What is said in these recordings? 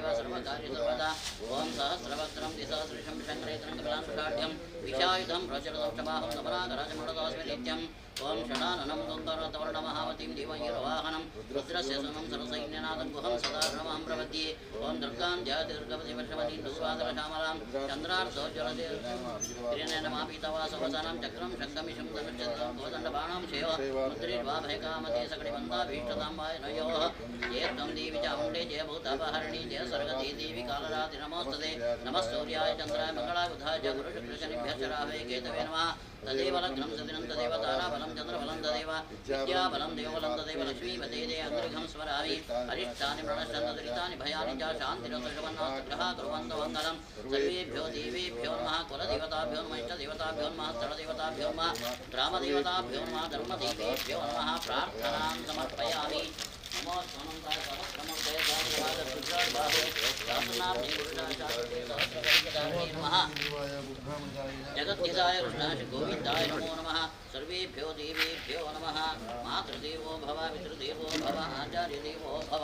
देव सर्वकार्य सर्वदा ओम सहस्रवक्त्रं दिसहस्रशं शङ्करेतरं कपिलांशुषाढ्यं विशायुधं प्रचरदौष्टबाहं नमनागराजमणदास्मि नित्यम् ओम षडाननं गङ्गारतवर्णमहावतीं देवैर्वाहनं रुद्रस्य सुनं सरसैन्यनाथं गुहं सदा प्रणमां प्रपद्ये ओम दुर्गां ध्यातिर्गवति वर्षवतीं दुर्वादरश्यामलां चन्द्रार्धोज्ज्वलतिर्नमापीतवासवसानं चक्रं शङ्खमिषं धनुश्चन्द्रं गोदण्डबाणां शेव मुद्रिर्वाभयकामते सकटिबन्धाभीष्टतां वाय नयोः जय त्वं देवी चामुण्डे जय भूतापहरणि जय सर्गति देवी कालरात्रि नमोस्तुते नमः सूर्याय चन्द्राय मङ्गलाय बुधाय च गुरुशुक्रशनिभ्यश्च राहवे केतवे नमः तदेव लग्नं सदिनं तदेव ताराबलं चन्द्रबलं तदेव विद्याबलं देवबलं तदेव लक्ष्मीपते दे अग्रिघं स्मरामि अरिष्टानि प्रणश्यन्त दुरितानि भयानि च शान्तिरसुषवन्नास्तग्रः कुर्वन्तु मङ्गलं सर्वेभ्यो देवेभ्यो नमः कुलदेवताभ्यो नमः इष्टदेवताभ्यो नमः स्थलदेवताभ्यो नमः ग्रामदेवताभ्यो नमः धर्मदेवेभ्यो नमः प्रार्थनां समर्पयामि नमो स्वानन्ताय सहस्रमूर्तये सहस्रपादरुद्राय नमः जगद्धिताय कृष्णाय गोविन्दाय नमो नमः सर्वेभ्यो देवेभ्यो नमः मातृदेवो भव पितृदेवो भव आचार्यदेवो भव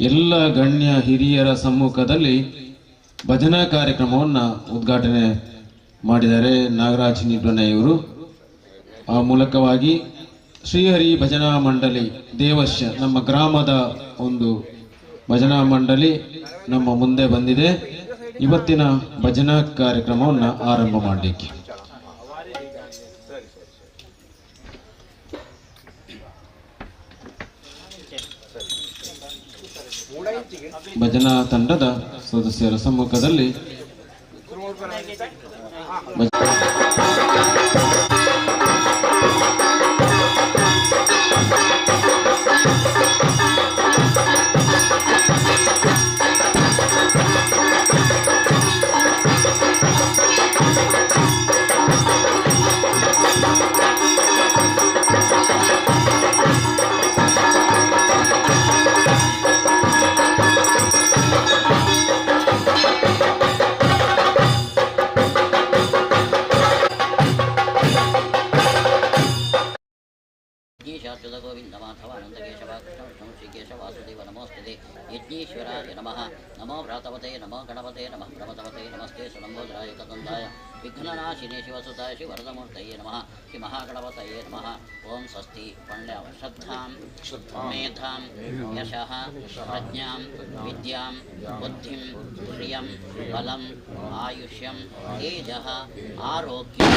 ಎಲ್ಲ ಗಣ್ಯ ಹಿರಿಯರ ಸಮ್ಮುಖದಲ್ಲಿ ಭಜನಾ ಕಾರ್ಯಕ್ರಮವನ್ನು ಉದ್ಘಾಟನೆ ಮಾಡಿದ್ದಾರೆ ನಾಗರಾಜ್ ನಿಬ್ರನೆ ಇವರು. ಆ ಮೂಲಕವಾಗಿ ಶ್ರೀಹರಿ ಭಜನಾ ಮಂಡಳಿ ದೇವಶ್ಯ ನಮ್ಮ ಗ್ರಾಮದ ಒಂದು ಭಜನಾ ಮಂಡಳಿ ನಮ್ಮ ಮುಂದೆ ಬಂದಿದೆ. ಇವತ್ತಿನ ಭಜನಾ ಕಾರ್ಯಕ್ರಮವನ್ನು ಆರಂಭ ಮಾಡಲಿಕ್ಕೆ ಭಜನಾ ತಂಡದ ಸದಸ್ಯರ ಸಮ್ಮುಖದಲ್ಲಿ गोविंद माधव अनंत केशव कृष्ण विष्णु श्रीकेशव वासुदेव नमोस्तुते यज्ञेश्वराय नमः नमो व्रातवते नमो गणपते नमः प्रमतवते नमस्ते सुलंबोदराय कदंदाय विघ्ननाशिने शिवसुताय शिवरदमूर्तये नमः श्री महागणपतये नमः ओं स्वस्ति पुण्य श्रद्धां मेधां यशः प्रज्ञां विद्यां बुद्धिं श्रियं बलम् आयुष्यं तेजः आरोग्यं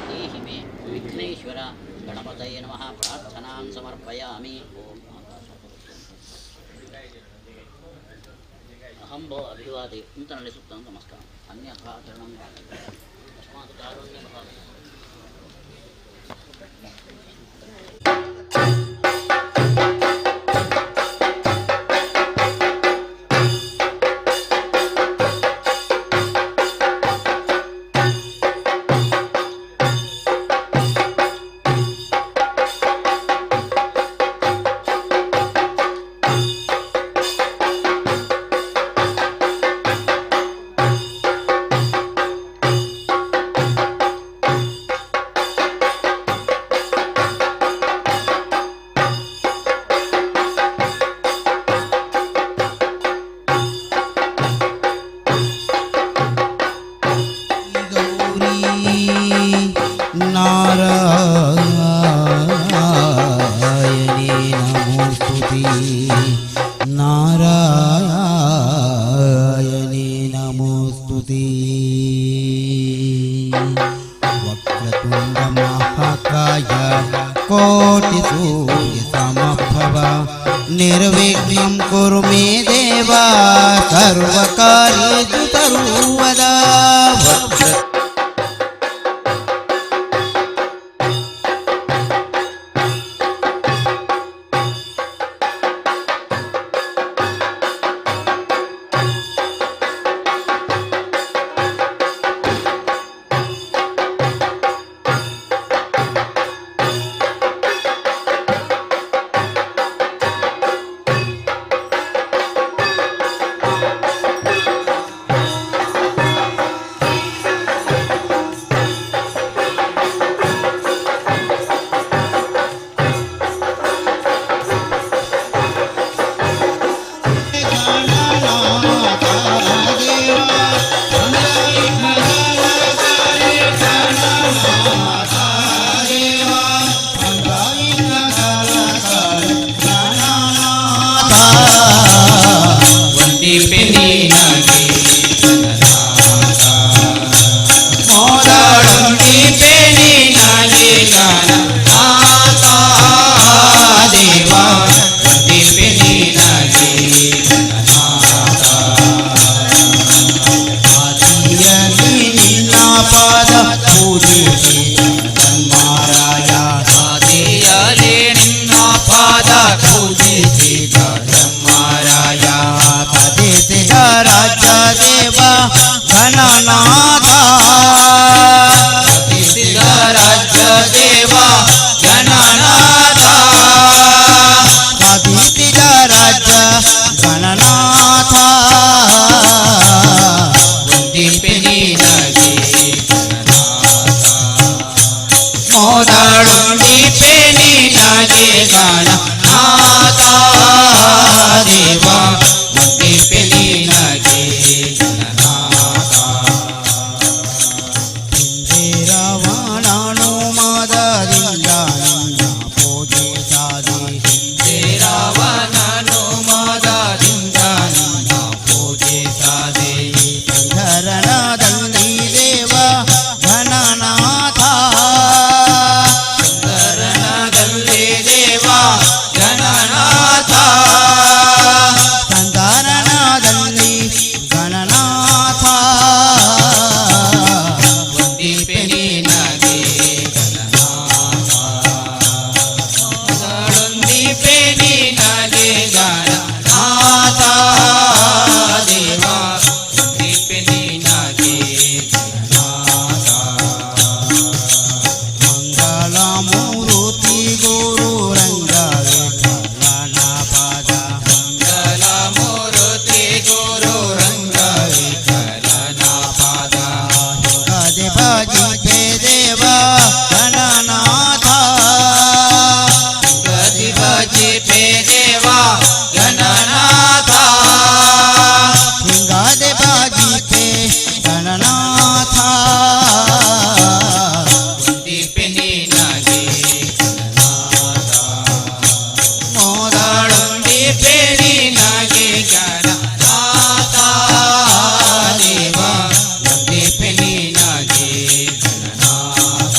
देहि मे विघ्नेश्वर गणपतये नमः प्रार्थनां समर्पयामि। अहं भो अभिवादे नूतनले सुक्तं नमस्कार अन्यथा चरणं तस्मात् कारुण्यभावे निर्विघ्नं कुरु मे देवा सर्वकार्येषु सर्वदा। गणनाथा देवा ಬಾಜಿಪೆ ದೇವ ಗಣನಾಥ ಗದಿ ಬಾಜಿಪೆ ದೇವ ಗಣನಾಥ ಹಿಂಗಾದೆ ಬಾಜಿಪೆ ಗಣನಾಥ ದೀಪೆ ನೀನಾಗೆ ಗಣನಾಥ ಮೋದಾಳು ದೀಪೆ ನೀನಾಗೆ ಗಣನಾಥ ದೇವ ದೀಪೆ ನೀನಾಗೆ ಗಣನಾಥ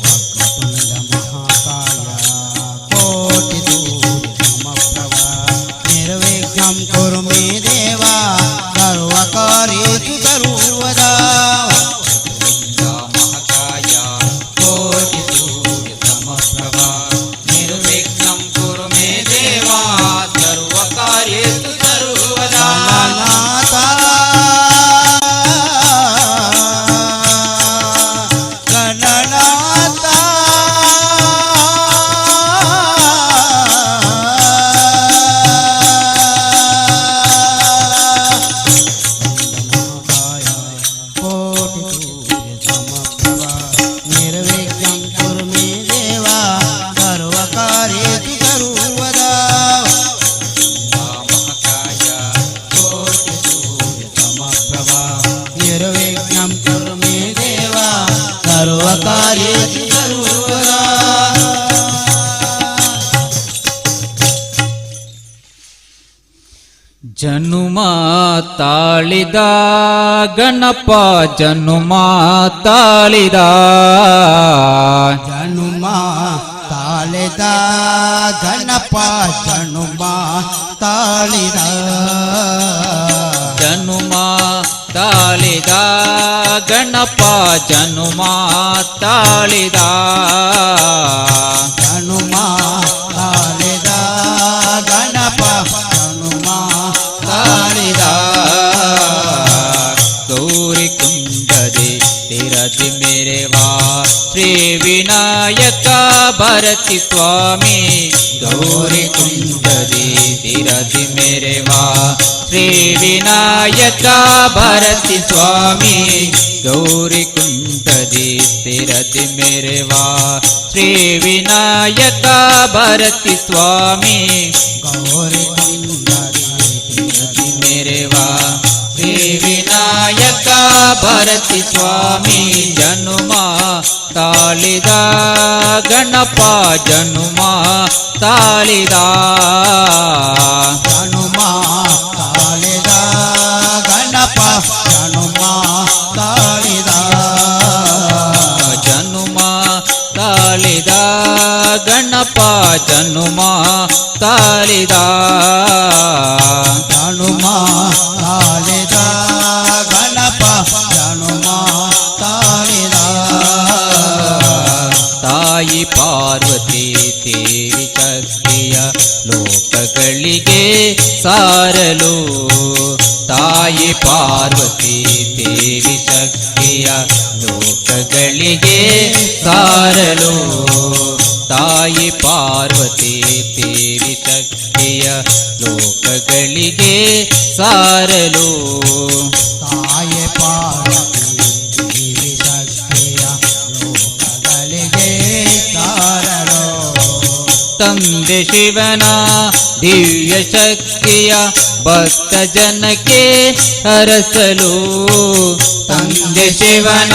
ವಕ್ರತುಂಡ ಮಹಾಕಾಯ ಕೋಟಿ ಸೂರ್ಯ ಸಮಪ್ರಭ ನಿರ್ವಿಘ್ನಂ ಕುರು ಮೇ ದೇವ ಸರ್ವಕಾರ್ಯೇಷು ಸರ್ವದಾ ಮಹಾಕಾಯ ಕೋಟಿ ಸೂರ್ಯ ಸಮಪ್ರಭ ನಿರ್ವಿಘ್ನಂ ಕುರು ಮೇ ದೇವ ಸರ್ವಕಾರ್ಯೇಷು ಸರ್ವದಾ ಗಣನಾಥ ಕೋಟಿ ಸೂರ್ಯ ಸಮಪ್ರಭ ನಿರ್ವಿಘ್ನಂ ಕುರು ಮೇ ದೇವ ಸರ್ವಕಾರ್ಯೇಷು ಸರ್ವದಾ ಮಹಾಕಾಯ ಕೋಟಿ ಸೂರ್ಯ ಸಮಪ್ರಭ ನಿರ್ವಿಘ್ನಂ ಕುರು ಮೇ ದೇವ ಸರ್ವಕಾರ್ಯೇಷು ಸರ್ವದಾ ಜನುಮ ತಾಳಿದ ಗಣಪ ಜನುಮ ತಾಳಿದ ಜನುಮ ತಾಳಿದ ಗಣಪ ಜನುಮ ತಾಳಿದ ಜನುಮ ತಾಳಿದ ಗಣಪ ಜನುಮ ತಾಳಿದ ಜನುಮ ತಾಳಿದ ಗಣಪ ಜನುಮ ತಾಳಿದ ಗೌರಿ ಕುಂಡದೆ ತಿರದಿ ಮೇರೆವಾ ಶ್ರೀ ವಿನಾಯಕ ಭರತಿ ಸ್ವಾಮಿ ಗೌರಿ ಕುಂಡದೆ ತಿರದಿ ಮೇರೆವಾ ಶ್ರೀ ವಿನಾಯಕ ಭರತಿ ಸ್ವಾಮಿ ಗೌರಿ ಕುಂಡದೆ ತಿರದಿ ಮೇರೆವಾ ಶ್ರೀ ವಿನಾಯಕ ಭರತಿ ಸ್ವಾಮಿ ಗೌರಿ ಮೇರೆವಾ ಶ್ರೀ ವಿನಾಯಕ ಭರತಿ ಸ್ವಾಮಿ ಜನುಮ ತಾಳಿದ ಗಣಪ ಜನುಮ ತಾಳಿದ ಜನುಮ ತಾಳಿದ ಗಣಪ ಜನುಮ ತಾಳಿದ ಜನುಮ ತಾಳಿದ ಗಣಪ ಜನುಮ ತಾಳಿದ ಜನುಮ ತಾಳಿದ ಗಣಪ ಜನುಮ ತಾಳಿದ ತಾಯಿ ಪಾರ್ವತಿ ದೇವಿ ಶಕ್ತಿಯ ಲೋಕಗಳಿಗೆ ಸಾರಲು ತಾಯಿ ಪಾರ್ವತಿ ದೇವಿ ಶಕ್ತಿಯ ಲೋಕಗಳಿಗೆ ಸಾರಲು ತಾಯಿ ಪಾರ್ವತಿ ದೇವಿ ಶಕ್ತಿಯ ಲೋಕಗಳಿಗೆ ಸಾರಲು ತಾಯಿ ಪಾರ್ವತಿ ದೇವಿ ಶಕ್ತಿಯ ಲೋಕಗಳಿಗೆ ಸಾರಲು ತಂದೆ ಶಿವನ ದಿವ್ಯ ಶಕ್ತಿಯ ಭಕ್ತ ಜನಕ್ಕೆ ಹರಸಲು ತಂದೆ ಶಿವನ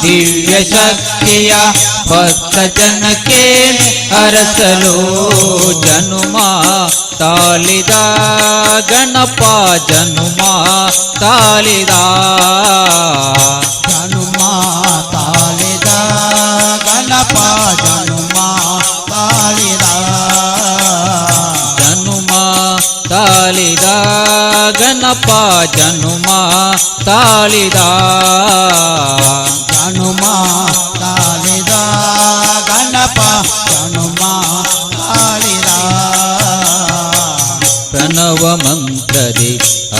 ದಿವ್ಯ ಶಕ್ತಿಯ ಭಕ್ತ ಜನಕ್ಕೆ ಹರಸಲು ಜನುಮ ತಾಳಿದ ಗಣಪ ಜನುಮ ತಾಳಿದ ಜನುಮ ತಾಳಿದ ಗಣಪ ಜನುಮ ತಾಳಿದ ಜನುಮ ತಾಳಿದ ಗಣಪ ಜನುಮ ತಾಳಿದ ಜನುಮ ತಾಳಿದ ಗಣಪ ಜನುಮ ತಾಳಿದ ಪ್ರಣವ ಮಂತ್ರದಿ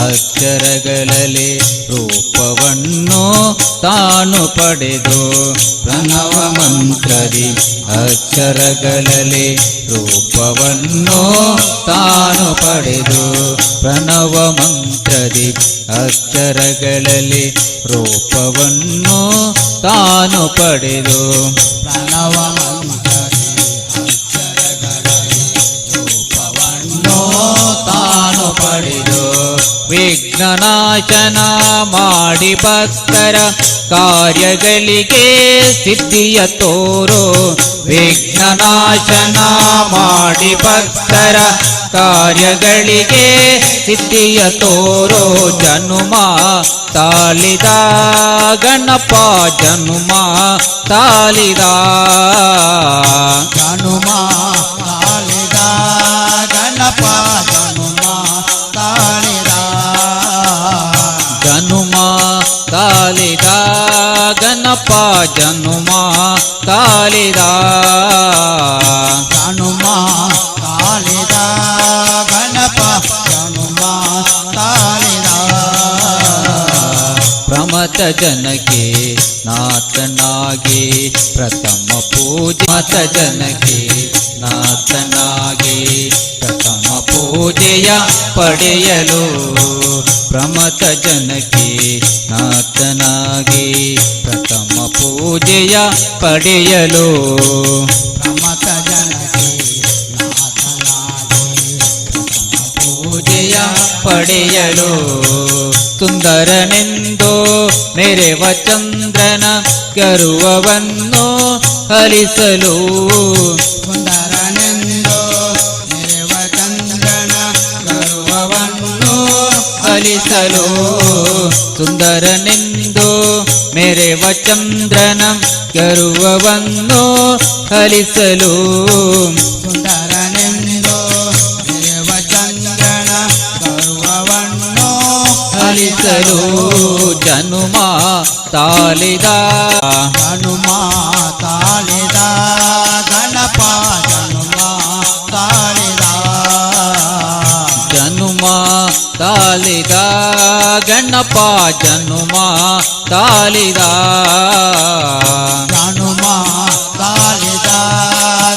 ಅಕ್ಷರಗಳಲ್ಲಿ ರೂಪವನ್ನು ತಾನು ಪಡೆದು ಪ್ರಣವ ಮಂತ್ರದಿ ಅಕ್ಷರಗಳಲ್ಲಿ ರೂಪವನ್ನು ತಾನು ಪಡೆದು ಪ್ರಣವ ಮಂತ್ರದಿ ಅಕ್ಷರಗಳಲ್ಲಿ ರೂಪವನ್ನು ತಾನು ಪಡೆದು ಪ್ರಣವ ಮಂತ್ರದಿ ಅಕ್ಷರಗಳಲ್ಲಿ ರೂಪವನ್ನು ತಾನು ಪಡೆದು ವಿಘ್ನನಾಶನ ಮಾಡಿ ಭಕ್ತರ ಕಾರ್ಯಗಳಿಗೆ ಸಿದ್ಧಿಯ ತೋರು ವಿಘ್ನನಾಶನ ಮಾಡಿ ಭಕ್ತರ ಕಾರ್ಯಗಳಿಗೆ ಸಿದ್ಧಿಯ ತೋರೋ ಜನುಮ ತಾಳಿದ ಗಣಪ ಜನುಮ ತಾಳಿದ ಜನುಮ ತಾಳಿದ ಗಣಪ ಜನುಮ ತಾಳಿದ ಜನುಮ ತಾಳಿದ ಗಣಪ ಜನುಮ ತಾಳಿದ ಜನುಮ ತಾಳಿದ ಗಣಪ ಜನುಮ ತಾಳಿದ ಪ್ರಮಥ ಜನಕ್ಕೆ ನಾಥನಾಗಿ ಪ್ರಥಮ ಪೂಜೆ ಮತ ಜನಕ್ಕೆ ನಾಥನಾಗಿ ಪ್ರಥಮ ಪೂಜೆಯ ಪಡೆಯಲು ಪ್ರಮಥ ಜನಕ್ಕೆ ನಾಥನಾಗಿ ಪ್ರಥಮ ಪೂಜೆಯ ಪಡೆಯಲು ಪ್ರಮಥ ಜನಕ್ಕೆ ನಾಥನಾಗಿ ಪೂಜೆಯ ಪಡೆಯಲು ಸುಂದರನೆಂದು ಮೆರೆವ ಚಂದ್ರನ ಗರ್ವವನ್ನು ಹರಿಸಲು ಸುಂದರನೆಂದು ಮೆರೆವ ಚಂದ್ರನ ಗರ್ವವನ್ನು ಹರಿಸಲು ಸುಂದರನೆಂದು ಮೆರೆವ ಚಂದ್ರನ ಗರ್ವವನ್ನು ಹರಿಸಲು ಸುಂದರನೆಂದು ಮೆರೆವ ಚಂದ್ರನ ಗರ್ವವನ್ನು ಹರಿಸಲು ಜನುಮ ತಾಳಿದ ಹನುಮ ತಾಳಿದ ಗಣಪ ಜನುಮ ತಾಳಿದ ಜನುಮ ತಾಳಿದ ಗಣಪ ಜನುಮ ತಾಳಿದ ಹನುಮ ತಾಳಿದ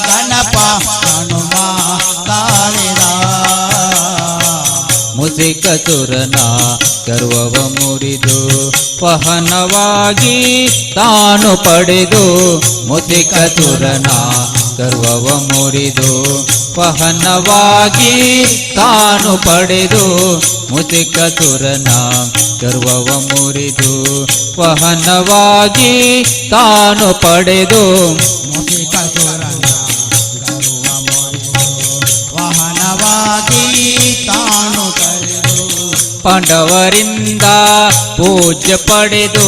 ಗಣಪ ಹನುಮ ತಾಳಿದ ಮುಸಿಕಸುರನ ಗರ್ವವ ಮುರಿದು ವಾಹನವಾಗಿ ತಾನು ಪಡೆದು ಮುಸಿಕಸುರನ ಗರ್ವವ ಮುರಿದು ವಾಹನವಾಗಿ ತಾನು ಪಡೆದು ಮುಸಿಕಸುರನ ಗರ್ವವ ಮುರಿದು ವಾಹನವಾಗಿ ತಾನು ಪಡೆದು ಮುಸಿಕಸುರನ ಗರ್ವ ಮುರಿದು ವಾಹನವಾಗಿ ತಾನು ಕರೆದು ಪಾಂಡವರಿಂದ ಪೂಜ್ಯ ಪಡೆದು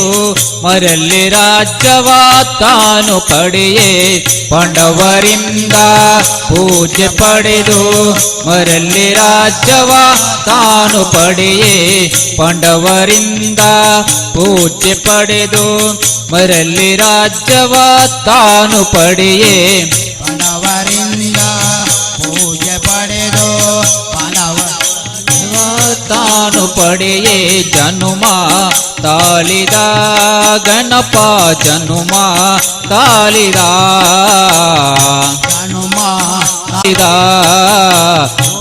ಮರಳಿ ರಾಜ್ಯವ ತಾನು ಪಡೆಯೇ ಪಾಂಡವರಿಂದ ಪೂಜ್ಯ ಪಡೆದು ಮರಳಿ ರಾಜ್ಯವ ತಾನು ಪಡೆಯೇ ಪಾಂಡವರಿಂದ ಪೂಜ್ಯ ಪಡೆದು ಮರಳಿ ರಾಜ್ಯವ ತಾನು ಪಡೆಯೇ ಪಾಂಡವರಿಂದ ಪೂಜೆ ಪಡೆದು ತಾನು ಪಡೆಯೇ ಜನುಮ ತಾಳಿದ ಗಣಪ ಜನುಮ ತಾಳಿದ ಹನುಮ ತಾಳಿದ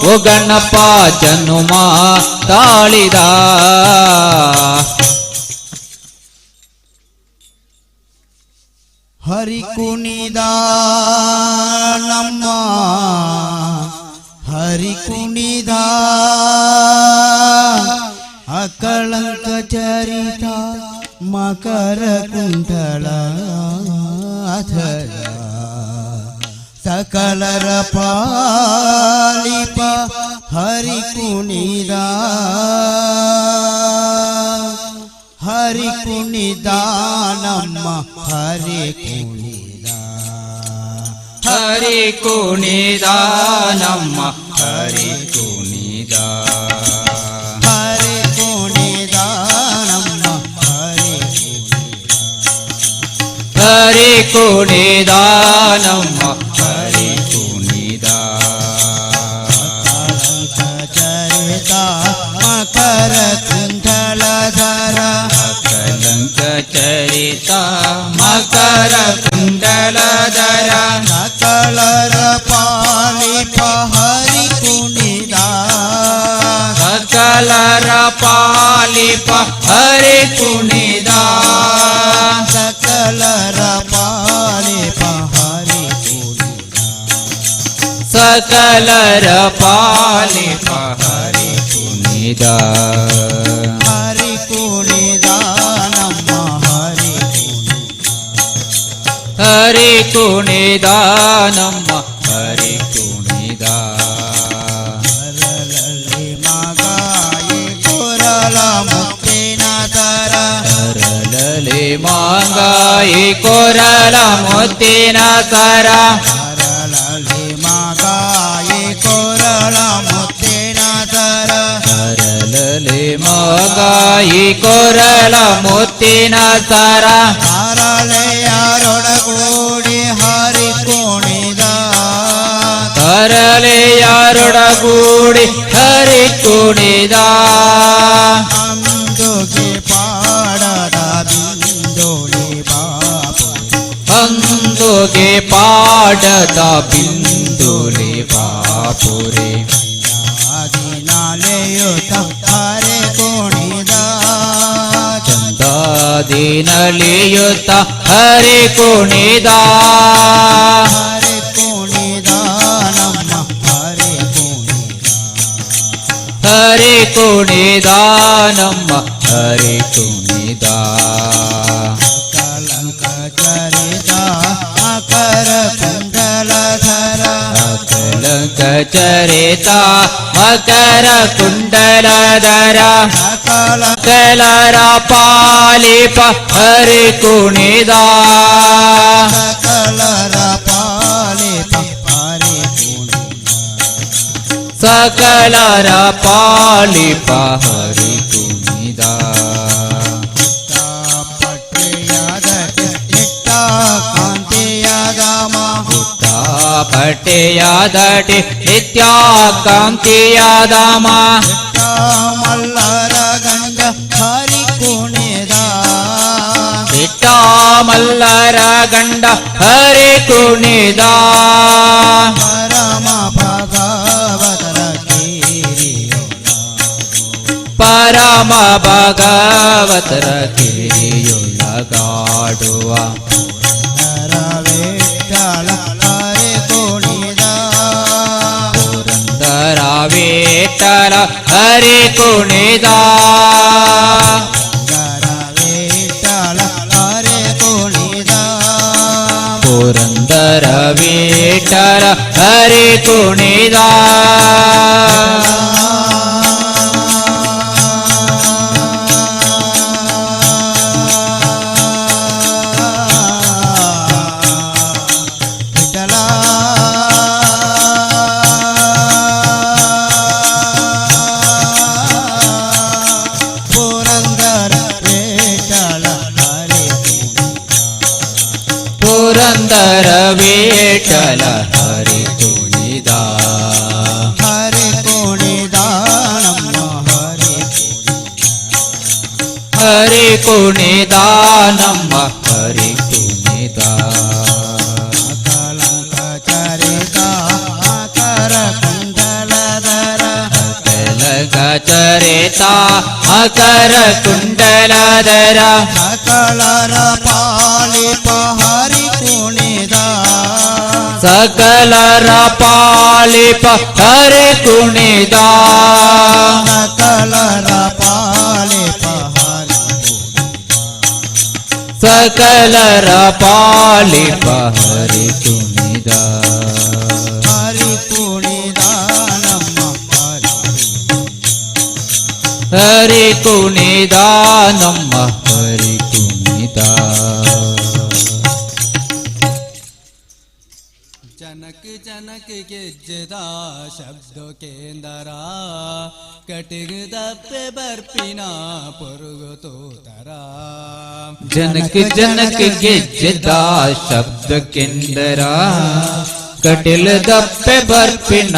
ಓ ಗಣಪ ಜನುಮ ತಾಳಿದ ಹರಿ ಕುಣಿದ ನಮ್ಮ ಹರಿ ಕುಣಿದ ಅಕಳಂಕ ಚರಿತ ಮಕರ ಕುಂಡಲ ಅಧರ ಸಕಲರ ಪಾಲಿಪ ಹರಿ ಕುಣಿದ ಹರಿ ಕುಣಿದ ನಮ್ಮ ಹರಿ ಕುಣಿದ ಹರಿ ಕುಣಿದ ನಮ್ಮ ಹರಿ ಕುಣಿದ ಹರಿ ಕುಣಿದ ನಮ್ಮ ಹರಿ ಹರಿ ಕುಣಿದ ನಮ್ಮ ಹರಿ ಕುಣಿದ ಚರಿತ ಮಕರ ಕುಂಡಲಧರ ಕಲಂಕ ಚರಿತ ಮಕರ ಕುಂಡಲಧರ ಸಕಲರ ಪಾಲಿಪ ಹರಿ ಕುಣಿದ ಸಕಲರ ಪಾಲಿಪ ಹರಿ ಕುಣಿದ ಸಕಲರ ಪಾಲಿಪ ಹರಿ ಕುಣಿದ ಸಕಲರ ಪಾಲಿಪ ಹರಿ ಕುಣಿದ ಹರಿ ಕುಣಿದ ನಮ್ಮ ಹರಿ ಕುಣಿದ ಹರಿ ಕುಣಿದ ನಮ್ಮ ಹರಿ ಕುಣಿದ ಹರಳಲ್ಲಿ ಮಗಾಯಿ ಕೊರಲ ಮುತ್ತಿನ ತರ ಹರಳಲಿ ಮಾಂಗಾಯಿ ಕೊರಲ ಮುತ್ತಿನ ಸರ ಹರಳಲ್ಲಿ ಮಗಾಯಿ ಕೊರಳ ಮುತ್ತಿನ ತರ ಹರಳಲಿ ಮಾಂಗಾಯಿ ಕೊರಲ ಮುತ್ತಿನ ಸರ ಹರಳೆಯರೊಡಗೂಡಿ ಹರಿ ಕುಣಿದ ಹರಳೆಯರೊಡಗೂಡಿ ಹರಿ ಕುಣಿದ ಅಂದುಗೆ ಪಾಡದ ಬಿಂದೋಳಿ ಬಾಪು ಅಂದುಗೆ ಪಾಡದ ಬಿಂದುಲಿ ಬಾಪುರಿ ದಿನಾಲೆಯುತ ಹರಿ ಕುಣಿದ ಚಂದಾದಿನಲಿಯುತ ಹರಿ ಕುಣಿದ ಹರಿ ಕುಣಿದ ನಮ್ಮ ಹರಿ ಕುಣಿದ ಹರಿ ಕುಣಿದ ನಮ್ಮ ಹರಿ ಕುಣಿದ ಕಲಂಕ ಚರಿತ ಮಕರ ಕುಂಡಲಧರ ಅಕಲಂಕ ಚರಿತ ಮಕರ ಕುಂಡಲಧರ ಸಕಲರ ಪಾಲಿಪ ಹರಿ ಕುಣಿದ ಸಕಲರ ಪಾಲಿಪ ಹರಿ ಕುಣಿದ ಸಕಲರ ಪಾಲಿಪ ಹರಿ ಕುಣಿದ ನಿಟ್ಟ ಕಾಂತಿಯಾದ ಹುಟ್ಟ ಪಟ್ಟೆಯಾದಟಿ ನಿತ್ಯ ಕಾಂತಿಯಾದ ಮಲ್ಲರ ಗಂಗ ಹರಿ ಕುಣಿದ ಬಿಟ್ಟ ಮಲ್ಲರ ಗಂಡ ಹರಿ ಕುಣಿದ ಪರಮ ಭಗವತರ ಕಿರಿಯೊಳ ಪರಮ ಭಗವತರ ಕಿರಿಯೊಳಗಾಡುವ ನರ ವಿಠಲ ಹರಿ ಕುಣಿದ ಪುರಂದರ ವಿಠಲ ಹರಿ ಕುಣಿದ ನರ ವಿಠಲ ಹರಿ ಕುಣಿದ ಪುರಂದರ ವಿಠಲ ಹರಿ ಕುಣಿದ ವಿಠಲ ಪುರಂದರ ವಿಠಲ ಹರಿ ಪುರಂದರ ವಿಠಲ ಹರಿ ಕುಣಿದ ಹರಿ ಕುಣಿದ ನಮ್ಮ ಹರಿ ಹರಿ ಕುಣಿದ ಕುಣಿದ ನಮ್ಮ ಹರಿ ಕುಣಿದ ಕಲಂಕ ಚರಿತ ಮಕರ ಕುಂಡಲಧರ ಕಲಗ ಚರಿತ ಮಕರ ಕುಂಡಲಧರ ಸಕಲರ ಪಾಲಿಪ ಹರಿ ಕುಣಿದ ಸಕಲರ ಪಾಲಿಪ ಹರಿ ಕುಣಿದ ಸಕಲರ ಪಾಲಿಪ ಹರಿ ಸಕಲರ ಪಾಲಿಪ ಹರಿ ಕುಣಿದ ಹರಿ ಕುಣಿದ ನಮ್ಮ ಹರಿ ಕುಣಿದ ನಮ್ಮ ಹರಿ ಕುಣಿದ ಜನಕ ಜನಕ ಗೆಜ್ಜೆದ ಶಬ್ದ ಕೇಂದರ ಕಟಿಗದಪ್ಪೆ ಬರ್ಪಿನ ಪೊರುಗು ತೋತರ ಜನಕ ಜನಕ ಗೆಜ್ಜೆದ ಶಬ್ದ ಕೇಂದರ ಕಟಿಲ ದಪ್ಪೆ ಬರ್ಪಿನ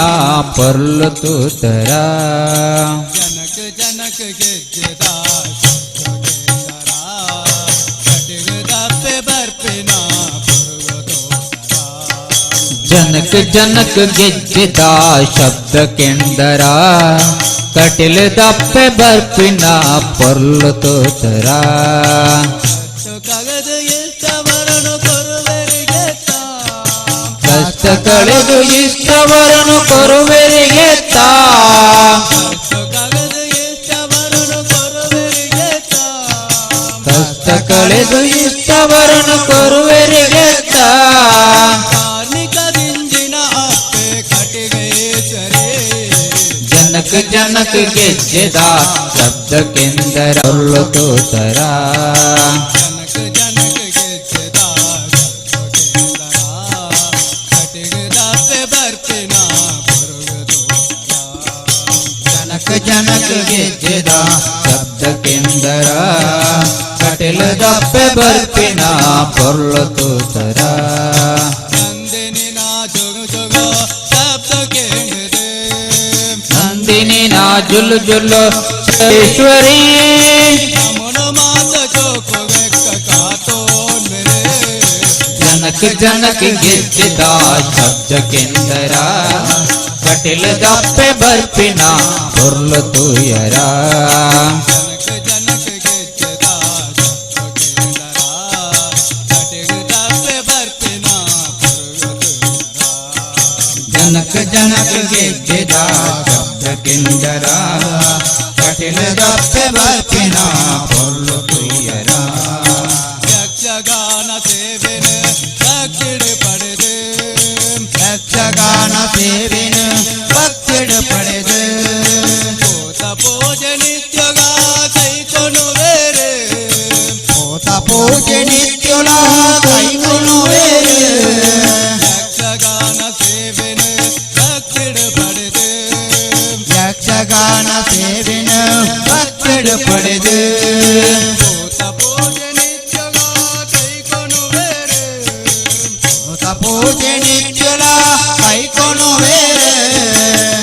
ಪೊರ್ಲು ತೂತರ ಜನಕ ಜನಕ ಗೆಜ್ಜೆದ ಶಬ್ದ ಕೇಂದರ ಕಟಿಗದಪ್ಪೆ ಬರ್ಪಿನ ಪೊರುಗು ತೋತರ ಜನಕ ಜನಕ ಗೆಜ್ಜೆದ ಶಬ್ದ ಕೇಂದರ ಕಟಿಲ ದಪ್ಪೆ ಬರ್ಪಿನ ಪೊರ್ಲು ತೋತರ ಕಳೆದು ಇಷ್ಟವರನು ಕೊರುವರಿಗೆ ಕಷ್ಟ ಕಳೆದು ಇಷ್ಟವರನು ಕೊರುವರಿಗೆ ಕಳೆದು ಇಷ್ಟವರನು ಕೊರುವರಿಗೆ ಕಷ್ಟ ಕಳೆದು ಇಷ್ಟವರನು ಕೊರುವರಿಗೆ ಕಾರ್ಮಿಕ ದಿಂಜಿನ ಅಪ್ಪೆ ಕಟಿಗೇಶ್ವರೇ ಜನಕ ಜನಕ ಗೆಜ್ಜೆದ ಶಬ್ದಕ್ಕೆಂದರ ಪೊರ್ಲು ತೋತರ ಜನಕ ಜನಕ ಗೆಜ್ಜೆದ ಶಬ್ದಕ್ಕೆಂದರ ಕಟಿಗದಾಪೆ ಬರ್ಪಿನ ಪೊರುಗದು ಜನಕ ಜನಕ ಗೆಜ್ಜೆದ ಶಬ್ದಕ್ಕೆಂದರ ಕಟಿಲ ದಪ್ಪೆ ಬರ್ಪಿನ ಪೊರ್ಲು ತೋತರ ನಂದಿನಿನ ಜೊಗು ಜೊಗು ಶಬ್ದ ಕೇಳಿದೆ ನಂದಿನಿ ನಾ ಜುಲು ಜುಲು ಈಶ್ವರಿ ನಮನ ಮಾತ ಚೋಕು ಬೆಕ್ಕ ಕಾತೋನ್ ಮೇರೆ ಜನಕ ಜನಕ ಗೆಜ್ಜೆದ ಶಬ್ದಕ್ಕೆಂದರ ಕಟಿಲ ದಪ್ಪೆ ಬರ್ಪಿನ ಪೊರ್ಲು ತೂಯರ ಜನಕ ಜನಕ ಗೆಜ್ಜೆದ ಶಬ್ದ ಕೇಂದರ ಕಟಿಗದಾಪೆ ಬರ್ಪಿನ ಪೊರುಗದು ಜನಕ ಜನಕ ಗೆಜ್ಜೆದ ಶಬ್ದಕ್ಕೆಂದರ ಕಟಿಲ ದಪ್ಪೆ ಬರ್ಪಿನ ಪೊರ್ಲು ತುಯ್ಯರ ಯಕ್ಷಗಾನ ಸೇವೆನ ಭಕ್ತಿಡ್ ಪಡೆದು ಯಕ್ಷಗಾನ ಸೇವಿನ ಭಕ್ತಿಡ್ ಪಡೆದು ಭೂತ ಪೂಜೆ ನಿತ್ಯಗ ಕೈಕೊನು ಬೇರೆ ಭೂತ ಪೂಜೆ ನಿತ್ಯುಲ ಕೈಗೊಳ್ಳುವೇರು ಯಕ್ಷಗಾನ ಸೇವೆನ ಭಕ್ತಿಡ್ ಪಡೆದು ಯಕ್ಷಗಾನ ಸೇವಿನ ಭಕ್ತಿಡ್ ಪಡೆದು ಭೂತ ಪೂಜೆ ನಿತ್ಯಗ ಕೈಕೊನು ಬೇರೆ ಭೂತ ಪೂಜೆ ನಿತ್ಯುಲ ಕೈಗೊಳ್ಳುವೇರು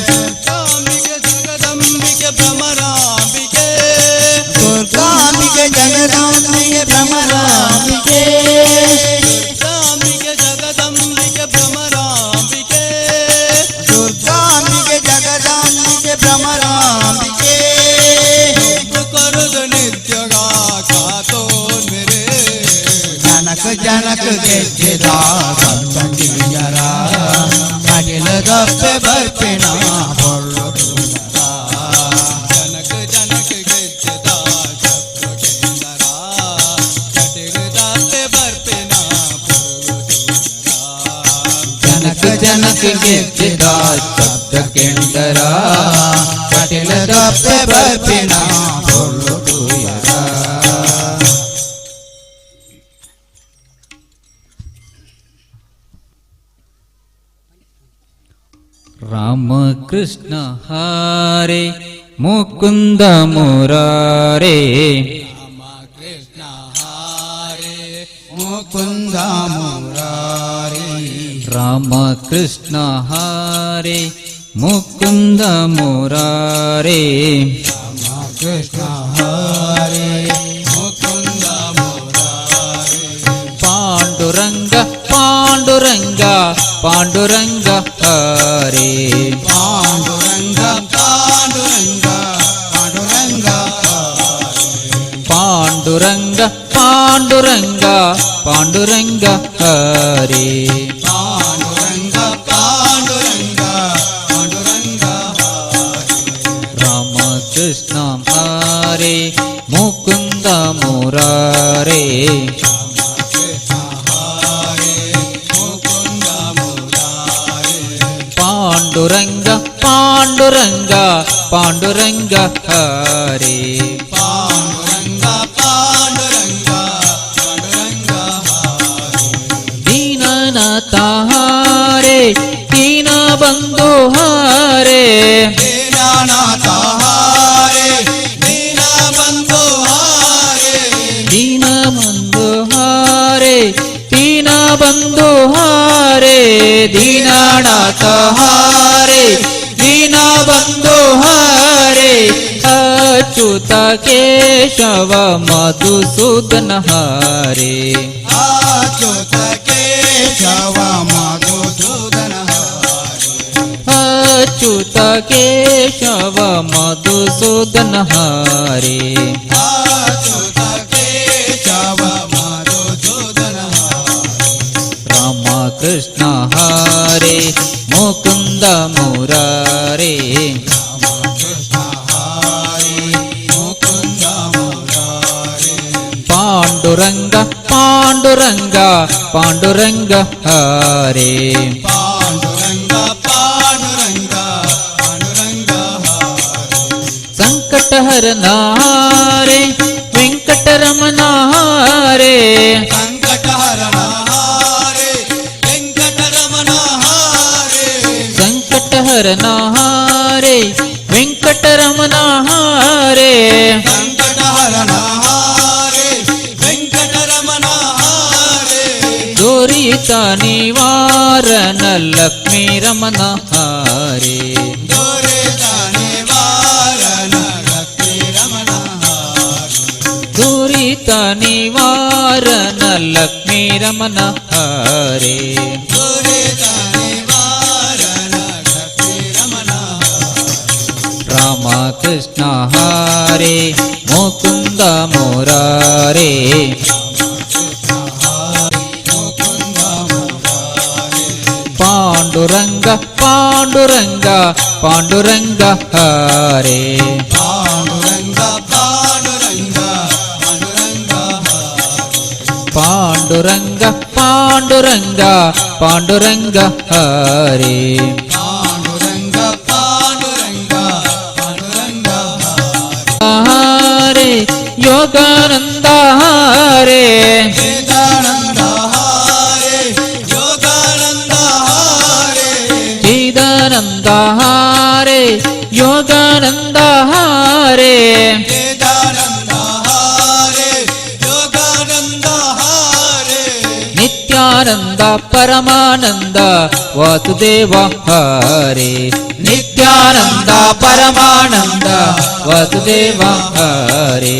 ದುರ್ಗಾಂಬಿಕೆ ಜಗದಂಬಿಕೆ ಭ್ರಮರಾಂಬಿಕೆ ದುರ್ಗಾಂಬಿಕೆ ಜಗದಂಬಿಕೆ ಭ್ರಮರಾಂಬಿಕೆ ದುರ್ಗಾಂಬಿಕೆ ಜಗದಂಬಿಕೆ ಭ್ರಮರಾಂಬಿಕೆ ದುರ್ಗಾಂಬಿಕೆ ಜಗದಂಬಿಕೆ ಭ್ರಮರಾಂಬಿಕೆ ಕೊರುದು ನಿತ್ಯಗ ಕಾತೋನ್ ಮೇರೆ ಜನಕ ಜನಕ ಗೆಜ್ಜೆದ ಶಬ್ದಕ್ಕೆಂದರ ಕಟಿಲ ದಪ್ಪೆ ಬರ್ಪಿನ ಪೊರ್ಲು ತೂಯರ ಜನಕ ಜನಕ ಗೆಜ್ಜೆದ ಶಬ್ದ ಕೇಂದರ ಕಟಿಗದಾಪೆ ಬರ್ಪಿನ ಪೊರುಗದು ಜನಕ ಜನಕ ಗೆಜ್ಜೆದ ಶಬ್ದಕ್ಕೆಂದರ ಕಟಿಲ ದಪ್ಪೆ ಬರ್ಪಿನ ಪೊರ್ಲು ತೂಯರ ರಾಮ ಕೃಷ್ಣ ಹರೇ ಮುಕುಂದ ಮುರಾರೇ ರಾಮ ಕೃಷ್ಣ ಹರೇ ಮುಕುಂದ ಮುರಾರಿ ರಾಮ ಕೃಷ್ಣ ಹರೇ ಮುಕುಂದ ಮುರಾರೇ ಕೃಷ್ಣ ಹರೇ ಮುಕುಂದ ಮುರಾರಿ ಪಾಂಡುರಂಗ ಪಾಂಡುರಂಗ ಪಾಂಡುರಂಗ ಹರೇ ಪಾಂಡುರಂಗ ಪಾಂಡುರಂಗ ಪಾಂಡುರಂಗ ಪಾಂಡುರಂಗ ಪಾಂಡುರಂಗ ಪಾಂಡುರಂಗ ಹರೇ ಪಾಂಡುರಂಗ ಪಾಂಡುರಂಗ ಪಾಂಡುರಂಗ ರಾಮ ಕೃಷ್ಣ ಹರೇ ಮುಕುಂದ ಮುರಾರೇ ಪಾಂಡುರಂಗ ಪಾಂಡುರಂಗ ಪಾಂಡುರಂಗ ಹರೇ ಪಾಂಡುರಂಗ ಪಾಂಡುರಂಗ ಪಾಂಡುರಂಗ ದೀನನಾಥ ಹರೇ ದೀನ ಬಂಧು ಹರೇ ದೀನನಾಥ ಹರೇ ದೀನ ಬಂಧು ಹರೇ ದೀನ ಬಂಧು ಹರೇ ದೀನ ಬಂಧು ಹರೇ ದೀನನಾಥ ಹರೇ ದೀನ ಬಂಧು ಹರೇ ಅಚ್ಯುತ ಕೇಶವ ಮಧುಸೂದನ ಹರೇ ಅಚ್ಯುತ ಕೇಶವ ಮಧುಸೂದನ ಹರೇ ಅಚ್ಯುತ ಕೇಶವ ಮಧುಸೂದನ ಹರೇ ಅಚ್ಯುತ ಕೇಶವ ಮಧುಸೂದನ ರಾಮ ಕೃಷ್ಣ ಹರೇ ಮುಕುಂದ ಮುರಾರೇ ಕೃಷ್ಣ ಹರಿ ಮುಕುಂದ ಮುರಾರಿ ಪಾಂಡುರಂಗ ಪಾಂಡುರಂಗ ಪಾಂಡುರಂಗ ಹರೇ ಪಾಂಡುರಂಗ ಪಾಂಡುರಂಗ ಪಾಂಡುರಂಗ ಸಂಕಟಹರನ ಹರೇ ವೆಂಕಟರಮಣ ಹರೇ ಸಂಕಟಹರಣ ಹರೇ ವೆಂಕಟರಮಣ ಹರೇ ಸಂಕಟಹರನ ಹರೇ ವೆಂಕಟರಮಣ ಹರೇ ಸಂಕಟಹರಣ ಹರೇ ವೆಂಕಟರಮಣ ಹರೇ ದುರಿತ ನಿವಾರಣ ಲಕ್ಷ್ಮೀ ರಮಣ ಹರೇ ದುರಿತ ನಿವಾರಣ ಲಕ್ಷ್ಮೀ ರಮಣ ಹರೇ ದುರಿತ ನಿವಾರಣ ಲಕ್ಷ್ಮೀ ರಮಣ ಹರೇ ದುರಿತ ನಿವಾರಣ ಲಕ್ಷ್ಮೀ ರಮಣ ರಾಮ ಕೃಷ್ಣ ಹರೇ ಮುಕುಂದ ಮುರಾರೇ ಮುಕುಂದ ಮುರಾರಿ ಪಾಂಡುರಂಗ ಪಾಂಡುರಂಗ ಪಾಂಡುರಂಗ ಹರೇ ಪಾಂಡುರಂಗ ಪಾಂಡುರಂಗ ಪಾಂಡುರಂಗ ಪಾಂಡುರಂಗ ಪಾಂಡುರಂಗ ಪಾಂಡುರಂಗ ಹರೇ ಪಾಂಡುರಂಗ ಪಾಂಡುರಂಗ ಪಾಂಡುರಂಗ ಹರೇ ಯೋಗಾನಂದ ಹರೇ ವೇದಾನಂದ ಹರೇ ಯೋಗಾನಂದ ಹರೇ ಚಿದಾನಂದ ಹರೇ ಯೋಗಾನಂದ ಹರೇ ವೇದಾನಂದ ಹರೇ ಯೋಗಾನಂದ ಹರೇ ನಿತ್ಯಾನಂದ ಪರಮಾನಂದ ವಾಸುದೇವ ಹರೇ ನಿತ್ಯಾನಂದ ಪರಮಾನಂದ ವಾಸುದೇವ ಹರೇ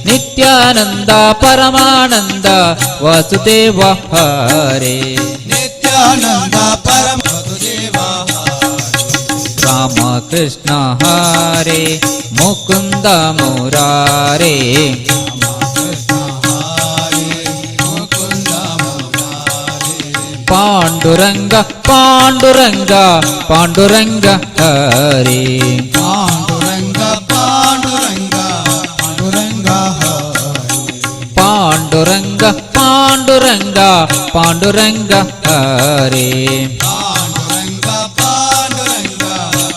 ನಿತ್ಯಾನಂದ ಪರಮಾನಂದ ವಾಸುದೇವ ಹರೇ ನಿತ್ಯಾನಂದ ಪರಮ ವಸುದೇವ ರಾಮ ಕೃಷ್ಣ ಹರೇ ಮುಕುಂದ ಮುರಾರೇ ಕೃಷ್ಣ ಹರೇ ಮುಕುಂದ ಮುರಾರಿ ಪಾಂಡುರಂಗ ಪಾಂಡುರಂಗ ಪಾಂಡುರಂಗ ಹರೇ ಪಾಂಡುರಂಗ ಪಾಂಡುರಂಗ ಪಾಂಡುರಂಗ ಹರೇ ಪಾಂಡುರಂಗ ಪಾಂಡುರಂಗ ಪಾಂಡುರಂಗ ಹರೇ ಪಾಂಡುರಂಗ ಪಾಂಡುರಂಗ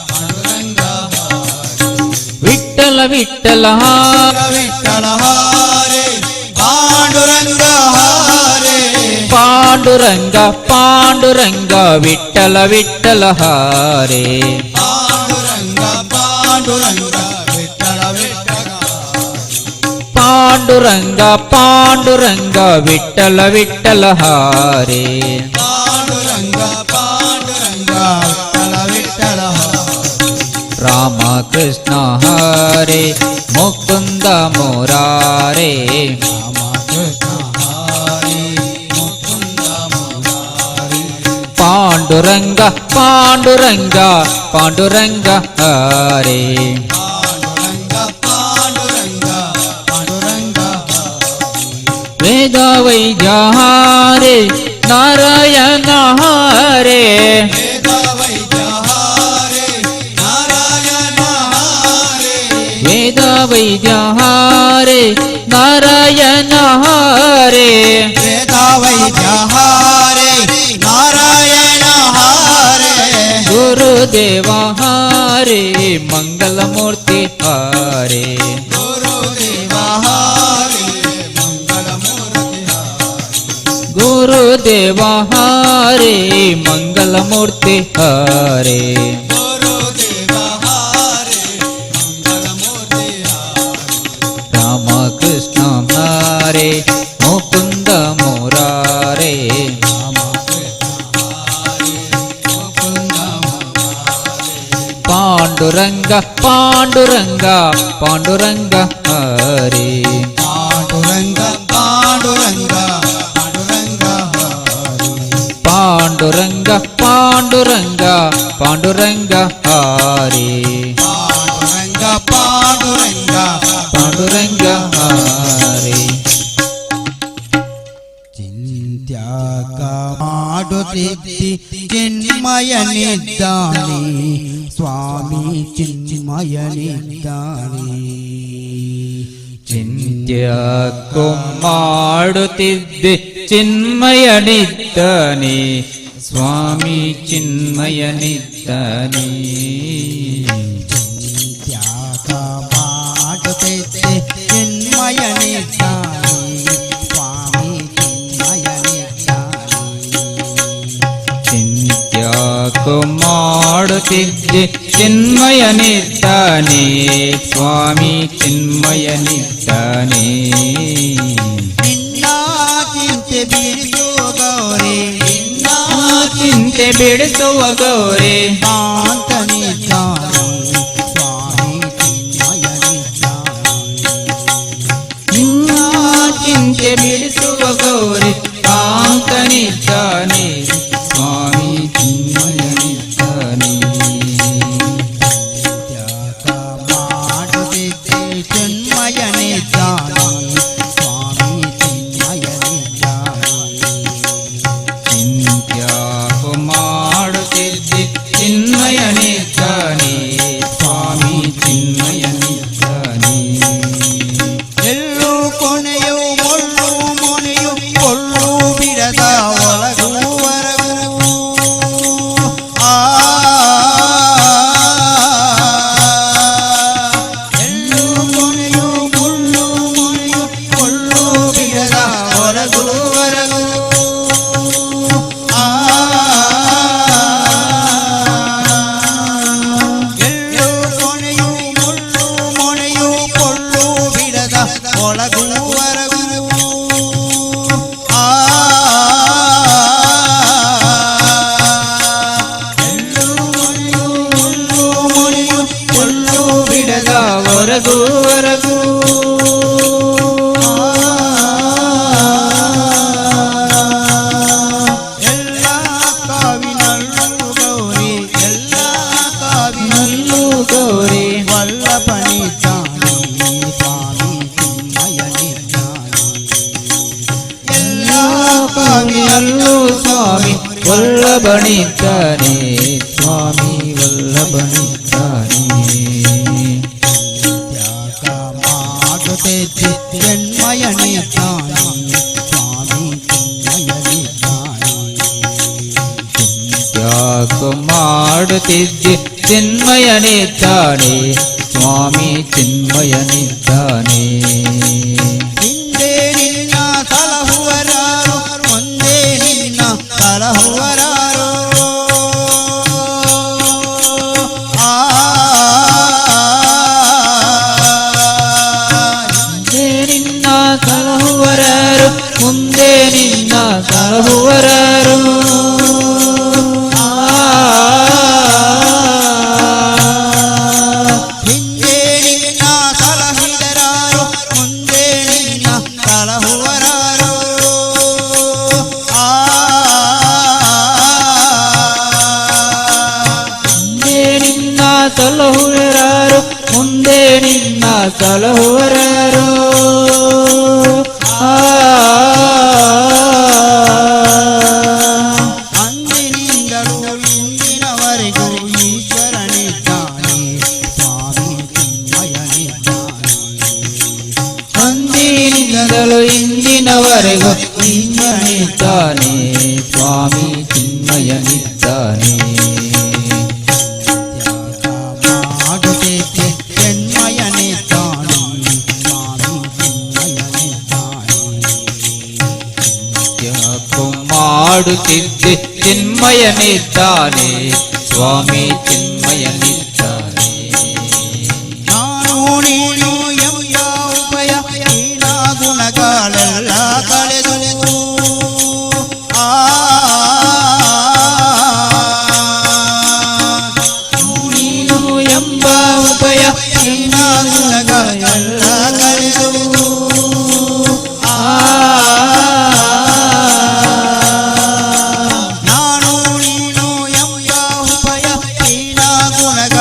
ಪಾಂಡುರಂಗ ವಿಠಲ ವಿಠಲ ವಿಠಲ ಹರೇ ಪಾಂಡುರಂಗ ಹರೇ ಪಾಂಡುರಂಗ ಪಾಂಡುರಂಗ ವಿಠಲ ವಿಠಲ ಹರೇ ಪಾಂಡುರಂಗ ಪಾಂಡುರಂಗ ವಿಠಲ ವಿಠಲ ಪಾಂಡುರಂಗ ಪಾಂಡುರಂಗ ವಿಠಲ ವಿಠಲ ಹರೇ ಪಾಂಡುರಂಗ ಪಾಂಡುರಂಗ ವಿಠಲ ವಿಠಲ ರಾಮ ಕೃಷ್ಣ ಹರೇ ಮುಕುಂದ ಮುರಾರೇ ರಾಮ ಕೃಷ್ಣ ಹರೇ ಮುಕುಂದ ಮುರಾರಿ ಪಾಂಡುರಂಗ ಪಾಂಡುರಂಗ ಪಾಂಡುರಂಗ ಹರೇ ಪಾಂಡುರಂಗ ಪಾಂಡುರಂಗ ಪಾಂಡುರಂಗ ವೇದ ವೈದ್ಯ ಹರೇ ನಾರಾಯಣ ಹರೇ ವೇದ ವೈದ್ಯ ಹರೇ ನಾರಾಯಣ ಹರೇ ವೇದ ವೈದ್ಯ ಹರೇ ನಾರಾಯಣ ಹರೇ ವೇದ ವೈದ್ಯ ಹರೇ ನಾರಾಯಣ ಹರೇ ಗುರುದೇವ ಹರೇ ಮಂಗಲಮೂರ್ತಿ ಹರೇ ಗುರುದೇವ ಹರೇ ಮಂಗಳಮೂರ್ತಿ ಹರೇ ಗುರುದೇವ ಹರೇ ಮಂಗಲಮೂರ್ತಿ ಹರೇ ಗುರುದೇವ ಹರೇ ಮಂಗಳಮೂರ್ತಿ ಹರೇ ರಾಮ ಕೃಷ್ಣ ಹರೇ ಮುಕುಂದ ಮುರಾರೇ ರಾಮ ಕೃಷ್ಣ ಹರೇ ಮುಕುಂದ ಮುರಾರಿ ಪಾಂಡುರಂಗ ಪಾಂಡುರಂಗ ಪಾಂಡುರಂಗ ಹರೇ ಪಾಂಡುರಂಗ ಪಾಂಡುರಂಗ ಪಾಂಡುರಂಗ ಹರೇ ಪಾಂಡುರಂಗ ಪಾಂಡುರಂಗ ಪಾಂಡುರಂಗ ಹರೇ ತ್ಯಾಗ ಮಾಡುತ್ತಿದ್ದಿ ಚಿನ್ಮಯನಿದ್ದಾನೆ ಸ್ವಾಮಿ ಚಿನ್ಮಯನಿದ್ದಾನೆ ಚಿಂತ್ಯಾಕೋ ಮಾಡುತ್ತಿದ್ದೆ ಚಿನ್ಮಯನಿದ್ದಾನೆ ಸ್ವಾಮಿ ಚಿನ್ಮಯನಿದ್ದಾನೆ ತ್ಯಾಗ ಮಾಡುತ್ತಿದ್ದಿ ಚಿನ್ಮಯನಿದ್ದಾನೆ ಸ್ವಾಮಿ ಚಿನ್ಮಯನಿದ್ದಾನೆ ಚಿಂತ್ಯಾಕೋ ಮಾಡುತ್ತಿದ್ದೆ ಚಿನ್ಮಯನಿದ್ದಾನೆ ಸ್ವಾಮಿ ಚಿನ್ಮಯನಿದ್ದಾನೆ ನಿನ್ನ ಚಿಂತೆ ಬಿಡಿಸುವ ಗೌರಿ ನಿನ್ನ ಚಿಂತೆ ಬಿಡಿಸುವ ಗೌರಿ ಕಾಂತನಿದ್ದಾನೆ ಸ್ವಾಮಿ ಚಿನ್ಮಯನಿದ್ದಾನೆ ನಿನ್ನ ಚಿಂತೆ ಬಿಡಿಸುವ ಗೌರಿ ಕಾಂತನಿದ್ದಾನೆ ಸ್ವಾಮಿ ಚಿನ್ಮಯನಿದ್ದಾನೆ ತ್ಯಾಗ ಮಾಡುತ್ತಿದ್ದೆ ಚಿನ್ಮಯನಿದ್ದಾನೆ ಸ್ವಾಮಿ ಚಿನ್ಮಯನಿದ್ದಾನೆ ಚಿಂತ್ಯಾಕೋ ಮಾಡುತ್ತಿದ್ದೆ ಚಿನ್ಮಯನಿದ್ದಾನೆ ಸ್ವಾಮಿ ಚಿನ್ಮಯನಿದ್ದಾನೆ ಎಲ್ಲೂ ಕೊನೆಯು ಮುಳ್ಳು ಮೊನೆಯು ಕೊಳ್ಳು ಬಿಡದ ಒಳಗೂ ಹೊರಗೂ ಎಲ್ಲೂ ಕೊನೆಯು ಮುಳ್ಳು ಮೊನೆಯು ಕೊಳ್ಳು ಬಿಡದ ಹೊರಗೂ ಹೊರಗೂ ಎಲ್ಲೂ ಕೊನೆಯು ಮುಳ್ಳು ಮೊನೆಯು ಕೊಳ್ಳು ಬಿಡದ ಒಳಗೂ ಹೊರಗೂ ಎಲ್ಲೂ ಕೊನೆಯು ಮುಳ್ಳು ಮೊನೆಯು ಕೊಳ್ಳು ಬಿಡದ ಹೊರಗೂ ಹೊರಗೂ ಎಲ್ಲ ಕಾವಿನಲ್ಲೂ ಗೌರಿ ಎಲ್ಲ ಕಾವಿನಲ್ಲೂ ಗೌರಿ ವಲ್ಲಭನಿದ್ದಾನೆ ಸ್ವಾಮಿ ಚಿನ್ಮಯನಿದ್ದಾನೆ ಎಲ್ಲ ಕಾವಿನಲ್ಲೂ ಸ್ವಾಮಿ ವಲ್ಲಭನಿದ್ದಾನೆ ಸ್ವಾಮಿ ವಲ್ಲಭನಿದ್ದಾನೆ ತ್ಯಾಗ ಮಾಡುತ್ತಿದ್ದೆ ಚಿನ್ಮಯನಿದ್ದಾನೆ ಸ್ವಾಮಿ ಚಿನ್ಮಯನಿದ್ದಾನೆ ತ್ಯಾಗ ಮಾಡುತ್ತಿದ್ದೆ ಚಿನ್ಮಯನಿದ್ದಾನೆ ಸ್ವಾಮಿ ಚಿನ್ಮಯನಿದ್ದಾನೆ ಹಿಂದೆ ನಿನ್ನ ಸಲಹುವರಾರು ಮುಂದೆ ನಿನ್ನ ಸಲಹುವರಾರು ಹಿಂದೆ ನಿನ್ನ ಸಲಹುವರಾರು ಮುಂದೆ ನಿನ್ನ ಸಲಹುವರಾರು ಹಿಂದೆ ನಿನ್ನ ಸಲಹಿದರಾರು ಮುಂದೆ ನಿನ್ನ ಸಲಹುವರಾರು ಮುಂದೆ ನಿನ್ನ ಸಲಹುವರಾರು ಮುಂದೆ ನಿನ್ನ ಸಲಹುವರಾರು ಅಂದಿನಿಂದಲೂ ಇಂದಿನವರೆಗೂ ಈಶ್ವರನಿದ್ದಾನೆ ಸ್ವಾಮಿ ಚಿನ್ಮಯನಿದ್ದಾನೆ ಅಂದಿನಿಂದಲೂ ಇಂದಿನವರೆಗೂ ಚಿನ್ಮಯನಿದ್ದಾನೆ ಸ್ವಾಮಿ ಚಿನ್ಮಯನಿದ್ದಾನೆ ತ್ಯಾಗ ಮಾಡುತ್ತಿದ್ದೆ ಚಿನ್ಮಯನಿದ್ದಾನೆ ಸ್ವಾಮಿ ಚಿನ್ಮಯನಿದ್ದಾನೆ ಯಾಕೋ ಮಾಡುತ್ತಿದ್ದೆ ಚಿನ್ಮಯನಿದ್ದಾನೆ ಸ್ವಾಮಿ ಚಿನ್ಮಯನಿದ್ದಾನೆ ನಾನು ನೀನು ಎಂಬ ಉಭಯ ಹೀನ ಗುಣಗಳೆಲ್ಲ ಕಳೆದು ನೀನು ಎಂಬ ಉಭಯ ಹೀನ ಗುಣಗಳೆಲ್ಲ ಕಳೆದು ನಾನು ನೀನು ಎಂಬ ಉಭಯ ಹೀನ ಗುಣಗಳ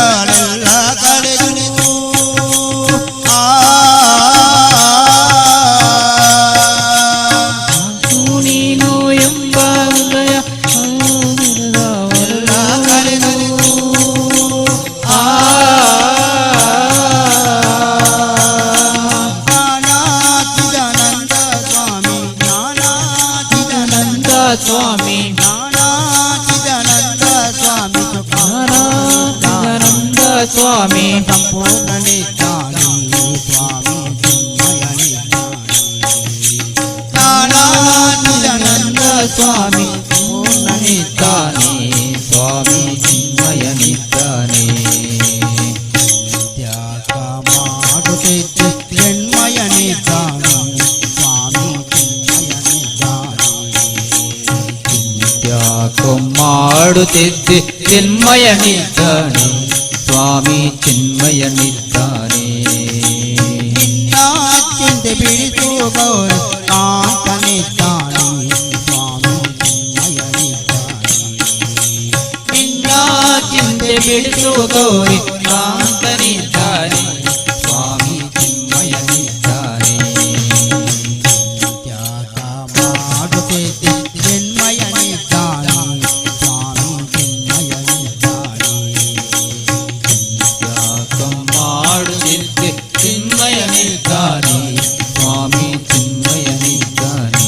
ಸ್ವಾಮಿ ಜ್ಞಾನಾಚಿದಾನಂದ ಸ್ವಾಮಿ ಜ್ಞಾನಾನಂದ ಸ್ವಾಮಿ ಸಂಪೂರ್ಣ ನಿಜ್ಞಾನಿ ಸ್ವಾಮಿ ಚಿನ್ಮಯ ಜ್ಞಾನಾನಂದ ಸ್ವಾಮಿ ಪೂರ್ಣ ನಿದ್ದಾನೆ ಸ್ವಾಮಿ ಚಿನ್ಮಯ ನಿದ್ದಾನೆ ತ್ಯಾಗ ಮಾಡುತ್ತಿದ್ದ ಚಿನ್ಮಯ ನಿದ್ದಾನೆ ಸ್ವಾಮಿ ಚಿನ್ಮಯ ಯಾಕೋ ಮಾಡುತ್ತಿದ್ದೆ ಚಿನ್ಮಯ ನಿದ್ದಾನೆ ಸ್ವಾಮಿ ಚಿನ್ಮಯ ನಿದ್ದಾನೆ ಚಿಂತೆ ಬಿಡಿಸು ಗೌರಿ ಕಾಂತನಿದ್ದಾನೆ ಸ್ವಾಮಿ ಚಿನ್ಮಯ ನಿನ್ನ ಚಿಂತೆ ಬಿಡಿಸು ಗೌರಿ ಕಾಂತನಿದ್ದಾನೆ ಸ್ವಾಮಿ ಚಿನ್ಮಯ ನಿದ್ದಾನೆ ತ್ಯಾಗ ಮಾಡುತ್ತಿದ್ದ ಚಿನ್ಮಯ ನಿದ್ದಾನೆ ಸ್ವಾಮಿ ಚಿನ್ಮಯ ಯಾಕೋ ಮಾಡುತ್ತಿದ್ದೆ ಚಿನ್ಮಯ ನಿದ್ದಾನೆ ಸ್ವಾಮಿ ಚಿನ್ಮಯ ನಿದ್ದಾನೆ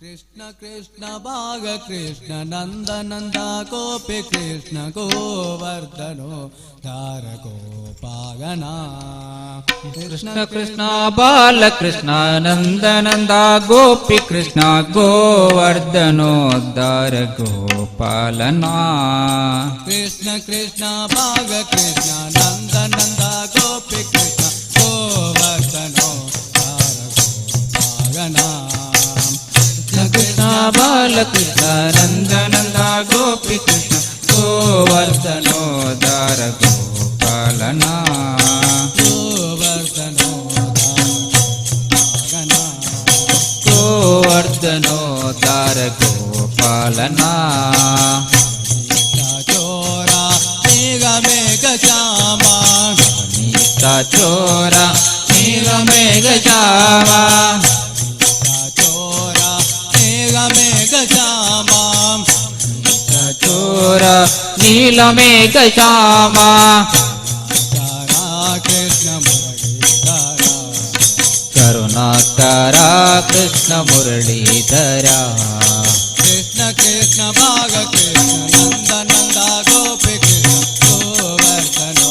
ಕೃಷ್ಣ ಕೃಷ್ಣ ಭಾಗ ಕೃಷ್ಣ ನಂದ ನಂದ ಗೋಪಿ ಕೃಷ್ಣ ಗೋವರ್ಧನೋ ಧಾರ ಗೋಪಾಗನ ಕೃಷ್ಣ ಕೃಷ್ಣ ಬಾಲಕೃಷ್ಣ ನಂದ ನಂದ ಗೋಪಿ ಕೃಷ್ಣ ಗೋವರ್ಧನೋದ್ಧಾರ ಗೋಪಾಲನ ಕೃಷ್ಣ ಕೃಷ್ಣ ಭಾಗ ಕೃಷ್ಣ ನಂದ ನಂದ ಗೋಪಿ ಕೃಷ್ಣ ಗೋವರ್ಧನೋ ಧಾರ ಗೋಪಾಗನ ಕೃಷ್ಣ ಬಾಲಕೃಷ್ಣ ನಂದ ನಂದ ಗೋಪಿ ಕೃಷ್ಣ ಗೋವರ್ಧನೋದ್ಧಾರ ಗೋಪಾಲನ ಗೋವರ್ಧನೋ ಧಾರ ಗೋವರ್ಧನೋದ್ಧಾರ ಗೋಪಾಲನ ಚೋರ ಮೇಘ ಮೇಘ ಶ್ಯಾಮ ನೀತ ಚೋರ ನೀಲ ಮೇಘ ಶ್ಯಾಮ ಚೋರ ಮೇಘ ಮೇಘ ಶ್ಯಾಮ ಚೋರ ನೀಲ ಮೇಘ ಶ್ಯಾಮ ಕೃಷ್ಣ ಮುರಳೀಧರ ಕರುಣಾಕರ ಕೃಷ್ಣ ಮುರಳೀಧರ ಕೃಷ್ಣ ಕೃಷ್ಣ ಭಾಗ ಕೃಷ್ಣ ನಂದ ನಂದ ಗೋಪಿ ಕೃಷ್ಣ ಗೋವರ್ಧನೋ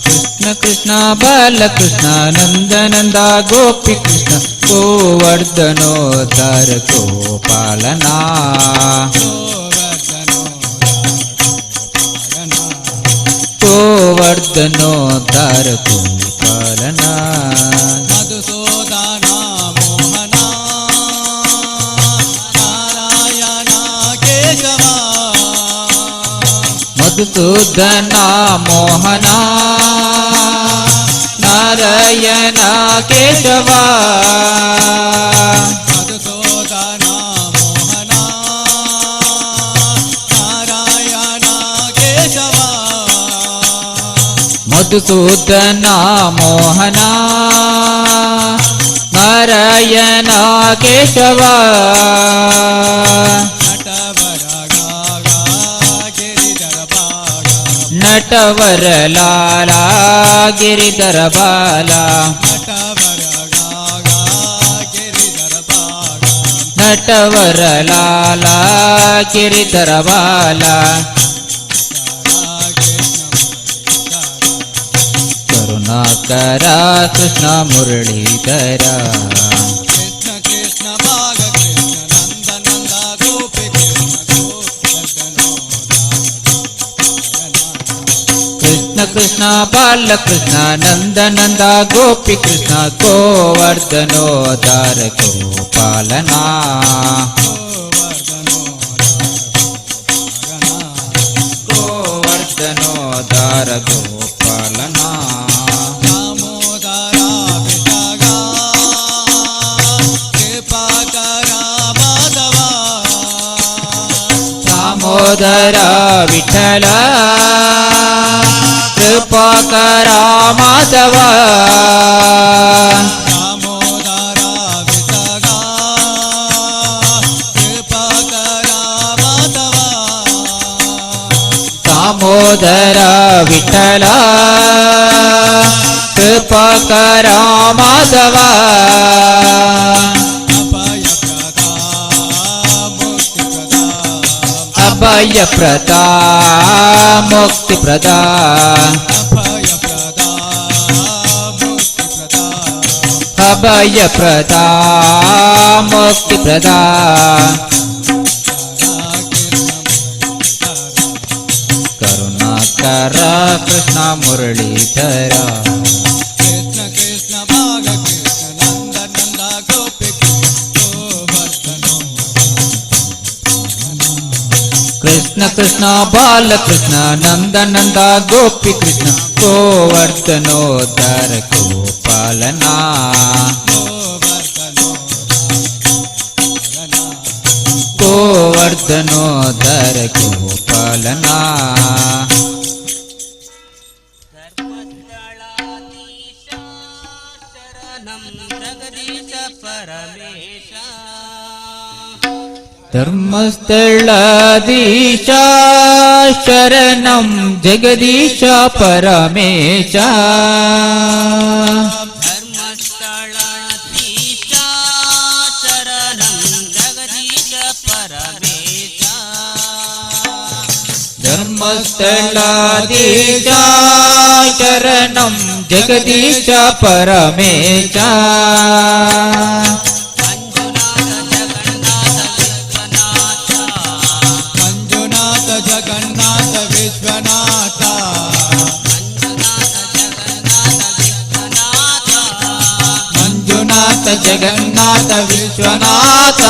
ಕೃಷ್ಣ ಕೃಷ್ಣ ಬಾಲಕೃಷ್ಣ ನಂದ ನಂದ ಗೋಪಿ ಕೃಷ್ಣ ಗೋವರ್ಧನೋದ್ಧಾರ ಗೋಪಾಲನ ಗೋವರ್ಧನೋ ಗೋವರ್ಧನೋದ್ಧಾರ ಗೋಪಾಲನ ಮಧುಸೂದನ ಮೋಹನ ನಾರಾಯಣ ಕೇಶವ ಮಧುಸೂದನ ಮೋಹನ ನಾರಾಯಣ ಕೇಶವ ಮಧುಸೂದನ ಮೋಹನ ನಾರಾಯಣ ಕೇಶವ ಮಧುಸೂದನ ಮೋಹನ ನಾರಾಯಣ ಕೇಶವ ನಟವರ ಗಾಗ ಗಿರಿಧರ ಭಾಗ ನಟವರ ಲಾಲ ಗಿರಿಧರ ಬಾಲ ನಟವರ ಗಾಗ ಗಿರಿಧರ ಭಾಗ ನಟವರ ಲಾಲ ಗಿರಿಧರ ಬಾಲ ಕರುಣಾಕರ ಕೃಷ್ಣ ಮುರಳೀಧರ ಕೃಷ್ಣ ಕೃಷ್ಣ ಭಾಗ ಕೃಷ್ಣ ನಂದ ನಂದ ಗೋಪಿ ಕೃಷ್ಣ ಗೋವರ್ಧನೋ ಕೃಷ್ಣ ಕೃಷ್ಣ ಬಾಲಕೃಷ್ಣ ನಂದ ನಂದ ಗೋಪಿ ಕೃಷ್ಣ ಗೋವರ್ಧನೋದ್ಧಾರ ಗೋಪಾಲನ ಗೋವರ್ಧನೋದ್ಧಾರ ಗೋಪಾಲನ दामोदरा विठगा कृपाकर माधवा दामोदर विठ्ठल कृपाकर माधव दामोदरा विठगा कृपाकर माधवा दामोदर ವಿಠಲ ಕೃಪಾ ಕರ ಮಾಧವ ಅಭಯ ಪ್ರದಾ ಮುಕ್ತಿ ಪ್ರದಾ ಅಭಯ ಪ್ರದಾ ಮುಕ್ತಿ ಪ್ರದಾ ಕರುಣಾಕರ ಕೃಷ್ಣ ಮುರಳೀಧರ ಕೃಷ್ಣ ಕೃಷ್ಣ ಭಾಗ ಕೃಷ್ಣ ನಂದ ನಂದ ಗೋಪಿ ಕೃಷ್ಣ ಕೃಷ್ಣ ಬಾಲಕೃಷ್ಣ ನಂದ ನಂದ ಗೋಪಿ ಕೃಷ್ಣ ಗೋವರ್ಧನೋದ್ಧಾರ ಗೋಪಾಲನಾ ಗೋವರ್ಧನೋದ್ಧಾರ ಗೋಪಾಲನಾ ಧರ್ಮಸ್ಥಳಾಧೀಶ ಶರಣಂ ಜಗದೀಶ ಪರಮೇಶ ಧರ್ಮಸ್ಥಳಾಧೀಶ ಶರಣಂ ಜಗದೀಶ ಪರಮೇಶ ಧರ್ಮಸ್ಥಳಾಧೀಶ ಶರಣಂ ಜಗದೀಶ ಪರಮೇಶ ಮಂಜುನಾಥ ಜಗನ್ನಾಥ ವಿಶ್ವನಾಥ ಮಂಜುನಾಥ ಜಗನ್ನಾಥ ವಿಶ್ವನಾಥ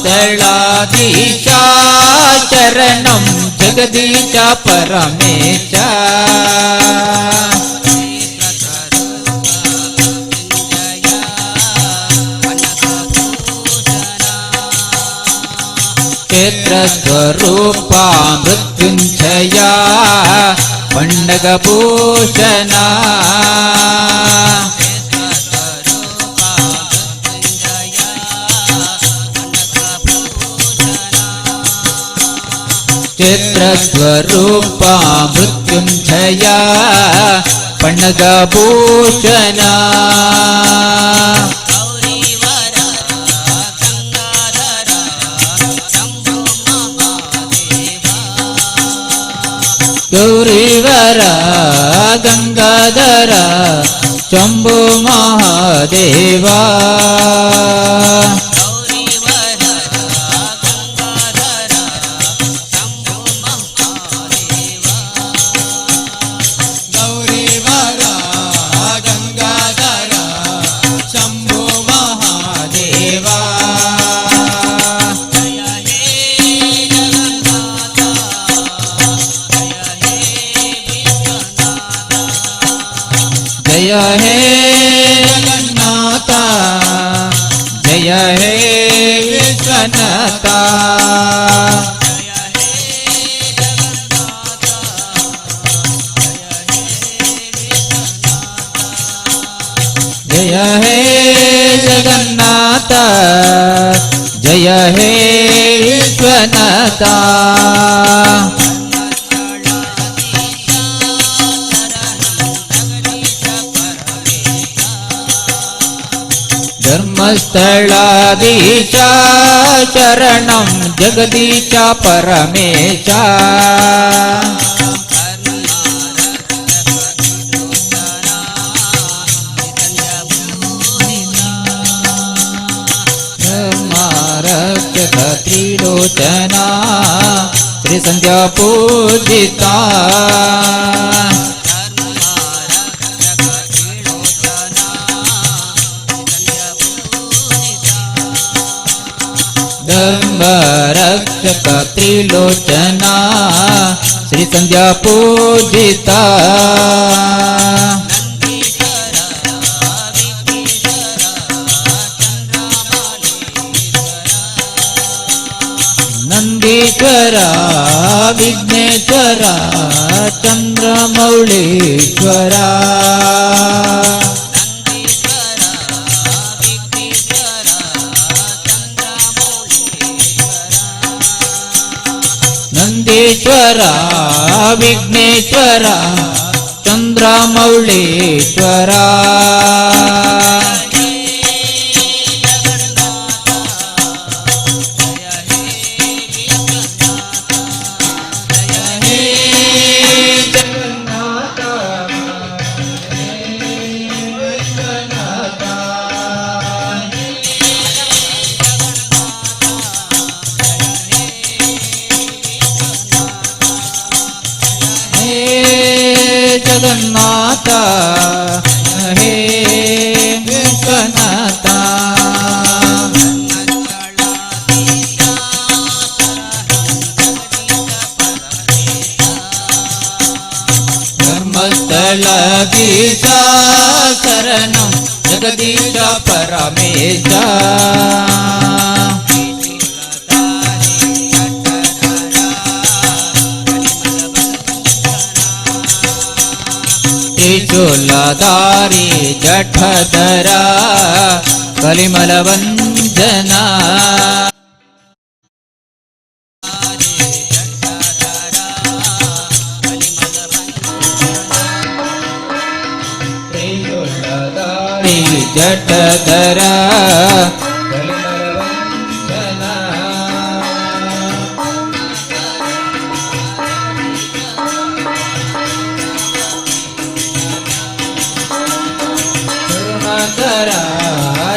ಧರ್ಮಸ್ಥಳಾಧೀಶ ಶರಣಂ ಜಗದೀಶ ಪರಮೇಶ ಕ್ಷೇತ್ರ ಸ್ವರೂಪ ಮೃತ್ಯುಂಜಯ ಪಂಡಗಭೂಷಣ ಕ್ಷೇತ್ರ ಸ್ವರೂಪ ಮೃತ್ಯುಂಜಯ ಪಂಡಗಭೂಷಣ ಗೌರಿವರ ಗಂಗಾಧರ ಶಂಭು ಮಹಾದೇವ ಗೌರಿವರ ಗಂಗಾಧರ ಶಂಭು ಮಹಾದೇವ ಜಯ ಹೇ ಜಗನ್ನಾಥ ಜಯ ಹೇ ವಿಶ್ವನಾಥ ಜಯ ಹೇ ಜಗನ್ನಾಥ ಜಯ ಹೇ ವಿಶ್ವನಾಥ ಧರ್ಮಸ್ಥಳಾಧೀಶ ಶರಣಂ ಜಗದೀಶ ಪರಮೇಶ ಧರ್ಮಾರಕ್ಷಕ ತ್ರಿಲೋಚನ ಶ್ರೀ ಸಂಧ್ಯಾ ಪೂಜಿತ ಧರ್ಮರಕ್ಷಕ ತ್ರಿಲೋಚನ ಶ್ರೀ ಸಂಧ್ಯಾ ಪೂಜಿತ ನಂದೀಶ್ವರ ವಿಘ್ನೇಶ್ವರ ಚಂದ್ರಮೌಳೀಶ್ವರ ನಂದೀಶ್ವರ ವಿಘ್ನೇಶ್ವರ ಚಂದ್ರಮೌಳೀಶ್ವರ ಜಗನ್ನಾಥ ಹೇ ವಿಶ್ವನಾಥ ಧರ್ಮಸ್ಥಳ ಗೀತ ಶರಣಂ ಜಗದೀಶ ಪರಮೇಶ ತ್ರಿಶೂಲಧಾರಿ ಜಠಧರ ಕಲಿಮಲ ವಂದನ ತ್ರಿಶೂಲಧಾರಿ ಜಠಧರ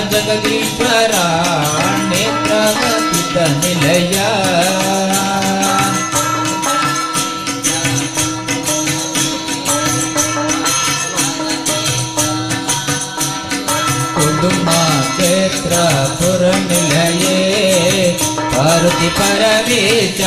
ಜಗದೀಶ್ವರ ನೇತ್ರಗತಿತ ನಿಲಯ ಕುಟುಂಬ ಕ್ಷೇತ್ರ ಪುರ ನಿಲಯೇ ಪಾರ್ವತಿ ಪರಮೇಶ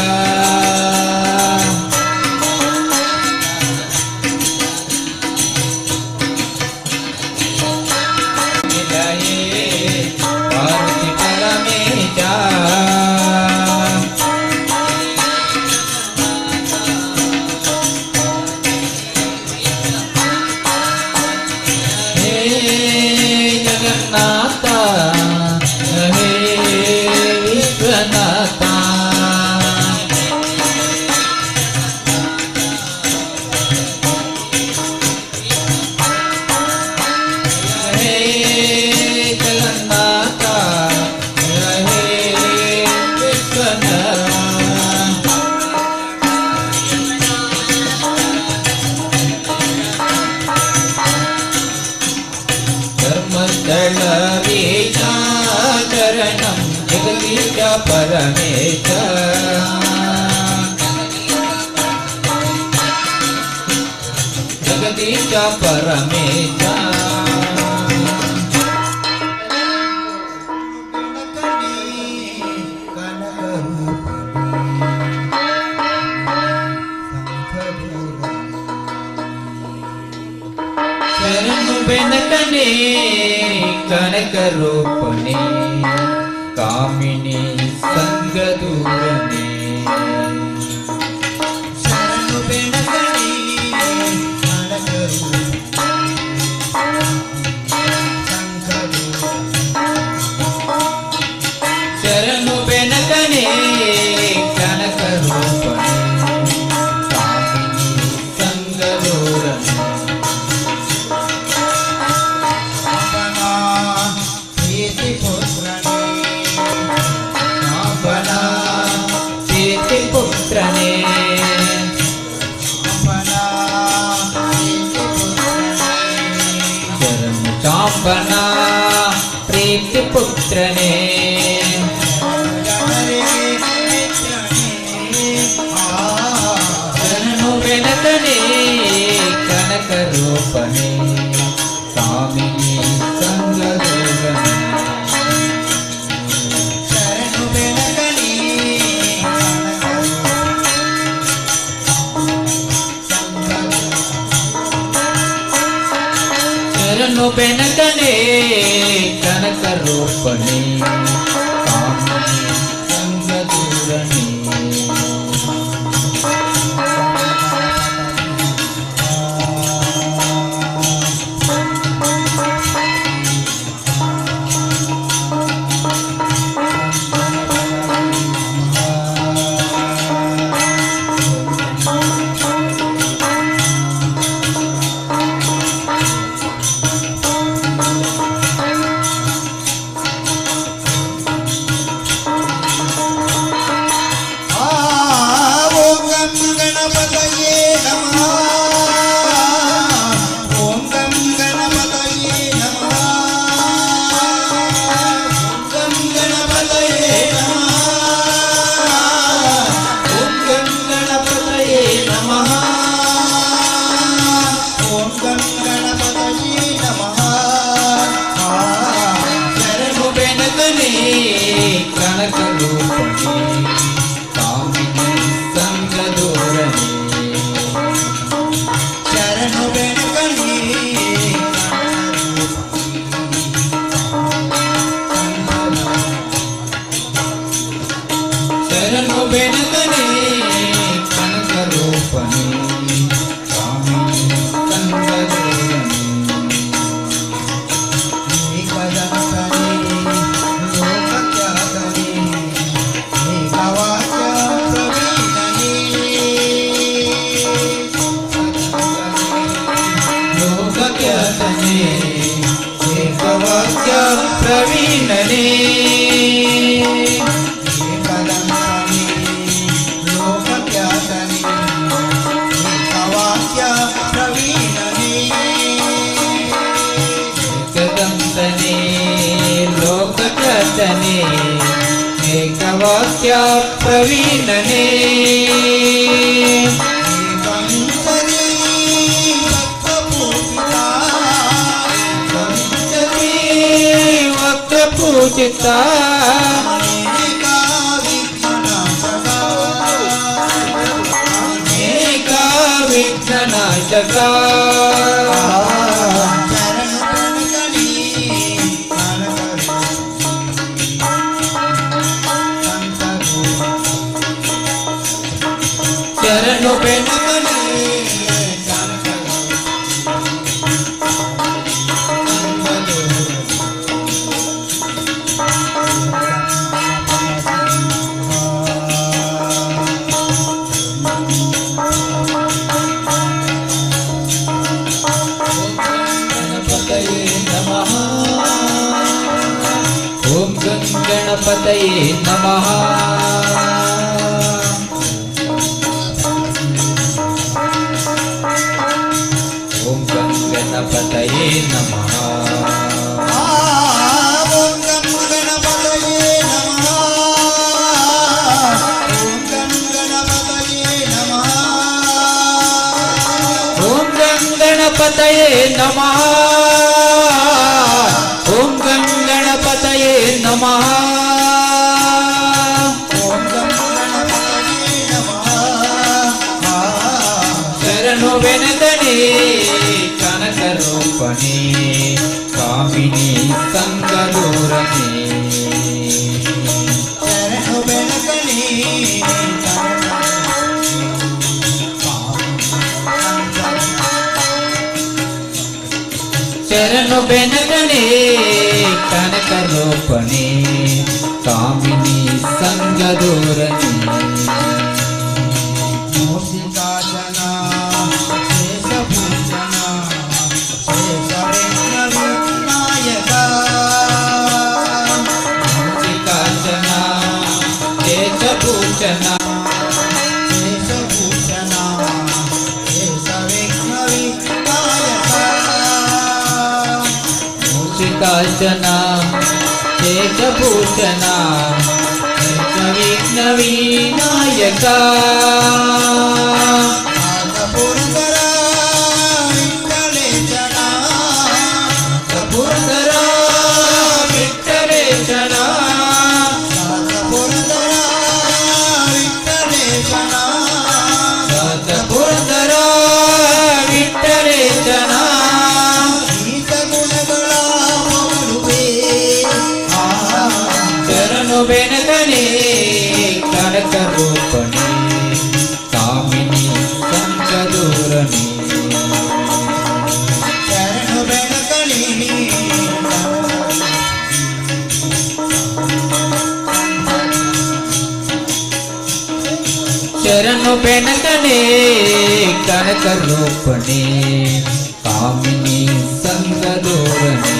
जगन्नाथ हे विश्वनाथ हे जगन्नाथ हे विश्वनाथ धर्मस्थल वीजा चरणं जगदीश परमेश जगदीश परमेश ಶರಣು ಬೆನಕನೆ ಕನಕ ರೂಪನೆ ಕಾಮಿನಿ ಸಂಗ ದೂರನೆ ಶರಣು ಬೆನಕನೆ ಕನಕ ಶರಣು ಬೆನಕನೆ ಕನಕ ರೂಪನೆ ಕಾಮಿನಿ ಸಂಗ ದೂರನೆ पुत्रने चरण चांबना प्रीति पुत्रने शरणु बेनकने कनक रूपने कामिनी संग दूरने ಶರಣು ಬೆನಕನೆ ಕನಕ ರೂಪನೆ ಕಾಮಿನಿ ಸಂಗ ದೂರನೆ ಕನಕರೂಪಣಿ ಕಾಮಿನಿ ಸಂಗದೋರಣಿ ಶರಣು ಬೆಳಕಣಿ ಶರಣು ಬೆಳಕಣಿ ಕನಕರೂಪಣಿ ಕಾಮಿನಿ ಸಂಗದೋರಣಿ ಏಕದಂತನಿ ಲೋಕಖ್ಯಾತನಿ ಏಕವಾಕ್ಯ ಪ್ರವೀಣನಿ ಲೋಕಖ್ಯಾತನೆ ಏಕವಾಕ್ಯ ಪ್ರವೀಣನೆ ಏಕದಂತನಿ ಲೋಕಖ್ಯಾತನಿ ಏಕವಾಕ್ಯ ಪ್ರವೀಣನಿ ಏಕದಂತನೆ ಲೋಕಖ್ಯಾತನೆ ಏಕವಾಕ್ಯ ಪ್ರವೀಣನೆ ಏಕಂತನಿ ಭಕ್ತಪೂಜಿತಾ ಪಂಚಮಿ ವಕ್ರಪೂಜಿತ ಅನೇಕ ವಿಘ್ನನಾಶಕ ಶರಣು ಬೆನಕನೆ ಗಣಪತಯೇ ನಮಃ ಓಂ ಗಣಪತಯೇ ನಮಃ ಓಂ ಗಣಪತಯೇ ನಮಃ ಓಂ ಗಂ ಗಣಪತಯೇ ನಮಃ ಓಂ ಗಂ ಗಣಪತಯೇ ನಮಃ ಓಂ ಗಣಪತಯೇ ನಮಃ ಓಂ ಗಣಪತಯೇ ನಮಃ ಓಂ ಗಂ ಗಣಪತಯೇ ನಮಃ ಶರಣು ಬೆನಕನೆ ಕನಕರೂಪಣಿ ಕಾಮಿನಿ ಸಂಗದೋರಣಿ ಶರಣು ಬೆಳಕಣಿ ಶರಣು ಬೆನಕನೆ ಕನಕರೂಪಣಿ ಕಾಮಿನಿ ಸಂಗದೋರಣಿ ಮೂಷಿಕಾಜನ ಶೇಷಭೂಷಣ ಶೇಷವಿಘ್ನ ವಿನಾಯಕ ಮೂಷಿಕಾಸನ ಕೇಶಭೂಷಣ ಶೇಷಭೂಷಣ ಶೇಷವಿಘ್ನ ವಿನಾಯಕ ಮೂಷಿಕಾಸನ ಕೇಶಭೂಷಣ ಕೇಶವಿಘ್ನ ವಿನಾಯಕ ಪುರಂದರ ವಿಠ್ಠಲೇಶನ ಪುರಂದರ ವಿಠ್ಠಲೇಶನ ಪುರಂದರ ವಿಠ್ಠಲೇಶನ ಪುರಂದರ ವಿಠ್ಠಲೇಶನ ಗೀತ ಗುಣಗಳ ಮೌಲುವೆ ಶರಣು ಬೆನಕನೆ ಕನಕರೂಪಣಿ ಕಾಮಿನಿ ಸಂಗದೋರಣಿ ಶರಣು ಬೆಳಕಣಿ ಶರಣು ಬೆನಕನೆ ಕನಕರೂಪಣಿ ಕಾಮಿನಿ ಸಂಗದೋರಣಿ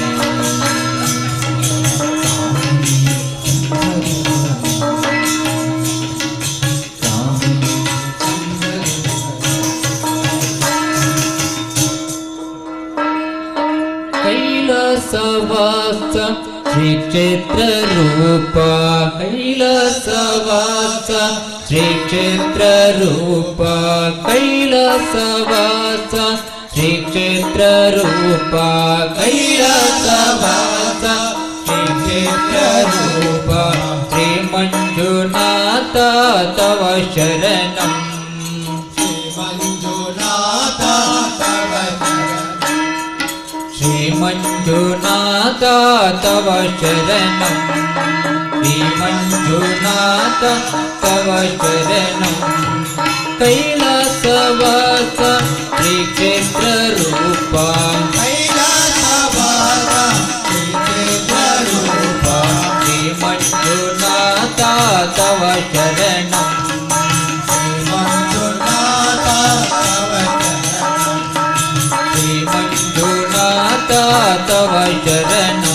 ಕೈಲಾಸವಾಸ ಶ್ರೀ ಕ್ಷೇತ್ರ ರೂಪ ಕೈಲಾಸವಾಸ ಶ್ರೀ ಕ್ಷೇತ್ರ ರೂಪ ಕೈಲಾಸವಾಸ ಶ್ರೀ ಕ್ಷೇತ್ರ ರೂಪ ಕೈಲಾಸವಾಸ ಶ್ರೀ ಕ್ಷೇತ್ರ ರೂಪ ಶ್ರೀ तव शरणं श्रीमञ्जुनाथ तव शरणं श्रीमञ्जुनाथ तव शरणं कैलासवास श्रीक्षेत्ररूपा श्रीमञ्जुनाथ तव शरणं श्रीमञ्जुनाथ तव शरणं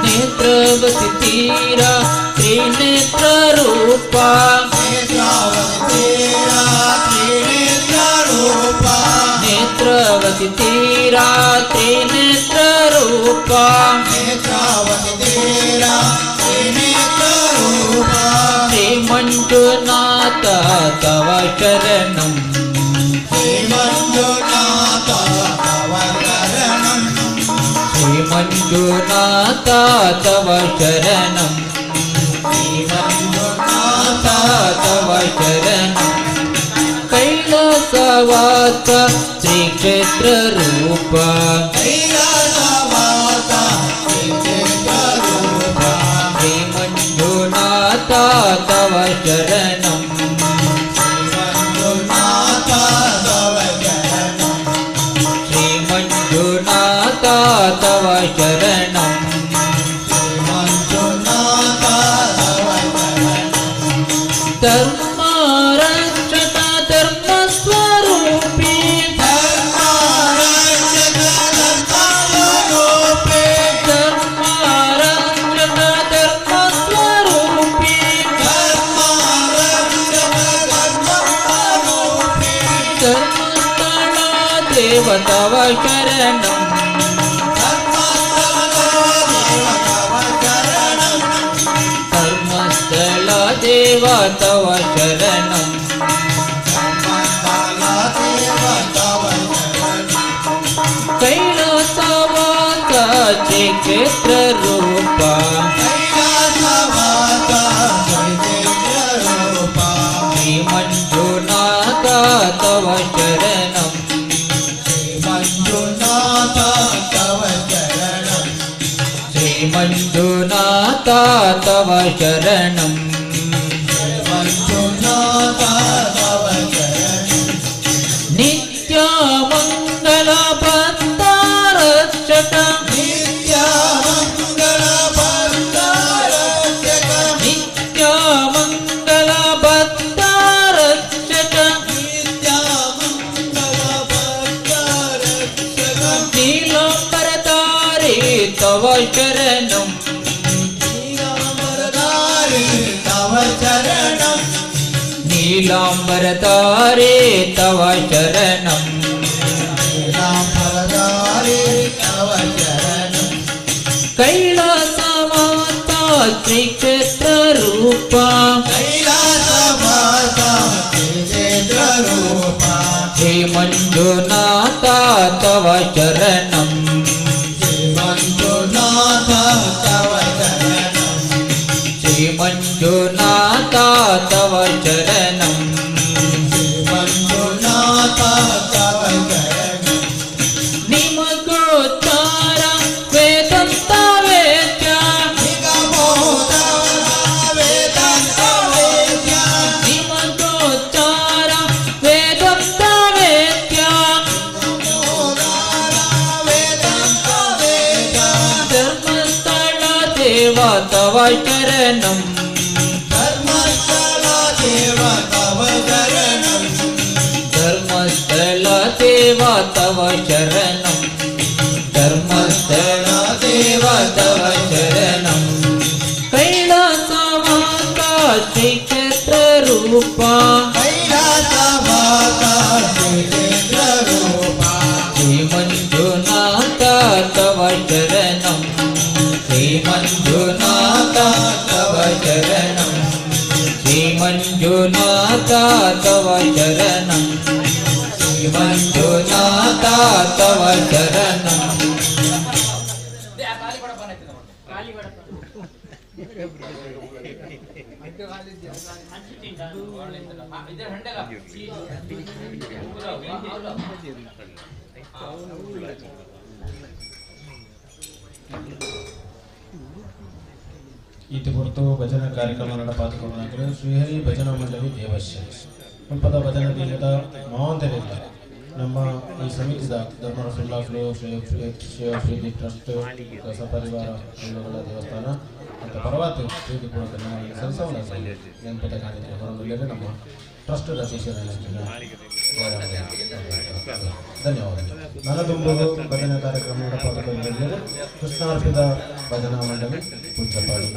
नेत्रवती तीरा त्रिनेत्ररूपा नेत्रवती तीरा त्रिनेत्ररूपा श्रीमञ्जुनाथ तव शरणं श्रीमञ्जुनाथ तव शरणं श्रीमञ्जुनाथ तव शरणं कैलासवास श्रीक्षेत्ररूपा श्रीमञ्जुनाथ तव शरणं श्रीमञ्जुनाथ तव शरणं धर्मरक्षक धर्मस्वरूपी धर्मरक्षक धर्मस्वरूपी धर्मस्थळ देव तव शरणं धर्मस्थळ देव तव शरणं कैलासवास श्रीक्षेत्ररूपा श्रीमञ्जुनाथ तव शरणं श्रीमञ्जुनाथ तव शरणं नित्यमङ्गलबन्धरक्षक नित्यमङ्गलबन्धरक्षक नीलाम्बरधारी तव शरणं नीलाम्बरधारी तव शरणं कैलासवास श्रीक्षेत्ररूपा श्रीमञ्जुनाथ तव शरणं श्रीमञ्जुनाथ तव शरणं निमगोचार वेदान्त वेद्य निमगोचार वेदान्त वेद्य धर्मस्थळ देव तव शरणं धर्मस्थळ देव तव शरणं धर्मस्थळ देव तव शरणं कैलासवास श्रीक्षेत्ररूपा श्रीमञ्जुनाथ तव शरणं श्रीमञ्जुनाथ तव शरणं श्रीमञ्जुनाथ तव शरणं श्रीमञ्जुनाथ तव शरणं ಇತಿ ಹೊರತು ಭಜನಾ ಕಾರ್ಯಕ್ರಮ ನಡೆಪಾತುಕೊಂಡಾಗಲೇ ಶ್ರೀಹರಿ ಭಜನಾ ಮಂಡಳಿ ದೇವಶ್ಯ ಮುಲ್ಪದ ಭಜನಾ ದೇಶದ ಮಾವಂತರಿಲ್ಲ ನಮ್ಮ ಈ ಸಮಿತಿದ ಧರ್ಮರಸುಲ್ಲಾಸ್ಲು ಶ್ರೀ ಟ್ರಸ್ಟ್ ಸಪರಿವಾರ ಹಳ್ಳಿಗಳ ದೇವಸ್ಥಾನ ಮತ್ತು ಪರ್ವತ ಪ್ರೀತಿ ಕೂಡ ಸರಿಸೋಣ ನೆನಪದ ಕಾರ್ಯಕ್ರಮ ಹೊರಬಲ್ಲರೆ ನಮ್ಮ ಟ್ರಸ್ಟದ ಧನ್ಯವಾದಗಳು. ನನ್ನ ತುಂಬುವುದು ಭಜನಾ ಕಾರ್ಯಕ್ರಮ ನಡೆಪಾತುಕೊಂಡಾಗಲೇ ಕೃಷ್ಣಾರ್ಪಿತ ಭಜನಾ ಮಂಡಳಿ ಪೂಜ್ಯಪಾಡಿ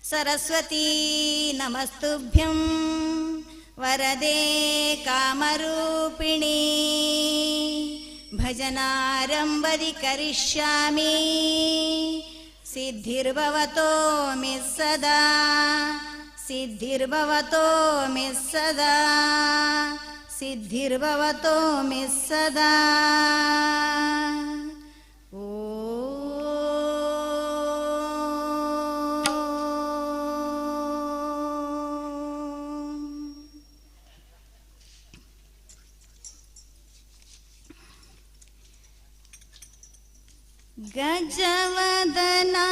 सरस्वती नमस्तुभ्यं वरदे कामरूपिणी भजनारम्भरि करिष्यामि सिद्धिर्भवतो मे सदा सिद्धिर्भवतो मे सदा सिद्धिर्भवतो मे सदा गजवदना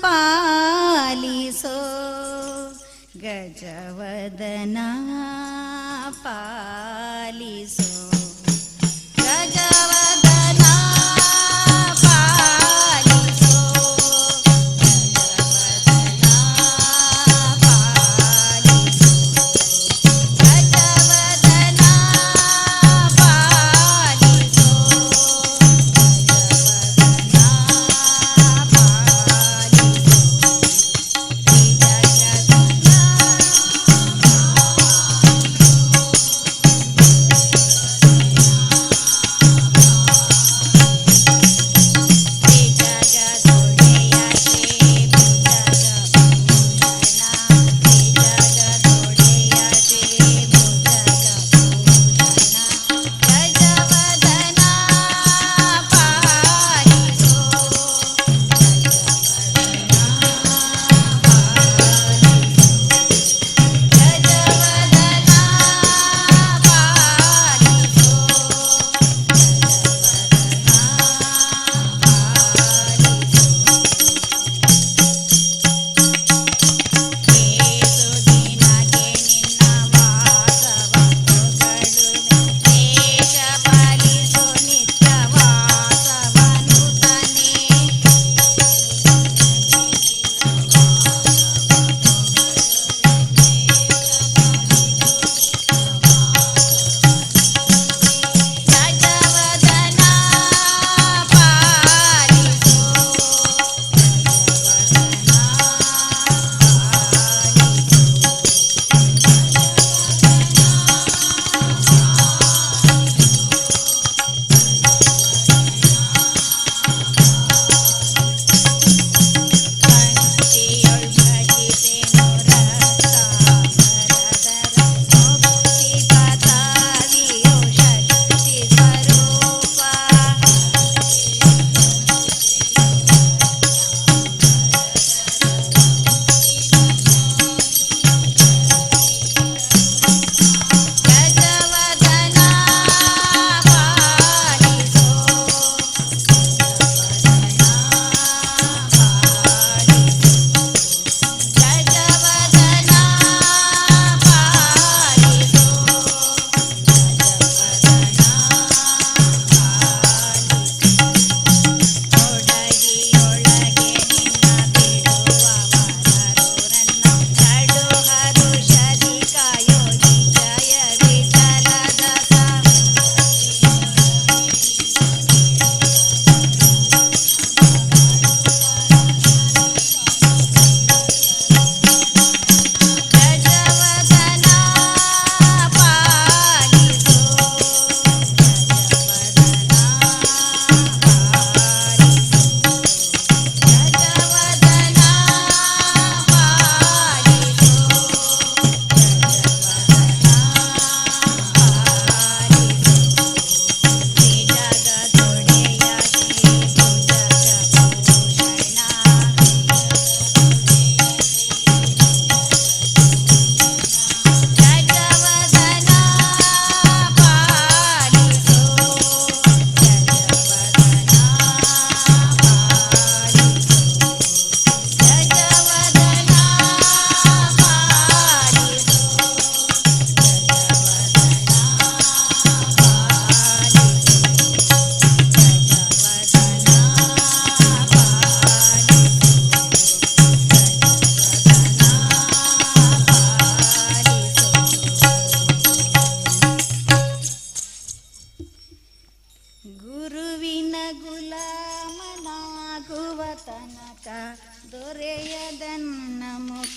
पालिसो गजवदना पालिसो गजवदना पालिसो गजवदना पालिसो गजवदना पालिसो गजवदना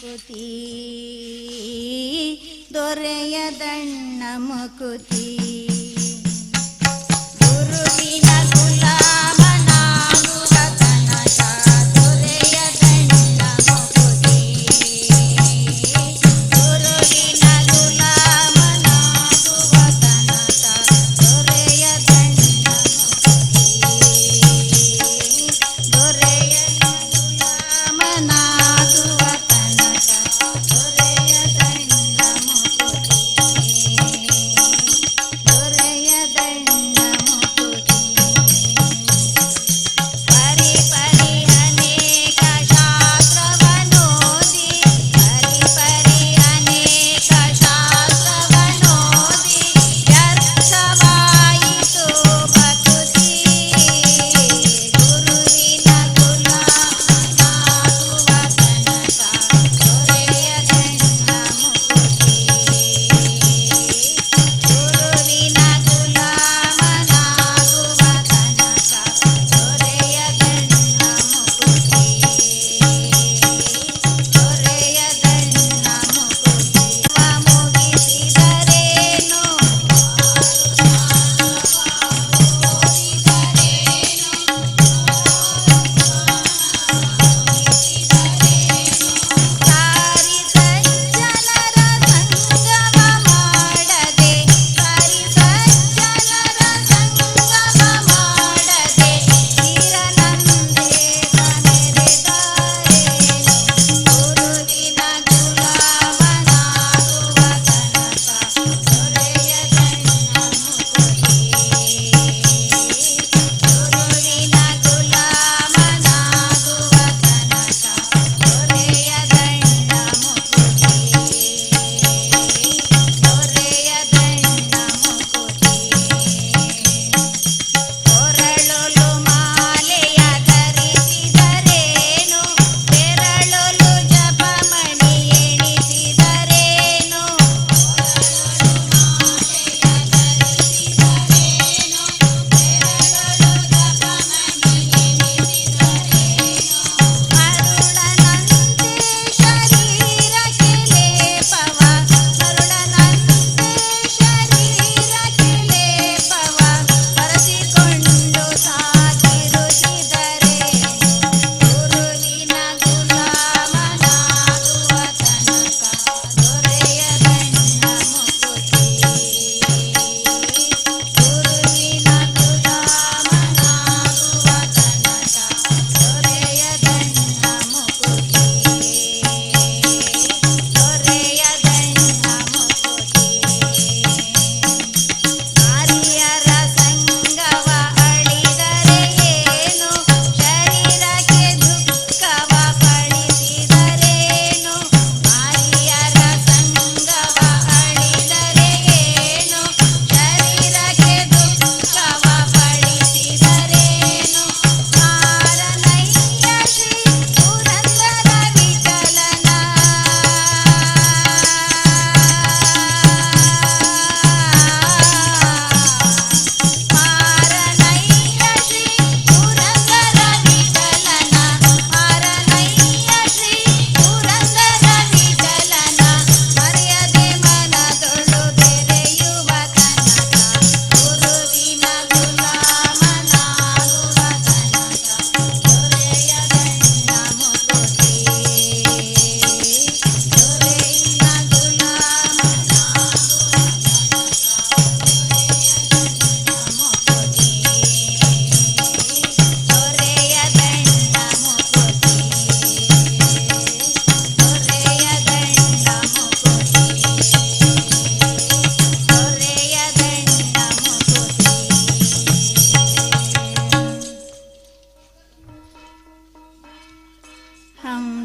ಮುಕುತಿ ದೊರೆಯದಣ್ಣ ಮುಕುತಿ ಗುರುವಿನ ಗುಲಾಮನಾಗುವ ತನಕ ದೊರೆಯದಣ್ಣ ಮುಕುತಿ ಗುರುವಿನ ಗುಲಾಮನಾಗುವ ತನಕ ದೊರೆಯದಣ್ಣ ಮುಕುತಿ ದೊರೆಯನ ಗುಲಾಮನಾಗುವ ತನಕ ದೊರೆಯದಣ್ಣ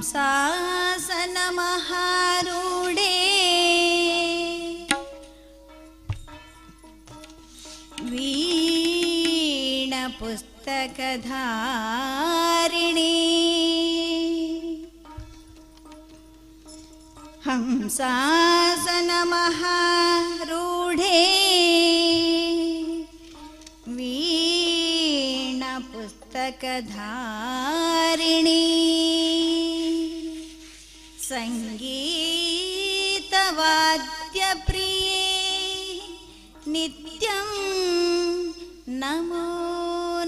ಹಂಸಾಸನ ಮಹಾರೂಢೆ ವೀಣ ಪುಸ್ತಕಧಾರಿಣಿ ಹಂಸಾಸನ ಮಹಾರೂಢೆ ವೀಣ ಪುಸ್ತಕಧಾರಿಣಿ ಸಂಗೀತ नित्यं नमो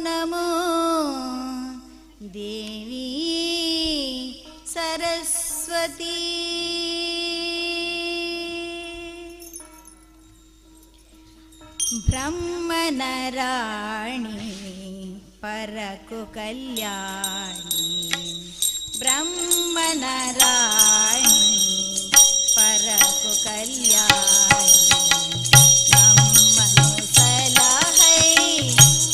नमो देवी सरस्वती ब्रह्मनराणि परकु कल्याणी ब्रह्मनराणि परकु कल्याणी नम्मनु सलहै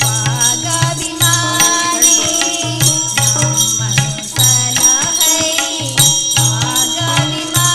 वागाभिमानी नम्मनु सलहै वागाभिमानी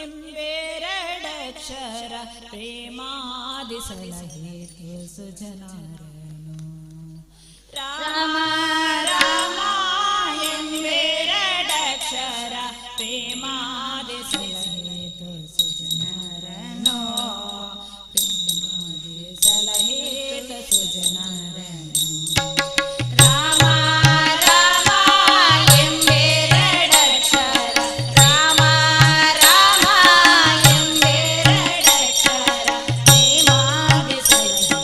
ಎಂಬೆರಡಕ್ಷರ ಪ್ರೇಮಾದಿ ಸಲಹೇತು ಸುಜನಾರನು ರಾಮ ರಾಮ ಎಂಬೆರಡಕ್ಷರ ಪ್ರೇಮಾದಿ ಸಲಹೇತು ಸುಜನಾರನು ಪ್ರೇಮಾದಿ ಸಲಹೇತು ಸುಜನಾರನು ರಾಮ ರಾಮ ಎಂಬೆರಡಕ್ಷರ ರಾಮ ರಾಮ ಎಂಬೆರಡಕ್ಷರ ಪ್ರೇಮಾದಿ ಸಲಹೇತು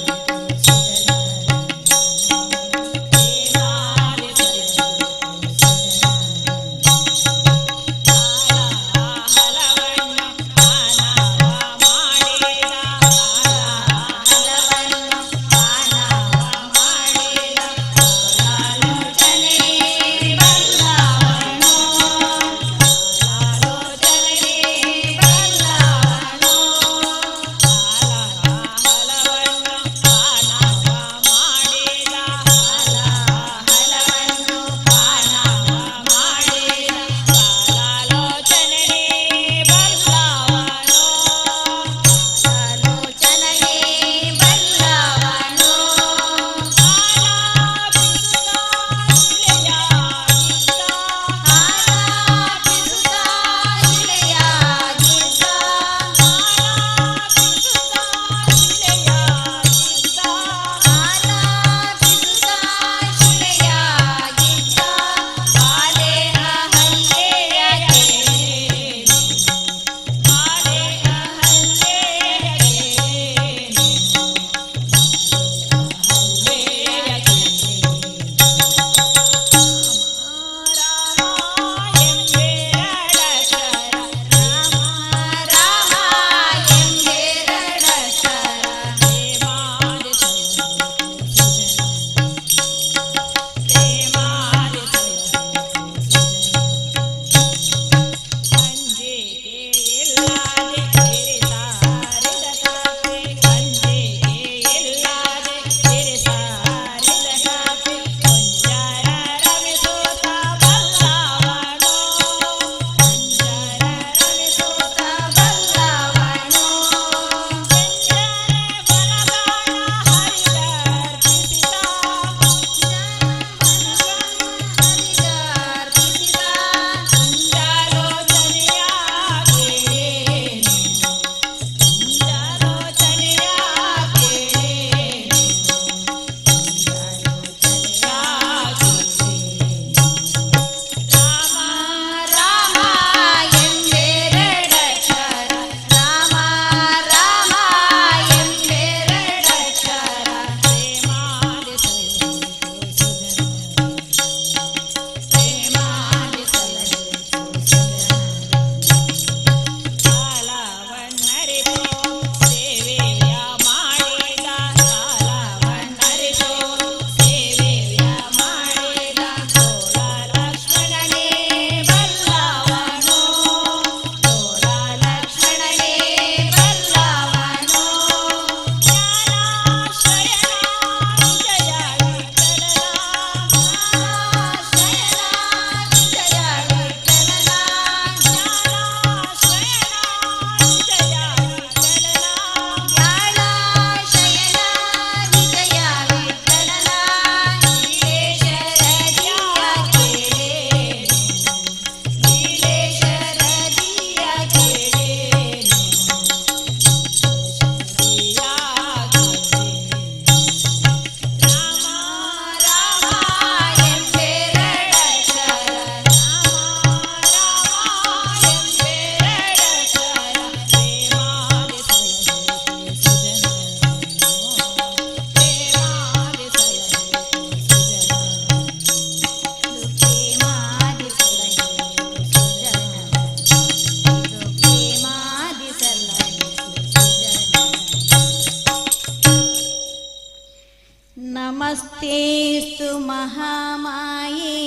नमस्तेस्तु महामाये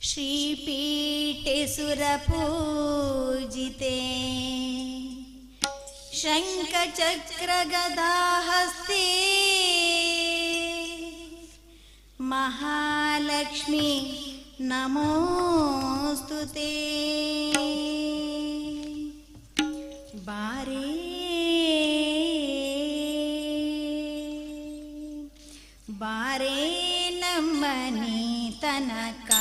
श्रीपीठे सुरपूजिते शङ्खचक्रगदाहस्ते महालक्ष्मी नमोऽस्तु ते। ಬಾರೇ ಬಾರೇ ನಮ್ಮನೆ ತನಕ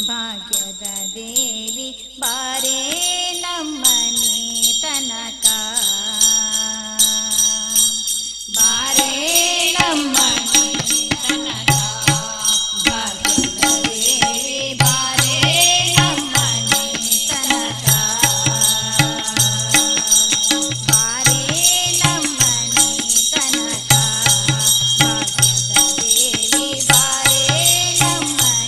ಭಾಗ್ಯದ ದೇವಿ ಬಾರೇ ನಮ್ಮನೆ ತನಕ ಬಾರೇ ನಮ್ಮನೆ ತನಕ ಭಾಗ್ಯದ ದೇವಿ ಬಾರೇ ನಮ್ಮನೆ ತನಕ ಬಾರೇ ನಮ್ಮನೆ ತನಕ ಭಾಗ್ಯದ ದೇವಿ ಬಾರೇ ನಮ್ಮನೆ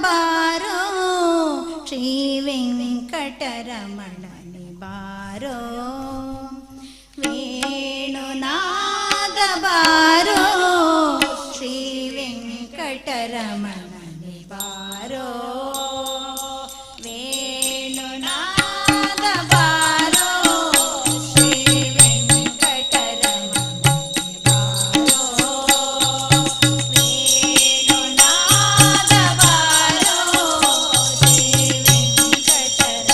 ಬಾರೋ ಶ್ರೀ ವೆಂಕಟರಮಣನೆ ಬಾರೋ ವೇಣುನಾದ ಬಾರೋ ಶ್ರೀ ವೆಂಕಟರಮಣನೆ ಬಾರೋ ವೇಣುನಾದ ಬಾರೋ ಶ್ರೀ ವೆಂಕಟರಮಣನೆ ಬಾರೋ ವೇಣುನಾದ ಬಾರೋ ಶ್ರೀ ವೆಂಕಟರಮಣನೆ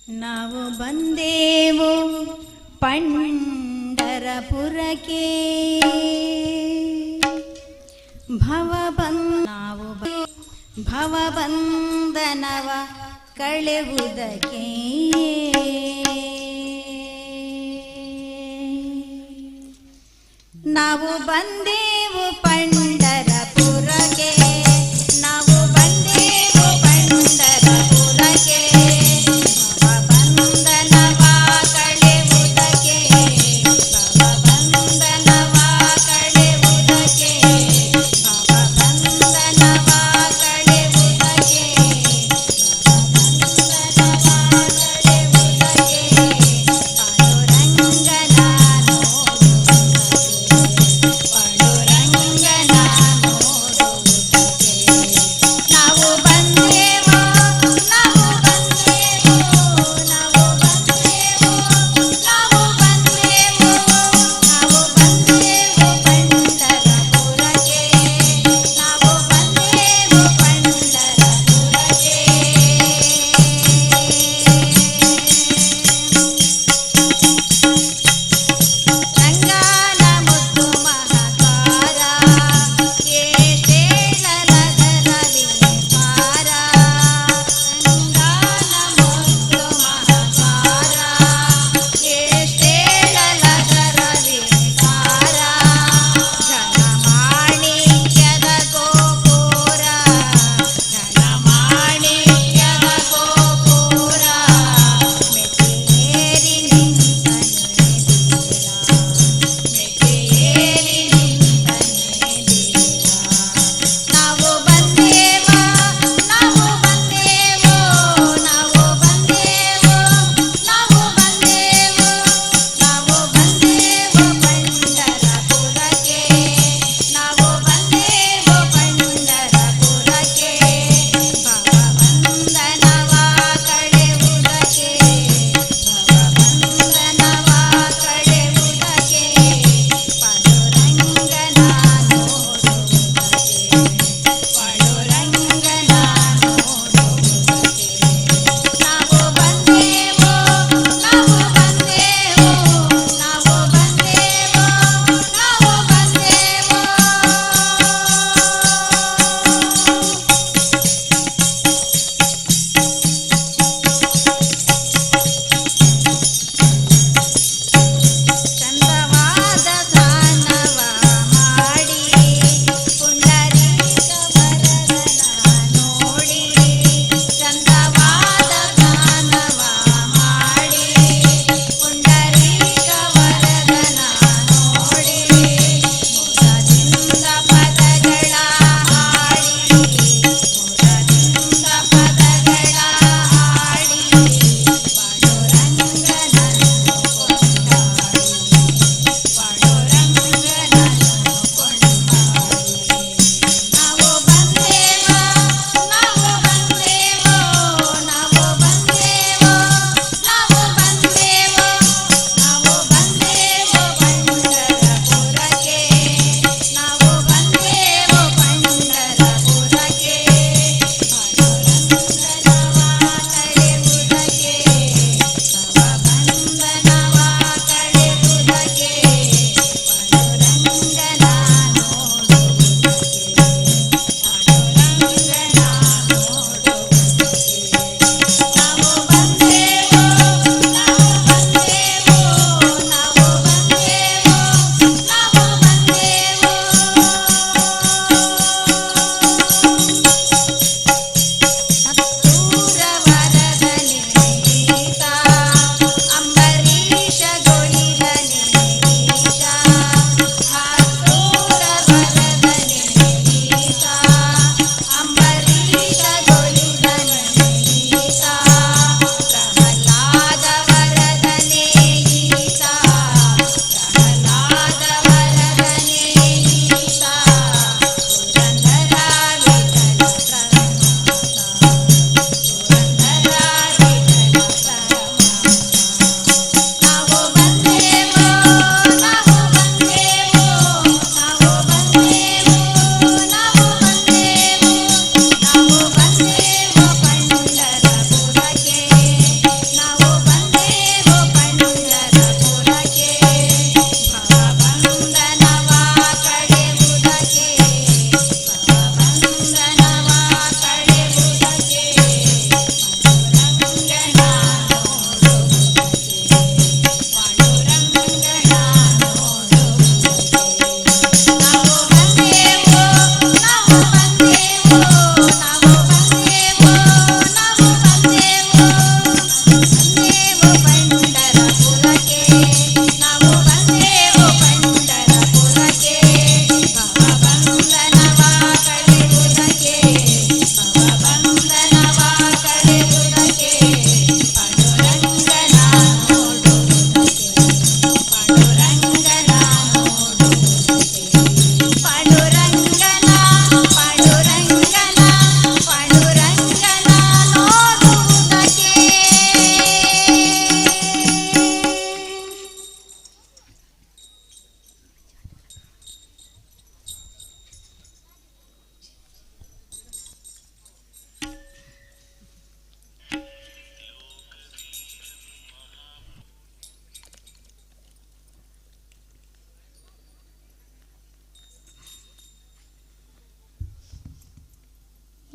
ನಾವು ಬಂದೇವು ಪಂಡರಪುರಕ್ಕೆ ಭವಬಂಧನವ ಕಳೆವುದಕ್ಕೆ ನಾವು ಬಂದೇವು ಪಂಡರಪುರಕ್ಕೆ ನಾವು ಬಂದೇವು ಪಂಡರಪುರಕ್ಕೆ ಭವಬಂಧನವ ಕಳೆವುದಕ್ಕೆ ಭವಬಂಧನವ ಕಳೆವುದಕ್ಕೆ ಭವಬಂಧನವ ಕಳೆವುದಕ್ಕೆ ಭವಬಂಧನವ ಕಳೆವುದಕ್ಕೆ ಪಾಂಡುರಂಗನ ನೋಡುವುದಕ್ಕೆ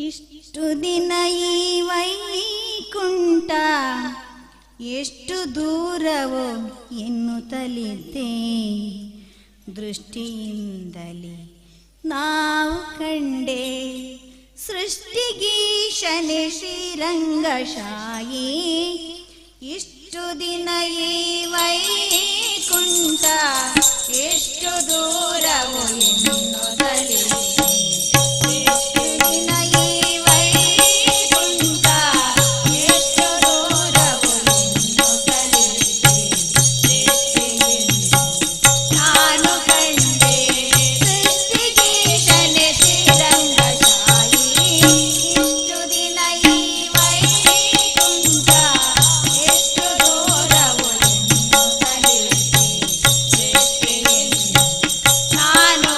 ಇಷ್ಟು ದಿನ ಈ ವೈಕುಂಠ ಎಷ್ಟು ದೂರವೋ ಎನ್ನುತ್ತಲಿದ್ದೆ, ದೃಷ್ಟಿಯಿಂದಲೇ ನಾವು ಕಂಡೆ ಸೃಷ್ಟಿಗೀಶನೆ ಶ್ರೀರಂಗಶಾಯಿ. ಇಷ್ಟು ದಿನ ಈ ವೈಕುಂಠ ಎಷ್ಟು ದೂರವೋ ಎನ್ನುತ್ತಲಿದ್ದೆ, ಎಷ್ಟು ದಿನ ಈ ವೈಕುಂಠ ಎಷ್ಟು ದೂರವೋ ಎನ್ನುತ್ತಲಿದ್ದೆ, ನಾನು ಕಂಡೆ ಸೃಷ್ಟಿಗೀಶನೆ ಶ್ರೀರಂಗಶಾಯಿ. ಇಷ್ಟು ದಿನ ಈ ವೈಕುಂಠ ಎಷ್ಟು ದೂರವೋ ಎನ್ನುತ್ತಲಿದ್ದೆ, ನಾನು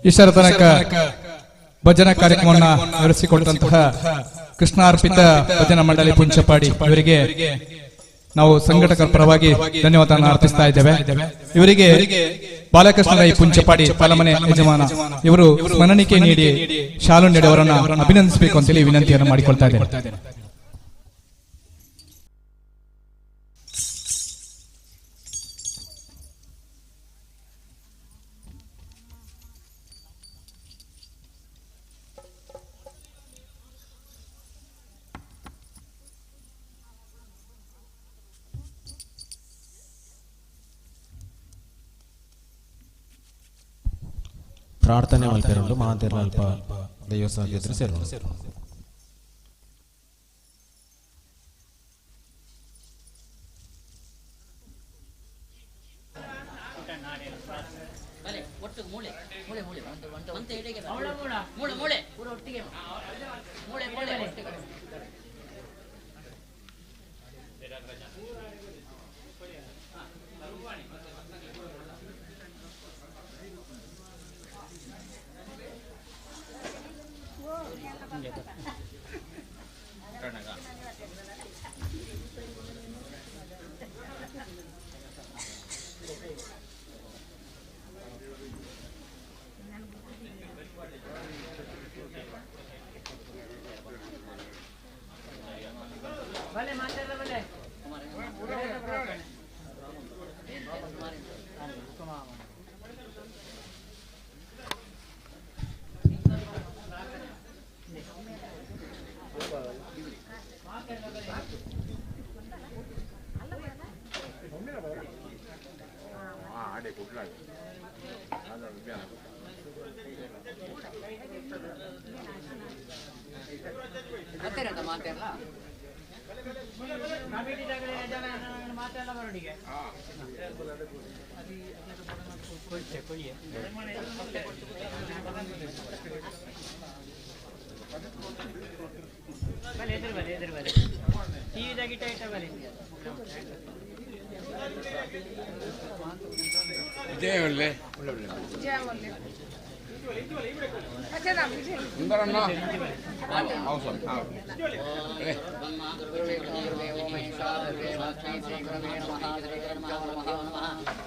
ಇಷ್ಟರ ತನಕ ಭಜನಾ ಕಾರ್ಯಕ್ರಮವನ್ನು ನಡೆಸಿಕೊಟ್ಟಂತಹ ಕೃಷ್ಣಾರ್ಪಿತ ಭಜನಾ ಮಂಡಳಿ ಪುಂಚಪಾಡಿ ಇವರಿಗೆ ನಾವು ಸಂಘಟಕರ ಪರವಾಗಿ ಧನ್ಯವಾದ ಅರ್ಪಿಸ್ತಾ ಇದ್ದೇವೆ. ಇವರಿಗೆ ಬಾಲಕೃಷ್ಣ ರೈ ಪುಂಚಪಾಡಿ ಪಾಲಮನೆ ಯಜಮಾನ ಇವರು ಸ್ಮರಣಿಕೆ ನೀಡಿ ಶಾಲು ನೀಡಿ ಅವರನ್ನು ಅಭಿನಂದಿಸಬೇಕು ಅಂತೇಳಿ ವಿನಂತಿಯನ್ನು ಮಾಡಿಕೊಳ್ತಾ ಇದ್ದೇನೆ. ಪ್ರಾರ್ಥನೆ ಮಲ್ಪೆರೊಂದು ಮಾತೆರ್ಲ ಅಲ್ಪ ದೈವಸಾಧ್ಯದ್ರು ಸೇರೋಣ. ಒಟ್ಟು ಮೂಳೆ ಮೂಳೆ ಮೂಳೆ ಒಂದು ಎಡೆಗೆ ಮೂಳೆ ಮೂಳೆ ಮೂಳೆ ಪೂರ ಒಟ್ಟಿಗೆ ಮೂಳೆ ಮೂಳೆ ಒಟ್ಟಿಗೆ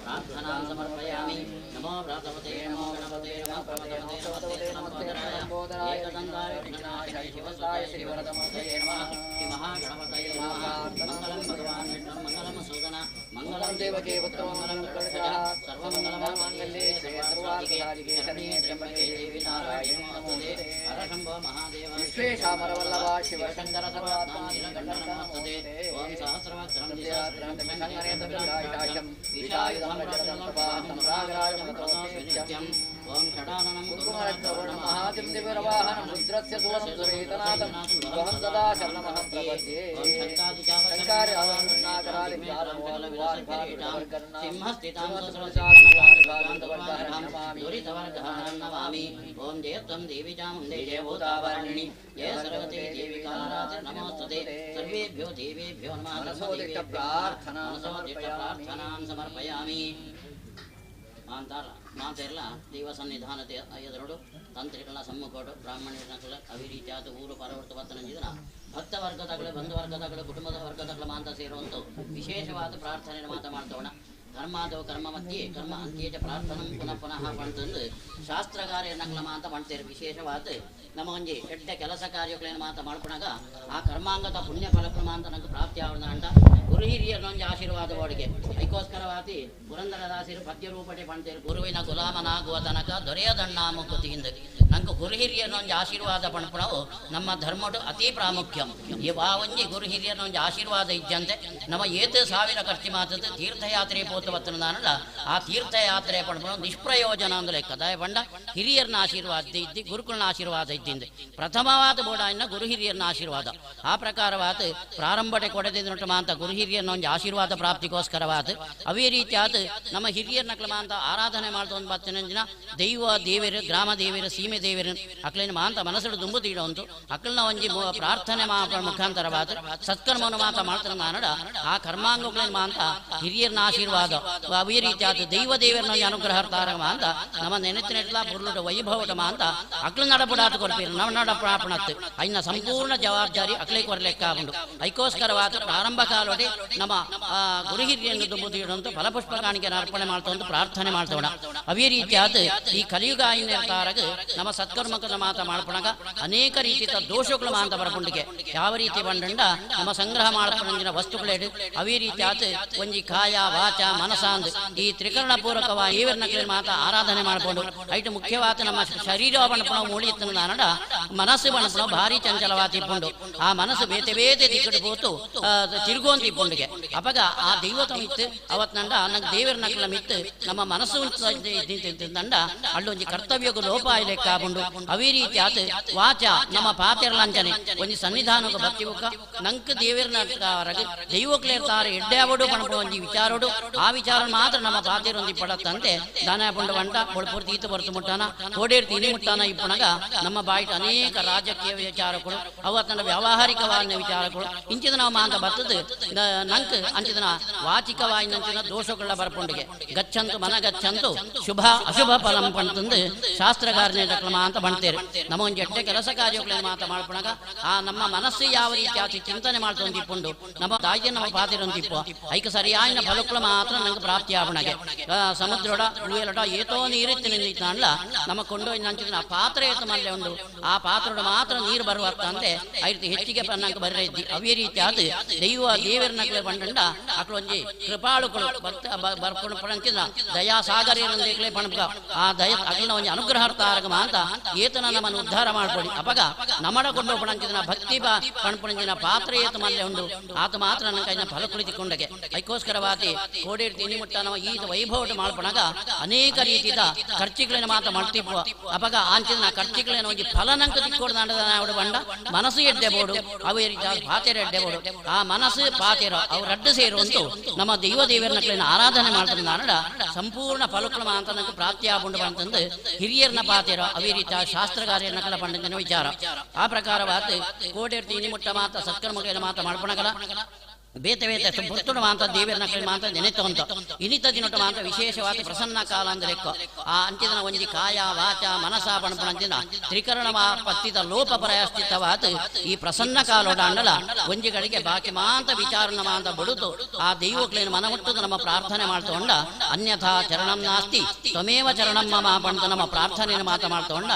समर्पयामि नमो भ्रातवते नमो गणपते नमो प्रमदवते नमोदराय एकदन्ताय विघ्नाय शिवसाय श्रीवरदमूर्तये नमः श्री महागणपतये नमः मंगलं भगवान् विष्णु मंगलं सूदन मंगलं देवके पुत्रमंगलं गणपतये सर्वमंगलमांगल्ये सर्वार्थसाधिके शरण्ये त्र्यंबके देवी नारायणी नमोस्तुते हरशंभो महादेव विश्वेशामरवल्लभा शिवशंकर सर्वात्मानिलकण्ठनमोस्तुते ओम सहस्रवक्त्रं दिशात्रं शङ्करेन्द्रविदायकाशं विशायुधं वज्रदन्तपाहं रागराजमतोऽस्मिनित्यम् ओम षडाननं कुकुमरक्तवर्णं महातिं दिव्यवाहनं रुद्रस्य सुवसुरेतनाथं वहं सदा शरणमः प्रपद्ये ओम शङ्कादिचारणागरादिव्यालमोलविलासकिरीटां सिंहस्थितां सहस्रचारणकान्तवर्गहरं दुरितवर्गहरं नमामि ओम जयत्वं देवी चामुण्डे जयभूतावरणिनि जय सरस्वती देवी कालरात्रिर्नमोस्तुते सर्वेभ्यो देवेभ्यो नमः मनसोदिष्टप्रार्थनां समर्पयामि ಮಾತೆಲ್ಲ ದೈವ ಸನ್ನಿಧಾನತೆ ಎದುರುಡು ತಂತ್ರಿಗಳ ಸಮ್ಮುಖೋಡು ಬ್ರಾಹ್ಮಣರ ಅವಿರೀತ್ಯಾತ ಊರು ಪರವರ್ತ ವರ್ತನಂಜಿದನ ಭಕ್ತ ವರ್ಗದಗಳು ಬಂಧು ವರ್ಗದಗಳು ಕುಟುಂಬದ ವರ್ಗದಗಳು ಮಾತ ಸೇರುವಂತ ವಿಶೇಷವಾದ ಪ್ರಾರ್ಥನೆ ಮಾತ ಮಾಡ್ತವಣ ಧರ್ಮಾದವ ಕರ್ಮ ಮಧ್ಯೆ ಕರ್ಮ ಅಂತ್ಯೇಜ ಪ್ರಾರ್ಥನಂ ಪುನಃ ಪುನಃ ಪಂತಂದು ಶಾಸ್ತ್ರಗಾರ ನಗ್ಲ ಮಾತ ಮಾಡ್ತೇವೆ ವಿಶೇಷವಾದ ನಮಗೊಂಜಿ ಎಡ್ಡ ಕೆಲಸ ಕಾರ್ಯಗಳೇನು ಮಾತ ಮಾಡ್ಕೊಂಡಾಗ ಆ ಕರ್ಮಾಂಗದ ಪುಣ್ಯ ಫಲಕ್ರಮ ಅಂತ ನಂಗೆ ಪ್ರಾಪ್ತಿ ಆವಣ ಅಂತ ಗುರು ಹಿರಿಯರೊಂದು ಆಶೀರ್ವಾದ ಒಳಗೆ ಅದಕ್ಕೋಸ್ಕರವಾದಿ ಪುರಂದರದಾಸಿರು ಪದ್ಯ ರೂಪಟೆ ಪಣ್ತೇರು ಗುರುವಿನ ಗುಲಾಮನಾಗುವ ತನಕ ದೊರೆಯದಣ್ಣ ಮುಕುತಿಯಿಂದ ನಂಗೆ ಗುರು ಹಿರಿಯರೊಂದು ಆಶೀರ್ವಾದ ಪಣ್ಪಣವು ನಮ್ಮ ಧರ್ಮಡು ಅತಿ ಪ್ರಾಮುಖ್ಯಂ ಆ ಒಂಜಿ ಗುರು ಹಿರಿಯರೊಂದು ಆಶೀರ್ವಾದ ಇದ್ದಂತೆ ನಮ್ಮ ಏತು ಸಾವಿರ ಖರ್ಚು ಮಾತದ್ದು ತೀರ್ಥಯಾತ್ರೆ ಪೋತವತ್ತನಲ್ಲ ಆ ತೀರ್ಥಯಾತ್ರೆ ಪಣ್ಪಣ ನಿಷ್ಪ್ರಯೋಜನ ಅಂದ್ರೆ ಲೆಕ್ಕದಾಯ ಪಂಡ ಹಿರಿಯರನ್ನ ಆಶೀರ್ವಾದ ಇದ್ದಿ ಗುರುಕುಲನ ಆಶೀರ್ವಾದ ಇದ್ದಿಂದ ಪ್ರಥಮವಾದ ಬೋಡಾಯಿನ ಗುರು ಹಿರಿಯರನ್ನ ಆಶೀರ್ವಾದ ಆ ಪ್ರಕಾರವಾದ ಪ್ರಾರಂಭಟೆ ಕೊಡದಿದ್ದ ಮಾಂತ ಗುರು ಹಿರಿಯರನ್ನ ಒಂದು ಆಶೀರ್ವಾದ ಪ್ರಾಪ್ತಿಗೋಸ್ಕರವಾದ ಅವೇ ರೀತಿಯಾದ ನಮ್ಮ ಹಿರಿಯರ ನಕ್ಲ ಮಾಂತ ಆರಾಧನೆ ಮಾಡ್ತಾ ಒಂದು 10 ದಿನ ದೈವ ದೇವರು ಗ್ರಾಮ ದೇವರು ಸೀಮೆ ದೇವರು ಅಕ್ಲಿನ ಮಾಂತ ಮನಸ್ಸು ದುಂಬುತ್ತೀಡ ಉಂಟು ಅಕ್ಲನ ಒಂಜಿ ಪ್ರಾರ್ಥನೆ ಮುಖಾಂತರವಾದ ಸತ್ಕರ್ಮವನ್ನು ಮಾತ ಮಾಡ್ತಾರ ನಾನಡ ಆ ಕರ್ಮಾಂಗಗಳನ್ನ ಮಾಂತ ಹಿರಿಯರನ್ನ ಆಶೀರ್ವಾದ ಆಶೀರ್ವಾದ ಅದೇ ರೀತಿಯಾದ ದೈವ ದೇವರನ್ನ ಅನುಗ್ರಹ ತಾರಮ ಅಂತ ನಮ್ಮ ನೆನೆತ್ತಿನೆಟ್ಲ ಬುರ್ಲುಟ ವೈಭವಟಮ ಅಂತ ಅಕ್ಲು ನಡಪಡಾತ ಕೊಡ್ತೀರಿ ನಾವು ನಡಪಾಪಣತ್ತು ಅಯ್ನ ಸಂಪೂರ್ಣ ಜವಾಬ್ದಾರಿ ಅಕ್ಲೆ ಕೊರಲೆಕ್ಕ ಉಂಟು ಐಕೋಸ್ಕರವಾದ ಪ್ರಾರಂಭ ಕಾಲೋಡೆ ನಮ್ಮ ಗುರು ಹಿರಿಯನ್ನು ದುಂಬುದಿಡಂತೂ ಫಲಪುಷ್ಪ ಕಾಣಿಕೆ ಅರ್ಪಣೆ ಮಾಡ್ತಂದು ಪ್ರಾರ್ಥನೆ ಮಾಡ್ತೋಣ ಅದೇ ರೀತಿಯಾದ ಈ ಕಲಿಯುಗ ತಾರಗ ನಮ್ಮ ಸತ್ಕರ್ಮಕದ ಮಾತ ಮಾಡ್ಪಣಗ ಅನೇಕ ರೀತಿಯ ದೋಷಗಳು ಮಾತ ಬರಪುಂಡಿಗೆ ಯಾವ ರೀತಿ ಬಂಡ ನಮ್ಮ ಸಂಗ್ರಹ ಮಾಡ್ಕೊಂಡ ವಸ್ತುಗಳೇಡು ಅವೇ ರೀತಿಯಾದ ಒಂಜಿ ಕಾಯ ವಾಚ ಮನಸಾಂದ್ ಈ ತ್ರಿಕರಣ ಪೂರಕವಾಗಿ ಈವರ್ನಕ್ಲೆ ಮಾತ ಆರಾಧನೆ ಮಾಡ್ಕೊಂಡು ಐಟು ಮುಖ್ಯವಾದ ನಮ್ಮ ಶರೀರ ಬಣಪಣ ಮೂಳಿಯತ್ತನ ನಾನಡ ಮನಸ್ಸು ಬಣಪಣ ಭಾರಿ ಚಂಚಲವಾದ ಇಪ್ಪುಂಡು ಆ ಮನಸ್ಸು ಬೇತೆ ಬೇತೆ ದಿಕ್ಕಡು ಪೋತು ತಿರುಗುವಂತ ಇಪ್ಪುಂಡಿಗೆ ಅಪಗ ಆ ದೈವತ ಮಿತ್ತು ಅವತ್ ನಂಡ ನಂಗೆ ದೇವರ ನಕ್ಲ ಮಿತ್ತು ನಮ್ಮ ಮನಸ್ಸು ನಂಡ ಅಲ್ಲೊಂಜಿ ಕರ್ತವ್ಯಗೂ ಲೋಪ ಲೆಕ್ಕ ಆಗುಂಡು ಅವೇ ರೀತಿಯಾದ ವಾಚ ನಮ್ಮ ಪಾತೆರ್ಲಂಚನೆ ಒಂಜಿ ಸನ್ನಿಧಾನಕ್ಕೆ ಬರ್ತಿವಕ್ಕ ನಂಕ್ ದೇವರನ ದೈವಕ್ಲೇರ್ತಾರೆ ಎಡ್ಡೆ ಅವಡು ಪಣಪಡ ಒಂಜಿ ವಿಚಾರೋಡು ಆ ವಿಚಾರ ಮಾತ್ರ ನಮ್ಮ ಪಾತೆರೊಂದಿ ಪಡತ್ತಂತೆ ದಾನ ಪುಂಡ ವಂಟ ಪೊಳಪುರ್ ತೀತ ಬರ್ತು ಮುಟ್ಟಾನ ಕೋಡೇರು ತಿನಿ ಮುಟ್ಟಾನ ಇಪ್ಪಣಗ ನಮ್ಮ ಬಾಯಿಟ ಅನೇಕ ರಾಜಕೀಯ ವಿಚಾರಗಳು ಅವತ್ತನ ವ್ಯಾವಹಾರಿಕವಾದ ವಿಚಾರಗಳು ಇಂಚಿದ ನಾವು ಮಾಂತ ಬರ್ತದ ನಂಕ್ ಅಂಚಿದನ ವಾಚಿಕವಾಯಿನಂಚಿನ ದೋಷಗಳ ಬರ್ಪುಂಡಿಗೆ ಗಚ್ಚಂತು ಮನ ಗಚ್ಚಂತು ಶುಭ ಅಶುಭ ಫಲಂ ಪಂತಂದು ಶಾಸ್ತ್ರಗಾರನೇ ಕ್ರಮ ಅಂತ ಬಂತೇರಿ ನಮ್ಮ ಒಂದು ಎಟ್ಟೆ ಕೆಲಸ ಕಾರ್ಯಗಳನ್ನು ಮಾತ ಮಾಡ್ಪಣಗ ಆ ನಮ್ಮ ಮನಸ್ಸು ಯಾವ ರೀತಿಯಾಗಿ ಚಿಂತನೆ ಮಾಡ್ತೊಂದಿಪ್ಪುಂಡು ನಮ್ಮ ತಾಯಿಯ ನಮ್ಮ ಪಾತಿರೊಂದಿಪ್ಪು ಐಕ ಸರಿಯಾಯಿನ ಫಲಕ್ಕಳು ಮಾತ್ರ ನಂಗೆ ಪ್ರಾಪ್ತಿ ಆವಣಗೆ ಸಮುದ್ರಡ ಉಳಿಯಲಟ ಏತೋ ನೀರಿತ್ತು ನಿಂದಿತ್ತಲ್ಲ ನಮ್ಮ ಕೊಂಡೊಯ್ದು ನಂಚಿನ ಪಾತ್ರೆ ಏತು ಮಲ್ಲೆ ಉಂಡು ಆ ಪಾತ್ರದ ಮಾತ್ರ ನೀರು ಬರುವತ್ತಂತೆ ಐತಿ ಹೆಚ್ಚಿಗೆ ನಂಗೆ ಬರ್ರೆ ಇದ್ದಿ ಅವೇ ರೀತಿಯಾದ ದೇವರ ನಕ್ಲೆ ಬಂಡ ಅಕ್ಳು ಒಂಜಿ ಕೃಪಾಳುಗಳು ಬರ್ಕೊಂಡು ಪಣಂಚಿನ ದಯಾ ಸಾಗರ ಪಣಕ ಆ ದಯ ಅಕ್ಲಿನ ಒಂಜಿ ಅನುಗ್ರಹಾರ್ಥಾರಗಮ ಅಂತ ಏತನ ನಮ್ಮನ್ನು ಉದ್ಧಾರ ಮಾಡ್ಕೊಡಿ ಅಪಗ ನಮ್ಮಡ ಕೊಂಡು ಪಣಂಚಿನ ಭಕ್ತಿ ಪಣಪಣಿನ ಪಾತ್ರೆ ಏತು ಮಲ್ಲೆ ಉಂಡು ಆತ ಮಾತ್ರ ನನ್ನ ಕೈನ ಫಲ ಕುಳಿತುಕೊಂಡಗೆ ಐಕೋಸ್ಕರವಾದಿ ಕೋಡೇರು ತಿನಿ ಮುಟ್ಟ ನಾವು ಈತ ವೈಭವ ಮಾಡ್ಪಣಗ ಅನೇಕ ರೀತಿಯ ಖರ್ಚಿಗಳನ್ನ ಮಾತ ಮಾಡ್ತಿಪ್ಪು ಅಪಗ ಆಂಚಿನ ಖರ್ಚಿಗಳನ್ನ ಒಂಜಿ ಫಲ ನಂಕ ತಿಕ್ಕೋಡು ನಾಡು ಬಂಡ ಮನಸ್ಸು ಎಡ್ಡೆ ಬೋಡು ಅವೇ ರೀತಿಯ ಪಾತೆರ ಎಡ್ಡೆ ಬೋಡು ಆ ಮನಸ್ಸು ಪಾತೆರ ಅವ್ರು ಅಡ್ಡು ಸೇರುವಂತೂ ನಮ್ಮ ದೇವರನ್ನ ಆರಾಧನೆ ಮಾಡ್ತಾರೆ ನಾಡ ಸಂಪೂರ್ಣ ಫಲಕ್ರಮ ಅಂತ ನಂಗೆ ಪ್ರಾಪ್ತಿ ಆಗುಂಡು ಬಂತಂದು ಹಿರಿಯರನ್ನ ಪಾತೆರ ಅವೇ ರೀತಿಯ ಶಾಸ್ತ್ರಗಾರ್ಯನ ಕಲ ಪಂಡಿತನ ವಿಚಾರ ಆ ಪ್ರಕಾರವಾದ ಕೋಡೇರು ತಿನಿ ಮುಟ್ಟ ಮಾತ ಸತ್ಕರ್ಮಗಳ ಮಾತ ಮಾಡ್ಕೊಳಗಲ ಬೇತೆ ಬೇತೆ ಬರ್ತುಡು ಮಾತ ದೇವರ ನಕಲಿ ಮಾತ ನೆನೆತು ಅಂತ ಇನಿತ ದಿನಟ ಮಾತ ವಿಶೇಷವಾದ ಪ್ರಸನ್ನ ಕಾಲ ಅಂದ್ರೆ ಆ ಅಂಚಿನ ಒಂಜಿ ಕಾಯ ವಾಚ ಮನಸ ಪಣಪಣಂಚಿನ ತ್ರಿಕರಣ ಪತ್ತಿದ ಲೋಪ ಪ್ರಯಾಸ್ತಿತವಾದ ಈ ಪ್ರಸನ್ನ ಕಾಲೋಡಾಂಡಲ ಒಂಜಿಗಳಿಗೆ ಬಾಕಿ ಮಾಂತ ವಿಚಾರಣ ಮಾಂತ ಬಿಡುತ್ತು ಆ ದೈವಕ್ಲೇನು ಮನ ಮುಟ್ಟುದು ನಮ್ಮ ಪ್ರಾರ್ಥನೆ ಮಾಡ್ತೊಂಡ ಅನ್ಯಥಾ ಚರಣಂ ನಾಸ್ತಿ ತ್ವಮೇವ ಚರಣಂ ಮಮ ಪಂತ ನಮ್ಮ ಪ್ರಾರ್ಥನೆಯನ್ನು ಮಾತ ಮಾಡ್ತೊಂಡ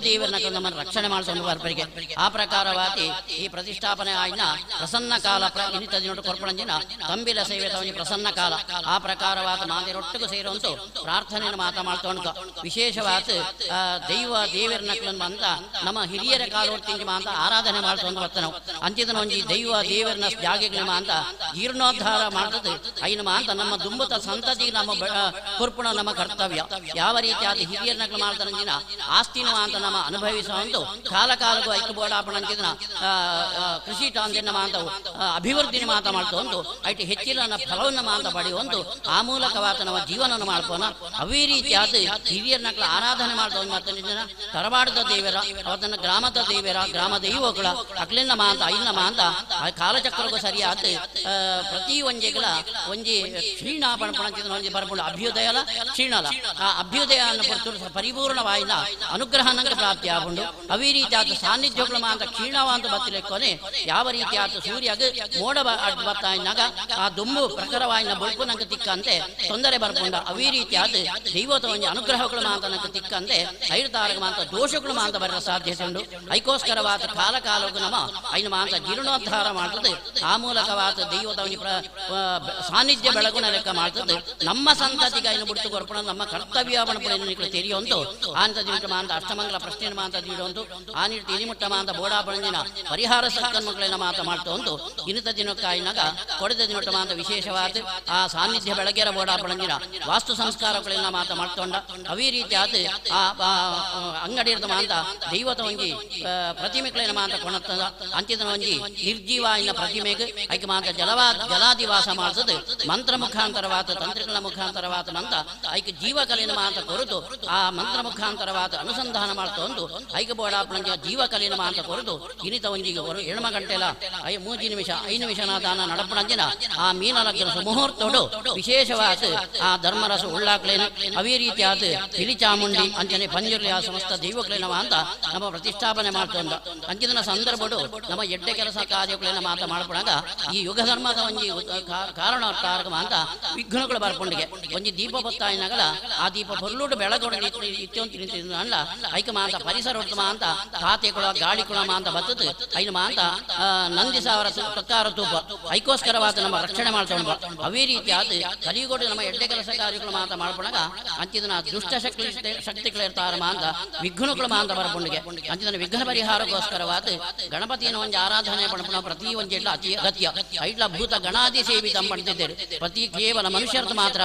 ದೇವರ ನಕಲಿ ನಮ್ಮನ್ನು ರಕ್ಷಣೆ ಮಾಡ್ಕೊಂಡು ಬರ್ಬರಿಗೆ ಆ ಪ್ರಕಾರವಾಗಿ ಈ ಪ್ರತಿಷ್ಠಾಪನೆ ಆಯ್ನ ಪ್ರಸನ್ನ ಕಾಲ ಇನಿತ ಕೊರ್ಪಣಂಜಿನ ತಂಬಿಲ ಸೇವೆ ತವನಿ ಪ್ರಸನ್ನ ಕಾಲ ಆ ಪ್ರಕಾರವಾದ ಮಾದಿರೊಟ್ಟಿಗೂ ಸೇರುವಂತೂ ಪ್ರಾರ್ಥನೆಯನ್ನು ಮಾತ ಮಾಡ್ತೊಂಡು ವಿಶೇಷವಾದ ದೇವರ ನಕಲನ್ನು ಅಂತ ನಮ್ಮ ಹಿರಿಯರ ಕಾಲೋರ್ತಿಂಗಿ ಮಾತ ಆರಾಧನೆ ಮಾಡ್ತೊಂದು ಬರ್ತನವು ಅಂಚಿದನ ಒಂಜಿ ದೇವರನ ಜಾಗೆಗಳ ಮಾತ ಜೀರ್ಣೋದ್ಧಾರ ಮಾಡ್ತದೆ ಐನ ಮಾತ ನಮ್ಮ ದುಂಬುತ ಸಂತತಿ ನಮ್ಮ ಕೊರ್ಪುಣ ನಮ್ಮ ಕರ್ತವ್ಯ ಯಾವ ರೀತಿಯಾದ ಹಿರಿಯರ ನಕಲು ಮಾಡ್ತಾನಂಜಿನ ಆಸ್ತಿನ ಮಾತ ನಮ್ಮ ಅನುಭವಿಸುವಂತೂ ಕಾಲ ಕಾಲಕ್ಕೂ ಐಕ್ಯ ಬೋಡಾಪಣಂಚಿನ ಕೃಷಿ ಟಾಂದಿನ ಮಾತವು ಅಭಿವೃದ್ಧಿ ಮಾತ ಮಾಡ್ತೊಂದು ಐಟಿ ಹೆಚ್ಚಿನ ಫಲವನ್ನು ಮಾತ ಪಡೆಯುವಂತು ಆ ಮೂಲಕವಾದ ನಮ್ಮ ಜೀವನವನ್ನು ಮಾಡ್ಕೋಣ ಅವೇ ರೀತಿಯಾದ ಹಿರಿಯರ ನಕಲ ಆರಾಧನೆ ಮಾಡ್ತೊಂದು ಮತ್ತೆ ತರವಾಡದ ದೇವರ ಅವತ್ತನ್ನ ಗ್ರಾಮದ ದೇವರ ಗ್ರಾಮ ದೈವಗಳ ಅಕ್ಲಿನ ಮಾತ ಐನ ಮಾತ ಕಾಲಚಕ್ರಕ್ಕೂ ಸರಿಯಾದ ಪ್ರತಿ ಒಂಜಿಗಳ ಒಂಜಿ ಕ್ಷೀಣ ಪಣಪಣಚಿನ ಒಂಜಿ ಬರ್ಬೋದು ಅಭ್ಯುದಯಲ ಕ್ಷೀಣಲ ಆ ಅಭ್ಯುದಯ ಅನ್ನು ಪರಿಪೂರ್ಣವಾಯಿನ ಅನುಗ್ರಹ ನಂಗೆ ಪ್ರಾಪ್ತಿ ಆಗುಂಡು ಅವೇ ರೀತಿಯಾದ ಸಾನ್ನಿಧ್ಯಗಳು ಮಾತ ಕ್ಷೀಣವಂತ ಬತ್ತಿಲೆಕ್ಕೊನೆ ಯಾವ ರೀತಿಯಾದ ಸೂರ್ಯಗ ಮೋಡ ಬರ್ತಾಯಿನಾಗ ಆ ದುಂಬು ಪ್ರಖರವಾಯಿನ ಬೊಳ್ಪು ನಂಗೆ ತಿಕ್ಕಂತೆ ತೊಂದರೆ ಬರ್ಕೊಂಡ ಅವೇ ರೀತಿಯಾದ ದೈವತ ಒಂಜಿ ಅನುಗ್ರಹಗಳು ಮಾತ ನಂಗೆ ತಿಕ್ಕಂತೆ ಐರ್ತಾರಗ ಮಾತ ದೋಷಗಳು ಮಾತ ಬರ ಸಾಧ್ಯತೆ ಉಂಡು ಐಕೋಸ್ಕರವಾದ ಕಾಲ ಕಾಲಕ್ಕೂ ನಮ್ಮ ಐನ ಮಾತ ಜೀರ್ಣೋದ್ಧಾರ ಮಾಡ್ತದೆ ಆ ಮೂಲಕವಾದ ದೈವದ ಸಾನ್ನಿಧ್ಯ ಬೆಳಗುಣ ಲೆಕ್ಕ ಮಾಡ್ತದೆ ನಮ್ಮ ಸಂತತಿಗೆ ಐನು ಬಿಡ್ತು ಕೊರ್ಪಣ ನಮ್ಮ ಕರ್ತವ್ಯ ಬಣಪಣೆಯನ್ನು ತೆರೆಯುವಂತು ಆಂತ ದಿನ ಮಾಂತ ಅಷ್ಟಮಂಗಲ ಪ್ರಶ್ನೆ ಮಾತ ನೀಡುವಂತು ಆ ನಿಟ್ಟು ಇನಿಮುಟ್ಟ ಮಾಂತ ಬೋಡಾಪಣಂಜಿನ ಪರಿಹಾರ ಸತ್ಕರ್ಮಗಳನ್ನ ಮಾತ ಮಾಡ್ತವಂತು ಇನಿತ ದಿನಕ್ಕಾಯಿನಾಗ ಕೊಡದ ದಿನಟ ಮಾತ ವಿಶೇಷವಾದ ಆ ಸಾನ್ನಿಧ್ಯ ಬೆಳಗ್ಗೆರ ಬೋಡಾಪಣಂಜಿನ ವಾಸ್ತು ಸಂಸ್ಕಾರಗಳನ್ನ ಮಾತ ಮಾಡ್ಕೊಂಡ ಅವೇ ರೀತಿಯಾದ ಆ ಅಂಗಡಿಯದ ಮಾಂತ ದೈವತ ಒಂಜಿ ಪ್ರತಿಮೆಗಳನ್ನ ಮಾತ ಕೊಣತ್ತದ ಅಂಚಿದನ ಒಂಜಿ ನಿರ್ಜೀವಾಯಿನ ಪ್ರತಿಮೆಗೆ ಐಕೆ ಮಾತ ಜಲಾದಿವಾಸ ಮಾಡ್ತದೆ ಮಂತ್ರ ಮುಖಾಂತರವಾದ ತಂತ್ರಿಗಳ ಮುಖಾಂತರವಾದ ನಂತ ಐಕೆ ಜೀವಕಲೆನ ಮಾತ ಕೊರತು ಆ ಮಂತ್ರ ಮುಖಾಂತರವಾದ ಅನುಸಂಧಾನ ಮಾಡ್ತೊಂದು ಐಕೆ ಬೋಡಾಪಣಂಜಿನ ಜೀವಕಲೆನ ಮಾತ ಕೊರತು ಇನಿತ ಒಂಜಿಗೆ ಎಣ್ಮ ಗಂಟೆಲ 3 ನಿಮಿಷ 5 ನಿಮಿಷ ದಾನ ನಡಪಣಂಜಿನ ಆ ಮೀನಲಗ್ನ ಸುಮುಹೂರ್ತೋಡು ವಿಶೇಷವಾದ ಆ ಧರ್ಮರಸ ಉಳ್ಳಾಕ್ಲೇನು ಅವೇ ರೀತಿಯಾದ ಚಾಮುಂಡಿ ಅಂಚನೆ ಪಂಜುರ್ಲಿ ಆ ಸಮಸ್ತ ದೈವಗಳೇನವ ಅಂತ ನಮ್ಮ ಪ್ರತಿಷ್ಠಾಪನೆ ಮಾಡ್ತೊಂದ ಅಂಚಿನ ಸಂದರ್ಭಡು ನಮ್ಮ ಎಡ್ಡೆ ಕೆಲಸ ಕಾರ್ಯಗಳೇನ ಮಾತ ಮಾಡ್ಕೊಂಡಾಗ ಈ ಯುಗ ಧರ್ಮದ ಒಂಜಿ ಕಾರಣಾರ್ಥ ಅಂತ ವಿಘ್ನಗಳು ಬರ್ಕೊಂಡಿಗೆ ಒಂಜಿ ದೀಪ ಬತ್ತಾಯಿನಾಗಲ ಆ ದೀಪ ಹೊರಲುಡು ಬೆಳಗೊಡ ಅಲ್ಲ ಐಕ ಮಾಂತ ಪರಿಸರ ಉತ್ತಮ ಅಂತ ಖಾತೆಗಳ ಗಾಳಿ ಕುಳ ಮಾಂತ ಬತ್ತದು ಐನು ಮಾಂತ ನಂದಿ ಸಾವಿರ ಪ್ರಕಾರ ತೂಪ ಐಕೋಸ್ಕರವಾದ ನಮ್ಮ ರಕ್ಷಣೆ ಮಾಡ್ಕೊಂಡು ಅವೇ ರೀತಿಯಾದ ಕಲಿಯುಗೋಡು ನಮ್ಮ ಎಡ್ಡೆ ಕೆಲಸ ಕಾರ್ಯಗಳು ಮಾತ ಮಾಡ್ಕೊಂಡಾಗ ಅಂಚಿದನ ದುಷ್ಟ ಶಕ್ತಿಗಳಿರ್ತಾರ ಮಾಂತ ವಿಘ್ನಗಳು ಮಾಂತ ಬರ್ಕೊಂಡಿಗೆ ಅಂಚಿದನ ವಿಘ್ನ ಪರಿಹಾರಕ್ಕೋಸ್ಕರವಾದ ಗಣಪತಿಯನ್ನು ಒಂದು ಆರಾಧನೆ ಪಡ್ಕೊಂಡ ಪ್ರತಿ ಒಂಜೆಡ್ಲ ಅತಿ ಅಗತ್ಯ ಐಡ್ಲ ಭೂತ ಗಣಾದಿ ಸೇವಿತ ಪಡ್ತಿದ್ದೇವೆ ಪ್ರತಿ ಕೇವಲ ಮನುಷ್ಯರದ್ದು ಮಾತ್ರ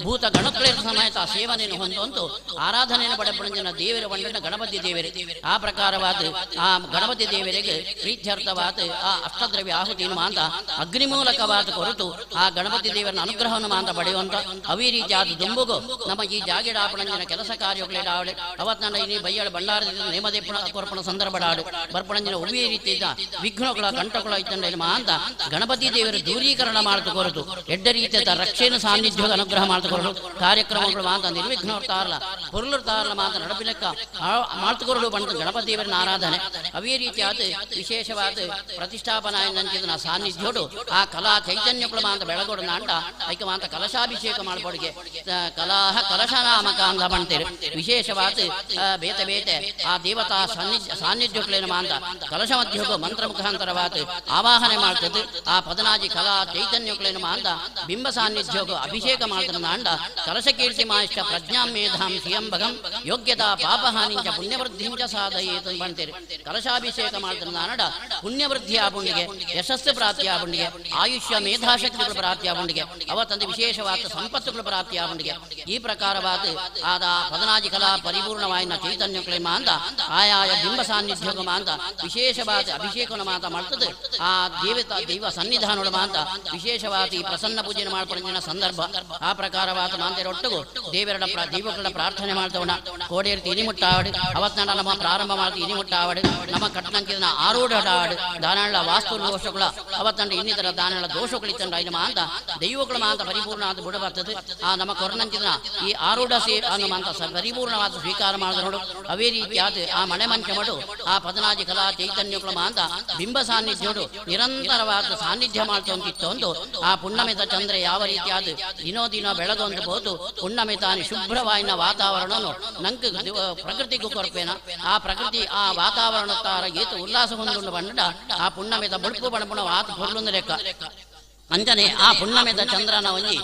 ಭೂತ ಗಣಗಳ ಸಮೇತ ಸೇವನೆಯನ್ನು ಹೊಂದೊಂದು ಆರಾಧನೆಯನ್ನು ಪಡೆಪಡಿನ ದೇವರ ಬಂಡ ಗಣಪತಿ ದೇವರೇ ಆ ಪ್ರಕಾರವಾದ ಆ ಗಣಪತಿ ದೇವರಿಗೆ ಪ್ರೀತ್ಯರ್ಥವಾದ ಆ ಅಷ್ಟದ್ರವ್ಯ ಆಹುತಿಯನ್ನು ಮಾಂತ ಅಗ್ನಿ ಮೂಲಕವಾದ ಕೊರತು ಆ ಗಣಪತಿ ದೇವರ ಅನುಗ್ರಹವನ್ನು ಮಾಂತ ಪಡೆಯುವಂತ ಅವೇ ರೀತಿಯಾದ ದುಂಬುಗು ನಮ್ಮ ಈ ಜಾಗಿಡಾಪಣಂಜಿನ ಕೆಲಸ ಕಾರ್ಯಗಳಾವಳೆ ಅವತ್ತು ಇಲ್ಲಿ ಬಯ್ಯಾಳ ಬಂಡಾರದಿಂದ ನೇಮದೇ ಕೊರಪಣ ಸಂದರ್ಭಡಾಡು ಬರ್ಪಣಂಜಿನ ಒವ್ವೇ ರೀತಿಯ ವಿಘ್ನಗಳ ಕಂಟಗಳ ಇತ್ತಂಡ ಮಾಂತ ಗಣಪತಿ ದೇವರ ದೂರೀಕರಣ ಮಾಡ್ತು ಕೊರತು ಎಡ್ಡ ರೀತಿಯ ರಕ್ಷಣೆ ಸಾನ್ನಿಧ್ಯದ ಅನುಗ್ರಹ ಮಾಡ್ತು ಕೊರಡು ಕಾರ್ಯಕ್ರಮಗಳು ಮಾಂತ ನಿರ್ವಿಘ್ನರ್ತಾರಲ್ಲ ಪೊರ್ಲರ್ತಾರಲ್ಲ ಮಾಂತ ನಡಪಿಲೆಕ್ಕ ಮಾಡ್ತುಕೊರಡು ಬಂದ ಗಣಪತಿ ದೇವರ ಆರಾಧನೆ ಅವೇ ರೀತಿಯಾದ ವಿಶೇಷವಾದ ಪ್ರತಿಷ್ಠಾಪನಾ ನಂಚಿದ ಸಾನ್ನಿಧ್ಯೋಡು ಆ ಕಲಾ ಚೈತನ್ಯಗಳು ಮಾಂತ ಬೆಳಗೋಡು ನಾಂಡ ಐಕ ಮಾಂತ ಕಲಶಾಭಿಷೇಕ ಮಾಡ್ಕೊಡಿಗೆ ಕಲಾಹ ಕಲಶನಾಮಕ ಅಂತ ಬಂತೇವೆ ವಿಶೇಷವಾದ ಬೇತೆ ಬೇತೆ ಆ ದೇವತಾ ಸಾನ್ನಿಧ್ಯೋಗಳೇನು ಮಾಂತ ಕಲಶ ಮಧ್ಯೋಗ ಮಂತ್ರ ಮುಖಾಂತರವಾದ ಆವಾಹನೆ ಮಾಡ್ತದೆ ಆ ಪದನಾಜಿ ಕಲಾ ಚೈತನ್ಯಗಳೇನು ಮಾಂತ ಬಿಂಬ ಸಾನ್ನಿಧ್ಯೋಗ ಅಭಿಷೇಕ ಮಾಡ್ತಾರೆ ನಾಂಡ ಕಲಶ ಕೀರ್ತಿ ಮಾಷ್ಟ ಪ್ರಜ್ಞಾಂ ಮೇಧಾಂ ಸಿಯಂಭಗಂ ಯೋಗ್ಯತಾ ಪಾಪಹಾನಿಂಚ ಪುಣ್ಯವೃದ್ಧಿಂಚ ಸಾಧಯೇತು ಬಂತೇವೆ ಕಲಶಾಭಿಷೇಕ ಮಾಡ್ತಾರೆ ನಾನಡ ಪುಣ್ಯವೃದ್ಧಿ ಆಗುಂಡಿಗೆ ಯಶಸ್ಸು ಪ್ರಾಪ್ತಿ ಆಗುಂಡಿಗೆ ಆಯುಷ್ಯ ಮೇಧಾಶಕ್ತಿಗಳು ಪ್ರಾಪ್ತಿ ಆಗುಂಡಿಗೆ ಅವತ್ತಂದು ವಿಶೇಷವಾದ ಸಂಪತ್ತುಗಳು ಪ್ರಾಪ್ತಿ ಆಗುಂಡಿಗೆ ಈ ಪ್ರಕಾರವಾದ ಆದ ಪದನಾಜಿ ಕಲಾ ಪರಿಪೂರ್ಣವಾಯಿನ ಚೈತನ್ಯಗಳೇ ಮಾಂತ ಆಯಾಯ ಬಿಂಬ ಸಾನ್ನಿಧ್ಯೋಗ ಮಾಂತ ವಿಶೇಷವಾದ ಅಭಿಷೇಕನ ಮಾತ ಮಾಡ್ತದೆ ಆ ದೈವ ಸನ್ನಿಧಾನಗಳು ಮಾಂತ ವಿಶೇಷವಾದ ಈ ಪ್ರಸನ್ನ ಪೂಜೆ ಮಾಡ್ಕೊಳ್ಳಿನ ಸಂದರ್ಭ ಆ ಪ್ರಕಾರವಾದ ಮಾಂತೆರೊಟ್ಟಿಗೂ ದೈವಗಳ ಪ್ರಾರ್ಥನೆ ಮಾಡ್ತವಣ ಕೋಡೇರ್ತಿ ಇನಿಮುಟ್ಟಾವಡು ಅವತ್ನಾಡ ನಮ್ಮ ಪ್ರಾರಂಭ ಮಾಡ್ತಿ ಇನಿಮುಟ್ಟಾವಡು ನಮ್ಮ ಕಟ್ಟಣಂಕಿನ ಆರೂಢಾಡು ದಾನಗಳ ವಾಸ್ತು ದೋಷಗಳ ಅವತ್ತಂಡ ಇನ್ನಿತರ ದಾನಗಳ ದೋಷಗಳಿತ್ತಂಡ ಇದು ಮಾಂತ ದೈವಗಳ ಮಾಂತ ಪರಿಪೂರ್ಣ ಆದ ಬುಡ ಬರ್ತದೆ ಆ ನಮ್ಮ ಕೊರನಂಚಿನ ಈ ಆರೂಢ ಅನ್ನು ಮಾಂತ ಪರಿಪೂರ್ಣವಾದ ಸ್ವೀಕಾರ ಮಾಡಿದ ನೋಡು ಅವೇ ರೀತಿಯಾದ ಆ ಮನೆ ಮಂಚ ಮಡು ಆ ಪದನಾಜಿ ಕಲಾ ಚೈತನ್ಯಗಳ ಮಾಂತ ಬಿಂಬ ಸಾನ್ನಿಧ್ಯೋಡು ನಿರಂತರವಾದ ಸಾನ್ನಿಧ್ಯ ಮಾಡ್ತೊಂದಿತ್ತೊಂದು ಆ ಪುಣ್ಣಮಿತ ಚಂದ್ರ ಯಾವ ರೀತಿಯಾದ ದಿನೋ ಬೆಳಗೊಂದು ಬೋದು ಪುಣ್ಣಮಿತಾನಿ ಶುಭ್ರವಾಯಿನ ವಾತಾವರಣವನ್ನು ನಂಕ ಪ್ರಕೃತಿಗೂ ಕೊರಪೇನ ಆ ಪ್ರಕೃತಿ ಆ ವಾತಾವರಣ ತಾರ ಗೀತು ಉಲ್ಲಾಸ ಹೊಂದುಂಡು ಬಂಡ ಆ ಪುಣ್ಣಮಿತ ಬುಡುಪು ಬಣಪುಣ ವಾತ ಹೊರಲೊಂದು ಲೆಕ್ಕ ಅಂಜನೆ ಆ ಪುಣ್ಣಮೆದ ಚಂದ್ರನ ಒಂಜಿ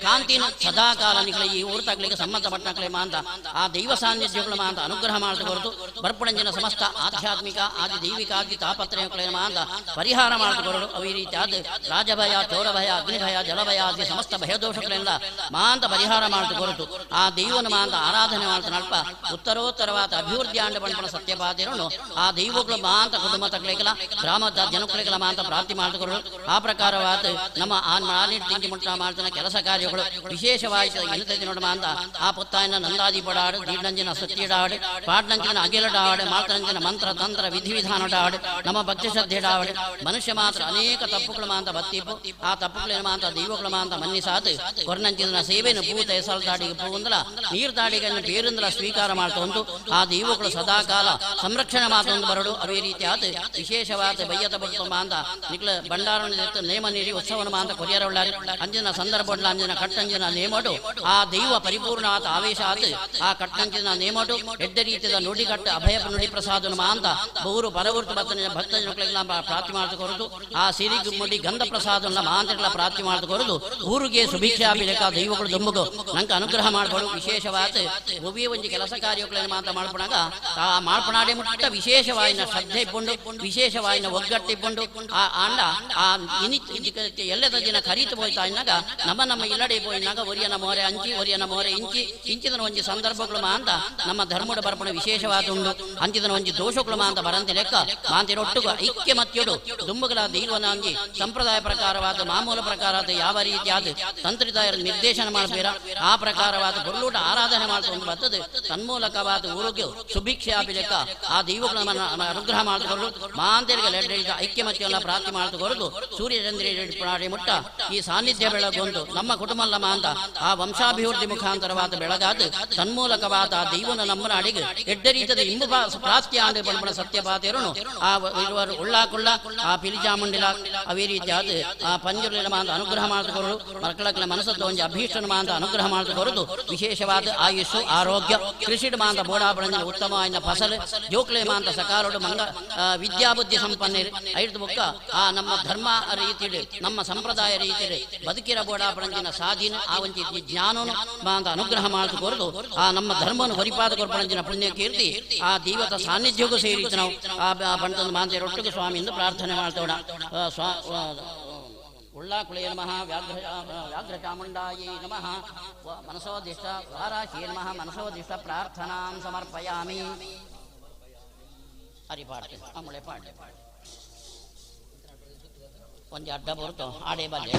ಕಾಂತಿನ ಸದಾಕಾಲ ನಿಗಳ ಈ ಊರ್ತಗಳಿಗೆ ಸಂಬಂಧಪಟ್ಟಕಲೆ ಮಾಂತ ಆ ದೈವ ಸಾನ್ನಿಧ್ಯಗಳು ಮಾಂತ ಅನುಗ್ರಹ ಮಾಡಿದ ಕೊರತು ಬರ್ಪಣಂಜಿನ ಸಮಸ್ತ ಆಧ್ಯಾತ್ಮಿಕ ಆದಿ ದೈವಿಕ ಆದಿ ತಾಪತ್ರಯಗಳೇ ಮಾಂತ ಪರಿಹಾರ ಮಾಡಿದ ಕೊರಡು ಅವೇ ರೀತಿಯಾದ ರಾಜಭಯ ಚೌರಭಯ ಅಗ್ನಿಭಯ ಜಲಭಯ ಆದಿ ಸಮಸ್ತ ಭಯದೋಷಗಳೆಲ್ಲ ಮಾಂತ ಪರಿಹಾರ ಮಾಡಿದ ಕೊರತು ಆ ದೈವನ ಮಾಂತ ಆರಾಧನೆ ಮಾಡ್ತ ನಲ್ಪ ಉತ್ತರೋತ್ತರವಾದ ಅಭಿವೃದ್ಧಿ ಆಂಡ ಬಂಪನ ಸತ್ಯಪಾತಿರನು ಆ ದೈವಗಳು ಮಾಂತ ಕುಟುಂಬ ತಕ್ಕಳಿಗಲ ಗ್ರಾಮದ ಜನಕಳಿಗಲ ಮಾಂತ ಪ್ರಾಪ್ತಿ ಮಾಡಿದ ಕೊರಡು ಆ ಪ್ರಕಾರವಾದ ನಮ್ಮ ತಿಂಡಿ ಮುಟ್ಟ ಮಾಡ್ತಾನೆ ಕೆಲಸ ಕಾರ್ಯಗಳು ವಿಶೇಷವಾಯಿತು ಎನ್ನುತ್ತದೆ ನೋಡ ಮಾಂತ ಆ ಪುತ್ತಾಯನ ನಂದಾದಿ ಪಡಾಡು ದೀಡಂಜಿನ ಸತ್ಯಡಾಡು ಪಾಡ್ನಂಜಿನ ಅಗಿಲಡಾಡು ಮಾತರಂಜಿನ ಮಂತ್ರ ತಂತ್ರ ವಿಧಿವಿಧಾನಡಾಡು ನಮ್ಮ ಭಕ್ತಿ ಶ್ರದ್ಧೆಡಾಡು ಮನುಷ್ಯ ಮಾತ್ರ ಅನೇಕ ತಪ್ಪುಗಳು ಮಾಂತ ಬತ್ತಿಪ್ಪು ಆ ತಪ್ಪುಗಳೇನು ಮಾಂತ ದೈವಗಳು ಮಾಂತ ಮನ್ನಿಸಾತು ಕೊರ್ನಂಚಿನ ಸೇವೆಯನ್ನು ಭೂತ ಎಸಲ್ದಾಡಿಗೆ ಪೂಂದಲ ನೀರು ತಾಡಿಗೆಯನ್ನು ಬೇರಿಂದಲ ಸ್ವೀಕಾರ ಮಾಡ್ತೊಂದು ಆ ದೈವಗಳು ಸದಾಕಾಲ ಸಂರಕ್ಷಣೆ ಮಾತೊಂದು ಬರಡು ಅವೇ ರೀತಿಯಾದ ವಿಶೇಷವಾದ ಬಯ್ಯತ ಬತ್ತು ಮಾಂತ ನಿಕ್ಲ ಭಂಡಾರ ನೇಮ ನೀಡಿ ಉತ್ಸವನ ಮಾಂತ ಕೊರಿಯರೊಳ್ಳಾರಿ ಅಂಜಿನ ಸಂದರ್ಭ ಅಂಜಿನ ಕಟ್ಟಂಜಿನ ನೇಮಡು ಆ ದೈವ ಪರಿಪೂರ್ಣವಾದ ಆವೇಶ ಆತ ಆ ಕಟ್ಟಂಜಿನ ನೇಮಡು ಎಡ್ಡ ರೀತಿಯ ನುಡಿಗಟ್ಟ ಅಭಯ ನುಡಿ ಪ್ರಸಾದನ ಮಾಂತ ಬಹುರು ಪರವರ್ತು ಭಕ್ತ ಜನಗಳಿಗೆಲ್ಲ ಪ್ರಾರ್ಥನೆ ಮಾಡಿದ ಕೊರದು ಆ ಸಿರಿಗು ಮುಡಿ ಗಂಧ ಪ್ರಸಾದನ ಮಾಂತಗಳ ಪ್ರಾರ್ಥನೆ ಮಾಡಿದ ಕೊರದು ಊರಿಗೆ ಸುಭಿಕ್ಷಾಭಿಲೇಖ ದೈವಗಳು ದುಂಬುಗು ನಂಗೆ ಅನುಗ್ರಹ ಮಾಡಬಹುದು ವಿಶೇಷವಾದ ಒಬ್ಬೇ ಒಂದು ಕೆಲಸ ಕಾರ್ಯಗಳನ್ನು ಮಾಂತ ಮಾಡ್ಕೊಂಡಾಗ ಆ ಮಾಡ್ಕೊಂಡಾಡೆ ಮುಟ್ಟ ವಿಶೇಷವಾಯಿನ ಶ್ರದ್ಧೆ ಇಬ್ಬಂಡು ವಿಶೇಷವಾಯಿನ ಒಗ್ಗಟ್ಟಿಬ್ಬಂಡು ಆ ಅಂಡ ಆ ಇತ್ತೆ ಎಲ್ಲದ ದಿನ ಕರೀತು ಹೋಯ್ತಾ ಇನ್ನಾಗ ನಮ್ಮ ಇಲ್ಲಡೆ போயினாಗ ಒರಿಯನ ಮೋರೆ ಅಂಚಿ ಒರಿಯನ ಮೋರೆ ಇಂಚಿ ಇಂಚಿದನ ಒಂಜಿ ಸಂದರ್ಭಗಳು ಮಾಂತ ನಮ್ಮ ಧರ್ಮದ ಬರ್ಪಣ ವಿಶೇಷವಾದ ಉಂಡು ಅಂಚಿದನ ಒಂಜಿ ದೋಷಗಳು ಮಾಂತ ಬರಂತೆ ಲೆಕ್ಕ ಮಾಂತಿರೊಟ್ಟುಗ ಐಕ್ಯ ಮತ್ಯುಡು ದುಂಬುಗಳ ದೀರ್ವನಾಂಗಿ ಸಂಪ್ರದಾಯ ಪ್ರಕಾರವಾದ ಮಾಮೂಲ ಪ್ರಕಾರದ ಯಾವ ರೀತಿಯಾದ ತಂತ್ರಿದಾಯರ ನಿರ್ದೇಶನ ಮಾಡಬೇರ ಆ ಪ್ರಕಾರವಾದ ಗುರುಲೂಟ ಆರಾಧನೆ ಮಾಡ್ಕೊಂಡು ಬರ್ತದೆ ತನ್ಮೂಲಕವಾದ ಊರಿಗೆ ಸುಭಿಕ್ಷೆ ಲೆಕ್ಕ ಆ ದೈವಗಳ ಅನುಗ್ರಹ ಮಾಡಿಕೊಂಡು ಮಾಂತರಿಗೆ ಲೆಡ್ಡ ಐಕ್ಯಮತ್ಯೆಲ್ಲ ಪ್ರಾರ್ಥನೆ ಮಾಡಿಕೊಂಡು ಸೂರ್ಯಚಂದ್ರಿ ಮುಟ್ಟ ಈ ಸಾನ್ನಿಧ್ಯ ಬೆಳಗೊಂಡು ನಮ್ಮ ಕುಟುಂಬಲ್ಲ ಮಾಂತ ಆ ವಂಶಾಭಿವೃದ್ಧಿ ಮುಖಾಂತರವಾದ ಬೆಳಗಾದ ತನ್ಮೂಲಕವಾದ ಆ ದೈವನ ನಮ್ಮನ ಅಡಿಗೆ ಎಡ್ಡ ರೀತಿಯ ಇಂಬು ಪ್ರಾಪ್ತಿಯ ಆಂಡೆ ಬಣ್ಣ ಸತ್ಯಪಾತಿಯರನು ಆ ಇರುವರು ಉಳ್ಳಾಕುಳ್ಳ ಆ ಪಿಲಿಚಾಮುಂಡಿಲ ಅವೇ ರೀತಿಯಾದ ಆ ಪಂಜುರ್ಲಿನ ಮಾಂತ ಅನುಗ್ರಹ ಮಾಡಿಕೊಂಡು ಮಕ್ಕಳ ಮನಸ್ಸದ್ದು ಒಂದು ಅಭೀಷ್ಟನ ಮಾಂತ ಅನುಗ್ರಹ ಮಾಡಿಕೊಂಡು ವಿಶೇಷವಾದ ಆಯುಷು ಆರೋಗ್ಯ ಕೃಷಿ ಮಾಂತ ಬೋಡಾಪಣ ಉತ್ತಮವಾದ ಫಸಲು ಜೋಕ್ಲೆ ಮಾಂತ ಸಕಾಲೋಡು ಮಂಗ ವಿದ್ಯಾಬುದ್ಧಿ ಸಂಪನ್ನರು ಐದು ಬುಕ್ಕ ಆ ನಮ್ಮ ಧರ್ಮ ರೀತಿಯಲ್ಲಿ ನಮ್ಮ ಸಂಪ್ರದಾಯ ರೀತಿಯಲ್ಲಿ ಬದುಕಿರ ಬೋಡಾಪಣಂಜಿನ ಸಾಧೀನ ಆ ಒಂಜಿ ಜ್ಞಾನನು ಮಾಂತ ಅನುಗ್ರಹ ಮಾಡಿಕೊಂಡು ಆ ನಮ್ಮ ಧರ್ಮವನ್ನು ಹೊರಿಪಾದ ಕೊರ್ಪಣಂಜಿನ ಪುಣ್ಯ ಕೀರ್ತಿ ಆ ದೈವತ ಸಾನ್ನಿಧ್ಯಕ್ಕೂ ಸೇರಿತು ನಾವು ಆ ಬಂಟದ ಮಾಂತೆ ರೊಟ್ಟಿಗೆ ಸ್ವಾಮಿಯಿಂದ ಪ್ರಾರ್ಥನೆ ಮಾಡ್ತೋಣ ಉಳ್ಳಾಕುಳೆಯ ನಮಃ ವ್ಯಾಘ್ರ ಚಾಮುಂಡಾಯೈ ನಮಃ ಮನಸೋದಿಷ್ಟ ವಾರಾಶಿಯ ನಮಃ ಮನಸೋದಿಷ್ಟ ಪ್ರಾರ್ಥನಾಂ ಸಮರ್ಪಯಾಮಿ ಹರಿ ಪಾಡ್ತೇನೆ ಅಮ್ಮಳೆ ಪಾಡ್ಲೆ ಒಂದು ಅಡ್ಡ ಬರ್ತು ಆಡೆ ಬಾಲ್ಯ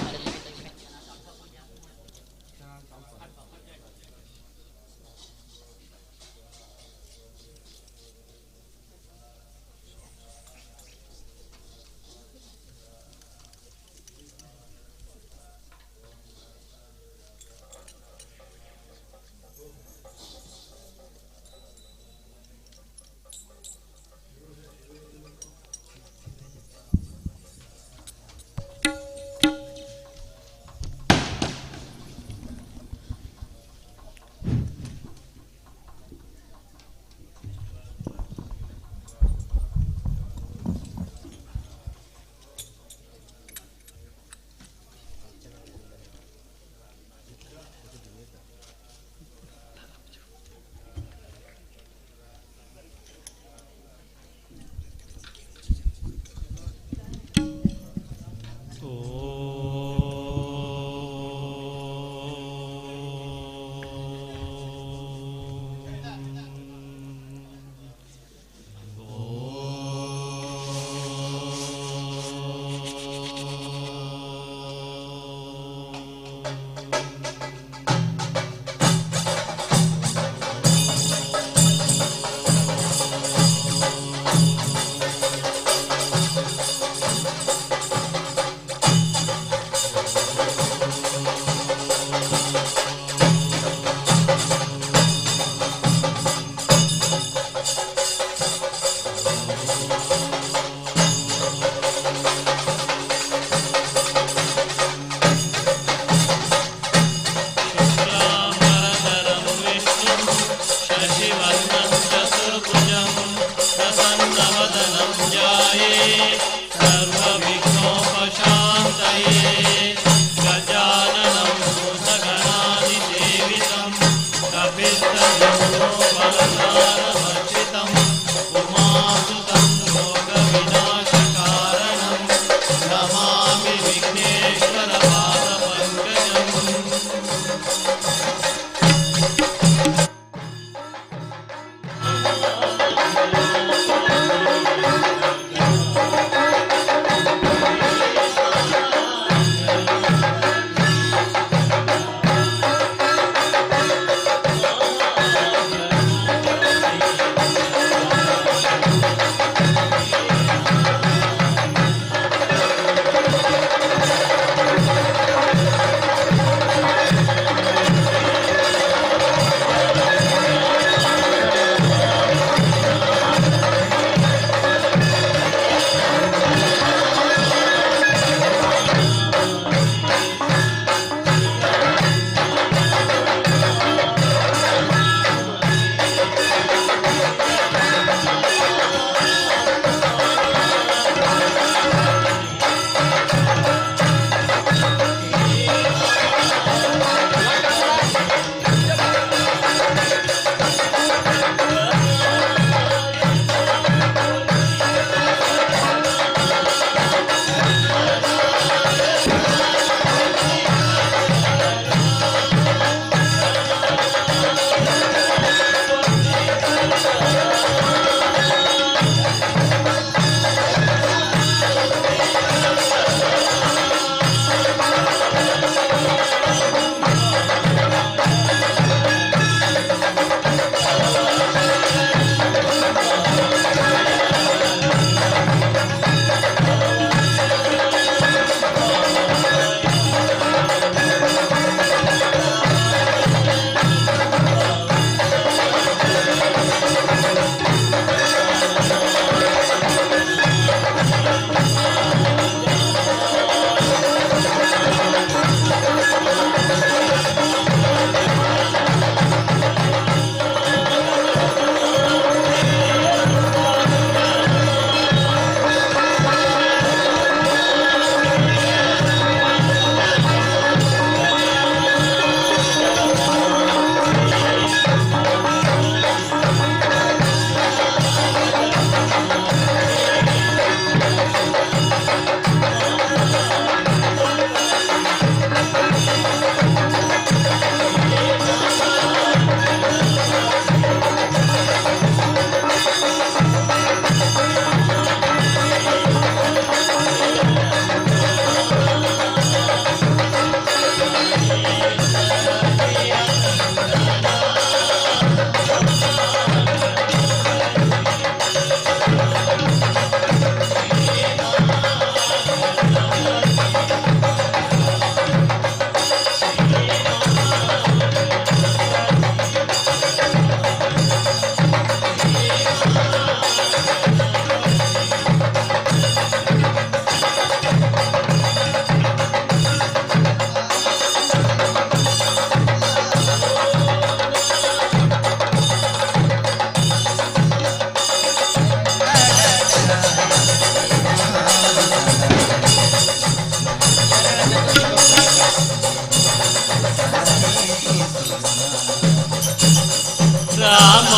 ರಾಮ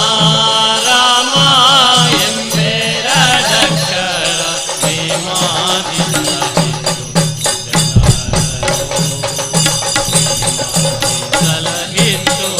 ರಾಮ ಎಂಬೆರಡಕ್ಷರ ಪ್ರೇಮಾದಿಂದ ಸಲಹಿತ್ತು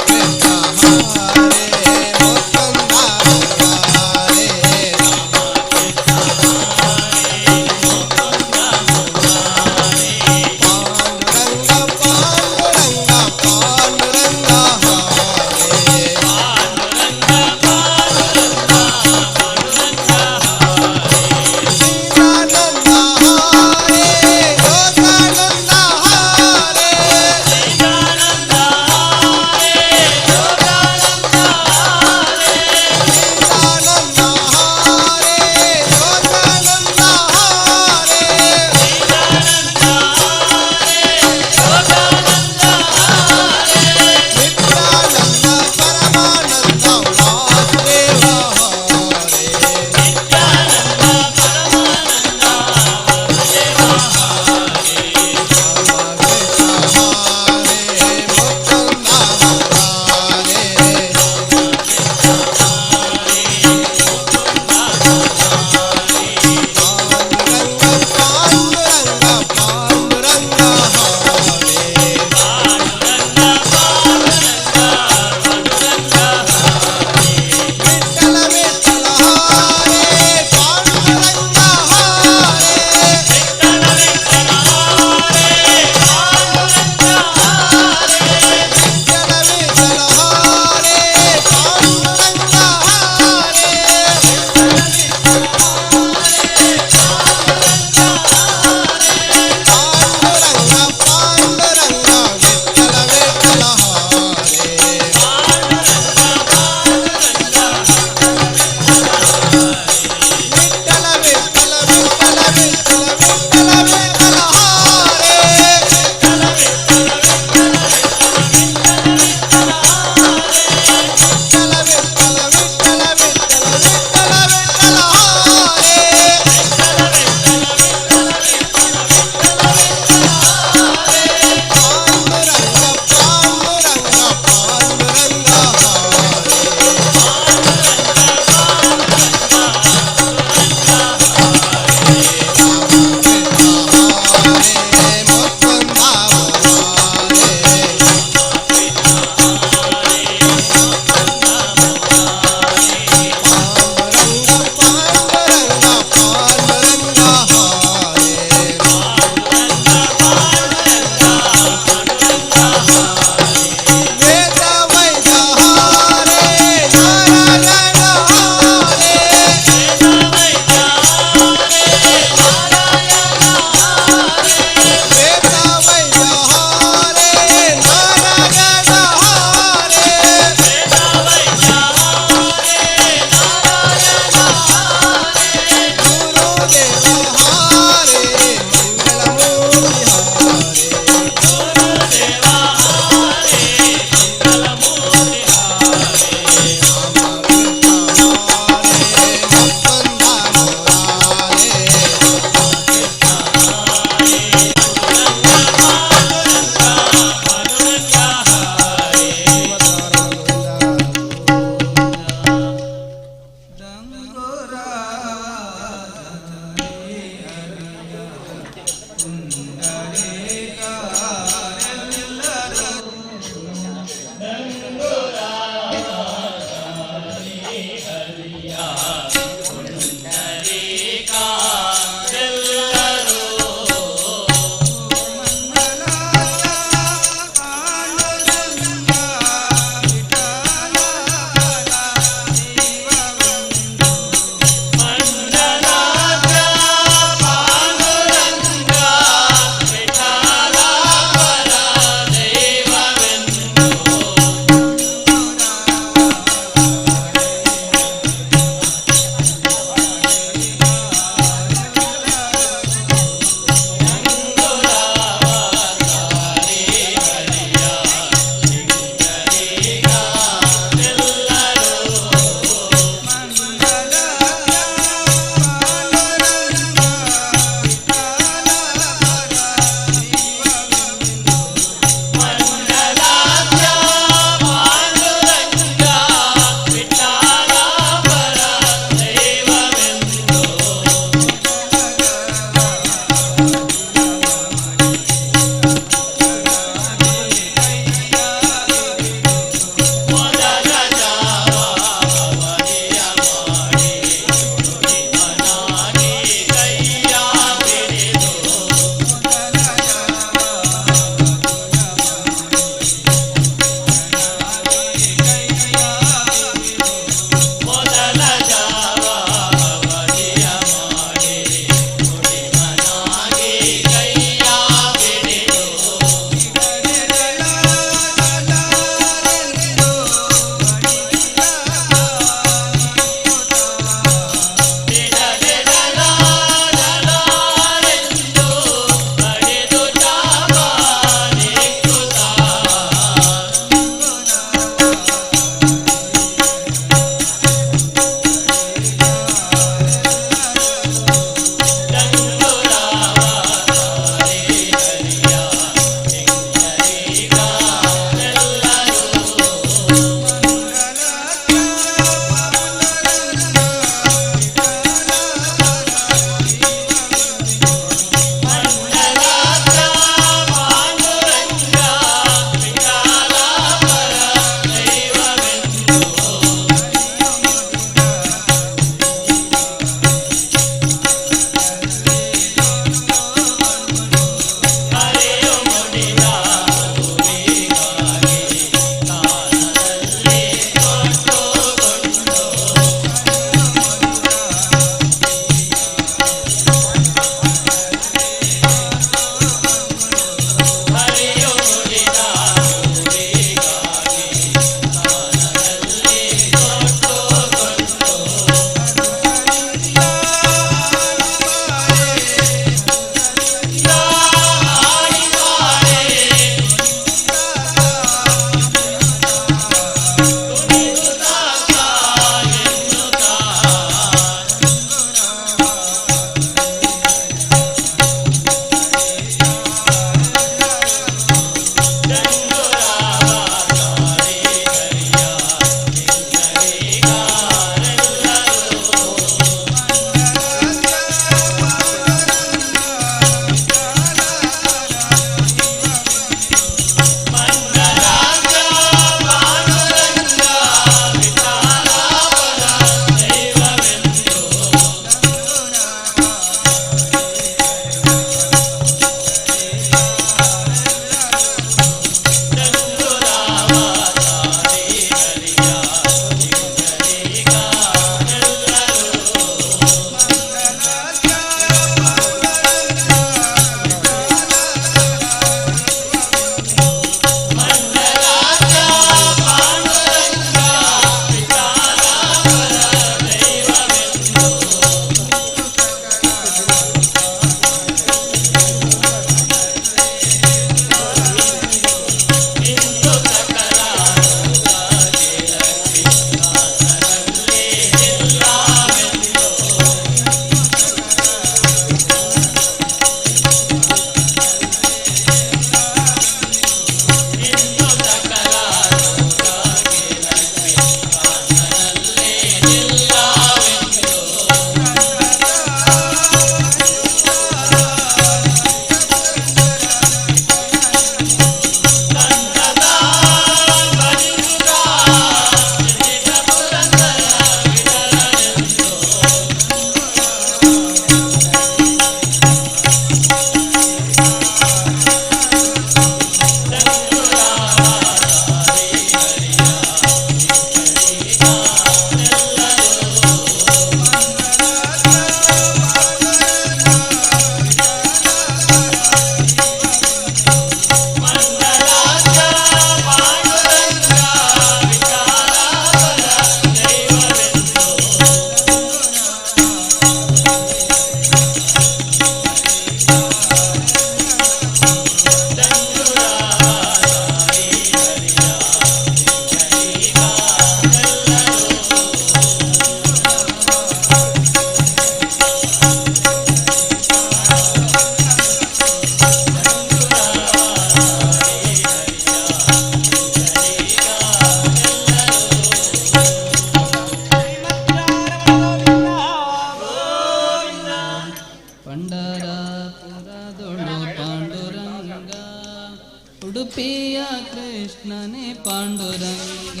ಕೃಷ್ಣನೇ ಪಾಂಡುರಂಗ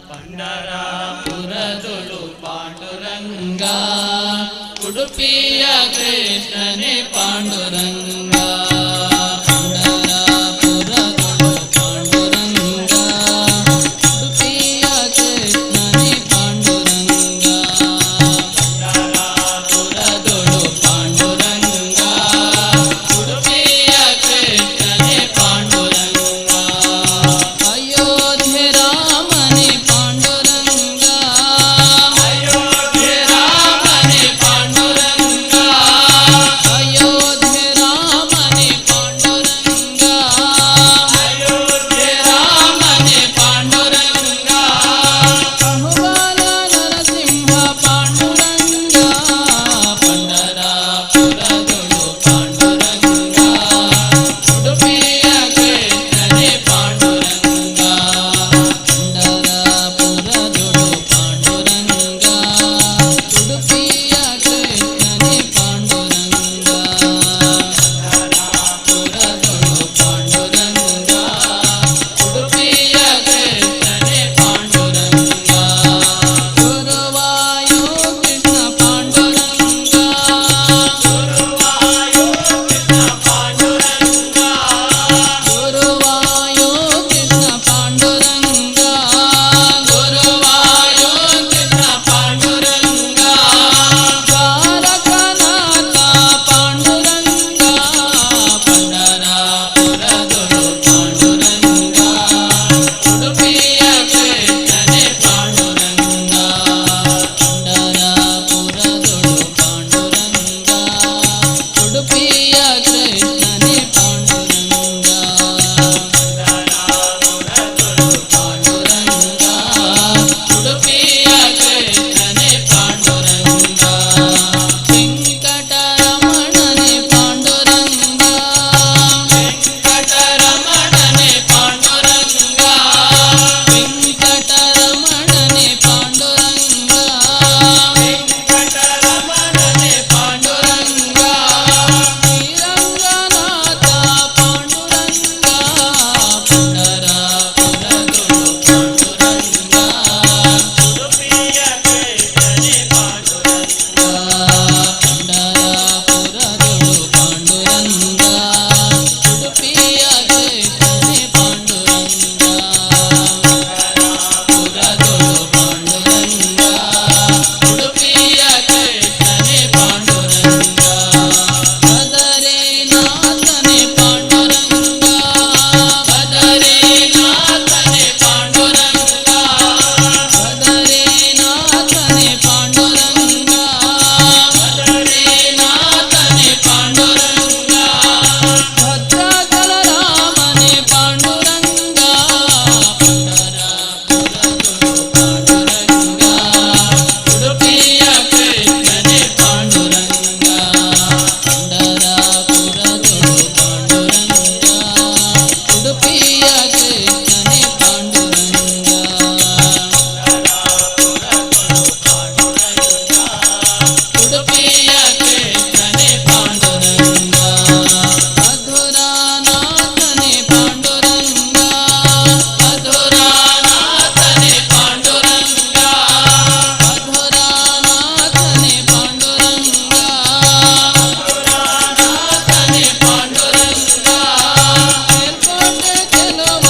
ಪಂಡರಾಪುರದೊಳು ಪಾಂಡುರಂಗ ಉಡುಪಿಯ ಕೃಷ್ಣನೇ ಪಾಂಡುರಂಗ ಪಂಡರಾಪುರದೊಳು ಪಾಂಡುರಂಗ ಉಡುಪಿಯ ಕೃಷ್ಣನೇ ಪಾಂಡುರಂಗ ಪಂಡರಾಪುರದೊಳು ಪಾಂಡುರಂಗ ಉಡುಪಿಯ ಕೃಷ್ಣನೇ ಪಾಂಡುರಂಗ ಅಯೋಧ್ಯೆ ರಾಮನೇ ಪಾಂಡುರಂಗ ಅಯೋಧ್ಯೆ ರಾಮನೇ ಪಾಂಡುರಂಗ ಅಯೋಧ್ಯೆ ರಾಮನೇ ಪಾಂಡುರಂಗ ಅಯೋಧ್ಯೆ ರಾಮನೇ ಪಾಂಡುರಂಗ ಅಹುಬಾಲ ನರಸಿಂಹ ಪಾಂಡುರಂಗ ಪಂಡರಾಪುರದೊಳು ಪಾಂಡುರಂಗ ಉಡುಪಿಯ ಕೃಷ್ಣನೇ ಪಾಂಡುರಂಗ ಪಂಡರಾಪುರದೊಳು ಪಾಂಡುರಂಗ ಉಡುಪಿಯ ಕೃಷ್ಣನೇ ಪಾಂಡುರಂಗ ಪುರದೊಳು ಪಾಂಡುರಂಗ ಉಡುಪಿಯ ಕೃಷ್ಣನೇ ಪಾಂಡುರಂಗ ಗುರುವಾಯೋ ಕೃಷ್ಣ ಪಾಂಡುರಂಗ ಗುರುವಾಯೋ ಕೃಷ್ಣ ಪಾಂಡುರಂಗ ಗುರುವಾಯೋ ಕೃಷ್ಣ ಪಾಂಡುರಂಗ ಗುರುವಾಯೋ ಕೃಷ್ಣ ಪಾಂಡುರಂಗ ದ್ವಾರಕನಾಥ ಪಾಂಡುರಂಗ ಪಂಡರಾಪುರದೊಳು ಪಾಂಡುರಂಗ ಉಡುಪಿಯ ಕೃಷ್ಣನೇ ಪಾಂಡುರಂಗ ಪಂಡರಾಪುರದೊಳು ಪಾಂಡುರಂಗ ಉಡುಪಿಯ ಕೃಷ್ಣನೇ ಪಾಂಡುರಂಗ ಪಂಡರಾಪುರದೊಳು ಪಾಂಡುರಂಗ ಉಡುಪಿಯ ಕೃಷ್ಣನೇ ಪಾಂಡುರಂಗ ವೆಂಕಟರಮಣನೇ ಪಾಂಡುರಂಗ ವೆಂಕಟರಮಣನೇ ಪಾಂಡುರಂಗ ವೆಂಕಟರಮಣನೇ ಪಾಂಡುರಂಗ ವೆಂಕಟರಮಣನೇ ಪಾಂಡುರಂಗ ಶ್ರೀರಂಗನಾಥ ಪಾಂಡುರಂಗ ಪಂಡರಾಪುರದೊಳು ಪಾಂಡುರಂಗ ಉಡುಪಿಯ ಕೃಷ್ಣನೇ ಪಾಂಡುರಂಗ ಪಂಡರಾಪುರದೊಳು ಪಾಂಡುರಂಗ ಉಡುಪಿಯ ಕೃಷ್ಣನೇ ಪಾಂಡುರಂಗ ಪುರದೊಳು ಪಾಂಡುರಂಗ ಉಡುಪಿಯ ಕೃಷ್ಣನೇ ಪಾಂಡುರಂಗ ಬದರೇನಾಥನೇ ಪಾಂಡುರಂಗ ಬದರೇನಾಥನೇ ಪಾಂಡುರಂಗ ಬದರೇನಾಥನೇ ಪಾಂಡುರಂಗ ಬದರೇನಾಥನೇ ಪಾಂಡುರಂಗ ಭದ್ರಾಚಲ ರಾಮನೇ ಪಾಂಡುರಂಗ ಪಂಡರಾಪುರದೊಳು ಪಾಂಡುರಂಗ ಉಡುಪಿಯ ಕೃಷ್ಣನೇ ಪಾಂಡುರಂಗ ಪಂಡರಾಪುರದೊಳು ಪಾಂಡುರಂಗ ಉಡುಪಿಯ ಕೃಷ್ಣನೇ ಪಾಂಡುರಂಗ ಉಡುಪಿಯ ಕೃಷ್ಣನೇ ಪಾಂಡುರಂಗ ಮಧುರಾನಾಥನೇ ಪಾಂಡುರಂಗ ಮಧುರಾನಾಥನೇ ಪಾಂಡುರಂಗ ಮಧುರಾನಾಥನೇ ಪಾಂಡುರಂಗ ಮಧುರಾನಾಥನೇ ಪಾಂಡುರಂಗ ಮೇಲ್ಕೋಟೆ ಚೆಲುವ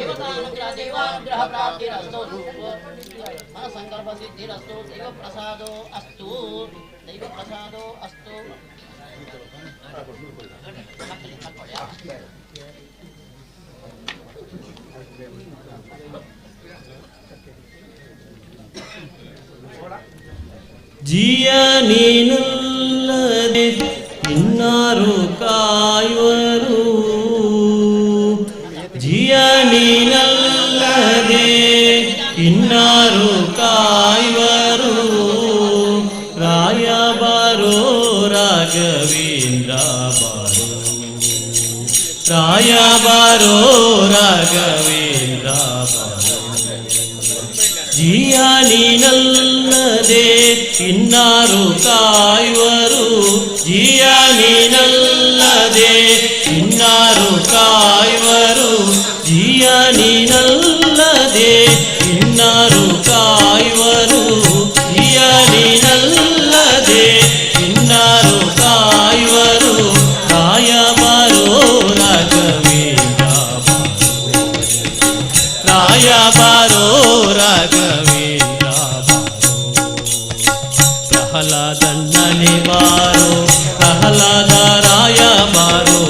देवानुग्रह प्राप्तिरस्तु संकल्प सिद्धिरस्तु दैव प्रसादो अस्तु दैव प्रसादो अस्तु ಜಿಯ ನೀನಲ್ಲದೆ ಇನ್ನಾರು ಕಾಯುವರು ಜಿಯ ನೀನಲ್ಲದೆ ಇನ್ನಾರು ಕಾಯುವರು ರಾಯ ಬಾರೋ ರಾಘವೇಂದ್ರ ಬಾರೋ ರಾಯ ಬಾರೋ ರಾಘವೇಂದ್ರ ಬಾರೋ ಜಿಯ ನೀನಲ್ಲದೆ ಇನ್ನಾರು ಕಾಯುವರು ಜಿಯ ನೀನಲ್ಲದೆ ಇನ್ನಾರು ಕಾಯುವರು ಜಿಯ ನೀನಲ್ಲದೆ ಇನ್ನಾರು ಕಾಯುವರು ಜಿಯ ನೀನಲ್ಲದೆ ಇನ್ನಾರು ಕಾಯುವರು ರಾಯ ಬಾರೋ ರಾಘವೇಂದ್ರ ರಾಯ ಬಾರೋ ರಾಘವೇಂದ್ರ ಪ್ರಹ್ಲಾದಣ್ಣನೆ ಬಾರೋ ಪ್ರಹ್ಲಾದ ರಾಯ ಬಾರೋ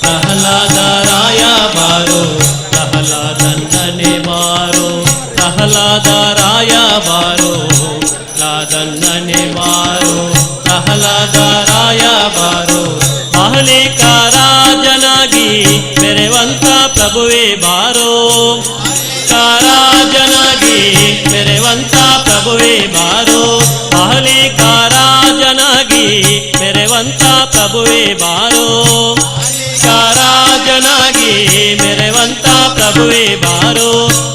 ಪ್ರಹ್ಲಾದ ರಾಯ ಬಾರೋ ಪ್ರಹ್ಲಾದಣ್ಣನೆ ಬಾರೋ ಪ್ರಹ್ಲಾದ ರಾಯ ಬಾರೋ ಪ್ರಹ್ಲಾದಣ್ಣನೆ ಬಾರೋ ಪ್ರಹ್ಲಾದ ರಾಯ ಬಾರೋ ಅಹಲಿಕರಾಜನಾಗಿ ಮೆರೆವಂತ ಪ್ರಭುವೇ ಬಾರೋ ಕಾರಾಜನಾಗಿ ಮೆರೆವಂತ ಪ್ರಭುವೇ ಬಾರೋ ಅಹಲಿಕರಾಜನಾಗಿ ಮೆರೆವಂತ ಪ್ರಭುವೇ ಬಾರೋ ಕಾರಾಜನಾಗಿ ಮೆರೆವಂತ ಪ್ರಭುವೇ ಬಾರೋ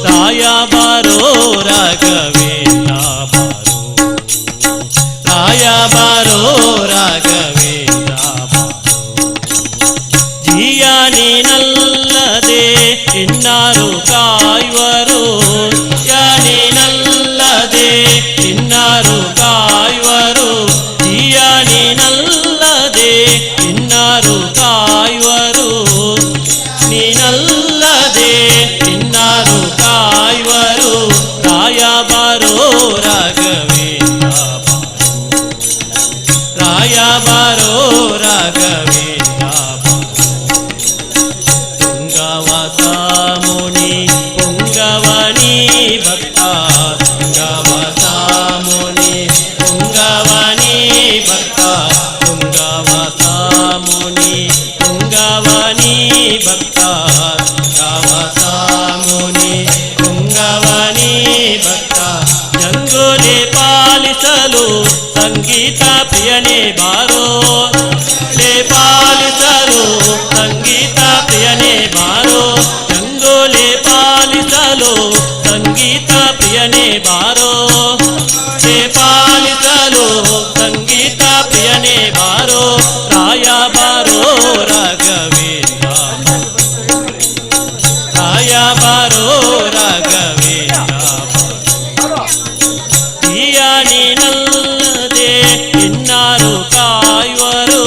ರಾಯ ಬಾರೋ ರಾಘವೇಂದ್ರ ಬಾರೋ ರಾಯ ಬಾರೋ ರಾಘವೇಂದ್ರ ಜಿಯ ನೀನಲ್ಲದೆ ಇನ್ನಾರು ಕಾಯುವರು ನೀನಲ್ಲದೆ ಇನ್ನಾರು ಕಾಯುವರು ಜಿಯ ನೀನಲ್ಲದೆ ಇನ್ನಾರು ಕಾಯುವರು ನೀನಲ್ಲದೆ ಇನ್ನಾರು ಕಾಯುವರು ರಾಯ ಬಾರೋ ರಾಘವೇಂದ್ರ ರಾಯ ಬಾರೋ ರಾಘವೇಂದ್ರ ಪುಂಗವಸ ಮುನಿ ಪುಂಗವನಿ ಭಕ್ತ ಪುಂಗವಸ ಮುನಿ ಪುಂಗವನಿ ಭಕ್ತ ಪುಂಗವಸ ಮುನಿ ಪುಂಗವನಿ ಭಕ್ತ ಪುಂಗವಸ ಮುನಿ ಪುಂಗವನಿ ಭಕ್ತ ಜಂಗುಲಿ ಪಾಲಿಸಲು ಸಂಗೀತ ಪ್ರಿಯನೇ ಬಾರೋ ಪಾಲಿಸಲು ಸಂಗೀತ ಪ್ರಿಯನೇ ಬಾರೋ ಜಂಗೋಲೆ ಪಾಲಿಸಲು ಸಂಗೀತ ಪ್ರಿಯನೇ ಬಾರೋ ಪಾಲಿಸಲು ಸಂಗೀತ ಪ್ರಿಯನೇ ಬಾರೋ ರಾಯ ಬಾರೋ ರಾಘವೇಂದ್ರ ರಾಯ ಬಾರೋ ರಾಘವೇಂದ್ರ ಜಿಯ ನೀನಲ್ಲದೆ ಇನ್ನಾರು ಕಾಯುವರು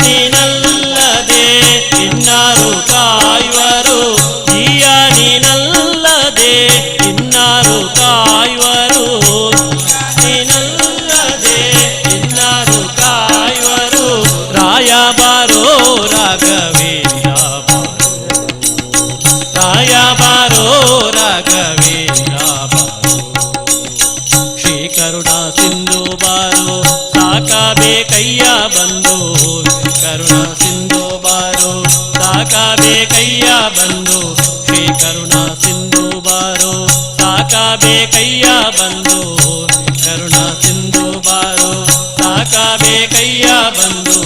ನೀನಲ್ಲದೆ ಇನ್ನಾರು ಕಾಯುವರು ಜಿಯ ನೀನಲ್ಲದೆ ಇನ್ನಾರು ಕಾಯುವರು ನೀನಲ್ಲದೆ ಇನ್ನಾರು ಕಾಯುವರು ರಾಯ ಬಾರೋ ರಾಘವೇಂದ್ರ ರಾಯ ಬಾರೋ ರಾಘವೇಂದ್ರ ಶ್ರೀ ಕರುಣಾ ಸಿಂಧು ಬಾರೋ ಸಾಕಬೇಕಯ್ಯ ಬಂದು ಕರುಣಾ ಸಿಂಧು ಬಾರೋ ಸಾಕಬೇಕಯ್ಯ ಬಂದು ಶ್ರೀ ಕರುಣಾ ಸಿಂಧು ಬಾರೋ ಸಾಕಬೇಕಯ್ಯ ಬಂದು ಕರುಣಾ ಸಿಂಧು ಬಾರೋ ಸಾಕಬೇಕಯ್ಯ ಬಂದು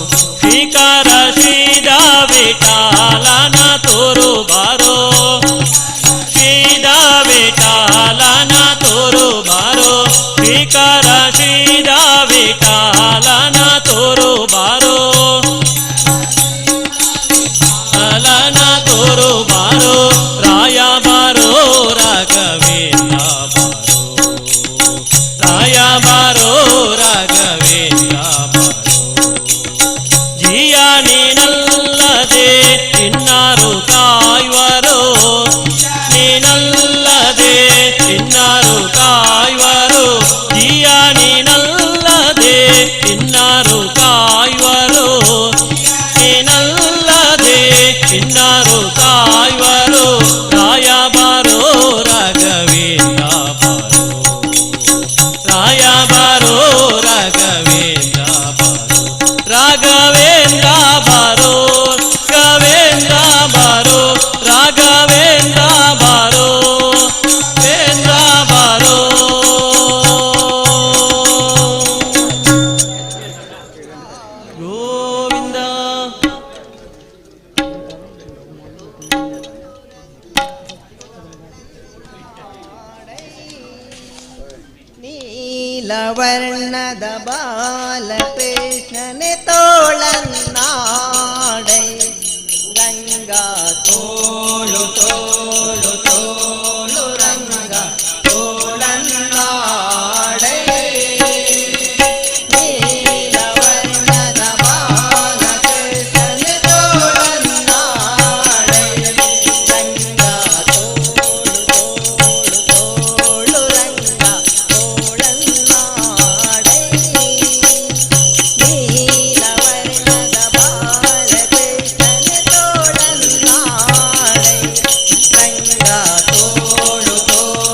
ಶ್ರೀಕಾರ ಶ್ರೀದ ವಿಠಾಲನ ತೋರು ಬಾರೋ ಶ್ರೀದ ನೀಲವರ್ಣದ ಬಾಲಕೃಷ್ಣನೆ ತೋಳನ್ನಾಡೈ ರಂಗ ತೋಳು ತೋಳು ತೋಳು ರಂಗ ತೋಳನ್ನಾಡೈ ನೀಲವರ್ಣದ ಬಾಲಕೃಷ್ಣನೆ ತೋಳನ್ನಾಡೈ ರಂಗ ತೋಳು ತೋಳು ತೋಳು ರಂಗ ತೋಳನ್ನಾಡೈ ನೀಲವರ್ಣದ ಬಾಲಕೃಷ್ಣನೆ ತೋಳನ್ನಾಡೈ ರಂಗ ತೋಳು ತೋಳು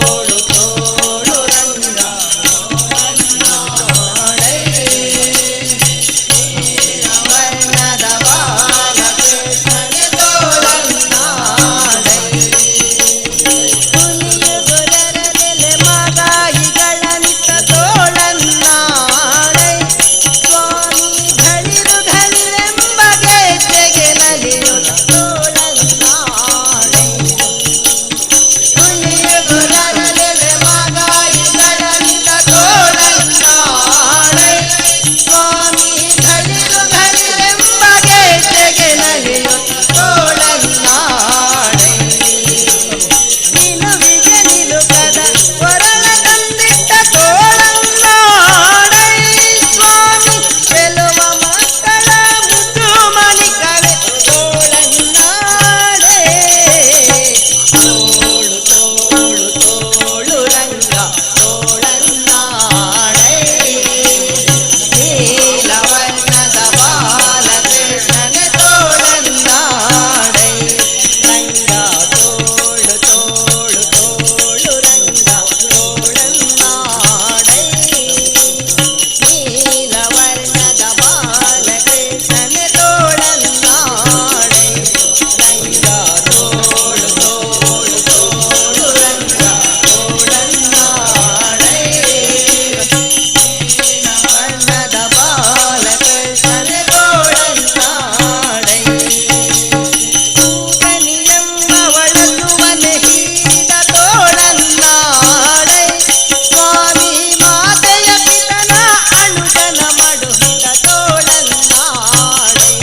ತೋಳು ರಂಗ ತೋಳನ್ನಾಡೈ ನೀಲವರ್ಣದ ಬಾಲಕೃಷ್ಣನೆ ತೋಳನ್ನಾಡೈ ಹುಲಿಯುಗುರರನೆಲೆ ಮಗಾಯಿಗಳನಿತ ತೋಳನ್ನಾಡೈ ಸ್ವಾಮಿ ಘಳಿರು ಘಳಿರೆಂಬ ಗೆಜ್ಜೆಗೆ ನಲಿಯುತ್ತ ತೋಳನ್ನಾಡೈ ಹುಲಿಯುಗುರರನೆಲೆ ಮಗಾಯಿಗಳನಿತ ತೋಳನ್ನಾಡೈ ಸ್ವಾಮಿ ಘಳಿರು ಘಳಿರೆಂಬ ಗೆಜ್ಜೆಗೆ ನಲಿಯುತ್ತ ತೋಳನ್ನಾಡೈ ನಿಲುವಿಗೆ ನಿಲುಕದ ಕೊರಳ ತಂದಿಟ್ಟ ತೋಳನ್ನಾಡೈ ಸ್ವಾಮಿ ಚೆಲುವ ಮಕ್ಕಳ ಮುದ್ದು ಮಣಿಕವೆ ತೋಳನ್ನಾಡೈ ತೋಳು ತೋಳು ತೋಳು ರಂಗ ತೋಳನ್ನಾಡೈ ನೀಲವರ್ಣದ ಬಾಲಕೃಷ್ಣನೆ ತೋಳನ್ನಾಡೈ ರಂಗ ತೋಳು ತೋಳು ತೋಳು ರಂಗ ತೋಳನ್ನಾಡೈ ನೀಲವರ್ಣದ ಬಾಲಕೃಷ್ಣನೆ ತೋಳನ್ನಾಡೈ ರಂಗ ತೋಳು ತೋಳು ತೋಳು ರಂಗ ತೋಳನ್ನಾಡೈ ನೀಲವರ್ಣದ ಬಾಲಕೃಷ್ಣನೆ ತೋಳನ್ನಾಡೈ ಕೂಗನಿಯಮ್ಮವಳಸುವನೆ ಹೀರಿದ ತೋಳನ್ನಾಡೈ ಸ್ವಾಮಿ ಮಾತೆಯ ಪಿತನ ಅನುಜನ ಮಡುಹಿದ ತೋಳನ್ನಾಡೈ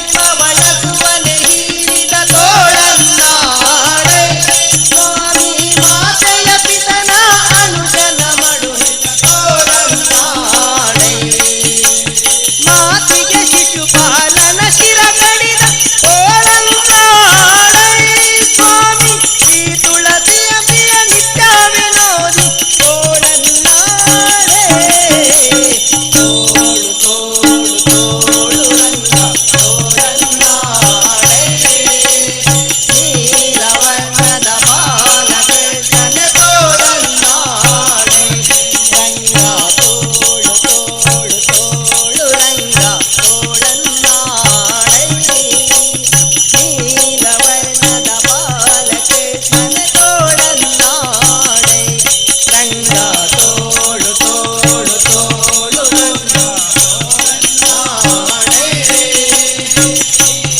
ಕೂಗನಿಯಮ್ಮವಳಸುವನೆ ಹೀರಿದ ತೋಳನ್ನಾಡೈ ಸ್ವಾಮಿ ಮಾತೆಯ ಪಿತನ ಅನುಜನ ಮಡುಹಿದ ತೋಳನ್ನಾಡೈ ಮಾತಿಗೆ ಶಿಶುಪಾಲನ ಶಿರ ಕಡಿದ ತೋಳನ್ನಾಡೈ ಸ್ವಾಮಿ ಶ್ರೀ ತುಳಸಿಯ ಪ್ರಿಯ ನಿತ್ಯ ವಿನೋದಿ ತೋಳನ್ನಾಡೈ ತೋಳು ತೋಳು ತೋಳು ರಂಗ ತೋಳನ್ನಾಡೈ ನೀಲವರ್ಣದ ಬಾಲಕೃಷ್ಣನೆ ತೋಳನ್ನಾಡೈ ರಂಗ ತೋಳು ತೋಳು ತೋಳು ರಂಗ ತೋಳನ್ನಾಡೈ ನೀಲವರ್ಣದ ಬಾಲಕೃಷ್ಣನೆ ತೋಳನ್ನಾಡೈ ರಂಗ ತೋಳು ತೋಳು ತೋಳು ರಂಗ ತೋಳನ್ನಾಡೈ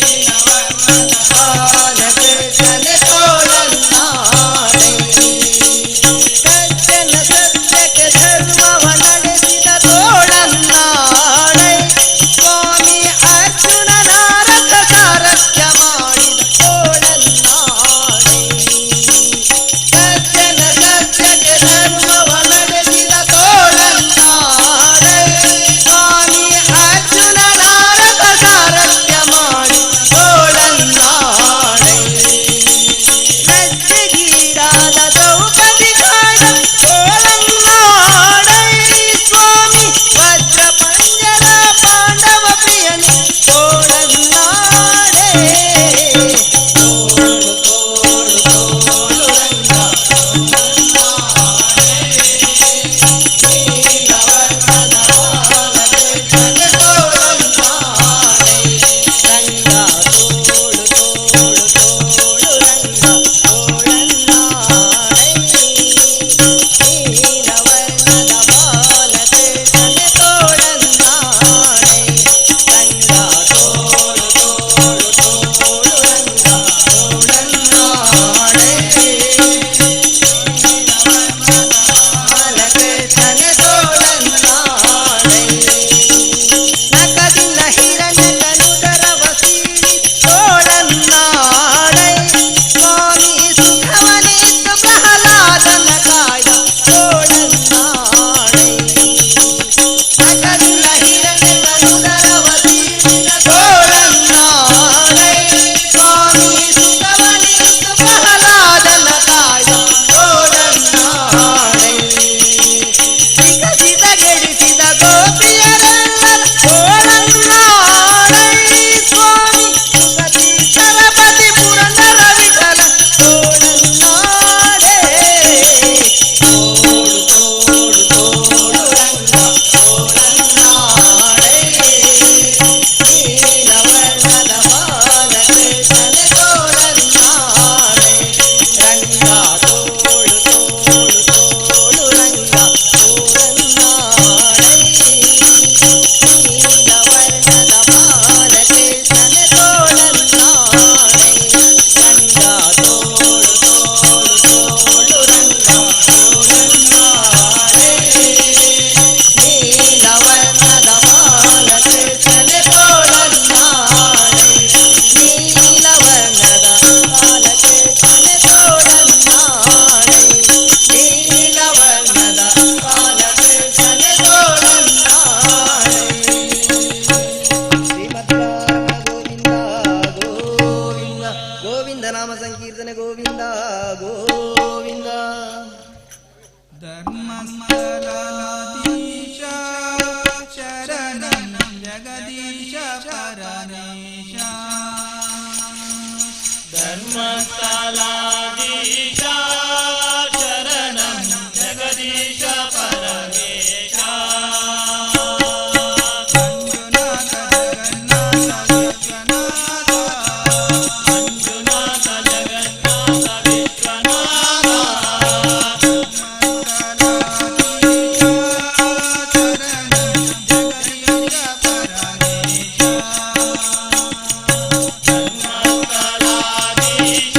ನೀಲವರ್ಣದ ಬಾಲಕೃಷ್ಣನೆ ತೋಳನ್ನಾಡೈ ಸಜ್ಜನ ಸತ್ಯಕ್ಕೆ ಧರ್ಮವ ನಡೆಸಿದ ತೋಳನ್ನಾಡೈ ಸ್ವಾಮಿ ಅರ್ಜುನನ ರಥ ಸಾರಥ್ಯ ಮಾಡಿದ ತೋಳನ್ನಾಡೈ ಸಜ್ಜನ ಸತ್ಯಕ್ಕೆ ಧರ್ಮವ ನಡೆಸಿದ ತೋಳನ್ನಾಡೈ ಸ್ವಾಮಿ ಅರ್ಜುನನ ರಥ ಸಾರಥ್ಯ ಮಾಡಿದ ತೋಳನ್ನಾಡೈ ಲಜ್ಜೆಗೀಡಾದ ದ್ರೌಪದಿ ಕಾಡ ತೋಳನ್ನಾಡೈ ಸ್ವಾಮಿ ವಜ್ರ ಪಂಜರ ಪಾಂಡವ ಪ್ರಿಯನೆ ತೋಳನ್ನಾಡೈ ತೋಳು ತೋಳು ತೋಳು ರಂಗ ತೋಳನ್ನಾಡೈ ನೀಲವರ್ಣದ ಬಾಲಕೃಷ್ಣನೆ ತೋಳನ್ನಾಡೈ ರಂಗ ತೋಳು ತೋಳು ತೋಳು ರಂಗ ತೋಳನ್ನಾಡೈ ನೀಲವರ್ಣದ ಬಾಲಕೃಷ್ಣನೆ ತೋಳನ್ನಾಡೈ ರಂಗ ತೋಳು ತೋಳು ತೋಳು ರಂಗ ಗೋವಿಂದ ನಾಮ ಸಂಕೀರ್ತನೆ ಗೋವಿಂದ ಗೋವಿಂದ. ಧರ್ಮಸ್ಥಳಾಧೀಶ ಶರಣಂ ಜಗದೀಶ ಪರಮೇಶ. ಧರ್ಮಸ್ಥಳಾಧೀಶ ಶರಣಂ ಜಗದೀಶ ಪರಮೇಶ. ಮಂಜುನಾಥ ಜಗನ್ನಾಥ ವಿಶ್ವನಾಥ. ಧರ್ಮಸ್ಥಳಾಧೀಶ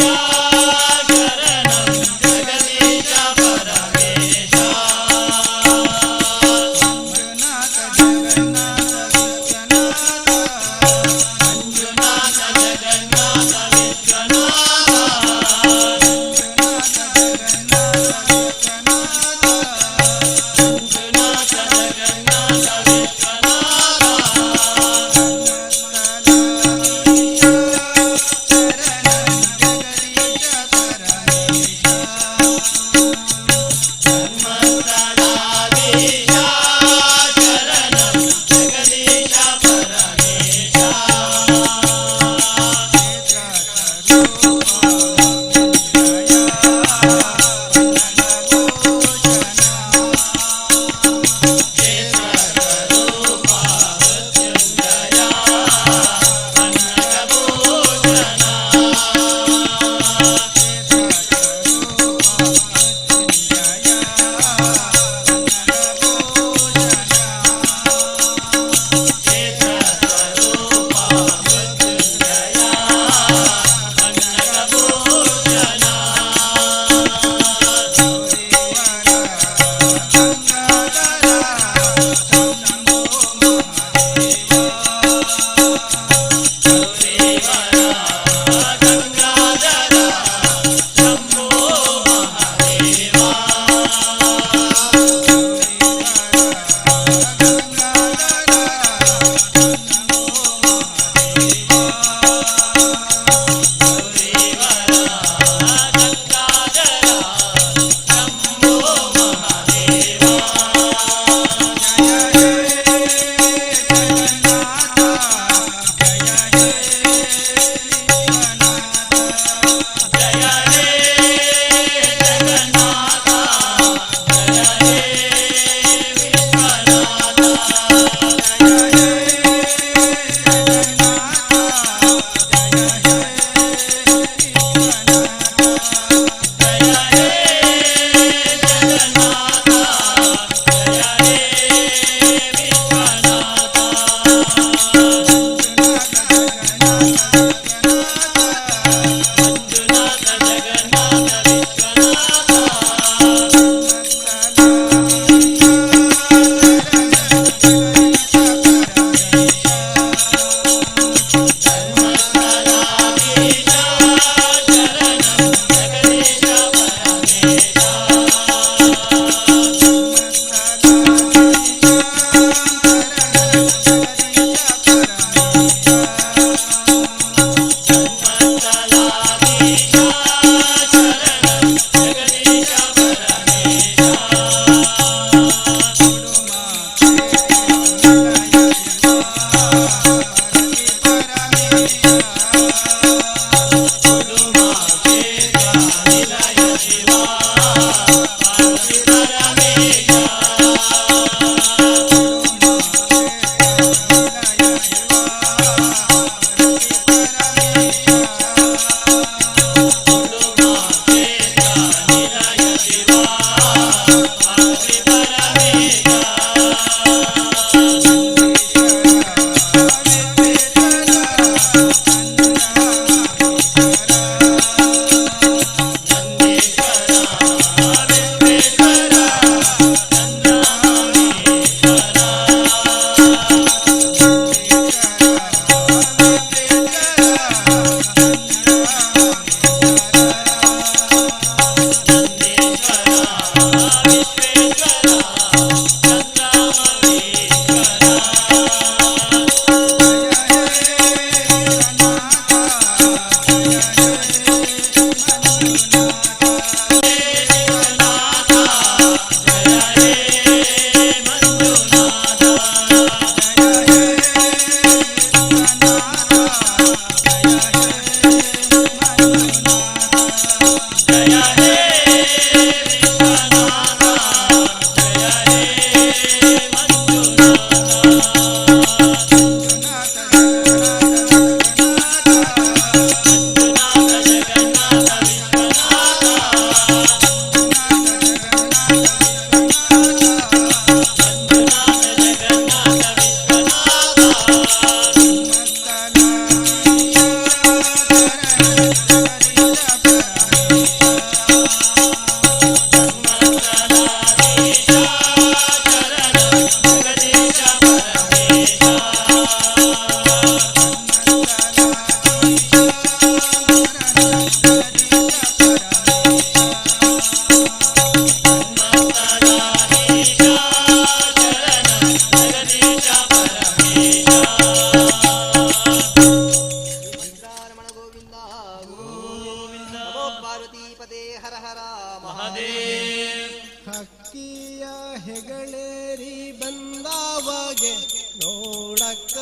ಪಾರ್ವತೀಪತೆ ಹರ ಹರ ಮಹಾದೇವ್. ಹಕ್ಕಿಯ ಹೆಗಳೇರಿ ಬಂದವಗೆ ನೋಡಕ್ಕ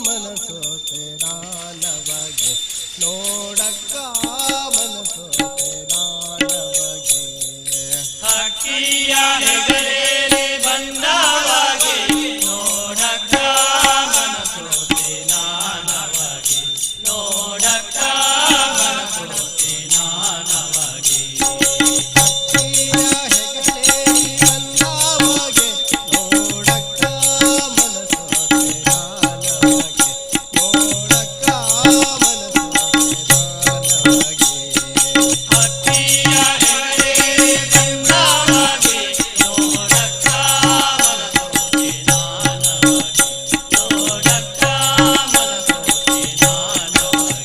ಮನಸೋತೆ ನಾನವಗೆ ನೋಡಕ್ಕ ಮನಸೋತೆ ನಾನವಗೆ ಹಕ್ಕಿಯ ಹೆಗಲೇರಿ ಬಂದವಗೆ ನೋಡಕ್ಕ ಮನಸೋತೆ ನಾನವಗೆ ನೋಡಕ್ಕ ಮನಸೋತೆ ನಾನವಗೆ ಹಕ್ಕಿಯ ಹೆಗಳೇರಿ ಬಂದವಗೆ ನೋಡಕ್ಕ ಮನಸೋತೆ ನಾನವಗೆ ನೋಡಕ್ಕ ಮನಸೋತೆ ನಾನವಗೆ ಹಕ್ಕಿಯ ಹೆಗಲೇರಿ ಬಂದವಗೆ ನೋಡಕ್ಕ ಮನಸೋತೆ ನಾನವಗೆ ನೋಡಕ್ಕ ಮನಸೋತೆ ನಾನವಗೆ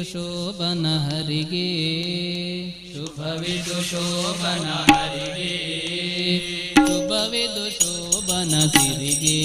ಶೋಭನ ಹರಿಗೆ ಶುಭವಿದು ಶೋಭನ ಹರಿಗೆ ಶುಭವಿದು ಶೋಭನ ಸಿರಿಗೆ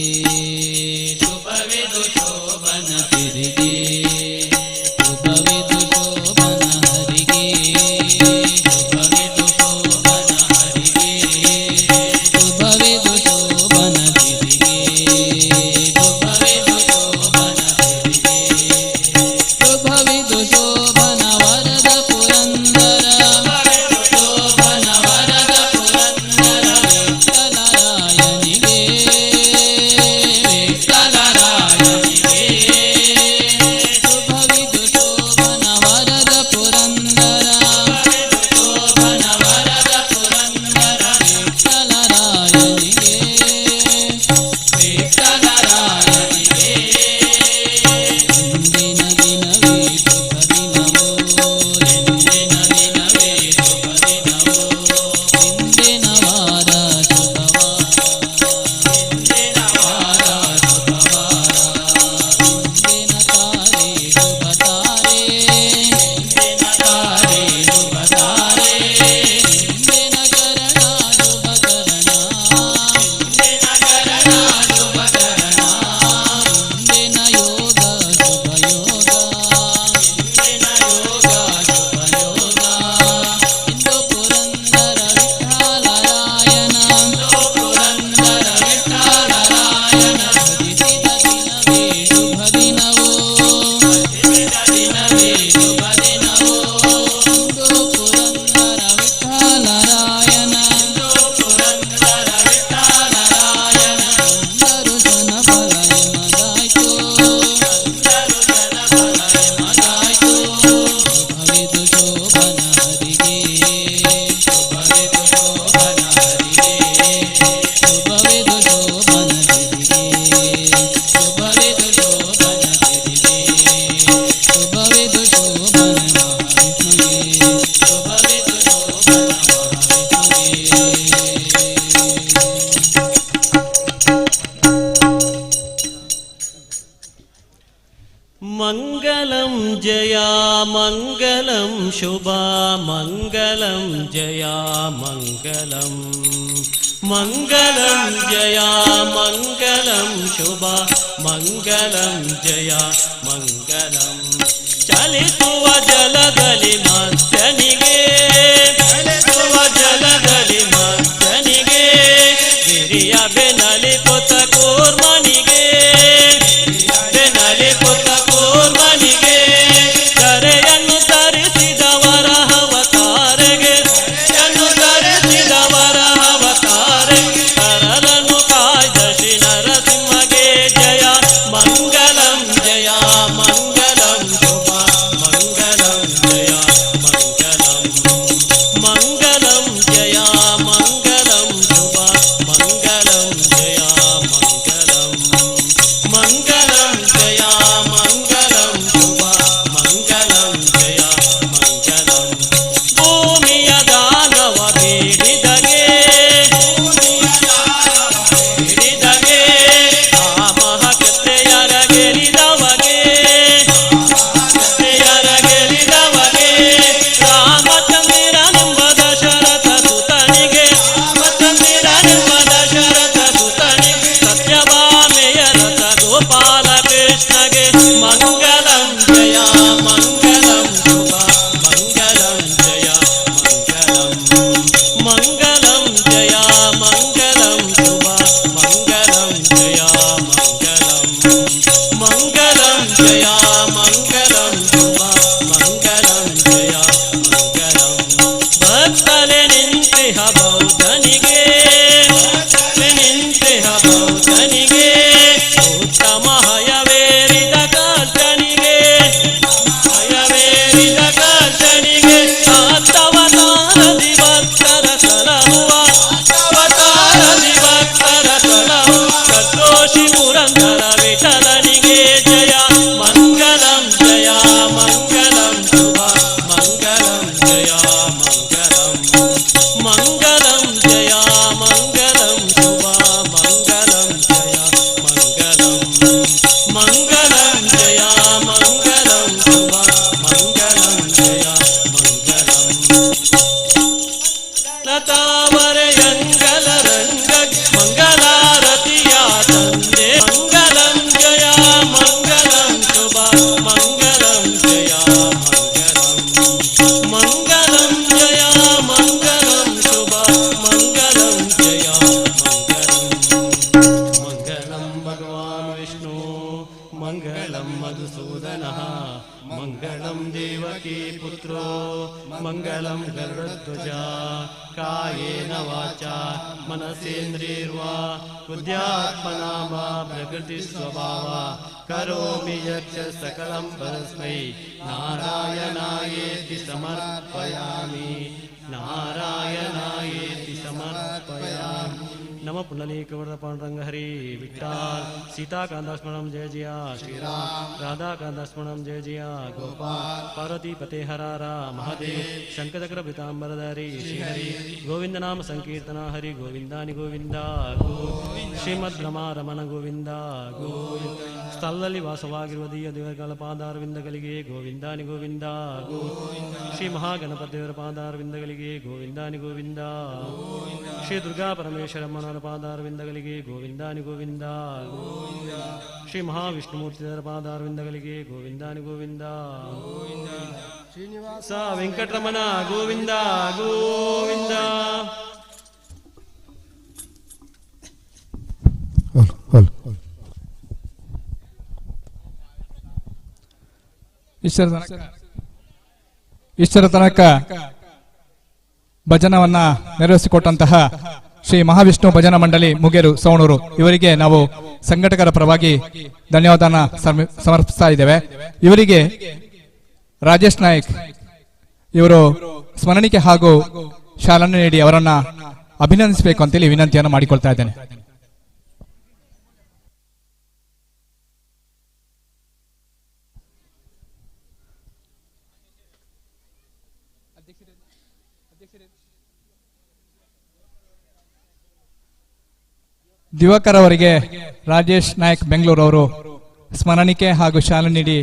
मङ्गलं जया मङ्गलं शुभा मङ्गलं जया मङ्गलम् मङ्गलं जया मङ्गलं शुभा मङ्गलं जया मङ्गलम् चलिಸುವ ಜಲದಲ್ಲಿ ಮಧ್ಯನಿಗೆ ಚಲಿಸುವ ಜಲದಲ್ಲಿ ಮಧ್ಯನಿಗೆ ಗಿರಿಯ ಬೆನಲಿ ಪುತ ಕೂರ್ಮನಿಗೆ ಬೆನಲಿ ಪುತ ಕೂರ್ಮನಿಗೆ ಕರೆಯನ್ನು ತರಿಸಿದವರ ಅವತಾರೆಗೆ ಕರೆಯನ್ನು ತರಿಸಿದವರ ಅವತಾರೆಗೆ ಕರಲನ್ನು ಕಾಯ್ದ ಶ್ರೀ ನರಸಿಂಹಗೆ ಜಯ ಮಂಗಲಂ ಜಯ ಮಂಗಲಂ ಶುಭ ಮಂಗಲಂ ಜಯ ಮಂಗಲಂ ಮಂಗಲಂ ಜಯ ಮಂಗಲಂ ಶುಭ ಮಂಗಲಂ ಜಯ ಮಂಗಲಂ ಮಂಗಲಂ ಜಯ ಮಂಗಲಂ ಶುಭ ಮಂಗಲಂ ಜಯ ಮಂಗಲಂ ಭೂಮಿಯ ದಾನವ ಬೇಡಿದಗೆ ಬೇಡಿದಗೆ ರಾಮ ಕತ್ತೆಯರ ಗೆಲಿದವಗೆ ಕತ್ತೆಯರ ಗೆಲಿದವಗೆ ರಾಮಚಂದ್ರನೆಂಬ ದಶರಥ ಸುತನಿಗೆ ರಾಮಚಂದ್ರನೆಂಬ ದಶರಥ ಸುತನಿಗೆ ಸತ್ಯಭಾಮೆಯ ರಥ ಗೋಪಾಲ ಕೃಷ್ಣಗೆ ಮಂಗಲಂ ಜಯ ಮಂಗಲಂ ಶುಭ ಮಂಗಲಂ ಜಯ ಮಂಗಲಂ ಮಂಗಲಂ ಜಯ ಮಂಗಲಂ ಶುಭ ಮಂಗಲಂ ಜಯ ಮಂಗಲಂ ಮಂಗಲಂ ಜಯ ಮಂಗಲಂ ಶುಭ ಮಂಗಲಂ ಜಯ ಮಂಗಲಂ ಭಕ್ತಲೆ ನಿಂತಿಹ ಬೌದ್ಧನಿಗೆ ನಿಂತಿಹ ಬೌದ್ಧನಿಗೆ ಉತ್ತಮ ಹಯವೇರಿದ ಕಾಲ್ಚನಿಗೆ ಹಯವೇರಿದ ಕಾಲ್ಚನಿಗೆ ಆತ್ತವತಾರದಿ ಭಕ್ತರ ಸಲಹುವ ಅವತಾರದಿ ಭಕ್ತರ ಸಲಹುವ ಕಟ್ಟೋಷಿ ಪುರಂದರ ವಿಠಲನಿಗೆ ಜಯ ಮಂಗಲಂ ಜಯ ಮಂಗಲಂ ಶುಭ ಮಂಗಲಂ ಜಯ ಮಂಗಲಂ ಮಂಗಲಂ ಜಯ ಮಂಗಲಂ ಶುಭ ಮಂಗಲಂ ಜಯ ಮಂಗಲಂ ಮಂಗಲಂ ಜಯ ಮಂಗಲಂ ಶುಭ ಮಂಗಲಂ ಜಯ ಮಂಗಲಂ ಲತಾವರೆಯಂಗಲ ರಂಗ ಮಂಗಲಾರತಿಯ ತಂದೆ ಮಂಗಲಂ ಜಯ ಮಂಗಲಂ ಶುಭ ಮಂಗಲಂ ಜಯ ಮಂಗಲಂ ಮಂಗಲಂ ಜಯ ಮಂಗಲಂ ಶುಭ ಮಂಗಲಂ ಜಯ ಮಂಗಲಂ ಮಂಗಲಂ ಭಗವಾನ್ ವಿಷ್ಣು ಮಂಗಲಂ ಮಧುಸೂದನಃ ಮಂಗಲಂ ದೇವಕೀ ಪುತ್ರೋ ಮಂಗಲಂ ಗರುಡಧ್ವಜ ಕಾಯೇನ ವಾಚಾ ಮನಸೇಂದ್ರಿರ್ವಾ ಬುದ್ಧ್ಯಾತ್ಮನಾ ವಾ ಪ್ರಕೃತಿ ಸ್ವಭಾವ ಕರೋಮಿ ಯಕ್ಷ ಸಕಲಂ ಪರಸ್ಮೈ ನಾರಾಯಣಾಯೇತಿ ಸಮರ್ಪಯಾಮಿ ನಾರಾಯಣಾಯೇತಿ ಸಮರ್ಪಯಾಮಿ नम पुंडलीकवरद पांडुरंग हरि विठ्ठल सीताकांत स्मरणं जय जय श्रीराम राधाकांत स्मरणं जय जय गोपाल पार्वती पते हरारा महादेव शंखचक्र पीतांबरधारी श्रीहरि गोविंद नाम संकीर्तना हरि गोविंदानि गोविंद ಶ್ರೀಮದ್ ರಮಣ ಗೋವಿಂದ ಗೋವಿಂದ ಸ್ಥಳದಲ್ಲಿ ವಾಸವಾಗಿರುವ ದೇವರ ಪಾದಾರವಿಂದಗಳಿಗೆ ಗೋವಿಂದಾನಿ ಗೋವಿಂದ ಶ್ರೀ ಮಹಾಗಣಪತಿಯವರ ಪಾದಾರವಿಂದಗಳಿಗೆ ಗೋವಿಂದಾನಿ ಗೋವಿಂದ ಶ್ರೀ ದುರ್ಗಾ ಪರಮೇಶ್ವರಮ್ಮನವರ ಪಾದಾರವಿಂದಗಳಿಗೆ ಗೋವಿಂದಾನಿ ಗೋವಿಂದ ಶ್ರೀ ಮಹಾವಿಷ್ಣುಮೂರ್ತಿಯವರ ಪಾದಾರವಿಂದಗಳಿಗೆ ಗೋವಿಂದಾನಿ ಗೋವಿಂದ ಶ್ರೀನಿವಾಸ ವೆಂಕಟರಮಣ ಗೋವಿಂದ ಗೋವಿಂದ ಇಷ್ಟರ ತನಕ ಭಜನವನ್ನ ನೆರವೇರಿಸಿಕೊಟ್ಟಂತಹ ಶ್ರೀ ಮಹಾವಿಷ್ಣು ಭಜನಾ ಮಂಡಳಿ ಮುಗೇರು ಸವಣೂರು ಇವರಿಗೆ ನಾವು ಸಂಘಟಕರ ಪರವಾಗಿ ಧನ್ಯವಾದನ ಸಮರ್ಪಿಸ್ತಾ ಇದ್ದೇವೆ. ಇವರಿಗೆ ರಾಜೇಶ್ ನಾಯ್ಕ್ ಇವರು ಸ್ಮರಣಿಕೆ ಹಾಗೂ ಶಾಲನೆ ನೀಡಿ ಅವರನ್ನ ಅಭಿನಂದಿಸಬೇಕು ಅಂತೇಳಿ ವಿನಂತಿಯನ್ನು ಮಾಡಿಕೊಳ್ತಾ ಇದ್ದೇನೆ. ದಿವಾಕರ್ ಅವರಿಗೆ ರಾಜೇಶ್ ನಾಯ್ಕ್ ಬೆಂಗಳೂರು ಅವರು ಸ್ಮರಣಿಕೆ ಹಾಗೂ ಶಾಲೆ ನೀಡಿ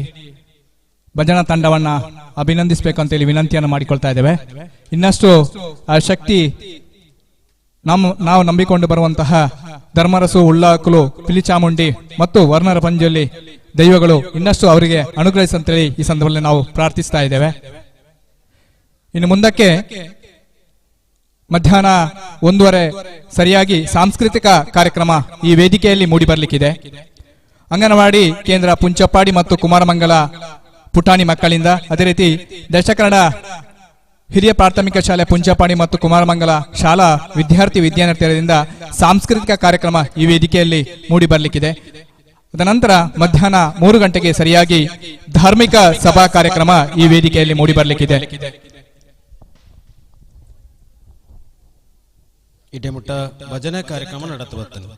ಭಜನಾ ತಂಡವನ್ನ ಅಭಿನಂದಿಸಬೇಕಂತೇಳಿ ವಿನಂತಿಯನ್ನು ಮಾಡಿಕೊಳ್ತಾ ಇದ್ದೇವೆ. ಇನ್ನಷ್ಟು ಆ ಶಕ್ತಿ ನಾವು ನಂಬಿಕೊಂಡು ಬರುವಂತಹ ಧರ್ಮರಸು, ಉಳ್ಳಾಕಲು, ಪಿಲಿಚಾಮುಂಡಿ ಮತ್ತು ವರ್ಣರ ಪಂಜಲ್ಲಿ ದೈವಗಳು ಇನ್ನಷ್ಟು ಅವರಿಗೆ ಅನುಗ್ರಹಿಸಂತೇಳಿ ಈ ಸಂದರ್ಭದಲ್ಲಿ ನಾವು ಪ್ರಾರ್ಥಿಸ್ತಾ ಇದ್ದೇವೆ. ಇನ್ನು ಮುಂದಕ್ಕೆ ಮಧ್ಯಾಹ್ನ 1:30 ಸರಿಯಾಗಿ ಸಾಂಸ್ಕೃತಿಕ ಕಾರ್ಯಕ್ರಮ ಈ ವೇದಿಕೆಯಲ್ಲಿ ಮೂಡಿ ಬರಲಿಕ್ಕಿದೆ. ಅಂಗನವಾಡಿ ಕೇಂದ್ರ ಪುಂಚಪ್ಪಾಡಿ ಮತ್ತು ಕುಮಾರಮಂಗಲ ಪುಟಾಣಿ ಮಕ್ಕಳಿಂದ, ಅದೇ ರೀತಿ ದಕ್ಷಿಣ ಕನ್ನಡ ಹಿರಿಯ ಪ್ರಾಥಮಿಕ ಶಾಲೆ ಪುಂಚಪ್ಪಾಡಿ ಮತ್ತು ಕುಮಾರಮಂಗಲ ಶಾಲಾ ವಿದ್ಯಾರ್ಥಿನಿಯರಿಂದ ಸಾಂಸ್ಕೃತಿಕ ಕಾರ್ಯಕ್ರಮ ಈ ವೇದಿಕೆಯಲ್ಲಿ ಮೂಡಿ ಬರಲಿಕ್ಕಿದೆ. ತದನಂತರ ಮಧ್ಯಾಹ್ನ 3 ಗಂಟೆಗೆ ಸರಿಯಾಗಿ ಧಾರ್ಮಿಕ ಸಭಾ ಕಾರ್ಯಕ್ರಮ ಈ ವೇದಿಕೆಯಲ್ಲಿ ಮೂಡಿ ಬರಲಿಕ್ಕಿದೆ. ಇಟೆಮುಟ್ಟ ಭಜನೆ ಕಾರ್ಯಕ್ರಮ ನಡತುವತ್ತನು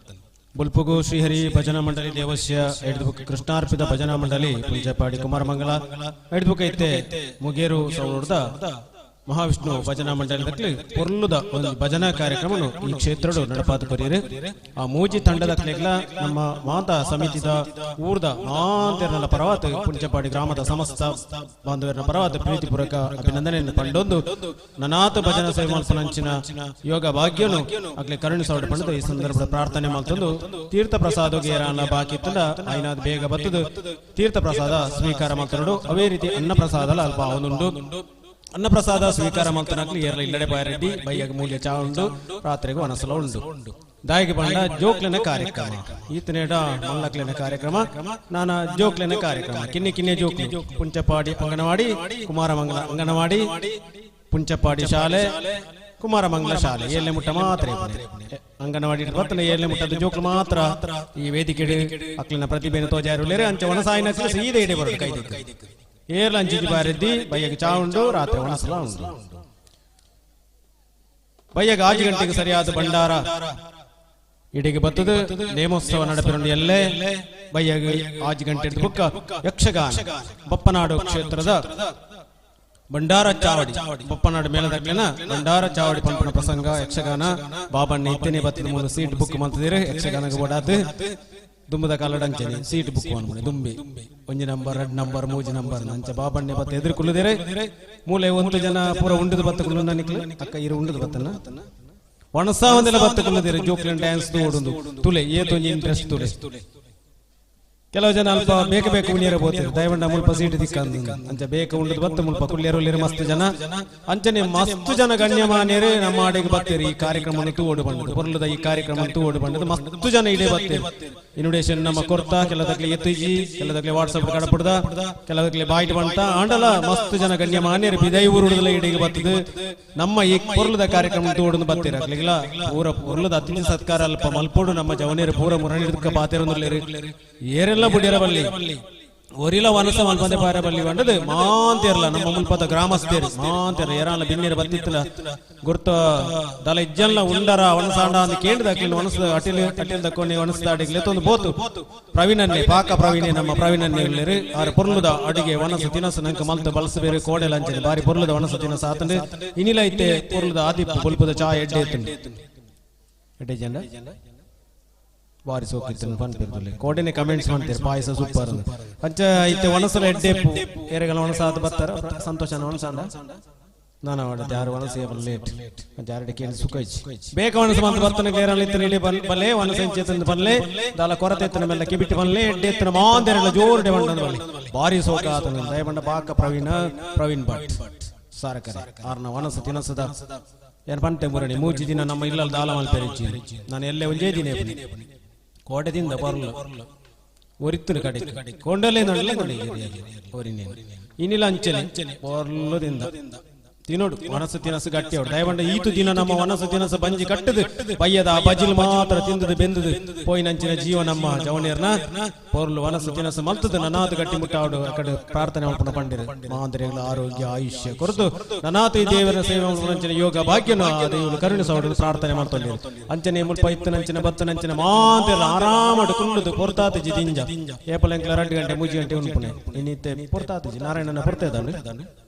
ಬುಲ್ಪುಗು ಶ್ರೀಹರಿ ಭಜನಾ ಮಂಡಳಿ ದೇವಸ್ಯ ಎಡ್ಬುಕ್ ಕೃಷ್ಣಾರ್ಪಿತ ಭಜನಾ ಮಂಡಳಿ ಪುಂಚಪಾಡಿ ಕುಮಾರಮಂಗಲ ಎಡ್ಬುಕ್ ಐತೆ ಮುಗೇರು ಸೌಲೂರ್ದ ಮಹಾವಿಷ್ಣು ಭಜನಾ ಮಂಡಳಿ ಪೊರ್ಲುದ ಒಂದು ಭಜನಾ ಕಾರ್ಯಕ್ರಮನು ಈ ಕ್ಷೇತ್ರಡು ನಡಪಾತು ಕೊರಿಯರು ಆ ಮೂಜಿ ತಂಡದ ಕ್ಲೆಗ್ಲ ನಮ್ಮ ಮಾತಾ ಸಮಿತಿದ ಊರ್ದ ಮಾಂತಿರನ ಪರವಾತ ಪುಂಚಪಾಡಿ ಗ್ರಾಮದ ಸಮಸ್ತ ಬಾಂಧವರ ಪರವಾತ ಪ್ರೀತಿಪೂರ್ವಕ ಅಭಿನಂದನೆಯನ್ನು ಪಂಡೊಂದು ನನಾತು ಭಜನಾ ಸೇವೆ ಮಲ್ಪನಂಚಿನ ಯೋಗ ಭಾಗ್ಯನು ಆಗ್ಲೇ ಕರುಣಿಸೋಡು ಪಂಡದು ಈ ಸಂದರ್ಭದ ಪ್ರಾರ್ಥನೆ ಮಾಡ್ತಂದು ತೀರ್ಥ ಪ್ರಸಾದಗೆ ಏರಾನ ಬಾಕಿ ಇತ್ತಂದ ಐನಾದ್ ಬೇಗ ಬತ್ತದು ತೀರ್ಥ ಪ್ರಸಾದ ಸ್ವೀಕಾರ ಮಾಡ್ತನೋಡು ಅವೇ ರೀತಿ ಅನ್ನ ಪ್ರಸಾದ ಅಲ್ಪ ಅವನುಂಡು ಅನ್ನಪ್ರಸಾದ ಸ್ವೀಕಾರ ಮಾಡ್ತಾನಾಗ್ಲಿ ಏರ್ಲ ಇಲ್ಲಡೆ ಬಾಯರೆಡ್ಡಿ ಬೈಯಾಗ ಮೂಲ್ಯ ಚಾ ಉಂಡು ರಾತ್ರಿಗೂ ಅನಸಲ ಉಂಡು ದಾಯಿಗೆ ಬಂಡ ಜೋಕ್ಲೆನ ಕಾರ್ಯಕ್ರಮ ಈತನೇಡ ಮಲ್ಲಕ್ಲೆನ ಕಾರ್ಯಕ್ರಮ ನಾನಾ ಜೋಕ್ಲೆನ ಕಾರ್ಯಕ್ರಮ ಕಿನ್ನೆ ಜೋಕ್ಲಿ ಪುಂಚಪಾಡಿ ಅಂಗನವಾಡಿ ಕುಮಾರಮಂಗಲ ಅಂಗನವಾಡಿ ಪುಂಚಪಾಡಿ ಶಾಲೆ ಕುಮಾರಮಂಗಲ ಶಾಲೆ ಏಳ್ನೆ ಮುಟ್ಟ ಮಾತ್ರ ಅಂಗನವಾಡಿ ಬರ್ತನೆ ಏಳ್ನೆ ಮುಟ್ಟದ ಜೋಕ್ಲು ಮಾತ್ರ ಈ ವೇದಿಕೆ ಅಕ್ಲಿನ ಪ್ರತಿಭೆನ ತೋಜಾರುಲೇರೆ ಅಂಚೆ ಒಣಸಾಯಿನ ಸೀದೆ ಇಡೆ ಬರೋದು ಕೈದಿಕ್ಕೆ ಏರ್ಲ ಅಂಚಿಜಿ ಬಾರೆದ್ದಿ ಬಯ್ಯಗೆ ಚಾ ಉಂಡು ರಾತ್ರಿ ಒಣಸಲ ಉಂಡು ಬಯ್ಯಗೆ 6 ಗಂಟೆಗೆ ಸರಿಯಾದ ಭಂಡಾರ ಇಡಿಗೆ ಬತ್ತದು ನೇಮೋತ್ಸವ ನಡೆಪಿರುಂಡು ಎಲ್ಲೇ ಬಯ್ಯಗೆ 6 ಗಂಟೆ ಬುಕ್ಕ ಯಕ್ಷಗಾನ ಬಪ್ಪನಾಡು ಕ್ಷೇತ್ರದ ಭಂಡಾರ ಚಾವಡಿ ಬಪ್ಪನಾಡು ಮೇಲದಕ್ಲೆನ ಭಂಡಾರ ಚಾವಡಿ ಪಂಪನ ಪ್ರಸಂಗ ಯಕ್ಷಗಾನ ಬಾಬಣ್ಣ ಇತ್ತನೆ ಬತ್ತದ 3 ಸೀಟ್ ಬುಕ್ ಮಾಡ್ತಿದ್ದೀರಿ ಯಕ್ಷಗಾನಕ್ಕೆ ಓಡಾತು ದುಂಬದ ಕಾಲಡಂಚನೆ ಸೀಟ್ ಬುಕ್ ಮಾಡ್ಬಿಡಿ ದುಂಬಿ 1 ನಂಬರ್ 2 ನಂಬರ್ 3 ನಂಬರ್ ನಂಚ ಬಾಬಣ್ಣೆ ಬತ್ತ ಎದುರುಕೊಳ್ಳುದೇರೆ ಮೂಲೆ 1 ಜನ ಪೂರ ಉಂಡದ ಬತ್ತಕೊಳ್ಳು ನಿಕ್ಲಿ ಅಕ್ಕ ಇರು ಉಂಡದ ಬತ್ತನ ಒಣಸ ಒಂದೆಲ್ಲ ಬತ್ತಕೊಳ್ಳುದೇರೆ ಜೋಕ್ಲೆನ್ ಡ್ಯಾನ್ಸ್ ಓಡುದು ತುಲೆ ಏತೊಂಜಿ ಇಂಟ್ರೆಸ್ಟ್ ತುಲೆ ಕೆಲವು ಜನ ಅಲ್ಪ ಬೇಕು ಉಣಿಯರ ಬೋತಿರು ದಯವಂಡ ಮುಲ್ಪ ಸೀಟ್ ದಿಕ್ಕಂದು ಅಂಚ ಬೇಕು ಉಂಡದ ಬತ್ತ ಮುಲ್ಪ ಕುಳ್ಳಿಯರು ಮಸ್ತ್ ಜನ ಅಂಚನೆ ಮಸ್ತ್ ಜನ ಗಣ್ಯಮಾನ್ಯರು ನಮ್ಮ ಆಡಿಗೆ ಬತ್ತೇರಿ ಈ ಕಾರ್ಯಕ್ರಮ ತೂಡು ಬಂದದ್ದು ಬರಲದ ಈ ಕಾರ್ಯಕ್ರಮ ತೂಡು ಬಂದದ್ದು ಮಸ್ತ್ ಜನ ಇಡೇ ಬತ್ತೇರು ಇನ್ವಿಟೇಷನ್ ನಮ್ಮ ಕೊಡ್ತಾ ಕೆಲದಕ್ಲೆ ಎತ್ತಿಜಿ ಕೆಲದಕ್ಲೆ ವಾಟ್ಸಪ್ ಕಡಪಡ್ದ ಕೆಲದಕ್ಲೆ ಬಾಯ್ಟ್ ಬಂತ ಆಂಡಲ ಮಸ್ತ್ ಜನ ಗಣ್ಯಮಾನ್ಯರು ಬಿದೈ ಊರುಡದಲ್ಲ ಇಡಿಗೆ ಬತ್ತದು ನಮ್ಮ ಈ ಪೊರ್ಲದ ಕಾರ್ಯಕ್ರಮ ತೂಡು ಬತ್ತೇರ ಆಗ್ಲಿಲ್ಲ ಪೂರ ಪೊರ್ಲದ ಅತಿಥಿ ಸತ್ಕಾರ ಅಲ್ಪ ಮಲ್ಪೋಡು ನಮ್ಮ ಜವನೇರು ಪೂರ ಮುರಣಿಡ್ಕ ಪಾತಿರೊಂದಿಲ್ಲೇರು ಏರೆಲ್ಲ ಬುಡಿಯರ ಬಲ್ಲಿ ಒರಿಲ ವನಸ ಮಲ್ಪಂದೆ ಪಾರ ಬಲ್ಲಿ ಬಂಡದು ಮಾಂತಿರಲ್ಲ ನಮ್ಮ ಮುಲ್ಪದ ಗ್ರಾಮಸ್ಥರು ಮಾಂತಿರ ಏರಾಲ ಬಿನ್ನೇರು ಬತ್ತಿತ್ತಲ ಗುರ್ತ ದಲ ಇಜ್ಜಲ್ಲ ಉಂಡರ ವನಸಾಂಡ ಅಂತ ಕೇಳಿದ ಅಕ್ಲಿನ ವನಸದ ಅಟಿಲ್ ತಕ್ಕೊಂಡು ವನಸದ ಅಡಿಗೆ ಒಂದು ಬೋತು ಪ್ರವೀಣನ್ನೇ ಪಾಕ ಪ್ರವೀಣೆ ನಮ್ಮ ಪ್ರವೀಣನ್ನೇ ಆರು ಪೊರ್ಲುದ ಅಡಿಗೆ ವನಸ ತಿನಸ ನಂಕ ಮಲ್ತ ಬಳಸಬೇರೆ ಕೋಡೆ ಲಂಚನೆ ಬಾರಿ ಪೊರ್ಲುದ ವನಸ ತಿನಸ ಆತಂದ್ರೆ ಇನಿಲ ಐತೆ ಪೊರ್ಲುದ ಆದಿಪ್ಪು ಬುಲ್ಪದ ಚಾ ಎಡ್ಡೆ ಎಡ್ಡೆ ಜನ ಬಾರಿ ಸೋಕಿತ್ತು ಪನ್ಪಿರ್ದಲ್ಲಿ ಕೋಡೆನೆ ಕಮೆಂಟ್ಸ್ ಮಾಡ್ತಾರೆ ಪಾಯಸ ಸೂಪರ್ ಅಂಚ ಇತ್ತೆ ಒಣಸಲ ಎಡ್ಡೆಪ್ಪು ಏರೆಗಳ ಒಣಸ ಆದ ಬರ್ತಾರ ಸಂತೋಷನ ಒಣಸಾಂಡ ನಾನು ಮಾಡತ್ತೆ ಯಾರು ಒಣಸ ಲೇಟ್ ಜಾರಡೆ ಕೇಳಿ ಸುಖೈಚಿ ಬೇಕ ಒಣಸ ಬಂದು ಬರ್ತಾನೆ ಗೇರಲ್ಲಿ ಇತ್ತು ಇಳಿ ಬಲ್ಲೆ ಒಣಸ ಎಂಚೆತಂದು ಬಲ್ಲೆ ದಾಲ ಕೊರತೆ ಎತ್ತನ ಮೇಲೆ ಕಿಬಿಟ್ಟು ಬಲ್ಲೆ ಎಡ್ಡೆ ಎತ್ತನ ಮಾಂದೆರಲ್ಲ ಜೋರ್ಡೆ ಬಂಡ ಬಲ್ಲೆ ಬಾರಿ ಸೋಕ ಆತನ ದಯಬಂಡ ಪಾಕ ಪ್ರವೀಣ್ ಭಟ್ ಸಾರಕರೆ ಆರ್ನ ಒಣಸ ತಿನಸದ ಏನ್ ಪಂಟೆ ಮುರಣಿ 3 ದಿನ ನಮ್ಮ ಇಲ್ಲಲ್ಲಿ ದಾಲ ಮಲ್ಪೆರಿಚಿ ನಾನು ಎಲ್ಲೇ ಒಂದೇ ದಿನ ಕೋಟೆದಿಂದ ಬರಲು ಒರಿತ್ತು ಕಡೆ ಕೊಂಡಲೇ ನೋಡಲೇ ಇನ್ನಿಲ್ಲ ಅಂಚನೆ ಬರ್ಲದಿಂದ ತಿನ್ನೋಡು ವನಸ ತಿನಸು ಗಟ್ಟಿ ಅವ್ರು ದಯವಂಡ ಈತು ದಿನ ನಮ್ಮ ವನಸ ತಿನಸು ಬಂಜಿ ಕಟ್ಟದು ಬಯ್ಯದ ಬಜಿಲ್ ಮಾತ್ರ ತಿಂದದು ಬೆಂದದು ಪೋಯಿನಂಚಿನ ಜೀವ ನಮ್ಮ ಜವನಿಯರ್ನ ಪೋರ್ಲು ವನಸ ತಿನಸು ಮಲ್ತದು ನನಾತು ಗಟ್ಟಿ ಮುಟ್ಟಾಡು ಆ ಕಡೆ ಪ್ರಾರ್ಥನೆ ಮಲ್ಪನ ಪಂಡಿರು ಮಾಂದ್ರಿಗಳ ಆರೋಗ್ಯ ಆಯುಷ್ಯ ಕೊರತು ನನಾತು ಈ ದೇವರ ಸೇವೆ ಮಲ್ಪನಂಚಿನ ಯೋಗ ಭಾಗ್ಯನು ಆ ದೇವರು ಕರುಣಿಸೋಡು ಪ್ರಾರ್ಥನೆ ಮಾಡ್ತೊಳ್ಳಿರು ಅಂಚನೆ ಮುಲ್ಪ ಇತ್ತನಂಚಿನ ಬತ್ತನಂಚಿನ ಮಾಂದ್ರಿಗಳ ಆರಾಮಡು ಕುಲ್ಲುದು ಪೊರ್ತಾತು ಜಿದಿಂಜ ಏಪಲೆಂಕ್ಲ 2 ಗಂಟೆ 3 ಗಂಟೆ ಉಂಪುನೆ ಇನ್ನಿತ್ತೆ ಪೊರ್ತಾತು ನಾರಾಯಣನ ಪೊರ್ತೇದಾನೆ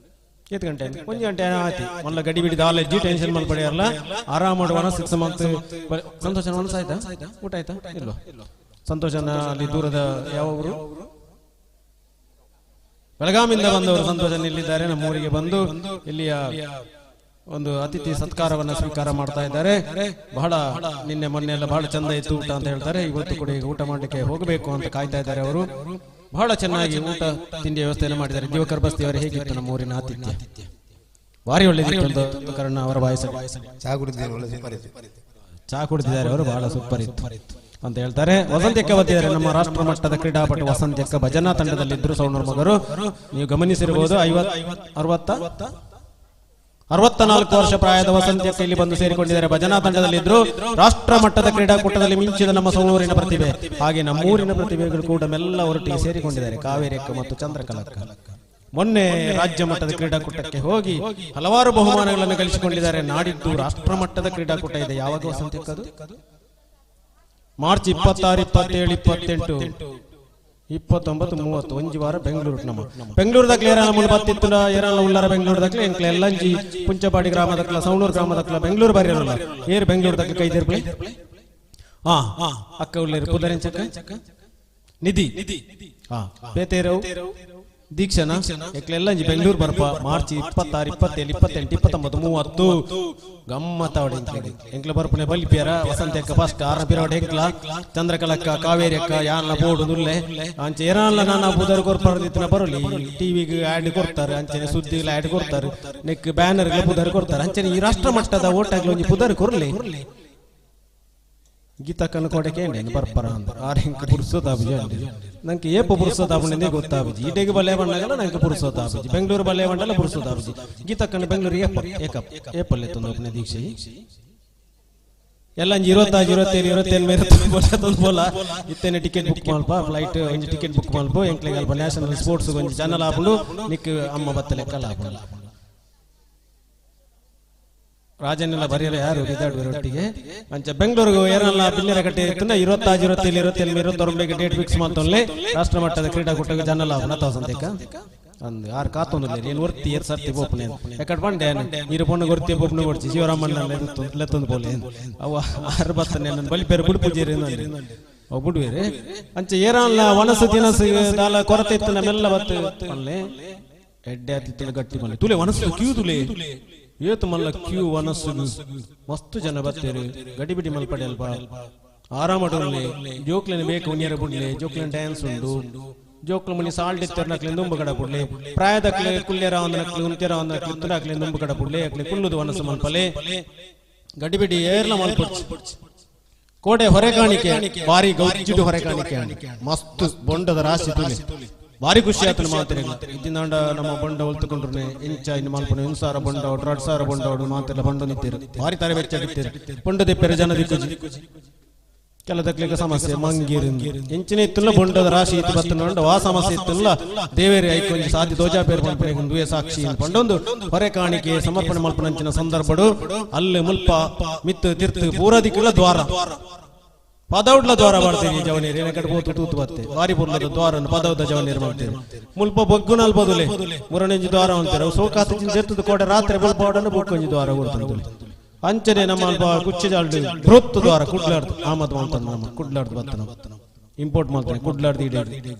7 ಗಂಟೆ 1 ಗಂಟೆ ಆಯ್ತು ಮೊದಲ ಗಡಿ ಬಿಡಿದ ಆಲೆಜ್ಜಿ ಟೆನ್ಷನ್ ಮಾಡ್ಪಡಿಯಲ್ಲ ಆರಾಮಾಡು ವನಸ ಮತ್ತು ಸಂತೋಷನ ವನಸ ಆಯ್ತಾ ಊಟ ಆಯ್ತಾ ಇಲ್ವಾ ಸಂತೋಷನ ಅಲ್ಲಿ ದೂರದ ಯಾವ ಊರು ಬೆಳಗಾವಿಯಿಂದ ಬಂದವರು ಸಂತೋಷನ್ ಇಲ್ಲಿದ್ದಾರೆ. ನಮ್ಮೂರಿಗೆ ಬಂದು ಇಲ್ಲಿಯ ಒಂದು ಅತಿಥಿ ಸತ್ಕಾರವನ್ನ ಸ್ವೀಕಾರ ಮಾಡ್ತಾ ಇದ್ದಾರೆ. ಬಹಳ ನಿನ್ನೆ ಮೊನ್ನೆ ಎಲ್ಲ ಬಹಳ ಚಂದ ಇತ್ತು ಊಟ ಅಂತ ಹೇಳ್ತಾರೆ. ಇವತ್ತು ಕೂಡ ಈಗ ಊಟ ಮಾಡಲಿಕ್ಕೆ ಹೋಗಬೇಕು ಅಂತ ಕಾಯ್ತಾ ಇದ್ದಾರೆ ಅವರು. ಬಹಳ ಚೆನ್ನಾಗಿ ಊಟ ತಿಂಡಿ ವ್ಯವಸ್ಥೆಯನ್ನು ಮಾಡಿದ್ದಾರೆ. ದಿವಕರ್ ಬಸ್ತಿ ಅವರು ಹೇಗಿತ್ತು ನಮ್ಮ ಊರಿನ ಆತಿಥ್ಯ? ಭಾರಿ ಒಳ್ಳೆದಿತ್ತು ಕಾರಣ ಅವರ ಬಾಯಿಸಲು ಚಾ ಕುಡಿದಿದ್ದಾರೆ ಅವರು. ಬಹಳ ಸೂಪರ್ ಇತ್ತು ಅಂತ ಹೇಳ್ತಾರೆ. ವಸಂತಕ್ಕೆ ಬಂದಿದ್ದಾರೆ ನಮ್ಮ ರಾಷ್ಟ್ರ ಮಟ್ಟದ ಕ್ರೀಡಾಪಟು ವಸಂತಕ್ಕೆ ಭಜನಾ ತಂಡದಲ್ಲಿದ್ದರು ಸೌಣೂರ್ ಮಗರು. ನೀವು ಗಮನಿಸಿರಬಹುದು 64 ವರ್ಷ ಪ್ರಾಯದ ವಸಂತಕ್ಕೆ ಇಲ್ಲಿ ಬಂದು ಸೇರಿಕೊಂಡಿದ್ದಾರೆ. ಭಜನಾ ತಂಡದಲ್ಲಿದ್ದರು. ರಾಷ್ಟ್ರ ಮಟ್ಟದ ಕ್ರೀಡಾಕೂಟದಲ್ಲಿ ಮಿಂಚಿದ ನಮ್ಮ ಸೌಣೂರಿನ ಪ್ರತಿಭೆ ಹಾಗೆ ನಮ್ಮೂರಿನ ಪ್ರತಿಭೆಗಳು ಕೂಡ ಮೆಲ್ಲ ಒರಟಿಗೆ ಸೇರಿಕೊಂಡಿದ್ದಾರೆ. ಕಾವೇರಿಯಕ್ಕ ಮತ್ತು ಚಂದ್ರಕಲಕ್ಕ ಮೊನ್ನೆ ರಾಜ್ಯ ಮಟ್ಟದ ಕ್ರೀಡಾಕೂಟಕ್ಕೆ ಹೋಗಿ ಹಲವಾರು ಬಹುಮಾನಗಳನ್ನು ಗಳಿಸಿಕೊಂಡಿದ್ದಾರೆ. ನಾಡಿದ್ದು ರಾಷ್ಟ್ರ ಮಟ್ಟದ ಕ್ರೀಡಾಕೂಟ ಇದೆ. ಯಾವಾಗ ವಸಂತಕ್ಕದು? ಮಾರ್ಚ್ 26, 27, 28, 29, 30 ಒಂಜಿ ವಾರ ಬೆಂಗಳೂರು. ನಮ್ಮ ಬೆಂಗಳೂರದಾಗ್ಲಿ ಏರಾಲ ಮುಳು ಬತ್ತಿತ್ತು ಏರಾಲ ಉಳ್ಳಾರ ಬೆಂಗಳೂರದಾಗ್ಲಿ ಎಂಕ್ಲ ಎಲ್ಲಂಜಿ ಪುಂಚಪಾಡಿ ಗ್ರಾಮದಕ್ಲ ಸೌಣೂರು ಗ್ರಾಮದಕ್ಲ ಬೆಂಗಳೂರು ಬರೆಯಲ್ಲ ಏರು ಬೆಂಗಳೂರದಾಗ್ಲಿ ಕೈದಿರ್ಬಿ ಅಕ್ಕ ಉಳ್ಳೇರು ಪುದರೆಂಚಕ್ಕ ನಿಧಿ ಬೇತೇರವು ದೀಕ್ಷಣ ಎಕ್ಲೆಲ್ಲ ಬೆಂಗಳೂರು ಬರ್ಪ ಮಾರ್ಚ್ 26, 27, 28, 29, 30 ಗಮ್ಮತ್ತ ಎಂಕ್ಲ ಬರ್ಪನೆ ಬಲಿಪಿಯರ ವಸಂತಕ್ಕ ಫಸ್ಟ್ ಆರ ಪಿರೋಡ್ ಎಂಕ್ಲ ಚಂದ್ರಕಲಕ್ಕ ಕಾವೇರಿಯಕ್ಕ ಯಾನ ಬೋರ್ಡು ನುಲ್ಲೆ ಅಂಚೆ ಏನಾಲ ನಾನಾ ಬುಧರ್ ಕೊರ್ಪರದಿತ್ತಿನ ಬರಲಿ ಟಿವಿಗೆ ಆಡ್ ಕೊಡ್ತಾರೆ. ಅಂಚನೆ ಸುದ್ದಿಗಳ ಆಡ್ ಕೊಡ್ತಾರೆ. ನೆಕ್ ಬ್ಯಾನರ್ ಬುಧರ್ ಕೊಡ್ತಾರೆ. ಅಂಚನೆ ಈ ರಾಷ್ಟ್ರ ಮಟ್ಟದ ಓಟಾಗ್ಲಿ ಒಂಜಿ ಬುಧರ್ ಕೊರ್ಲಿ ಗೀತಕ್ಕನ್ನು ಕೊಡಕ್ಕೆ ಬರ್ಪರ ಅಂತ ಆರೆಂಕ ಪುರುಸೋತಾಬುಜಿ ಅಂಡಿ ನಂಗೆ ಏಪ ಪುರುಸೋತಾಬುಂಡೆ ಗೊತ್ತಾಬುಜಿ ಈಟೆಗೆ ಬಲ್ಲೆ ಬಂಡಾಗಲ್ಲ ನಂಗೆ ಪುರುಸೋತಾಬುಜಿ ಬೆಂಗಳೂರು ಬಲ್ಲೆ ಬಂಡಲ್ಲ ಪುರುಸೋತಾಬುಜಿ ಗೀತಕ್ಕನ್ನು ಬೆಂಗಳೂರು ಏಪಲ್ಲೆ ತಂದು ದೀಕ್ಷೆ ಎಲ್ಲ 27, 27 ಬೋಲ ಇತ್ತೇನೆ ಟಿಕೆಟ್ ಬುಕ್ ಮಲ್ಪ ಫ್ಲೈಟ್ ಒಂಜಿ ಟಿಕೆಟ್ ಬುಕ್ ಮಲ್ಪ ಎಂಕ್ಲೆಗೆ ಅಲ್ಪ ನ್ಯಾಷನಲ್ ಸ್ಪೋರ್ಟ್ಸ್ ಒಂಜಿ ಚಾನಲ್ ಹಾಕೊಂಡು ನಿಕ್ ಅಮ್ಮ ಬತ್ತಲೆ ಕಲ್ಲ ಹಾಕೊಂಡು ರಾಜನೆಲ್ಲ ಬರೆಯಲ್ಲ ಯಾರು ಬಿದ್ದಾಡುವರೊಟ್ಟಿಗೆ ಅಂಚ ಬೆಂಗಳೂರಿಗೆ ಏನೆಲ್ಲ ಬಿಲ್ಲರ ಕಟ್ಟಿ ಇರ್ತನ 26, 27, 22 ಡೇಟ್ ಫಿಕ್ಸ್ ಮಾಡ್ತೊಳ್ಳೆ ರಾಷ್ಟ್ರ ಮಟ್ಟದ ಕ್ರೀಡಾಕೂಟಕ್ಕೆ ಜನಲ್ಲ ನತಾವಸಂತೇಕ ಅಂದ್ ಯಾರು ಕಾತೊಂದಿಲ್ಲ ನೀನು ವರ್ತಿ ಏರ್ ಸರ್ತಿ ಬೋಪನೆ ಯಾಕಡೆ ಬಂಡೆ ನೀರು ಪೊಣ್ಣು ಗೊರ್ತಿ ಬೋಪನೆ ಕೊಡ್ಸಿ ಶಿವರಾಮಣ್ಣ ಲೆತ್ತೊಂದು ಬೋಲೆ ಅವ 60 ನನ್ನ ಬಲಿಪೇರು ಬುಡು ಪೂಜೆ ಅವು ಬಿಡುವೇರೆ ಅಂಚೆ ಏರಲ್ಲ ವನಸು ತಿನಸು ದಾಲ ಕೊರತೆ ಇತ್ತು ನಮ್ಮೆಲ್ಲ ಬತ್ತು ಅಲ್ಲೇ ಎಡ್ಡೆ ಆತಿತ್ತು ಗಟ್ಟಿ ಮನೆ ತುಲೆ ವನಸು ಕ್ಯೂ ತುಲೆ ಏತು ಮಲ್ಲ ಕ್ಯೂ ವನಸ್ಸು ಮಸ್ತು ಜನ ಬತ್ತೇರು ಗಡಿಬಿಡಿ ಮಲ್ಪಡೆ ಅಲ್ಪ ಆರಾಮಡೋನ್ಲೆ ಜೋಕ್ಲನ್ ಬೇಕು ಉನ್ಯರ ಬುಡ್ಲೆ ಜೋಕ್ಲನ್ ಡ್ಯಾನ್ಸ್ ಉಂಡು ಜೋಕ್ಲ ಮುನಿ ಸಾಲ್ಟ್ ಇತ್ತರ್ನಕ್ಲೆ ನುಂಬು ಕಡ ಬುಡ್ಲೆ ಪ್ರಾಯದಕ್ಲೆ ಕುಲ್ಯರ ಒಂದನಕ್ಲೆ ಉಂತ್ಯರ ಒಂದನಕ್ಲೆ ತುರಾಕ್ಲೆ ನುಂಬು ಕಡ ಬುಡ್ಲೆ ಅಕ್ಲೆ ಕುಲ್ಲುದು ವನಸ್ಸು ಮಲ್ಪಲೆ ಗಡಿಬಿಡಿ ಏರ್ಲ ಮಲ್ಪಡ್ಚಿ ಕೋಟೆ ಹೊರೆಕಾಣಿಕೆ ಬಾರಿ ಗೌಜಿಡು ಹೊರೆಕಾಣಿಕೆ ಮಸ್ತು ಬೊಂಡದ ರಾಶಿ ತುಲಿ ಭಾರಿ ಖುಷಿ ಆಯ್ತು ಮಾತಿರಲ್ಲ ಇದ್ದಿಂದಾಂಡ ನಮ್ಮ ಬಂಡ ಹೊಲ್ತುಕೊಂಡ್ರೆ ಇಂಚ ಇನ್ನು ಮಾಲ್ಪನೆ 1,000 ಬಂಡ 2,000 ಬಂಡ ಮಾತೆಲ್ಲ ಬಂಡ ನಿಂತಿರು ಭಾರಿ ತರ ವೆಚ್ಚ ಆಗಿರ್ತೀರಿ ಬಂಡ ದೆಪ್ಪೆರ ಜನ ದಿಕ್ಕುಜಿ ಕೆಲದಕ್ಲಿಕ್ಕೆ ಸಮಸ್ಯೆ ಮಂಗಿರು ಇಂಚಿನ ಇತ್ತಲ್ಲ ಬಂಡದ ರಾಶಿ ಇತ್ತು ಬತ್ತ ಆ ಸಮಸ್ಯೆ ಇತ್ತಲ್ಲ ದೇವೇರಿ ಐಕೊಂಜಿ ಸಾಧ್ಯ ದೋಜಾ ಪೇರು ಪಂಪನೆ ದುವೆ ಸಾಕ್ಷಿ ಪಂಡೊಂದು ಹೊರೆ ಕಾಣಿಕೆ ಸಮರ್ಪಣೆ ಮಲ್ಪನಂಚಿನ ಸಂದರ್ಭಡು ಅಲ್ಲಿ ಮುಲ್ಪ ಮಿತ್ತು ತೀರ್ಥ ಪೂರದಿಕ್ಕಿಲ್ಲ ದ್ವಾರ ಪದೌಡ್ಲ ದ್ವಾರ ಮಾಡ್ತೀವಿ ಜವನೇರಿ ಕಡೆ ಬೋತು ತೂತು ಬತ್ತೆ ವಾರಿ ಪುರ್ಲದ ದ್ವಾರ ಪದೌದ ಜವನೇರಿ ಮಾಡ್ತೀವಿ ಮುಲ್ಪ ಬೊಗ್ಗುನಲ್ ಬದುಲೆ ಮುರನೆಂಜಿ ದ್ವಾರ ಅಂತಾರೆ ಸೋಕಾತ ಜೆತ್ತದ ಕೋಟೆ ರಾತ್ರಿ ಮುಲ್ಪ ಅವಡನ್ನು ಬೊಕ್ಕೊಂಜಿ ದ್ವಾರ ಕೊಡ್ತಾರೆ ಅಂಚನೆ ನಮ್ಮ ಅಲ್ಪ ಕುಚ್ಚಿ ಜಾಲ್ಡು ಬೃಹತ್ ದ್ವಾರ ಕುಡ್ಲಾಡ್ದು ಆಮದ್ ಮಾಡ್ತಾನೆ ನಮ್ಮ ಕುಡ್ಲಾಡ್ದು ಬತ್ತನ ಇಂಪೋರ್ಟ್ ಮಾಡ್ತಾನೆ ಕುಡ್ಲಾಡ್ದು ಇಡೀ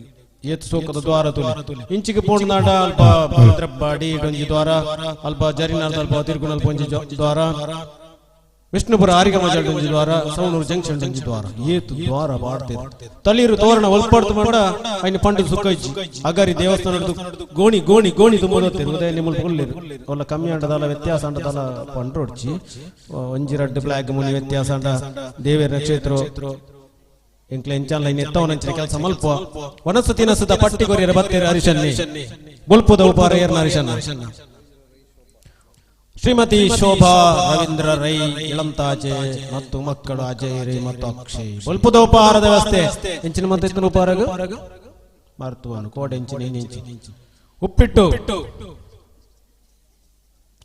ಏತ್ ಸೋಕದ ದ್ವಾರ ತುಲಿ ಇಂಚಿಗೆ ಪೋಣ್ದಾಂಡ ಅಲ್ಪ ದ್ರಬ್ಬಾಡಿ ಒಂಜಿ ದ್ವಾರ ಅಲ್ಪ ಜರಿನಾರ್ದ ಅಲ್ಪ ತಿರುಗುನಲ್ ಪೊಂಜಿ ದ್ವಾರ ವಿಷ್ಣುಪುರ ಆರಿಗಮಜಲ್ ಒಂಜಿ ದ್ವಾರ ಸೌಣೂರು ಜಂಕ್ಷನ್ ಒಂಜಿ ದ್ವಾರ ಏತು ದ್ವಾರ ಬಾಡ್ತೇವೆ ತಲೀರು ತೋರಣ ಒಲ್ಪಡ್ತು ಮಾಡ ಐನು ಪಂಡು ಸುಕ್ಕೈಜಿ ಅಗಾರಿ ದೇವಸ್ಥಾನ ಗೋಣಿ ಗೋಣಿ ಗೋಣಿ ತುಂಬೋದತ್ತೇರು ಉದಯ ನಿಮ್ಮಲ್ಲಿ ಕೊಲ್ಲಿರು ಅವಲ್ಲ ಕಮ್ಮಿ ಅಂಟದಲ್ಲ ವ್ಯತ್ಯಾಸ ಅಂಟದಲ್ಲ ಪಂಡ್ರೋಡ್ಚಿ ಒಂಜಿ ರಡ್ಡು ಫ್ಲಾಗ್ ಮುನಿ ವ್ಯತ್ಯಾಸ ಅಂಟ ದೇವೇರ ನಕ್ಷತ್ರ ಎಂಕ್ಲ ಎಂಚಾಲ ಇನ್ನು ಎತ್ತವನಂಚಿನ ಕೆಲಸ ಮಲ್ಪ ವನಸ್ಸತಿ ನಸದ ಪಟ್ಟಿ ಕೊರಿಯರ ಬತ್ತೇರು ಹರಿಶನ್ನಿ ಬುಲ್ಪುದ ಉಪಾರ ಏರ್ನ ಹರಿಶನ್ನ ಶ್ರೀಮತಿ ಶೋಭಾ ರವೀಂದ್ರ ರೈ ಇಳಂತಾಜೆ ಮತ್ತು ಮಕ್ಕಳು ಅಜಯ್ ರೈ ಮತ್ತು ಅಕ್ಷಯ್ ಬಲ್ಪುದ ಉಪಹಾರದ ವ್ಯವಸ್ಥೆ ಎಂಚಿನ ಮತ್ತೆ ಇತ್ತು ಉಪಹಾರಗ ಮರ್ತುವನು ಕೋಡೆ ಎಂಚಿನ ಇಂಚಿ ಉಪ್ಪಿಟ್ಟು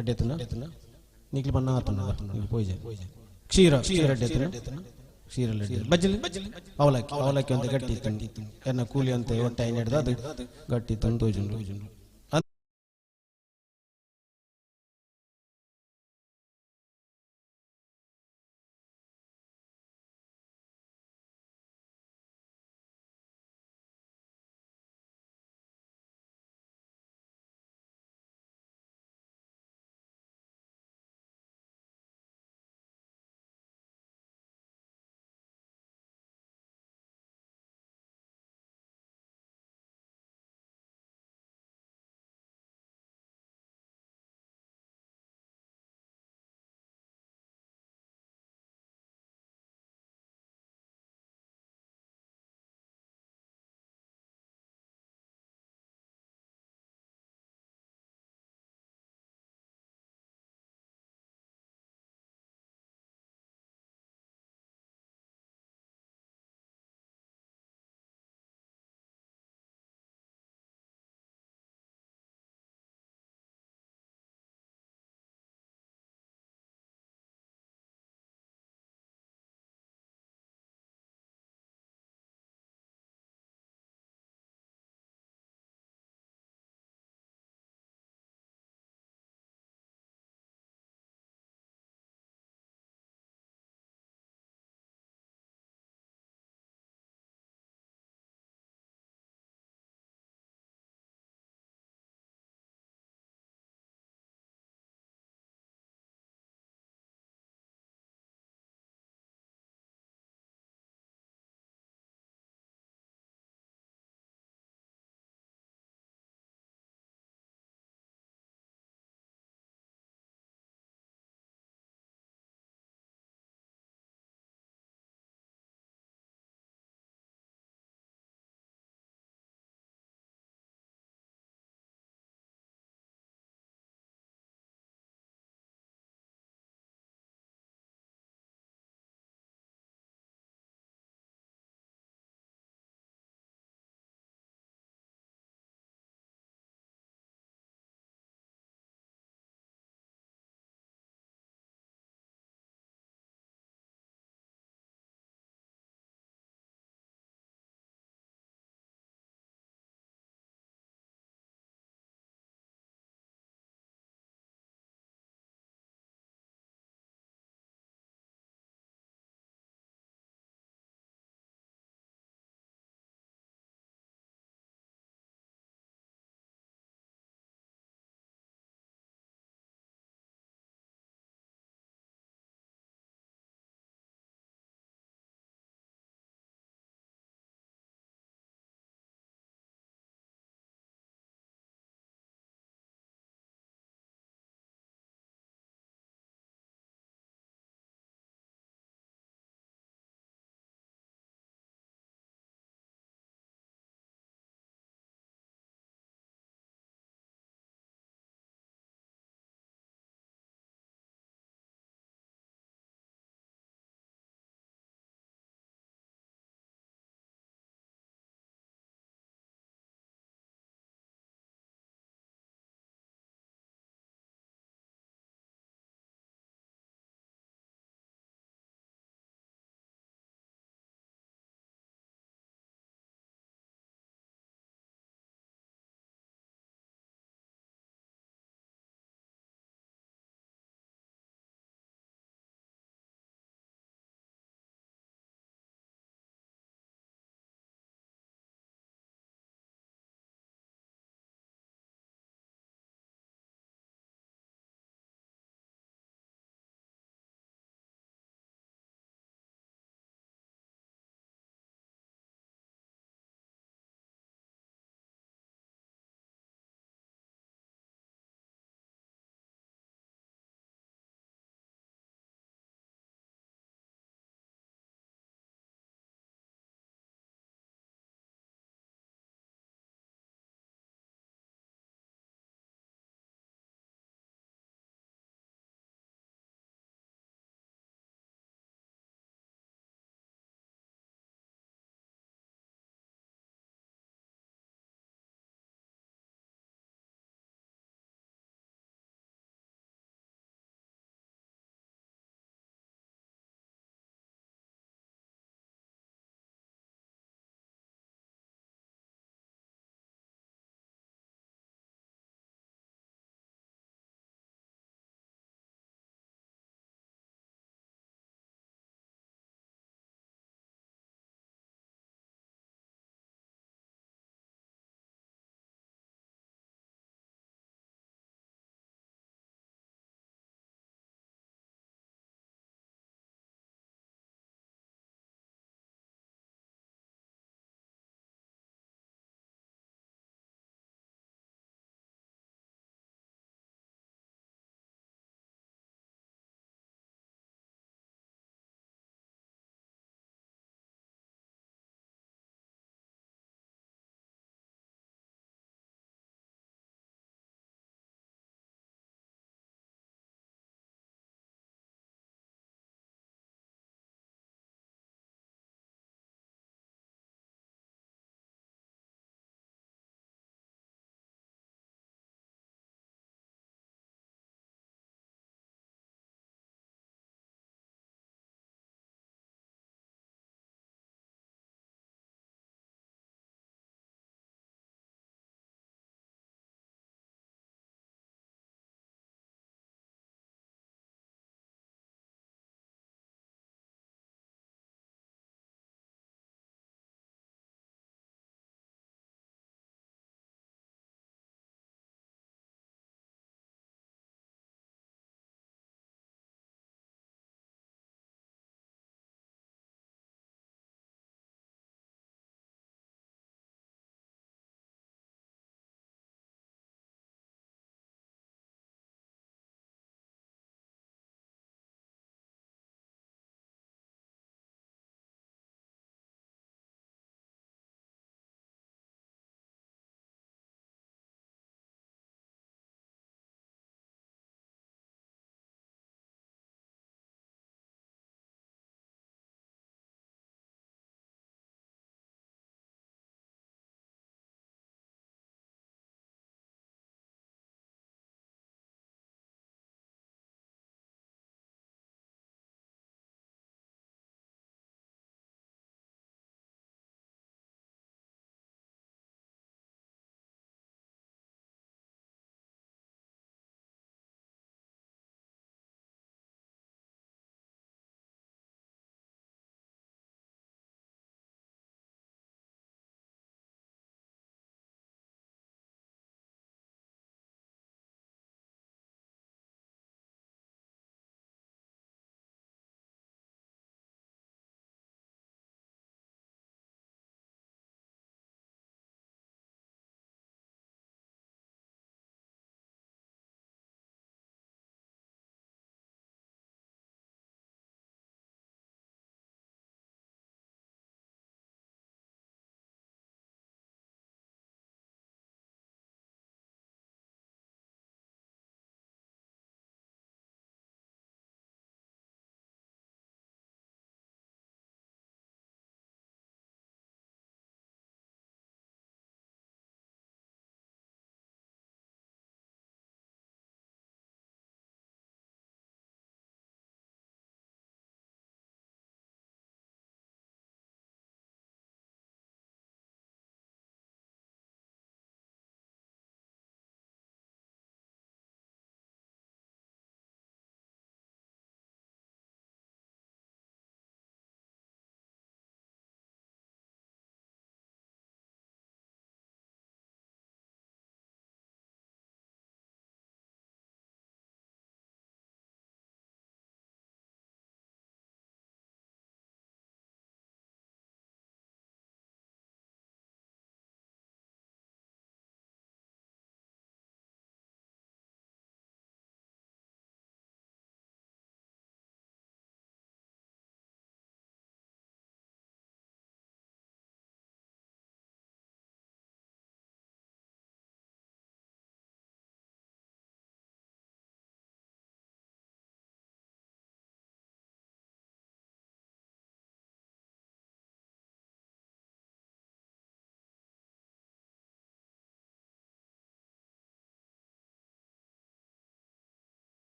ಎಡ್ಡೆತನ ನೀಗ್ಲಿ ಬಣ್ಣ ಆತನ ಪೂಜೆ ಕ್ಷೀರ ಕ್ಷೀರ ಎಡ್ಡೆತನ ಕ್ಷೀರ ಬಜ್ಜಲಿ ಅವಲಕ್ಕಿ ಅಂತ ಗಟ್ಟಿ ಇತ್ತು ಎನ್ನ ಕೂಲಿ ಅಂತ ಹೊಟ್ಟೆ ಹಿಡಿದ ಅದು ಗಟ್ಟಿ ತಂದು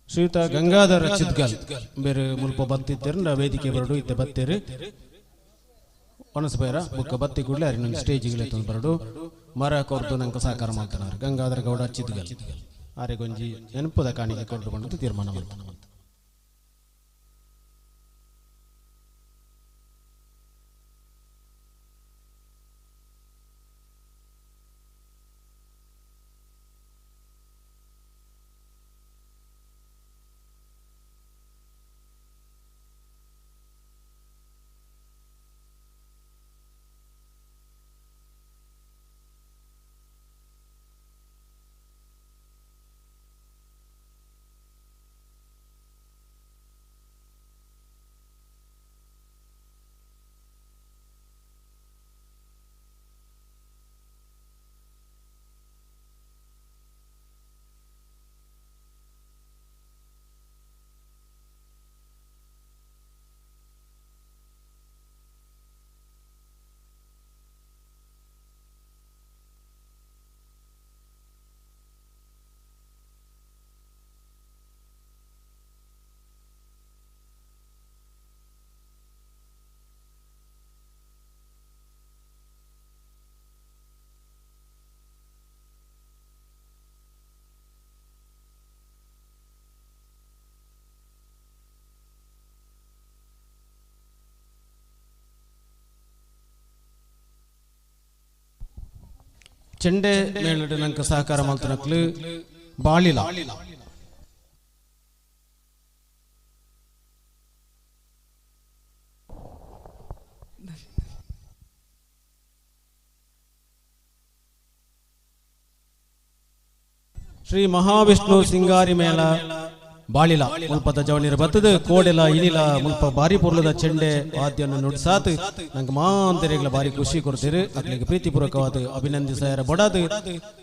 ಶ್ರೀಯುತ ಗಂಗಾಧರ ಚಿತ್ಗಲ್ ಬೇರೆ ಮುಲ್ಪ ಬತ್ತಿದ್ದೇರು ವೇದಿಕೆ ಬರಡು ಇತ್ತೆ ಬತ್ತೇರು ಒಣಸ್ಬೇರ ಬುಕ್ಕ ಬತ್ತಿ ಕೂಡಲೇ ಅರಿ ನಂಗೆ ಸ್ಟೇಜಿಗೆ ಬರಡು ಮರ ಕೊರ್ದು ನಂಗೆ ಸಹಕಾರ ಮಾಡ್ತಾರ ಗಂಗಾಧರ ಗೌಡ ಚಿತ್ಗಲ್ ಆರೆಗೊಂಜಿ ನೆನಪದ ಕಾಣಿಕೆ ಕೊಟ್ಟುಕೊಂಡು ತೀರ್ಮಾನ ಮಾಡ್ತಾನೆ. ಚೆಂಡೆ ಮೇಳಡೆ ನಂಗೆ ಸಹಕಾರ ಮಾಡ್ತಾನಕ್ಲು ಬಾಳಿಲ ಶ್ರೀ ಮಹಾವಿಷ್ಣು ಸಿಂಗಾರಿ ಮೇಳ ಬಾಳಿಲ ಮುಲ್ಪದ ಜವಣಿರ ಬತ್ತದ ಕೋಡೆಲ ಇನಿಲ ಮುಲ್ಪ ಬಾರಿ ಪುರ್ಲದ ಚೆಂಡೆ ವಾದ್ಯನ ನುಡಿಸಾತ್ ನಂಗೆ ಮಾಂತರಿಗಳ ಬಾರಿ ಖುಷಿ ಕೊಡ್ತೀರಿ ಅಕ್ಲಿಗೆ ಪ್ರೀತಿಪೂರ್ವಕವಾದ ಅಭಿನಂದಿಸಾರ ಬಡದು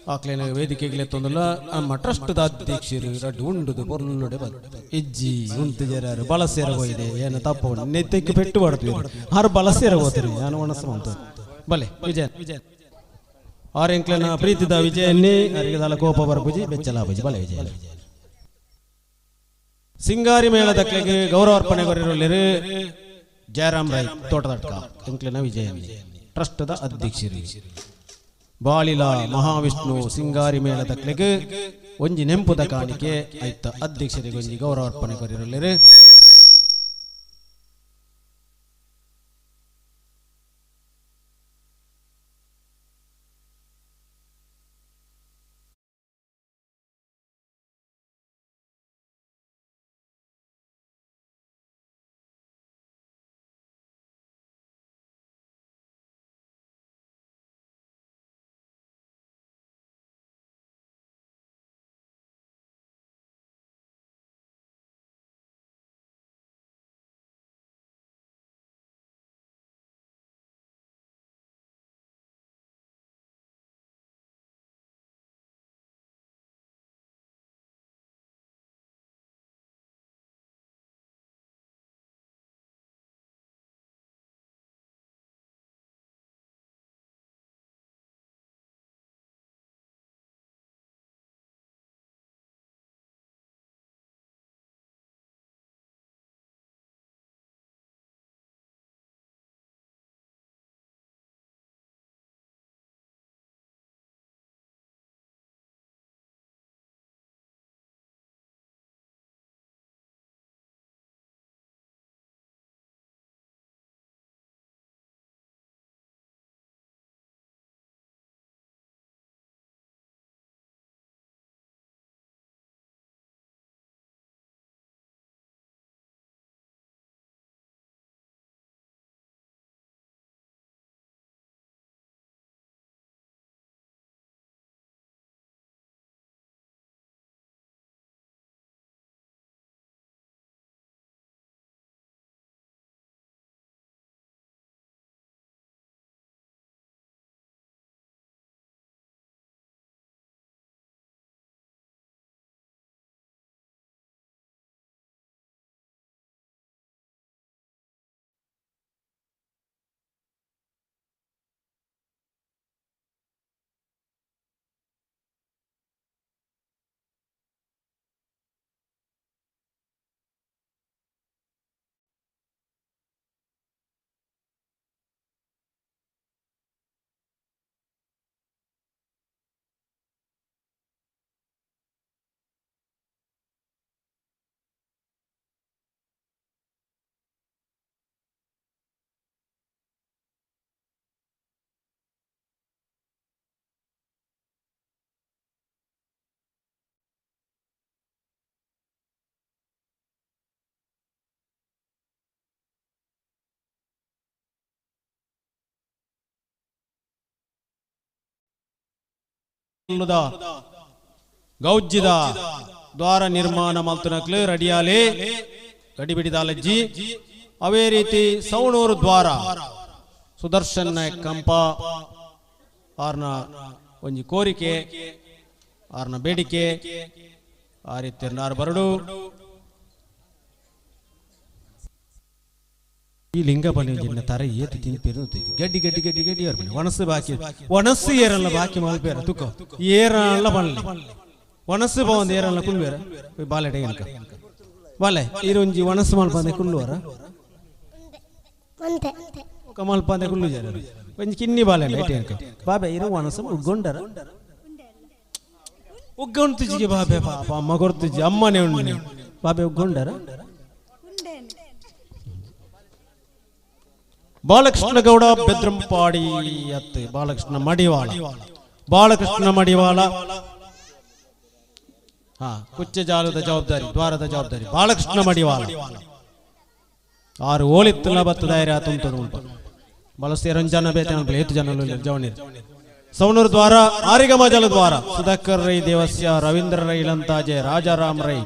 ಆಕ್ಲೇನ ವೇದಿಕೆಗೆ ತೊಂದಲ್ಲ ನಮ್ಮ ಟ್ರಸ್ಟ್ದ ಅಧ್ಯಕ್ಷರು ರಡ್ ಉಂಡುದು ಪೊರ್ಲುಡೆ ಬತ್ತ ಇಜ್ಜಿ ಉಂಟು ಬಳಸೇರ ಹೋಯ್ದೆ ಏನು ತಪ್ಪ ನೆತ್ತಕ್ಕೆ ಪೆಟ್ಟು ಮಾಡ್ತೀವಿ ಆರು ಬಳಸೇರ ಹೋಗ್ತೀರಿ ನಾನು ಮನಸ್ಸು ಅಂತ ಬಲೆ ವಿಜಯ ಆರೆಂಕ್ಲನ ಪ್ರೀತಿದ ವಿಜಯನ್ನೇ ಅರಿಗದಾಲ ಕೋಪ ಬರ್ಬುಜಿ ಬೆಚ್ಚಲ ಬುಜಿ ಬಲೆ ವಿಜಯ ಸಿಂಗಾರಿ ಮೇಳದಕ್ಲೆಗೆ ಗೌರವಾರ್ಪಣೆಗೊರಿರಲಿರು ಜಯರಾಮ್ ರೈ ತೋಟದಟ್ಕ ಎಂಕ್ಲಿನ ವಿಜಯ ಟ್ರಸ್ಟ್ದ ಅಧ್ಯಕ್ಷರು ಬಾಳಿಲ ಮಹಾವಿಷ್ಣು ಸಿಂಗಾರಿ ಮೇಳದಕ್ಲೆಗೆ ಒಂಜಿ ನೆಂಪುದ ಕಾಣಿಕೆ ಆಯ್ತ ಅಧ್ಯಕ್ಷರಿಗೆ ಒಂಜಿ ಗೌರವಾರ್ಪಣೆಗೊರಿರಲಿರು ಗೌಜ್ಜಿದ ದ್ವಾರ ನಿರ್ಮಾಣ ಮಲ್ತನಕ್ಲು ರೆಡಿಯಾಲೆ ಗಡಿಬಿಡಿದಾಲಜ್ಜಿ ಅವೇ ರೀತಿ ಸವಣೂರು ದ್ವಾರ ಸುದರ್ಶನ್ ನಾಯಕ್ ಕಂಪ ಆರ್ನ ಒಂಜಿ ಕೋರಿಕೆ ಆರ್ನ ಬೇಡಿಕೆ ಆ ರೀತಿ ಬರಡು ಈ ಲಿಂಗ ಬಣ್ಣ ತರ ಏತಿ ತಿನ್ಪೇರು ಗಡ್ಡಿ ಗಡ್ಡಿ ಗಡ್ಡಿ ಗಡ್ಡಿ ಬನ್ನಿ ಒಣಸು ಬಾಕಿ ಒಣಸು ಏರಲ್ಲ ಬಾಕಿ ಮಲ್ಪೇರ ತುಕ ಏರಲ್ಲ ಬನ್ನಿ ಒಣಸು ಬಾಂದ್ ಏರಲ್ಲ ಕುಲ್ಬೇರ ಬಾಲೆಡೆ ಏನಕ ಬಾಲೆ ಇರೊಂಜಿ ಒಣಸು ಮಲ್ಪಂದೆ ಕುಲ್ಲುವರ ಮಲ್ಪಂದೆ ಕುಲ್ಲು ಜರ ಒಂಜಿ ಕಿನ್ನಿ ಬಾಲೆ ಏನಕ ಬಾಬೆ ಇರೋ ಒಣಸು ಉಗ್ಗೊಂಡರ ಉಗ್ಗೊಂಡ್ತಿಜಿಗೆ ಬಾಬೆ ಪಾಪ ಅಮ್ಮ ಕೊಡ್ತಿಜಿ ಅಮ್ಮನೇ ಉಂಡು ಬಾಬೆ ಉಗ್ಗೊಂಡರ ಬಾಲಕೃಷ್ಣ ಗೌಡ ಬೆದ್ರಂಪಾಡಿ ಅತ್ತೆ ಬಾಲಕೃಷ್ಣ ಮಡಿವಾಳ ಹಾ ಕುಚ್ಚ ಜಾಲದ ಜವಾಬ್ದಾರಿ ದ್ವಾರದ ಜವಾಬ್ದಾರಿ ಬಾಲಕೃಷ್ಣ ಮಡಿವಾಳ ಆರು ಓಳಿತ್ತಲ್ಲ ಬತ್ತ ಧೈರ್ಯ ತುಂತದು ಉಂಟು ಬಳಸ್ತಿ ರಂಜನ ಬೇತೆ ಏತು ಜನ ಜವಣೀರ್ ಸವಣೂರು ದ್ವಾರ ಆರಿಗಮ ಜಲ ದ್ವಾರ ಸುಧಾಕರ್ ರೈ ದೇವಸ್ಯ ರವೀಂದ್ರ ರೈ ಲಂತಾಜೆ ರಾಜಾರಾಮ್ ರೈ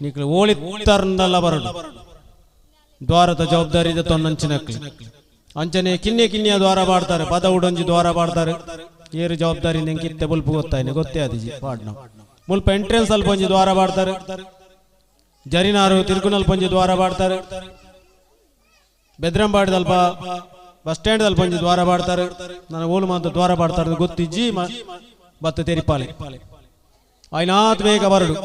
ನಿಕ್ಲು ಓಳಿತ್ತರ್ನಲ್ಲ ಬರಡು ದ್ವಾರದ ಜವಾಬ್ದಾರಿ ಇದೆ ತೊನ್ನಂಚಿನಕ್ಲಿ ಅಂಚನೆ ಕಿನ್ನಿಯ ದ್ವಾರ ಬಾಡ್ತಾರೆ ಪದ ಉಡಂಜಿ ದ್ವಾರ ಬಾಡ್ತಾರೆ ಏರು ಜವಾಬ್ದಾರಿ ಕಿತ್ತೆ ಮುಲ್ಪ ಗೊತ್ತೇ ಅದಿಜಿ ಪಾಡ್ನ ಮುಲ್ಪ ಎಂಟ್ರೆನ್ಸ್ ಅಲ್ಲಿ ಪಂಜಿ ದ್ವಾರ ಬಾಡ್ತಾರೆ ಜರಿನಾರು ತಿರುಗುನಲ್ಲಿ ಪಂಜಿ ದ್ವಾರ ಬಾಡ್ತಾರೆ ಬೆದ್ರಂಬಾಡಿದಲ್ಪ ಬಸ್ ಸ್ಟ್ಯಾಂಡ್ ಅಲ್ಲಿ ಪಂಜಿ ದ್ವಾರ ಬಾಡ್ತಾರೆ ನನಗೆ ಓಲು ಮಾತ್ರ ದ್ವಾರ ಬಾಡ್ತಾರೆ ಗೊತ್ತಿಜ್ಜಿ ಬತ್ತ ತೆರಿಪಾಲೆ ಆಯ್ನಾತ್ ಬೇಗ ಬರಡು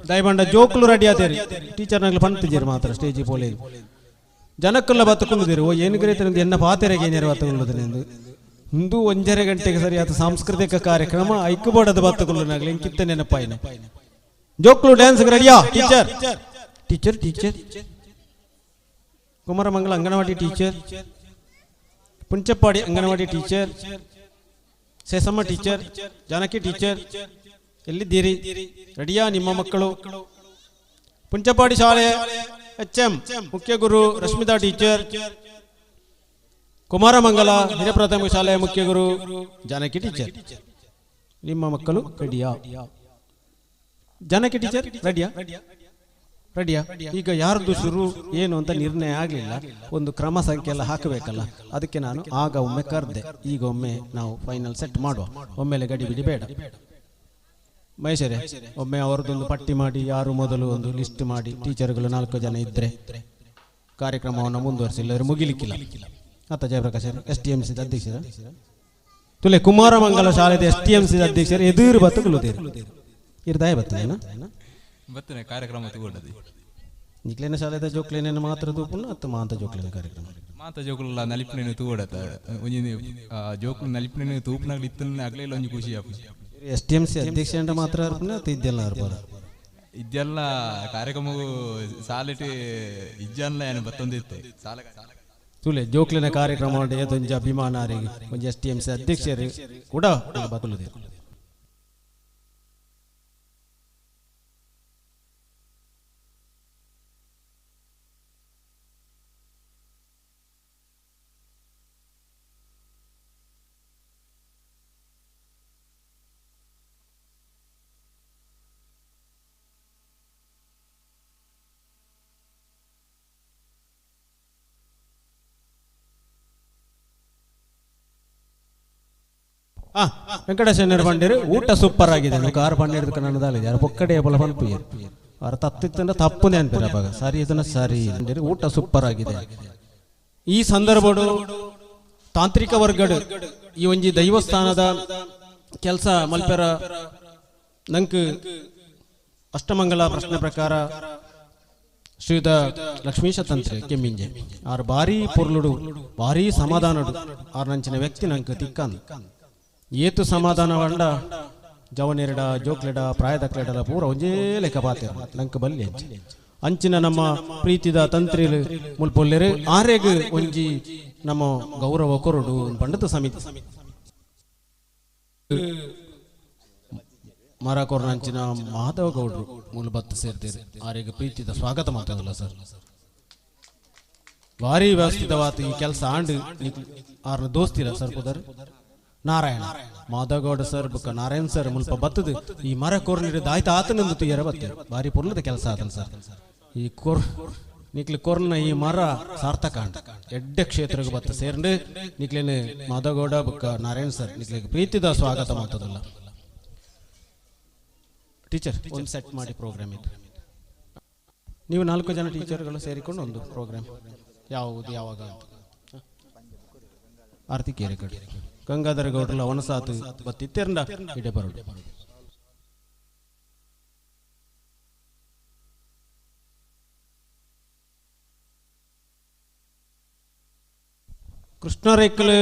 ದಯಬಂಡ ಜೋಕ್ಲು ರೆಡಿ ಆತೇರಿ ಟೀಚರ್ ನಗ್ಲು ಪಂತಿದ್ದೀರಿ ಮಾತ್ರ ಸ್ಟೇಜಿ ಪೋಲೆ ಜನಕ್ಕಲ್ಲ ಬತ್ತುಕೊಂಡಿದ್ದೀರಿ ಓ ಏನು ಗ್ರೇತ ಎನ್ನ ಪಾತೆರೆಗೆ ಏನೇರು ಬತ್ತುಕೊಳ್ಳುವುದನೆಂದು ಹಿಂದೂ 1:30 ಗಂಟೆಗೆ ಸರಿಯಾದ ಸಾಂಸ್ಕೃತಿಕ ಕಾರ್ಯಕ್ರಮ ಐಕ್ಯಬೋಡದ ಬತ್ತುಕೊಳ್ಳುನಾಗಲಿ ಕಿತ್ತ ನೆನಪಾಯಿನ ಜೋಕ್ಲು ಡ್ಯಾನ್ಸ್ ರೆಡಿಯಾ teacher teacher teacher Kumaramangala anganwadi teacher Punchappadi anganwadi teacher Sesamma teacher Janaki teacher ಎಲ್ಲಿದ್ದೀರಿ ರೆಡಿಯಾ ನಿಮ್ಮ ಮಕ್ಕಳು ಪುಂಚಪ್ಪಾಡಿ ಶಾಲೆ HM ಮುಖ್ಯ ಗುರು ರಶ್ಮಿತಾ ಟೀಚರ್ ಕುಮಾರಮಂಗಲ ಹಿರಿಯ ಪ್ರಾಥಮಿಕ ಶಾಲೆಯ ಮುಖ್ಯ ಗುರು ಜಾನಕಿ ಟೀಚರ್ ನಿಮ್ಮ ಮಕ್ಕಳು ರೆಡಿಯಾ ಜಾನಕಿ ಟೀಚರ್ ರೆಡಿಯಾ ಈಗ ಯಾರ್ದು ಶುರು ಏನು ಅಂತ ನಿರ್ಣಯ ಆಗಲಿಲ್ಲ ಒಂದು ಕ್ರಮ ಸಂಖ್ಯೆ ಎಲ್ಲ ಹಾಕಬೇಕಲ್ಲ ಅದಕ್ಕೆ ನಾನು ಆಗ ಒಮ್ಮೆ ಕರೆದೆ ಈಗ ಒಮ್ಮೆ ನಾವು ಫೈನಲ್ ಸೆಟ್ ಮಾಡುವ ಒಮ್ಮೆಲೆ ಗಡಿಬಿಡಿ ಬೇಡ ಮಹೇಶರೇ ಒಮ್ಮೆ ಅವರದೊಂದು ಪಟ್ಟಿ ಮಾಡಿ ಯಾರು ಮೊದಲು ಒಂದು ಲಿಸ್ಟ್ ಮಾಡಿ ಟೀಚರ್ಗಳು 4 ಜನ ಇದ್ರೆ ಕಾರ್ಯಕ್ರಮವನ್ನು ಮುಂದುವರಿಸಿಲ್ಲ ಮುಗಿಲಿಕ್ಕಿಲ್ಲ ಅತ್ತ ಜಯಪ್ರಕಾಶ್ STMC ಅಧ್ಯಕ್ಷರ ತುಲೆ ಕುಮಾರಮಂಗಲ ಶಾಲೆದ STMC ಅಧ್ಯಕ್ಷರು ಎದುರು ಬತ್ತುಕೊಳ್ಳುತ್ತೀರಿ ಇರ್ದಾಯ ಬತ್ತೇನ ಬತ್ತನೆ ಕಾರ್ಯಕ್ರಮ ತಗೊಂಡದಿ ನಿಕ್ಲೇನ ಶಾಲೆದ ಜೋಕ್ಲೇನ ಮಾತ್ರ ತೂಪುನ ಅತ್ತ ಮಾತ ಜೋಕ್ಲೇನ ಕಾರ್ಯಕ್ರಮ ಮಾತ ಜೋಕ್ಲ ನಲಿಪನೇನು ತೂಡತ ಒಂಜಿ ಜೋಕ್ಲು ನಲಿಪನೇನು ತೂಪನಾಗ್ಲಿ ಇತ್ತನ ಆಗ್ಲಿಲ್ಲ ಒಂಜಿ ಖುಷಿ ಆಪು STMC ಅಧ್ಯಕ್ಷ ಅಂತ ಮಾತ್ರ ಇದೆಲ್ಲ ಕಾರ್ಯಕ್ರಮವು ಸಾಲಿಟಿ ಇಜ್ಜಲ್ಲ ಏನು ಬತ್ತೊಂದಿತ್ತೆ ಸಾಲ ತುಲೆ ಜೋಕ್ಲಿನ ಕಾರ್ಯಕ್ರಮ ಏದೊಂಜಿ ಅಭಿಮಾನರಿಗೆ ಒಂಜಿ STMC ಅಧ್ಯಕ್ಷರು ಕೂಡ ಬತ್ತುಲುದೆ ವೆಂಕಟೇಶ್ವರ ಬಂದಿರು ಊಟ ಸೂಪರ್ ಆಗಿದೆ ಕಾರು ಪನ್ನೆರಡು ಕನ್ನಡದಲ್ಲಿ ಯಾರು ಪೊಕ್ಕಡೆ ಬಲ ಪಂಪು ಅವ್ರ ತತ್ತಿತ್ತಂದ್ರೆ ತಪ್ಪುನೇ ಅಂತಾರೆ ಅವಾಗ ಸರಿ ಇದನ್ನ ಸರಿ ಊಟ ಸೂಪರ್ ಆಗಿದೆ ಈ ಸಂದರ್ಭಡು ತಾಂತ್ರಿಕ ವರ್ಗಡು ಈ ಒಂಜಿ ದೈವಸ್ಥಾನದ ಕೆಲಸ ಮಲ್ಪೆರ ನಂಕ್ ಅಷ್ಟಮಂಗಲ ಪ್ರಶ್ನೆ ಪ್ರಕಾರ ಶ್ರೀಯುತ ಲಕ್ಷ್ಮೀಶ ತಂತ್ರಿ ಕೆಮ್ಮಿಂಜೆ ಆರು ಭಾರಿ ಪೊರ್ಲುಡು ಭಾರಿ ಸಮಾಧಾನಡು ಆರು ನಂಚಿನ ವ್ಯಕ್ತಿ ನಂಗೆ ತಿಕ್ಕಂದ್ ಏತು ಸಮಾಧಾನ ಬಂಡ ಜವನೆರಡ ಜೋಕ್ಲೆಡ ಪ್ರಾಯದಕ್ಲೆಡಲ ಪೂರ ಒಂಜೇ ಲೆಕ್ಕ ಪಾತೆ ನಂಗೆ ಬಲ್ಲಿ ಅಂಚಿನ ನಮ್ಮ ಪ್ರೀತಿದ ತಂತ್ರಿ ಮುಲ್ಪೊಲ್ಲೆರೆ ಆರೆಗ್ ಒಂಜಿ ನಮ್ಮ ಗೌರವ ಕೊರಡು ಪಂಡತ ಸಮಿತಿ ಮರಕೊರ್ನಂಚಿನ ಮಾಧವ ಗೌಡ್ರು ಮೂಲ ಬತ್ತ ಸೇರ್ತೀರಿ ಆರೆಗ್ ಪ್ರೀತಿದ ಸ್ವಾಗತ ಮಾತಾಡಲ್ಲ ಸರ್ ಭಾರಿ ವ್ಯವಸ್ಥಿತವಾದ ಈ ಕೆಲಸ ಆಂಡ್ ಆರ್ನ ದೋಸ್ತಿರ ಸರ್ ಪುದರ್ ನಾರಾಯಣ ಮಾಧವಗೌಡ ಸರ್ ಬುಕ್ಕ ನಾರಾಯಣ್ ಸರ್ ಮುಲ್ಪ ಬತ್ತದು ಈ ಮರ ಕೋರ್ನಿಡಿದ ಆಯ್ತು ಆತನೊಂದು ತುಯ್ಯರ ಬತ್ತೆ ಭಾರಿ ಪುರ್ಲದ ಕೆಲಸ ಆತನ ಸರ್ ಈ ನಿಕ್ಲಿ ಕೊರ್ನ ಈ ಮರ ಸಾರ್ಥಕ ಎಡ್ಡೆ ಕ್ಷೇತ್ರಕ್ಕೆ ಬತ್ತ ಸೇರ್ಂಡು ನಿಕ್ಲೇನು ಮಾಧವಗೌಡ ಬುಕ್ಕ ನಾರಾಯಣ್ ಸರ್ ನಿಕ್ಲಿಗೆ ಪ್ರೀತಿದ ಸ್ವಾಗತ ಮಾಡ್ತದಲ್ಲ ಟೀಚರ್ ಒಂದು ಸೆಟ್ ಮಾಡಿ ಪ್ರೋಗ್ರಾಮ್ ಇತ್ತು ನೀವು 4 ಜನ ಟೀಚರ್ಗಳು ಸೇರಿಕೊಂಡು ಒಂದು ಪ್ರೋಗ್ರಾಮ್ ಯಾವುದು ಯಾವಾಗ ಅಂತ ಆರ್ತಿ ಕೇರೆ ಕಡೆ ಗಂಗಾಧರ ಗೌಡ್ರಲ್ಲ ಒಣಸಾತು ಬತ್ತಿತ್ತೆರಂಡ ಇಡೆ ಬರೋಡು ಕೃಷ್ಣರೇಖಲು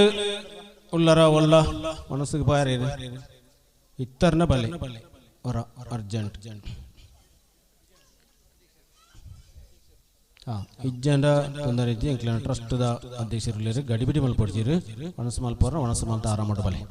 ಉಳ್ಳರ ಒಲ್ಲ ಮನಸ್ಸಿಗೆ ಬಾರಿ ಇತ್ತರ್ನ ಬಲೆ ಹೊರ ಅರ್ಜೆಂಟ್ ಇಜ್ಜಂಡ ತೊಂದರೆ ಇಜ್ಜಿ ಇಂಕ್ಲಿನ ಟ್ರಸ್ಟ್ದ ಅಧ್ಯಕ್ಷರು ಗಡಿಬಿಡಿ ಮಲ್ಪಡ್ತೀರಿ ಒಣಸು ಮಲ್ಪೋರ ಒಣಸು ಮಲ್ತ ಆರಾಮ ಬಲೆ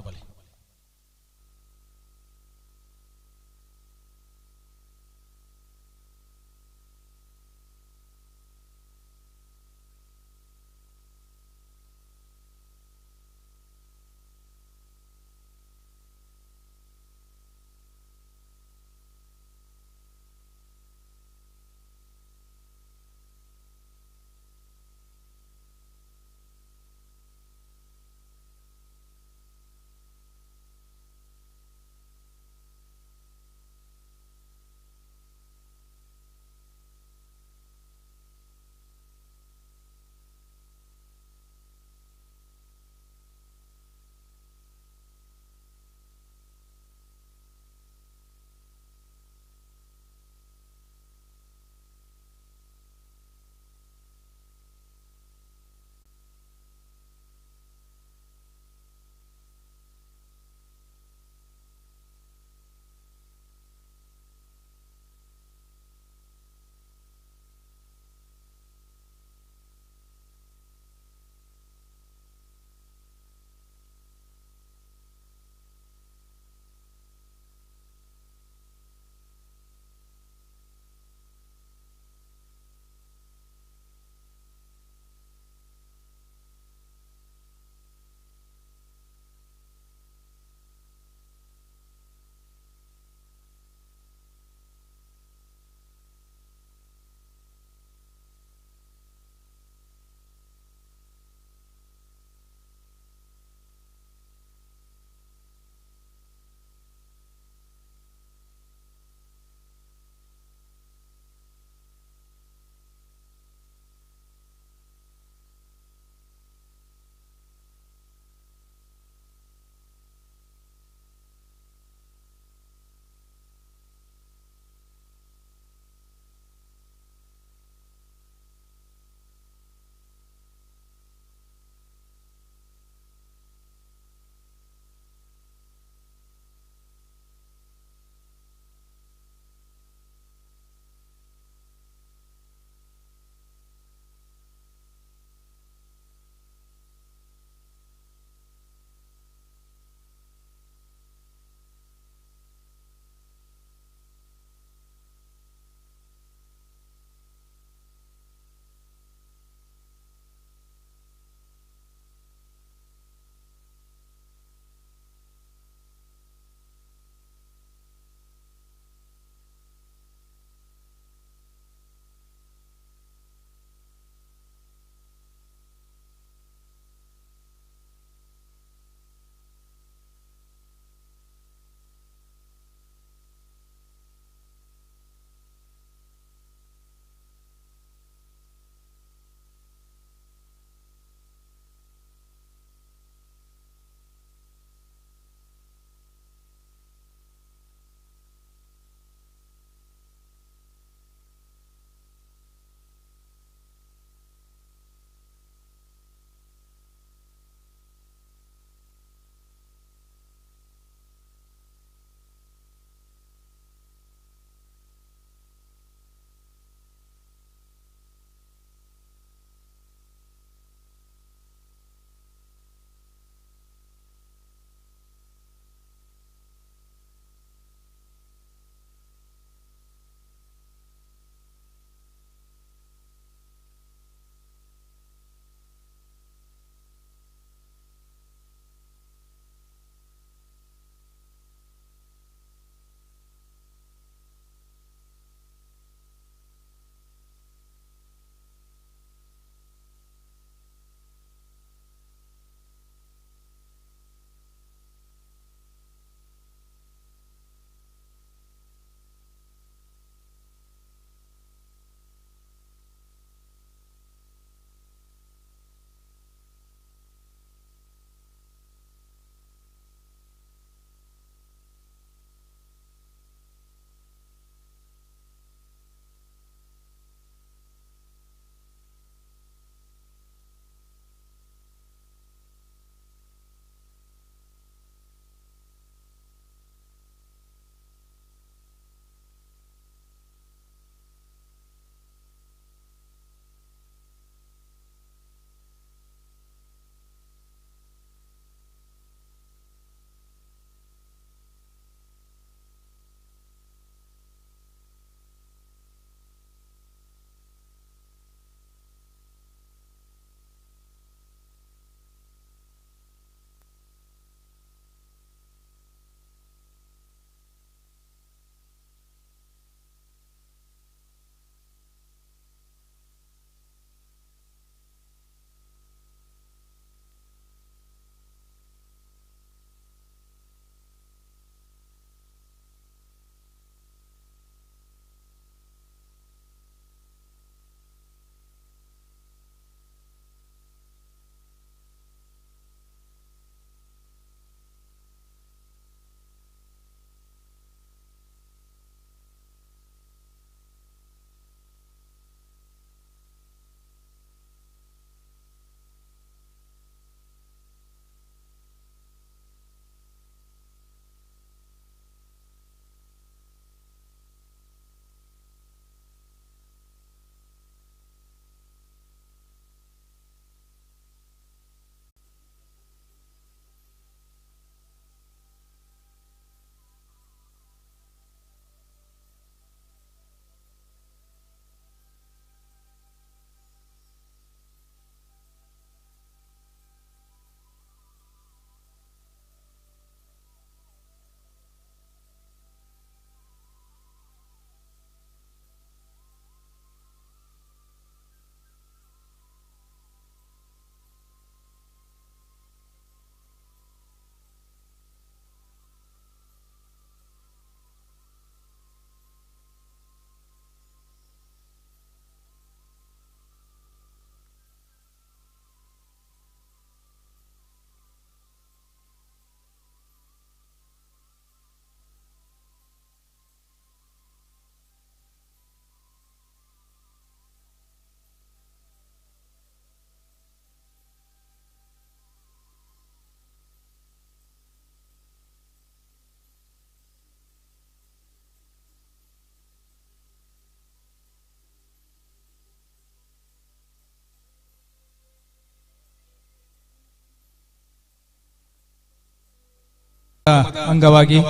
ಅಂಗವಾಗಿ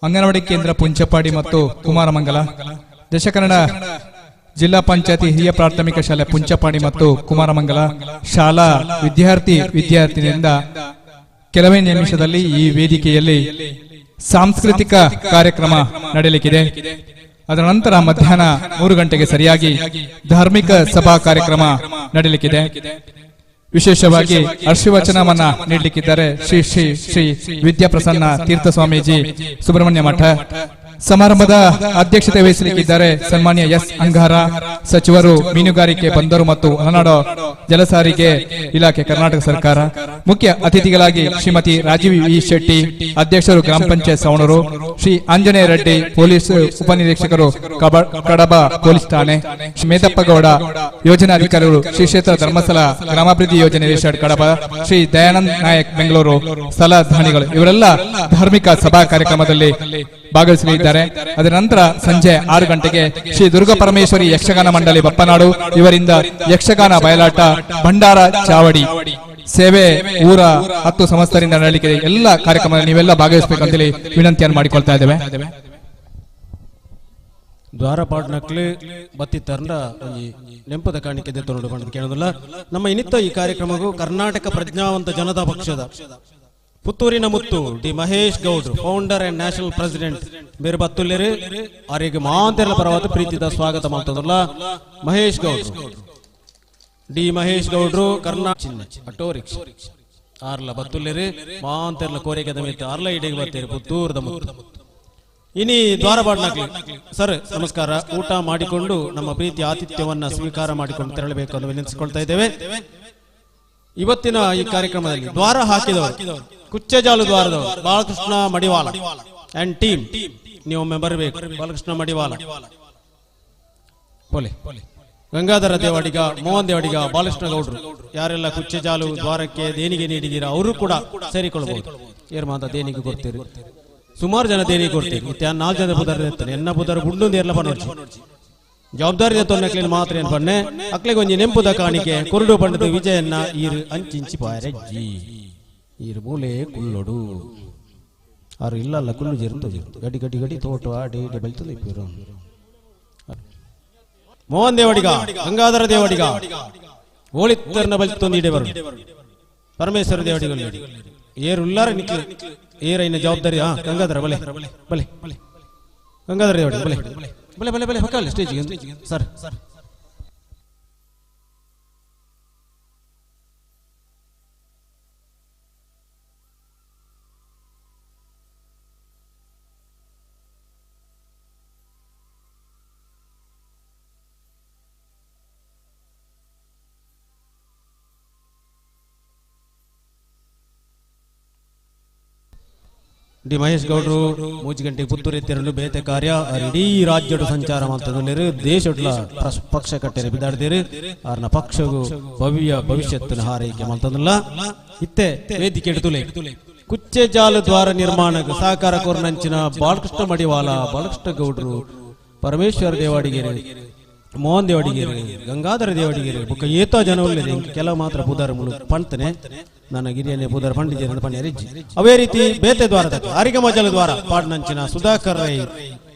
ಅಂಗನವಾಡಿ ಕೇಂದ್ರ ಪುಂಚಪಾಡಿ ಮತ್ತು ಕುಮಾರಮಂಗಲ, ದಶಕನ್ನಡ ಜಿಲ್ಲಾ ಪಂಚಾಯತಿ ಹಿರಿಯ ಪ್ರಾಥಮಿಕ ಶಾಲೆ ಪುಂಚಪಾಡಿ ಮತ್ತು ಕುಮಾರಮಂಗಲ ಶಾಲಾ ವಿದ್ಯಾರ್ಥಿನಿಯಿಂದ ಕೆಲವೇ ನಿಮಿಷದಲ್ಲಿ ಈ ವೇದಿಕೆಯಲ್ಲಿ ಸಾಂಸ್ಕೃತಿಕ ಕಾರ್ಯಕ್ರಮ ನಡೆಯಲಿಕ್ಕಿದೆ. ಅದರ ನಂತರ ಮಧ್ಯಾಹ್ನ 3 ಗಂಟೆಗೆ ಸರಿಯಾಗಿ ಧಾರ್ಮಿಕ ಸಭಾ ಕಾರ್ಯಕ್ರಮ ನಡೆಯಲಿಕ್ಕಿದೆ. ವಿಶೇಷವಾಗಿ ಆಶೀರ್ವಚನವನ್ನ ನೀಡಲಿಕ್ಕಿದ್ದಾರೆ ಶ್ರೀ ಶ್ರೀ ಶ್ರೀ ವಿದ್ಯಾಪ್ರಸನ್ನ ತೀರ್ಥ ಸ್ವಾಮೀಜಿ ಸುಬ್ರಹ್ಮಣ್ಯ ಮಠ. ಸಮಾರಂಭದ ಅಧ್ಯಕ್ಷತೆ ವಹಿಸಲಿಕ್ಕಿದ್ದಾರೆ ಸನ್ಮಾನ್ಯ ಎಸ್ ಅಂಗಾರ, ಸಚಿವರು ಮೀನುಗಾರಿಕೆ, ಬಂದರು ಮತ್ತು ಒಳನಾಡು ಜಲಸಾರಿಗೆ ಇಲಾಖೆ, ಕರ್ನಾಟಕ ಸರ್ಕಾರ. ಮುಖ್ಯ ಅತಿಥಿಗಳಾಗಿ ಶ್ರೀಮತಿ ರಾಜೀವ್ ವಿ ಶೆಟ್ಟಿ, ಅಧ್ಯಕ್ಷರು ಗ್ರಾಮ ಪಂಚಾಯತ್ ಸವಣೂರು, ಶ್ರೀ ಆಂಜನೇಯ ರೆಡ್ಡಿ, ಪೊಲೀಸ್ ಉಪನಿರೀಕ್ಷಕರು ಕಡಬ ಪೊಲೀಸ್ ಠಾಣೆ, ಶ್ರೀ ಮೇದಪ್ಪಗೌಡ, ಯೋಜನಾಧಿಕಾರಿಗಳು, ಶ್ರೀ ಕ್ಷೇತ್ರ ಧರ್ಮಸ್ಥಳ ಗ್ರಾಮಾಭಿವೃದ್ಧಿ ಯೋಜನೆ ರಿಷಡ್ ಕಡಬ, ಶ್ರೀ ದಯಾನಂದ್ ನಾಯಕ್ ಬೆಂಗಳೂರು, ಸ್ಥಳ ದಾನಿಗಳು ಇವರೆಲ್ಲ ಧಾರ್ಮಿಕ ಸಭಾ ಕಾರ್ಯಕ್ರಮದಲ್ಲಿ ಭಾಗವಹಿಸಲಿದ್ದಾರೆ. ಅದರ ನಂತರ ಸಂಜೆ 6 ಗಂಟೆಗೆ ಶ್ರೀ ದುರ್ಗಾ ಪರಮೇಶ್ವರಿ ಯಕ್ಷಗಾನ ಮಂಡಳಿ ಬಪ್ಪನಾಡು ಇವರಿಂದ ಯಕ್ಷಗಾನ ಬಯಲಾಟ, ಭಂಡಾರ ಚಾವಡಿ ಸೇವೆ ಊರ 10 ಸಂವತ್ಸರದಿಂದ ನಡೆಯಲಿಕ್ಕೆ ಎಲ್ಲ ಕಾರ್ಯಕ್ರಮದಲ್ಲಿ ನೀವೆಲ್ಲ ಭಾಗವಹಿಸಬೇಕಂತೇಳಿ ವಿನಂತಿಯನ್ನು ಮಾಡಿಕೊಳ್ತಾ ಇದ್ದೇವೆ. ದ್ವಾರಪಾಟ್ನಕ್ಲೆ ಬತ್ತಿತ್ತರ್ನ ನೆಂಪದ ಕಾಣಿಕೆ ದೆತ್ತೊಂಡು ಬಂದು ಕೇಳೋದಿಲ್ಲ. ನಮ್ಮ ಇನ್ನಿತ್ತ ಈ ಕಾರ್ಯಕ್ರಮವು ಕರ್ನಾಟಕ ಪ್ರಜ್ಞಾವಂತ ಜನತಾ ಪಕ್ಷದ ಪುತ್ತೂರಿನ ಮುತ್ತು ಡಿ ಮಹೇಶ್ ಗೌಡ್ರು, ಫೌಂಡರ್ ಅಂಡ್ ನ್ಯಾಷನಲ್ ಪ್ರೆಸಿಡೆಂಟ್ ಬೇರೆ ಬತ್ತುಲ್ಲೇರು ಅವರಿಗೆ ಮಾಂತೆರಲ ಪರವಾದ ಪ್ರೀತಿದ ಸ್ವಾಗತ ಮಾಡ್ತದಲ್ಲ. ಮಹೇಶ್ ಗೌಡ್ರು, ಡಿ ಮಹೇಶ್ ಗೌಡ್ರು ಕರ್ನಾಟಕ ಆಟೋ ರಿಕ್ಷಾ ಆರ್ಲ ಬತ್ತುಲ್ಲೇರು ಮಾಂತೆರಲ ಕೋರಿಕೆದ ಮಿತ್ತ ಆರ್ಲ ಇಡೆಗೆ ಬರ್ತೀರಿ ಪುತ್ತೂರದ ಮುತ್ತು. ಇನಿ ದ್ವಾರಪಾಟ್ನಾಗ್ಲಿ ಸರ್ ನಮಸ್ಕಾರ. ಊಟ ಮಾಡಿಕೊಂಡು ನಮ್ಮ ಪ್ರೀತಿ ಆತಿಥ್ಯವನ್ನ ಸ್ವೀಕಾರ ಮಾಡಿಕೊಂಡು ತೆರಳಬೇಕು ಎಂದು ವಿನಂತಿಸಿಕೊಳ್ತಾ ಇದ್ದೇವೆ. ಇವತ್ತಿನ ಈ ಕಾರ್ಯಕ್ರಮದಲ್ಲಿ ದ್ವಾರ ಹಾಕಿದವರು ಕುಚ್ಚೆಜಾಲು ದ್ವಾರದವರು ಬಾಲಕೃಷ್ಣ ಮಡಿವಾಳ ಅಂಡ್ ಟೀಮ್, ನೀವೊಮ್ಮೆ ಬರಬೇಕು. ಬಾಲಕೃಷ್ಣ ಮಡಿವಾಳ, ಪೊಲೆ ಗಂಗಾಧರ ದೇವಾಡಿಗ, ಮೋಹನ್ ದೇವಾಡಿಗ, ಬಾಲಕೃಷ್ಣ ಗೌಡ್ರು, ಯಾರೆಲ್ಲ ಕುಚ್ಚೆಜಾಲು ದ್ವಾರಕ್ಕೆ ದೇಣಿಗೆ ನೀಡಿದ್ದೀರಾ ಅವರು ಕೂಡ ಸೇರಿಕೊಳ್ಳಬಹುದು. ಏರ್ ಮಾತ ದೇಣಿಗೆ ಕೊಡ್ತೀರಿ, ಸುಮಾರು ಜನ ದೇಣಿಗೆ ಕೊಡ್ತೀರಿ. ಇತ್ತ 4 ಜನ ಬುಧರ್ ಇರ್ತಾರೆ, ಎನ್ನ ಬುಧರ್ ಗುಂಡು ಎಲ್ಲ ಪನ್ನೋರ್ಚಿ ಜವಾಬ್ದಾರಿ ತೊನ್ನಕ್ಲಿನ ಮಾತ್ರ ಏನ್ ಪನ್ನೆ ಅಕ್ಲೆಗೆ ಒಂಜಿ ನೆಂಪುದ ಕಾಣಿಕೆ ಕುರುಡು ಪಂಡದ ವಿಜಯನ್ನ ಈರು ಅಂಚಿಂಚಿ ಪಾರಜ್ಜಿ ಈರು ಮೂಲೆ ಕುಳ್ಳೊಡು ಆರು ಇಲ್ಲಲ್ಲ ಕುಳ್ಳು ಜೇರು ಗಡಿ ಗಡಿ ಗಡಿ ತೋಟ ಆಡಿ ಬೆಳ್ತದೆ ಇಪ್ಪರು. ಮೋಹನ್ ದೇವಡಿಗ, ಗಂಗಾಧರ ದೇವಡಿಗ, ಓಳಿತ್ತರ್ನ ಬಲ್ತೊಂದಿಡೆ ಬರು ಪರಮೇಶ್ವರ ದೇವಡಿಗಳು ಏರು ಉಲ್ಲಾರ ನಿಕ್ಲಿ ಏರೈನ ಜವಾಬ್ದಾರಿ. ಗಂಗಾಧರ ಬಲೆ ಬಲೆ ಗಂಗಾಧರ ದೇವಡಿಗ ಬಲೆ ಬಲೆ ಬಲೆ ಬಲೆ ಹೊಕ್ಕಲ್ಲ ಸ್ಟೇಜಿಗೆ ಸರ್. ಡಿ ಮಹೇಶ್ ಗೌಡ್ರು ಮೂಜಿಗಂಟೆ ಪುತ್ತೂರು ಎತ್ತೆರಡು ಬೇತೆ ಕಾರ್ಯ ಇಡೀ ರಾಜ್ಯಡು ಸಂಚಾರ ಮಾಡ್ತದಲ್ಲಿರು ದೇಶಡ್ಲ ಪಕ್ಷ ಕಟ್ಟೆರೆ ಬಿದ್ದಾಡ್ದೇರು ಅವ್ರನ್ನ ಪಕ್ಷಗೂ ಭವ್ಯ ಭವಿಷ್ಯತ್ತಿನ ಹಾರೈಕೆ ಮಾಡ್ತದಲ್ಲ. ಇತ್ತೆ ವೇದಿಕೆ ತುಲೆ ಕುಚ್ಚೆ ಜಾಲು ದ್ವಾರ ನಿರ್ಮಾಣ ಸಹಕಾರ ಕೋರ್ನಂಚಿನ ಬಾಲಕೃಷ್ಣ ಮಡಿವಾಳ, ಬಾಲಕೃಷ್ಣ ಗೌಡ್ರು, ಪರಮೇಶ್ವರ ದೇವಾಡಿಗೆರೆ, ಮೋಹನ್ ದೇವಾಡಿಗೆರೆ, ಗಂಗಾಧರ ದೇವಾಡಿಗೆರೆ ಬುಕ್ಕ ಏತ ಜನ ಒಳ್ಳೆದೆ. ಕೆಲವು ಮಾತ್ರ ಪುದಾರ ಮುಳು ಪಣ್ತನೆ ನನ್ನ ಗಿರಿಯನ್ನೇ ಪುದಾರ ಪಂಡಿಜನ ಪಣ್ಣ ರಿಜ್ಜಿ. ಅವೇ ರೀತಿ ಬೇತೆ ದ್ವಾರದ ಅರಿಗಮಜಲ ದ್ವಾರ ಪಾಡ್ನಂಚಿನ ಸುಧಾಕರ್ ರೈ,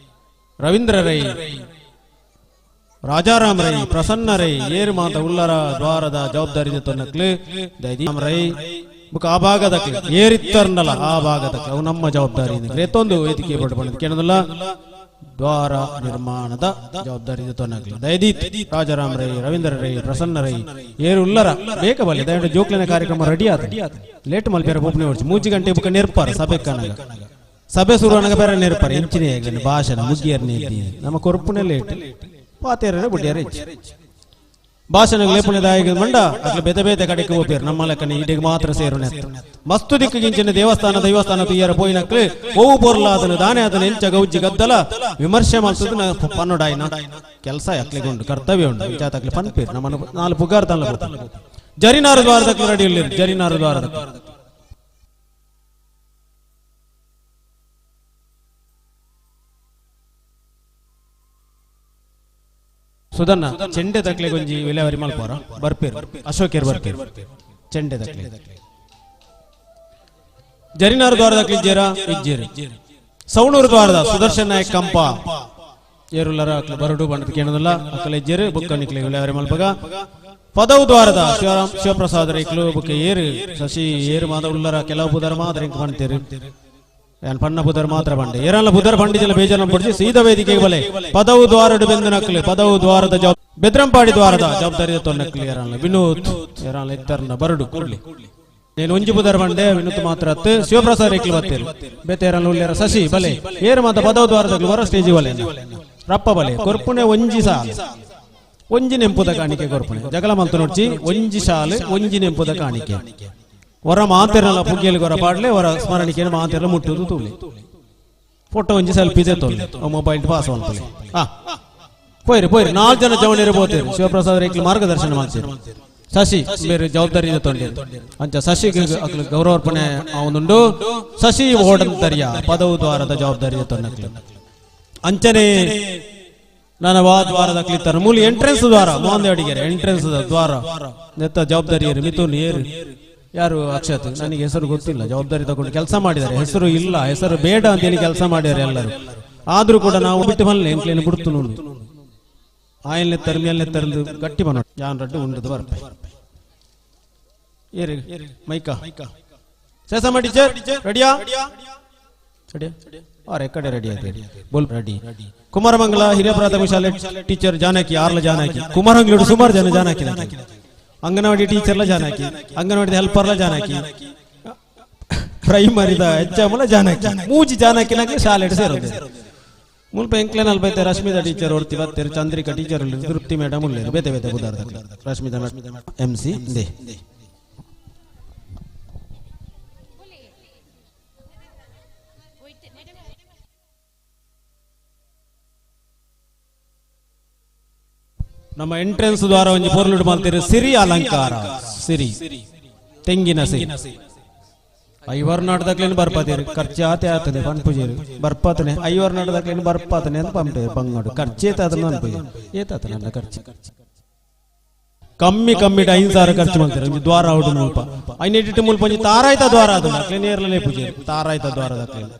ರವೀಂದ್ರ ರೈ, ರಾಜಾರಾಮ್ ರೈ, ಪ್ರಸನ್ನ ರೈ ಏರು ಮಾತ ಉಳ್ಳರ ದ್ವಾರದ ಜವಾಬ್ದಾರಿ ತೊನ್ನಕ್ಲು ದೈದೀಮ್ ರೈ ಬುಕ್ಕ ಆ ಭಾಗದಕ್ಲೆ ಏರಿತ್ತರ್ನಲ್ಲ ಆ ಭಾಗದಕ್ಕೆ ಅವು ನಮ್ಮ ಜವಾಬ್ದಾರಿ ರೇತೊಂದು ವೇದಿಕೆ ಪಡ್ಕೊಂಡು ಕೇಳೋದಿಲ್ಲ. ದ್ವಾರ ನಿರ್ಮಾಣದ ಜವಾಬ್ದಾರಿ ತೊನ್ನಕ್ಲು ದಯದೀತ್ ರಾಜಾರಾಮ್ ರೈ, ರವೀಂದ್ರ ರೈ, ಪ್ರಸನ್ನ ರೈ ಏರು ಉಲ್ಲರ ಬೇಕ ಬಲ್ಲೆ ದಯವಿಟ್ಟು ಜೋಕ್ಲಿನ ಕಾರ್ಯಕ್ರಮ ರೆಡಿ ಆತ ಲೇಟ್ ಮಲ್ಪೇರ ಒಬ್ಬನೇ ಹೊಡ್ಸಿ 3 ಗಂಟೆ ಬುಕ್ಕ ನೆರ್ಪಾರ ಸಭೆ ಕನಗ ಸಭೆ ಶುರು ಅನಗ ಬೇರೆ ನೆರ್ಪಾರ ಎಂಚಿನೇ ಆಗ್ಲಿ ಭಾಷಣ ಮುಗಿಯರ್ನೇ ನಮ್ಮ ಕೊರ್ಪುನೆ ಲೇಟ್ ಪಾತೇರ ಬುಡ್ಡಿಯರ ಭಾಷಣ ಲೇಪುಣದಾಯ ಮಂಡ ಅಟ್ಲ ಬೇತೆ ಬೇತೆ ಕಡೆಗೆ ಹೋಗ್ಬೇರು ನಮ್ಮ ಲೆಕ್ಕನೆ ಇಡಿಗೆ ಮಾತ್ರ ಸೇರು ಮಸ್ತು ದಿಕ್ಕಿಗಿಂಚಿನ ದೇವಸ್ಥಾನ ತುಯ್ಯರ ಪೋಯಿನಕ್ಲೆ ಓವು ಬೋರ್ಲ ಅದನ್ನು ದಾನೆ ಅದನ್ನು ಎಂಚ ಗೌಜಿ ಗದ್ದಲ ವಿಮರ್ಶೆ ಮಾಡ್ತದ ಪನ್ನೊಡಾಯಿನ ಕೆಲಸ ಅಕ್ಲೆಗೊಂಡು ಕರ್ತವ್ಯ ಉಂಟು ಜಾತಕ್ಲೆ ಪನ್ಪೇರು ನಮ್ಮನ್ನು 4 ಪುಗಾರ್ ತಲ್ಲ ಜರಿನಾರು ದ್ವಾರದಕ್ಕೆ ರೆಡಿ ಇಲ್ಲ ಜರಿನಾರು ದ್ವಾರದಕ್ಕೆ ಸುಧನ್ನ ಚೆಂಡೆ ತಕ್ಲೆ ಗೊಂಜಿ ವಿಲೇವಾರಿ ಮಲ್ಪಾರ ಬರ್ಪೇರು ಅಶೋಕೇರ್ ಬರ್ಪೇರು ಚೆಂಡೆ ತಕ್ಲೆ ಜರಿನಾರು ದ್ವಾರದಕ್ಲಿ ಇಜ್ಜೇರ ಇಜ್ಜೇರಿ ಸೌಣೂರು ದ್ವಾರದ ಸುದರ್ಶನ್ ನಾಯಕ್ ಕಂಪ ಏರುಲ್ಲರ ಅಕ್ಲ ಬರಡು ಬಂಡದ ಕೇಳೋದಿಲ್ಲ ಅಕ್ಕಲ ಇಜ್ಜೇರಿ ಬುಕ್ಕ ನಿಕ್ಲಿಗಳು ಅವರೇ ಮಲ್ಪಗ ಪದವು ದ್ವಾರದ ಶಿವಪ್ರಸಾದ ರೇಕ್ಲು ಬುಕ್ಕ ಏರು ಶಶಿ ಏರು ಮಾದ ಉಳ್ಳರ ಕೆಲವು ಬುಧರ ಮಾತ್ರ ಇಂಕ ಬಂತೀರಿ ಏನ್ ಪಣ್ಣ ಬುಧರ ಮಾತ್ರ ಬಂಡೆ ಏರಲ್ಲ ಬುಧರ ಬಂಡಿಜಲ ಬೇಜಾರ ಪಡಿಸಿ ಸೀದಾ ವೇದಿಕೆಗೆ ಬಲೆ ಪದವು ದ್ವಾರಡು ಬೆಂದು ನಕ್ಲಿ ಪದವು ದ್ವಾರದ ಬೆದ್ರಂಪಾಡಿ ದ್ವಾರದ ಜವಾಬ್ದಾರಿ ತೊನ್ನಕ್ಲಿ ಏರಲ್ಲ ವಿನೂತ್ ಏರಲ್ಲ ಇತ್ತರ್ನ ಬರಡು ಕೊಡ್ಲಿ నేను ಒಂಜಿ ಬುಧರ ಬಂಡೆ ವಿನೂತ್ ಮಾತ್ರ ಹತ್ತು ಶಿವಪ್ರಸಾದ್ ರೇಕ್ಲು ಬತ್ತೀರಿ ಬೇತೇರಲ್ಲ ಉಳ್ಳರ ಶಶಿ ಬಲೆ ಏರು ಮಾತ ಪದವು ದ್ವಾರದಲ್ಲಿ ಬರ ಸ್ಟೇಜಿ ಬಲೆ ರಪ್ಪ ಬಲೆ ಕೊರ್ಪುಣೆ ಒಂಜಿ ಸಾಲ ಒಂಜಿ ನೆಂಪುದ ಕಾಣಿಕೆ ಕೊರ್ಪುಣೆ ಜಗಳ ಮಲ್ತು ನೋಡ್ಚಿ ಒಂಜಿ ಶಾಲೆ ಒಂಜಿ ನೆಂಪುದ ಕಾಣಿಕೆ ಹೊರ ಮಾತಿರಲ್ಲ ಪುಗ್ಗಿಯಲ್ಲಿ ಹೊರ ಪಾಡ್ಲೆ ಹೊರ ಸ್ಮರಣಿಕೆ ಮಾತಿರಲ್ಲ ಮುಟ್ಟುದು ತೂಲಿ ಫೋಟೋ ಒಂಜಿ ಸೆಲ್ಫಿ ತೊಲ್ಲಿ ಮೊಬೈಲ್ ಪಾಸ್ ಅನ್ಪಲೆ ಪೋಯ್ರಿ 4 ಜನ ಜವಣಿರು ಬೋತೀರಿ ಶಿವಪ್ರಸಾದ್ ರೇಕ್ಲು ಮಾರ್ಗದರ್ಶನ ಮಾಡ್ತೀರಿ ಶಶಿ ಬೇರೆ ಜವಾಬ್ದಾರಿ ತೊಂದಿರಿ ಅಂಚ ಶಶಿಗೆ ಅಕ್ಲು ಗೌರವಾರ್ಪಣೆ ಅವನುಂಡು ಶಶಿ ಓಡಂತರ್ಯ ಪದವು ದ್ವಾರದ ಜವಾಬ್ದಾರಿ ತೊನ್ನಕ್ಲು ಅಂಚನೆ ನನ್ನ ದ್ವಾರದ ಕ್ಲಿತ್ತಾರೆ ಮೂಲ ಎಂಟ್ರೆನ್ಸ್ ದ್ವಾರ ಮೋಹನ್ ಅಡಿಗೆರೆ ಎಂಟ್ರೆನ್ಸ್ ದ್ವಾರ ನೆತ್ತ ಜವಾಬ್ದಾರಿ ಏರು ಮಿಥುನ್ ಏರು ಯಾರು ಅಕ್ಷತ್ ನನಗೆ ಹೆಸರು ಗೊತ್ತಿಲ್ಲ ಜವಾಬ್ದಾರಿ ತಗೊಂಡು ಕೆಲಸ ಮಾಡಿದ್ದಾರೆ ಹೆಸರು ಇಲ್ಲ ಹೆಸರು ಬೇಡ ಅಂತೇಳಿ ಕೆಲಸ ಮಾಡಿದ್ದಾರೆ ಎಲ್ಲರೂ ಆದ್ರೂ ಕೂಡ ನಾವು ಬಿಟ್ಟು ಮಲ್ಲೆ ಎಂಕ್ಲೇನು ಬಿಡ್ತು ನೋಡಿ ಆಯಲ್ನೆ ತರ್ಮಿಯಲ್ನೆ ತರಲು ಗಟ್ಟಿ ಬನ್ನೋ ಯಾನ್ ರಡ್ಡು ಉಂಡದು ಬರ್ಪ ಏರಿ ಮೈಕಾ ಸೇಸಮ್ಮ ಟೀಚರ್ ರೆಡಿಯಾ ರೆಡಿಯಾ ಅರೆ ಕಡೆ ರೆಡಿ ಆಯ್ತು ಬೋಲ್ ರೆಡಿ ಕುಮಾರಮಂಗಲ ಹಿರಿಯ ಪ್ರಾಥಮಿಕ ಶಾಲೆ ಟೀಚರ್ ಜಾನಕಿ ಆರ್ಲ ಜಾನಕಿ ಕುಮಾರಮಂಗಲೋಡು ಸುಮಾರು ಜನ ಜಾನಕಿ ಅಂಗನವಾಡಿ ಟೀಚರ್ಲ ಜಾನಕಿ ಅಂಗನವಾಡಿ ಹೆಲ್ಪರ್ಲ ಜಾನಕಿ ಪ್ರೈಮರಿದ ಹೆಚ್ಚಮಲ ಜಾನಕಿ ಮೂಜಿ ಜಾನಕಿನಾಗ್ಲಿ ಶಾಲೆ ಸೇರೋದು ಮುಲ್ಪ ಎಂಕ್ಲೇನ್ ಅಲ್ಬೈತೆ ರಶ್ಮಿತಾ ಟೀಚರ್ ಓಡ್ತಿ ಬತ್ತೇರು ಚಂದ್ರಿಕಾ ಟೀಚರ್ ತೃಪ್ತಿ ಮೇಡಮ್ ಉಳ್ಳೇರು ಬೇತೆ ಬೇತೆ ಬುಧಾರ್ದ ರಶ್ಮಿತಾ MC ದೇ ನಮ್ಮ ಎಂಟ್ರೆನ್ಸ್ ದ್ವಾರ ಒಂಜಿ ಪೊರ್ಲುಡು ಮಾಡ್ತೀರಿ ಸಿರಿ ಅಲಂಕಾರ ಸಿರಿ ತೆಂಗಿನ ಸಿರಿ ಐವರ್ನಾಡ್ದಾಗ್ಲೇನು ಬರ್ಪಾತೀರಿ ಖರ್ಚು ಆತೆ ಆತದೆ ಪಂಪುಜೇರಿ ಬರ್ಪಾತನೆ ಐವರ್ನಾಡ್ದಾಗ್ಲೇನು ಬರ್ಪಾತನೆ ಅಂತ ಪಂಪೆ ಬಂಗಡು ಖರ್ಚೇತ ಅದನ್ನ ಅನ್ಪುಜೆ ಏತಾತ ನನ್ನ ಖರ್ಚು ಕಮ್ಮಿ 5,000 ಖರ್ಚು ಮಾಡ್ತಾರೆ ದ್ವಾರ ಔಡು ಮುಲ್ಪ 5 ಮುಲ್ಪ ಒಂಜಿ ತಾರಾಯ್ತ ದ್ವಾರ ಅದು ನೇರ್ಲೇ ಪೂಜೆ ತಾರಾಯ್ತ ದ್ವಾರದಾಗ್ಲೇನು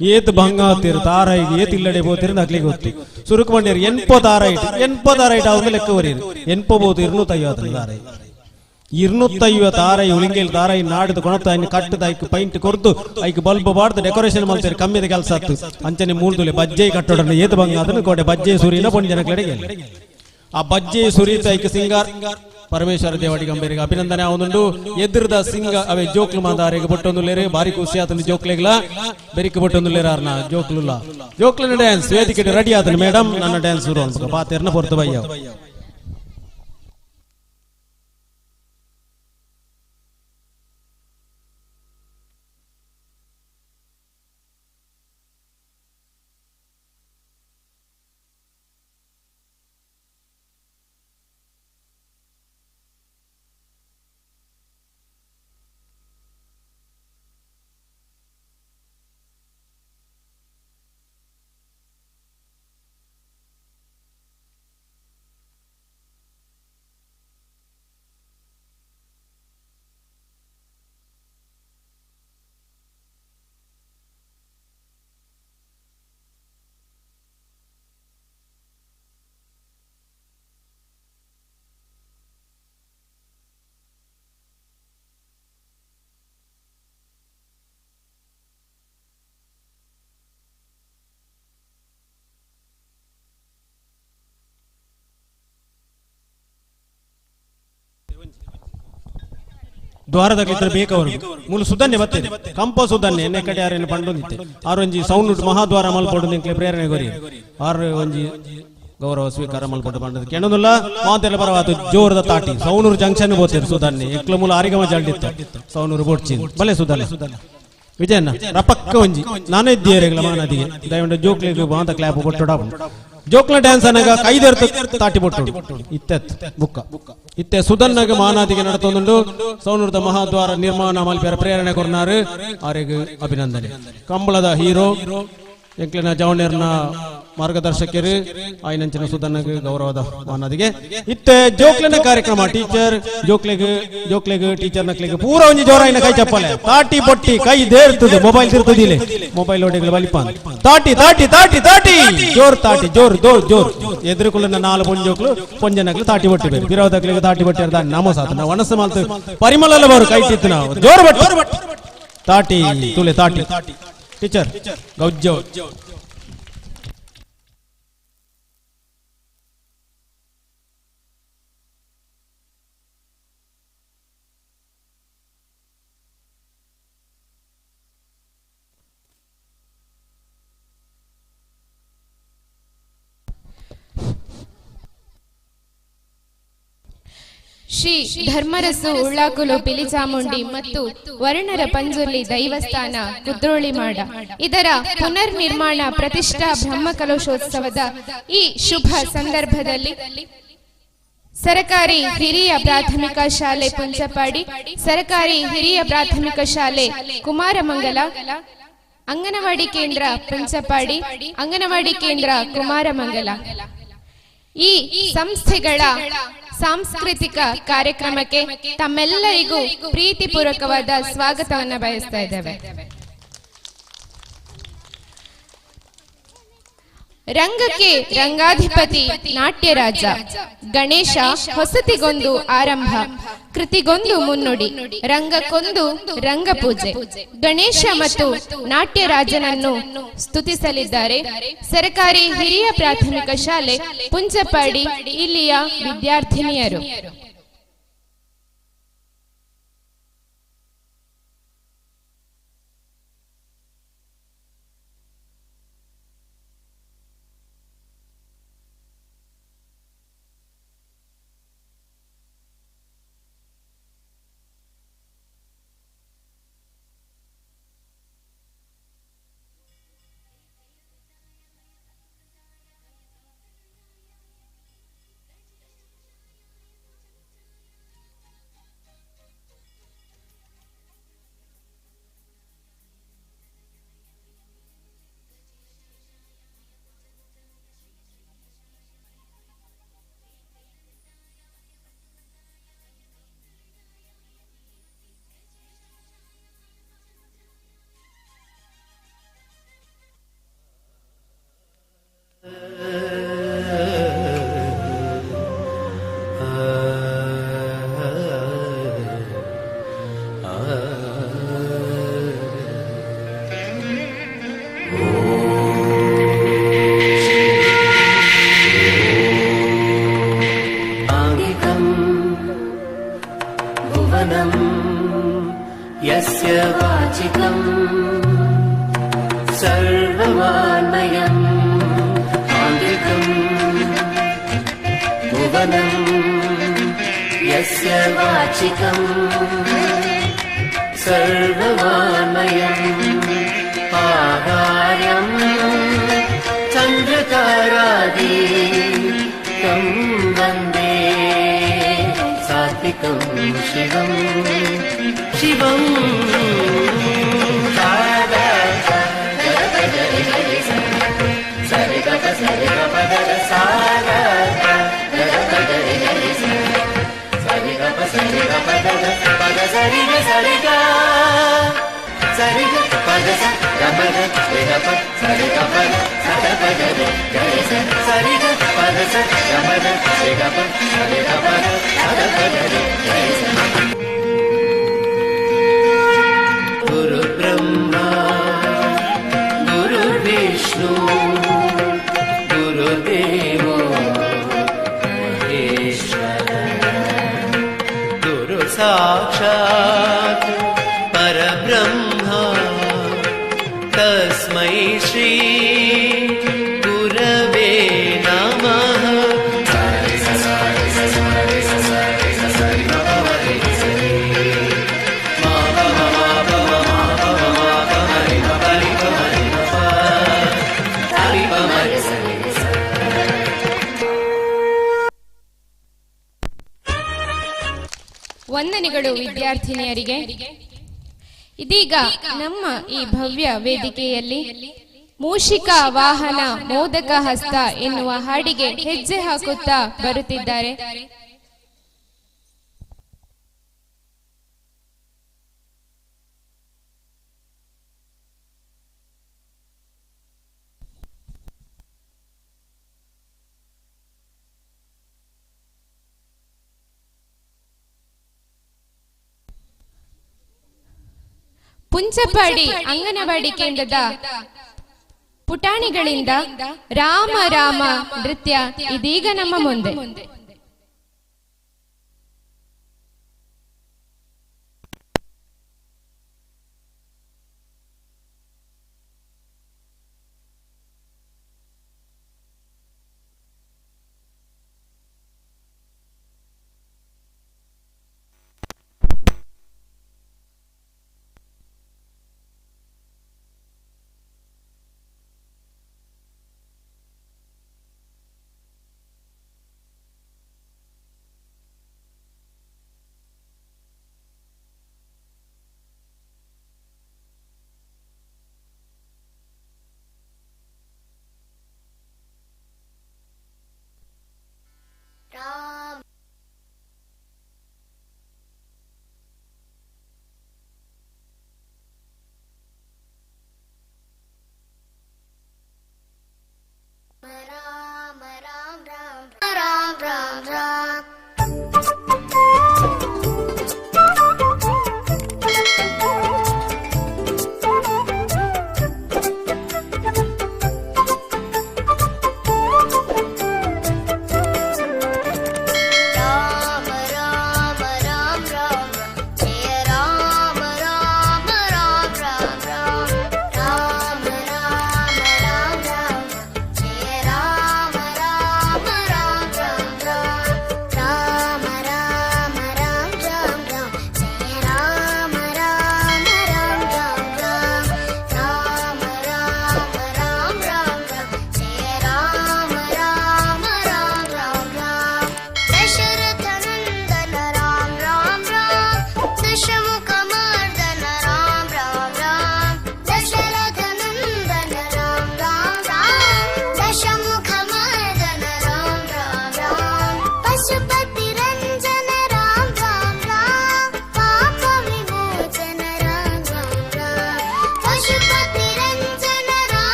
ಏತ್ ಭಂಗ ಆತೀರು ತಾರಾಯಿಗೆ ಏತ್ ಇಲ್ಲಡೆ ಬೋತೀರಿ ಅಕ್ಲಿಗೆ ಗೊತ್ತು ಸುರುಕು ಬಂಡಿರಿ ಎನ್ಪೋ ತಾರಾಯಿಟ್ ಅವ್ರಿಗೆ ಲೆಕ್ಕ ಬರೀರಿ ಎನ್ಪೋ ಬೋದು 250 ತಾರಾಯಿ 250 ತಾರಾಯಿ ಉಳಿಂಗೇಲಿ ತಾರಾಯಿ ನಾಡಿದ ಕೊಣತ ಅನ್ನು ಕಟ್ಟದ ಐಕ್ ಪೈಂಟ್ ಕೊರ್ದು ಐಕ್ ಬಲ್ಬ್ ಬಾಡ್ದು ಡೆಕೋರೇಷನ್ ಮಾಡ್ತಾರೆ ಕಮ್ಮಿದ ಕೆಲಸ ಆತು ಅಂಚನೆ ಮೂರ್ದುಲೆ ಬಜ್ಜೆ ಕಟ್ಟೋಡನ್ನ ಏತ್ ಭಂಗ ಅದನ್ನು ಕೋಟೆ ಬಜ್ಜೆ ಸುರಿನ ಪೊಂಡಿ ಜನಗಳಿಗೆ ಆ ಬಜ್ಜೆ ಸುರಿತ ಐಕ್ ಸಿಂಗಾರ್ ಪರಮೇಶ್ವರ ದೇವಾಡಿ ಗಂಭೀರಿಗೆ ಅಭಿನಂದನೆ ಅವನುಂಡು ಎದುರದ ಸಿಂಗ ಅವೇ ಜೋಕ್ಲು ಮಾದಾರಿಗೆ ಬೊಟ್ಟೊಂದುಲ್ಲೇರೆ ಬಾರಿ ಖುಷಿ ಆತನ ಜೋಕ್ಲೆಗ್ಲ ಬೆರಿಕೆ ಬೊಟ್ಟೊಂದುಲ್ಲೇರ ಅರ್ನ ಜೋಕ್ಲನ ಡ್ಯಾನ್ಸ್ ವೇದಿಕೆ ರೆಡಿ ಆತನ ಮೇಡಮ್ ನನ್ನ ಡ್ಯಾನ್ಸ್ ಶುರು ಅನ್ಬೇಕು ಪಾತೆರ್ನ ಹೊರತು ಬಯ್ಯ ದ್ವಾರದಕ್ಕಿದ್ರೆ ಬೇಕವರು ಮೂಲ ಸುಧನ್ಯ ಬರ್ತದೆ ಕಂಪ ಸುಧನ್ಯ ಎಣ್ಣೆ ಕಡೆ ಯಾರೇನು ಪಂಡೊಂದಿತ್ತೆ ಆರೊಂಜಿ ಸೌಂಡ್ ಮಹಾದ್ವಾರ ಮಲ್ಪಡು ನಿಂಕ್ಲೆ ಪ್ರೇರಣೆ ಗೊರಿ ಆರು ಒಂಜಿ ಗೌರವ ಸ್ವೀಕಾರ ಮಲ್ಪಟ್ಟು ಪಂಡದ ಕೆಣನುಲ್ಲ ಮಾತೆಲ್ಲ ಬರವಾತು ಜೋರದ ತಾಟಿ ಸೌನೂರು ಜಂಕ್ಷನ್ ಬೋತೇರು ಸುಧನ್ಯ ಎಕ್ಲ ಮೂಲ ಆರಿಗಮ ಜಲ್ಡಿತ್ತ ಸೌನೂರು ಬೋಡ್ಚಿ ಬಲೆ ಸುಧನ್ಯ ವಿಜಯನ್ನ ರಪಕ್ಕ ಒಂಜಿ ನಾನೇ ಇದ್ದೀರೇಗ್ಲ ಮಾನದಿಗೆ ದಯವಿಟ್ಟು ಜೋಕ್ಲಿಗೆ ಮಾತ ಕ್ಲಾಪ್ ಕೊಟ್ಟೋಡ ಜೋಕ್ಲ ಡ್ಯಾನ್ಸ್ ಅನ್ನಾಗ ಕೈದರ್ ತಾಟಿ ಬೊಟ್ಟು ಇತ್ತೆತ್ ಬುಕ್ಕ ಇತ್ತೆ ಸುಧನ್ನಾಗ ಮಾನಾದಿಗೆ ನಡತೊಂದುಂಡು ಸೌನೂರದ ಮಹಾದ್ವಾರ ನಿರ್ಮಾಣ ಮಲ್ಪೆರ ಪ್ರೇರಣೆ ಕೊರ್ನಾರು ಆರೆಗೆ ಅಭಿನಂದನೆ ಕಂಬಳದ ಹೀರೋ ಎಂಕ್ಲಿನ ಜವಣೇರ್ನ ಮಾರ್ಗದರ್ಶಕರು ಆಯ್ನಂಚಿನ ಸುಧನಗೆ ಗೌರವದ ಮಾನದಿಗೆ ಇತ್ತೆ ಜೋಕ್ಲೆನ ಕಾರ್ಯಕ್ರಮ ಟೀಚರ್ ಜೋಕ್ಲೆಗೆ ಟೀಚರ್ ನಕ್ಲಿಗೆ ಪೂರ ಒಂಜಿ ಜೋರ ಇನ್ನ ಕೈ ಚಪ್ಪಲೆ ತಾಟಿ ಬೊಟ್ಟಿ ಕೈ ದೇರ್ತದೆ ಮೊಬೈಲ್ ತಿರ್ತದಿಲೆ ಮೊಬೈಲ್ ಒಡೆಗಳು ಬಲಿಪಾನ್ ತಾಟಿ ತಾಟಿ ತಾಟಿ ತಾಟಿ ಜೋರ್ ತಾಟಿ ಜೋರ್ ಜೋರ್ ಎದುರುಕುಲನ ನಾಲು ಪೊಂಜೋಕ್ಲು ಪೊಂಜನಕ್ಲು ತಾಟಿ ಬೊಟ್ಟಿ ಬೇರೆ ವಿರೋಧಕ್ಲಿಗೆ ತಾಟಿ ಬೊಟ್ಟಿ ಅರ್ಧ ನಮೋ ಸಾತ ನಾವು ವನಸ ಮಾಲ್ತು ಪರಿಮಳಲ್ಲ ಬರು ಕೈ ತಿತ್ತು ನಾವು ಜೋರ್ ಬಟ್ ತಾಟಿ ತುಲೆ ತಾಟಿ ಟೀಚರ್ ಗೌಜ್ಜೋ ಶ್ರೀ ಧರ್ಮರಸು ಉಳ್ಳಾಕುಲು ಪಿಲಿಚಾಮುಂಡಿ ಮತ್ತು ವರ್ಣರ ಪಂಜುರ್ಲಿ ದೈವಸ್ಥಾನ ಕುದ್ರೋಳಿಮಾಡ ಇದರ ಪುನರ್ ನಿರ್ಮಾಣ ಪ್ರತಿಷ್ಠಾ ಬ್ರಹ್ಮಕಲಶೋತ್ಸವದ ಈ ಶುಭ ಸಂದರ್ಭದಲ್ಲಿ ಸರಕಾರಿ ಹಿರಿಯ ಪ್ರಾಥಮಿಕ ಶಾಲೆ ಪುಂಚಪಾಡಿ, ಸರಕಾರಿ ಹಿರಿಯ ಪ್ರಾಥಮಿಕ ಶಾಲೆ ಕುಮಾರಮಂಗಲ, ಅಂಗನವಾಡಿ ಕೇಂದ್ರ ಪುಂಚಪಾಡಿ, ಅಂಗನವಾಡಿ ಕೇಂದ್ರ ಕುಮಾರಮಂಗಲ ಈ ಸಂಸ್ಥೆಗಳ ಸಾಂಸ್ಕೃತಿಕ ಕಾರ್ಯಕ್ರಮಕ್ಕೆ ತಮ್ಮೆಲ್ಲರಿಗೂ ಪ್ರೀತಿಪೂರ್ವಕವಾದ ಸ್ವಾಗತವನ್ನು ಬಯಸ್ತಾ ಇದ್ದೇವೆ. ರಂಗಕ್ಕೆ ರಂಗಾಧಿಪತಿ ನಾಟ್ಯರಾಜ ಗಣೇಶ ಹೊಸತಿಗೊಂದು ಆರಂಭ, ಕೃತಿಗೊಂದು ಮುನ್ನುಡಿ, ರಂಗಕ್ಕೊಂದು ರಂಗಪೂಜೆ. ಗಣೇಶ ಮತ್ತು ನಾಟ್ಯರಾಜನನ್ನು ಸ್ತುತಿಸಲಿದ್ದಾರೆ ಸರಕಾರಿ ಹಿರಿಯ ಪ್ರಾಥಮಿಕ ಶಾಲೆ ಪುಂಚಪಾಡಿ ಇಲ್ಲಿಯ ವಿದ್ಯಾರ್ಥಿನಿಯರು. यस्य वाचिकं सर्ववान्मयम् आङ्गिकं भुवनं यस्य वाचिकं सर्ववान्मयम् आहार्यं चन्द्रतारादि तं वन्दे सात्विकं शिवं शिवं गुरु ब्रह्मा गुरु विष्णु गुरुदेवो महेश्वर गुरु साक्षात् परब्रह्मा तस्मै श्री गुरवे नमः. ವಂದನೆಗಳು ವಿದ್ಯಾರ್ಥಿನಿಯರಿಗೆ. ಇದೀಗ ನಮ್ಮ ಈ ಭವ್ಯ ವೇದಿಕೆಯಲ್ಲಿ ಮೂಷಿಕ ವಾಹನ ಮೋದಕ ಹಸ್ತ ಎನ್ನುವ ಹಾಡಿಗೆ ಹೆಜ್ಜೆ ಹಾಕುತ್ತಾ ಬರುತ್ತಿದ್ದಾರೆ. ಪುಂಚಪಾಡಿ ಅಂಗನವಾಡಿ ಕೇಂದ್ರದ ಪುಟಾಣಿಗಳಿಂದ ರಾಮ ರಾಮ ನೃತ್ಯ ಇದೀಗ ನಮ್ಮ ಮುಂದೆ.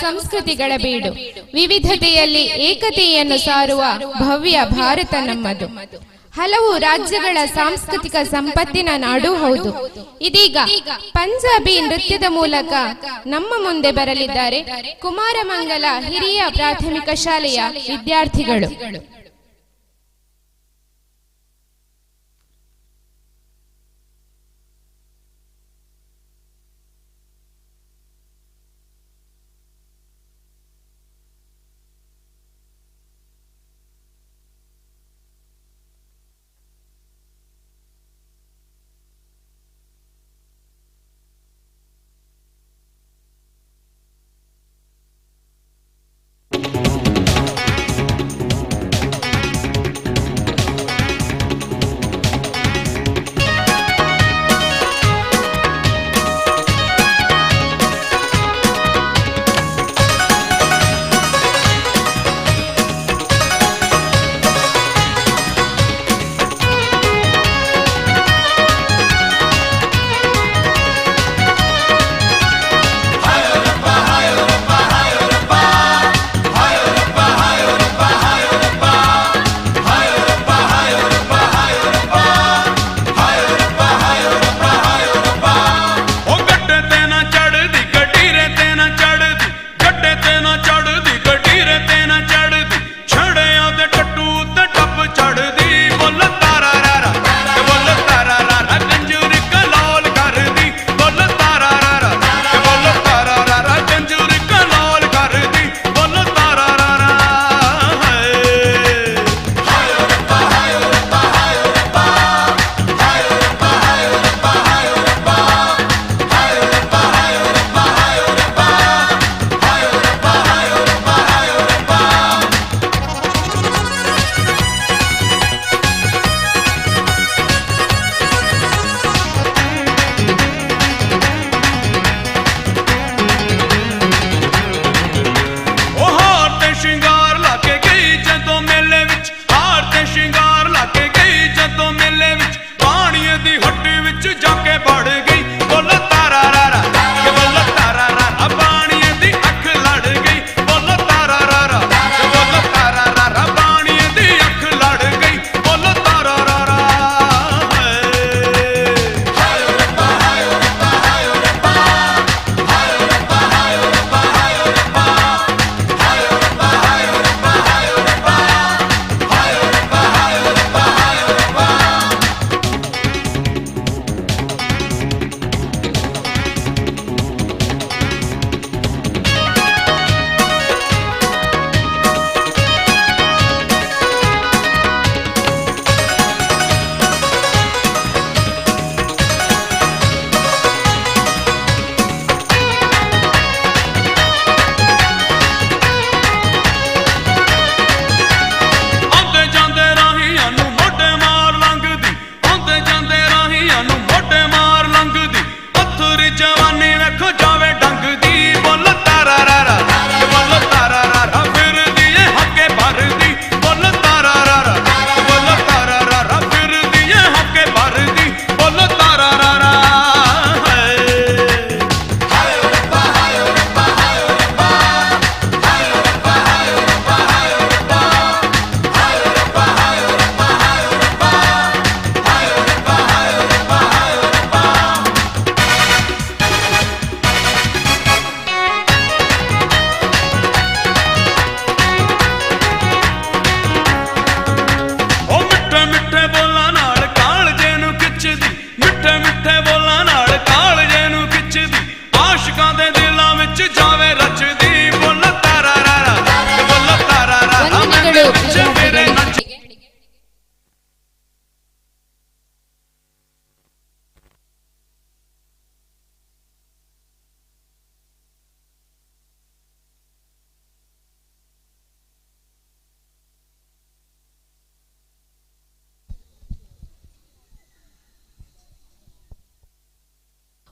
ಸಂಸ್ಕೃತಿಗಳ ಬೀಡು. ವಿವಿಧತೆಯಲ್ಲಿ ಏಕತೆಯನ್ನು ಸಾರುವ ಭವ್ಯ ಭಾರತ ನಮ್ಮದು. ಹಲವು ರಾಜ್ಯಗಳ ಸಾಂಸ್ಕೃತಿಕ ಸಂಪತ್ತಿನ ನಾಡು ಹೌದು. ಇದೀಗ ಪಂಜಾಬಿ ನೃತ್ಯದ ಮೂಲಕ ನಮ್ಮ ಮುಂದೆ ಬರಲಿದ್ದಾರೆ ಕುಮಾರಮಂಗಲ ಹಿರಿಯ ಪ್ರಾಥಮಿಕ ಶಾಲೆಯ ವಿದ್ಯಾರ್ಥಿಗಳು.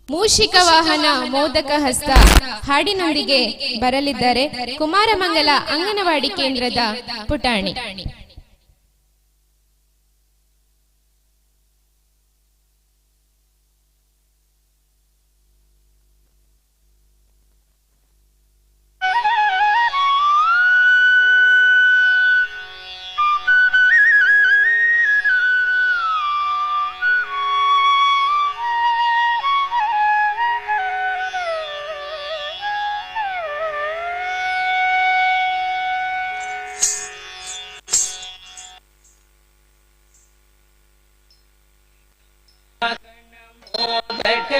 ಮೂಷಿಕ ವಾಹನ ಮೋದಕ ಹಸ್ತ ಹಾಡಿನೊಂದಿಗೆ ಬರಲಿದ್ದಾರೆ ಕುಮಾರಮಂಗಲ ಅಂಗನವಾಡಿ ಕೇಂದ್ರದ ಪುಟಾಣಿ.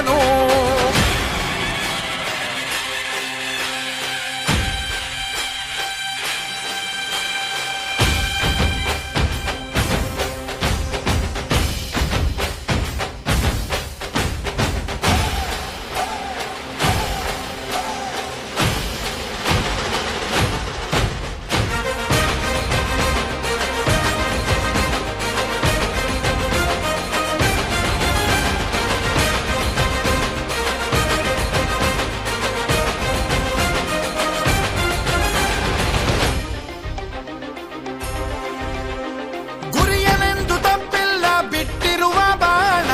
ಬರುವನು. ಗುರಿಯನೆಂದು ತಪ್ಪಿಲ್ಲ ಬಿಟ್ಟಿರುವ ಬಾಣ,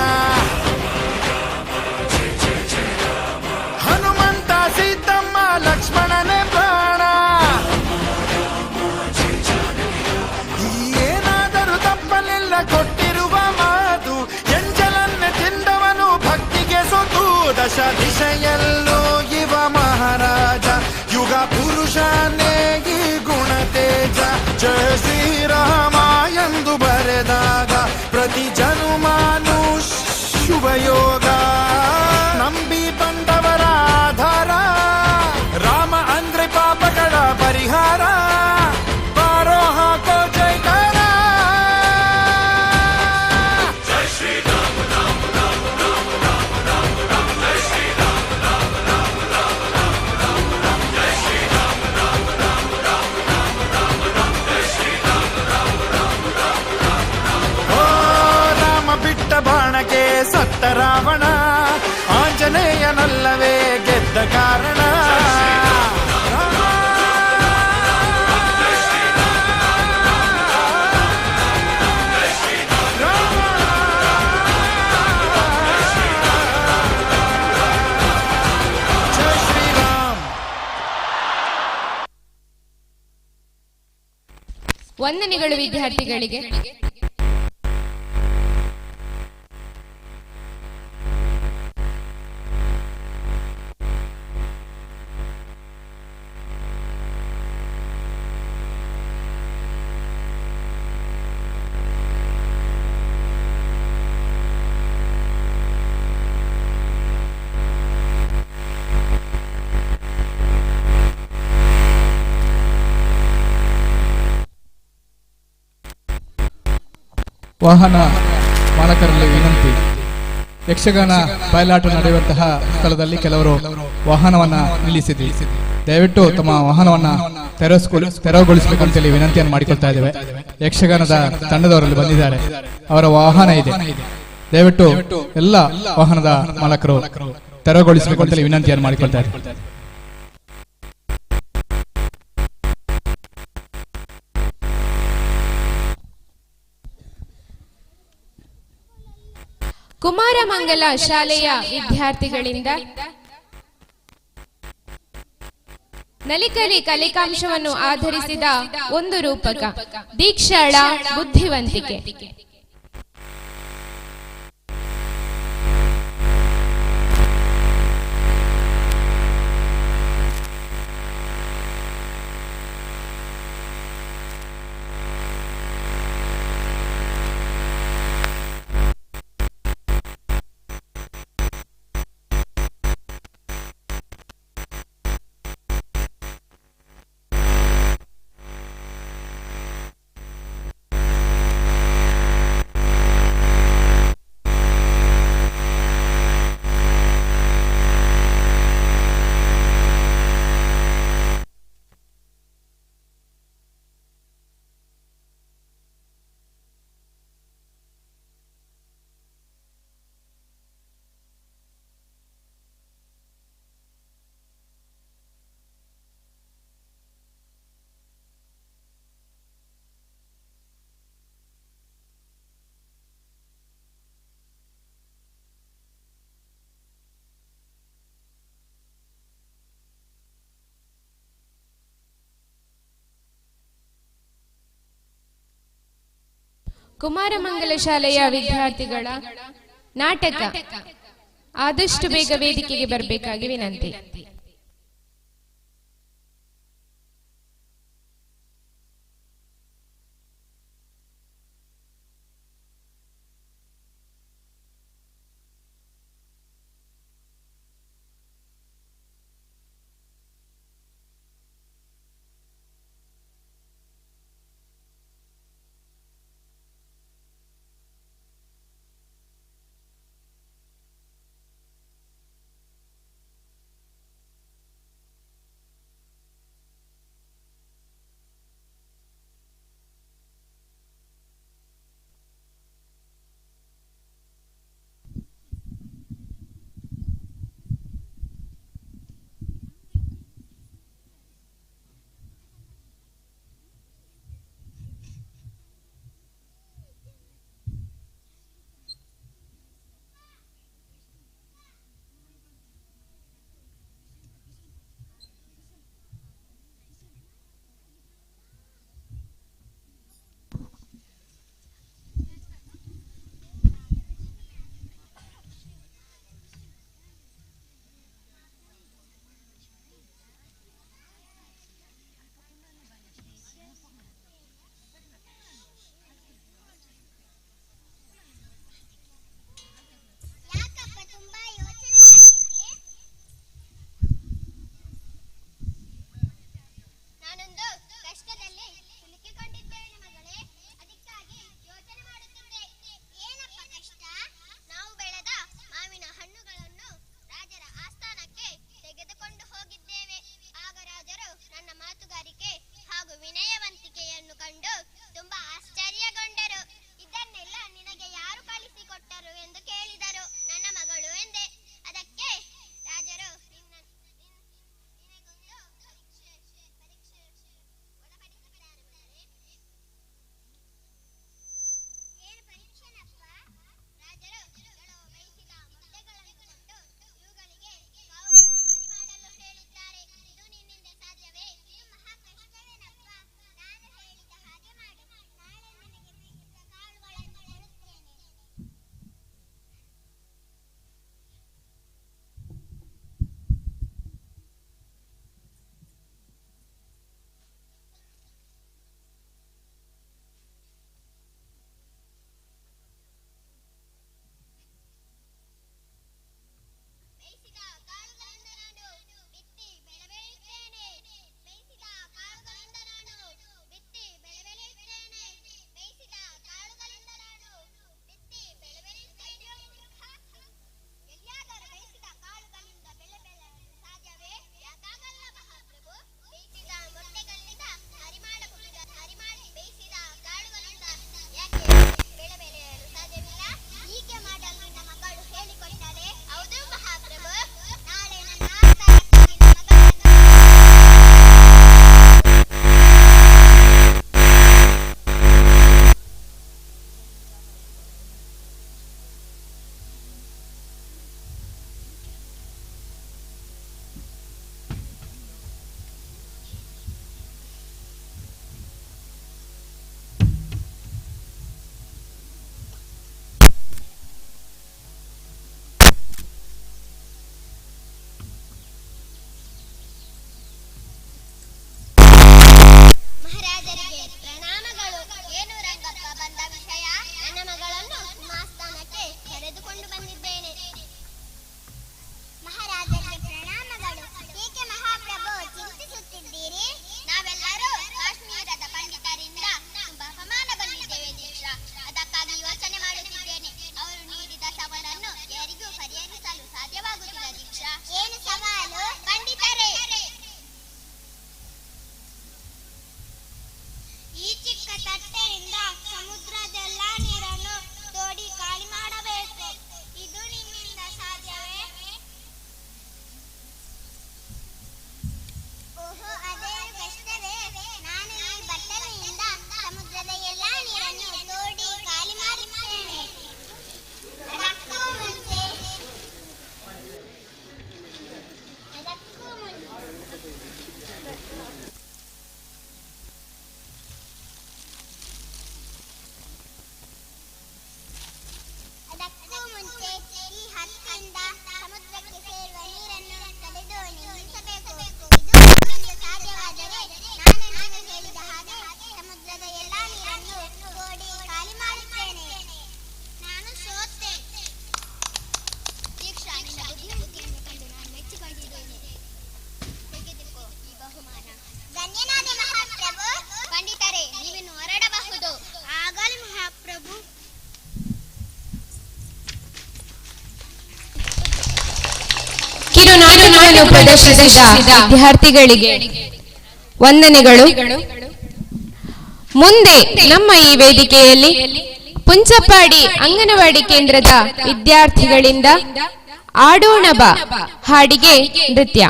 ಹನುಮಂತ ಸೀತಮ್ಮ ಲಕ್ಷ್ಮಣನೇ ಪ್ರಾಣ. ಏನಾದರೂ ತಪ್ಪಲಿಲ್ಲ ಕೊಟ್ಟಿರುವ ಮಾತು, ಎಂಜಲನ್ನೇ ತಿಂದವನು ಭಕ್ತಿಗೆ ಸೊತು. ದಶ ದಿಶೆಯಲ್ಲೂ ಇವ ಮಹಾರಾಜ, ಯುಗ ಪುರುಷನೇ ಈ ಗುಣ ತೇಜ. ಜಯ ಶ್ರೀರಾಮ ಎಂದು ಬರೆದಾಗ ಪ್ರತಿ ಜನುಮಾನು ಶುಭಯೋಗ. ನಂಬಿ ಬಂದವರ ಆಧಾರ, ರಾಮ ಅಂದ್ರೆ ಪಾಪಗಳ ಪರಿಹಾರ. ಬಾರೋ ಹಾಕೋ ಜೈಕಾರ. ಜೈ ಶ್ರೀರಾಮ ರಾಮ ರಾಮ ರಾಮ ರಾಮ ರಾಮ ರಾಮ. ಜೈ ಶ್ರೀರಾಮ ರಾಮ ರಾಮ ರಾಮ ರಾಮ ರಾಮ ರಾಮ. ಜೈ ಶ್ರೀರಾಮ ರಾಮ ರಾಮ ರಾಮ ರಾಮ ರಾಮ ರಾಮ. ಜೈ ಶ್ರೀರಾಮ ರಾಮ ರಾಮ ರಾಮ ರಾಮ ರಾಮ. ಓ ರಾಮ ಬಿಟ್ಟ ಬಾಣಕ್ಕೆ ಸತ್ತ ರಾವಣ, ಆಂಜನೇಯನಲ್ಲವೇ ಗೆದ್ದ ಕಾರಣ. ಜೈ ಶ್ರೀರಾಮ್. ವಂದನೆಗಳು ವಿದ್ಯಾರ್ಥಿಗಳಿಗೆ. ವಾಹನ ಮಾಲಕರಲ್ಲಿ ವಿನಂತಿ, ಯಕ್ಷಗಾನ ಬಯಲಾಟ ನಡೆಯುವಂತಹ ಸ್ಥಳದಲ್ಲಿ ಕೆಲವರು ವಾಹನವನ್ನ ನಿಲ್ಲಿಸಿದ್ವಿ. ದಯವಿಟ್ಟು ತಮ್ಮ ವಾಹನವನ್ನ ತೆರವುಗೊಳಿಸಬೇಕಂತೇಳಿ ವಿನಂತಿಯನ್ನು ಮಾಡಿಕೊಳ್ತಾ ಇದ್ದೇವೆ. ಯಕ್ಷಗಾನದ ತಂಡದವರಲ್ಲಿ ಬಂದಿದ್ದಾರೆ, ಅವರ ವಾಹನ ಇದೆ. ದಯವಿಟ್ಟು ಎಲ್ಲ ವಾಹನದ ಮಾಲಕರು ತೆರವುಗೊಳಿಸಬೇಕಂತೇಳಿ ವಿನಂತಿಯನ್ನು ಮಾಡಿಕೊಳ್ತಾ ಇದ್ದಾರೆ. ಕುಮಾರಮಂಗಲ ಶಾಲೆಯ ವಿದ್ಯಾರ್ಥಿಗಳಿಂದ ನಲಿಕಲಿ ಕಲಿಕಾಂಶವನ್ನು ಆಧರಿಸಿದ ಒಂದು ರೂಪಕ ದೀಕ್ಷಾಳ ಬುದ್ಧಿವಂತಿಕೆ. ಕುಮಾರಮಂಗಲ ಶಾಲೆಯ ವಿದ್ಯಾರ್ಥಿಗಳ ನಾಟಕ ಆದಷ್ಟು ಬೇಗ ವೇದಿಕೆಗೆ ಬರಬೇಕಾಗಿ ವಿನಂತಿ. ಕಲೆಗಳನ್ನು ಪ್ರದರ್ಶಿಸಿದ ವಿದ್ಯಾರ್ಥಿಗಳಿಗೆ ವಂದನೆಗಳು. ಮುಂದೆ ನಮ್ಮ ಈ ವೇದಿಕೆಯಲ್ಲಿ ಪುಂಚಪಾಡಿ ಅಂಗನವಾಡಿ ಕೇಂದ್ರದ ವಿದ್ಯಾರ್ಥಿಗಳಿಂದ ಆಡೋಣ ಬಾ ಹಾಡಿಗೆ ನೃತ್ಯ.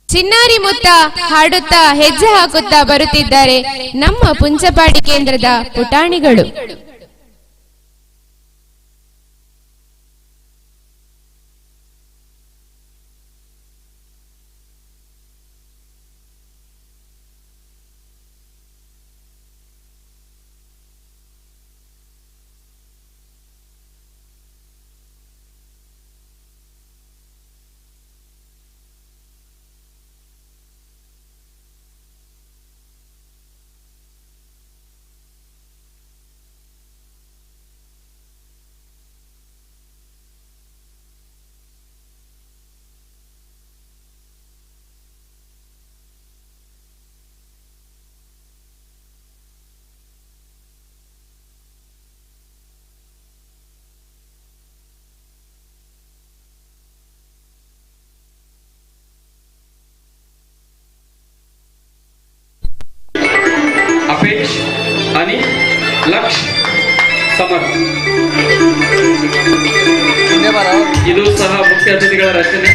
ಚಿನ್ನಾರಿ ಮುತ್ತ ಹಾಡುತ್ತಾ ಹೆಜ್ಜೆ ಹಾಕುತ್ತಾ ಬರುತ್ತಿದ್ದಾರೆ ನಮ್ಮ ಪುಂಚಪಾಡಿ ಕೇಂದ್ರದ ಪುಟಾಣಿಗಳು. अपेक्ष आणि लक्ष ಸಮರ್ ಇದು ಸಹ ಮುಖ್ಯ ಅತಿಥಿಗಳ ರಚನೆ.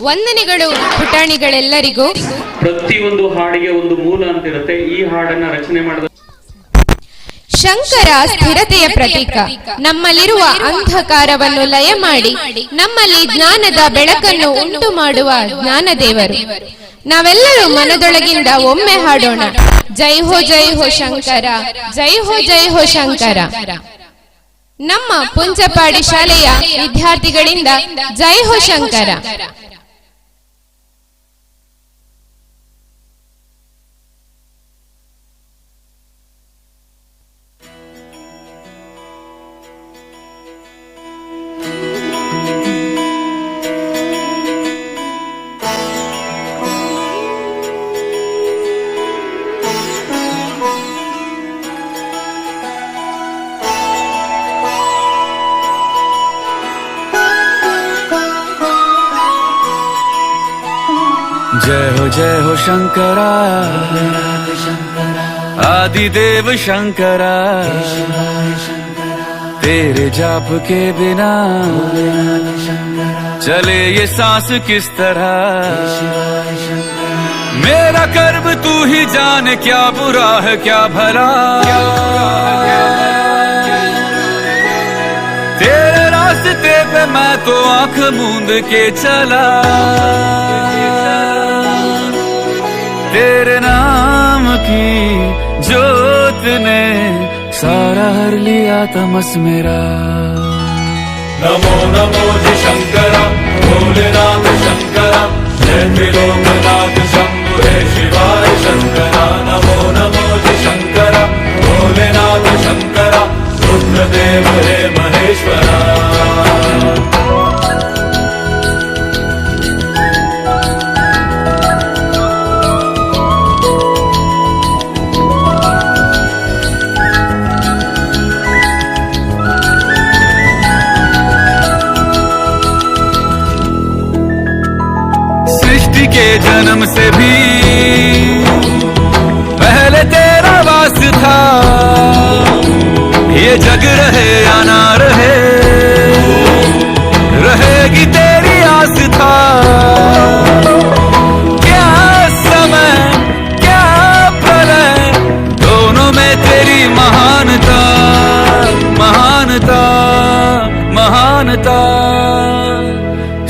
ವಂದನೆಗಳು ಪುಟಾಣಿಗಳೆಲ್ಲರಿಗೂ. ಪ್ರತಿಯೊಂದು ಹಾಡಿಗೆ ಒಂದು ಮೂಲ ಅಂತಿರುತ್ತೆ. ಈ ಹಾಡನ್ನ ರಚನೆ ಮಾಡಿದ ಶಂಕರ ಸ್ಥಿರತೆಯ ಪ್ರತೀಕ. ನಮ್ಮಲ್ಲಿರುವ ಅಂಧಕಾರವನ್ನು ಲಯ ಮಾಡಿ ನಮ್ಮಲ್ಲಿ ಜ್ಞಾನದ ಬೆಳಕನ್ನು ಉಂಟು ಮಾಡುವ ಜ್ಞಾನದೇವರು. ನಾವೆಲ್ಲರೂ ಮನದೊಳಗಿಂದ ಒಮ್ಮೆ ಹಾಡೋಣ, ಜೈ ಹೋ ಶಂಕರ, ಜೈ ಹೋ ಶಂಕರ. ನಮ್ಮ ಪುಂಚಪಾಡಿ ಶಾಲೆಯ ವಿದ್ಯಾರ್ಥಿಗಳಿಂದ ಜೈ ಹೋ ಶಂಕರ. जय हो शंकरा, आदिदेव शंकरा, तेरे जाप के बिना चले ये सांस किस तरह। मेरा कर्म तू ही जाने, क्या बुरा है क्या भला। तेरे रास्ते पे मैं तो आंख मूंद के चला, तेरे नाम की जोत ने सारा हर लिया तमस मेरा। नमो नमो जी शंकरा, भोलेनाथ शंकरा, जय त्रिलोकनाथ शंभु हे शिवाय शंकरा। नमो नमो जी शंकरा, भोलेनाथ शंकरा, रुद्रदेव हे महेश्वरा। के जन्म से भी पहले तेरा वास था, ये जग रहे या ना रहे, रहेगी तेरी आस था। क्या समय क्या प्रलय, दोनों में तेरी महानता, महानता, महानता।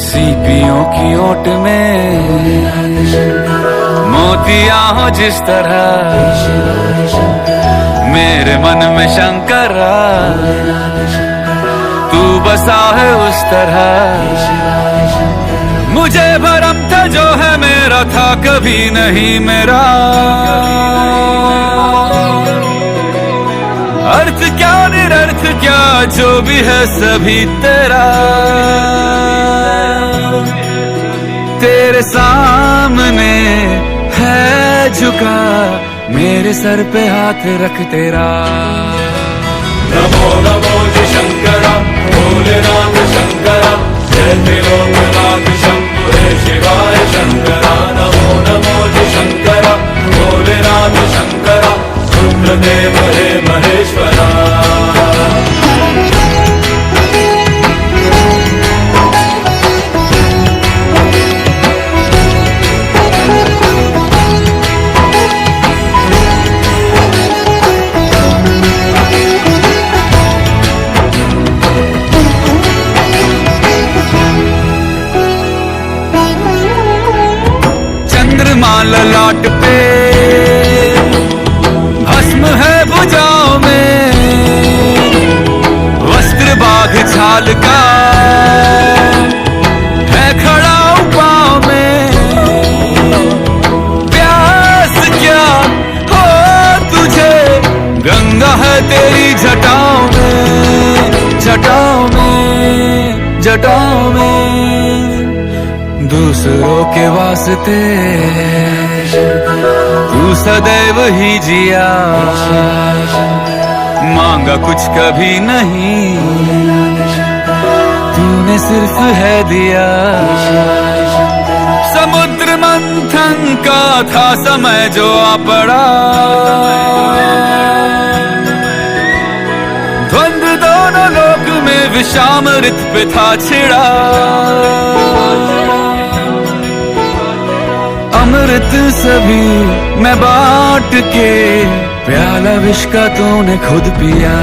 सीपियों की ओट में मोतिया हो जिस तरह, मेरे मन में शंकरा तू बसा है उस तरह। मुझे भरम था जो है मेरा था कभी नहीं मेरा, अर्थ क्या निरर्थ क्या जो भी है सभी तेरा। तेरे सामने है झुका मेरे सर पे हाथ रख तेरा। नमो नमो जी शंकरा, भोलेनाथ शंकरा, जय त्रिलोकनाथ शंभु हे शिवाय शंकरा। नमो नमो जी शंकरा, भोलेनाथ शंकरा, रुद्रदेव हे महेश्वरा। ललाट पे भस्म है भुजाओं में, वस्त्र बाघ छाल का है खड़ा पाँव में। प्यास क्या हो तुझे, गंगा है तेरी जटाओं में, जटाओं में, जटाओं में। दूसरों के वास्ते तू सदैव ही जिया, मांगा कुछ कभी नहीं, तूने सिर्फ है दिया। समुद्र मंथन का था समय जो आ पड़ा, द्वंद्व दोनों लोक में विषामृत पे था छिड़ा। अमृत सभी मैं बांट के, प्याला विष का तूने खुद पिया।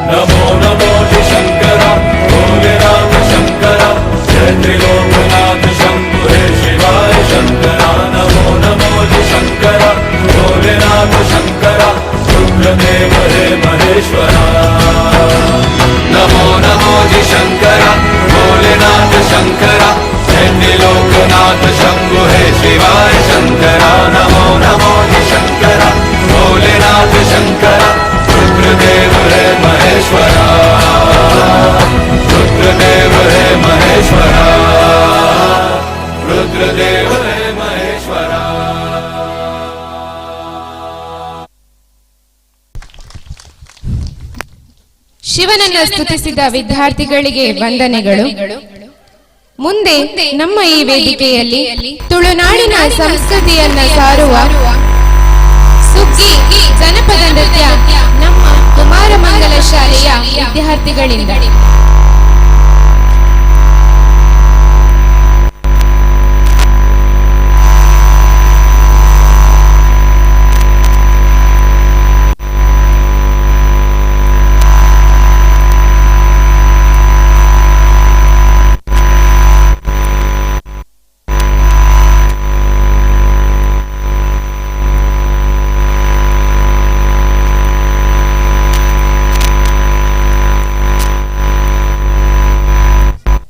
नमो नमो जि शंकर भोलेनाथ शंकर, जय त्रिलोकनाथ शंभु हे शिवाय शंकर। नमो नमो जि शंकर भोलेनाथ शंकर, रुद्रदेव हे महेश्वरा। नमो नमो जि शंकर भोलेनाथ शंकर, जय त्रिलोकनाथ शंभु हे शिवाय शंकर। नमो नमो जि शंकर भोलेनाथ शंकर, रुद्रदेव हे महेश्वरा। रुद्रदेव हे महेश्वरा। रुद्रदेव हे महेश्वरा। ಶಿವನನ್ನ ಸ್ತುತಿಸಿದ ವಿದ್ಯಾರ್ಥಿಗಳಿಗೆ ವಂದನೆಗಳು. ಮುಂದೆ ನಮ್ಮ ಈ ವೇದಿಕೆಯಲ್ಲಿ ತುಳುನಾಡಿನ ಸಂಸ್ಕೃತಿಯನ್ನ ಸಾರುವ ಸುಗ್ಗಿ ಜನಪದ ನೃತ್ಯ ನಮ್ಮ ಕುಮಾರಮಂಗಲ ಶಾಲೆಯ ವಿದ್ಯಾರ್ಥಿಗಳಿಂದ.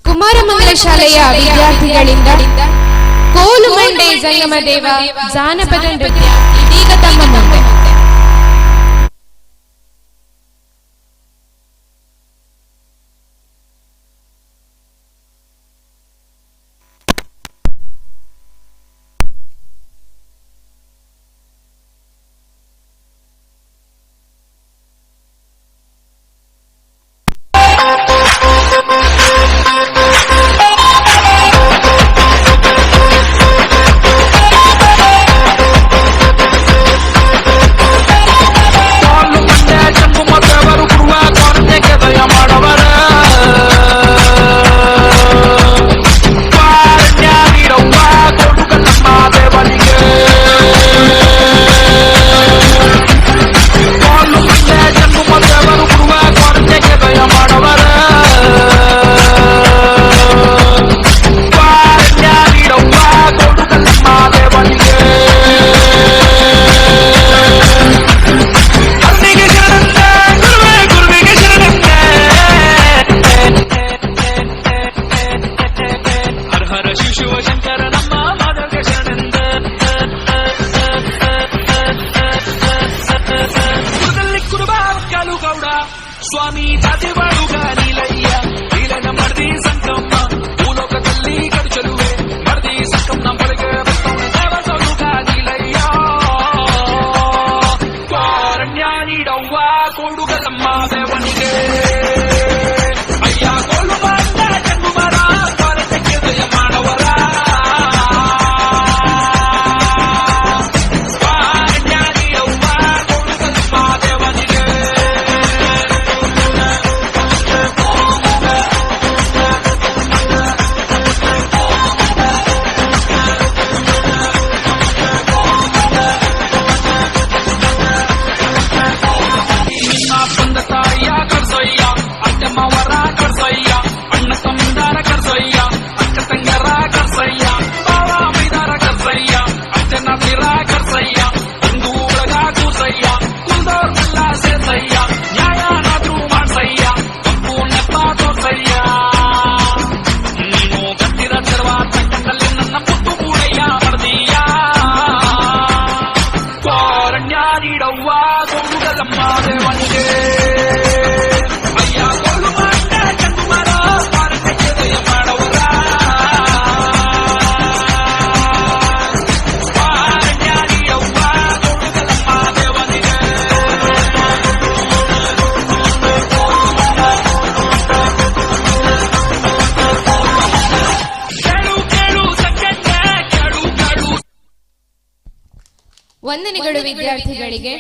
ಕುಮಾರಮಂಗಲ ಶಾಲೆಯ ವಿದ್ಯಾರ್ಥಿಗಳಿಂದ ಕೋಲುಮಂಡೆ ಜಂಗಮದೇವ ಜಾನಪದ ನೃತ್ಯ ಇದೀಗ ತಮ್ಮ ಮುಂದೆ. ಸ್ವಾಮಿ ಜಾತಿವಾಳುಗ ನೀಲಯ್ಯ ನೀಲನ ಮರ್ದಿ ಸಂಕಮ್ಮ ಭೂಲೋಕದಲ್ಲಿ ಕಡುಚಲುವೆ ಮರ್ದಿ ಸಂಕಮ್ಮನ ಬಳಿಗೆ ದೇವಸಲುಗ ನೀಲಯ್ಯ ಕಾರಣ್ಯ ನೀಡವ್ವ ಕೊಡುಗಲಮ್ಮ ದೇವನಿಗೆ ಅಯ್ಯ ಕೋಲು ಬಂದ ಜಂಗುಮರ ಭಾರತಕ್ಕೆ ದಯ ಮಾಡವರ ಕಾರಣ್ಯ ನೀಡವ್ವ ಕೊಡುಗಲಮ್ಮ ದೇವನಿಗೆ ವಂದನೆಗಳು ವಿದ್ಯಾರ್ಥಿಗಳಿಗೆ.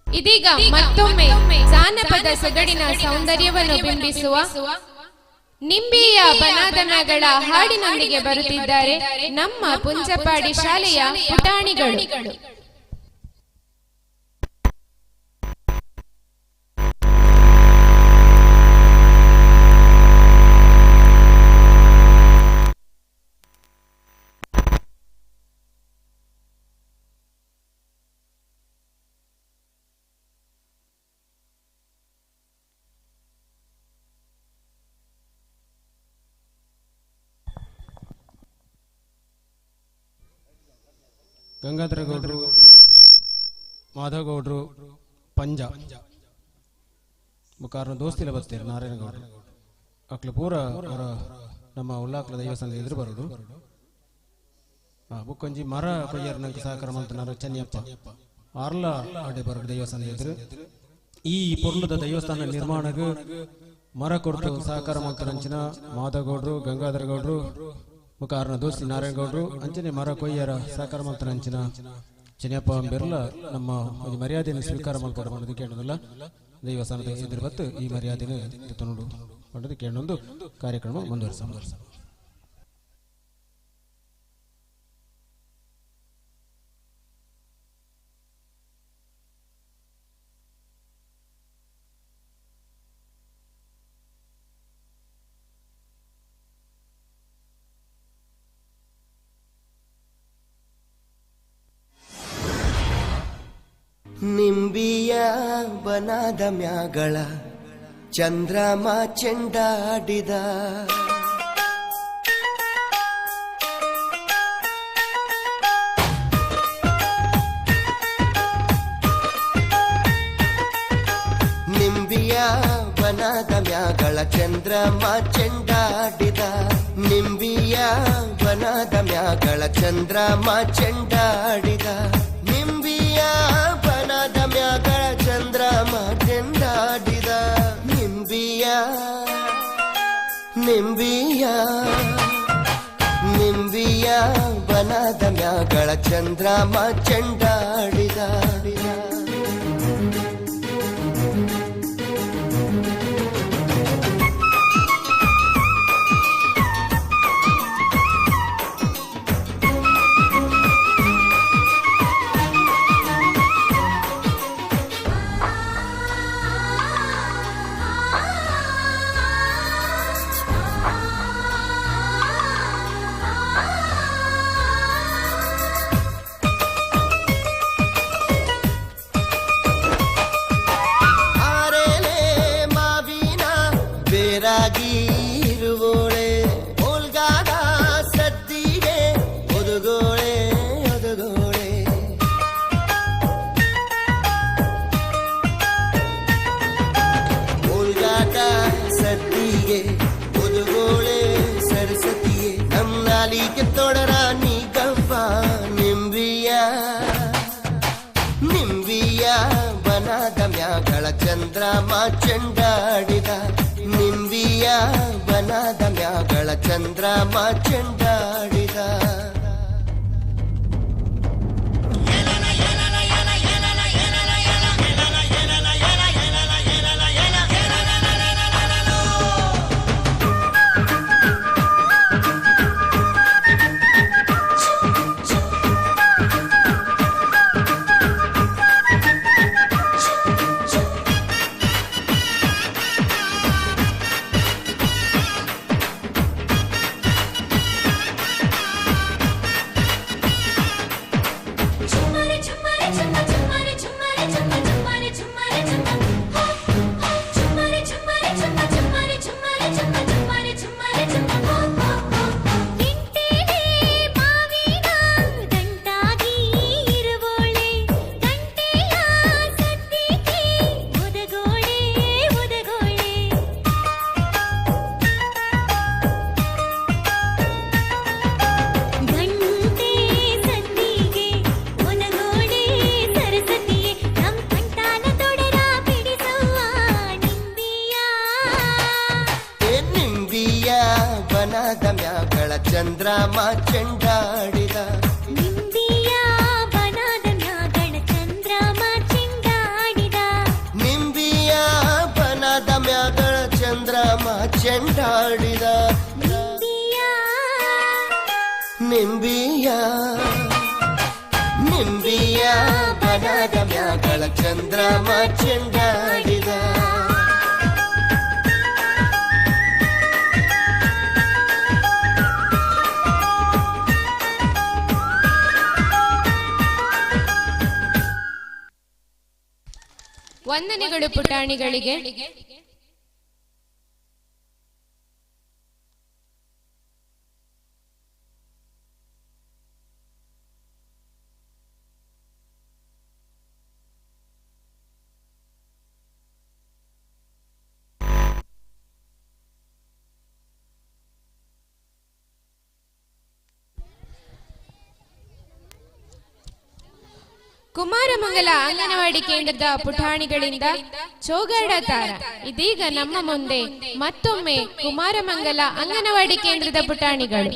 ಇದೀಗ ಮತ್ತೊಮ್ಮೆ ಜಾನಪದ ಸೊಗಡಿನ ಸೌಂದರ್ಯವನ್ನು ಬಿಂಬಿಸುವ ನಿಂಬಿಯ ಬನಾದನಗಳ ಹಾಡಿನೊಂದಿಗೆ ಬರುತ್ತಿದ್ದಾರೆ ನಮ್ಮ ಪುಂಚಪಾಡಿ ಶಾಲೆಯ ಪುಟಾಣಿಗಳು. ಗಂಗಾಧರ ಗೌಡ್ರು, ಮಾಧವಗೌಡ್ರು, ಪಂಜ ಮುಖಾರನ ದೋಸ್ತಿಲ ಬರ್ತೀರಿ ನಾರಾಯಣಗೌಡ್ರು ಅಕ್ಲ ಪೂರ ಅವರ ನಮ್ಮ ಉಳ್ಳಾಕ್ಲ ದೇವಸ್ಥಾನದ ಎದುರು ಬರೋದು. ಬುಕ್ಕೊಂಜಿ ಮರ ಕೊಯ್ಯರ್ ನಂಗೆ ಸಹಕಾರ ಮಾಡ್ತಾರ ಚೆನ್ನಪ್ಪ ಆರ್ಲ ಅಡ್ಡೆ ಬರೋದು ದೇವಸ್ಥಾನದ ಎದುರು. ಈ ಪುರ್ಲದ ದೇವಸ್ಥಾನ ನಿರ್ಮಾಣಕ್ಕೆ ಮರ ಕೊಡ್ತು ಸಹಕಾರ ಮಾಡ್ತಾರಂಚಿನ ಮಾಧವಗೌಡ್ರು, ಗಂಗಾಧರ ಗೌಡ್ರು, ಮುಖಾರನ ದೋಸ್ತಿ ನಾರಾಯಣಗೌಡ್ರು ಅಂಚನೆ ಮರ ಕೊಯ್ಯರ ಸಹಕಾರ ಮಾಡ್ತಾರ ಅಂಚಿನ ಚೆನ್ನಪ್ಪ ಬೆರ್ಲ ನಮ್ಮ ಒಂದು ಮರ್ಯಾದೆಯನ್ನು ಸ್ವೀಕಾರ ಮಾಡ್ಕೊಂಡು ಮಾಡೋದು ಕೇಳೋದಿಲ್ಲ. ದೇವಸ್ಥಾನದ ಎದುರು ಬತ್ತು ಈ ಮರ್ಯಾದೆನ ತೊಂಡು ಮಾಡೋದು ಕೇಳೊಂದು ಕಾರ್ಯಕ್ರಮ ಮುಂದುವರಿಸ. ನಿಂಬಿಯ ಬನದ ಮ್ಯಾಗಳ ಚಂದ್ರಮ ಚೆಂಡಾಡಿದ, ನಿಂಬಿಯ ಬನದ ಮ್ಯಾಗಳ ಚಂದ್ರಮ ಚೆಂಡಾಡಿದ, ನಿಂಬಿಯ ಬನದ ಮ್ಯಾಗಳ ಚಂದ್ರಮ ಚೆಂಡಾಡಿದ, ನಿಂಬಿಯ ಬನದ ಮ್ಯಾಗಳ ಚಂದ್ರಮ ಚೆಂಡಾಡಿದ, ನಿಂಬಿಯ ನಿಂಬಿಯ ನಿಂಬಿಯ ಬನದ ಮ್ಯಾಗಳ ಚಂದ್ರಮ ಚೆಂಡಾಡಿದ. ಇರುವೋಳೆ ಓಲ್ಗಾದ ಸದ್ದಿಗೆ ಒದಗೋಳೆ ಒದಗೋಳೆ, ಓಲ್ಗಾದ ಸದ್ದಿಗೆ ಒದಗೋಳೆ ಸರಸ್ವತಿಯೇ, ನಮ್ಮ ನಾಲಿಗೆ ತೊಡರ ನೀ ಗವ್ವ ನಿಂಬಿಯ ನಿಂಬಿಯ ಬನದ ಮ್ಯಾಗಳ ಚಂದ್ರಮ ಚೆಂಡಾಡಿದ, ನಿಂಬಿಯ ಬನದ ಮ್ಯಾಗಳ ಚಂದ್ರಮ ಚೆಂಡಾಡಿದ. ಚಂದ್ರಮ ಚೆಂಡಾಡಿದ, ನಿಂಬಿಯ ಬನದ ಮ್ಯಾಗಳ ಚಂದ್ರಮ ಚೆಂಡಾಡಿದ, ನಿಂಬಿಯ ಬನದ ಮ್ಯಾಗಳ ಚಂದ್ರಮ ಚೆಂಡಾಡಿದ ನಿಂಬಿಯ ನಿಂಬಿಯ ಬನದ ಮ್ಯಾಗಳ ಚಂದ್ರಮ ಚೆಂಡಾಡಿದ ವಂದನೆಗಳು ಪುಟಾಣಿಗಳಿಗೆ. ಕುಮಾರಮಂಗಲ ಅಂಗನವಾಡಿ ಕೇಂದ್ರದ ಪುಟಾಣಿಗಳಿಂದ ಚೋಗಾಡ ತಾರ ಇದೀಗ ನಮ್ಮ ಮುಂದೆ ಮತ್ತೊಮ್ಮೆ ಕುಮಾರಮಂಗಲ ಅಂಗನವಾಡಿ ಕೇಂದ್ರದ ಪುಟಾಣಿಗಳು.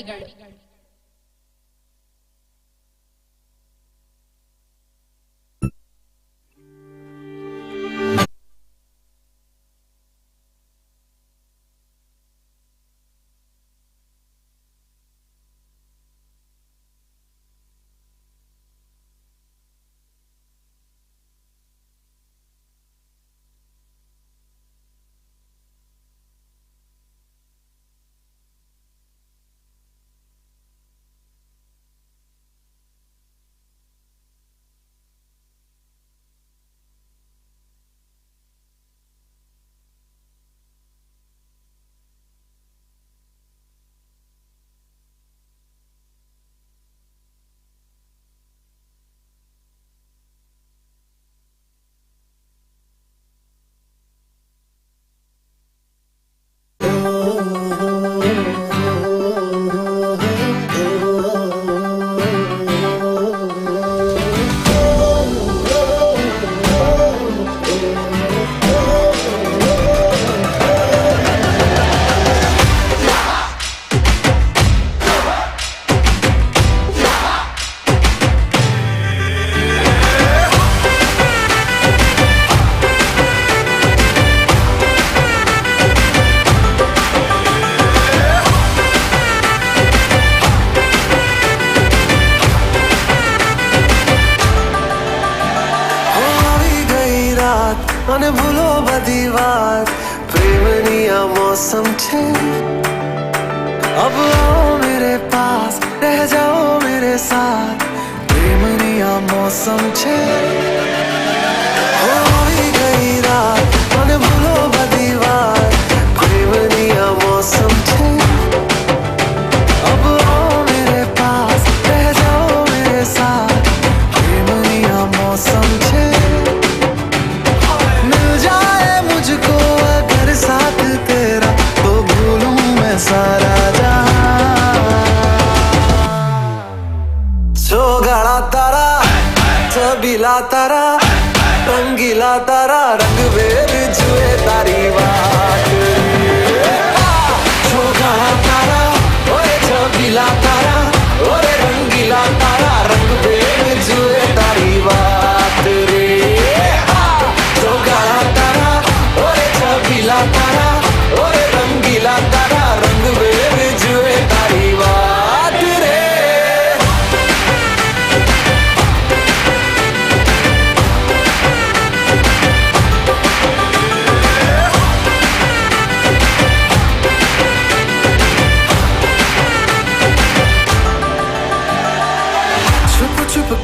અને ભૂલો બધી વાત પ્રેમની આ મૌસમ છે अब आओ मेरे पास रह जाओ मेरे साथ प्रेमनी आ मौसम छे होई गई रात અને ભૂલો બધી વાત પ્રેમની આ मौसम छे अब आओ मेरे पास रह जाओ मेरे साथ प्रेमनी आ मौसम छे मिल जाए मुझको अगर साथ तेरा तो भूलूं मैं सारा गाड़ा तारा छबीला तारा रंगीला तारा रंग वेद जुए तारी बात गाड़ा तारा ओए छबीला तारा ओरे रंगीला तारा रंग वेद जुए तारी बात रे गाड़ा तारा ओरे छबीला तारा ओरे रंगीला तारा रंग वेद जुए तारी बात रे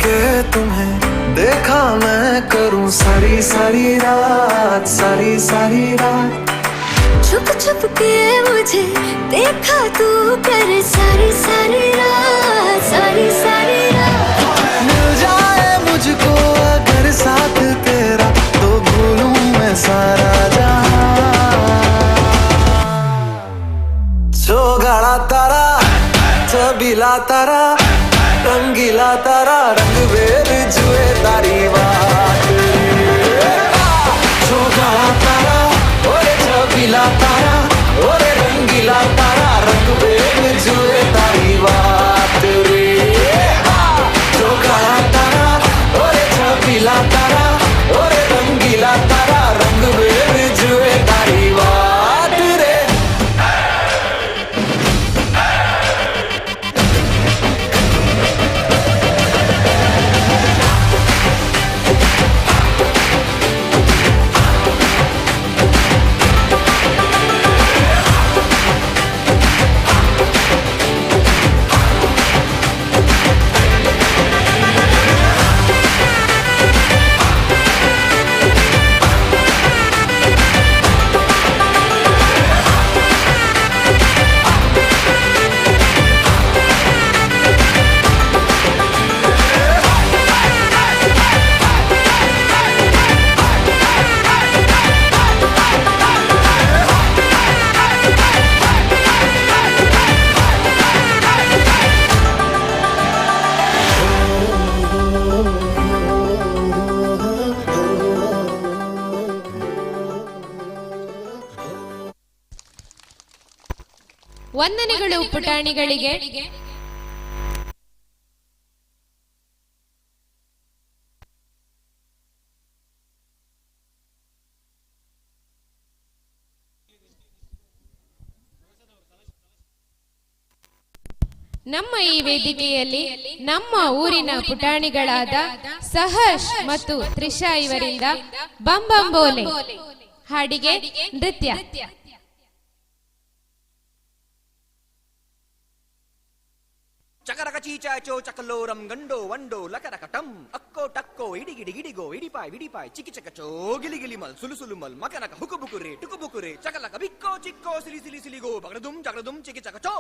के तुम्हें देखा मैं करूं सारी सारी रात सारी सारी रात छुप छुप के मुझे देखा तू कर सारी सारी रात सारी सारी रात मिल जाए मुझको अगर साथ तेरा तो भूलूं मैं सारा जहां गाड़ा तारा छबीला तारा रंगीला तारा रंग वेद जुए तारी बात गाड़ा तारा ओरे छबीला तारा ओरे रंगीला तारा रंग वेद जुए तारी बात रे गाड़ा तारा ओरे छबीला तारा ओरे रंगीला तारा रंग वेद जुए तारी बात रे ವಂದನೆಗಳು ಪುಟಾಣಿಗಳಿಗೆ. ನಮ್ಮ ಈ ವೇದಿಕೆಯಲ್ಲಿ ನಮ್ಮ ಊರಿನ ಪುಟಾಣಿಗಳಾದ ಸಹರ್ಷ್ ಮತ್ತು ತ್ರಿಷಾ ಇವರಿಂದ ಬಂಬಂಬೋಲೆ ಹಾಡಿಗೆ ನೃತ್ಯ. ಚಕರಕ ಚೀಚಾಚೋ ಚಕಲೋರಂ ಗಂಡೋ ವಂಡೋ ಲಕರಕಟಂ ಅಕ್ಕೋ ಟಕ್ಕೋ ಇಡಿಗಿಡಿ ಗಿಡಿಗೋ ಇಡಿಪಾಯ್ ವಿಡಿಪಾಯ್ ಚಿಕಿ ಚಕಚೋ ಗಿಲಿಗಿಲಿ ಮಲ್ ಸುಲು ಮಲ್ ಮಕನಕ ಹುಕುಬುಕುರೆ ಟುಕುಬುಕುರೆ ಚಕಲಕ ಬಿಕ್ಕೋ ಚಿಕ್ಕೋ ಸಿಲಿ ಸಿಲಿ ಸಿಲಿಗೋ ಬಗಡದುಂ ಚಿಕಿ ಚಕಚೋ.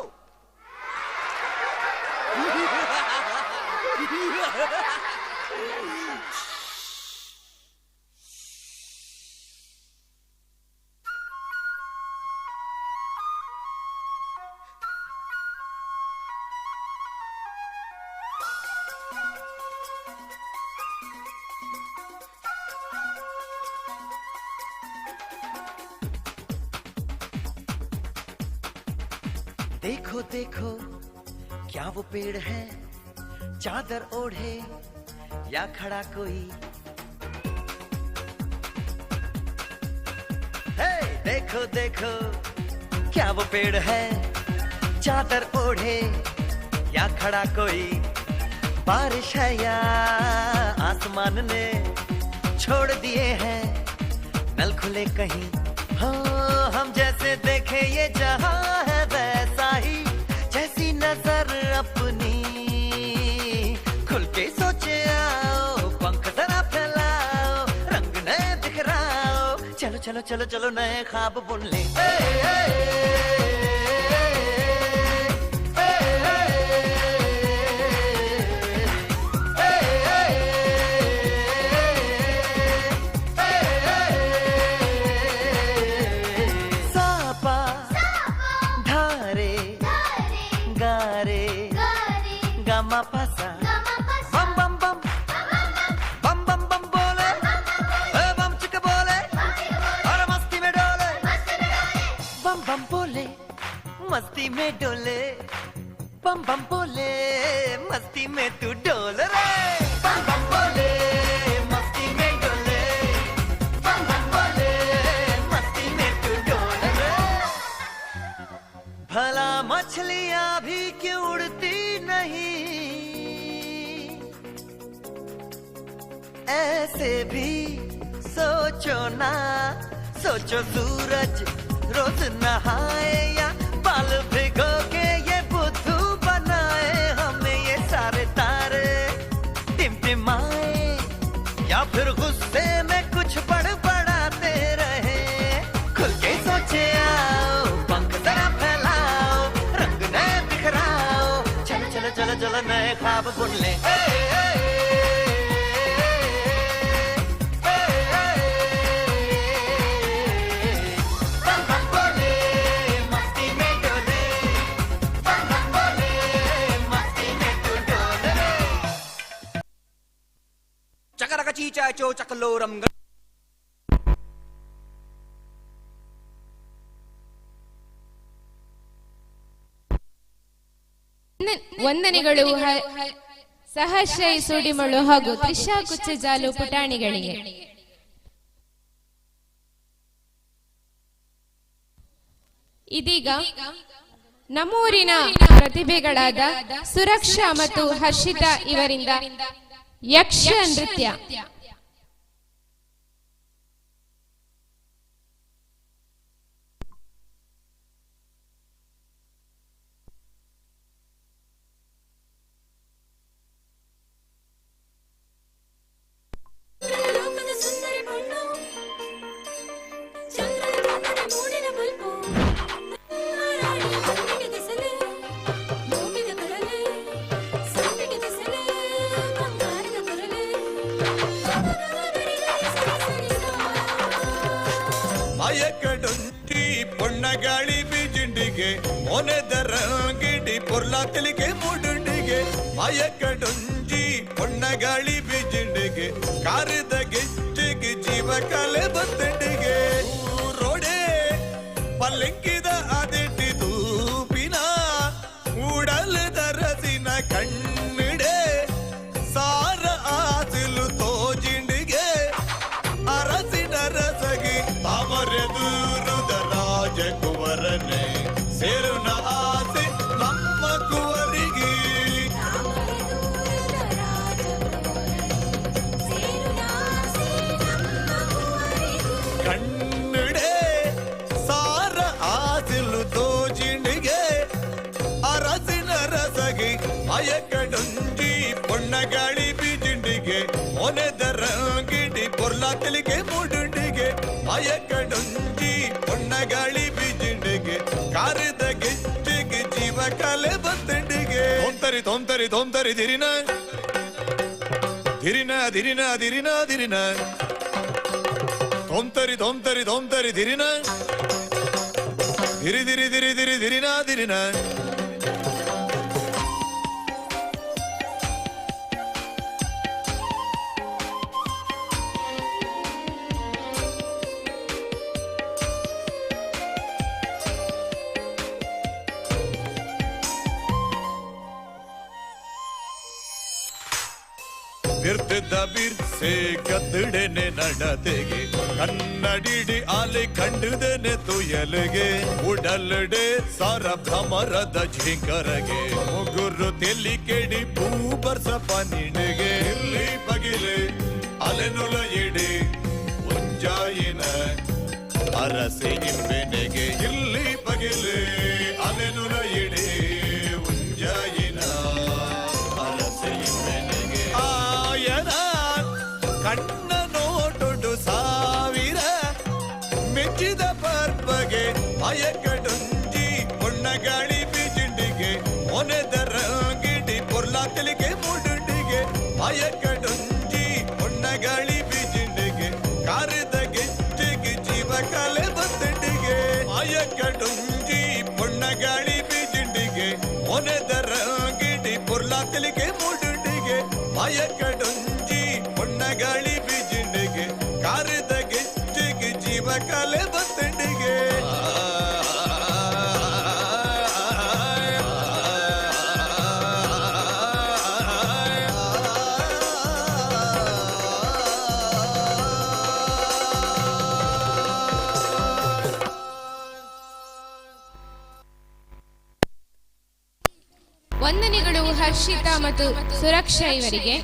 देखो देखो क्या वो पेड़ है, चादर ओढ़े या खड़ा कोई. हे देखो देखो क्या वो पेड़ है, चादर ओढ़े या खड़ा कोई. बारिश है या आसमान ने छोड़ दिए हैं नल खुले कहीं. हो हम जैसे देखे ये जहां है वैसा ही, जैसी नजर अपनी खुल के सोचे आओ, पंख जरा फैलाओ, रंग नए बिखराओ, चलो चलो चलो चलो नए ख्वाब बुन ले. मस्ती में डोले बम बम बोले, मस्ती में तू डोल रे. बम बम बोले मस्ती में डोले, बम बम बोले मस्ती में तू डोल रे. भला मछलियां भी क्यों उड़ती नहीं, ऐसे भी सोचो ना. सोचो सूरज रोज नहाए या बाल भिगो के ये बुद्धू बनाए, हमें ये सारे तारे टिमटिमाए या फिर गुस्से में कुछ बड़बड़ाते रहे. खुल के सोचे आओ, पंख जरा फैलाओ, रंग नए बिखराओ, चलो चलो चलो चलो नए ख्वाब बुन ले. चकरक चीचाचो चकलोरम ವಂದನೆಗಳು ಸಹರ್ಷೈ ಸುಡಿಮಳು ಹಾಗೂ ತ್ರಿಷಾ ಕುಚ್ಚಜಾಲು ಪುಟಾಣಿಗಳಿಗೆ. ಇದೀಗ ನಮ್ಮೂರಿನ ಪ್ರತಿಭೆಗಳಾದ ಸುರಕ್ಷಾ ಮತ್ತು ಹರ್ಷಿತಾ ಇವರಿಂದ ಯಕ್ಷ ನೃತ್ಯ. ಮಾಯಕಡುಂಟಿ ಪೊಣ್ಣಗಾಳಿ ಬಿಜಿಂಡಿಗೆ ಮೊನೆದರಂಗಿಡಿ ಪೊರ್ಲಾ ತಿಳಿಗೆ ಮುಡುಂಡಿಗೆ. ಮಾಯಕಡುಂಜಿ ಪೊಣ್ಣಗಾಳಿ ಬಿಜಿಂಡಿಗೆ ಕಾರಿದ ಗೆಜ್ಜೆಗೆ ಜೀವ ಕಲೆ ಬತ್ತಂಡಿಗೆ. ರೋಡೆ ಪಲ್ಲಂಕಿದ ಅದೆಟ್ಟಿ ತೂಪಿನ పొన్నగాళి బీజిండిగే ఓనెదర గిడి పొర్లా తెలిగే మూడుండిగే అయకడుంజి పొన్నగాళి బీజిండిగే కారిద గిచ్చిగి జీవ కಲೆ బత్తండిగే తొంతరి తొంతరి తొంతరి దిరిన దిరిన దిరిన దిరిన దిరిన తొంతరి తొంతరి తొంతరి దిరిన దిరి దిరి దిరి దిరి దిరిన దిరిన ಬಿರ್ತಿದ್ದ ಬಿರ್ಸೆ ಗದ್ದಡೆನೆ ನಡತೆಗೆ ಕನ್ನಡಿಡಿ ಆಲೆ ಕಂಡುದನೆ ತುಯಲೆಗೆ ಉಡಲ್ಡೆ ಸಾರ ಭ್ರಮರದ ಝಿಂಕರಗೆ ಮುಗುರು ತೆಲಿ ಕೆಡಿ ಭೂಬರ್ಸ ಪನಿಡೆಗೆ ಇಲ್ಲಿ ಬಗಿಲೆ ಅಲೆನುಲ ಇಡಿ ಮುಂಜಾಯಿನ ಅರಸೆ ಇಂಬೆನೆಗೆ ಇಲ್ಲಿ ಬಗಿಲೆ ಅಲೆನುಲ ಇಡಿ ಮುಂಜಾಯಿನ ಅರಸೆ ಇಂಬೆನೆಗೆ ಕಣ್ಣ ನೋಟೊಡು ಸಾವಿರ ಮೆಚ್ಚಿದ ಪರ್ಪಗೆ ಅಯಕಡುಂಜಿ ಹೊಣ್ಣಗಾಳಿ ಬೀಜಿಂಡಿಗೆ ಒನೆದರ ಗಿಡಿ ಪೊರ್ಲಾ ತೆಲಿಗೆ ಮೂಡುಂಡಿಗೆ ಅಯಕಡುಂಜಿ ಹೊಣ್ಣಗಾಳಿ ಬೀಜಿಂಡಿಗೆ ಕಾರಿದ ಗೆಜ್ಜೆಗೆ ಜೀವ ಕಲೆ ಬತ್ತಂಡಿಗೆ ಅಯಕಡುಂಜಿ ಹೊಣ್ಣಗಾಳಿ ಬೀಜಿಂಡಿಗೆ ಒನೆದರ ಗಿಡಿ ಪೊರ್ಲಾ ತೆಲಿಗೆ ಮೂಡುಂಡಿಗೆ ಅಯಕಡುಂಜಿ ಹೊಣ್ಣಗಾಳಿ ಬೀಜಿಂಡಿಗೆ ಕಾರಿದ ಗೆಜ್ಜೆಗೆ ಜೀವ ಕಲೆ ಬತ್ತಂಡಿಗೆ ವಂದನೆಗಳು ಹರ್ಷಿತಾ ಮತ್ತು ಸುರಕ್ಷಾ ಇವರಿಗೆ.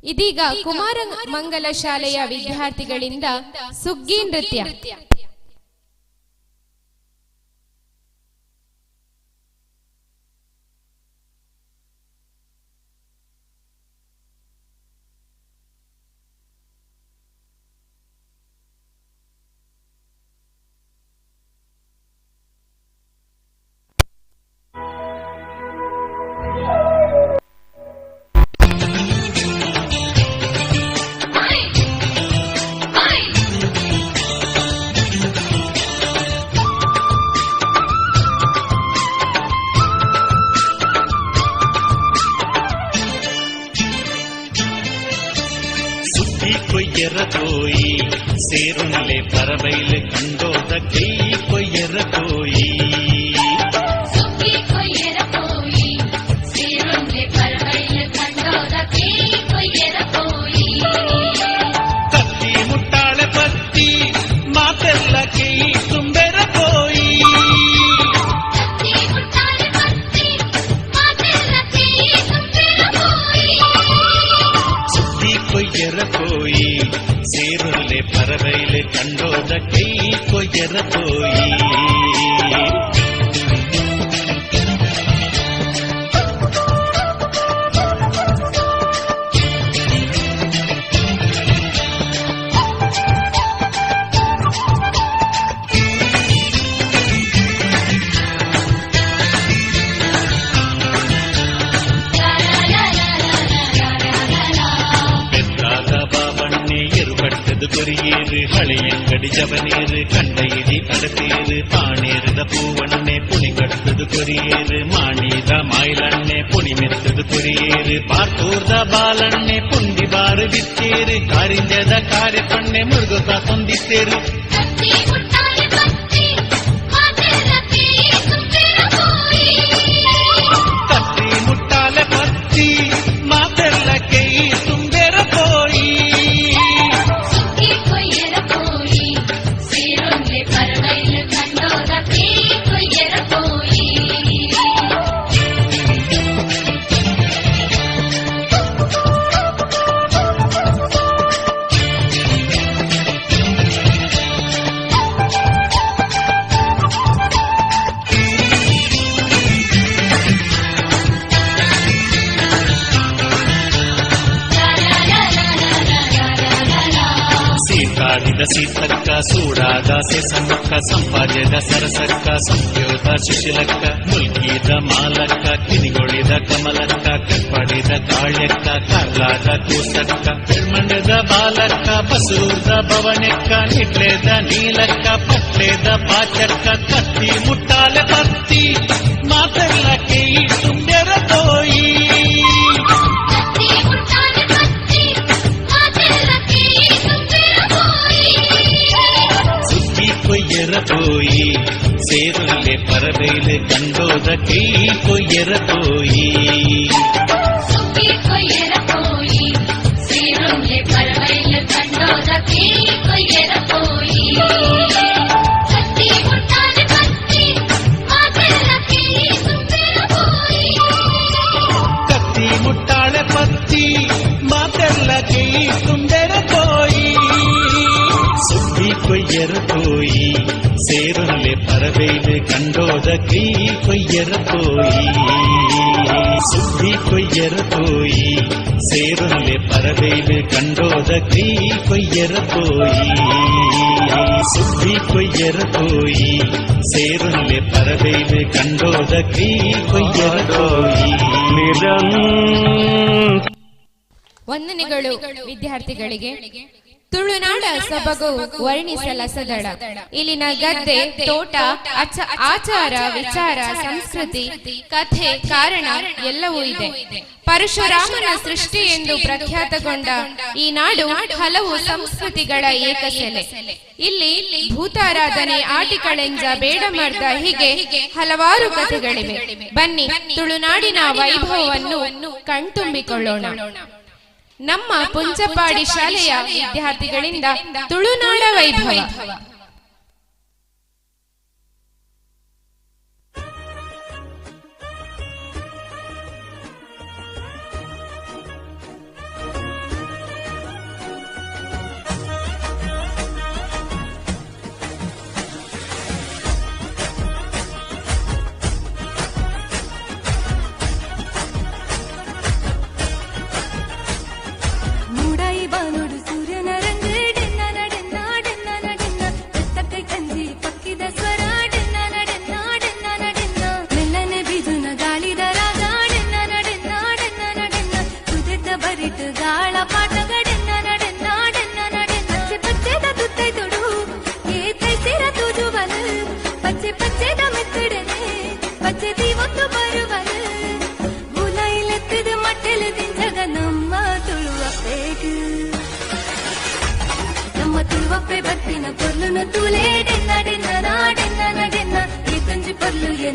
ಇದೀಗ ಕುಮಾರ ಮಂಗಲ ಶಾಲೆಯ ವಿದ್ಯಾರ್ಥಿಗಳಿಂದ ಸುಗ್ಗಿ ನೃತ್ಯ. ಕೊಯ್ಯರ ಕೋಯಿ ಸೇರುನಲೆ ಪರಬೈಲೆ ಕಂಡೋದ ಕೈ ಕೊಯ್ಯರ ಕೋಯಿ ಕೊಯ್ಯರ ಕೋಯಿ ಸೇರುನಲೆ ಪರಬೈಲೆ ಕಂಡೋದ ಕೈ ಕೊಯ್ಯರ ಕೋಯಿ ಕತ್ತಿ ಮುಟ್ಟಾಳೆ ಪತ್ತಿ ಮಾತೆಲ್ಲ ಕೈ ತುಂಬೆರ ಕೋಯಿ ಕತ್ತಿ ಮುಟ್ಟಾಳೆ ಪತ್ತಿ ಮಾತೆಲ್ಲ ಕೈ ತುಂಬೆರ ಕೋಯಿ ಸುದ್ದಿ ಕೊಯ್ಯರ ಕೋಯಿ ಸೇರುನಲೆ ಪರಬೈಲೆ ಕಂಡೋದ ಕೈ ಕೊಯ್ಯರ ಕೋಯಿ ಹಳೆಯಂಗಡಿ ಜವನೇರು ಕಂಡ ಇಡಿ ಅಡತೇರು ಪಾಣೇರದ பூவண்ணே புனி கடுத்தது கொரியேறு மாணித மாயிலண்ணே புனி மெத்தது கொரியேறு பார்த்தூர்த ಬಾಲಣ್ಣೆ ಪುಂಡಿ ಬಾರು ಬಿತ್ತೇರು ಕಾರಿಂಜದ ಕಾರ್ಯ ಪಣ್ಣೆ ಮುರುಗುತ್ತ ಕೊಂದಿತ್ತೇರು ಕತ್ತಿ ಮುಟ್ಟಾಲೆ ಪತ್ತಿ ಮಾತೆಲ್ಲ ಕೈ ತುಂಬೆರ ಪೋಯಿ ಸೀತಾಡಿದ ಸೀತಕ್ಕ ಸೂಡಾದ ಸೆಸಮ್ಮಕ್ಕ ಸಂಪಾದ್ಯದ ಸರಸಕ್ಕ ಸಂಯೋದ ಶಿಶಿಲಕ್ಕ ಮುಲ್ಕಿದ ಮಾಲಕ್ಕ ಕಿನಿಗೊಳಿದ ಕಮಲಕ್ಕ ಕಟ್ಪಡಿದ ಕಾಳ್ಯಕ್ಕ ಕಾರ್ಲಾದ ಕೂಸಕ್ಕ ಮಂಡ್ಯದ ಬಾಲಕ್ಕ ಬಸೂರ್ದ ಭವನೆಕ್ಕ ನಿಟ್ಲೆದ ನೀಲಕ್ಕ ಪಟ್ಲೆದ ಪಾಚಕ್ಕ ಕತ್ತಿ ಮುಟ್ಟಾಲೆ ಪತ್ತಿ ಮಾತೆಲ್ಲ ಕೈ ತುಂಬ್ಯರ ತೋಯಿ ಕೊಯ್ಯರ ತೋಯಿ ಸೇರುಲ್ಲೆ ಪರಬೇಲೆ ಕಂಡೋದ ಕೈ ಕೊಯ್ಯರ ತೋಯಿ ಕತ್ತಿ ಮುಟ್ಟಾಳೆ ಪತ್ತಿ ಮಾತೆಲ್ಲ ಕೈ ತುಂಬೇರ ತೋಯಿ ಸುದ್ದಿ ಕೊಯ್ಯರ ತೋಯಿ ಸೇರುಲ್ಲೆ ಪರಬೇಲೆ ಕಂಡೋದ ಕೈ ಕೊಯ್ಯರ ತೋಯಿ ಸುದ್ದಿ ಕೊಯ್ಯರ ತೋಯಿ ಸೇರುಲ್ಲೆ ಪರಬೇಲೆ ಕಂಡೋದ ಕೈ ಕೊಯ್ಯರ ತೋಯಿ ಸುದ್ದಿ ಕೊಯ್ಯರ ತೋಯಿ ಸೇರುಲ್ಲೆ ಪರಬೇಲೆ ಕಂಡೋದ ಕೈ ಕೊಯ್ಯರ ತೋಯಿ ವಂದನೆಗಳು ವಿದ್ಯಾರ್ಥಿಗಳಿಗೆ. ತುಳುನಾಡ ಸೊಬಗು ವರ್ಣಿಸಲಸದಳ. ಇಲ್ಲಿನ ಗದ್ದೆ, ತೋಟ, ಆಚಾರ, ವಿಚಾರ, ಸಂಸ್ಕೃತಿ, ಕಥೆ, ಕಾರಣ ಎಲ್ಲವೂ ಇದೆ. ಪರಶುರಾಮನ ಸೃಷ್ಟಿ ಎಂದು ಪ್ರಖ್ಯಾತಗೊಂಡ ಈ ನಾಡು ಹಲವು ಸಂಸ್ಕೃತಿಗಳ ಏಕಸೆಲೆ. ಇಲ್ಲಿ ಭೂತಾರಾಧನೆ, ಆಟಿಕಳೆಂಜ, ಬೇಡಮರ್ದ ಹೀಗೆ ಹಲವಾರು ಕಥೆಗಳಿವೆ. ಬನ್ನಿ ತುಳುನಾಡಿನ ವೈಭವವನ್ನು ಕಣ್ತುಂಬಿಕೊಳ್ಳೋಣ. ನಮ್ಮ ಪುಂಚಪಾಡಿ ಶಾಲೆಯ ವಿದ್ಯಾರ್ಥಿಗಳಿಂದ ತುಳುನಾಡ ವೈಭವ.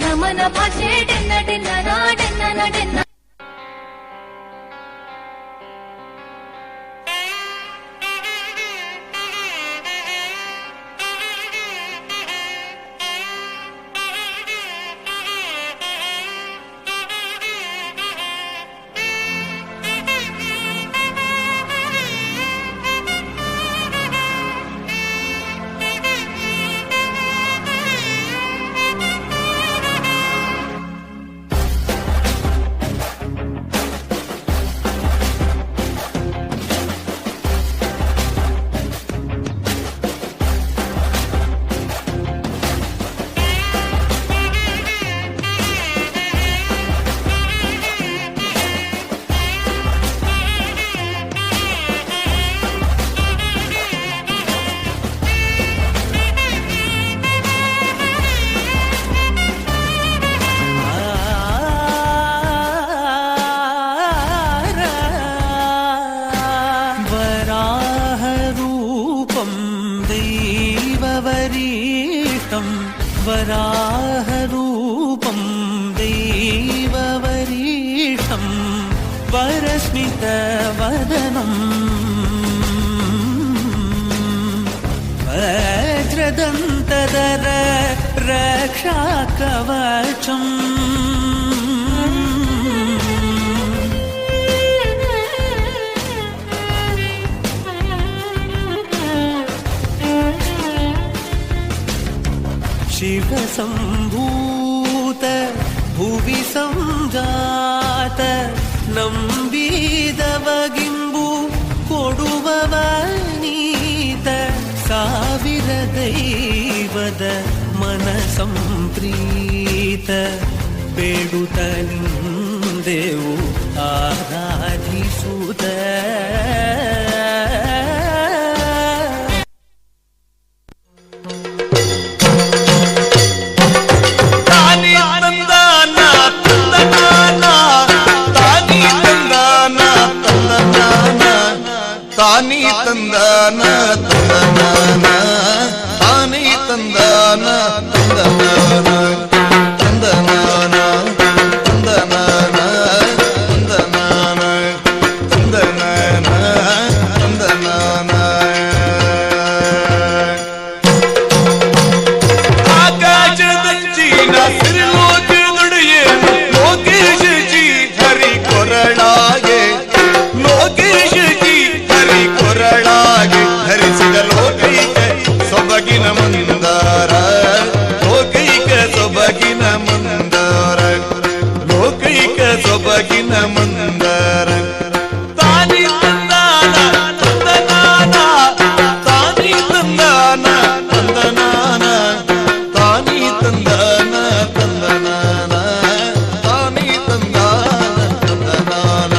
ನಮನ ಭಾಷೆ ಡೆನ್ನ ಡೆನ್ನ ನಾಡೆನ್ನ ನಡೆನ್ನ देववरीतं वराहरूपं देववरीतं वरस्मितवदनं वज्रदन्तदर रक्षाकवचम् शिवसम्भूत भुवि संजात ನಂಬಿದವಗಿಂಬು ಕೊಡುವವನೀತ ಸಾವಿರ ದೈವದ ಮನ ಸಂಪ್ರೀತ ಬೇಡುತ್ತ ನಿಂದೆವು ಆರಾಧಿಸುತ್ತ ತಾನಿ ತಂದಾನ ತಂದನಾನ ತಾನಿ ತಂದಾನ ತಂದನಾನ ತಂದನಾನ ತಂದನಾನ ತಂದನಾನ ತಂದನಾನ ತಂದನಾನ ಆಕಾಶದಂಚಿನ ಸಿರಿಲೋಕದೊಡೆಯೇ ಲೋಕೇಶ ಜಿ ಹರಿ ಕೊರಳಾಗೆ ಲೋಕೇಶ ಜಿ ಹರಿ ಕೊರಳಾಗೆ ಧರಿಸಿದ ಲೋಕೈಕ ಸೊಬಗಿನ ಮಂದಾರ ಲೋಕೈಕ ಸೊಬಗಿನ ಮಂದಾರ ಲೋಕೈಕ ಸೊಬಗಿನ ಮಂದಾರ ತಾನಿ ತಂದಾನ ತಂದನಾನ ತಾನಿ ತಂದಾನ ತಂದನಾನ ತಾನಿ ತಂದಾನ ತಂದನಾನ ತಾನಿ ತಂದಾನ ತಂದನಾನ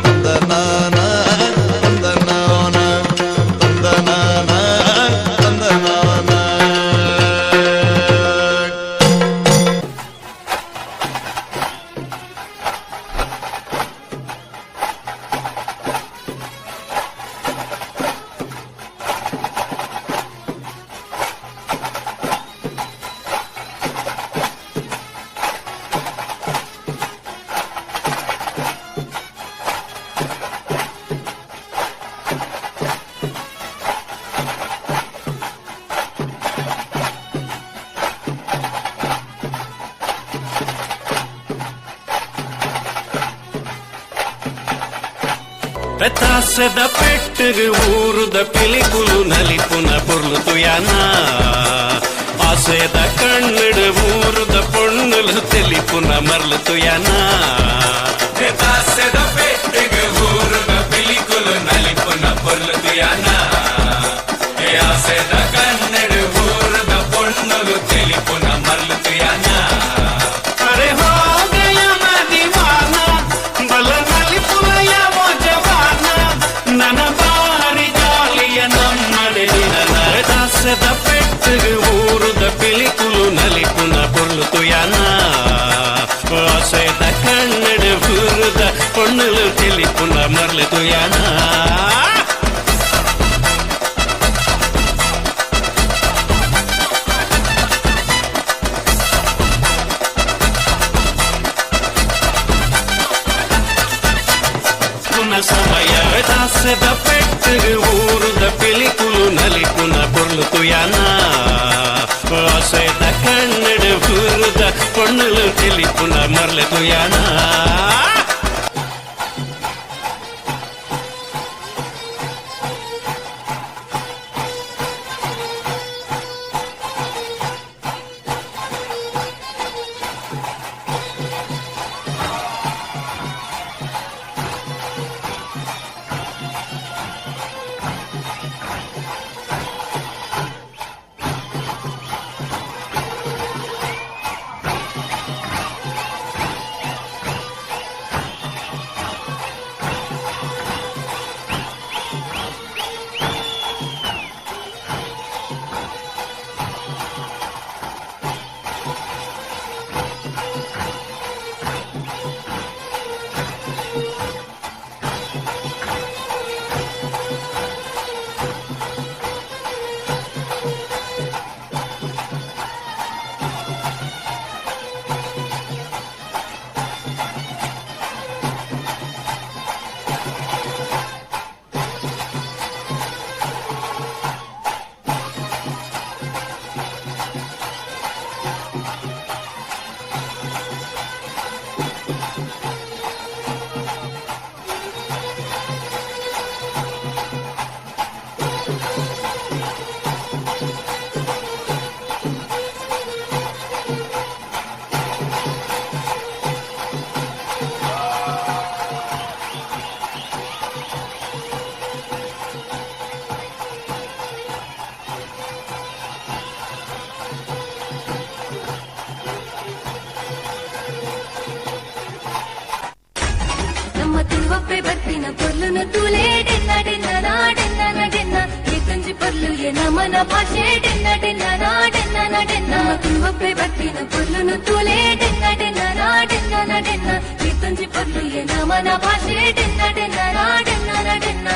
ತಂದನಾನ ತಂದನಾನ ತಂದನಾನ ತಂದನಾನ పెతాసద పెట్టు ఊరుద పిలికులు నలిపున పొర్లుతు యానా ఆసేద కన్నుడు ఊరుద పొన్నులు తెలిపున మర్లుతు యానా పెతాసద పెట్టు ఊరుద పిలికులు నలిపున పొర్లుతు యానా ఆసేద కన్నుడు ఊరుద పొన్నులు తెలిపున మర్లుతు యానా అరే హో గయా నా దీవానా బల నలిపులయ ನನ್ನ ಬಾರಿ ಜಾಲಿಯ ನಮ್ಮನೆ ದಾಸದ ಪೆಟ್ಟು ಊರುದ ಪಿಲಿಕುಲು ನಲಿಪುನ ಪೊರ್ಲುತು ಯಾನ ಆಸೆದ ಕನ್ನಡ ಊರುದ ಪೊಣ್ಣುಲು ತಿಳಿಪುನ ಮರ್ಲಿತು ಯಾನ ಸಮಯ ದಾಸದ ಪೆಟ್ಟು ಊರುದ ಪಿಲಿಕುಲು ನಲಿಪುನ ಪೊರ್ಲುತು ಯಾನ ಆಸೆದ ಕನ್ನಡ ಊರುದ ಪೊಣ್ಣುಲು ತಿಳಿಪುನ ಮರ್ಲೆತು ಯಾನ పొర్లును తూలే డెన్న డెన్న నా డెన్న నా డెన్న ఈ తుంజి పొర్లు ఏ నమన భాషే డెన్న డెన్న నా డెన్న నా డెన్న తువపే బట్టిన పొర్లును తూలే డెన్న డెన్న నా డెన్న నా డెన్న ఈ తుంజి పొర్లు ఏ నమన భాషే డెన్న డెన్న నా డెన్న నా డెన్న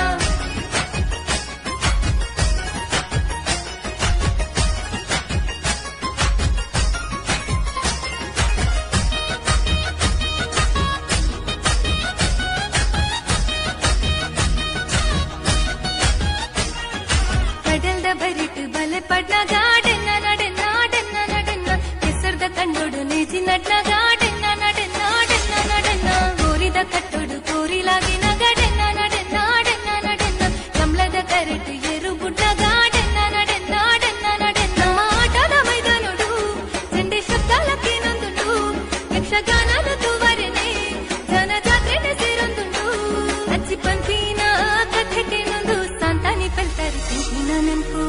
ಬರಿಟ್ ಬಲೆ ಪಡ್ನ ಗಾಡೆನ್ನ ನಡೆನ್ನ ಡೆನ್ನ ನಡೆನ್ನ ಕೆಸರ್ದ ಕಂಡೋಡು ನೇಜಿ ನಡ್ನ ಗಾಡೆನ್ನ ನಡೆನ್ನ ಡೆನ್ನ ನಡೆನ್ನ ಕೋರಿದ ಕಟ್ಟೋಡು ಕೋರಿಲಾಗಿನ ಗಡೆನ್ನ ನಡೆನ್ನ ಡೆನ್ನ ನಡೆನ್ನ ಕಮಲದ ಕರೆಟ್ ಏರು ಬುಡ್ಡ ಗಾಡೆನ್ನ ನಡೆನ್ನ ಡೆನ್ನ ನಡೆನ್ನ ಆಟದ ಮೈದಾನೋಡು ಚೆಂಡೆ ಶಬ್ದಾಲಕ್ಕೆ ನೊಂದುಂಡು ಯಕ್ಷಗಾನದ ತೂವರೆನೆ ಜನ ಜಾತ್ರೆನೆ ಸೇರೊಂದುಂಡು ಅಜ್ಜಿ ಪಂಪಿನ ಕಥೆಗೆ ನೊಂದು ಸಂತಾನಿ ಪೆಲ್ತಾರೆ ತಿಂಕಿನ ನೆನಪು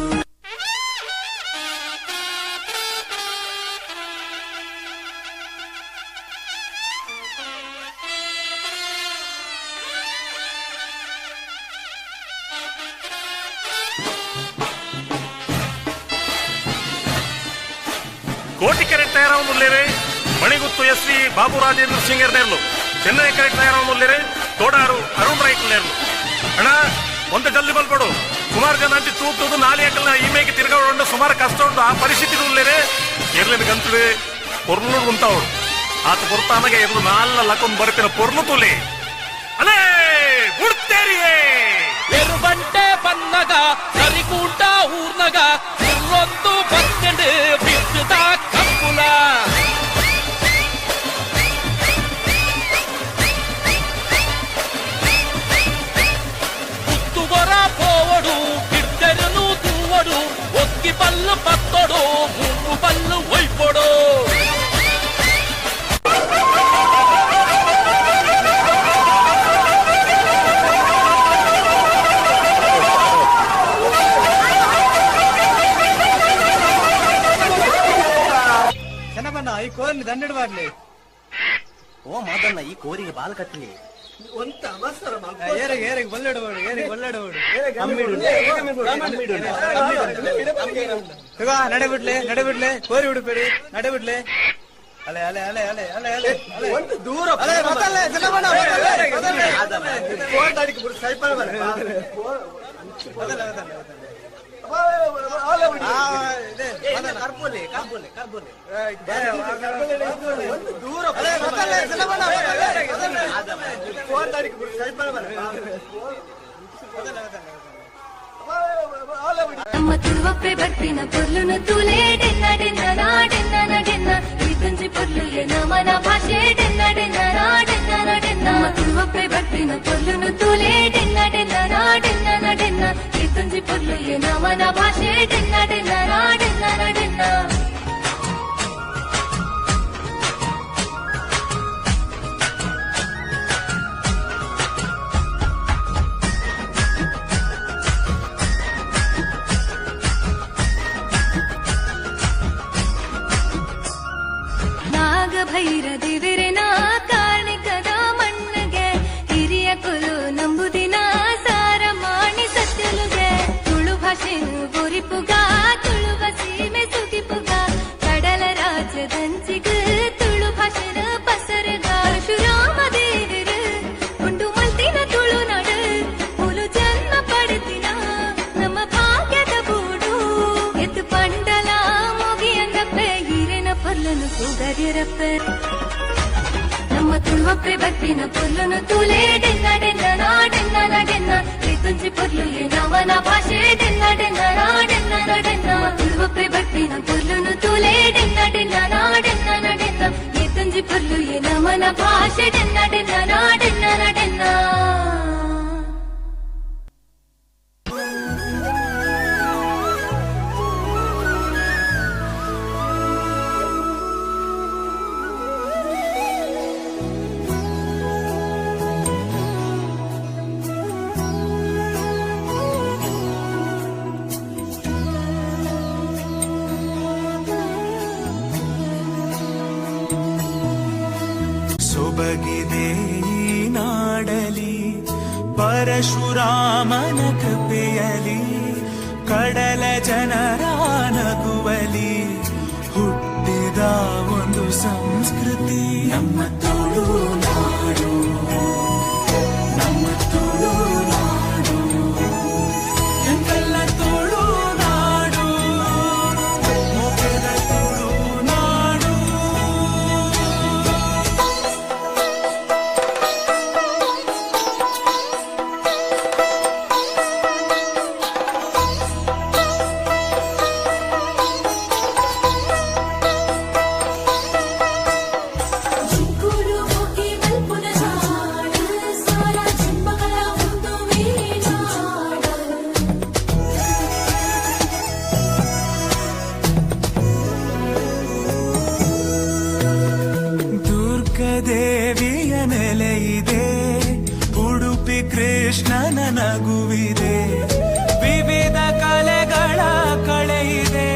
కోటి క్యారెట్ తయారవునుల్లేరే మణిగుత్తు ఎస్వి బాబు రాజేంద్ర సింగర్ ನೇರ್ಲು ಚೆನ್ನೈ ಕ್ಯಾರೆಟ್ ತಯಾರವುನುಲ್ಲೇರೆ ತೋಡಾರು ಅರುಣ್ ರೈಟ್ ನೇರ್ಲು ಅಣ್ಣ ಒಂದ ಜಲ್ದಿ ಬಲ್ಪಡು ಸುಮಾರು ಜನ ಅಂಚಿ ತೂಗ್ತದು ನಾಲಿ ಅಕಲ್ನ ಈಮೇಗೆ ತಿರ್ಗಾಡು ಸುಮಾರು ಕಷ್ಟ ಉಂಟು ಆ ಪರಿಸ್ಥಿತಿ ಉಳ್ಳೇರೆ ಎರ್ಲಿನ ಗಂತುವೆ ಪೊರ್ಲು ಉಂತಾವು ಆತ ಪೊರ್ತಾನಗೆ ಎದುರು ನಾಲ್ಲ ಲಕೊಂಡ್ ಬರ್ತಿನ ಪೊರ್ಲು ತುಲೆ ಅಲೇ ಮುಡ್ತೇರಿಯೇ ಎರುಬಂಟೆ ಬನ್ನಗ ಸರಿಕೂಟ ಊರ್ನಗ ಇಲ್ಲೊಂದು ಬತ್ತೆಂಡು ಬಿತ್ತದ ಕಪ್ಪುಲ ಕುತ್ತುಗೊರ ಪೋವಡು ಕಿಡ್ಡೆರನು ತೂವಡು ಒಕ್ಕಿ ಪಲ್ಲು ಪತ್ತೊಡು ಮೂಗು ಪಲ್ಲು ಒಯ್ಪೊಡು ಈ ಕೋರಿ ದಂಡಡು ಮಾಡ್ಲಿ ಓ ಮಾದನ್ನ ಈ ಕೋರಿಗೆ ಬಾಲ್ ಕಟ್ಟಲಿ ಒಂತ ಅವಸರ ಏರಿಗೆ ಏರಿಗೆ ಬಲ್ಲೆಡಬೇಡು ಏರಿಗೆ ಬಲ್ಲೆಡಬೇಡು ನಡೆಬಿಡ್ಲೆ ನಡೆಬಿಡ್ಲೆ ಕೋರಿ ಹುಡುಬೇಡಿ ನಡೆಬಿಡ್ಲೆ ಅಲೆ ಅಲೆ ಅಲೆ ಅಲೆ ಅಲೆ ಅಲೆ ಒಂದು ದೂರ ಅಲೆ ಮತ್ತಲ್ಲ ಜನಮನ ಫೋನ್ ದಾಡಿಗೆ ಬಿಡು ಸೈಪಲ್ ಬರ ಅದಲ್ಲ ಅದಲ್ಲ ಕರ್ಬೋಲೆ ಕರ್ಬೋಲೆ ಕರ್ಬೋಲೆ ಒಂದು ದೂರ ಅಲೆ ಮತ್ತಲ್ಲ ಜನಮನ ಫೋನ್ ದಾಡಿಗೆ ಬಿಡು ಸೈಪಲ್ ಬರ ಅದಲ್ಲ ಅದಲ್ಲ ನಮ್ಮ ತುಳುವಪ್ಪೆ ಬರ್ಪಿನ ಪೊರ್ಲುನು ತೂಲೆ ಡೆನ್ನ ಡೆನ್ನ ನಾ ಡೆನ್ನ ನಡೆನ್ನ ಈ ತುಂಜಿ ಪೊರ್ಲು ಏ ನಮನ ಭಾಷೆ ಡೆನ್ನ ಡೆನ್ನ ನಾ ಡೆನ್ನ ನಡೆನ್ನ ನಮ್ಮ ತುಳುವಪ್ಪೆ ಬರ್ಪಿನ ಪೊರ್ಲುನು ತೂಲೆ ಡೆನ್ನ ಡೆನ್ನ ನಾ ಡೆನ್ನ ನಡೆನ್ನ ಈ ತುಂಜಿ ಪೊರ್ಲು ಏ ನಮನ ಭಾಷೆ ಡೆನ್ನ ಡೆನ್ನ ನಾ ಡೆನ್ನ ನಡೆನ್ನ ಭೈರ ದೇವರನ ಕಾರ್ಣಿಕದ ಮಣ್ಣಗೆ ಹಿರಿಯ ಕುಲು ನಂಬುದಿನ ಸಾರ ಮಾಡಿ ಸತ್ಯಲುಗೆ ತುಳು ಭಾಷೆನು ಬೋರಿಪುಗ ತುಳುವ ಸೀಮೆ ಸುಗಿಪುಗ ಕಡಲ ರಾಜ್ಯದಂಚಿಗ ತುಳು ಭಾಷೆನ ಪಸರಗ ಶುರಾಮ ದೇವರ ಉಂಡು ಮಲ್ತಿನ ತುಳುನಾಡು ಮುಲು ಜನ್ಮ ಪಡೆದಿನ ನಮ್ಮ ಭಾಗ್ಯದ ಬೂಡು ಎತ್ತು ಪಂಡಲ ಮುಗಿಯಂದಪ್ಪೆ ಹಿರಿನ ಪೊರ್ಲನು ಕೂಗರಿರಪ್ಪೆ ನಮ್ಮ ತುಳುವಪ್ಪೆ ಬರ್ಪಿನ ಪೊರ್ಲುನು ತೂಲೆ ಡೆನ್ನ ಡೆನ್ನ ನಾ ಡೆನ್ನ ನಡೆನ್ನ ಈ ತುಂಜಿ ಪೊರ್ಲು ಏ ನಮನ ಭಾಷೆ ಡೆನ್ನ ಡೆನ್ನ ನಾ ಡೆನ್ನ ನಡೆನ್ನ ತುಳುವಪ್ಪೆ ಬರ್ಪಿನ ಪೊರ್ಲುನು ತೂಲೆ ಡೆನ್ನ ಡೆನ್ನ ನಾ ಡೆನ್ನ ನಡೆನ್ನ ಈ ತುಂಜಿ ಪೊರ್ಲು ಏ ನಮನ ಭಾಷೆ ಡೆನ್ನ ಡೆನ್ನ ನಾ ಡೆನ್ನ ನಡೆನ್ನ ಸೊಬಗಿದೆ ಈ ನಾಡ ಪರಶುರಾಮನ ಕೃಪೆಯಲಿ ಕಡಲ ಜನರ ನಗುವಲಿ ಹುಟ್ಟಿದ ಒಂದು ಸಂಸ್ಕೃತಿ ನಮ್ಮ ತುಳುನಾಡು, ನಮ್ಮ ತುಳುನಾಡು, ಎಂತೆಲ್ಲ ತುಳುನಾಡು, ಮೊಗದ ತುಳುನಾಡು. ದುರ್ಗದೇವಿಯ ನೆಲೆಯಿದೆ, ಉಡುಪಿ ಕೃಷ್ಣನ ನಗುವಿದೆ, ವಿವಿಧ ಕಲೆಗಳ ಕಳೆಯಿದೆ,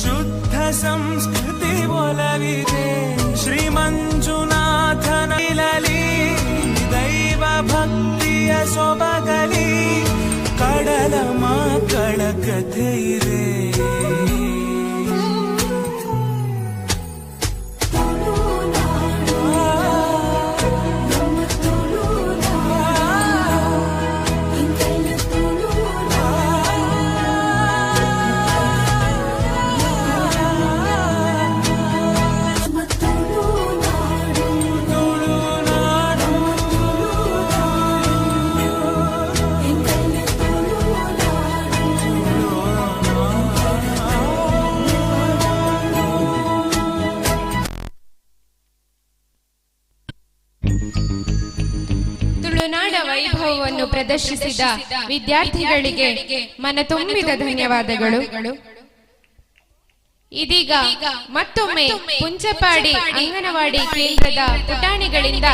ಶುದ್ಧ ಸಂಸ್ಕೃತಿ ಒಲವಿದೆ. ಶ್ರೀ ಮಂಜುನಾಥನ ಇಲಲಿ ದೈವ ಭಕ್ತಿಯ ಸೊಬಗಲಿ ಕಡಲ ಮಕ್ಕಳ ಕಥೆ ಇದೆ. ತುಳುನಾಡ ವೈಭವವನ್ನು ಪ್ರದರ್ಶಿಸಿದ ವಿದ್ಯಾರ್ಥಿಗಳಿಗೆ ಮನತುಂಬಿದ ಧನ್ಯವಾದಗಳು. ಇದೀಗ ಮತ್ತೊಮ್ಮೆ ಪುಂಚಪಾಡಿ ಅಂಗನವಾಡಿ ಕೇಂದ್ರದ ಪುಟಾಣಿಗಳಿಂದ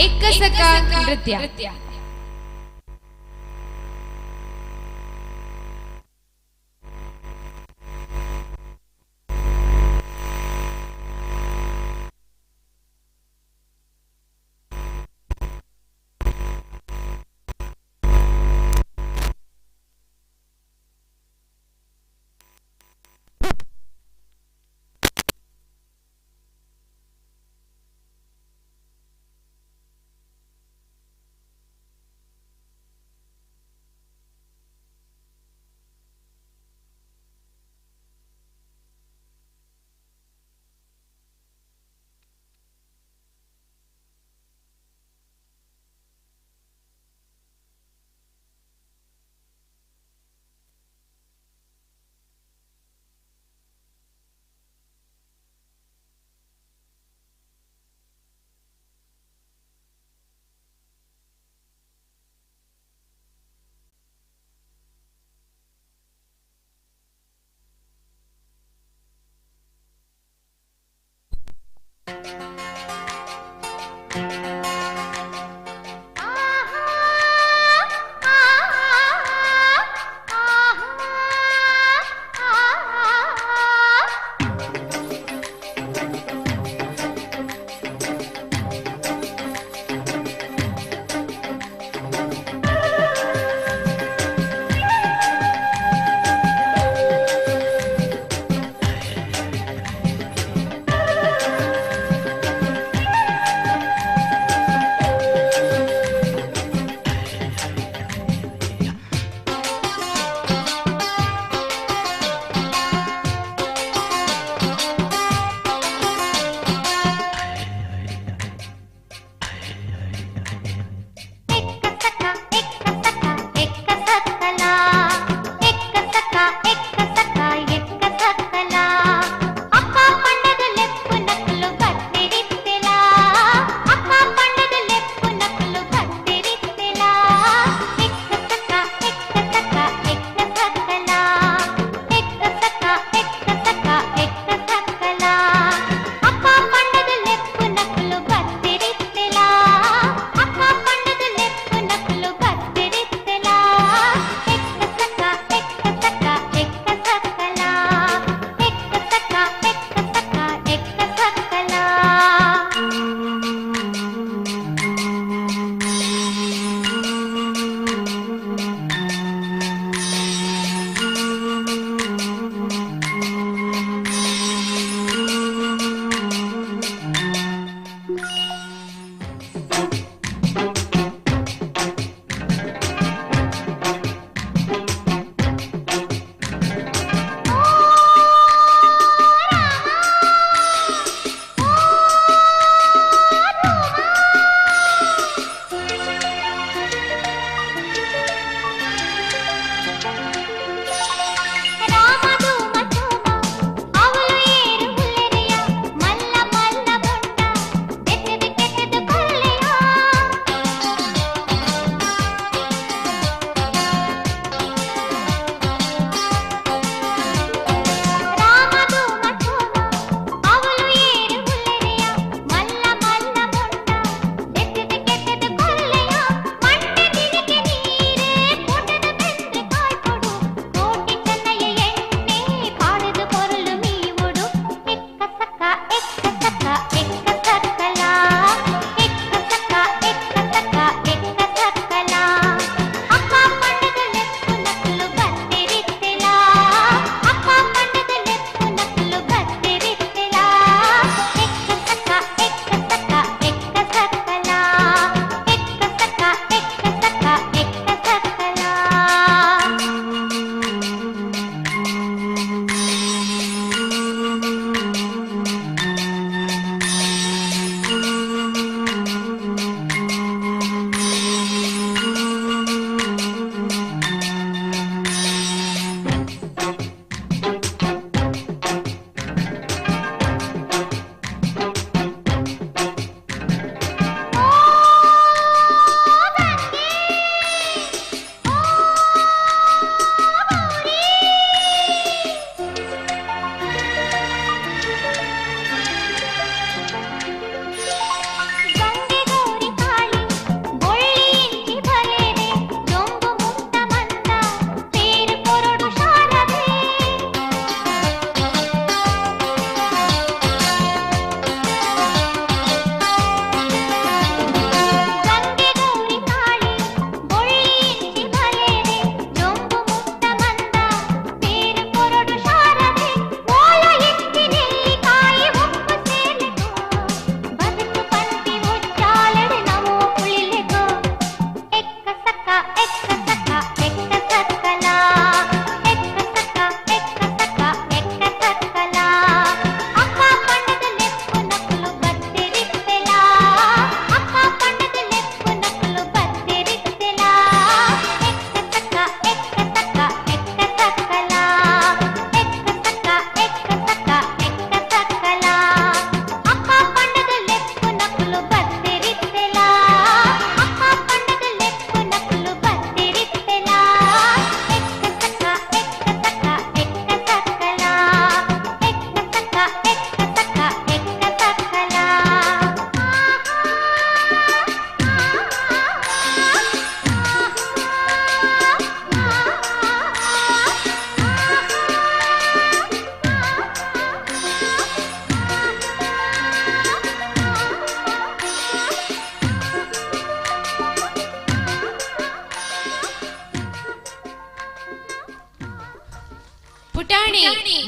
ಎಕ್ಕಸಕ ನೃತ್ಯ.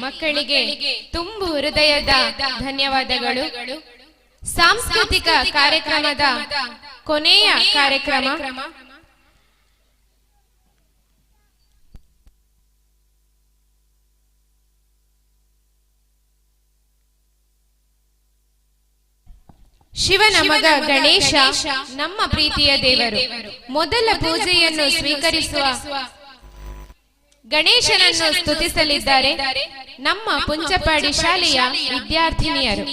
ಮಕ್ಕಳಿಗೆ ತುಂಬು ಹೃದಯದ ಧನ್ಯವಾದಗಳು. ಸಾಂಸ್ಕೃತಿಕ ಕಾರ್ಯಕ್ರಮದ ಕೊನೆಯ ಕಾರ್ಯಕ್ರಮ ಶಿವನ ಮಗ ಗಣೇಶ ನಮ್ಮ ಪ್ರೀತಿಯ ದೇವರು. ಮೊದಲ ಪೂಜೆಯನ್ನು ಸ್ವೀಕರಿಸುವ ಗಣೇಶನನ್ನು ಸ್ತುತಿಸಲಿದ್ದಾರೆ ನಮ್ಮ ಪುಂಚಪಾಡಿ ಶಾಲೆಯ ವಿದ್ಯಾರ್ಥಿನಿಯರು.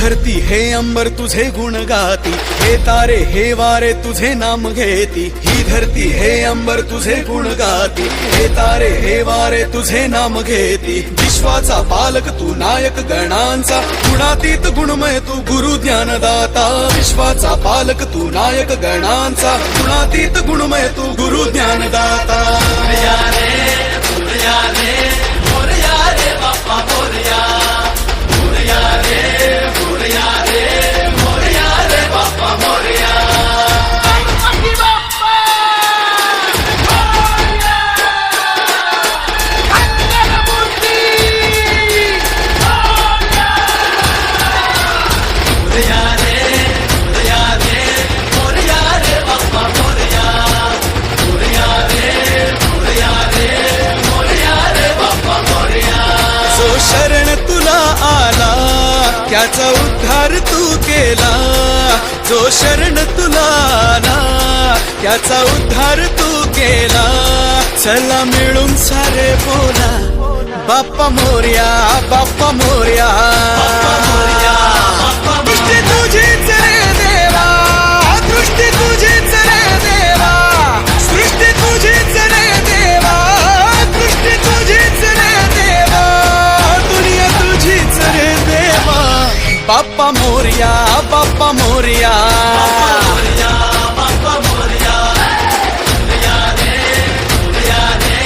धरती हे अंबर तुझे गुण गाती, हे तारे हे वारे तुझे नाम घेती. ही धरती हे अंबर तुझे गुण गाती, हे तारे हे वारे तुझे नाम घेती. विश्वाचा पालक तू नायक गणांचा, गुणातीत गुणमय तू गुरु ज्ञानदाता. विश्वाचा पालक तू नायक गणांचा, गुणातीत गुणमय तू गुरु ज्ञानदाता. मोरया रे मोरया रे मोरया रे बाप्पा मोरया. मोरया रे मोरया रे मोरया रे बाप्पा मोरया. शरण तुला आला त्याचा उद्धार तू केला. जो शरण तुला आला त्याचा उद्धार तू केला. चला मिळून सारे बोला बाप्पा मोरया बाप्पा मोरया. दृष्टी तुझीच रे देवा, दृष्टी तुझीच रे देवा, सृष्टी तुझीच रे देवा, दृष्टी तुझीच रे देवा, दुनिया तुझीच रे देवा. बाप्पा मोरया बाप्पा मोरया. बाप्पा मोरया मोरया रे मोरया रे.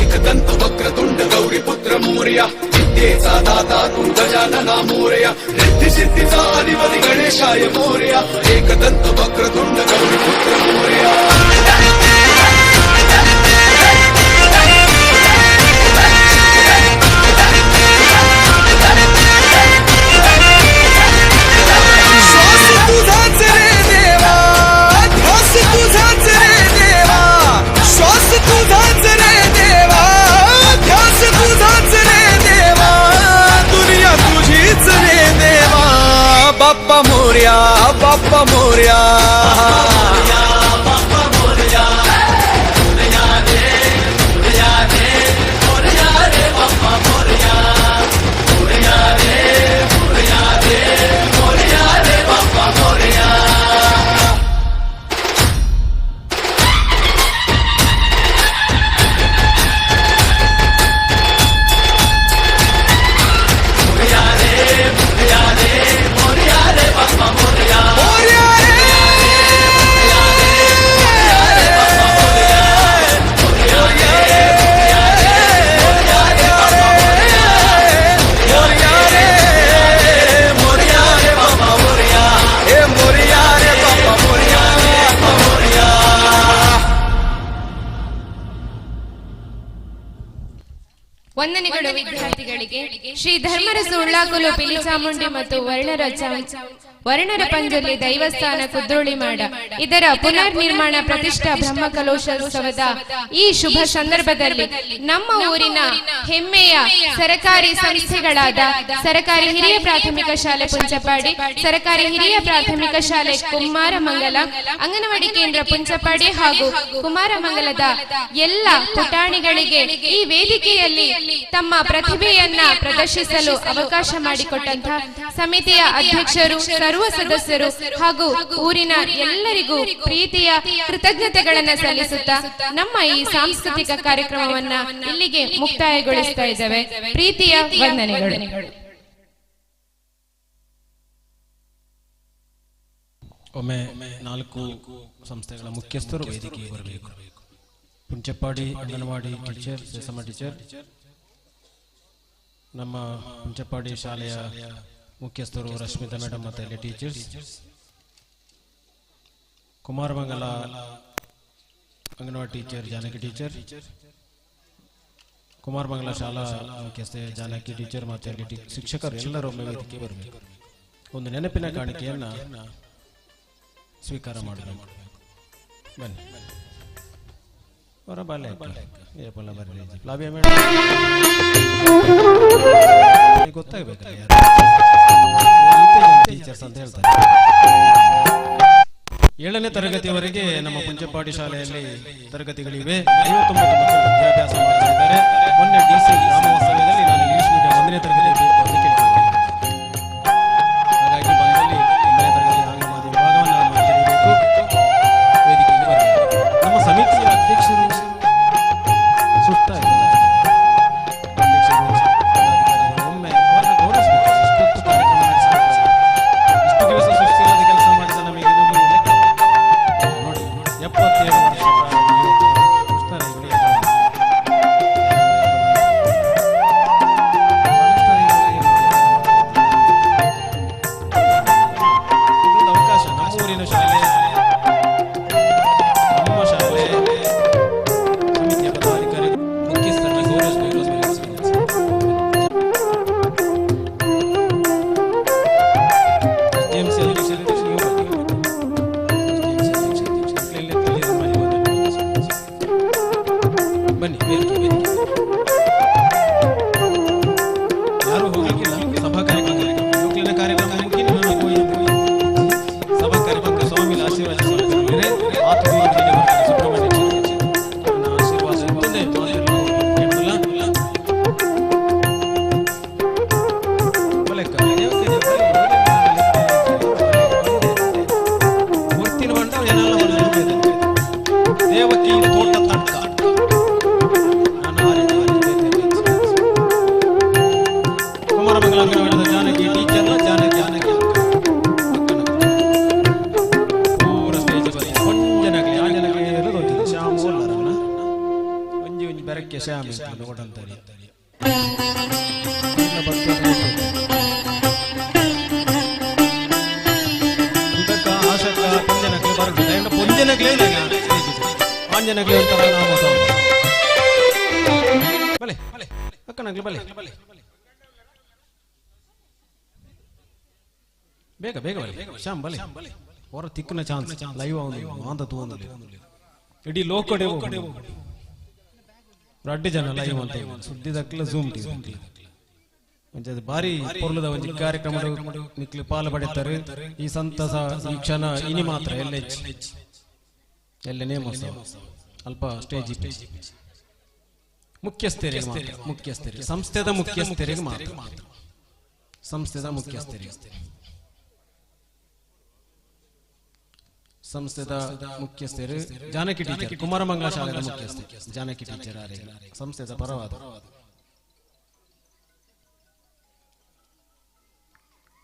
एकदंत वक्रतुंड गौरीपुत्र मोरया, विद्येचा दाता तू गजानना मोरया. रिद्धी सिद्धीचा अधिपती गणेशाय मोरया. एकदंत वक्रतुंड गौरीपुत्र मोरया. श्वास तुझाच रे देवा, ध्यास तुझाच रे देवा, श्वास तुझाच रे देवा, ध्यास तुझाच रे देवा, दुनिया तुझीच रे देवा. बाप्पा मोरया बाप्पा मोरया. बाप्पा मोरया मोरया रे मोरया रे मोरया रे बाप्पा मोरया. मोरया रे मोरया रे मोरया रे बाप्पा मोरया. मोरया रे मोरया रे मोरया रे बाप्पा मोरया. मोरया रे ವಂದನೆಗಳು ವಿದ್ಯಾರ್ಥಿಗಳಿಗೆ. ಶ್ರೀ ಧರ್ಮರಸ ಉಳ್ಳಾಕುಲು ಪಿಲಿಚಾಮುಂಡಿ ಮತ್ತು ವರ್ಣರ ಪಂಜುರ್ಲಿ ದೈವಸ್ಥಾನ ಕುದ್ರೋಳಿ ಮಾಡ ಇದರ ಪುನರ್ ನಿರ್ಮಾಣ ಪ್ರತಿಷ್ಠಾ ಬ್ರಹ್ಮಕಲಶೋತ್ಸವದ ಈ ಶುಭ ಸಂದರ್ಭದಲ್ಲಿ ನಮ್ಮ ಊರಿನ ಹೆಮ್ಮೆಯ ಸರಕಾರಿ ಸಂಸ್ಥೆಗಳಾದ ಸರಕಾರಿ ಹಿರಿಯ ಪ್ರಾಥಮಿಕ ಶಾಲೆ ಪುಂಚಪಾಡಿ, ಸರಕಾರಿ ಹಿರಿಯ ಪ್ರಾಥಮಿಕ ಶಾಲೆ ಕುಮಾರಮಂಗಲ, ಅಂಗನವಾಡಿ ಕೇಂದ್ರ ಪುಂಚಪಾಡಿ ಹಾಗೂ ಕುಮಾರಮಂಗಲದ ಎಲ್ಲ ಪುಟಾಣಿಗಳಿಗೆ ಈ ವೇದಿಕೆಯಲ್ಲಿ ತಮ್ಮ ಪ್ರತಿಭೆಯನ್ನ ಪ್ರದರ್ಶಿಸಲು ಅವಕಾಶ ಮಾಡಿಕೊಟ್ಟಂತಹ ಸಮಿತಿಯ ಅಧ್ಯಕ್ಷರು, ಸರ್ವ ಸದಸ್ಯರು ಹಾಗೂ ಊರಿನ ಎಲ್ಲರಿಗೂ ಪ್ರೀತಿಯ ಕೃತಜ್ಞತೆಗಳನ್ನು ಸಲ್ಲಿಸುತ್ತಾ ನಮ್ಮ ಈ ಸಾಂಸ್ಕೃತಿಕ ಕಾರ್ಯಕ್ರಮವನ್ನ ಇಲ್ಲಿಗೆ ಮುಕ್ತಾಯಗೊಳಿಸ್ತಾ ಇದ್ದೇವೆ. ಪ್ರೀತಿಯ ವಂದನೆಗಳು. ಒಮ್ಮೆ 4 ಸಂಸ್ಥೆಗಳ ಮುಖ್ಯಸ್ಥರು ವೇದಿಕೆಗೆ ಬರಬೇಕು. ಪುಂಚಪಾಡಿ ಅಂಗನವಾಡಿ ಟೀಚರ್, ಸೇಸಮ್ಮ ಟೀಚರ್, ನಮ್ಮ ಪುಂಚಪಾಡಿ ಶಾಲೆಯ ಮುಖ್ಯಸ್ಥರು ರಶ್ಮಿತಾ ಮೇಡಮ್ ಮತ್ತು ಎಲ್ಲ teachers, Kumaramangala anganwadi teacher Janaki teacher, Kumaramangala ಶಾಲಾ ಮುಖ್ಯಸ್ಥೆ ಜಾನಕಿ ಟೀಚರ್ ಮತ್ತು ಎಲ್ಲ ಶಿಕ್ಷಕರು ಎಲ್ಲರೂ ಒಮ್ಮೆ ವೇದಿಕೆ ಬರಬೇಕು. ಒಂದು ನೆನಪಿನ ಕಾಣಿಕೆಯನ್ನು ಸ್ವೀಕಾರ ಮಾಡಬೇಕು. ಬನ್ನಿ ಅವರ ಬಾಲ್ಯ ಗೊತ್ತಾಗಬೇಕಲ್ಲ ಟೀಚರ್ಸ್ ಅಂತ ಹೇಳ್ತಾರೆ. 7ನೇ ತರಗತಿಯವರೆಗೆ ನಮ್ಮ ಪುಂಚಪಾಡಿ ಶಾಲೆಯಲ್ಲಿ ತರಗತಿಗಳಿವೆ. 59 ಮಕ್ಕಳು ವಿದ್ಯಾಭ್ಯಾಸ ಮಾಡ್ತಾ ಇದ್ದಾರೆ. ಮೊನ್ನೆ DC ಗ್ರಾಮೋತ್ಸವದಲ್ಲಿ ನಾನು ಇಂಗ್ಲಿಷ್ ಮೀಡಿಯಂ 1ನೇ ತರಗತಿ ಬೇಕು ಅಂತ ಕೇಳ್ತಿದ್ದೇನೆ. ಹಾಗಾಗಿ ಬಂದಲ್ಲಿ 1ನೇ ತರಗತಿ ಅಂಗನವಾಡಿ ವಿಭಾಗವನ್ನು ನಾವು ತೆರೀಬೇಕು, ವೇದಿಕೆಗೆ ಬರಬೇಕು. ನಮ್ಮ ಸಮಿತಿಯ ಅಧ್ಯಕ್ಷರು ಸುತ್ತಾ ಇದ್ದಾರೆ. ಒಮ್ಮೆ ಅವರನ್ನು ಗೌರವಿಸಬೇಕು. ಇಷ್ಟೊತ್ತು ಕಾರ್ಯಕ್ರಮ ನಡೆಸಿದ್ದಾರೆ, ಇಷ್ಟು ದಿವಸ ಸುಸ್ಥಿರದ ಕೆಲಸ ಮಾಡಿದ ನಮಗೆ ಇದು ನೋಡಿ 77 ವರ್ಷ ಅವಕಾಶ. ನಮ್ಮೂರಿನ ಶಾಲೆ, ನಮ್ಮ ಶಾಲೆ ಸಮಿತಿಯ ಪದಾಧಿಕಾರಿ ಮುಖ್ಯಸ್ಥರನ್ನು ಗೌರವಿಸಬೇಕು. ಬನ್ನಿ ಯಾರು ಹೋಗಲಿಕ್ಕಿಲ್ಲ. ಸಭಾ ಕಾರ್ಯಕ್ರಮ ಯುಕ್ಲಿನ ಕಾರ್ಯಕ್ರಮ ಮುಖ್ಯ ಸಭಾ ಕಾರ್ಯಕ್ರಮಕ್ಕೆ ಸ್ವಾಮಿ ಆಶೀರ್ವಾದ ಸುಬ್ರಹ್ಮಣ್ಯ ಆಶೀರ್ವಾದ ಇರ್ತದೆ. ಮೂರ್ತಿನ ಬಂಡ ಏನೆಲ್ಲ ದೇವಕಿ ತೋಟ ತಡ್ಕ ಕುಮಾರಮಂಗಲ ಅಂಗನವಾಡಿದ ಜಾನಕಿ ಟೀಚರ್, ಜಾನಕಿ ಪೂರ ಸ್ಟೇಜ್ ಬರೀ ಒಂಜನಗಲಿ ಆ ಜನಗೆ ಇರೋದು ಶ್ಯಾಮ್ ಓಲ್ಲರನ್ನ ಒಂಜಿ ಬೆರಕ್ಕೆ ಶ್ಯಾಮ್ ಇರ್ತದೆ ನೋಡಂತಾರೆ. ಆಶಕ ಪೊಂಜನಗಲಿ ಬರ್ತದೆ ಪೊಂಜನಗಲೇ ಆಂಜನಗಲಿ ಅಂತಾರ ನಾಮ ಬಲೆ ಅಕ್ಕನಗಲಿ ಬಲೆ ಬೇಗ ಬೇಗ ಶ್ಯಾಮ್ ಬಲೆ ಹೊರ ತಿಕ್ಕನ ಚಾನ್ಸ್ ಲೈವ್ ಆಂದ ತೋಂದು ಇಡೀ ಲೋಕಡೆ ರಡ್ಡು ಜನ ಲೈವ್ ಅಂತ ಸುದ್ದಿದಕ್ಲ ಝೂಮ್ ಟಿವಿ ಬಾರಿ ಪೊರ್ಲದ ಒಂದು ಕಾರ್ಯಕ್ರಮ ನಿಕ್ಲಿ ಪಾಲು ಪಡೆತಾರೆ. ಈ ಸಂತಸ ಈ ಕ್ಷಣ ಇನಿ ಮಾತ್ರ ಎಲ್ಲ ನೇಮೋತ್ಸವ ಅಲ್ಪ ಸ್ಟೇಜ್ ಮುಖ್ಯಸ್ಥರಿಗೆ ಮಾತ್ರ, ಮುಖ್ಯಸ್ಥರಿಗೆ ಸಂಸ್ಥೆದ ಮುಖ್ಯಸ್ಥರಿಗೆ ಮಾತ್ರ, ಸಂಸ್ಥೆದ ಮುಖ್ಯಸ್ಥರಿಗೆ ಸಂಸ್ಥೆದ ಮುಖ್ಯಸ್ಥರು ಜಾನಕಿ ಟೀಚರ್, ಕುಮಾರಮಂಗಲ ಶಾಲೆಯ ಮುಖ್ಯಸ್ಥೆ ಜಾನಕಿ ಟೀಚರ್ ಸಂಸ್ಥೆದ ಪರವಾದ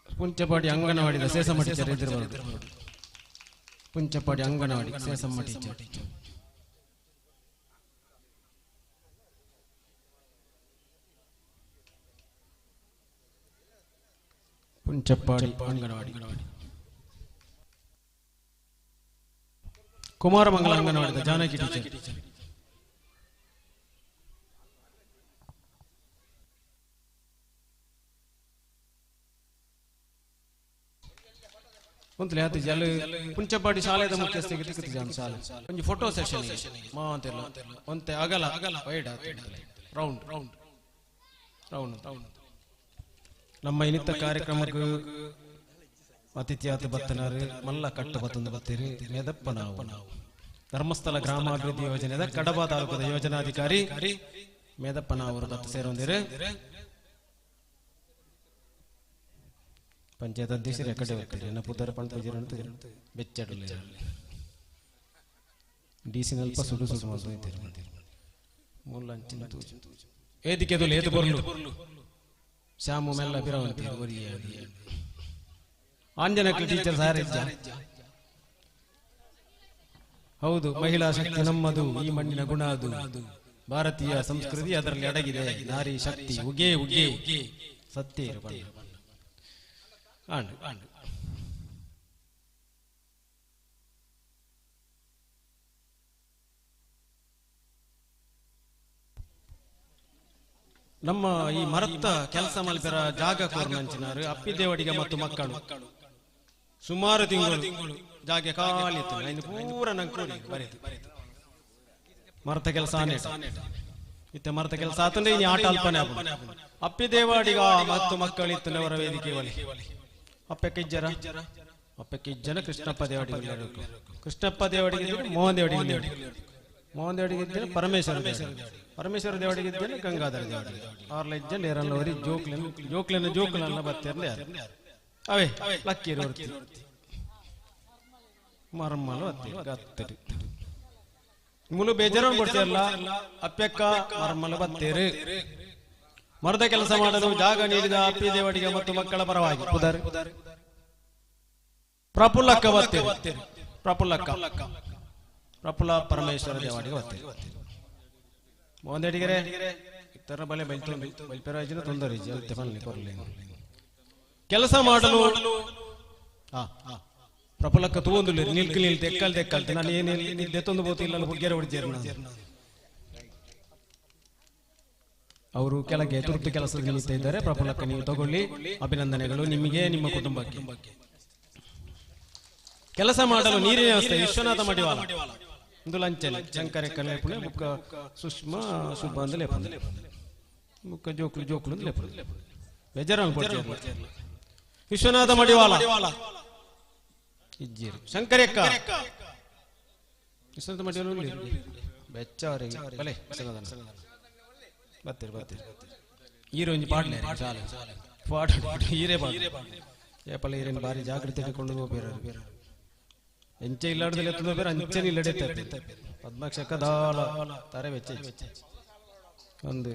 ಪುಂಚಪಾಡಿ ಅಂಗನವಾಡಿದ ಸೇಸಮ್ಮ ಟೀಚರ್ ಎದುರು ಪುಂಚಪಾಡಿ ಅಂಗನವಾಡಿ ಸೇಸಮ್ಮ ಟೀಚರ್ ಪುಂಚಪಾಡಿ ಅಂಗನವಾಡಿ ಕುಮಾರಮಂಗಲ ಅಂಗನವಾಡಿದ ಜಾನಕಿ ಟೀಚರ್ ಒಂದ್ಲೆ ಆತ ಜಲ ಪುಂಚಪಾಡಿ ಶಾಲೆದ ಮುಖ್ಯಸ್ಥಿಗೆ ತಿಕ್ಕತಿ ಜಾನ್ ಶಾಲೆ ಒಂದು ಫೋಟೋ ಸೆಷನ್ ಮಾಂತೆಲ್ಲ ಒಂತೆ ಅಗಲ ವೈಡ್ ರೌಂಡ್ ರೌಂಡ್ ರೌಂಡ್ ನಮ್ಮ ಇನ್ನಿತ ಕಾರ್ಯಕ್ರಮಕ್ಕೆ ಅತಿಥಿ ಆತ ಬತ್ತನಾರು ಮಲ್ಲ ಕಟ್ಟು ಬತ್ತಂದು ಬತ್ತೀರಿ ಮೇದಪ್ಪ ನಾವು ಧರ್ಮಸ್ಥಳ ಗ್ರಾಮಾಭಿವೃದ್ಧಿ ಯೋಜನೆದ ಕಡಬ ತಾಲೂಕದ ಯೋಜನಾಧಿಕಾರಿ ಮೇದಪ್ಪನ ಅವರು ಬತ್ತ ಸೇರೊಂದಿರು ಪಂಚಾಯತ್ ಅಧ್ಯಕ್ಷರು ಎಕಡೆ ಹೋಗ್ತಾರೆ ಎನ್ನ ಪುದರ ಪಂಚಾಯತ್ ಅಂತ ಬೆಚ್ಚಡಲ್ಲ ಡಿಸಿ ನಲ್ಪ ಸುಡು ಸುಡು ಮಾಸೋಯ್ತಾರೆ ಮೂಲ ಅಂಚಿನ ಏದಿಕೆ ಅದು ಲೇತು ಬರ್ಲು ಶ್ಯಾಮು ಮೆಲ್ಲ ಬಿರವಂತೀರು ಒರಿಯ ಆಂಜನಕ ಟೀಚರ್ ಸಾರಿದ್ದ ಹೌದು ಮಹಿಳಾ ಶಕ್ತಿ ನಮ್ಮದು ಈ ಮಣ್ಣಿನ ಗುಣ ಅದು ಭಾರತೀಯ ಸಂಸ್ಕೃತಿ ಅದರಲ್ಲಿ ಅಡಗಿದೆ ನಾರಿ ಶಕ್ತಿ ಉಗೆ ಉಗೆ ಸತ್ಯ ನಮ್ಮ ಈ ಮರತ್ತ ಕೆಲಸ ಮಲ್ಪೆರ ಜಾಗ ಕೋರ್ನಂಚಿನಾರು ಅಪ್ಪಿದೇವಡಿಗೆ ಮತ್ತು ಮಕ್ಕಳು ಸುಮಾರು ತಿಂಗಳು ಜಾಗ ಖಾಲಿತ್ತು ಇನ್ನು ಪೂರ ನಂಗೆ ಬರೀತು ಮರತ ಕೆಲಸ ಇತ್ತೆ ಮರತ ಕೆಲಸ ಆತಂದ್ರೆ ಇನ್ನು ಆಟ ಅಲ್ಪನೆ ಅಪ್ಪಿದೇವಾಡಿಗ ಮತ್ತು ಮಕ್ಕಳಿತ್ತು ಅವರ ವೇದಿಕೆ ಒಲಿ ಅಪ್ಪಕ್ಕಿಜ್ಜನ ಕೃಷ್ಣಪ್ಪ ದೇವಡಿಗೆ ಕೃಷ್ಣಪ್ಪ ದೇವಡಿಗೆ ಮೋಹನ್ ದೇವಡಿಗೆ ಮೋಹನ್ ದೇವಡಿಗೆ ಇದ್ದೇನೆ ಪರಮೇಶ್ವರ ದೇವಡಿಗೆ ಇದ್ದೇನೆ ಗಂಗಾಧರ ದೇವಡಿಗೆ ಅವ್ರಲ್ಲ ಇಜ್ಜಲ್ಲಿ ಎರಲ್ಲವರಿ ಜೋಕ್ಲನ್ನ ಬತ್ತೇರ್ಲೆ ಅವೇ ಲಕ್ಕಿರು ಮರಮ್ಮಲು ಗತ್ತರಿ ಮುಲು ಬೇಜಾರ ಕೊಡ್ತಿರಲ್ಲ ಅಪ್ಪಕ್ಕ ಮರಮ್ಮಲು ಬತ್ತೇರು ಮರದ ಕೆಲಸ ಮಾಡಲು ಜಾಗ ನೀಡಿದ ಅಪ್ಪಿ ದೇವಡಿಗೆ ಮತ್ತು ಮಕ್ಕಳ ಪರವಾಗಿ ಪ್ರಫುಲ್ಲಕ್ಕ ಬತ್ತೇರು ಪ್ರಫುಲ್ಲ ಪರಮೇಶ್ವರ ದೇವಡಿಗೆ ಬತ್ತೇರು ಒಂದೆಡಿಗೆರೆ ಇತರ ಬಲೆ ಬೈಲ್ಪೆರಾಜಿನ ತೊಂದರೆ ಕೊರಲಿ ಕೆಲಸ ಮಾಡಲು ಪ್ರಫುಲ್ಲಕ್ಕ ತಗೊಂಡು ನಿಲ್ಕಲಿ ತೆಕ್ಕಲ್ತೆ ನಾನು ಏನೇನು ದೆತ್ತೊಂದು ಬೋತಿಲ್ಲ ಹುಗ್ಗೆರೆ ಹೊಡಿಜೇರು ಅವರು ಕೆಳಗೆ ತುರ್ತು ಕೆಲಸದ ನಿಮಿತ್ತ ಇದ್ದಾರೆ ಪ್ರಫುಲ್ಲಕ್ಕ ನೀವು ತಗೊಳ್ಳಿ ಅಭಿನಂದನೆಗಳು ನಿಮಗೆ ನಿಮ್ಮ ಕುಟುಂಬಕ್ಕೆ ಕೆಲಸ ಮಾಡಲು ನೀರಿನ ವ್ಯವಸ್ಥೆ ವಿಶ್ವನಾಥ ಮಡಿವಾಳ ಒಂದು ಲಂಚನೆ ಶಂಕರ ಲೇಪುಣೆ ಬುಕ್ಕ ಸುಷ್ಮಾ ಶುಭ ಅಂದ ಲೇಪುಣೆ ಬುಕ್ಕ ಜೋಕ್ಲು ಅಂದ ಲೇಪುಣೆ ಬೇಜಾರ ವಿಶ್ವನಾಥ ಮಡಿವಾಳ ಇಜ್ಜೀರು ಶಂಕರಕ್ಕ ವಿಶ್ವನಾಥ ಮಡಿವಾಳ ಬೆಚ್ಚ ಅವರಿಗೆ ಬಲೆ ಬರ್ತೀರಿ ಈರೊಂಜಿ ಪಾಡ್ಲೆ ಈರೇ ಏಪಲ್ಲ ಈರೇನು ಬಾರಿ ಜಾಗೃತಿ ಹಿಡ್ಕೊಂಡು ಬೇರೆ ಎಂಚೆ ಇಲ್ಲಾಡದಲ್ಲಿ ಎತ್ತದ ಬೇರೆ ಅಂಚೆನ ಇಲ್ಲಡೆ ಪದ್ಮಾಕ್ಷಕ ದಾಳ ತಾರೆ ವೆಚ್ಚ ಒಂದು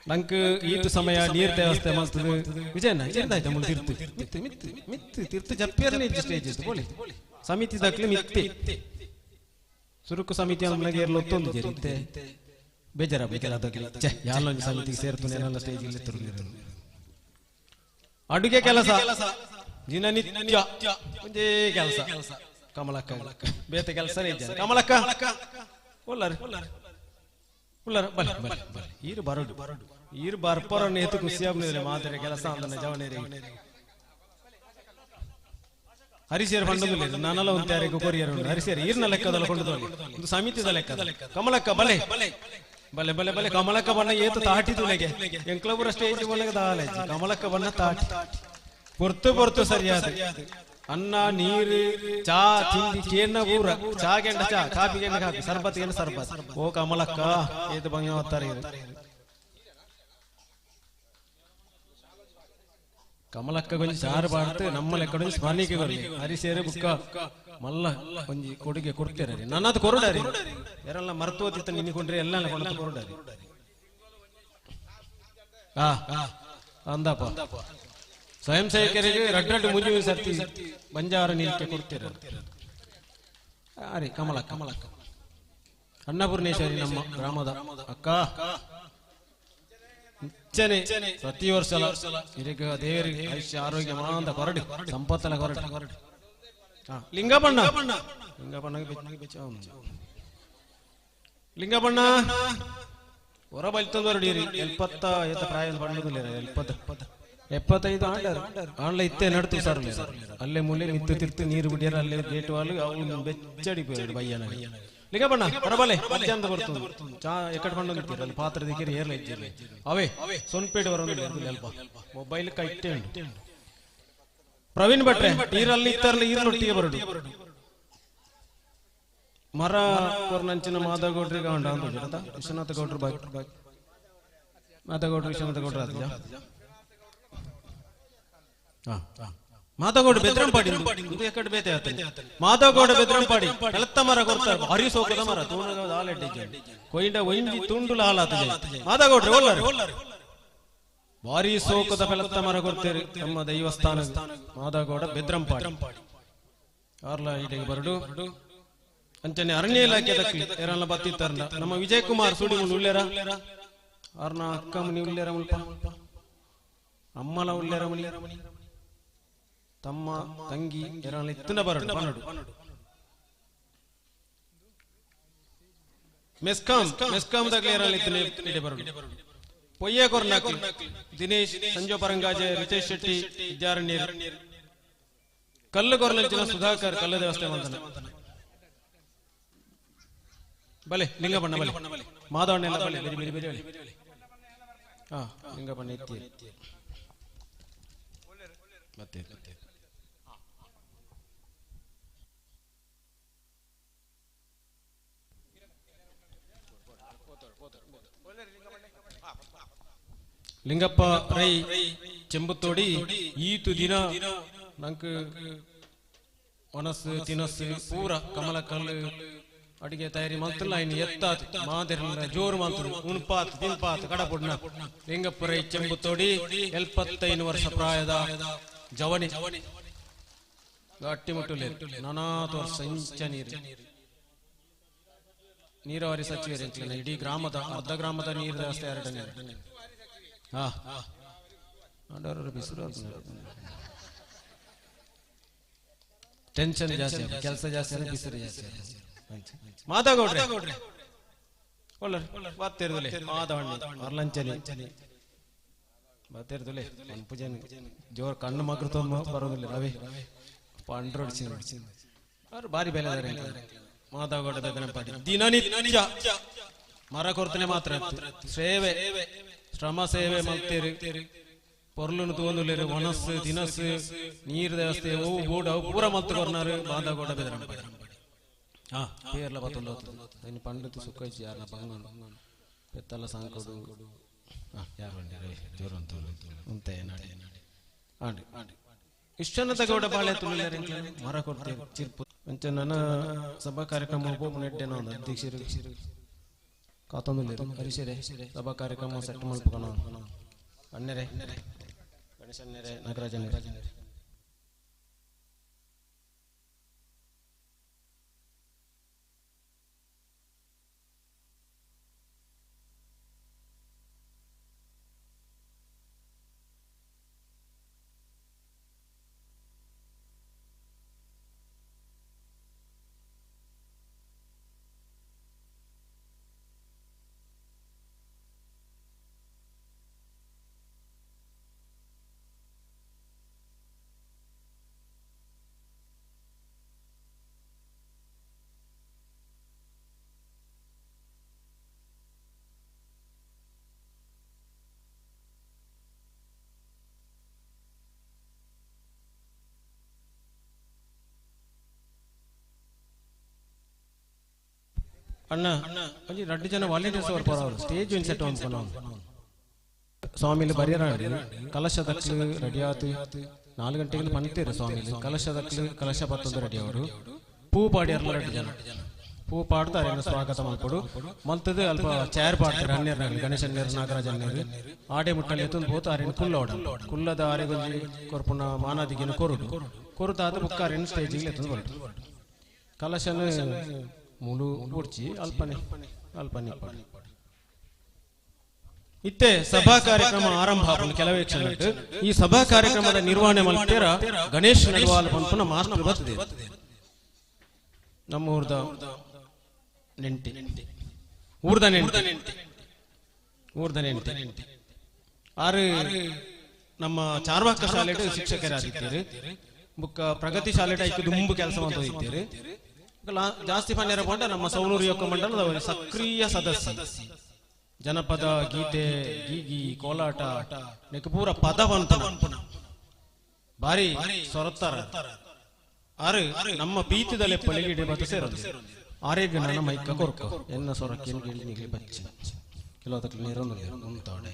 ನಂಗೆ ಈತು ಸಮಯ ನೀರ್ ವ್ಯವಸ್ಥೆ ಮಾಡ್ತದೆ ವಿಜಯನ ಎಂದಾಯ್ತು ಮುಲ್ ತೀರ್ತು ತೀರ್ತು ಜಪ್ಪಿಯರ್ನೇ ಸ್ಟೇಜ್ ಇತ್ತು ಬೋಳಿ ಸಮಿತಿ ದಾಖಲೆ ಮಿತ್ತಿ ಸುರುಕು ಸಮಿತಿ ನಮಗೆ ಎಲ್ಲೊತ್ತೊಂದು ಜರಿತ್ತೆ ಬೇಜಾರ ಯಾರೊಂದು ಸಮಿತಿಗೆ ಸೇರ್ತದೆ ಎಲ್ಲ ಸ್ಟೇಜ್ ಇಲ್ಲಿ ತಿರುಗಿರು ಅಡುಗೆ ಕೆಲಸ ದಿನನಿತ್ಯ ಒಂದೇ ಕೆಲಸ ಕಮಲಕ್ಕ ಬೇತೆ ಕೆಲಸನೇ ಇದ್ದಾರೆ ಕಮಲಕ್ಕ ಈರು ಬರಡು ಈರು ಬರ್ಪರನ್ನು ಎತ್ತು ಖುಷಿಯಾಗ್ನಿದ್ರೆ ಮಾತ್ರ ಕೆಲಸ ಅಂದನ ಜವನೇರಿ ಹರಿಸೇರಿ ಫಂಡದಲ್ಲಿ ನಾನೆಲ್ಲ ಒಂದು ಯಾರಿಗೂ ಕೊರಿಯರ್ ಹರಿಸೇರಿ ಈರ್ನ ಲೆಕ್ಕದಲ್ಲಿ ಕೊಂಡು ಒಂದು ಸಮಿತಿದ ಲೆಕ್ಕ ಕಮಲಕ್ಕ ಬಲೆ ಬಲೆ ಬಲೆ ಬಲೆ ಕಮಲಕ್ಕ ಬಣ್ಣ ಏತು ತಾಟಿ ತುಲೆಗೆ ಎಂಕ್ಲಬುರ ಸ್ಟೇಜ್ ಮೂಲಕ ದಾಲೆ ಕಮಲಕ್ಕ ಬಣ್ಣ ತಾಟಿ ಪೊರ್ತು ಸರಿಯಾದ ಅನ್ನ ನೀರು ಚಾ ತಿಂಡಿ ಕೇನ್ನ ಊರ ಚಾ ಗೆಂಡ ಚಾ ಕಾಫಿ ಗೆಂಡ ಕಾಫಿ ಸರ್ಬತ್ ಗೆಂಡ ಸರ್ಬತ್ ಓ ಕಮಲಕ್ಕ ಏತು ಭಂಗಿ ಹೋಗ್ತಾರೆ ಕಮಲಕ್ಕ ಕೊಂಚ ಚಾರು ಬಾಡ್ತು ನಮ್ಮ ಲೆಕ್ಕ ಸ್ಮರಣಿಕೆ ಬರಲಿ ಹರಿಸೇರಿ ಬುಕ್ಕ ಮಲ್ಲ ಒಂಜಿ ಕೊಡುಗೆ ಕೊಡ್ತೇನೆ ನನ್ನದು ಕೊರಡಾರಿ ಯಾರೆಲ್ಲ ಮರ್ತೋತಿತ್ತ ನಿನ್ಕೊಂಡ್ರೆ ಎಲ್ಲ ಕೊಂಡ ಕೊರಡಾರಿ ಅಂದಪ್ಪ ಸ್ವಯಂ ಸೇವಕರಿಗೆ ರಡ್ಡಡ್ಡು ಮುಂಜಿ ಸರ್ತಿ ಬಂಜಾರ ನೀರಿಕೆ ಕೊಡ್ತೀರ ಅರೆ ಕಮಲಕ್ಕ ಅನ್ನಪೂರ್ಣೇಶ್ವರಿ ನಮ್ಮ ಗ್ರಾಮದ ಅಕ್ಕ ಪ್ರತಿ ವರ್ಷ ಹಿರಿಗ ದೇವರಿಗೆ ಆಯುಷ್ಯ ಆರೋಗ್ಯ ಮಾಂದ ಕೊರಡಿ ಸಂಪತ್ತಲ ಕೊರಡಿ ಲಿಂಗಬಣ್ಣ ಹೊರ ಬಲ್ತಂದು ಹೊರಡಿರಿ ಎಲ್ಪತ್ತ ಪ್ರಾಯ ಬಣ್ಣದಿಲ್ಲ ಎಲ್ಪತ್ತ 75 ಆಂಡ್ಲ ಇತ್ತೆ ನಡ್ತು ಸರ್ ಅಲ್ಲೇ ಮೂಲೆ ನಿತ್ತು ತಿರ್ತು ನೀರು ಬಿಡಿಯಾರ ಅಲ್ಲೇ ಗೇಟ್ ವಾಲು ಅವಳು ಬೆಚ್ಚಡಿ ಪೋಯಾಡು ಬಯ್ಯನ ಲಿಗ ಬಣ್ಣ ಬರಬಲೆ ಮಧ್ಯಾಹ್ನದ ಬರ್ತದೆ ಚಾ ಎಕಡೆ ಕೊಂಡು ನಿಂತಿರ ಅಲ್ಲಿ ಪಾತ್ರ ದಿಕ್ಕಿರಿ ಏರ್ಲ ಇದ್ದಿರಲಿ ಅವೇ ಸೊನ್ಪೇಟೆ ಬರೋದಿಲ್ಲ ಅಲ್ಪ ಮೊಬೈಲ್ ಕೈಟ್ಟೆ ಉಂಟು ಪ್ರವೀಣ್ ಭಟ್ರೆ ನೀರಲ್ಲಿ ಇತ್ತಾರಲ್ಲ ಈರಲೊಟ್ಟಿಗೆ ಬರಡು ಮರ ಕೊರ್ನಂಚಿನ ಮಾದಗೌಡ್ರಿಗೆ ಗಂಡ ಅಂತ ವಿಶ್ವನಾಥ ಗೌಡ್ರು ಬಾಕಿ ಮಾದಗೌಡ್ರು ವಿಶ್ವನಾಥ ಗೌಡ್ರು ಆದ್ಯ ಮಾದಗೌಡ ಬೆದ್ರಂಪಾಡಿ ಎಕಡೆ ಬೇತೆ ಆತನೆ ಮಾದಗೌಡ ಬೆದ್ರಂಪಾಡಿ ಕಳತ್ತ ಮರ ಕೊಡ್ತಾರೆ ಭಾರಿ ಸೋಕದ ಮರ ತೂಣದ ಹಾಲೆಡ್ಡಿಗೆ ಕೊಯ್ಡ ಒಂಜಿ ತುಂಡುಲ ಹಾಲಾತದೆ ಮಾದಗೌಡ್ರೆ ಒಲ್ಲರೆ ಭಾರಿ ಸೋಕದ ಬೆಳತ್ತ ಮರ ಕೊಡ್ತೇರಿ ನಮ್ಮ ದೈವಸ್ಥಾನ ಮಾದಗೌಡ ಬೆದ್ರಂಪಾಡಿ ಆರ್ಲ ಇಡೆಗೆ ಬರಡು ಅಂಚನೆ ಅರಣ್ಯ ಇಲಾಖೆ ದಕ್ಕಿ ಯಾರನ್ನ ಬತ್ತಿತ್ತಾರ ನಮ್ಮ ವಿಜಯ್ ಕುಮಾರ್ ಸುಡಿಮುಂಡು ಉಳ್ಳೇರ ಅವ್ರನ್ನ ಅಕ್ಕ ಮನಿ ಉಳ್ಳೇರ ಮುಲ್ಪ ಅಮ್ಮಲ ಉಳ್ಳೇರ ಮನಿ ತಮ್ಮ ತಂಗಿ ಯಾರನ್ನ ಇತ್ತನ ಬರಡು ಮೆಸ್ಕಾಂ ದಾಗ್ಲಿ ಯಾರನ್ನ ಇತ್ತನೆ ಇಡೆ ಬರಡು ಪೊಯ್ಯ ಕೊರ್ನಾಕಿ ದಿನೇಶ್ ಸಂಜೋ ಪರಂಗಾಜೆ ರಿತೇಶ್ ಶೆಟ್ಟಿ ವಿದ್ಯಾರಣ್ಯರ್ ಕಲ್ಲು ಕೊರ್ಲಂಚಿನ ಸುಧಾಕರ್ ಕಲ್ಲು ದೇವಸ್ಥಾನ ಮಂತನ ಬಲೆ ಲಿಂಗಬಣ್ಣ ಬಲೆ ಮಾದವಣ್ಣೆಲ್ಲ ಬಲೆ ಬೇರೆ ಬೇರೆ ಬೇರೆ ಹಾ ಲಿಂಗಬಣ್ಣ ಎತ್ತಿ ಮತ್ತೆ ಲಿಂಗಪ್ಪ ರೈ ಚೆಂಬುತ್ತೋಡಿ ಈತು ದಿನ ನಂಕ ಒನಸು ತಿನಸು ಪೂರ ಕಮಲ ಕಲ್ಲು ಅಡಿಗೆ ತಯಾರಿ ಮಂತಲ್ಲ ಇನ್ನು ಎತ್ತಾತ್ ಮಾದೆರ ಜೋರು ಮಂತರು ಉಣ್ಪಾತ್ ತಿನ್ಪಾತ್ ಕಡಪುಡ್ನ ಲಿಂಗಪ್ಪ ರೈ ಚೆಂಬುತ್ತೋಡಿ 75 ವರ್ಷ ಪ್ರಾಯದ ಜವನಿ ಗಟ್ಟಿ ಮುಟ್ಟುಲೆ 40 ವರ್ಷ ಇಂಚ ನೀರಾವರಿ ಸಚಿವರೇ ಇಡೀ ಗ್ರಾಮದ ಅರ್ಧ ಗ್ರಾಮದ ನೀರು ವ್ಯವಸ್ಥೆ 2 ನೀರು ಬಿಸಿರು ಟೆನ್ಷನ್ ಜಾಸ್ತಿ ಕೆಲಸ ಜಾಸ್ತಿ ಬಿಸಿರು ಜಾಸ್ತಿ ಮಾತಾಗೌಡ್ರೆ ಬಾತಿರ್ದುಲೆ ಮಾದವಣ್ಣಿ ಅರ್ಲಂಚಲಿ ಬಾತಿರ್ದುಲೆ ಪೂಜೆ ಜೋರ್ ಕಣ್ಣು ಮಗ್ರು ತುಂಬ ಬರೋದಿಲ್ಲ ರವಿ ಪಾಂಡ್ರೋಡ್ಸಿ ಅವ್ರು ಬಾರಿ ಬೆಲೆ ಮಾದಾಗೌಡ ಬೆದನಪಾಡಿ ದಿನನಿತ್ಯ ಮರ ಕೊರ್ತನೆ ಮಾತ್ರ ಸೇವೆ ಶ್ರಮ ಸೇವೆ ಮಾಡ್ತೀರಿ ಪೊರ್ಲನ್ನು ತಗೊಂಡು ಒನಸ್ಸು ದಿನಸ್ಸು ನೀರು ವ್ಯವಸ್ಥೆ ಊಡ ಪೂರ ಮಲ್ತು ಕೊರ್ನಾರು ಮಾದಾಗೌಡ ಬೆದನಪಾಡಿ పేర్ల బతుల్లో దాన్ని పండితు సుఖించి యారన పంగను పెత్తల సాంకుడు యారండి జోరంతో ఉంతే నాడి ఆండి ಇಷ್ಟನ್ನ ಗೌಡ ಬಾಳೆ ತುಳಿಲಾರೆ ಮರ ಕೊಡ್ತೇವೆ ಚಿರ್ಪು ಅಂಚ ನನ್ನ ಸಭಾ ಕಾರ್ಯಕ್ರಮ ನೆಡ್ಡೆನೋ ಅಧ್ಯಕ್ಷರು ಕಾತೊಂದು ಹರಿಸರೆ ಸಭಾ ಕಾರ್ಯಕ್ರಮ ಸೆಟ್ ಮಾಡ್ಬೇಕಣ ಅಣ್ಣರೇ ಗಣೇಶಣ್ಣರೇ ನಾಗರಾಜಣ್ಣರೇ ಅಣ್ಣ ಒಂಜಿ 2 ಜನ ವಾಲಂಟಿಯರ್ಸ್ ಅವರು ಬರೋರು ಸ್ಟೇಜ್ ಒಂದು ಸೆಟ್ ಅನ್ಕೊಂಡು ಸ್ವಾಮಿಲಿ ಬರಿಯರ ಕಲಶದಕ್ಲು ರೆಡಿ ಆತು 4 ಗಂಟೆಗೆ ಪಂತೀರು ಸ್ವಾಮಿಲಿ ಕಲಶದಕ್ಲು ಕಲಶ ಬತ್ತೊಂದು ರೆಡಿ ಅವರು ಪೂ ಪಾಡಿಯರ್ಲ 2 ಜನ ಪೂ ಪಾಡ್ತಾರೆ ಸ್ವಾಗತ ಮಾಡ್ಕೊಡು ಮಲ್ತದು ಅಲ್ಪ ಚೇರ್ ಪಾಡ್ತಾರೆ ಅನ್ಯರ್ನಾಗಲಿ ಗಣೇಶನ್ಯರು ನಾಗರಾಜನ್ಯರು ಆಡೆ ಮುಟ್ಟಲ್ಲಿ ಎತ್ತೊಂದು ಹೋತ ಆರೇನು ಕುಲ್ಲದ ಆರೆಗೊಂಜಿ ಕೊರ್ಪುನ ಮಾನಾದಿಗಿನ ಕೊರುತಾದ ಬುಕ್ಕಾರೇನು ಸ್ಟೇಜಿಗೆ ಎತ್ತೊಂದು ಹೊರಟು ಕಲಶನ ಮೂಲು ಉಡ್ಚಿ ಅಲ್ಪನೆ ಇತ್ತೆ ಸಭಾ ಕಾರ್ಯಕ್ರಮ ಆರಂಭ ಕೆಲವೇ ಕ್ಷಣ ಈ ಸಭಾ ಕಾರ್ಯಕ್ರಮದ ನಿರ್ವಹಣೆ ಮಲ್ಪೇರ ಗಣೇಶ್ ನಡ್ವಾಲ್ ಪಂಪನ ಮಾಸ್ಟರ್ ಬರ್ತದೆ ನಮ್ಮ ಊರ್ದ ನೆಂಟಿ ಆರು ನಮ್ಮ ಚಾರ್ವಾಕ ಶಾಲೆಡ್ ಶಿಕ್ಷಕರಾಗಿದ್ದೀರಿ, ಬುಕ್ಕ ಪ್ರಗತಿ ಶಾಲೆಡ್ ಐಕ್ಯ ದುಂಬು ಕೆಲಸ ಇದ್ದೀರಿ. ಜಾಸ್ತಿ ಪನ್ನೆರ ಪಂಡ ನಮ್ಮ ಸೌನೂರು ಯೋಗ ಮಂಡಲದ ಸಕ್ರಿಯ ಸದಸ್ಯ. ಜನಪದ ಗೀತೆ ಗೀಗಿ ಕೋಲಾಟ ನೆಕ್ ಪೂರ ಪದವಂತ ಬಾರಿ ಸೊರತ್ತಾರ ಆರು ನಮ್ಮ ಪೀತಿದಲ್ಲೇ ಪಳಿಗಿಡೆ ಬತ್ತು ಸೇರೋದು ಆರೇಗ ನನ್ನ ಮೈಕ ಕೊರ್ಕ ಎನ್ನ ಸೊರಕ್ಕೆ ನಿಗಲಿ ಬಚ್ಚ ಕೆಲವತ್ತಕ್ಕೆ ನೀರೊಂದು ಮುಂತಾಡೆ.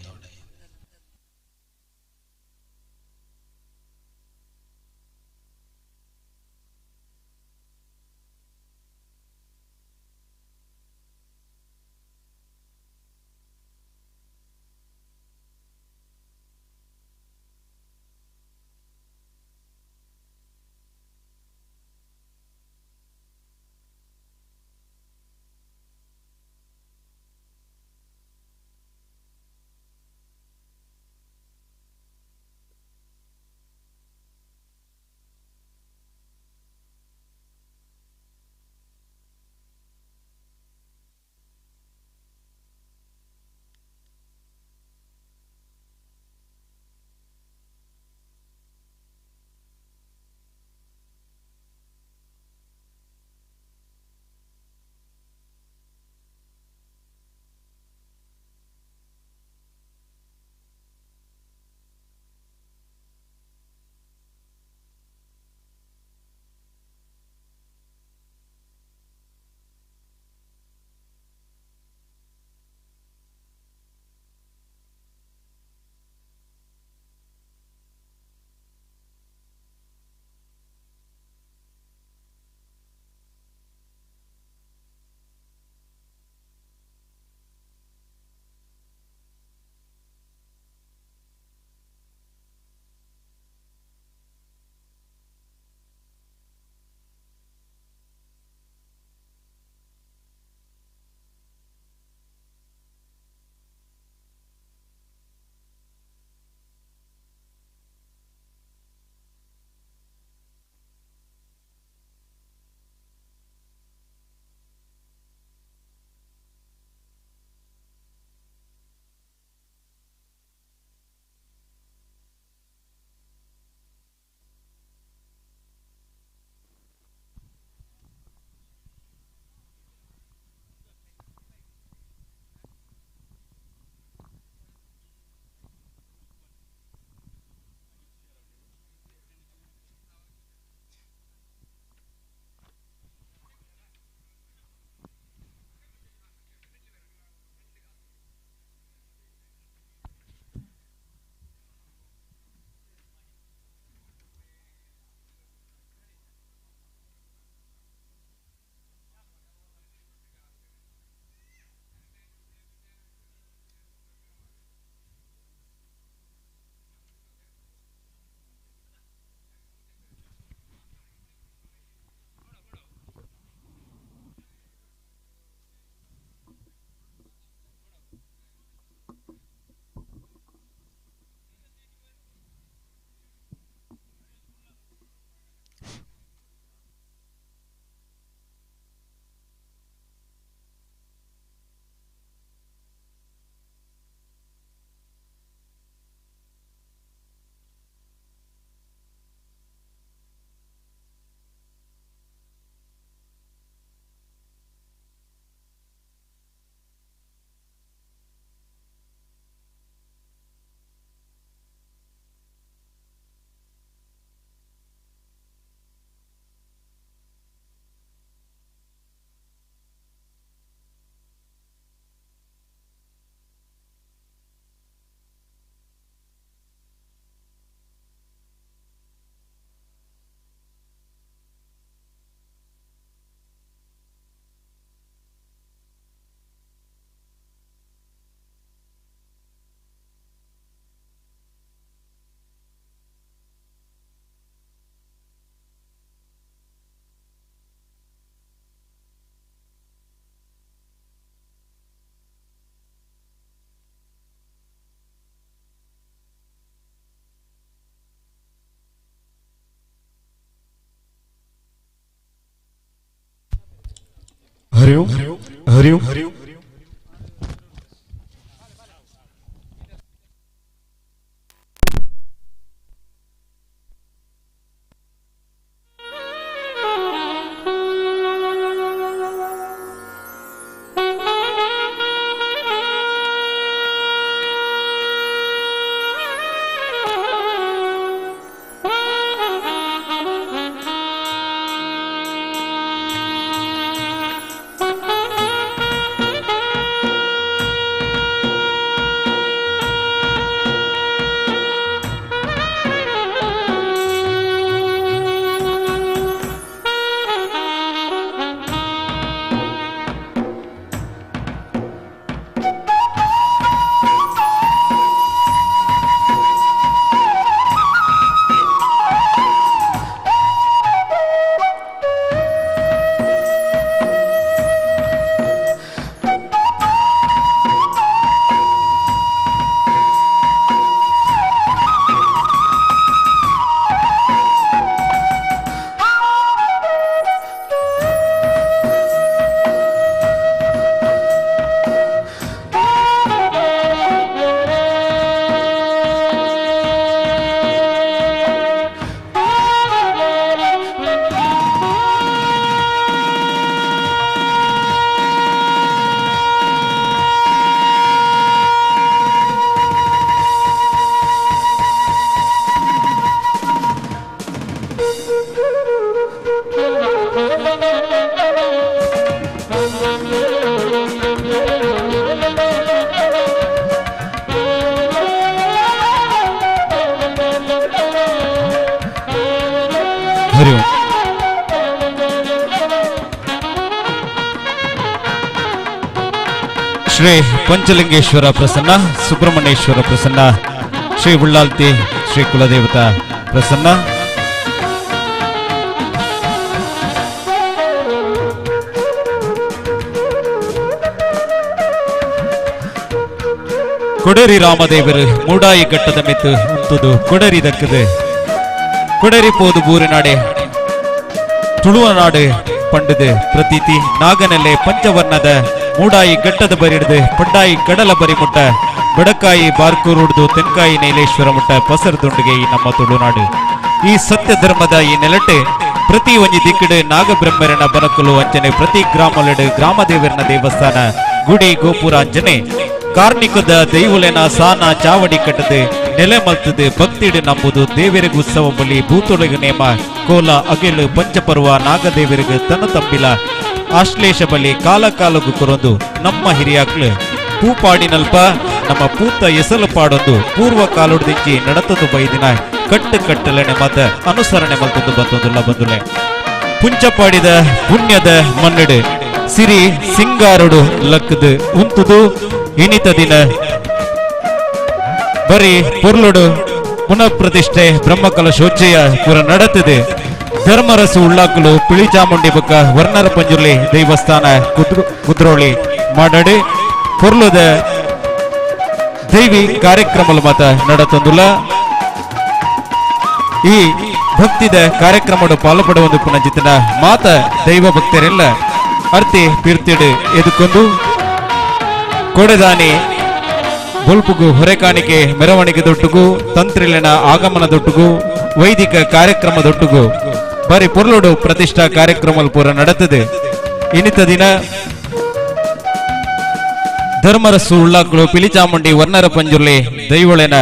हरिओम हरिओम ಶ್ರೀ ಪಂಚಲಿಂಗೇಶ್ವರ ಪ್ರಸನ್ನ, ಸುಬ್ರಹ್ಮಣ್ಯೇಶ್ವರ ಪ್ರಸನ್ನ, ಶ್ರೀ ಉಳ್ಳಾಲ್ತಿ ಶ್ರೀ ಕುಲದೇವತಾ ಪ್ರಸನ್ನ, ಕೊಡರಿ ರಾಮದೇವರು ಮೂಡಾಯಿ ಘಟ್ಟದ ಮೆತ್ತು ಉಂತುದು ಕೊಡರಿ ದಕ್ಕದು ಕೊಡರಿ ಪೋದು ಬೂರಿನಾಡೆ ತುಳುವನಾಡು ಪಂಡದು ಪ್ರತೀತಿ ನಾಗನೆಲೆ ಪಂಚವರ್ಣದ ಮೂಡಾಯಿ ಘಟ್ಟದ ಬರಿಡ್ದು ಪಡ್ಡಾಯಿ ಗಡಲ ಬರಿಮುಟ್ಟ ಬಡಕಾಯಿ ಬಾರ್ಕೂರುಡ್ದು ತೆನ್ಕಾಯಿ ನೀಲೇಶ್ವರ ಮುಟ್ಟ ಪಸರದುಂಡಿಗೆ ಈ ನಮ್ಮ ತುಳುನಾಡು. ಈ ಸತ್ಯ ಧರ್ಮದ ಈ ನೆಲಟ್ಟು ಪ್ರತಿ ಒಂಜಿ ದಿಕ್ಕಡು ನಾಗಬ್ರಹ್ಮರನ ಬನಕಲು ಅಂಚನೆ ಪ್ರತಿ ಗ್ರಾಮಲೆಡು ಗ್ರಾಮದೇವರನ ದೇವಸ್ಥಾನ ಗುಡಿ ಗೋಪುರ ಅಂಚನೆ ಕಾರ್ಣಿಕದ ದೈವಲೆನ ಸಾನ ಚಾವಡಿ ಕಟ್ಟದು ನೆಲೆ ಮಲ್ತದು ಭಕ್ತಿಡು ನಂಬುದು ದೇವರಿಗೂ ಉತ್ಸವ ಬಲಿ ಭೂತೊಳಗು ನೇಮ ಕೋಲ ಅಗಿಲು ಪಂಚಪರ್ವ ನಾಗದೇವರಿಗೂ ತನ್ನ ತಪ್ಪಿಲ ಆಶ್ಲೇಷ ಬಲಿ ಕಾಲ ಕಾಲಗೂ ಕೊರೊಂದು ನಮ್ಮ ಹಿರಿಯಾಕ್ಲು ಪೂಪಾಡಿನಲ್ಪ ನಮ್ಮ ಪೂತ ಎಸಲು ಪಾಡೊಂದು ಪೂರ್ವ ಕಾಲುಡ್ದಿಂಚಿ ನಡತದು ಬೈದಿನ ಕಟ್ಟು ಕಟ್ಟಲೆನೆ ಮತ ಅನುಸರಣೆ ಮಲ್ತದ್ದು ಬಂತೊಂದುಲ್ಲ ಬಂದುಲೆ ಪುಂಚಪಾಡಿದ ಪುಣ್ಯದ ಮನ್ನಡು ಸಿರಿ ಸಿಂಗಾರುಡು ಲಕ್ಕದು ಉಂತುದು ಇನಿತ ದಿನ ಬರೀ ಪೊರ್ಲುಡು ಪುನಃ ಪ್ರತಿಷ್ಠೆ ಬ್ರಹ್ಮಕಲಶೋಚ್ಚಯ ಪುರ ನಡತದೆ ಧರ್ಮರಸು ಉಳ್ಳಾಕಲು ಪಿಳಿಚಾಮುಂಡಿ ಬೊಕ್ಕ ವರ್ಣರ ಪಂಜುರ್ಲಿ ದೇವಸ್ಥಾನ ಕುದ್ರೋಳಿ ಮಾಡಡಿ ಪೊರ್ಲುದ ದೈವಿ ಕಾರ್ಯಕ್ರಮಲು ಮತ ನಡತೊಂದುಲ್ಲ ಈ ಭಕ್ತಿದ ಕಾರ್ಯಕ್ರಮಡು ಪಾಲ್ಪಡುವ ಪುನಃ ಮಾತ ದೈವ ಭಕ್ತರೆಲ್ಲ ಅರ್ತಿ ಪಿರ್ತಿಡು ಎದುಕೊಂಡು ಕೊಡೆದಾನಿ ಬೊಲ್ಪುಗು ಹೊರೆಕಾಣಿಕೆ ಮೆರವಣಿಗೆ ದೊಟ್ಟುಗು ತಂತ್ರಿಲಿನ ಆಗಮನ ದೊಟ್ಟುಗು ವೈದಿಕ ಕಾರ್ಯಕ್ರಮ ದೊಟ್ಟುಗು ಬಾರಿ ಪೊರ್ಲುಡು ಪ್ರತಿಷ್ಠಾ ಕಾರ್ಯಕ್ರಮ ಪೂರ ನಡತದೆ ಇನಿತ ದಿನ ಧರ್ಮರಸು ಉಳ್ಳಾಕಲು ಪಿಲಿಚಾಮುಂಡಿ ವರ್ಣರ ಪಂಜುರ್ಲಿ ದೈವಳೆನ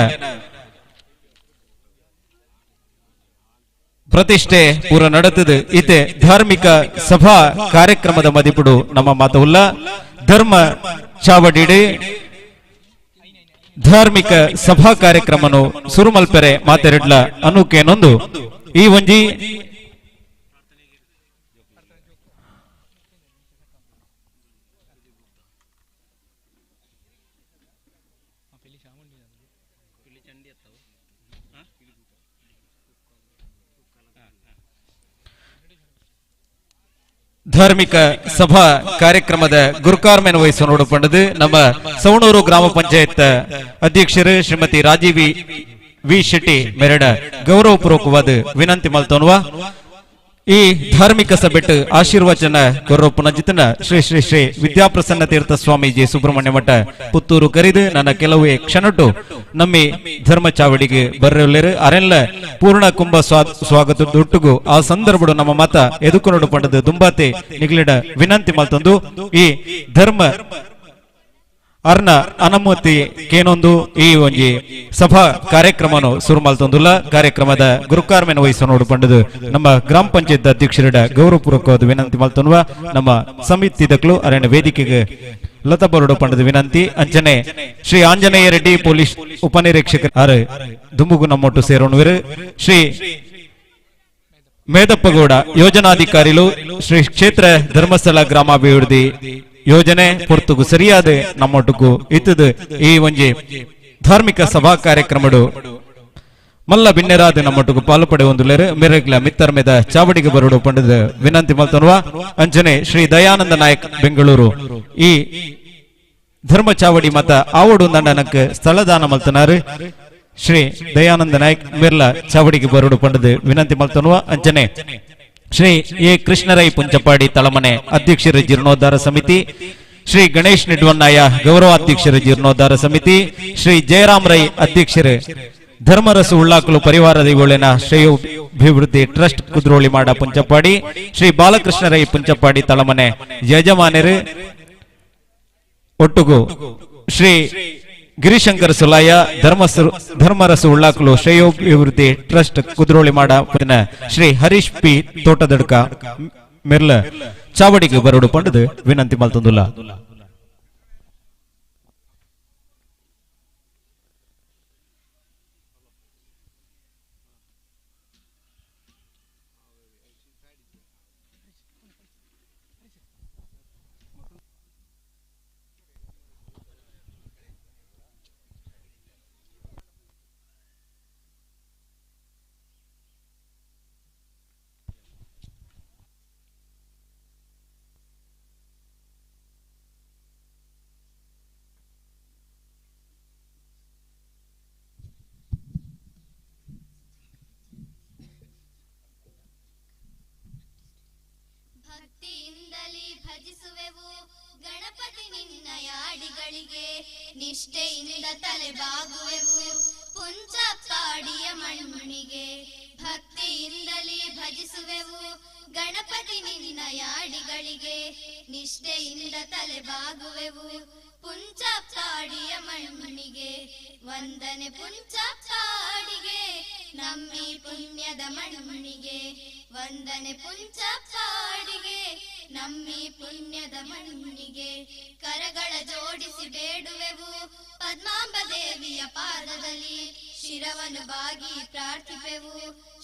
ಪ್ರತಿಷ್ಠೆ ಪೂರ ನಡತದೆ ಇತೆ ಧಾರ್ಮಿಕ ಸಭಾ ಕಾರ್ಯಕ್ರಮದ ಮದಿಪುಡು ನಮ್ಮ ಮಾತವುಲ್ಲ ಧರ್ಮ ಚಾವಡಿಡಿ ಧಾರ್ಮಿಕ ಸಭಾ ಕಾರ್ಯಕ್ರಮನು ಸುರುಮಲ್ಪೆರೆ ಮಾತೆರೆಡ್ಲ ಅನುಕೇನೊಂದು ಈ ಒಂಜಿ ಧಾರ್ಮಿಕ ಸಭಾ ಕಾರ್ಯಕ್ರಮದ ಗುರುಕಾರ್ಮೆನ ವಹಿಸು ನೋಡಿಕೊಂಡದು ನಮ್ಮ ಸವಣೂರು ಗ್ರಾಮ ಪಂಚಾಯತ್ ಅಧ್ಯಕ್ಷರು ಶ್ರೀಮತಿ ರಾಜೀವಿ ವಿ ಶೆಟ್ಟಿ ಮೆರಡ ಗೌರವಪೂರ್ವಕವಾದ ವಿನಂತಿ ಮಲ್ತೋನ್ವಾ ಈ ಧಾರ್ಮಿಕ ಸಭೆಟ್ಟು ಆಶೀರ್ವಚನ ಕೊರ್ರೊಪ್ಪನ ಜಿತನ ಶ್ರೀ ಶ್ರೀ ಶ್ರೀ ವಿದ್ಯಾಪ್ರಸನ್ನ ತೀರ್ಥ ಸ್ವಾಮೀಜಿ ಸುಬ್ರಹ್ಮಣ್ಯ ಮಠ ಪುತ್ತೂರು ಕರೆದು ನನ್ನ ಕೆಲವೇ ಕ್ಷಣಟ್ಟು ನಮ್ಮಿ ಧರ್ಮ ಚಾವಡಿಗೆ ಬರ್ರೆಲ್ಲರು ಅರೆಲ್ಲ ಪೂರ್ಣ ಕುಂಭ ಸ್ವಾಗತ ದೊಟ್ಟುಗು ಆ ಸಂದರ್ಭಡು ನಮ್ಮ ಮತ ಎದುಕೊಂಡು ಪಂಡದು ದುಂಬಾತೆ ನಿಗ್ಲಿಡ ವಿನಂತಿ ಮಲ್ತೊಂದು ಈ ಧರ್ಮ ಅರ್ನ ಅನುಮತಿ ಕೇನೊಂದು ಈ ಒಂಜಿ ಸಭಾ ಕಾರ್ಯಕ್ರಮನು ಶುರು ಮಲ್ತೊಂದುಲ್ಲ ಕಾರ್ಯಕ್ರಮದ ಗುರುಕಾರ್ಮೆನ ವಹಿಸು ನೋಡಿಕೊಂಡದು ನಮ್ಮ ಗ್ರಾಮ ಪಂಚಾಯತ್ ಅಧ್ಯಕ್ಷರ ಗೌರವಪೂರ್ವಕವಾದ ವಿನಂತಿ ಮಲ್ತೊನ್ನುವ ನಮ್ಮ ಸಮಿತಿದಕ್ಲು ಅರಣ್ಯ ವೇದಿಕೆಗೆ ಲತಾ ಬರೋಡು ಪಂಡದ ವಿನಂತಿ ಅಂಚನೆ ಶ್ರೀ ಆಂಜನೇಯ ರೆಡ್ಡಿ ಪೊಲೀಸ್ ಉಪನಿರೀಕ್ಷಕರು ದುಂಬುಗು ನಮ್ಮೊಟ್ಟು ಸೇರೋಣುವರು ಶ್ರೀ ಮೇದಪ್ಪಗೌಡ ಯೋಜನಾಧಿಕಾರಿಗಳು ಶ್ರೀ ಕ್ಷೇತ್ರ ಧರ್ಮಸ್ಥಳ ಗ್ರಾಮಾಭಿವೃದ್ಧಿ ಯೋಜನೆ ಪೊರ್ತುಗು ಸರಿಯಾದ ನಮ್ಮೊಟ್ಟುಗು ಇತ್ತದು ಈ ಒಂಜಿ ಧಾರ್ಮಿಕ ಸಭಾ ಕಾರ್ಯಕ್ರಮಡು ಮಲ್ಲ ಬಿನ್ನೆರಾದ ನಮ್ಮೊಟ್ಟುಗು ಪಾಲ್ಪಡೆ ಒಂದುಲೇರು ಮೆರಗ್ಲ ಮಿತ್ತರ್ಮೆದ ಚಾವಡಿಗೆ ಬರೋಡು ಪಂಡದ ವಿನಂತಿ ಮಲ್ತನ್ವಾ ಅಂಚನೆ ಶ್ರೀ ದಯಾನಂದ ನಾಯಕ್ ಬೆಂಗಳೂರು ಈ ಧರ್ಮ ಚಾವಡಿ ಮತ ಆವಡು ನಂಡನಕ್ಕೆ ಸ್ಥಳದಾನ ಮಲ್ತನಾರು ಶ್ರೀ ದಯಾನಂದ ನಾಯಕ್ ಮಿರ್ಲ ಚಾವಡಿಗೆ ಬರೋಡು ಪಂಡದ ವಿನಂತಿ ಮಲ್ತನ್ವಾ ಅಂಚನೆ ಶ್ರೀ ಎ ಕೃಷ್ಣರೈ ಪುಂಚಪಾಡಿ ತಳಮನೆ ಅಧ್ಯಕ್ಷರ ಜೀರ್ಣೋದ್ಧಾರ ಸಮಿತಿ ಶ್ರೀ ಗಣೇಶ್ ನಿಡ್ವನ್ನಾಯ ಗೌರವಾಧ್ಯಕ್ಷರ ಜೀರ್ಣೋದ್ಧಾರ ಸಮಿತಿ ಶ್ರೀ ಜಯರಾಮ್ ರೈ ಅಧ್ಯಕ್ಷರು ಧರ್ಮರಸು ಉಳ್ಳಾಕಲು ಪರಿವಾರ ದೈವಳಿನ ಶ್ರೇಯೋಭಿವೃದ್ಧಿ ಟ್ರಸ್ಟ್ ಕುದ್ರೋಳಿ ಮಾಡ ಪುಂಚಪಾಡಿ ಶ್ರೀ ಬಾಲಕೃಷ್ಣ ರೈ ಪುಂಚಪಾಡಿ ತಳಮನೆ ಯಜಮಾನರು ಒಟ್ಟುಗು ಶ್ರೀ ಗಿರಿಶಂಕರ್ ಸುಲಾಯ ಧರ್ಮರಸು ಉಳ್ಳಾಕಲು ಶ್ರೇಯೋಭಿವೃದ್ಧಿ ಟ್ರಸ್ಟ್ ಕುದ್ರೋಳಿ ಮಾಡ ಶ್ರೀ ಹರೀಶ್ ಪಿ ತೋಟದಡ್ಕ ಮಿರ್ಲ ಚಾವಡಿಗೆ ಬರೋಡು ಪಂಡದು ವಿನಂತಿ ಮಲ್ತೊಂದುಲ್ಲ ನಿಷ್ಠೆಯಿಂದ ತಲೆ ಬಾಗುವೆವು ಪುಂಚಪ್ಪಾಡಿಯ ಮಣ್ಣಿಗೆ ಭಕ್ತಿಯಿಂದಲೇ ಭಜಿಸುವೆವು ಗಣಪತಿ ನಿನ್ನ ಯಾಡಿಗಳಿಗೆ ನಿಷ್ಠೆಯಿಂದ ತಲೆ ಬಾಗುವೆವು ಪುಂಚಪ್ಪಾಡಿಯ ಮಣ್ಣಿಗೆ ವಂದನೆ ಪುಂಚಪ್ಪಾಡಿಗೆ ನಮ್ಮಿ ಪುಣ್ಯದ ಮಣ್ಣಿಗೆ ವಂದನೆ ಪುಂಚಪ್ಪಾಡಿಗೆ ನಮ್ಮಿ ಪುಣ್ಯದ ಮಣ್ಣಿಗೆ ಕರಗಳ ಜೋಡಿಸಿ ಬೇಡುವೆವು ಪದ್ಮಾಂಬ ದೇವಿಯ ಪಾದದಲ್ಲಿ ಶಿರವನ್ನು ಬಾಗಿ ಪ್ರಾರ್ಥಿಪೆವು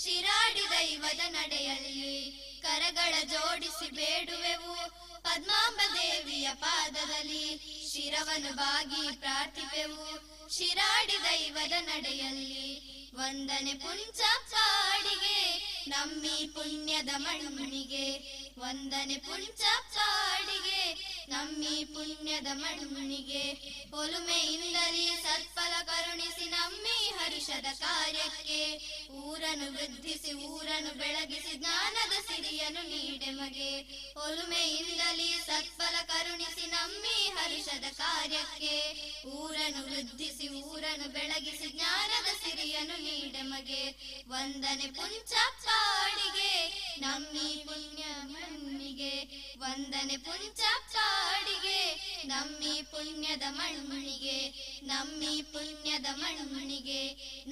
ಶಿರಾಡಿ ದೈವದ ನಡೆಯಲ್ಲಿ ಕರಗಳ ಜೋಡಿಸಿ ಬೇಡುವೆವು ಪದ್ಮಾಂಬ ದೇವಿಯ ಪಾದದಲ್ಲಿ ಶಿರವನ್ನು ಬಾಗಿ ಪ್ರಾರ್ಥಿಪೆವು ಶಿರಾಡಿ ದೈವದ ನಡೆಯಲ್ಲಿ ವಂದನೆ ಪುಂಚಪ್ಪಾಡಿಗೆ ನಮ್ಮಿ ಪುಣ್ಯದ ಮಣ್ಣಿಗೆ ವಂದನೆ ಪುಂಚಪ್ಪಾಡಿಗೆ ನಮ್ಮಿ ಪುಣ್ಯದ ಮಣ್ಣಿಗೆ ಒಲುಮೆಯಿಂದಲೇ ಸತ್ಫಲ ಕರುಣಿಸಿ ನಮ್ಮಿ ಹರುಷದ ಕಾರ್ಯಕ್ಕೆ ಊರನ್ನು ವೃದ್ಧಿಸಿ ಊರನ್ನು ಬೆಳಗಿಸಿ ಜ್ಞಾನದ ಸಿರಿಯನ್ನು ನೀಡೆಮಗೆ ಒಲುಮೆಯಿಂದಲೇ ಸತ್ಫಲ ಕರುಣಿಸಿ ನಮ್ಮಿ ಹರುಷದ ಕಾರ್ಯಕ್ಕೆ ಊರನ್ನು ವೃದ್ಧಿಸಿ ಊರನ್ನು ಬೆಳಗಿಸಿ ಜ್ಞಾನದ ಸಿರಿಯನ್ನು ನೀಡೆಮಗೆ ವಂದನೆ ಪುಂಚಪ್ಪಾಡಿಗೆ ನಮ್ಮಿ ಪುಣ್ಯ ಮಣ್ಣಿಗೆ ವಂದನೆ ಪುಂಚಪ್ಪಾಡಿಗೆ ನಮ್ಮಿ ಪುಣ್ಯದ ಮಣ್ಣಿಗೆ ನಮ್ಮಿ ಪುಣ್ಯದ ಮಣ್ಣಿಗೆ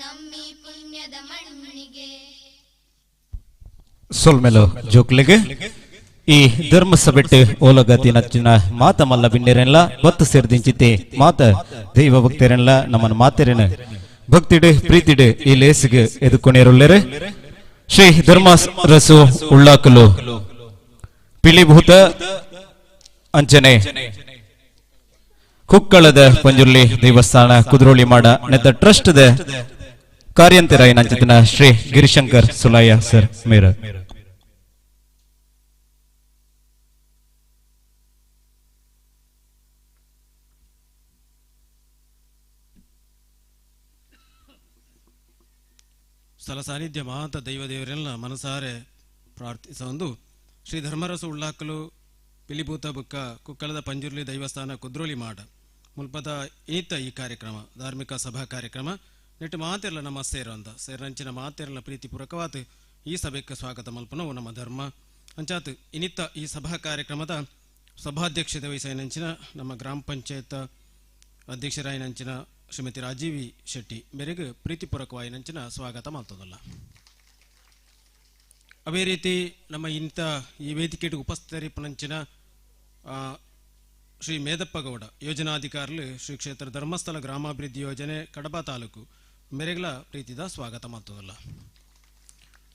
ನಮ್ಮಿ ಪುಣ್ಯದ ಮಣ್ಣಿಗೆ ಸೊಲ್ಮೆಲೋ ಜೋಕ್ಲೆಗೆ ಈ ಧರ್ಮ ಸಭೆಟ್ಟು ಓಲಗತಿ ನಚ್ಚಿನ ಮಾತ ಮಲ್ಲ ಬಿನ್ನೆರೆಲ್ಲ ಬತ್ತು ಸೇರ್ದಿಂಚಿತೆ ಮಾತ ದೈವ ಭಕ್ತರೆಲ್ಲ ನಮ್ಮನ ಮಾತೆರೆನ ಭಕ್ತಿಡು ಪ್ರೀತಿಡು ಈ ಲೇಸಿಗೆ ಎದುಕೊನೇರುಳ್ಳರೆ ಶ್ರೀ ಧರ್ಮ ರಸು ಉಳ್ಳಾಕಲು ಪಿಳಿಭೂತ ಅಂಚನೆ ಕುಕ್ಕಳದ ಪಂಜುರ್ಲಿ ದೇವಸ್ಥಾನ ಕುದ್ರೋಳಿ ಮಾಡ ನೆತ್ತ trust the ಕಾರ್ಯಂತರ ನಂಚಿನ Shri ಗಿರಿಶಂಕರ್ ಸುಲಾಯ sir Mera ಸ್ಥಳ ಸಾನ್ನಿಧ್ಯ ಮಾತ ದೈವ ದೇವರೆಲ್ಲ ಮನಸಾರೆ ಪ್ರಾರ್ಥಿಸ ಒಂದು ಶ್ರೀ ಧರ್ಮರಸ ಉಳ್ಳಾಕಲು ಪಿಲಿಭೂತ ಬುಕ್ಕ ಕುಕ್ಕಳದ ಪಂಜುರ್ಲಿ ದೈವಸ್ಥಾನ ಕುದ್ರೋಳಿ ಮಾಡ ಮುಲ್ಪದ ಈತ ಈ ಕಾರ್ಯಕ್ರಮ ಧಾರ್ಮಿಕ ಸಭಾ ಕಾರ್ಯಕ್ರಮ ನೆಟ್ಟು ಮಾತೆಲ್ಲ ನಮ್ಮ ಸೇರಂದ ಸೇರಂಚಿನ ಮಾತೆಲ್ಲ ಪ್ರೀತಿಪೂರ್ವಕವಾದ ಈ ಸಭೆಗೆ ಸ್ವಾಗತ ಮಲ್ಪನವು ನಮ್ಮ ಧರ್ಮ ಅಂಚಾತ್ ಇನಿತ್ತ ಈ ಸಭಾ ಕಾರ್ಯಕ್ರಮದ ಸಭಾಧ್ಯಕ್ಷತೆ ವಹಿಸಿನಂಚಿನ ನಮ್ಮ ಗ್ರಾಮ ಪಂಚಾಯತ್ ಅಧ್ಯಕ್ಷರಾಯಿನಂಚಿನ ಶ್ರೀಮತಿ ರಾಜೀವಿ ಶೆಟ್ಟಿ ಮೇರೆಗೆ ಪ್ರೀತಿಪೂರ್ವಕವಾಗಿ ನಂಚಿನ ಸ್ವಾಗತ ಮಾಡ್ತದಲ್ಲ. ಅದೇ ರೀತಿ ನಮ್ಮ ಇಂಥ ಈ ವೇದಿಕೆಗೆ ಉಪಸ್ಥಿತರಿಪ್ಪನಂಚಿನ ಶ್ರೀ ಮೇದಪ್ಪ ಗೌಡ ಯೋಜನಾಧಿಕಾರುలు ಶ್ರೀ ಕ್ಷೇತ್ರ ಧರ್ಮಸ್ಥಳ ಗ್ರಾಮಾಭಿವೃದ್ಧಿ ಯೋಜನೆ ಕಡಬ ತಾಲೂಕು ಮೇರೆಗಳ ಪ್ರೀತಿದ ಸ್ವಾಗತ ಮಾಡ್ತದಲ್ಲ.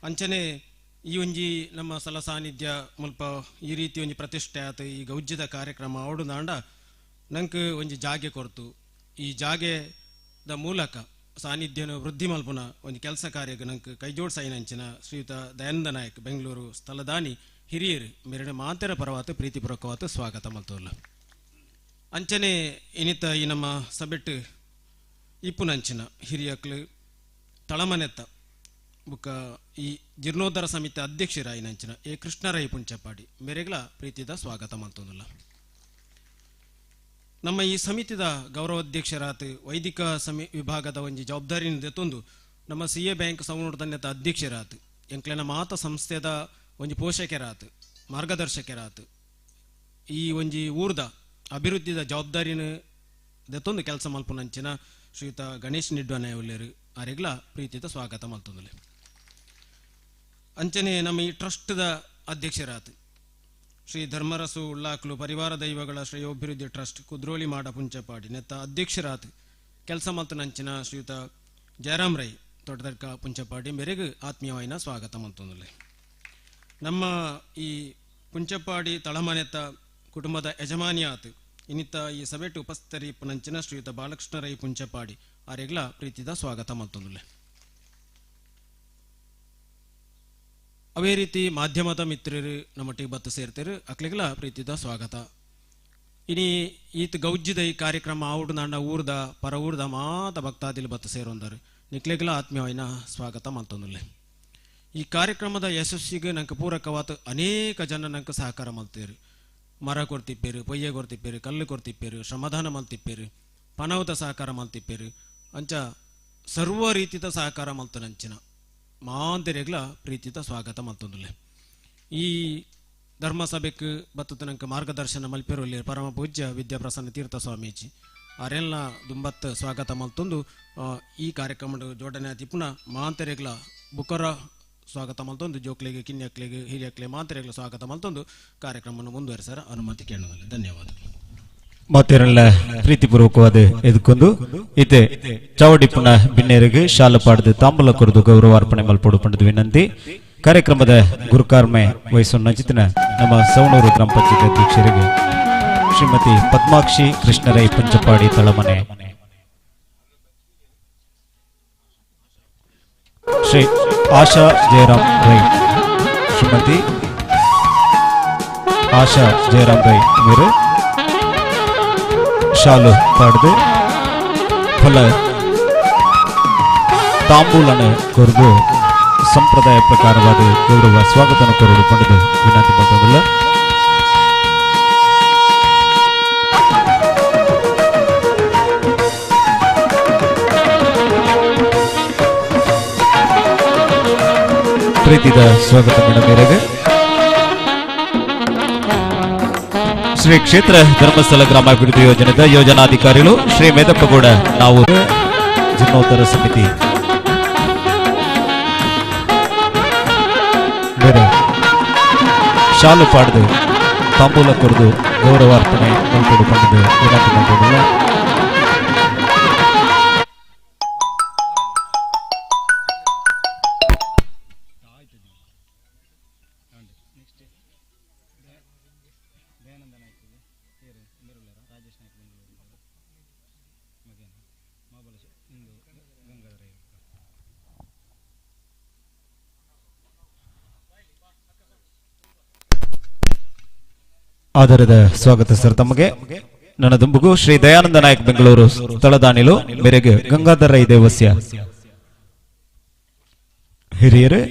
ಅಂಚನೆ ಈ ಒಂಜಿ ನಮ್ಮ ಸ್ಥಳ ಸಾನ್ನಿಧ್ಯ ಮುಲ್ಪ ಈ ರೀತಿ ಒಂಜಿ ಪ್ರತಿಷ್ಠೆ ಆತು ಈ ಗೌಜ್ಯದ ಕಾರ್ಯಕ್ರಮ ಅವಡು ನಾಂಡ ನಂಗೆ ಒಂಜಿ ಜಾಗೆ ಕೊರತು ಈ ಜಾಗೆದ ಮೂಲಕ ಸಾನ್ನಿಧ್ಯನ ವೃದ್ಧಿ ಮಲ್ಪುನ ಒಂದು ಕೆಲಸ ಕಾರ್ಯಕ್ಕೆ ನಂಗೆ ಕೈ ಜೋಡಿಸೈನಂಚಿನ ಶ್ರೀಯುತ ದಯಾನಂದ ನಾಯಕ್ ಬೆಂಗಳೂರು ಸ್ಥಳದಾನಿ ಹಿರಿಯರು ಮೇರೆಡೆ ಮಾತೆರ ಪರವಾತ ಪ್ರೀತಿಪೂರ್ವಕವಾದ ಸ್ವಾಗತ ಮಲ್ತೋಲ್ಲ. ಅಂಚನೆ ಇನಿತ ಈ ನಮ್ಮ ಸಭೆಟ್ಟು ಇಪ್ಪುನಂಚಿನ ಹಿರಿಯಕ್ಲು ತಳಮನೆತ್ತ ಬುಕ್ಕ ಈ ಜೀರ್ಣೋದ್ಧಾರ ಸಮಿತಿ ಅಧ್ಯಕ್ಷರಾಯಿನಂಚಿನ ಎ ಕೃಷ್ಣರಾಯಿ ಪುಂಚಪಾಡಿ ಮೇರೆಗಳ ಪ್ರೀತಿದ ಸ್ವಾಗತ ಮಲ್ತೋಲ್ಲ. ನಮ್ಮ ಈ ಸಮಿತಿದ ಗೌರವಾಧ್ಯಕ್ಷರಾತ ವೈದಿಕ ವಿಭಾಗದ ಒಂಜಿ ಜವಾಬ್ದಾರಿನ ದೆತ್ತೊಂದು ನಮ್ಮ CA ಬ್ಯಾಂಕ್ ಸಂವರ್ಧನ್ಯದ ಅಧ್ಯಕ್ಷರಾತ ಎಂಕ್ಲೆನ ಮಾತ ಸಂಸ್ಥೆದ ಒಂಜಿ ಪೋಷಕರಾತ ಮಾರ್ಗದರ್ಶಕರಾತ ಈ ಒಂಜಿ ಊರ್ದ ಅಭಿವೃದ್ಧಿದ ಜವಾಬ್ದಾರಿನ ದೆತ್ತೊಂದು ಕೆಲಸ ಮಲ್ಪುನಂಚಿನ ಶ್ರೀಯುತ ಗಣೇಶ್ ನಿಡ್ವನೆ ಒಳ್ಳೆರು ಆರೆಗ್ಲ ಪ್ರೀತಿದ ಸ್ವಾಗತ ಮಲ್ತೊಂದುಲೆ. ಅಂಚನೆ ನಮ್ಮ ಈ ಟ್ರಸ್ಟ್ದ ಅಧ್ಯಕ್ಷರಾತ ಶ್ರೀ ಧರ್ಮರಸು ಉಳ್ಳಾಕ್ಲು ಪರಿವಾರ ದೈವಗಳ ಶ್ರೇಯೋಭಿವೃದ್ಧಿ ಟ್ರಸ್ಟ್ ಕುದ್ರೋಳಿ ಮಾಡ ಪುಂಚಪಾಡಿ ನೆತ್ತ ಅಧ್ಯಕ್ಷರಾತ ಕೆಲಸ ಮಲ್ತನಂಚಿನ ಶ್ರೀಯುತ ಜಯರಾಮ್ ರೈ ದೊಡ್ಡದರ್ಕ ಪುಂಚಪಾಡಿ ಮೇರೆಗೆ ಆತ್ಮೀಯವಾಯಿನ ಸ್ವಾಗತ ಮಲ್ತೊಂದುಲೆ. ನಮ್ಮ ಈ ಪುಂಚಪಾಡಿ ತಳಮನೆತ್ತ ಕುಟುಂಬದ ಯಜಮಾನಿಯಾತ ಇನ್ನಿತ್ತ ಈ ಸಭೆಟ್ಟು ಉಪಸ್ಥಿತರಿಪ್ಪನಂಚಿನ ಶ್ರೀಯುತ ಬಾಲಕೃಷ್ಣ ರೈ ಪುಂಚಪಾಡಿ ಆರೆಗ್ಲ ಪ್ರೀತಿದ ಸ್ವಾಗತ ಮಲ್ತೊಂದುಲೆ. ಅವೇ ರೀತಿ ಮಾಧ್ಯಮದ ಮಿತ್ರರು ನಮ್ಮೊಟ್ಟಿಗೆ ಬತ್ತು ಸೇರ್ತಾರೆ ಅಕ್ಲೆಗ್ಲ ಪ್ರೀತಿದ ಸ್ವಾಗತ. ಇನಿ ಈತ ಗೌಜ್ಯದ ಈ ಕಾರ್ಯಕ್ರಮ ಆವುಡು ನಾಂಡ ಊರ್ದ ಪರ ಊರ್ದ ಮಾತ ಭಕ್ತಾದಿಲ್ ಬತ್ತು ಸೇರೊಂದರು ನಿಕ್ಲೆಗ್ಲ ಆತ್ಮೀಯವಾಯಿನ ಸ್ವಾಗತ ಮಲ್ತೊಂದುಲೆ. ಈ ಕಾರ್ಯಕ್ರಮದ ಯಶಸ್ಸಿಗೆ ನಂಗೆ ಪೂರಕವಾದ ಅನೇಕ ಜನ ನಂಗೆ ಸಹಕಾರ ಮಲ್ತೇರು. ಮರ ಕೊಡ್ತಿಪ್ಪೇರು, ಪೊಯ್ಯೆ ಕೊಡ್ತಿಪ್ಪೇರು, ಕಲ್ಲು ಕೊಡ್ತಿಪ್ಪೇರು, ಶ್ರಮದಾನ ಮಲ್ತಿಪ್ಪೇರು. ಪನವತ ಸಹಕಾರ ಮಲ್ತಿಪ್ಪೇರು ಅಂಚ ಸರ್ವ ರೀತಿಯ ಸಹಕಾರ ಮಲ್ತನಂಚಿನ ಮಾಂತೆರೆಗ್ಲ ಪ್ರೀತಿತ ಸ್ವಾಗತ ಮಲ್ತೊಂದುಲ್ಲೆ. ಈ ಧರ್ಮಸಭೆಗೆ ಬತ್ತನಂಕ ಮಾರ್ಗದರ್ಶನ ಮಲ್ಪೆರೊಲ್ಲಿ ಪರಮ ಪೂಜ್ಯ ವಿದ್ಯಾಪ್ರಸನ್ನ ತೀರ್ಥ ಸ್ವಾಮೀಜಿ ಅರೆಲ್ಲ ದುಂಬತ್ ಸ್ವಾಗತ ಮಲ್ತೊಂದು ಈ ಕಾರ್ಯಕ್ರಮದ ಜೋಡಣೆ ತಿಪ್ಪುನ ಮಾಂತೆರೆಗ್ಲ ಬುಕ್ಕರ ಸ್ವಾಗತ ಮಲ್ತೊಂದು ಜೋಕ್ಲೆಗೆ ಕಿನ್ಯಕ್ಲೆಗೆ ಹಿರಿಯಕ್ಲೆ ಮಾಂತೆರೆಗ್ಲ ಸ್ವಾಗತ ಮಲ್ತೊಂದು ಕಾರ್ಯಕ್ರಮವನ್ನು ಮುಂದುವರಿಸಾರ ಅನುಮತಿ ಕೇಳೋದಿಲ್ಲ. ಧನ್ಯವಾದಗಳು. ಮಾತೆರೆಲ್ಲ ಪ್ರೀತಿಪೂರ್ವಕವಾದ ಎದುಕೊಂಡು ಇತೆ ಚಾವಡಿ ಪುನಃ ಬಿನ್ನೇರಿಗೆ ಶಾಲ ಪಾಡದು ತಾಂಬೂಲ ಕೊರದು ಗೌರವಾರ್ಪಣೆ ಮಲ್ಪಡು ಪಂಡದು ವಿನಂತಿ. ಕಾರ್ಯಕ್ರಮದ ಗುರುಕಾರ್ಮೆ ವಹಿಸೋಣ ನಚಿತಿನ ನಮ್ಮ ಸವಣೂರು ಗ್ರಾಮ ಪಂಚಾಯತ್ ಅಧ್ಯಕ್ಷರಿಗೆ ಶ್ರೀಮತಿ ಪದ್ಮಾಕ್ಷಿ ಕೃಷ್ಣರೈ ಪಂಚಪಾಡಿ ತಳಮನೆ, ಶ್ರೀ ಆಶಾ ಜಯರಾಮ್ ರೈ, ಶ್ರೀಮತಿ ಆಶಾ ಜಯರಾಮ್ ರೈ ಮೇರೆ ಶಾಲು ಪಾಡ್ದು ಫಲ ತಾಂಬೂಲನ ಕೊರದು ಸಂಪ್ರದಾಯ ಪ್ರಕಾರವಾದ ಗೌರವ ಸ್ವಾಗತನ ಕೊರಡು ಪಂಡದು ವಿನಂತಿ ಮಾಡೋದಿಲ್ಲ. ಪ್ರೀತಿದ ಸ್ವಾಗತ ಮೇರೆಗೆ ಶ್ರೀ ಕ್ಷೇತ್ರ ಧರ್ಮಸ್ಥಳ ಗ್ರಾಮಾಭಿವೃದ್ಧಿ ಯೋಜನೆದ ಯೋಜನಾಧಿಕಾರಿಗಳು ಶ್ರೀ ಮೇದಪ್ಪಗೌಡ ನಾವು ಜೀರ್ಣೋದ್ಧಾರ ಸಮಿತಿ ಬೇರೆ ಶಾಲು ಪಾಡ್ದು ತಾಂಬೂಲ ಕೊರದು ಗೌರವಾರ್ಪಣೆ ಮಲ್ಪಡುಕೊಂಡಿದ್ದು ವಿನಂತಿ ಮಾಡಿಲ್ಲ. ಆಧಾರದ ಸ್ವಾಗತ ಸರ್ ತಮಗೆ. ನನ್ನ ದುಂಬುಗು ಶ್ರೀ ದಯಾನಂದ ನಾಯಕ್ ಬೆಂಗಳೂರು ಸ್ಥಳದಾನಿಲು ಮೇರೆಗೆ ಗಂಗಾಧರ ರೈ ದೇವಸ್ಯ ಹಿರಿಯರು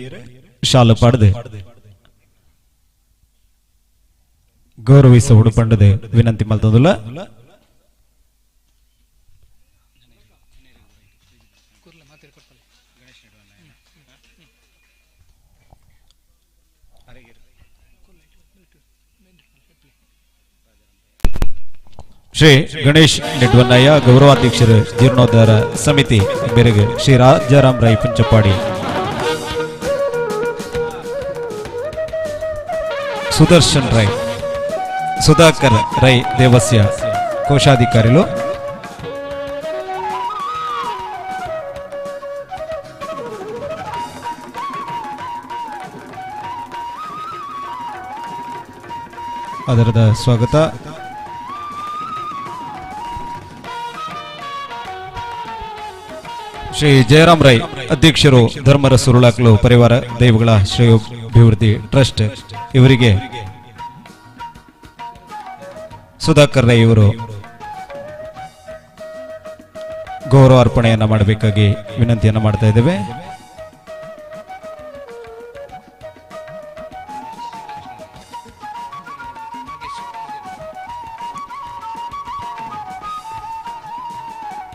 ಶಾಲು ಪಾಡದೆ ಗೌರವಿಸ ಹುಡುಪಂಡದೆ ವಿನಂತಿ ಮಲ್ತೊಂದುಲ್ಲ. ಶ್ರೀ ಗಣೇಶ್ ನೆಡ್ವನ್ನಯ್ಯ ಗೌರವಾಧ್ಯಕ್ಷರು ಜೀರ್ಣೋದ್ಧಾರ ಸಮಿತಿ ಮೇರೆಗೆ ಶ್ರೀ ರಾಜಾರಾಮ್ ರೈ ಪಂಚಪಾಡಿ, ಸುದರ್ಶನ್ ರೈ, ಸುಧಾಕರ್ ರೈ ದೇವಸ್ಯ ಕೋಶಾಧಿಕಾರಿಗಳು, ಅದರದ ಸ್ವಾಗತ. ಶ್ರೀ ಜಯರಾಮ್ ರೈ ಅಧ್ಯಕ್ಷರು ಧರ್ಮರ ಸುರುಳಾಕ್ಲು ಪರಿವಾರ ದೈವಗಳ ಶ್ರೇಯೋಭಿವೃದ್ಧಿ ಟ್ರಸ್ಟ್ ಇವರಿಗೆ ಸುಧಾಕರ್ ರೈ ಇವರು ಗೌರವ ಅರ್ಪಣೆಯನ್ನ ಮಾಡಬೇಕಾಗಿ ವಿನಂತಿಯನ್ನ ಮಾಡ್ತಾ ಇದ್ದೇವೆ.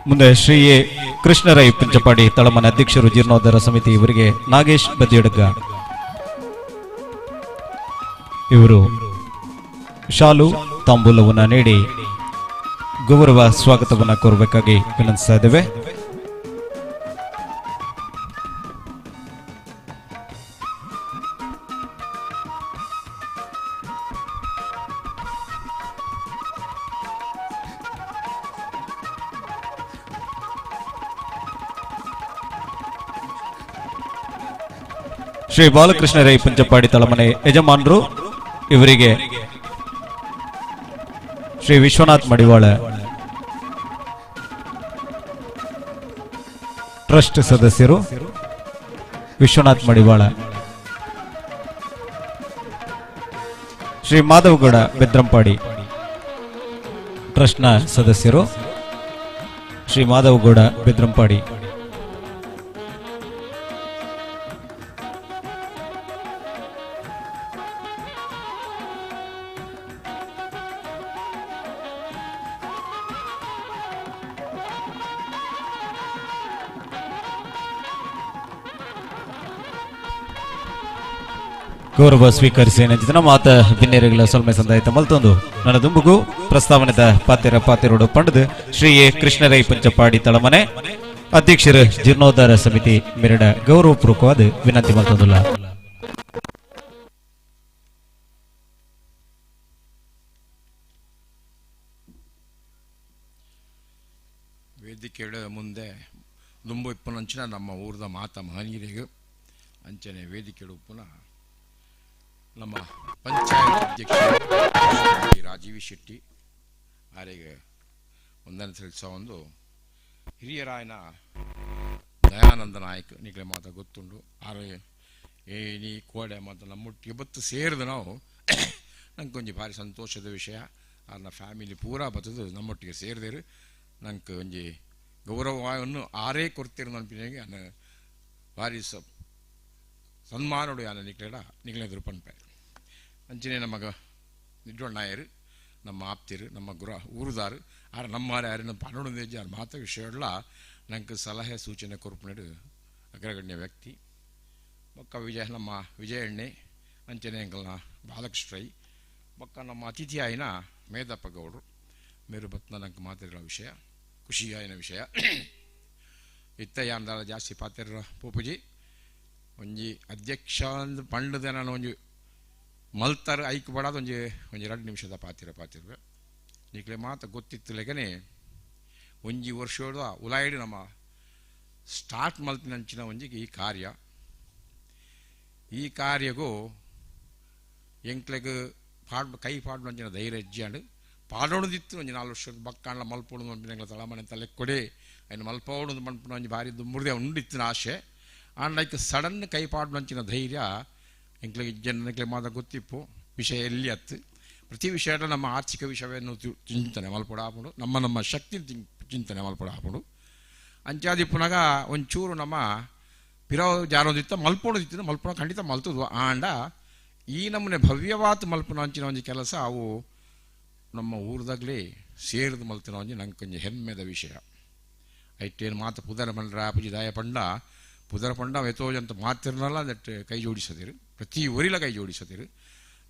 ಮುಂದೆ ಶ್ರೀ ಎ ಕೃಷ್ಣರೈ ಪಂಚಪಾಡಿ ತಳಮನೆ ಅಧ್ಯಕ್ಷರು ಜೀರ್ಣೋದ್ಧಾರ ಸಮಿತಿ ಇವರಿಗೆ ನಾಗೇಶ್ ಬದಿಯಡ್ಗ ಇವರು ಶಾಲು ತಾಂಬೂಲವನ್ನು ನೀಡಿ ಗೌರವ ಸ್ವಾಗತವನ್ನು ಕೋರಬೇಕಾಗಿ ವಿನಂತಿಸ್ತಾ ಇದ್ದೇವೆ. ಶ್ರೀ ಬಾಲಕೃಷ್ಣ ರೈ ಪಂಚಪಾಡಿ ತಳಮನೆ ಯಜಮಾನರು ಇವರಿಗೆ ಶ್ರೀ ವಿಶ್ವನಾಥ್ ಮಡಿವಾಳ ಟ್ರಸ್ಟ್ ಸದಸ್ಯರು, ವಿಶ್ವನಾಥ್ ಮಡಿವಾಳ, ಶ್ರೀ ಮಾಧವಗೌಡ ಬೆದ್ರಂಪಾಡಿ ಟ್ರಸ್ಟ್ನ ಸದಸ್ಯರು, ಶ್ರೀ ಮಾಧವಗೌಡ ಬೆದ್ರಂಪಾಡಿ, ಗೌರವ ಸ್ವೀಕರಿಸಿ ನಂಚಿನ ಮಾತ ಬಿನ್ನೇರಿಗಳ ಸೊಲ್ಮೆ ಸಂದಾಯಿತ ಮಲ್ತೊಂದು ನನ್ನ ದುಂಬುಗು ಪ್ರಸ್ತಾವನೆದ ಪಾತಿರೋಡು ಪಂಡದು ಶ್ರೀ ಎ ಕೃಷ್ಣರೈ ಪಂಚಪಾಡಿ ತಳಮನೆ ಅಧ್ಯಕ್ಷರು ಜೀರ್ಣೋದ್ಧಾರ ಸಮಿತಿ ಮೆರಡ ಗೌರವಪೂರ್ವಕವಾದ ವಿನಂತಿ ಮಲ್ತೊಂದುಲ್ಲ. ವೇದಿಕೆಯ ಮುಂದೆ ದುಂಬು ಇಪ್ಪನಂಚಿನ ನಮ್ಮ ಊರದ ಮಾತ ಮಹನೀಯರಿಗೆ ಅಂಚನೆ ವೇದಿಕೆಯ ಉಪ್ಪುನ ನಮ್ಮ ಪಂಚಾಯತ್ ಅಧ್ಯಕ್ಷ ರಾಜೀವಿ ಶೆಟ್ಟಿ ಆರೆಗೆ ಒಂದನೇ ತಿಳಿಸ ಒಂದು ಹಿರಿಯರಾಯನ ದಯಾನಂದ ನಾಯಕ್ ನಿಗಲೆ ಮಾತ ಗೊತ್ತುಂಡು ಆರೆ ಏನಿ ಕೋಡೆ ಮಾತ ನಮ್ಮೊಟ್ಟಿಗೆ ಬತ್ತು ಸೇರಿದ ನಾವು ನಂಗೆ ಒಂಜಿ ಭಾರಿ ಸಂತೋಷದ ವಿಷಯ. ನನ್ನ ಫ್ಯಾಮಿಲಿ ಪೂರಾ ಬತ್ತದು ನಮ್ಮೊಟ್ಟಿಗೆ ಸೇರಿದೇರು ನಂಗೆ ಒಂಜಿ ಗೌರವವನ್ನು ಆರೇ ಕೊಡ್ತೀರ ನೆನಪಿನಾಗೆ ನಾನು ಭಾರಿ ಸನ್ಮಾನೋಡು ಯಾನ ನಿಗಲೆ ಎದುರು ಪನ್ಪೆ ಅಂಚನೆ ನಮಗ ನಿಡ್ವಣ್ಣಾಯರು ನಮ್ಮ ಆಪ್ತಿರು ನಮ್ಮ ಊರುದಾರು ಆರ ನಮ್ಮ ಯಾರು ಪನ್ನೊಂದು ಯಾರು ಮಾತ ವಿಷಯಗಳ ನಂಗೆ ಸಲಹೆ ಸೂಚನೆ ಕೊರ್ಪುನಡು ಅಗ್ರಗಣ್ಯ ವ್ಯಕ್ತಿ ಬೊಕ್ಕ ನಮ್ಮ ವಿಜಯಣ್ಣೆ ಅಂಚನೆ ಎಂಕಲ್ನ ಬಾಲಕೃಷ್ಣೈ ಬೊಕ್ಕ ನಮ್ಮ ಅತಿಥಿ ಆಯ್ನ ಮೇದಪ್ಪ ಗೌಡ್ರು ಮೇರು ಬತ್ನ ನಂಗೆ ಮಾತಾಡಿರೋ ವಿಷಯ ಖುಷಿ ಆಯ್ನ ವಿಷಯ ಇತ್ತ ಯಾಂದಾಳ ಜಾಸ್ತಿ ಪಾತಿರ ಪೂಪುಜಿ ಒಂಜಿ ಅಧ್ಯಕ್ಷ ಅಂದ್ ಪಂಡದ ನಾನು ಒಂಜಿ ಮಲ್ತಾರ ಐಕ್ ಬಡಾದ ಒಂಜಿ 2 ನಿಮಿಷದ ಪಾತಿರ್ವೆ ಈಗಲೇ ಮಾತು ಗೊತ್ತಿತ್ತು ಲೆಗನೆ ಒಂಜಿ ವರ್ಷದ ಉಲಾಯಿಡು ನಮ್ಮ ಸ್ಟಾರ್ಟ್ ಮಲ್ತಿನಂಚಿನ ಒಂಜಿಗೆ ಈ ಕಾರ್ಯಗೂ ಎಂಕ್ಲೆಗ್ ಕೈ ಪಾಡ್ನಂಚಿನ ಧೈರ್ಯ ಹೆಜ್ಜೆಂಡು ಪಾಡೋಣದಿತ್ತು ಒಂಜಿ 4 ವರ್ಷದ ಬಕ್ಕಾಂಡ್ಲ ಮಲ್ಪೋಡು ಮನ್ಪಿನ ತಳಮನೆ ತಲೆ ಕೊಡೆ ಅಯ್ನು ಮಲ್ಪೋಡು ಮನ್ಪುನ ಒಂಜಿ ಭಾರಿ ದುಮ್ಮುರ್ದೆ ಉಂಡಿತ್ತಿನ ಆಶೆ ಆಂಡ್ ಲೈಕ್ ಸಡನ್ ಕೈ ಪಾಡ್ನಂಚಿನ ಧೈರ್ಯ ಎಂಕ್ಲೆಗೆ ಜನಕ್ಕೆ ಮಾತ ಗೊತ್ತಿಪ್ಪು ವಿಷಯ ಎಲ್ಲಿ ಹತ್ತು ಪ್ರತಿ ವಿಷಯ ನಮ್ಮ ಆರ್ಥಿಕ ವಿಷಯವನ್ನು ಚಿಂತನೆ ಮಲ್ಪಡ ಹಾಕೊಂಡು ನಮ್ಮ ಶಕ್ತಿ ಚಿಂತನೆ ಮಲ್ಪಡ ಹಾಕೊಂಡು ಅಂಚಾದಿ ಪುನಗ ಒಂಚೂರು ನಮ್ಮ ಪಿರೋ ಜಾರೋದಿತ್ತ ಮಲ್ಪೋದಿತ್ತು ಮಲ್ಪಣ ಖಂಡಿತ ಮಲ್ತದ್ವು ಆಂಡ ಈ ನಮ್ಮನೆ ಭವ್ಯವಾದ ಮಲ್ಪನ ಅಂಚಿನ ಒಂಜಿ ಕೆಲಸ ಅವು ನಮ್ಮ ಊರದಾಗಲೇ ಸೇರಿದು ಮಲ್ತಿನ ಒಂಜಿ ನಂಗೆ ಕೊಂಚ ಹೆಮ್ಮೆದ ವಿಷಯ ಐಟೇನು ಮಾತು ಪುದರ ಬಂಡ್ರ ಅಪುಜಿ ದಾಯ ಪಂಡ ಪುದರ ಪಂಡ ಎತ್ತೋಜಂತ ಮಾತಿರ್ನಲ್ಲ ದಟ್ ಕೈ ಜೋಡಿಸದಿರು ಪ್ರತಿ ಊರಿಲ ಕೈ ಜೋಡಿಸದಿರು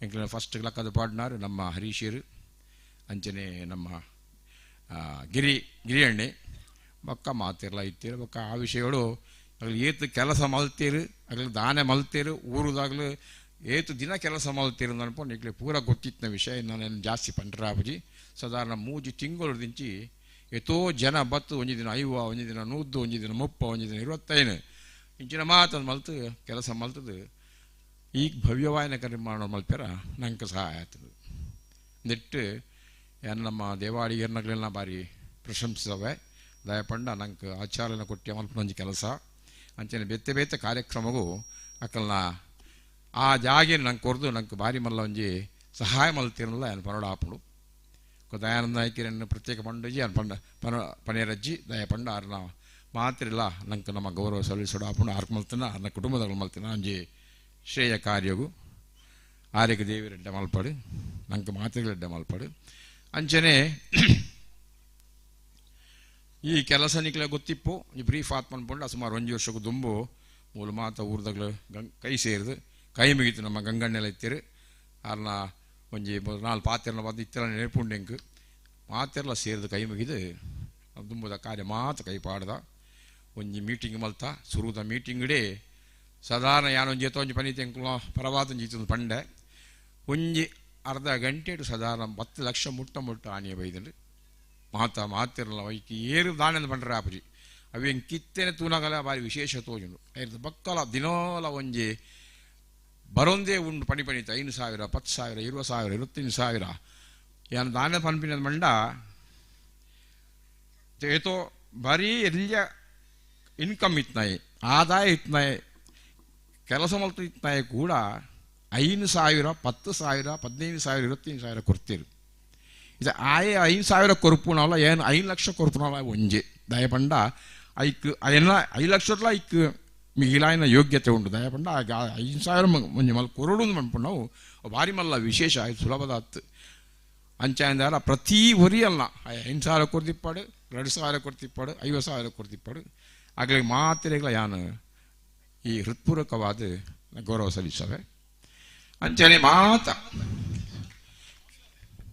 ಎಂಕ್ಲ ಫಸ್ಟ್ ಲಕ್ಕದ ಪಾಡ್ನಾರು ನಮ್ಮ ಹರೀಶರು ಅಂಚನೆ ನಮ್ಮ ಗಿರಿಯಣ್ಣೆ ಬೊಕ್ಕ ಮಾತಿರ್ಲ ಇತ್ತೀರು ಬೊಕ್ಕ ಆ ವಿಷಯಗಳು ಆಗಲಿ ಏತು ಕೆಲಸ ಮಲ್ತೀರು ಆಗಲಿ ದಾನೆ ಮಲ್ತೀರು ಊರುದಾಗಲು ಏತು ದಿನ ಕೆಲಸ ಮಲ್ತೀರು ಅನ್ಕೊಂಡು ಈಗಲೇ ಪೂರ ಗೊತ್ತಿತ್ತಿನ ವಿಷಯ ನಾನು ಜಾಸ್ತಿ ಪಂಡ್ರಾಪುಜಿ ಸಾಧಾರಣ 3 ತಿಂಗಳು ದಿಂಚಿ ಎಷ್ಟೋ ಜನ ಬತ್ತು ಒಂಜಿ ದಿನ 5 ಒಂಜಿ ದಿನ 100 ಒಂಜಿ ದಿನ 30 ಒಂಜಿ ದಿನ 25 ಇಂಚಿನ ಮಾತು ಮಲ್ತು ಕೆಲಸ ಮಲ್ತದು ಈಗ ಭವ್ಯವಾಯನ ನಿರ್ಮಾಣ ಮಲ್ಪರ ನಂಗೆ ಸಹಾಯ ಆಗ್ತದೆ ನೆಟ್ಟು ಏನು ನಮ್ಮ ದೇವಾಡಿಗರ್ನಗಳೆಲ್ಲ ಭಾರಿ ಪ್ರಶಂಸಿಸವೆ ದಯಪಂಡ ನಂಗೆ ಆಚಾರ್ಯನ ಕೊಟ್ಟಿ ಮಲ್ಪನೊಂಜಿ ಕೆಲಸ ಅಂಚನೆ ಬೇತೆ ಕಾರ್ಯಕ್ರಮಗೂ ಅಕ್ಕಲ್ನ ಆ ಜಾಗೆ ನಂಗೆ ಕೊರ್ದು ನಂಗೆ ಭಾರಿ ಮಲ್ಲ ಒಂಜಿ ಸಹಾಯ ಮಲ್ತಿರಲ್ಲ ಏನು ಪನೋಡ ಹಾಪುಡು ದಯಾನಂದ ನಾಯ್ಕಿರನ್ನು ಪ್ರತ್ಯೇಕ ಪಂಡಜಿ ಅನ್ ಪನೇರಜ್ಜಿ ದಯಪಂಡ ಆರ್ನ ಮಾತಿರಲ್ಲ ನಂಗೆ ನಮ್ಮ ಗೌರವ ಸಲ್ಲಿಸೋಡು ಹಾಪುಂಡು ಆರ್ಕ ಮಲ್ತಿನ ನನ್ನ ಕುಟುಂಬದಲ್ಲಿ ಮಲ್ತಿನ ಅಂಜಿ ಶ್ರೇಯ ಕಾರ್ಯಗೂ ಆರ್ಯಕ ದೇವಿರೆಡ್ಡೆ ಮಲ್ಪಡು ನಂಗೆ ಮಾತಿರೆಡ್ಡೆ ಮಲ್ಪಡು ಅಂಚನೆ ಈ ಕೆಲಸ ನಿಕ್ಲೆ ಗೊತ್ತಿಪ್ಪು ಈ ಬ್ರೀಫ್ ಆತ್ಮನ್ಪಂಡ ಸುಮಾರು 1 ವರ್ಷಕ್ಕೂ ದುಂಬು ಮೂಲ ಮಾತ ಊರ್ದಾಗ್ಲು ಕೈ ಸೇರಿದು ಕೈ ಮುಗಿತು ನಮ್ಮ ಗಂಗಣ್ಣೆಲ್ಲ ಇತ್ತಿರು ಆರ್ನ ಒಂಜಿ 4 ಪಾತ್ರೆಲ್ಲ ಬಂದು ಇತ್ತೆಲ್ಲ ನೆನಪುಂಡೆಂಕ್ ಮಾತೆಲ್ಲ ಸೇರಿದು ಕೈ ಮುಗಿದು ದುಂಬುದ ಕಾರ್ಯ ಮಾತು ಕೈ ಪಾಡ್ದ ಒಂಜಿ ಮೀಟಿಂಗ್ ಮಲ್ತ ಸುರುದ ಮೀಟಿಂಗ್ಡೇ ಸಾಧಾರಣ ಯಾನೊಂಜಿ ಒಂಜಿ ಪನಿ ತೆಂಕುಲ ಪರವಾತೊಂಜಿ ಇತ್ತೊಂದು ಪಂಡೆ ಒಂಜಿ ಅರ್ಧ ಗಂಟೆಡು ಸಾಧಾರಣ 10 ಲಕ್ಷ ಮುಟ್ಟ ಆನಿಯ ಬೈದಲ್ಲಿ ಮಾತಿರಲ್ಲ ವೈಕಿ ಏರು ದಾಣೆಂದು ಪಂಡ್ರೆ ಆಪುಜಿ ಅವು ಕಿತ್ತೇನೆ ತೂನಗಲ ಭಾರಿ ವಿಶೇಷ ತೋಜುಂಡು ಐದು ಬಕ್ಕಲ ದಿನೋಲ ಒಂಜಿ ಬರೊಂದೇ ಉಂಡು ಪಣಿ 5,000 10,000 20,000 25,000 ಯಾನು ದಾನೆ ಪನ್ಪಿನ ಮಂಡ ಏತೋ ಭಾರಿ ಎಲ್ಲಿಯ ಇನ್ಕಮ್ ಇತ್ನಾಯಿ ಆದಾಯ ಇತ್ನಾಯಿ ಕೆಲಸ ಮಲ್ತು ಇತ್ನಾಯಿ ಕೂಡ 5,000 10,000 15,000 25,000 ಕೊಡ್ತೀರು ಇದು 5,000 ಕೊರ್ಪುನಲ್ಲ ಏನು 5 ಲಕ್ಷ ಕೊರ್ಪುನಲ್ಲ ಒಂಜೆ ದಯಪಂಡ ಐಕ್ ಅಯ್ಯನ್ನ 5 ಲಕ್ಷದ ಐಕ್ ಮಿಗಿಲಾಯಿನ ಯೋಗ್ಯತೆ ಉಂಟು ದಯಪಂಡ 5,000 ಒಂಜಿ ಮಲ್ ಕೊರಡು ಮನ್ಪು ನಾವು ಭಾರಿ ಮಲ್ಲ ವಿಶೇಷ ಆಯ್ತು ಸುಲಭದ ಹತ್ತು ಅಂಚಾರ ಪ್ರತಿ ಒರಿಯಲ್ಲ 5,000 ಕೊಡ್ತಿಪ್ಪಾಡು 2,000 ಕೊಡ್ತಿಪ್ಪಾಡು 50,000 ಕೊಡ್ತಿಪ್ಪಾಡು ಆಗಲೇ ಮಾತ್ರೆಗಳ ಯಾನು ಈ ಹೃತ್ಪೂರ್ವಕವಾದ ಗೌರವ ಸಲ್ಲಿಸವೆ ಅಂಚನೆ ಮಾತ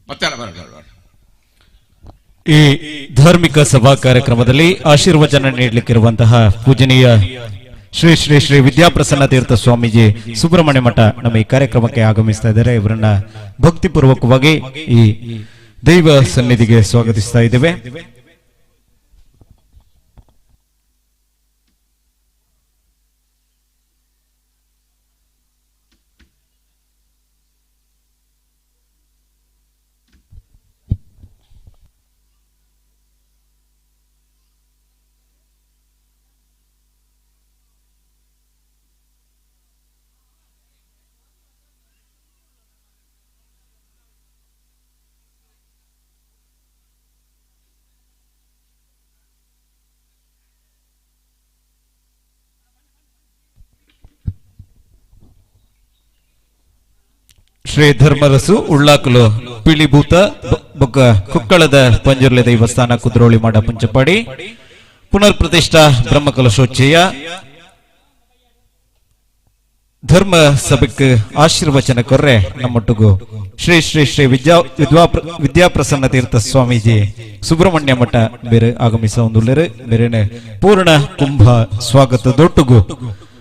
ಮತ್ತೆ ಬರಲ್ಲ. ಈ ಧಾರ್ಮಿಕ ಸಭಾ ಕಾರ್ಯಕ್ರಮದಲ್ಲಿ ಆಶೀರ್ವಚನ ನೀಡಲಿಕ್ಕಿರುವಂತಹ ಪೂಜನೀಯ ಶ್ರೀ ಶ್ರೀ ಶ್ರೀ ವಿದ್ಯಾಪ್ರಸನ್ನ ತೀರ್ಥ ಸ್ವಾಮೀಜಿ ಸುಬ್ರಹ್ಮಣ್ಯ ಮಠ ನಮ್ಮ ಈ ಕಾರ್ಯಕ್ರಮಕ್ಕೆ ಆಗಮಿಸ್ತಾ ಇದ್ದಾರೆ. ಇವರನ್ನ ಭಕ್ತಿಪೂರ್ವಕವಾಗಿ ಈ ದೈವ ಸನ್ನಿಧಿಗೆ ಸ್ವಾಗತಿಸ್ತಾ ಇದ್ದೇವೆ. ಶ್ರೀ ಧರ್ಮರಸು ಉಳ್ಳಾಕಲು ಪಿಳಿಭೂತ ಬೊಕ್ಕ ಕುಕ್ಕಳದ ಪಂಜುರ್ಲೆ ದೈವಸ್ಥಾನ ಕುದ್ರೋಳಿ ಮಾಡ ಪಂಚಪಾಡಿ ಪುನರ್ ಪ್ರತಿಷ್ಠಾ ಬ್ರಹ್ಮಕಲಶೋಚ್ಚಯ ಧರ್ಮ ಸಭೆಗೆ ಆಶೀರ್ವಚನ ಕೊರ್ರೆ ನಮ್ಮೊಟ್ಟಿಗೂ ಶ್ರೀ ಶ್ರೀ ಶ್ರೀ ವಿದ್ಯಾಪ್ರಸನ್ನ ತೀರ್ಥ ಸ್ವಾಮೀಜಿ ಸುಬ್ರಹ್ಮಣ್ಯ ಮಠ ಬೇರೆ ಆಗಮಿಸ ಒಂದುಳ್ಳರು ಬೇರೆ ಪೂರ್ಣ ಕುಂಭ ಸ್ವಾಗತದೊಟ್ಟಿಗೂ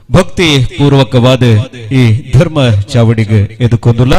ಭಕ್ತಿ ಪೂರ್ವಕವಾದ ಈ ಧರ್ಮ ಚಾವಡಿಗೆ ಎದುಕೊಂದುಲ್ಲ.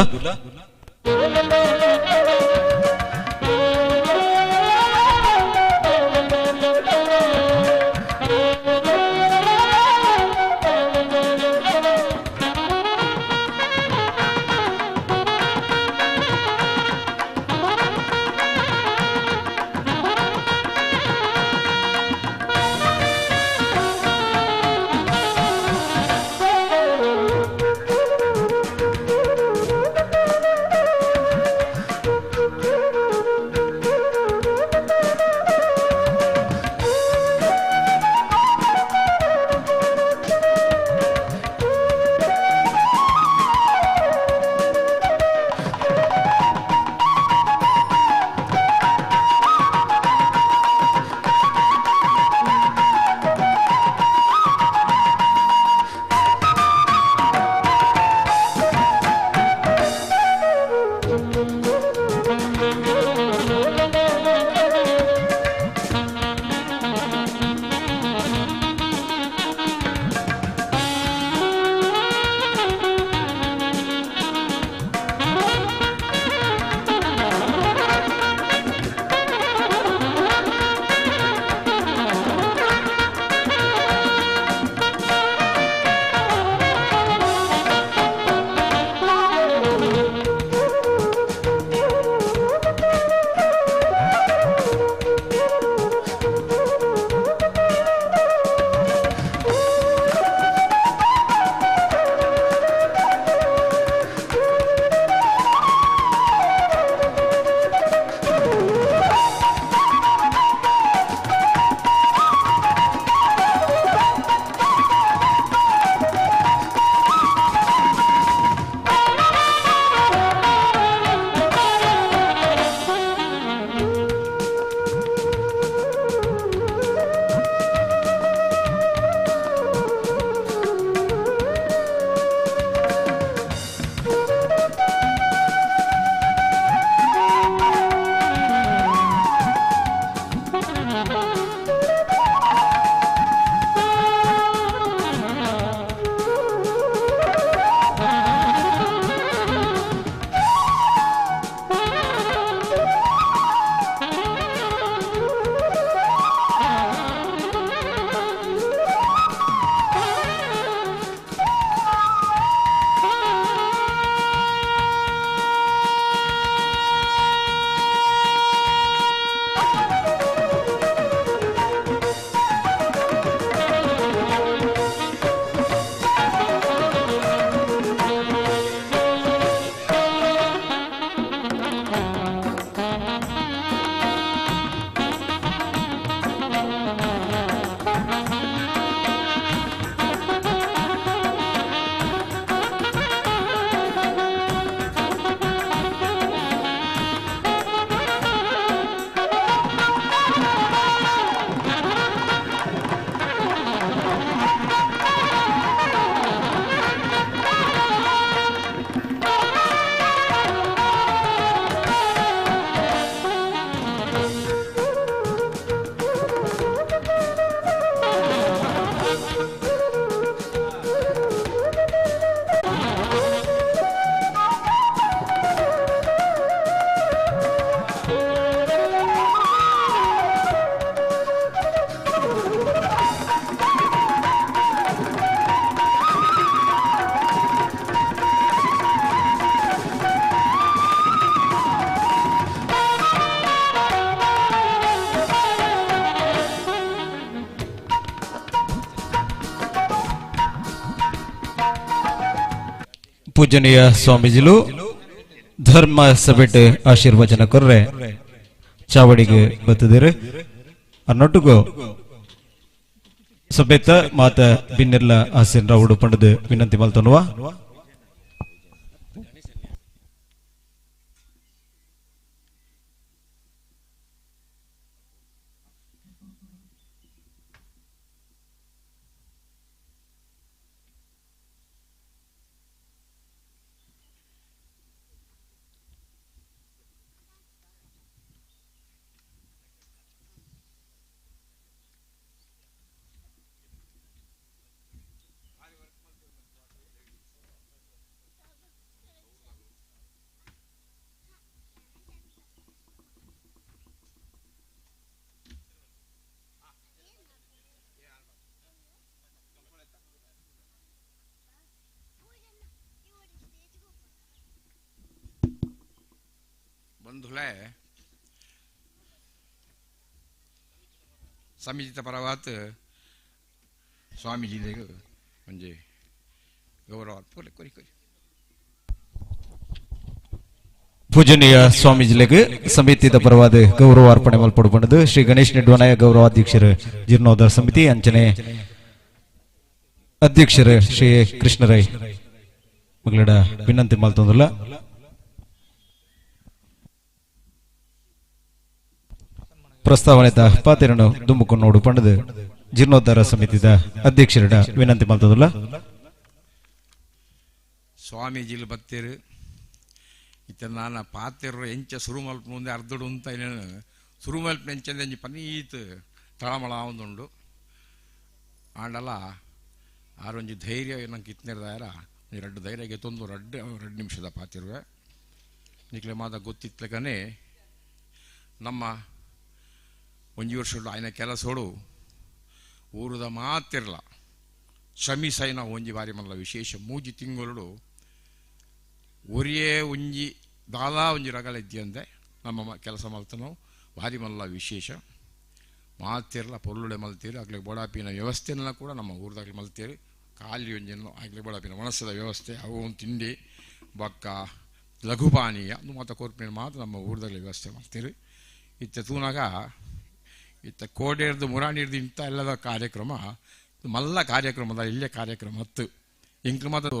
ಪೂಜನೀಯ ಸ್ವಾಮೀಜಿಲು ಧರ್ಮ ಸಭೆಟ್ ಆಶೀರ್ವಚನ ಕೊರ್ರೆ ಚಾವಡಿಗೆ ಬತ್ತದಿರು ಅನ್ನೊಟ್ಟಿಗೂ ಸಭೆತ ಮಾತ ಬಿನ್ನೆರ್ಲ ಆಸೀನ್ ರಾವುಡು ಪಂಡದು ವಿನಂತಿ ಮಲ್ತನುವ बंधुले समितीच्या परवात स्वामीजी म्हणजे गौरवात बोले कोरी कोरी ಪೂಜನೀಯ ಸ್ವಾಮೀಜಿಗಳಿಗೆ ಸಮಿತಿಯ ಪರವಾದ ಗೌರವ ಅರ್ಪಣೆ ಮಲ್ಪಡುವುದು ಶ್ರೀ ಗಣೇಶ್ ನಿಡ್ವನಾಯ ಗೌರವಾಧ್ಯಕ್ಷರು ಜೀರ್ಣೋದ್ಧಾರ ಸಮಿತಿ ಅಂಚನೆ ಅಧ್ಯಕ್ಷರು ಶ್ರೀ ಕೃಷ್ಣರೈ ಮಗಳಡ ವಿನಂತಿ ಮಲ್ತೊಂದಲ್ಲ ಪ್ರಸ್ತಾವನೆದ ಪಾತೆರನ್ನು ದುಂಬುಕೊಂಡು ಪಂಡದು ಜೀರ್ಣೋದ್ಧಾರ ಸಮಿತಿದ ಅಧ್ಯಕ್ಷರ ವಿನಂತಿ ಮಲ್ತೊಂದಲ್ಲ ಸ್ವಾಮೀಜಿಲು ಬತ್ತೇರು ಇತ್ತ ನಾನು ಪಾತೆರು ಎಂಚ ಸುರು ಮಲ್ಪ ಮುಂದೆ ಅರ್ಧಡು ಅಂತ ಸುರು ಮಲ್ಪ ಎಂಚಂದ ಎಂಚಿ ಪನೀತ್ ತಳಮಳ ಒಂದುಂಡು ಆಂಡಲ ಆರೊಂಜಿ ಧೈರ್ಯ ನಂಗೆ ಇತ್ನಿರ್ದಾರ ಎರಡು ಧೈರ್ಯಗೆ ತೊಂದು ಎರಡು ನಿಮಿಷದ ಪಾತಿರುವೆ ನಿಕ್ಲೆ ಮಾದ ಗೊತ್ತಿತ್ಲಕನೇ ನಮ್ಮ ಒಂಜಿ ವರ್ಷ ಆಯ್ನ ಕೆಲಸೋಡು ಊರದ ಮಾತಿರಲ್ಲ ಶ್ರಮಿಸೈನ ಒಂಜಿ ಬಾರಿ ಮಲ್ಲ ವಿಶೇಷ ಮೂಜಿ ತಿಂಗಳು ಒರಿಯೇ ಒಂಜಿ ದಾದಾ ಒಂಜಿ ರಗಲ ಇದ್ದಂದೆ ನಮ್ಮ ಕೆಲಸ ಮಲ್ತನೋ ಭಾರಿ ಮಲ್ಲ ವಿಶೇಷ ಮಾತಿರಲ್ಲ ಪೊರ್ಲುಡೆ ಮಲ್ತೀರಿ ಆಗ್ಲಿ ಬೋಡಾಪಿನ ವ್ಯವಸ್ಥೆನೆಲ್ಲ ಕೂಡ ನಮ್ಮ ಊರದಾಗಲಿ ಮಲ್ತೀರಿ ಖಾಲಿ ಒಂಜನ್ನು ಆಗ್ಲಿ ಬೋಡಾಪಿನ ಒಣಸದ ವ್ಯವಸ್ಥೆ ಅವು ಒಂದು ತಿಂಡಿ ಬಕ್ಕ ಲಘುಪಾನೀಯ ಮತ್ತು ಕೋರ್ಪಿನ ಮಾತ್ರ ನಮ್ಮ ಊರದಲ್ಲಿ ವ್ಯವಸ್ಥೆ ಮಾಡ್ತೀರಿ ಇತ್ತ ತೂನಾಗ ಇತ್ತ ಕೋಡೇರ್ದು ಮುರಾಣಿರ್ದು ಇಂಥ ಎಲ್ಲದ ಕಾರ್ಯಕ್ರಮ ಮಲ್ಲ ಕಾರ್ಯಕ್ರಮದ ಇಲ್ಲೇ ಕಾರ್ಯಕ್ರಮ ಹತ್ತು ಇಂಕ ಮಾತು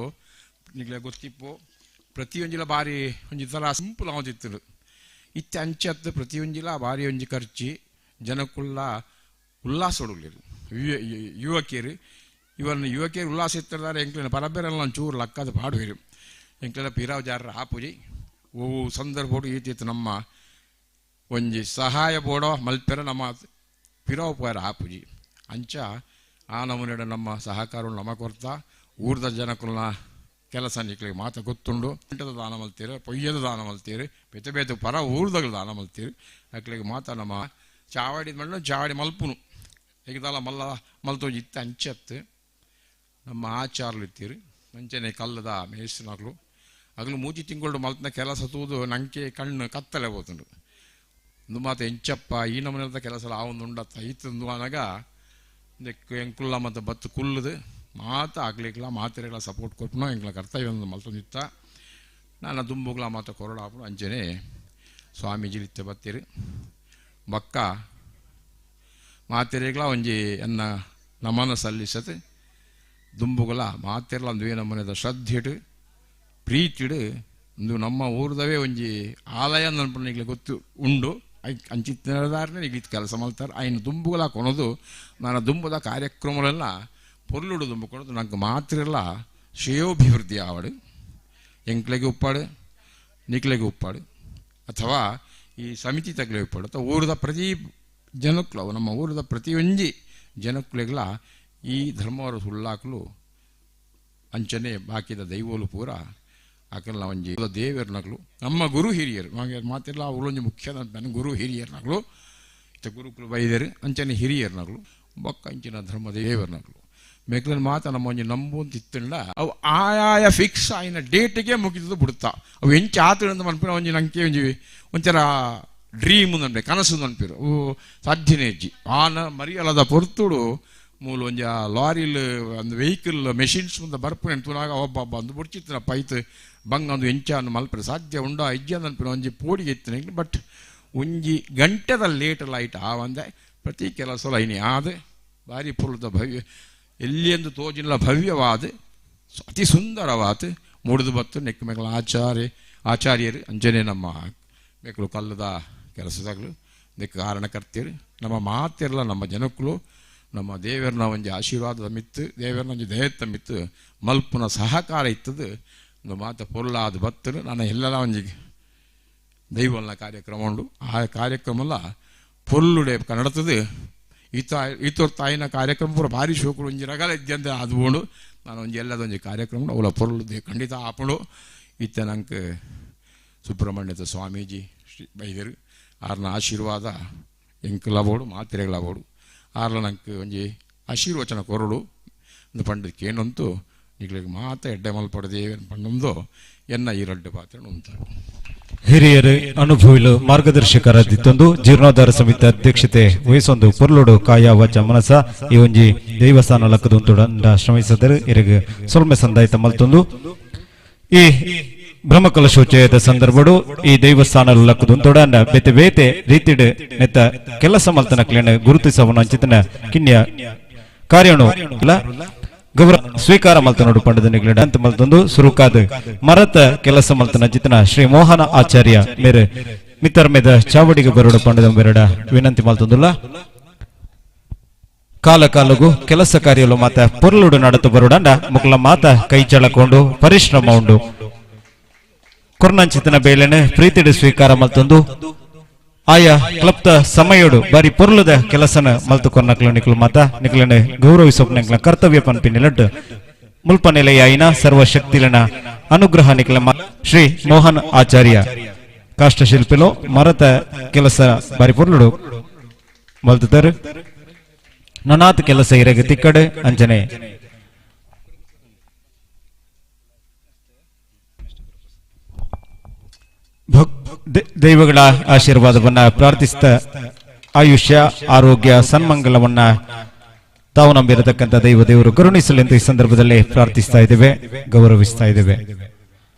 ನಿಗ್ಲೆ ಗೊತ್ತಿಪ್ಪು ಪ್ರತಿಯೊಂಜಿಲ ಬಾರಿ ಒಂಜಿ ಥರ ಸಿಂಪಲ್ ಆವದಿತ್ತು ಇತ್ತೆ ಅಂಚತ್ತು ಪ್ರತಿಯೊಂಜಿಲ ಬಾರಿ ಒಂಜಿ ಖರ್ಚಿ ಜನಕ್ಕುಲ್ಲ ಉಲ್ಲಾಸ ಹೊಡಲಿರು ಯುವಕಿಯರು ಯುವಕಿಯರು ಉಲ್ಲಾಸ ಇತ್ತಿರ್ದಾರೆ ಎಂಕ್ಲಿನ ಪರಬೇರೆಲ್ಲ ಚೂರು ಲಕ್ಕದ ಪಾಡುವಿರು ಎಂಕ್ಲೆಲ್ಲ ಪಿರಾವ್ ಜಾರ ಆಪುಜಿ ಓ ಸಂದರ್ಭ ಈತಿತ್ತು ನಮ್ಮ ಒಂಜಿ ಸಹಾಯ ಬೋಡೋ ಮಲ್ಪೆರ ನಮ್ಮ ಪಿರಾವ್ ಪೋಯರ ಆಪುಜಿ ಅಂಚ ಆ ನಮೂನೆಡ ನಮ್ಮ ಸಹಕಾರ ನಮ್ಮ ಕೊರ್ತಾ ಊರ್ದ ಜನಕ್ಕುಲ್ಲ ಕೆಲಸ ನಿಕ್ಲಿಗೆ ಮಾತ ಗೊತ್ತುಂಡು ಎಂಟದ ದಾನ ಮಲ್ತೀರಿ ಪೊಯ್ಯದ ದಾನ ಮಲ್ತೀರಿ ಬೇತೆ ಬೇತೆ ಪರ ಊರ್ದಾಗ ದಾನ ಮಲ್ತೀರಿ ಅಕ್ಲಿಗೆ ಮಾತ ನಮ್ಮ ಚಾವಡಿ ಮಣ್ಣು ಚಾವಡಿ ಮಲ್ಪುನು ಈಗದಲ್ಲ ಮಲ್ಲ ಮಲ್ತೋಜಿ ಇತ್ತ ಅಂಚತ್ತು ನಮ್ಮ ಆಚಾರ್ಲು ಇತ್ತೀರಿ ಅಂಚನೆ ಕಲ್ಲದ ಮೇಸ್ಟ್ರಿನಾಗ್ಲು ಆಗ್ಲು ಮೂಜಿ ತಿಂಗಳು ಮಲ್ತನ ಕೆಲಸ ತೂದು ನಂಗೆ ಕಣ್ಣು ಕತ್ತಲೆ ಹೋತುಂಡು ಒಂದು ಮಾತು ಎಂಚಪ್ಪ ಈ ನಮೂನೆದ ಕೆಲಸ ಆ ಒಂದು ಉಂಡತ್ತ ಈತಂದು ಅನಾಗ ಎಂಕುಲ್ಲ ಮತ್ತು ಬತ್ತು ಕುಲ್ಲದು ಮಾತ ಆಗ್ಲಿಕ್ಲ ಮಾತಿರೆಗಳ ಸಪೋರ್ಟ್ ಕೊಟ್ಟನೋ ಎಂಕ್ಲ ಕರ್ತವ್ಯ ಒಂದು ಮಲ್ತೊಂದಿತ್ತ ನಾನು ದುಂಬುಗ್ಲ ಮಾತ ಕೊರಡಾಪು ಅಂಚನೆ ಸ್ವಾಮೀಜಿ ಇತ್ತೆ ಬತ್ತೀರಿ ಬಕ್ಕ ಮಾತಿರೆಗಳ ಒಂಜಿ ಎನ್ನ ನಮನ ಸಲ್ಲಿಸತೆ ದುಂಬುಗಲ ಮಾತಿರಲ ಒಂದು ನಮೂನೆದ ಶ್ರದ್ಧೆಡು ಪ್ರೀತಿಡು ಒಂದು ನಮ್ಮ ಊರದವೇ ಒಂಜಿ ಆಲಯ ನನ್ಪನಿಗ್ಲಿ ಗೊತ್ತು ಉಂಡು ಅಂಚಿತ್ತದಾರನೇ ಈಗ ಕೆಲಸ ಮಾಡ್ತಾರೆ ಆಯ್ನ ದುಂಬುಗಳ ಕೊನೋದು ನಾನು ದುಂಬುದ ಕಾರ್ಯಕ್ರಮಗಳೆಲ್ಲ ಪೊರ್ಲುಡು ದುಂಬು ಕೊಡೋದು ನಂಗೆ ಮಾತಿರಲ್ಲ ಶ್ರೇಯೋಭಿವೃದ್ಧಿ ಆವಡು ಎಂಕ್ಲೆಗೆ ಉಪ್ಪಾಡು ನಿಕ್ಲೆಗೆ ಉಪ್ಪಾಡು ಅಥವಾ ಈ ಸಮಿತಿ ತಗಲೆ ಉಪ್ಪಾಡು ಅಥವಾ ಊರದ ಪ್ರತಿ ಜನಕ್ಕಳು ನಮ್ಮ ಊರದ ಪ್ರತಿಯೊಂಜಿ ಜನಕ್ಕಳಿಗಳ ಈ ಧರ್ಮವರ ಸುಳ್ಳಾಕಲು ಅಂಚನೆ ಬಾಕಿದ ದೈವೋಲು ಪೂರ ಆಕಲ್ಲ ಒಂಜಿ ದೇವರ್ನಗಳು ನಮ್ಮ ಗುರು ಹಿರಿಯರು ಹಾಗೆ ಮಾತಿಲ್ಲ ಅವಳೊಂದು ಮುಖ್ಯ ನನ್ನ ಗುರು ಹಿರಿಯರ್ನಗಳು ಇತ್ತ ಗುರುಕುಲು ಬೈದರು ಅಂಚನೆ ಹಿರಿಯರ್ನಗಳು ಬೊಕ್ಕ ಅಂಚಿನ ಧರ್ಮ ದೇವರ್ನಗಳು ಮೆಕ್ಲನ್ ಮಾತ ನಮ್ಮ ಒಂಜಿ ನಂಬುಂತ ಇತ್ತಂಡ ಅವು ಆಯಾಯ ಫಿಕ್ಸ್ ಆಯ್ನ ಡೇಟಿಗೆ ಮುಗಿದು ಬಿಡುತ್ತಾ ಅವು ಎಂಚ ಆತಂದ ಮನ್ಪಿನ ಒಂಜಿ ನಂಗೆ ಒಂಜಿ ಒಂಥರ ಡ್ರೀಮ್ ನನ್ಪೆ ಕನಸು ನನ್ಪಿರು ಅವು ಸಾಧ್ಯನೇ ಅಜ್ಜಿ ಆನ ಮರಿಯಲದ ಪೊರ್ತುಡು ಮೂಲ ಒಂಜ ಲಾರಿಲ್ ಒಂದು ವೆಹಿಕಲ್ ಮೆಷಿನ್ಸ್ ಮುಂದೆ ಬರ್ಪುನೆ ತುನಾಗ ಒಬ್ಬ ಒಂದು ಬುಡ್ಚಿತ್ತಿನ ಪೈತ್ ಬಂಗ ಒಂದು ಎಂಚಾನು ಮಲ್ಪರೆ ಸಾಧ್ಯ ಉಂಡ ಅಜ್ಜನನ್ಪಿನ ಒಂಜಿ ಪೋಡಿಗೆ ಎತ್ತಿನ ಬಟ್ ಒಂಜಿ ಗಂಟೆದ ಲೇಟ್ ಲೈಟ್ ಆ ಒಂದೆ ಪ್ರತಿ ಕೆಲಸ ಲೈನಿ ಆದ ಭಾರಿ ಪುರದ ಭವ್ಯ ಎಲ್ಲಿಯೆಂದು ತೋಜಿನ ಭವ್ಯವಾದ ಅತಿ ಸುಂದರವಾದ ಮುಡಿದು ಬತ್ತು ನೆಕ್ ಮೇಕಲ ಆಚಾರ್ಯರು ಅಂಜನೆ ನಮ್ಮ ಮೇಕಲು ಕಲ್ಲದ ಕೆಲಸದಾಗಲು ನೆಕ್ ಕಾರಣಕರ್ತರು ನಮ್ಮ ಮಾತಿರಲ್ಲ ನಮ್ಮ ಜನಕ್ಕಳು ನಮ್ಮ ದೇವರನ ಒಂಜಿ ಆಶೀರ್ವಾದದ ಮಿತ್ತು ದೇವರನ ಒಂಜಿ ದಯತ್ತ ಮಿತ್ತು ಮಲ್ಪುನ ಸಹಕಾರ ಇತ್ತದು ಒಂದು ಮಾತು ಪೊರ್ಲಾದ ಬತ್ತರು ನಾನು ಎಲ್ಲರ ಒಂಜಿ ದೈವಲ್ನ ಕಾರ್ಯಕ್ರಮ ಉಂಡು ಆ ಕಾರ್ಯಕ್ರಮಲ್ಲ ಪೊರ್ಲುಡೆ ಕನ್ನಡತದು ಈತೋರ್ ತಾಯಿನ ಕಾರ್ಯಕ್ರಮ ಪೂರ ಭಾರಿ ಶೋಕರು ಒಂಜಿ ರಗಲ ಇದ್ದಂತೆ ಅದು ಉಂಡು ನಾನು ಒಂಜಿ ಎಲ್ಲದೊಂಜಿ ಕಾರ್ಯಕ್ರಮ ಅವಳ ಪೊರ್ಲುದೆ ಖಂಡಿತ ಆಪುಂಡು ಇತ್ತ ನಂಗೆ ಸುಬ್ರಹ್ಮಣ್ಯದ ಸ್ವಾಮೀಜಿ ಶ್ರೀ ಬೈದರು ಆರ್ನ ಆಶೀರ್ವಾದ ಎಂಕಲಬೋಡು ಮಾತ್ರೆಗಳಬೋಡು ಆರ್ಲ ನಂಗೆ ಒಂಜಿ ಆಶೀರ್ವಚನ ಕೊರಡು ಒಂದು ಪಂಡದಕ್ಕೆ ಏನಂತೂ ಈಗಲಿಗೆ ಮಾತ ಎಡ್ಡೆ ಮಲ್ಪಡದೆ ಪಂಡೊಂದು ಎನ್ನ ಈ ರಡ್ಡು ಪಾತ್ರ ಉಂಟು ಹಿರಿಯರು ಅನುಭವಿಲು ಮಾರ್ಗದರ್ಶಕರಾದಿತ್ತೊಂದು ಜೀರ್ಣೋದ್ಧಾರ ಸಮಿತಿ ಅಧ್ಯಕ್ಷತೆ ವಹಿಸೊಂದು ಪೊರ್ಲುಡು ಕಾಯ ವಚ ಮನಸ ಈ ಒಂಜಿ ದೇವಸ್ಥಾನ ಲಕ್ಕದುಂತುಡ ಶ್ರಮಿಸಿದರು ಇರಿಗೆ ಸೊಲ್ಮೆ ಸಂದಾಯಿತ ಮಲ್ತೊಂದು ಈ ಬ್ರಹ್ಮಕಲಶೋಚಯದ ಸಂದರ್ಭಡು ಈ ದೇವಸ್ಥಾನ ಲಕ್ಕದುಂತುಡ ಬೇತೆ ಬೇತೆ ರೀತಿಡ್ ನೆತ್ತ ಕೆಲಸ ಮಲ್ತನ ಕ್ಲೇನ ಗುರುತಿಸವನ ಅಂಚಿತನ ಕಿನ್ಯ ಕಾರ್ಯನು ಇಲ್ಲ ಗೌರವ ಸ್ವೀಕಾರ ಮಲ್ತನೋಡು ಪಂಡದ ನಿಗ್ಲಿಡ ಅಂತ ಮಲ್ತೊಂದು ಸುರುಕಾದ ಮರತ ಕೆಲಸ ಮಲ್ತನ ಚಿತನ ಶ್ರೀ ಮೋಹನ ಆಚಾರ್ಯ ಮೇರೆ ಮಿತರ್ಮೆದ ಚಾವಡಿಗೆ ಬರೋಡು ಪಂಡದ ಬೆರಡ ವಿನಂತಿ ಮಲ್ತೊಂದುಲ್ಲ ಕಾಲ ಕಾಲಗೂ ಕೆಲಸ ಕಾರ್ಯಲು ಮಾತ ಪೊರ್ಲುಡು ನಡತು ಬರೋಡಂಡ ಮುಕ್ಲ ಮಾತ ಕೈ ಚಳಕೊಂಡು ಪರಿಶ್ರಮ ಉಂಡು ಕೊರ್ನಂಚಿತನ ಬೇಲೆನೆ ಪ್ರೀತಿಡು ಸ್ವೀಕಾರ ಮಲ್ತೊಂದು ಆಯಾ ಕ್ಲಬ್ದ ಸಮಯೋಡು ಬಾರಿ ಪೊರ್ಲುದ ಕೆಲಸನ ಮಲ್ತು ಕೊರ್ನಕ್ಲು ನಿಕ್ಲು ಮಾತ ನಿಕ್ಲನೆ ಗೌರವಿಸೋಪ್ನ ಕರ್ತವ್ಯ ಪನ್ಪಿನ ಲಡ್ ಮುಲ್ಪ ನೆಲೆಯಾಯಿನ ಸರ್ವಶಕ್ತಿಲನ ಅನುಗ್ರಹ ನಿಕ್ಲ ಶ್ರೀ ಮೋಹನ್ ಆಚಾರ್ಯ ಕಾಷ್ಟಶಿಲ್ಪಿಲು ಮರತ ಕೆಲಸ ಬಾರಿ ಪೊರ್ಲುಡು ಮಲ್ತುತ್ತಾರೆ ನನಾತ್ ಕೆಲಸ ಇರಗೆ ತಿಕ್ಕಡೆ ಅಂಜನೆ ದೈವಗಳ ಆಶೀರ್ವಾದವನ್ನ ಪ್ರಾರ್ಥಿಸ್ತಾ ಆಯುಷ್ಯ ಆರೋಗ್ಯ ಸನ್ಮಂಗಲವನ್ನ ತಾವು ನಂಬಿರತಕ್ಕಂಥ ದೇವರು ಕರುಣಿಸಲೆಂದು ಈ ಸಂದರ್ಭದಲ್ಲಿ ಪ್ರಾರ್ಥಿಸ್ತಾ ಇದ್ದೇವೆ ಗೌರವಿಸ್ತಾ ಇದ್ದೇವೆ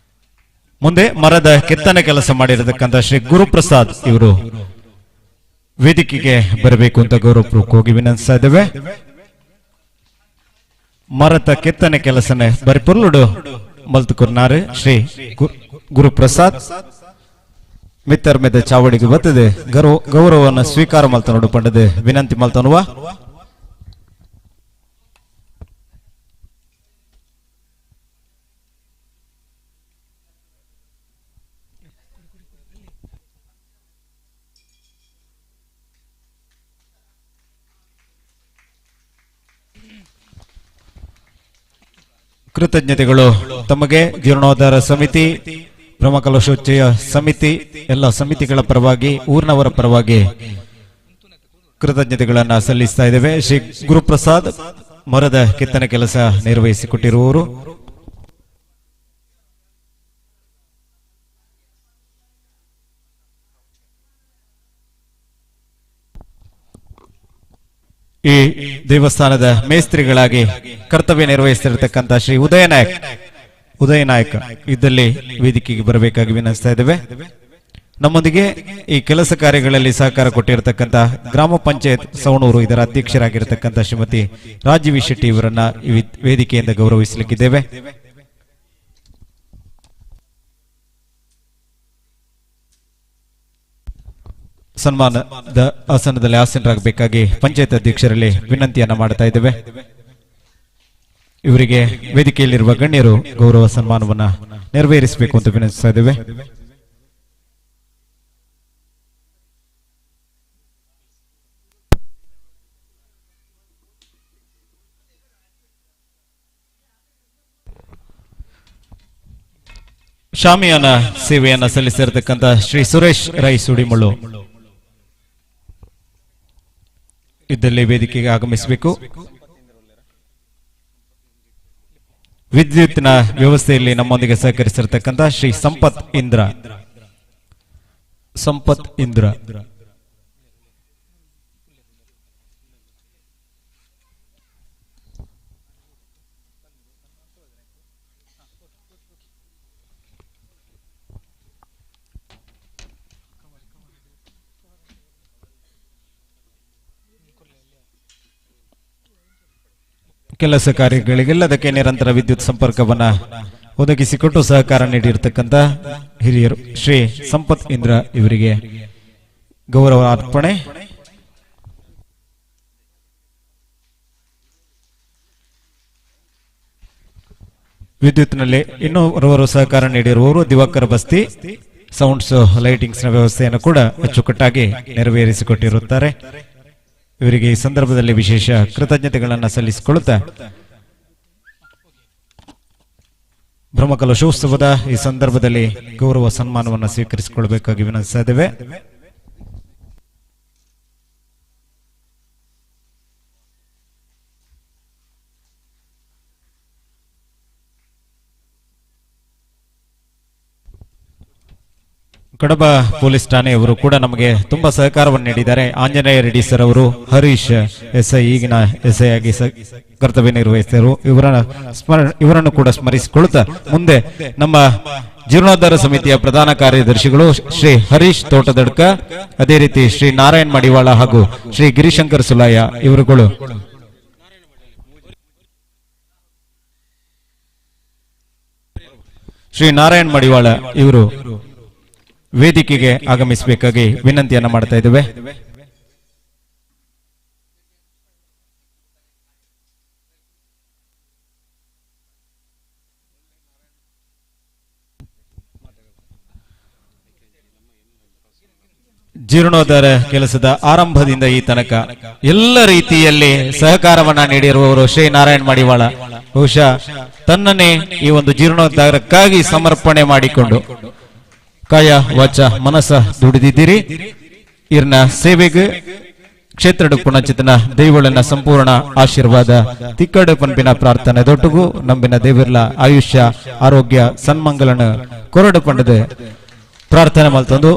ಮುಂದೆ ಮರದ ಕೆತ್ತನೆ ಕೆಲಸ ಮಾಡಿರತಕ್ಕಂಥ ಶ್ರೀ ಗುರುಪ್ರಸಾದ್ ಇವರು ವೇದಿಕೆಗೆ ಬರಬೇಕು ಅಂತ ಗೌರವಪೂರ್ವಕವಾಗಿ ವಿನಂತಿಸ್ತಾ ಇದ್ದೇವೆ ಮರದ ಕೆತ್ತನೆ ಕೆಲಸನೆ ಬರಿ ಪೊರ್ಲುಡು ಮಲ್ತುಕುರ್ನಾರು ಶ್ರೀ ಗುರುಪ್ರಸಾದ್ ಮಿತ್ತರ್ಮೆದ ಚಾವಡಿಗೆ ಬರ್ತದೆ ಗೌರವವನ್ನು ಸ್ವೀಕಾರ ಮಲ್ತನೋಡು ಪಂಡದೆ ವಿನಂತಿ ಮಲ್ತನುವ ಕೃತಜ್ಞತೆಗಳು ತಮಗೆ ಜೀರ್ಣೋದ್ಧಾರ ಸಮಿತಿ ಬ್ರಹ್ಮಕಲಶೋಚ್ಚಯ ಸಮಿತಿ ಎಲ್ಲ ಸಮಿತಿಗಳ ಪರವಾಗಿ ಊರಿನವರ ಪರವಾಗಿ ಕೃತಜ್ಞತೆಗಳನ್ನ ಸಲ್ಲಿಸ್ತಾ ಇದ್ದೇವೆ ಶ್ರೀ ಗುರುಪ್ರಸಾದ್ ಮರದ ಕೆತ್ತನೆ ಕೆಲಸ ನಿರ್ವಹಿಸಿಕೊಟ್ಟಿರುವವರು ಈ ದೇವಸ್ಥಾನದ ಮೇಸ್ತ್ರಿಗಳಾಗಿ ಕರ್ತವ್ಯ ನಿರ್ವಹಿಸುತ್ತಿರತಕ್ಕಂಥ ಶ್ರೀ ಉದಯ ನಾಯಕ್ ಇದ್ದಲ್ಲಿ ವೇದಿಕೆಗೆ ಬರಬೇಕಾಗಿ ವಿನಂತಿಸ್ತಾ ಇದ್ದೇವೆ ನಮ್ಮೊಂದಿಗೆ ಈ ಕೆಲಸ ಕಾರ್ಯಗಳಲ್ಲಿ ಸಹಕಾರ ಕೊಟ್ಟಿರತಕ್ಕಂಥ ಗ್ರಾಮ ಪಂಚಾಯತ್ ಸವಣೂರು ಇದರ ಅಧ್ಯಕ್ಷರಾಗಿರತಕ್ಕಂಥ ಶ್ರೀಮತಿ ರಾಜೀವಿ ಶೆಟ್ಟಿ ಇವರನ್ನ ಈ ವೇದಿಕೆಯಿಂದ ಗೌರವಿಸಲಿಕ್ಕಿದ್ದೇವೆ ಸನ್ಮಾನದ ಆಸನದಲ್ಲಿ ಆಸೀನರಾಗಬೇಕಾಗಿ ಪಂಚಾಯತ್ ಅಧ್ಯಕ್ಷರಲ್ಲಿ ವಿನಂತಿಯನ್ನ ಮಾಡ್ತಾ ಇದ್ದೇವೆ ಇವರಿಗೆ ವೇದಿಕೆಯಲ್ಲಿರುವ ಗಣ್ಯರು ಗೌರವ ಸನ್ಮಾನವನ್ನ ನೆರವೇರಿಸಬೇಕು ಅಂತ ವಿನಂತಿಸ್ತಾ ಇದ್ದೇವೆ ಶಾಮಿಯಾನ ಸೇವೆಯನ್ನ ಸಲ್ಲಿಸಿರತಕ್ಕಂಥ ಶ್ರೀ ಸುರೇಶ್ ರೈ ಸುಡಿಮಳ್ಳು ಇದ್ದಲ್ಲಿ ವೇದಿಕೆಗೆ ಆಗಮಿಸಬೇಕು ವಿದ್ಯುತ್ತಿನ ವ್ಯವಸ್ಥೆಯಲ್ಲಿ ನಮ್ಮೊಂದಿಗೆ ಸಹಕರಿಸಿರತಕ್ಕಂಥ ಶ್ರೀ ಸಂಪತ್ ಇಂದ್ರ ಕೆಲಸ ಕಾರ್ಯಗಳಿಗೆಲ್ಲದಕ್ಕೆ ನಿರಂತರ ವಿದ್ಯುತ್ ಸಂಪರ್ಕವನ್ನ ಒದಗಿಸಿಕೊಟ್ಟು ಸಹಕಾರ ನೀಡಿರ್ತಕ್ಕಂಥ ಹಿರಿಯರು ಶ್ರೀ ಸಂಪತ್ ಇಂದ್ರ ಇವರಿಗೆ ಗೌರವ ಅರ್ಪಣೆ. ವಿದ್ಯುತ್ನಲ್ಲಿ ಇನ್ನೂವರು ಸಹಕಾರ ನೀಡಿರುವವರು ದಿವಾಕರ್ ಬಸ್ತಿ ಸೌಂಡ್ಸ್ ಲೈಟಿಂಗ್ಸ್ ನ ವ್ಯವಸ್ಥೆಯನ್ನು ಕೂಡ ಅಚ್ಚುಕಟ್ಟಾಗಿ ನೆರವೇರಿಸಿಕೊಟ್ಟಿರುತ್ತಾರೆ. ಇವರಿಗೆ ಈ ಸಂದರ್ಭದಲ್ಲಿ ವಿಶೇಷ ಕೃತಜ್ಞತೆಗಳನ್ನು ಸಲ್ಲಿಸಿಕೊಳ್ಳುತ್ತಾ ಬ್ರಹ್ಮಕಲಶೋತ್ಸವದ ಈ ಸಂದರ್ಭದಲ್ಲಿ ಗೌರವ ಸನ್ಮಾನವನ್ನು ಸ್ವೀಕರಿಸಿಕೊಳ್ಳಬೇಕಾಗಿ ವಿನಂತಿಸ್ತಾ ಇದ್ದೇವೆ. ಕಡಬ ಪೊಲೀಸ್ ಠಾಣೆಯವರು ಕೂಡ ನಮಗೆ ತುಂಬಾ ಸಹಕಾರವನ್ನು ನೀಡಿದ್ದಾರೆ. ಆಂಜನೇಯ ರೆಡ್ಡಿ ಸರ್ ಅವರು, ಹರೀಶ್ ಎಸ್ಐ ಈಗಿನ ಎಸ್ಐ ಆಗಿ ಕರ್ತವ್ಯ ನಿರ್ವಹಿಸಿದರು. ಇವರನ್ನು ಕೂಡ ಸ್ಮರಿಸಿಕೊಳ್ಳುತ್ತಾ ಮುಂದೆ ನಮ್ಮ ಜೀರ್ಣೋದ್ಧಾರ ಸಮಿತಿಯ ಪ್ರಧಾನ ಕಾರ್ಯದರ್ಶಿಗಳು ಶ್ರೀ ಹರೀಶ್ ತೋಟದಡ್ಕ, ಅದೇ ರೀತಿ ಶ್ರೀ ನಾರಾಯಣ್ ಮಡಿವಾಳ ಹಾಗೂ ಶ್ರೀ ಗಿರಿಶಂಕರ್ ಸುಲಾಯ ಇವರುಗಳು ಶ್ರೀ ನಾರಾಯಣ್ ಮಡಿವಾಳ ಇವರು ವೇದಿಕೆಗೆ ಆಗಮಿಸಬೇಕಾಗಿ ವಿನಂತಿಯನ್ನ ಮಾಡ್ತಾ ಇದ್ದೇವೆ. ಜೀರ್ಣೋದ್ಧಾರ ಕೆಲಸದ ಆರಂಭದಿಂದ ಈ ತನಕ ಎಲ್ಲ ರೀತಿಯಲ್ಲಿ ಸಹಕಾರವನ್ನ ನೀಡಿರುವವರು ಶ್ರೀ ನಾರಾಯಣ್ ಮಡಿವಾಳ ಬಹುಶಃ ತನ್ನನ್ನೇ ಈ ಒಂದು ಜೀರ್ಣೋದ್ಧಾರಕ್ಕಾಗಿ ಸಮರ್ಪಣೆ ಮಾಡಿಕೊಂಡು ಕಾಯ ವಾಚ ಮನಸ್ಸ ದುಡಿದಿದ್ದೀರಿ. ಇರ್ನ ಸೇವೆಗೆ ಕ್ಷೇತ್ರ ಪುಣಚಿತನ ದೈವಳನ ಸಂಪೂರ್ಣ ಆಶೀರ್ವಾದ ತಿಕ್ಕಡು ಪಂಪಿನ ಪ್ರಾರ್ಥನೆ ದೊಟ್ಟುಗು ನಂಬಿನ ದೇವಿರ್ಲ ಆಯುಷ್ಯ ಆರೋಗ್ಯ ಸನ್ಮಂಗಲನ ಕೊರಡು ಪಂಡದ ಪ್ರಾರ್ಥನೆ ಮಲ್ತಂದು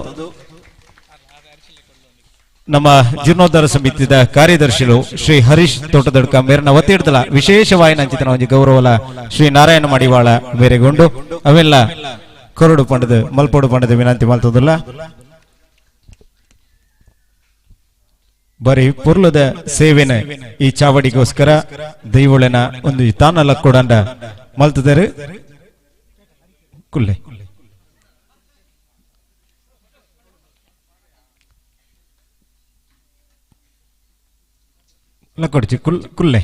ನಮ್ಮ ಜೀರ್ಣೋದ್ಧಾರ ಸಮಿತಿದ ಕಾರ್ಯದರ್ಶಿಗಳು ಶ್ರೀ ಹರೀಶ್ ತೋಟದಡ್ಕ ಮೇರನ ಒತ್ತಿಡ್ದಲ ವಿಶೇಷವಾಗಿ ನಂಚಿತನ ಒಂದು ಗೌರವಲ ಶ್ರೀ ನಾರಾಯಣ ಮಡಿವಾಳ ಮೇರೆಗೊಂಡು ಅವೆಲ್ಲ ಕೊರಡು ಪಂಡದ ಮಲ್ಪೋಡು ಪಂಡದ ವಿನಂತಿ ಮಲ್ತದಲ್ಲ. ಬರೀ ಪುರ್ಲದ ಸೇವೆನ ಈ ಚಾವಡಿಗೋಸ್ಕರ ದೈವಳನ ಒಂದು ತಾನಲ್ಲ ಕೊಡಂಡ ಮಲ್ತದರು ಕುಲ್ಲೆ ಲಕೊಡ್ಚಿ ಕುಲ್ಲೆ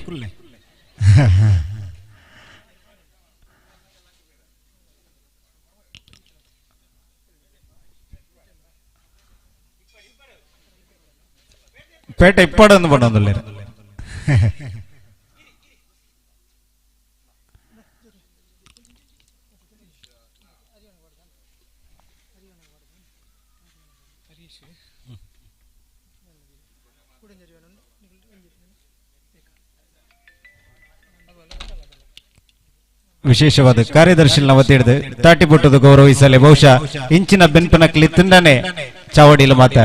പേട്ട ഇപ്പാടൊന്നും പണ്ടൊന്നുമില്ല. ವಿಶೇಷವಾದ ಕಾರ್ಯದರ್ಶಿ ಒತ್ತಿಡಿದು ತಾಟಿಪುಟ್ಟದು ಗೌರವಿಸಲಿ. ಬಹುಶಃ ಇಂಚಿನ ಬೆನ್ಪನಕ್ಲಿ ತಿಂಡನೆ ಚಾವಡಿಲು ಮಾತ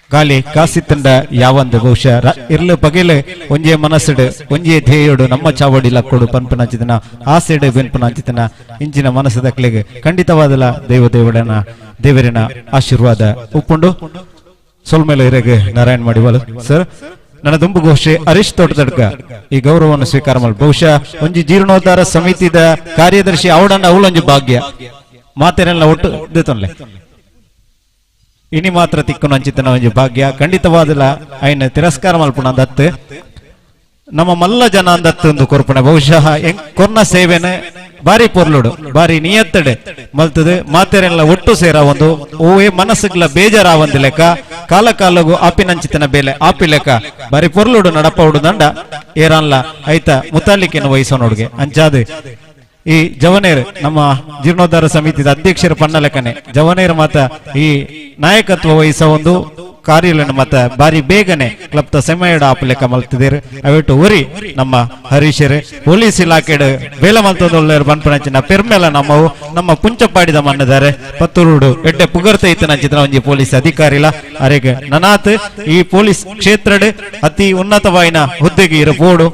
ಗಾಲಿ ಕಾಸಿತ್ತಂಡ ಯಾವಂದು ಬಹುಶಃ ಇರ್ಲು ಪಗೆಲು ಒಂಜೆ ಮನಸ್ಸುಡು ಒಂಜೆ ಧ್ಯೇಯೋಡು ನಮ್ಮ ಚಾವಡಿಲ ಕೊಡು ಪನ್ಪನಂಚಿತನ ಆಸೆಡು ಬೆನ್ಪನಂಚಿತನ ಇಂಚಿನ ಮನಸ್ಸದಕ್ಲಿಗೆ ಖಂಡಿತವಾದಲ ದೇವರಿನ ಆಶೀರ್ವಾದ ಉಪ್ಪುಂಡು ಸೊಲ್ಮೇಲೆ ಇರಗೆ ನಾರಾಯಣ್ ಮಡಿವಾಳ ಸರ್ ನನ್ನ ದುಂಬು ಘೋಷೆ ಹರೀಶ್ ತೋಟದಡ್ಕ ಈ ಗೌರವವನ್ನು ಸ್ವೀಕಾರ ಮಾಡಿ ಬಹುಶಃ ಒಂಜಿ ಜೀರ್ಣೋದ್ಧಾರ ಸಮಿತಿದ ಕಾರ್ಯದರ್ಶಿ ಅವಡನ್ನ ಅವಳೊಂಜಿ ಭಾಗ್ಯ ಮಾತೆರೆಲ್ಲ ಒಟ್ಟು ದೇತೊನ್ಲೆ ಇನಿ ಮಾತ್ರ ತಿಕ್ಕುನ ಅಂಚಿತನ ಒಂಜಿ ಭಾಗ್ಯ ಖಂಡಿತವಾದಲ ಐನ ತಿರಸ್ಕಾರ ಮಲ್ಪುಣ ದತ್ತು ನಮ್ಮ ಮಲ್ಲ ಜನ ಅಂದತ್ತು ಒಂದು ಕೊರ್ಪಣೆ ಬಹುಶಃ ಕೊರ್ನ ಸೇವೆನೆ ಬಾರಿ ಪೊರ್ಲುಡು ಬಾರಿ ನಿಯತ್ತಡೆ ಮಲ್ತದೆ ಮಾತೆರೆಲ್ಲ ಒಟ್ಟು ಸೇರ ಒಂದು ಓವೇ ಮನಸ್ಸುಗಳ ಬೇಜಾರಾವಂದು ಲೆಕ್ಕ ಕಾಲ ಕಾಲಗೂ ಆಪಿನಂಚಿತನ ಬೇಲೆ ಆಪಿ ಲೆಕ್ಕ ಬಾರಿ ಪೊರ್ಲುಡು ನಡಪವುಡು ದಂಡ ಏರನ್ಲ ಐತ ಮುತಾಲಿಕೆಯನ್ನು ವಹಿಸೋನೋಡ್ಗೆ ಅಂಚಾದು ಈ ಜವನೇರ್ ನಮ್ಮ ಜೀರ್ಣೋದ್ಧಾರ ಸಮಿತಿದ ಅಧ್ಯಕ್ಷರ ಪಣ್ಣ ಲೆಕ್ಕನೆ ಜವನೇರ್ ಮಾತ ಈ ನಾಯಕತ್ವ ವಹಿಸೋ ಒಂದು ಕಾರ್ಯಗಳನ್ನು ಮತ್ತ ಬಾರಿ ಬೇಗನೆ ಕ್ಲಬ್ದ ಸಮಯಡ ಆಪ ಲೆಕ್ಕ ಮಲ್ತಿದ್ದೇರು ಅವಿಟ್ಟು ಒರಿ ನಮ್ಮ ಹರೀಶರು ಪೊಲೀಸ್ ಇಲಾಖೆ ಬೇಲ ಮಲ್ತೊಂದು ಬನ್ಪನಂಚಿನ ಪೆರ್ಮೆಲ ನಮ್ಮವು ನಮ್ಮ ಪುಂಚಪಾಡಿದ ಮನ್ನದಾರೆ ಪತ್ತೂರುಡು ಎಡ್ಡೆ ಪುಗರ್ತ ಇತ್ತನಂಚಿನ ಒಂಜಿ ಪೊಲೀಸ್ ಅಧಿಕಾರಿಲ ಅರೆಗೆ ನನಾತ್ ಈ ಪೊಲೀಸ್ ಕ್ಷೇತ್ರಡ್ ಅತಿ ಉನ್ನತವಾಯಿನ ಹುದ್ದೆಗೆ ಇರಬಹುದು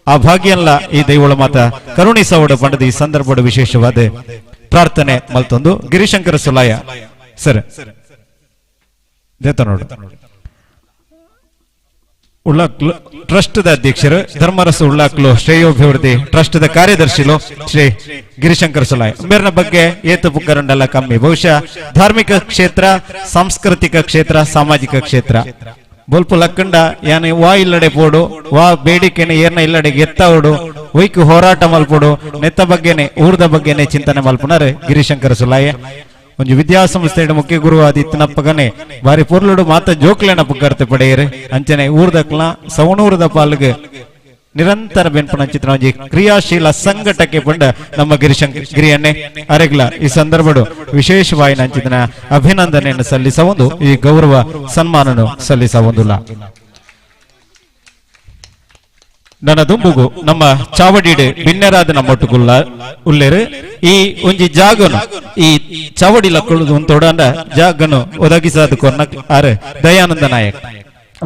ಆ ಭಾಗ್ಯಲ್ಲ ಈ ದೈವಳ ಮಾತ ಕರುಣಿಸವಡು ಪಂಡದ ಈ ಸಂದರ್ಭದ ವಿಶೇಷವಾದ ಪ್ರಾರ್ಥನೆ ಮಲ್ತೊಂದು ಗಿರಿಶಂಕರ ಸುಲಾಯ ಸರ್ ದೇತ ನೋಡು ಉಳ್ಳಾಕ್ಲು ಟ್ರಸ್ಟ್ ಅಧ್ಯಕ್ಷರು ಧರ್ಮರಸ ಉಳ್ಳಾಕ್ಲು ಶ್ರೇಯೋಭಿವೃದ್ಧಿ ಟ್ರಸ್ಟ್ ಕಾರ್ಯದರ್ಶಿಲು ಶ್ರೀ ಗಿರಿಶಂಕರ್ ಸುಲಾಯ್ ಮೇರ್ನ ಬಗ್ಗೆ ಏತು ಪುಕ್ಕರಂಡೆಲ್ಲ ಕಮ್ಮಿ ಬಹುಶಃ ಧಾರ್ಮಿಕ ಕ್ಷೇತ್ರ ಸಾಂಸ್ಕೃತಿಕ ಕ್ಷೇತ್ರ ಸಾಮಾಜಿಕ ಕ್ಷೇತ್ರ ಬೊಲ್ಪು ಲಕ್ಕಂಡ ಯಾನೆ ವಾ ಇಲ್ಲಡೆ ಪೋಡು ವಾ ಬೇಡಿಕೆನೆ ಏರ್ನ ಇಲ್ಲಡೆ ಎತ್ತವಡು ಒಯ್ಕು ಹೋರಾಟ ಮಲ್ಪೋಡು ನೆತ್ತ ಬಗ್ಗೆನೆ ಊರ್ದ ಬಗ್ಗೆನೆ ಚಿಂತನೆ ಮಲ್ಪುನರೆ ಗಿರಿಶಂಕರ ಸುಲಾಯ ಒಂದು ವಿದ್ಯಾಸಂಸ್ಥೆಯ ಮುಖ್ಯ ಗುರು ಆದಿತ್ಯನಪ್ಪಗನೆ ಬಾರಿ ಪೊರ್ಲುಡು ಮಾತ ಜೋಕ್ಲೆನ ಪುಕ್ಕರ್ತೆ ಪಡೆಯರೆ ಅಂಚನೆ ಊರ್ದಕ್ಲ ಸವಣೂರದ ಪಾಲ್ಗೆ ನಿರಂತರ ಬೆನ್ಪುನ ಚಿತ್ರ ಕ್ರಿಯಾಶೀಲ ಸಂಘಟಕ್ಕೆ ಪಂಡ ನಮ್ಮ ಗಿರಿಯನ್ನೇ ಅರೆಗ್ಲ ಈ ಸಂದರ್ಭಡು ವಿಶೇಷವಾಗಿ ನಂಚಿದನ ಅಭಿನಂದನೆಯನ್ನು ಸಲ್ಲಿಸಬಹುದು ಈ ಗೌರವ ಸನ್ಮಾನನು ಸಲ್ಲಿಸಬಹುದಿಲ್ಲ. ನನ್ನ ದುಂಬುಗು ನಮ್ಮ ಚಾವಡಿಡೆ ಬಿನ್ನೆರಾದ ನಮ್ಮೊಟ್ಟುಗುಲ್ಲ ಉಲ್ಲೇರು ಈ ಒಂಜಿ ಜಾಗನು ಈ ಚಾವಡಿಲ ಕೊಡುದು ಒಂತೊಡಂಡ ಜಾಗನು ಒದಗಿಸಾದ ಕೊನ್ನ ಆರೆ ದಯಾನಂದ ನಾಯಕ್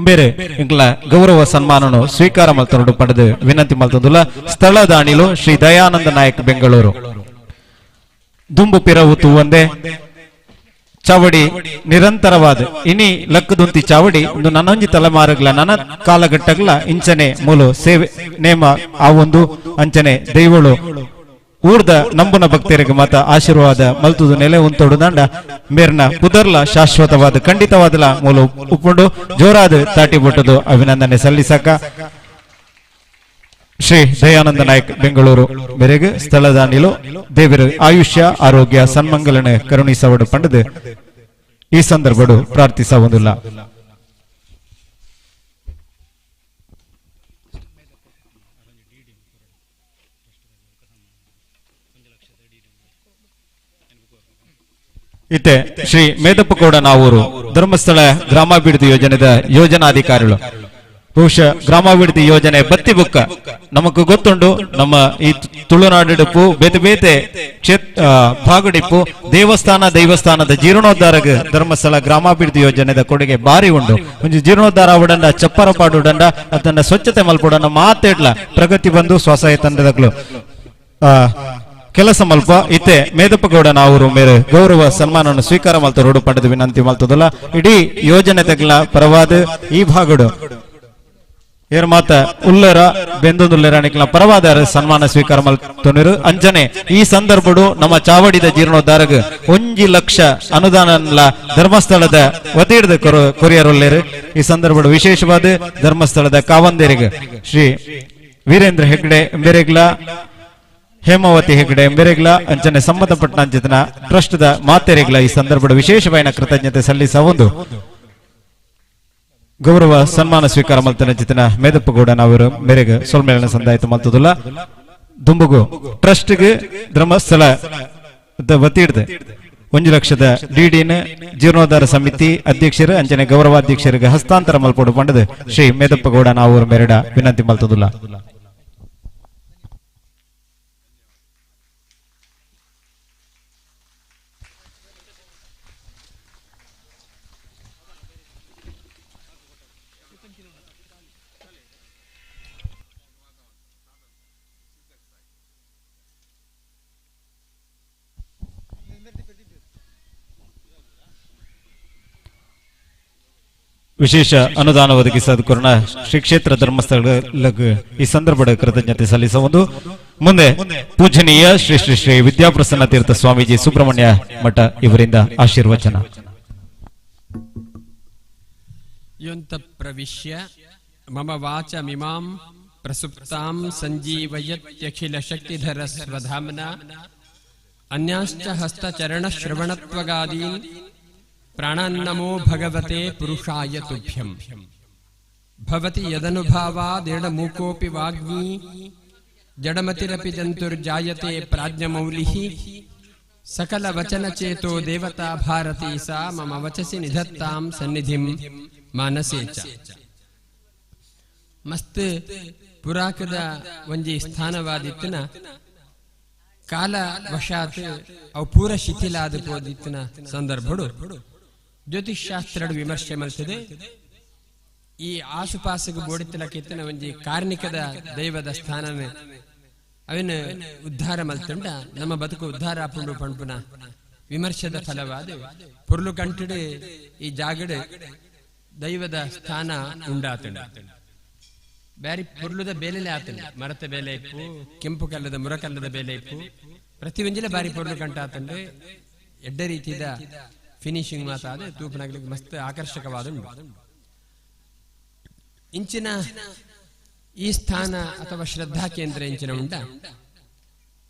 ಬೇರೆ ಇಂಕ್ಲ ಗೌರವ ಸನ್ಮಾನನು ಸ್ವೀಕಾರ ಮಲ್ತೊಂಡು ಪಡೆದು ವಿನಂತಿ ಮಲ್ತೊಂದುಲ್ಲ. ಸ್ಥಳ ದಾಣಿಲು ಶ್ರೀ ದಯಾನಂದ ನಾಯಕ್ ಬೆಂಗಳೂರು ದುಂಬು ಪಿರವು ತೂವಂದೆ ಚಾವಡಿ ನಿರಂತರವಾದ ಇನಿ ಲಕ್ಕದುಂತಿ ಚಾವಡಿ ಒಂದು ನನ್ನೊಂಜಿ ತಲೆಮಾರುಗಳ ನನ್ನ ಕಾಲಘಟ್ಟಗಳ ಇಂಚನೆ ಮೂಲು ಸೇವೆ ನೇಮ ಆ ಒಂದು ಅಂಚನೆ ದೈವಳು ಊರ್ದ ನಂಬುನ ಭಕ್ತರಿಗೆ ಮಾತ ಆಶೀರ್ವಾದ ಮಲ್ತುದು ನೆಲೆ ಉಂತೊಡು ದಂಡ ಮೇರ್ನ ಪುದರ್ಲ ಶಾಶ್ವತವಾದ ಖಂಡಿತವಾದಲ ಮೂಲ ಉಪ್ಪುಂಡು ಜೋರಾದ ತಾಟಿ ಬಿಟ್ಟದು ಅಭಿನಂದನೆ ಸಲ್ಲಿಸಕ ಶ್ರೀ ದಯಾನಂದ ನಾಯಕ್ ಬೆಂಗಳೂರು ಮೇರೆಗೆ ಸ್ಥಳದ ನಿಲು ದೇವರ ಆಯುಷ್ಯ ಆರೋಗ್ಯ ಸನ್ಮಂಗಲನೆ ಕರುಣಿಸವಡು ಪಂಡದು ಈ ಸಂದರ್ಭಡು ಪ್ರಾರ್ಥಿಸವುದಿಲ್ಲ. ಇತ್ತೆ ಶ್ರೀ ಮೇದಪ್ಪಗೌಡ ನಾವೂರು ಧರ್ಮಸ್ಥಳ ಗ್ರಾಮಾಭಿವೃದ್ಧಿ ಯೋಜನೆದ ಯೋಜನಾಧಿಕಾರಿಗಳು ಬಹುಶಃ ಗ್ರಾಮಾಭಿವೃದ್ಧಿ ಯೋಜನೆ ಬತ್ತಿ ಬುಕ್ಕ ನಮಕ್ ಗೊತ್ತುಂಡು ನಮ್ಮ ಈ ತುಳುನಾಡಿಡುಪ್ಪು ಬೇತೆ ಬೇತೆ ಭಾಗಡಿಪ್ಪು ದೈವಸ್ಥಾನದ ಜೀರ್ಣೋದ್ಧಾರಕ್ಕೆ ಧರ್ಮಸ್ಥಳ ಗ್ರಾಮಾಭಿವೃದ್ಧಿ ಯೋಜನೆದ ಕೊಡುಗೆ ಬಾರಿ ಉಂಡು ಒಂಜಿ ಜೀರ್ಣೋದ್ಧಾರ ಉಡಂಡ ಚಪ್ಪರಪಾಡು ಉಡಂಡ ಅದನ್ನ ಸ್ವಚ್ಛತೆ ಮಲ್ಪುಡಂಡ ಮಾತೇಡ್ಲ ಪ್ರಗತಿ ಬಂದು ಸ್ವಸಹಾಯ ತಂಡದಗಳು ಕೆಲಸ ಮಲ್ಪ ಇತ್ತೆ ಮೇದಪ್ಪಗೌಡ ನಾವೂರು ಮೇರೆ ಗೌರವ ಸನ್ಮಾನವನ್ನು ಸ್ವೀಕಾರ ಮಲ್ತ ರೋಡು ಪಡೆದು ವಿನಂತಿ ಮಲ್ತದಲ್ಲ ಇಡೀ ಯೋಜನೆ ತೆಗ್ಲ ಪರವಾದ ಈ ಭಾಗಡು ಏರ್ ಮಾತ ಉಲ್ಲರ ಬೆಂದೊಂದುಲ್ಲರ ಅಣಿಕಲ ಪರವಾದ ಸನ್ಮಾನ ಸ್ವೀಕಾರ ಮಲ್ತೊಂದಿರು ಅಂಜನೆ ಈ ಸಂದರ್ಭಡು ನಮ್ಮ ಚಾವಡಿದ ಜೀರ್ಣೋದ್ಧಾರಗ 1 ಲಕ್ಷ ಅನುದಾನ ಧರ್ಮಸ್ಥಳದ ವತಿಡ್ದ ಕೊರಿಯರುಲ್ಲೇರು ಈ ಸಂದರ್ಭಡು ವಿಶೇಷವಾದ ಧರ್ಮಸ್ಥಳದ ಕಾವಂದೇರಿಗೆ ಶ್ರೀ ವೀರೇಂದ್ರ ಹೆಗ್ಡೆ ಎಂಬೆರೆಗ್ಲ ಹೇಮಾವತಿ ಹೆಗ್ಡೆ ಎಂಬೆರೆಗ್ಲ ಅಂಚನೆ ಸಂಬಂಧಪಟ್ಟ ಅಂಚಿತನ ಟ್ರಸ್ಟ್ ದ ಮಾತೆರೆಗ್ಲ ಈ ಸಂದರ್ಭದ ವಿಶೇಷವಾದ ಕೃತಜ್ಞತೆ ಸಲ್ಲಿಸಬಹುದು ಗೌರವ ಸನ್ಮಾನ ಸ್ವೀಕಾರ ಮಲ್ತನ ಚಿತನ ಮೇದಪ್ಪಗೌಡ ನಾವರು ಮೇರೆಗೆ ಸೊಲ್ಮೇಳನ ಸಂದಾಯಿತ ಮಲ್ತದಲ್ಲ ದುಂಬುಗು ಟ್ರಸ್ಟ್ಗೆ ಧರ್ಮಸ್ಥಳ ವತಿಡ್ದೆ 1 ಲಕ್ಷದ ಡಿಡಿನ ಜೀರ್ಣೋದ್ಧಾರ ಸಮಿತಿ ಅಧ್ಯಕ್ಷರು ಅಂಚನೆ ಗೌರವಾಧ್ಯಕ್ಷರಿಗೆ ಹಸ್ತಾಂತರ ಮಲ್ಪಡು ಪಂಡದು ಶ್ರೀ ಮೇದಪ್ಪಗೌಡ ನಾವರು ಮೇರೆಡ ವಿನಂತಿ ಮಲ್ತದಲ್ಲ. ವಿಶೇಷ ಅನುದಾನ ಒದಗಿಸದ ಕೊರೋನಾ ಶ್ರೀ ಕ್ಷೇತ್ರ ಧರ್ಮಸ್ಥಳ ಈ ಸಂದರ್ಭದ ಕೃತಜ್ಞತೆ ಸಲ್ಲಿಸುವುದು. ಮುಂದೆ ಪೂಜನೀಯ ಶ್ರೀ ಶ್ರೀ ಶ್ರೀ ವಿದ್ಯಾಪ್ರಸನ್ನ ತೀರ್ಥ ಸ್ವಾಮೀಜಿ ಸುಬ್ರಹ್ಮಣ್ಯ ಮಠ ಇವರಿಂದ ಆಶೀರ್ವಚನ. ಯೊಂತ ಪ್ರವಿಶ್ಯ ಮಮ ವಾಚಮಿಮಾಂ ಪ್ರಸುಪ್ತಾಂ ಸಂಜೀವಯತ್ಯಖಿಲ ಶಕ್ತಿಧರ ಸ್ವಧಾಮ್ನಾ ಅನ್ಯಾಶ್ಚ ಹಸ್ತಚರಣ ಶ್ರವಣತ್ವಗಾದೀನ್ ಪ್ರಾಣಾನ್ನಮೋ ಭಗವತೆ ಪುರುಷಾಯ ತುಭ್ಯಂ. ಭವತಿ ಯದನುಭಾವಾದೇಡ ಮೂಕೋಪಿ ವಾಗ್ಮೀ ಜಡಮತಿರಪಿ ಜಂತುರ್ಜಾಯತೆ ಪ್ರಾಜ್ಞಮೌಲಿಃ ಸಕಲ ವಚನ ಚೇತೋ ದೇವತಾ ಭಾರತೀ ಸಾ ಮಮ ವಚಸಿ ನಿಧತ್ತಾಂ ಸನ್ನಿಧಿಂ ಮಾನಸೇ ಚ. ಮಸ್ತ್ ಪುರಾಕದ ಒಂಜಿ ಸ್ಥಾನವಾದಿತ್ತನ ಕಾಲ ವಶಾತ್ ಅವು ಪೂರ ಶಿಥಿಲಾದ ಪೋದಿತ್ತನ ಸಂದರ್ಭಡು ಜ್ಯೋತಿಷ್ ಶಾಸ್ತ್ರ ವಿಮರ್ಶೆ ಮಲ್ತದೆ. ಈ ಆಸುಪಾಸಿಗೆ ಬೋಡಿತ್ತಲಕ್ಕಿತ್ತನ ಒಂಜಿ ಕಾರ್ಣಿಕದ ದೈವದ ಸ್ಥಾನವೇ ಅವನ ಉದ್ಧಾರ ಮಲ್ತಂಡ ನಮ್ಮ ಬದುಕು ಉದ್ಧಾರ ಆಪುಂಡು ಪಂಪುನ ವಿಮರ್ಶದ ಫಲವಾದ ಪುರ್ಲು ಕಂಟಿಡು ಈ ಜಾಗಡೆ ದೈವದ ಸ್ಥಾನ ಉಂಡಾತಂಡ. ಬ್ಯಾರಿ ಪೊರ್ಲುದ ಬೇಲೆಲೆ ಆತಂಡೆ, ಮರತ ಬೇಲೆ ಇಪ್ಪು, ಕೆಂಪು ಕಲ್ಲದ ಮುರಕಲ್ಲದ ಬೇಲೆ ಇಪ್ಪು, ಪ್ರತಿ ಒಂಜಿಲ ಬಾರಿ ಪೊರ್ಲು ಕಂಟ ಆತಂಡೆ. ಎಡ್ಡ ರೀತಿಯ ಫಿನಿಶಿಂಗ್ ಮಾತಾದ ತೂಪನಾಗ್ಲಿಕ್ಕೆ ಮಸ್ತ್ ಆಕರ್ಷಕವಾದ ಉಂಟು. ಇಂಚಿನ ಈ ಸ್ಥಾನ ಅಥವಾ ಶ್ರದ್ಧಾ ಕೇಂದ್ರ ಇಂಚಿನ ಉಂಡ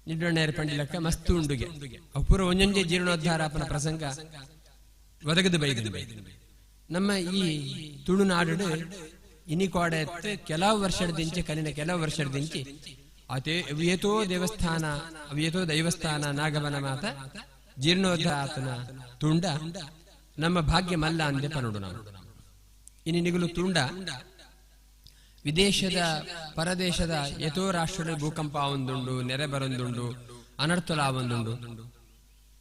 ನಿಡ್ಡೊಣ್ಣೆರ ಪಂಡಿಲಕ್ಕ ಮಸ್ತ್ ಉಂಡುಗೆ ಅಪೂರ್ವ ಒಂಜೊಂಜೆ ಜೀರ್ಣೋದ್ಧಾರಾಪನ ಪ್ರಸಂಗ ಒದಗದು ಬೈದು. ನಮ್ಮ ಈ ತುಳುನಾಡು ಇನಿಕೋಡೆ ಕೆಲವು ವರ್ಷದಿಂಚೆ ಕಲಿನ ಕೆಲವು ವರ್ಷದಿಂಚಿ ಅದೇ ಅವಿಯತೋ ದೇವಸ್ಥಾನ ಅವಿಯತೋ ದೈವಸ್ಥಾನ ನಾಗವನ ಮಾತ ಜೀರ್ಣೋದ್ಧಾರನ ತುಂಡ ನಮ್ಮ ಭಾಗ್ಯ ಮಲ್ಲ ಅಂದೆ ಪನೋಡು ನಾವು. ಇನ್ನು ನಿಗಲು ತುಂಡ ವಿದೇಶದ ಪರದೇಶದ ಯಥೋ ರಾಷ್ಟ್ರದ ಭೂಕಂಪ ಒಂದುಂಡು, ನೆರೆ ಬರೊಂದುಂಡು, ಅನರ್ಥಲ ಒಂದುಂಡು.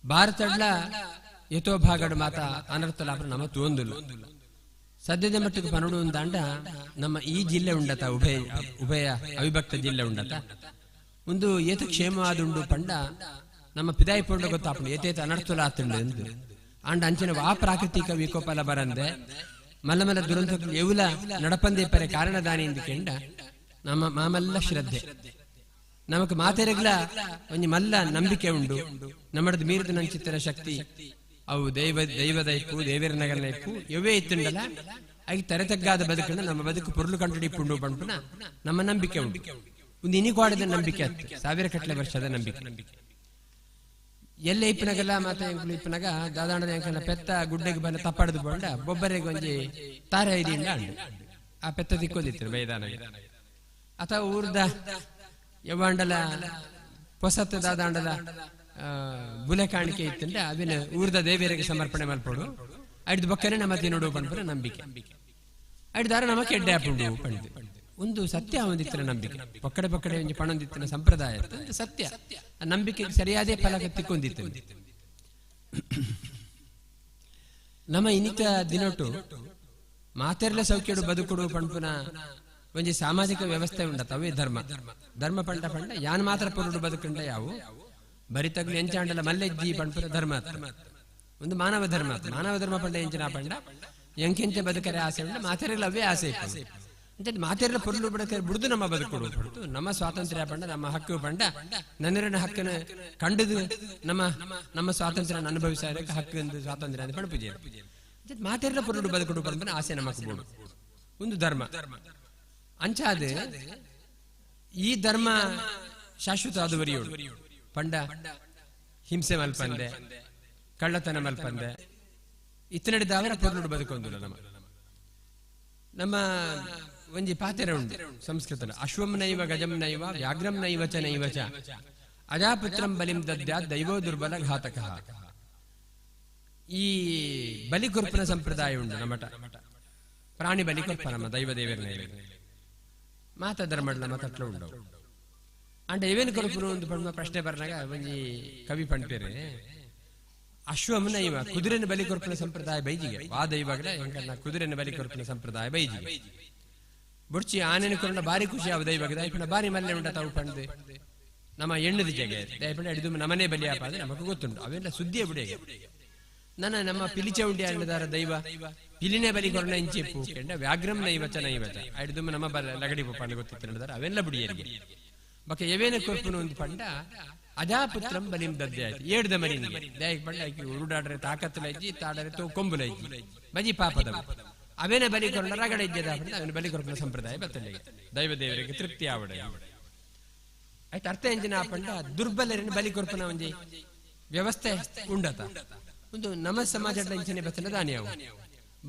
ಭಾರತಡ್ಲ ಯಥೋ ಭಾಗಡ್ ಮಾತ ಅನರ್ಥಲಾಪ ನಮ್ಮ ತೋಂದುಲ್ಲ. ಸದ್ಯದ ಮಟ್ಟಿಗೆ ಪನೋಡು ಅಂದಾಂಡ ನಮ್ಮ ಈ ಜಿಲ್ಲೆ ಉಂಡತ, ಉಭಯ ಅವಿಭಕ್ತ ಜಿಲ್ಲೆ ಉಂಡತ ಒಂದು ಏತ ಕ್ಷೇಮವಾದುಂಡು ಪಂಡ ನಮ್ಮ ಪಿದಾಯಿ ಪೊಂಡ ಗೊತ್ತಾಪುಂಡು ಏತೇತ ಅನರ್ಥಲ ಆತುಂಡು ಎಂದು ಅಂಡ ಅಂಚಿನ ಆ ಪ್ರಾಕೃತಿಕ ವಿಕೋಪಲ ಬರಂದೆ ಮಲ್ಲ ಮಲ್ಲ ದುರಂತ ಎವುಲ ನಡಪಂದೆ ಪರೆ ಕಾರಣದಾನಿ ಎಂದು ಕೆಂಡ ನಮ್ಮ ಮಾಮಲ್ಲ ಶ್ರದ್ಧೆ ನಮಕ್ ಮಾತೆರೆಗ್ಲ ಒಂಜಿ ಮಲ್ಲ ನಂಬಿಕೆ ಉಂಡು. ನಮ್ಮಡದು ಮೀರಿದ ನಂಚಿತ್ತಿನ ಶಕ್ತಿ ಅವು ದೈವದ ಇಪ್ಪು ದೇವೇರ ನಗರನ ಇಪ್ಪು ಇವೇ ಇತ್ತುಂಡಲ್ಲ ಆಗಿ ತೆರೆತಗ್ಗಾದ ಬದುಕನ್ನು ನಮ್ಮ ಬದುಕು ಪೊರ್ಲು ಕಂಡುಡಿಪ್ಪುಂಡು ಪಂಪುನ ನಮ್ಮ ನಂಬಿಕೆ ಉಂಟು. ಒಂದು ಇನಿಗೋಡದ ನಂಬಿಕೆ ಅತ್ತು, 1000 ಕಟ್ಲೆ ವರ್ಷದ ನಂಬಿಕೆ. ಎಲ್ಲ ಇಪ್ಪನಗಲ್ಲ ಮಾತ ಇಪ್ಪನಗ ದಾದಾಂಡದ ಎಂಕನ ಪೆತ್ತ ಗುಡ್ಡೆಗೆ ಬಂದ ತಪ್ಪಡದು ಬಂಡ ಬೊಬ್ಬರಿಗೆ ಒಂಜಿ ತಾರೆ ಐದಿಂದ ಅಂಡು ಆ ಪೆತ್ತ ತಿಕ್ಕೋದಿತ್ತು ಮೈದಾನಗೆ. ಅಥವಾ ಊರ್ದ ಯವಾಂಡಲ ಹೊಸತ್ತ ದಾದಾಂಡದ ಬುಲೆ ಕಾಣಿಕೆ ಇತ್ತಂಡ ಅವಿನ ಊರ್ದ ದೇವಿಯರಿಗೆ ಸಮರ್ಪಣೆ ಮಲ್ಪಡು ಅಡಿದ ಬಕ್ಕನೆ ನಮ್ಮ ತಿನ್ನೋಡು ಪಂಪರ ನಂಬಿಕೆ ಅಡಿದಾರ ನಮಕ್ಕೆ ಎಡ್ಡೆ ಹಾಪುಂಡು ಪಂಡಿತು. ಒಂದು ಸತ್ಯ ಒಂದಿತ್ತಿನ ನಂಬಿಕೆ ಪಕ್ಕಡೆ ಪಕ್ಕಡೆ ಒಂಜಿ ಪಣೊಂದಿತ್ತಿನ ಸಂಪ್ರದಾಯ ಸತ್ಯ ಆ ನಂಬಿಕೆಗೆ ಸರಿಯಾದೇ ಫಲ ತಿಕ್ಕೊಂದಿತ್ತು. ನಮ್ಮ ಇನಿತ ದಿನೊಟ್ಟು ಮಾತೆರ್ಲ ಸೌಖ್ಯಡು ಬದುಕುಡು ಪಂಪುನ ಒಂಜಿ ಸಾಮಾಜಿಕ ವ್ಯವಸ್ಥೆ ಉಂಡತ ಅವೇ ಧರ್ಮ. ಧರ್ಮ ಪಂಡ ಪಂಡ ಯಾನ್ ಮಾತ್ರ ಪೊರುಡು ಬದುಕುಂಡ ಯಾವು ಬರಿತಗ್ಲು ಎಂಚಾಂಡಲ ಮಲ್ಲೆಜ್ಜಿ ಪಂಪುನ ಧರ್ಮ ಒಂದು ಮಾನವ ಧರ್ಮ. ಮಾನವ ಧರ್ಮ ಪಂಡ ಎಂಚಿನ ಪಂಡ ಎಂಕೆಂಚ ಬದುಕರೆ ಆಸೆ ಉಂಡ ಮಾತೆರೆಲ್ಲ ಅವೇ ಆಸೆ ಅಂತ ಮಾತೆಲ್ಲ ಪೊರ್ಲು ಬಿಡುದು ನಮ್ಮ ಬದುಕುಡು ಬಿಡುದು ನಮ್ಮ ಸ್ವಾತಂತ್ರ್ಯ ಪಂಡ ನಮ್ಮ ಹಕ್ಕು ಪಂಡ ನನ್ನರನ ಹಕ್ಕನ್ನು ಕಂಡುದು ನಮ್ಮ ಸ್ವಾತಂತ್ರ್ಯ ಅನುಭವಿಸ ಹಕ್ಕು ಸ್ವಾತಂತ್ರ್ಯ ಅಂತ ಪಂಡ ಪೂಜೆ ಮಾತೆಲ್ಲ ಪೊರ್ಲು ಬದುಕುಡು ಪಂಪನ ಆಸೆ ನಮಕ್ ಬೋಡು ಒಂದು ಧರ್ಮ ಅಂಚಾದ ಈ ಧರ್ಮ ಶಾಶ್ವತ ಆದುವರಿಯೋಡು ಪಂಡ ಹಿಂಸೆ ಮಲ್ಪಂದೆ ಕಳ್ಳತನ ಮಲ್ಪಂದೆ ಇತ್ತನಡಿದವರ ಪೊರ್ಲು ಬದುಕೊಂದಿಲ್ಲ ನಮ್ಮ ಒಂಜಿ ಪಾತೆರ ಉಂಟು ಸಂಸ್ಕೃತ ಅಶ್ವಂ ನೈವ ಗಜಂ ನೈವ ವ್ಯಾಘ್ರಂ ನೈವ ಚ ನೈವ ಚ ಅಜಾಪುತ್ರಂ ಬಲಿಂ ದದ್ಯಾತ್ ದೈವೋ ದುರ್ಬಲ ಘಾತಕ. ಈ ಬಲಿಕೊರ್ಪನ ಸಂಪ್ರದಾಯ ಉಂಟು ನಮ್ಮಟ ಪ್ರಾಣಿ ಬಲಿಕೊರ್ಪ ನಮ್ಮ ದೈವ ದೇವರ ಮಾತ ಧರ್ಮಡ್ಲ ನಮ್ಮ ತಟ್ಲ ಉಂಟು ಅಂಡ ಏವೇನು ಕೊರ್ಪುನು ಒಂದು ಪಂಡ ಪ್ರಶ್ನೆ ಬರ್ನಾಗ ಒಂಜಿ ಕವಿ ಪಂಪೇರೆ ಅಶ್ವಮನ ಇವ ಕುದುರೆನ ಬಲಿ ಕೊರ್ಪನ ಸಂಪ್ರದಾಯ ಬೈಜಿಗೆ ಆ ದೈವಗಳ ಹೆಂಗಲ್ಲ ಕುದುರೆನ ಬಲಿ ಕೊರ್ಪನ ಸಂಪ್ರದಾಯ ಬೈಜಿಗೆ ಬುಡ್ಚಿ ಆನೆನ ಕೊರಣ ಬಾರಿ ಖುಷಿ ಆವ ದೈವಗ ದೈಪಣ ಬಾರಿ ಮಲ್ಲೆ ಉಂಟ ತಾವು ಪಂಡೆ ನಮ್ಮ ಎಣ್ಣದ ಜಗೆ ದೈಪಣ ಹಿಡಿದು ನಮ್ಮನೆ ಬಲಿ ಆಪ ಅಂದ್ರೆ ನಮಗೂ ಗೊತ್ತುಂಟು ಅವೆಲ್ಲ ಸುದ್ದಿಯ ಬಿಡಿಗೆ ನಮ್ಮ ಪಿಲಿಚೆ ಉಂಡಿ ಅನ್ನದಾರ ದೈವ ಪಿಲಿನೇ ಬಲಿ ಕೊರಣ ಇಂಚೆ ಪೂಕೆಂಡ ವ್ಯಾಘ್ರಂ ನೈವಚ ನೈವಚ ಹಿಡಿದು ನಮ್ಮ ಲಗಡಿ ಪಪ್ಪ ಗೊತ್ತಿತ್ತು ಅವೆಲ್ಲ ಬಿಡಿಯರಿಗೆ ಬಕ ಎವೇನ ಕೊರ್ಪುನು ಒಂದು ಪಂಡ ಅಜಾಪುತ್ರಂ ಬಲಿಂ ದದ್ದೆ ಆಯ್ತು ಏಡ್ದ ಮರಿನಿಗೆ ದಯಕ್ ಪಂಡ ಆಕಿ ಉರುಡಾಡ್ರೆ ತಾಕತ್ತಲೈಜಿ ತಾಡರೆ ತೋ ಕೊಂಬುಲೈಜಿ ಬಜಿ ಪಾಪದ ಅವೇನ ಬಲಿ ಕೊರಣ ರಗಡ ಇಜ್ಜದ ಅವನ ಬಲಿ ಕೊರ್ಪನ ಸಂಪ್ರದಾಯ ಬತ್ತಲಿಗೆ ದೈವ ದೇವರಿಗೆ ತೃಪ್ತಿ ಆವಡ ಆಯ್ತು ಅರ್ಥ ಎಂಜಿನ ಪಂಡ ದುರ್ಬಲರಿನ ಬಲಿ ಕೊರ್ಪನ ಒಂಜಿ ವ್ಯವಸ್ಥೆ ಉಂಡತ ಒಂದು ನಮ್ಮ ಸಮಾಜದ ಇಂಚನೆ ಬತ್ತನ ದಾನಿಯಾವು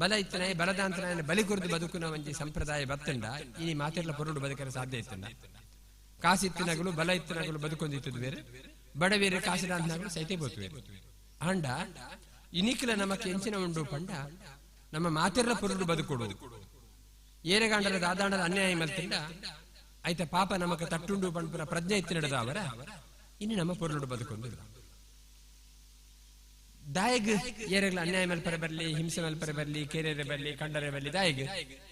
ಬಲ ಇತ್ತನ ಬಲದಾಂತನ ಬಲಿ ಕೊರ್ದು ಬದುಕುನ ಒಂಜಿ ಸಂಪ್ರದಾಯ ಬತ್ತಂಡ ಈ ಮಾತೆಲ್ಲ ಪೊರುಡು ಬದುಕರೆ ಸಾಧ್ಯ ಇತ್ತಂಡ ಕಾಸಿತ್ತಿನಗಳು ಬಲ ಇತ್ತಿನಗಳು ಬದುಕೊಂದಿತ್ತು ಬೇರೆ ಬಡವೇರೆ ಕಾಸಿರಾಂತನಗಳು ಸೈತೆ ಬೋತುವೆ ಅಂಡ ಇನಿಕಲ ನಮಕ್ಕೆ ಎಂಚಿನ ಉಂಡು ಪಂಡ ನಮ್ಮ ಮಾತೆರ್ಲ ಪೊರುಡು ಬದುಕೊಡು ಏರೆಗಾಂಡಲ ದಾದಾಂಡದ ಅನ್ಯಾಯ ಮಲ್ತಿಂಡ ಆಯ್ತ ಪಾಪ ನಮಕ ತಟ್ಟುಂಡು ಪಂಪುನ ಪ್ರಜ್ಞೆ ಇತ್ತಿನಡದ ಅವರ ಇನ್ನು ನಮ್ಮ ಪೊರುಡು ಬದುಕೊಂಡು ದಾಯಗ್ ಏರೆಗ್ಲ ಅನ್ಯಾಯ ಮಲ್ಪರೆ ಬರ್ಲಿ ಹಿಂಸೆ ಮಲ್ಪರೆ ಬರ್ಲಿ ಕೆರೆರೆ ಬರ್ಲಿ ಕಂಡರೆ ಬರ್ಲಿ ದಾಯಗ್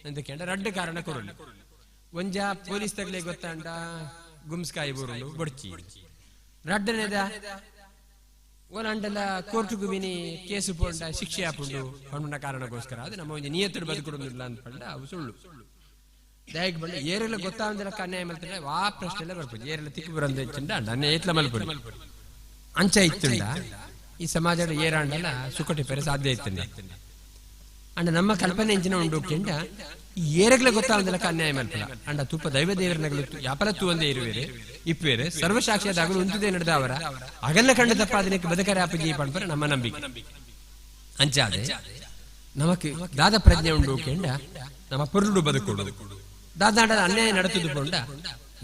ಅಂತ ಕೇಂದ್ರ ರಡ್ಡು ಕಾರಣ ಕೊರಲಿ ಒಂಜ ಪೊಲೀಸ್ ತಗಲೆ ಗೊತ್ತಾಂಡ ಗುಮ್ಸ್ಕಾಯಿ ಬೂರುಂಡು ಬೊಡ್ಚಿ ರಡ್ಡನೆದ ಓನಂಡಲ ಕೋರ್ಟುಗು ಮಿನಿ ಕೇಸು ಪೋಂಡ ಶಿಕ್ಷೆ ಆಪುಂಡು ಪಂಡುನ ಕಾರಣಕ್ಕೋಸ್ಕರ ಅದು ನಮ್ಮ ಒಂಜಿ ನಿಯತ್ತುಡು ಬದುಕುಡುದಿಲ್ಲ ಅಂತ ಪಂಡ ಅವು ಸುಳ್ಳು ದಯಗೆ ಬಂದು ಏರೆಲ್ಲ ಗೊತ್ತಾವಂದಿರಕ್ಕ ಅನ್ಯಾಯ ಮಲ್ತಾರೆ ಆ ಪ್ರಶ್ನೆ ಎಲ್ಲ ಬರ್ಬೋದು. ಏರೆಲ್ಲ ತಿಕ್ಕು ಬರಂದ ಇಚ್ಚಿಂದ ನನ್ನ ಏತ್ಲ ಮಲ್ಪುರಿ ಅಂಚ ಇತ್ತುಂಡ ಈ ಸಮಾಜದ ಏರಾಂಡಲ್ಲ ಸುಕಟಿ ಪೇರೆ ಸಾಧ್ಯ ಇತ್ತಂಡ ಅಂಡ ನಮ್ಮ ಕಲ್ಪನೆ ಇಂಚಿನ ಉಂಡು ಕೆಂಡ ಈ ಏರಗ್ಲ ಗೊತ್ತಾವಂದಿರಕ್ಕ ಅನ್ಯಾಯ ಮಲ್ಪಲ್ಲ ಅಂಡ ತುಪ್ಪ ದೈವ ದೇವರನಗಳು ಯಾಪಲತ್ತು ಒಂದೇ ಇರುವೇರೆ ಇಪ್ಪೇರೆ ಸರ್ವಸಾಕ್ಷಿಯಾದಾಗಲು ಉಂಟುದೇ ನಡೆದ ಅವರ ಅಗಲ್ಲ ಕಂಡ ತಪ್ಪಾದನಕ್ಕೆ ಬದುಕರೆ ಆಪಜಿ ಪಂಪರ ನಮ್ಮ ನಂಬಿಕೆ ಅಂಚಾದೆ ನಮಕ್ ದಾದ ಪ್ರಜ್ಞೆ ಉಂಡು ಕೆಂಡ ನಮ್ಮ ಪೊರುಳು ಬದುಕೊಡು ದಾದಾಂಡ ಅನ್ಯಾಯ ನಡೆತುದು ಕೊಂಡ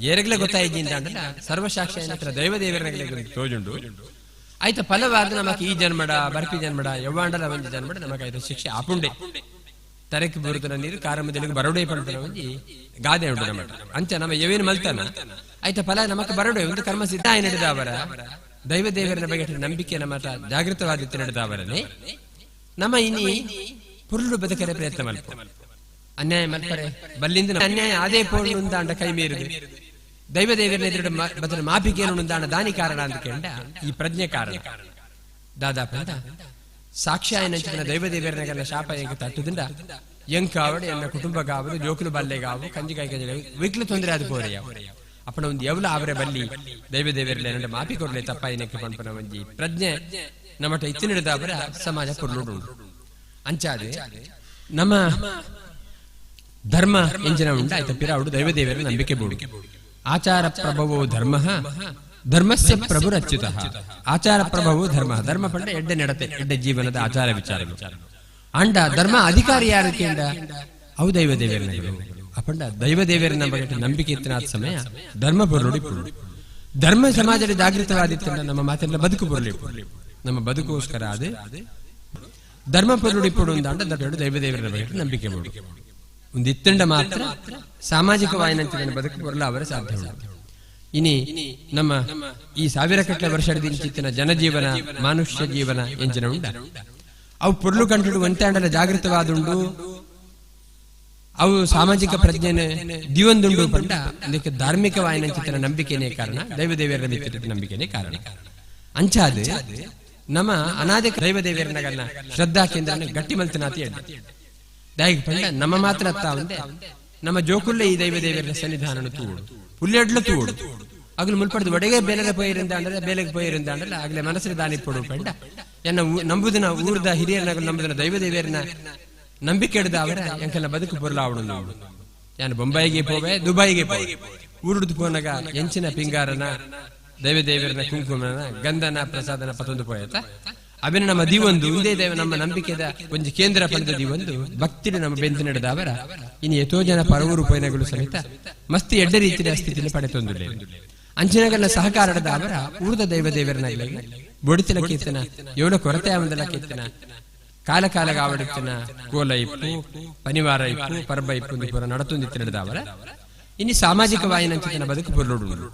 ಏರಗ್ಲೆ ಗೊತ್ತಾಯಿದ್ದಿಂದ ಅಂಡಲ್ಲ ಸರ್ವಸಾಕ್ಷಿ ಹತ್ರ ದೈವ ದೇವರನಗಳಿಗೆ ತೋಜುಂಡು ಆಯ್ತ ಫಲವಾದ ನಮಕ್ ಈ ಜನ್ಮಡ ಬರ್ಪಿ ಜನ್ಮಡ ಯವ್ವಾಂಡಲ ಒಂಜಿ ಜನ್ಮಡ ನಮಕ್ ಆಯ್ತ ಶಿಕ್ಷೆ ಆಪುಂಡೆ ತರಕ್ಕೆ ಬರುತ್ತನ ನೀರು ಕಾರಮದಲ್ಲಿ ಬರೋಡೆ ಪಡ್ತಾನ ಒಂಜಿ ಗಾದೆ ಉಂಟು ನಮಟ ಅಂಚ ನಮ್ಮ ಯವೇನು ಮಲ್ತಾನ ಆಯ್ತ ಫಲ ನಮಕ್ ಬರೋಡೆ ಒಂದು ಕರ್ಮ ಸಿದ್ಧ ನಡೆದ ಅವರ ದೈವ ದೇವರನ ಬಗ್ಗೆ ನಂಬಿಕೆ ನಮ್ಮ ಜಾಗೃತವಾದಿತ್ತು ನಡೆದ ಅವರನ್ನೇ ನಮ್ಮ ಇನಿ ಪುರುಳು ಬದುಕರೆ ಪ್ರಯತ್ನ ಮಲ್ಪ ಅನ್ಯಾಯ ಮಲ್ಪರೆ ಬಲ್ಲಿಂದ ಅನ್ಯಾಯ ಅದೇ ಪೋರ್ಣು ಅಂಡ ಕೈ ಮೀರುದು ದೈವ ದೇವರನ್ನ ಎದುರು ಬದಲು ಮಾಪಿಕೇನು ಅಂದಾಣ ದಾನಿ ಕಾರಣ ಅಂತ ಕೇಂಡ ಈ ಪ್ರಜ್ಞೆ ಕಾರಣ ದಾದಾಪಂದ ಸಾಕ್ಷ್ಯಾಯ ನಂಚಿನ ದೈವ ದೇವರನಗಲ್ಲ ಶಾಪ ಎಂಕ ತಟ್ಟುದಿಂದ ಎಂಕ ಆವಡೆ ಎನ್ನ ಕುಟುಂಬ ಕಾವರು ಜೋಕುಲು ಬಲ್ಲೆಗಾವು ಕಂಜಿಕಾಯಿ ಕಂಜಿ ವಿಕ್ಲು ತೊಂದರೆ ಅದು ಪೋರೆಯ ಅಪ್ಪನ ಒಂದು ಎವಲ ಅವರೇ ಬಲ್ಲಿ ದೈವ ದೇವರಲ್ಲ ಏನಂಡ ಮಾಪಿ ಕೊಡ್ಲೆ ತಪ್ಪ ಏನಕ್ಕೆ ಪಂಪನ ಒಂಜಿ ಪ್ರಜ್ಞೆ ನಮ್ಮಟ ಇತ್ತಿನಿಡದ ಅವರ ಸಮಾಜ ಪುರ್ಲುಡು ಅಂಚಾದೆ ನಮ್ಮ ಧರ್ಮ ಎಂಜಿನ ಉಂಟ ಆಯ್ತ ಪಿರ ಅವಡು ದೈವ ದೇವರ ನಂಬಿಕೆ ಬೋಡು ಆಚಾರ ಪ್ರಭವೋ ಧರ್ಮ ಧರ್ಮಸ್ಯ ಪ್ರಭುರಚ್ಯುತ ಆಚಾರ ಪ್ರಭವೋ ಧರ್ಮ ಧರ್ಮ ಪಂಡ ಎಡ್ಡೆ ನಡತೆ ಎಡ್ಡೆ ಜೀವನದ ಆಚಾರ ವಿಚಾರ ಅಂಡ ಧರ್ಮ ಅಧಿಕಾರಿ ಯಾರು ಕೇಂಡ ಅವು ದೈವ ದೇವರ ಅಪಂಡ ದೈವ ದೇವರ ಬಗ್ಗೆ ನಂಬಿಕೆ ಇತ್ತಿನ ಸಮಯ ಧರ್ಮ ಪೊರುಡಿ ಪುರುಡು ಧರ್ಮ ಸಮಾಜದ ಜಾಗೃತವಾದಿತ್ತ ನಮ್ಮ ಮಾತೆಲ್ಲ ಬದುಕು ಬರಲಿ ನಮ್ಮ ಬದುಕೋಸ್ಕರ ಅದೇ ಧರ್ಮ ಪೊರುಡಿ ಪುಡು ಅಂಡ ದೈವ ದೇವರ ಬಗ್ಗೆ ನಂಬಿಕೆ ಬೋಡು ಒಂದು ಇತ್ತಂಡ ಮಾತ್ರ ಸಾಮಾಜಿಕವಾಯಿನಂಚಿನ ಬದುಕು ಬರಲ್ಲ ಅವರ ಸಾಧ್ಯ ಉಂಟು. ಇನಿ ನಮ್ಮ ಈ ಸಾವಿರ ಕಟ್ಟಲೆ ವರ್ಷದಿಂದ ಜನಜೀವನ ಮನುಷ್ಯ ಜೀವನ ಎಂಚಿನ ಉಂಡ ಅವು ಪುರ್ಲು ಕಂಡು ಒಂತಾಂಡಲ ಜಾಗೃತವಾದುಂಡು ಅವು ಸಾಮಾಜಿಕ ಪ್ರಜ್ಞೆನ ದಿವಂದುಂಡು ಪಂಡ ಅದಕ್ಕೆ ಧಾರ್ಮಿಕವಾಯಿನಂಚಿನ ನಂಬಿಕೆನೇ ಕಾರಣ ದೈವ ದೇವರ ನಂಬಿಕೆನೇ ಕಾರಣ ಅಂಚಾದ ನಮ್ಮ ಅನಾದಿ ದೈವ ದೇವರನಗನ್ನ ಶ್ರದ್ಧಾ ಕೇಂದ್ರ ಗಟ್ಟಿ ಮಲ್ತನಾತಿ ದೈವ ಪಂಡ ನಮ್ಮ ಮಾತ್ರ ಅತ್ತ ಒಂದೇ ನಮ್ಮ ಜೋಕುಲ್ಲೇ ಈ ದೈವ ದೇವರ ಸನ್ನಿಧಾನ ತೂಡು ಪುಲ್ಲೆಡ್ಲು ತೂಡು ಅಗಲು ಮುಲ್ಪಡ್ದು ಒಡೆಗೆ ಬೇಲೆಗೆ ಪೋಯಿರಿಂದ ಅಂದ್ರೆ ಬೇಲೆಗೆ ಪೋಯಿರಿಂದ ಅಂದ್ರೆ ಆಗ್ಲೇ ಮನಸ್ಸಿನ ದಾನಿ ಪಡು ಪಂಡ ಎನ್ನ ನಂಬುದಿನ ಊರ್ದ ಹಿರಿಯರನ್ನ ನಂಬುದಿನ ದೈವ ದೇವರನ್ನ ನಂಬಿಕೆ ಹಿಡಿದ ಅವರ ಎಂಕೆಲ್ಲ ಬದುಕು ಪೊರ್ಲಾವಣ ನಾನು ಬೊಂಬಾಯಿಗೆ ಪೋವೆ ದುಬೈಗೆ ಪೋವೆ ಊರುಡ್ದು ಪೋನಾಗ ಎಂಚಿನ ಪಿಂಗಾರನ ದೈವ ದೇವರನ ಕುಂಕುಮನ ಗಂಧನ ಪ್ರಸಾದನ ಪತೊಂದು ಪೋಯತ ಅವೇನ ನಮ್ಮ ದಿವೊಂದು ಒಂದೇ ದೈವ ನಮ್ಮ ನಂಬಿಕೆದ ಒಂದು ಕೇಂದ್ರ ಪಡೆದ ದಿವೊಂದು ಭಕ್ತಿನ ನಮ್ಮ ಬೆಂದು ನಡೆದ ಅವರ ಇನ್ನು ಎಷ್ಟೋ ಜನ ಪರವೂರು ಪಯಣಗಳು ಸಹಿತ ಮಸ್ತಿ ಎಡ್ಡ ರೀತಿಯ ಸ್ಥಿತಿಯಲ್ಲಿ ಪಡೆತೊಂದಿಲ್ಲ ಅಂಚಿನಗಲ್ಲ ಸಹಕಾರದ ಅವರ ಊರ್ದ ದೈವ ದೇವರನ ಬೊಡಿತಿಲ ಕೀರ್ತನ ಎವಡ ಕೊರತೆ ಆವಂದಲ ಕೀರ್ತನ ಕಾಲ ಕಾಲಗ ಆವಡಿತನ ಕೋಲ ಇಪ್ಪು ಪನಿವಾರ ಇಪ್ಪು ಪರ್ಬ ಇಪ್ಪು ಪುರ ನಡತೊಂದಿತ್ತು ನಡೆದ ಅವರ ಇನ್ನು ಸಾಮಾಜಿಕ ವಾಯಿನಂಚಿನ ಬದುಕು ಪೊರ್ಲೋಡು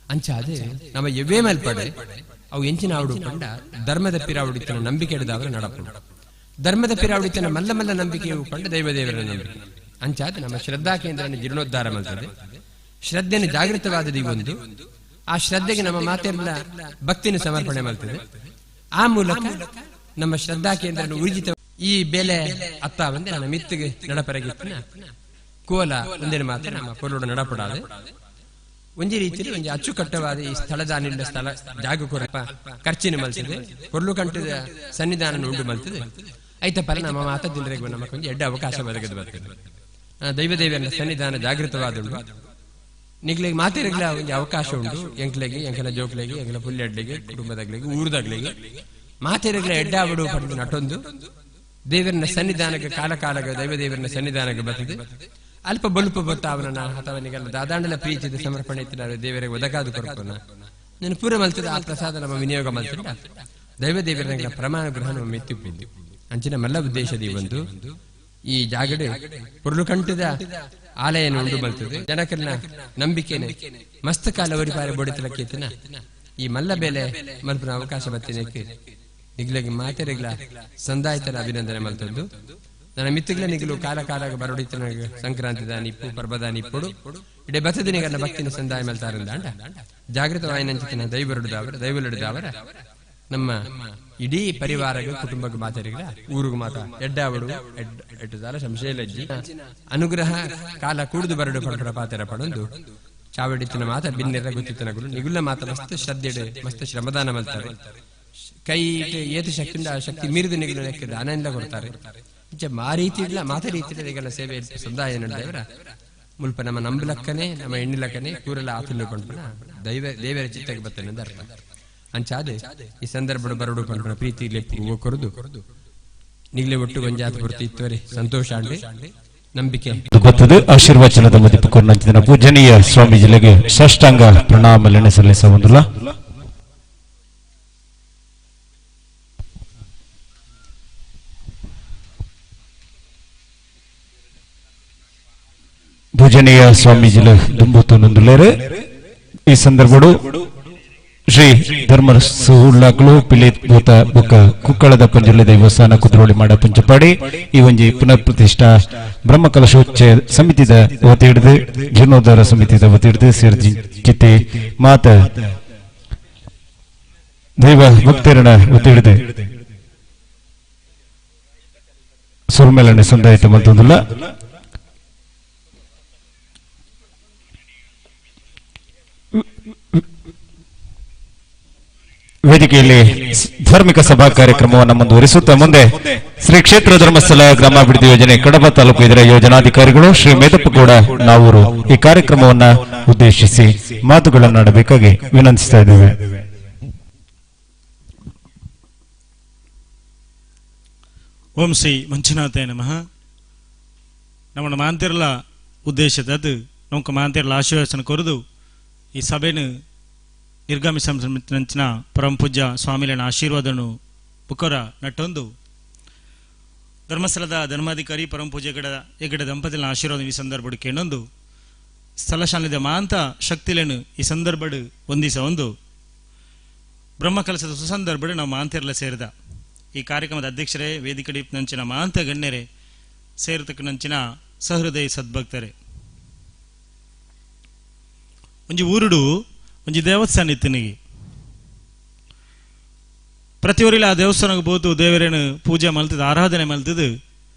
ಅಂಚಾದೆ ನಮ್ಮ ಎವ್ವೇ ಮೇಲ್ಪಡೆ ಅವು ಎಂಚಿನ ಆವಡು ಪಂಡ ಧರ್ಮದ ಪಿರಾವಡಿತನ ನಂಬಿಕೆ ಹಿಡಿದ ಅವರ ನಡಪು ಧರ್ಮದ ಪಿರಾವಡಿತನ ಮಲ್ಲ ಮಲ್ಲ ನಂಬಿಕೆಯು ಪಂಡ ದೈವ ದೇವರ ನಂಬಿಕೆ ಅಂಚಾದ ನಮ್ಮ ಶ್ರದ್ಧಾ ಕೇಂದ್ರನ ಜೀರ್ಣೋದ್ಧಾರ ಮಾಡ್ತದೆ ಶ್ರದ್ಧೆನ ಜಾಗೃತವಾದದ್ದು ಒಂದು ಆ ಶ್ರದ್ಧೆಗೆ ನಮ್ಮ ಮಾತೆಲ್ಲ ಭಕ್ತಿನ ಸಮರ್ಪಣೆ ಮಾಡ್ತದೆ ಆ ಮೂಲಕ ನಮ್ಮ ಶ್ರದ್ಧಾ ಕೇಂದ್ರ ಊರ್ಜಿತ ಈ ಬೆಲೆ ಅತ್ತ ಬಂದೆ ನಮ್ಮ ಮಿತ್ತಿಗೆ ನಡಪರಗಿತ್ತಿನ ಕೋಲ ಒಂದೇನು ಮಾತ್ರ ನಮ್ಮ ಪೊರುಡು ನಡಪಡಾದೆ ಒಂಜಿ ರೀತಿಯಲ್ಲಿ ಒಂದು ಅಚ್ಚುಕಟ್ಟವಾದ ಈ ಸ್ಥಳದಾನಿಂದ ಸ್ಥಳ ಜಾಗ ಕೊರಪ ಖರ್ಚಿನ ಮಲ್ತದೆ ಪೊರ್ಲು ಕಂಠದ ಸನ್ನಿಧಾನ ಉಂಡು ಮಲ್ತದೆ ಐತ ಪರ ನಮ್ಮ ಮಾತದಿಲ್ಲರಿಗೆ ನಮಗೊಂದು ಎಡ್ಡ ಅವಕಾಶ ಒದಗದು ಬರ್ತದೆ ದೈವ ದೇವರ ಸನ್ನಿಧಾನ ಜಾಗೃತವಾದುಂಡು ನಿಗ್ಲಿಗೆ ಮಾತೆರಗ್ಲ ಒಂದು ಅವಕಾಶ ಉಂಟು ಎಂಕ್ಲೆಗೆ ಎಂಕಲ ಜೋಕ್ಲೆಗೆ ಎಂಕಲ ಪುಲ್ಲೆಡ್ಲಿಗೆ ಕುಟುಂಬದಾಗ್ಲಿಗೆ ಊರ್ದಾಗ್ಲಿಗೆ ಮಾತೆರಗ್ಲ ಎಡ್ಡ ಅವಡು ಪಡೆದು ನಟೊಂದು ದೇವರನ ಸನ್ನಿಧಾನಕ್ಕೆ ಕಾಲ ಕಾಲಗ ದೈವ ದೇವರನ ಸನ್ನಿಧಾನಕ್ಕೆ ಬರ್ತದೆ ಅಲ್ಪ ಬಲುಪ ಬತ್ತಾವನ ಅಥವನಿಗೆಲ್ಲ ದಾದಾಂಡಲ ಪ್ರೀತಿದ ಸಮರ್ಪಣೆ ಇತ್ತಿನ ದೇವರಿಗೆ ಒದಗಾದು ಕೊರಪನ ನಾನು ಪೂರ ಮಲ್ತದ ಆ ಪ್ರಸಾದ ನಮ್ಮ ವಿನಿಯೋಗ ಮಲ್ತದ ದೈವ ದೇವರ ಪ್ರಮಾಣ ಗ್ರಹಣ ಮೆತ್ತಿಪ್ಪಿದ್ದು ಅಂಚಿನ ಮಲ್ಲ ಉದ್ದೇಶದಿ ಒಂದು ಈ ಜಾಗಡೆ ಪುರ್ಲು ಕಂಠದ ಆಲಯ ಉಂಡು ಬಲ್ತದೆ ಜನಕನ್ನ ನಂಬಿಕೆನೆ ಮಸ್ತಕಾಲ ವರಿಪಾರೆ ಬೊಡಿತಲಕ್ಕೆತ್ತಿನ ಈ ಮಲ್ಲ ಬೇಲೆ ಮಲ್ಪನ ಅವಕಾಶ ಬತ್ತಿನಕ್ಕೆ ನಿಗ್ಲಗೆ ಮಾತೆರೆಗ್ಲ ಸಂದಾಯಿತರ ಅಭಿನಂದನೆ ಮಲ್ತದ್ದು ನನ್ನ ಮಿತ್ತುಗಳ ನಿಗಲು ಕಾಲ ಕಾಲಾಗ ಬರೋಡಿತನ ಸಂಕ್ರಾಂತಿ ದಾನಿಪ್ಪು ಪರ್ಬದಾನಿ ಇಪ್ಪಡು ಇಡೇ ಬತ್ತದಿನಿಗನ್ನ ಭಕ್ತಿನ ಸಂದಾಯ ಮಲ್ತಾರಂದ ಜಾಗೃತ ವಾಯಿನಂಚಿನ ದೈವರುಡಿದವರ ದೈವಲಿಡಿದವರ ನಮ್ಮ ಇಡೀ ಪರಿವಾರಕ್ಕೆ ಕುಟುಂಬಕ್ಕೆ ಮಾತಾಡಿದ್ರೆ ಊರಿಗೆ ಮಾತಾ ಎಡ್ಡಾವಡು ಎಟ್ಟು ಸಾಲ ಸಂಶಯಲಜ್ಜಿ ಅನುಗ್ರಹ ಕಾಲ ಕೂಡುದು ಬರಡು ಪಡಪಡ ಪಾತೆರ ಪಡೊಂದು ಚಾವಡಿತ್ತಿನ ಮಾತ ಬಿನ್ನೆರ ಗೊತ್ತಿತ್ತನಗಳು ನಿಗುಲ್ಲ ಮಾತ ಮಸ್ತ್ ಶ್ರದ್ಧೆಡೆ ಮಸ್ತ್ ಶ್ರಮದಾನ ಮಾಡ್ತಾರೆ ಕೈ ಏತು ಶಕ್ತಿ ಆ ಶಕ್ತಿ ಮೀರಿದ ನಿಗುಲ ಲೆಕ್ಕದ ಆನಂದ ಕೊಡ್ತಾರೆ ಆ ರೀತಿ ಇಲ್ಲ ಮಾತ ರೀತಿ ಈಗೆಲ್ಲ ಸೇವೆ ಸಂದಾಯ ನಡೆದವರ ಮುಲ್ಪ ನಮ್ಮ ನಂಬಲಕ್ಕನೆ ನಮ್ಮ ಎಣ್ಣಿಲಕ್ಕನೆ ಕೂರೆಲ್ಲ ಆತುಕೊಂಡು ದೇವರ ಚಿತ್ತಕ್ಕೆ ಬರ್ತೇನೆ ಅಂತ ಅರ್ಥ ಅಂಚಾದೆ ಈ ಸಂದರ್ಭ ಬರಡು ಪಂಡ ಪ್ರೀತಿ ಲೆಪ್ಪು ಕೊರದು ನಿಗ್ಲೆ ಒಟ್ಟು ಗೊಂಜಾತ ಕೊಡ್ತಿ ಇತ್ತವರೆ ಸಂತೋಷ ಅಂಡೆ ನಂಬಿಕೆ ಗೊತ್ತದೆ ಆಶೀರ್ವಚನದ ಮದಿಪು ಕೊರ್ನಂಚಿನ ಪೂಜನೀಯ ಸ್ವಾಮೀಜಿಗಳಿಗೆ ಸಾಷ್ಟಾಂಗ ಪ್ರಣಾಮಲನೆ ಸಲ್ಲಿಸಬಹುದಿಲ್ಲ. ಪೂಜನೀಯ ಸ್ವಾಮೀಜಿಲ ದುಂಬುತ್ತು ನೊಂದುಲೇರೆ ಈ ಸಂದರ್ಭಡು ಶ್ರೀ ಧರ್ಮ ಸುಳ್ಳಾಕ್ಲು ಪಿಲಿತ್ ಭೂತ ಬುಕ್ಕ ಕುಕ್ಕಳದ ಪಂಜುಲೆ ದೇವಸ್ಥಾನ ಕುದ್ರೋಳಿ ಮಾಡ ಪಂಚಪಾಡಿ ಈ ಒಂಜಿ ಪುನರ್ ಪ್ರತಿಷ್ಠಾ ಬ್ರಹ್ಮಕಲಶೋಚ್ಚ ಸಮಿತಿದ ಒತ್ತಿಡಿದು ಜೀರ್ಣೋದ್ಧಾರ ಸಮಿತಿದ ಒತ್ತಿಡಿದು ಸೇರ್ಜಿತೆ ಮಾತ ದೈವ ಭಕ್ತರನ ಒತ್ತಿಡಿದು ಸುರ್ಮೇಲನೆ ಸಂದಾಯಿತ ಮತ್ತೊಂದಿಲ್ಲ. ವೇದಿಕೆಯಲ್ಲಿ ಧಾರ್ಮಿಕ ಸಭಾ ಕಾರ್ಯಕ್ರಮವನ್ನು ಮುಂದುವರಿಸುತ್ತಾ ಮುಂದೆ ಶ್ರೀ ಕ್ಷೇತ್ರ ಧರ್ಮಸ್ಥಳ ಗ್ರಾಮಾಭಿವೃದ್ಧಿ ಯೋಜನೆ ಕಡಬ ತಾಲೂಕು ಇದರ ಯೋಜನಾಧಿಕಾರಿಗಳು ಶ್ರೀ ಮೇದಪ್ಪಗೌಡ ನಾವೂರು ಈ ಕಾರ್ಯಕ್ರಮವನ್ನ ಉದ್ದೇಶಿಸಿ ಮಾತುಗಳನ್ನಾಡಬೇಕಾಗಿ ವಿನಂತಿಸ್ತಾ ಇದ್ದೇವೆ. ಓಂ ಶ್ರೀ ಮಂಜುನಾಥಾಯ ನಮಃ. ನಮ್ಮ ಮಾಂತಿರ್ಲ ಉದ್ದೇಶದದು ನಮ್ಗೆ ಮಾಂತಿರ್ಲ ಆಶೀರ್ವಚನ ಕೊರದು ಈ ಸಭೆನು ನಿರ್ಗಮಿಸಿನ ಪರಮ ಪೂಜ್ಯ ಸ್ವಾಮಿಲಿನ ಆಶೀರ್ವಾದನು ಬುಕ್ಕರ ನಟ್ಟೊಂದು ಧರ್ಮಸ್ಥಳದ ಧರ್ಮಾಧಿಕಾರಿ ಪರಮ ಪೂಜೆಗಡ ಎಗಡ ದಂಪತಿಗಳ ಆಶೀರ್ವಾದ ಈ ಸಂದರ್ಭ ಕೇಳೊಂದು ಸ್ಥಳಶಾಲಿದ ಮಾಂತ ಶಕ್ತಿಲೇನು ಈ ಸಂದರ್ಭ ಒಂದಿಸ ಒಂದು ಬ್ರಹ್ಮಕಲಸದ ಸುಸಂದರ್ಭ ನಾವು ಮಾಂತಿರ್ಲ ಸೇರಿದ ಈ ಕಾರ್ಯಕ್ರಮದ ಅಧ್ಯಕ್ಷರೇ ವೇದಿಕೆ ನಂಚಿನ ಮಾಂತ ಗಣ್ಯರೇ ಸೇರತಕ್ಕ ನಂಚಿನ ಸಹೃದಯ ಸದ್ಭಕ್ತರೇ ಒಂಜಿ ಊರುಡು ಒಂಜಿ ದೇವಸ್ಥಾನ ಇತ್ತನಿಗೆ ಪ್ರತಿಯೊರಿಲ ಆ ದೇವಸ್ಥಾನಕ್ಕೆ ಬೋದು ದೇವರೇನು ಪೂಜೆ ಮಲ್ತದ ಆರಾಧನೆ ಮಲ್ತದು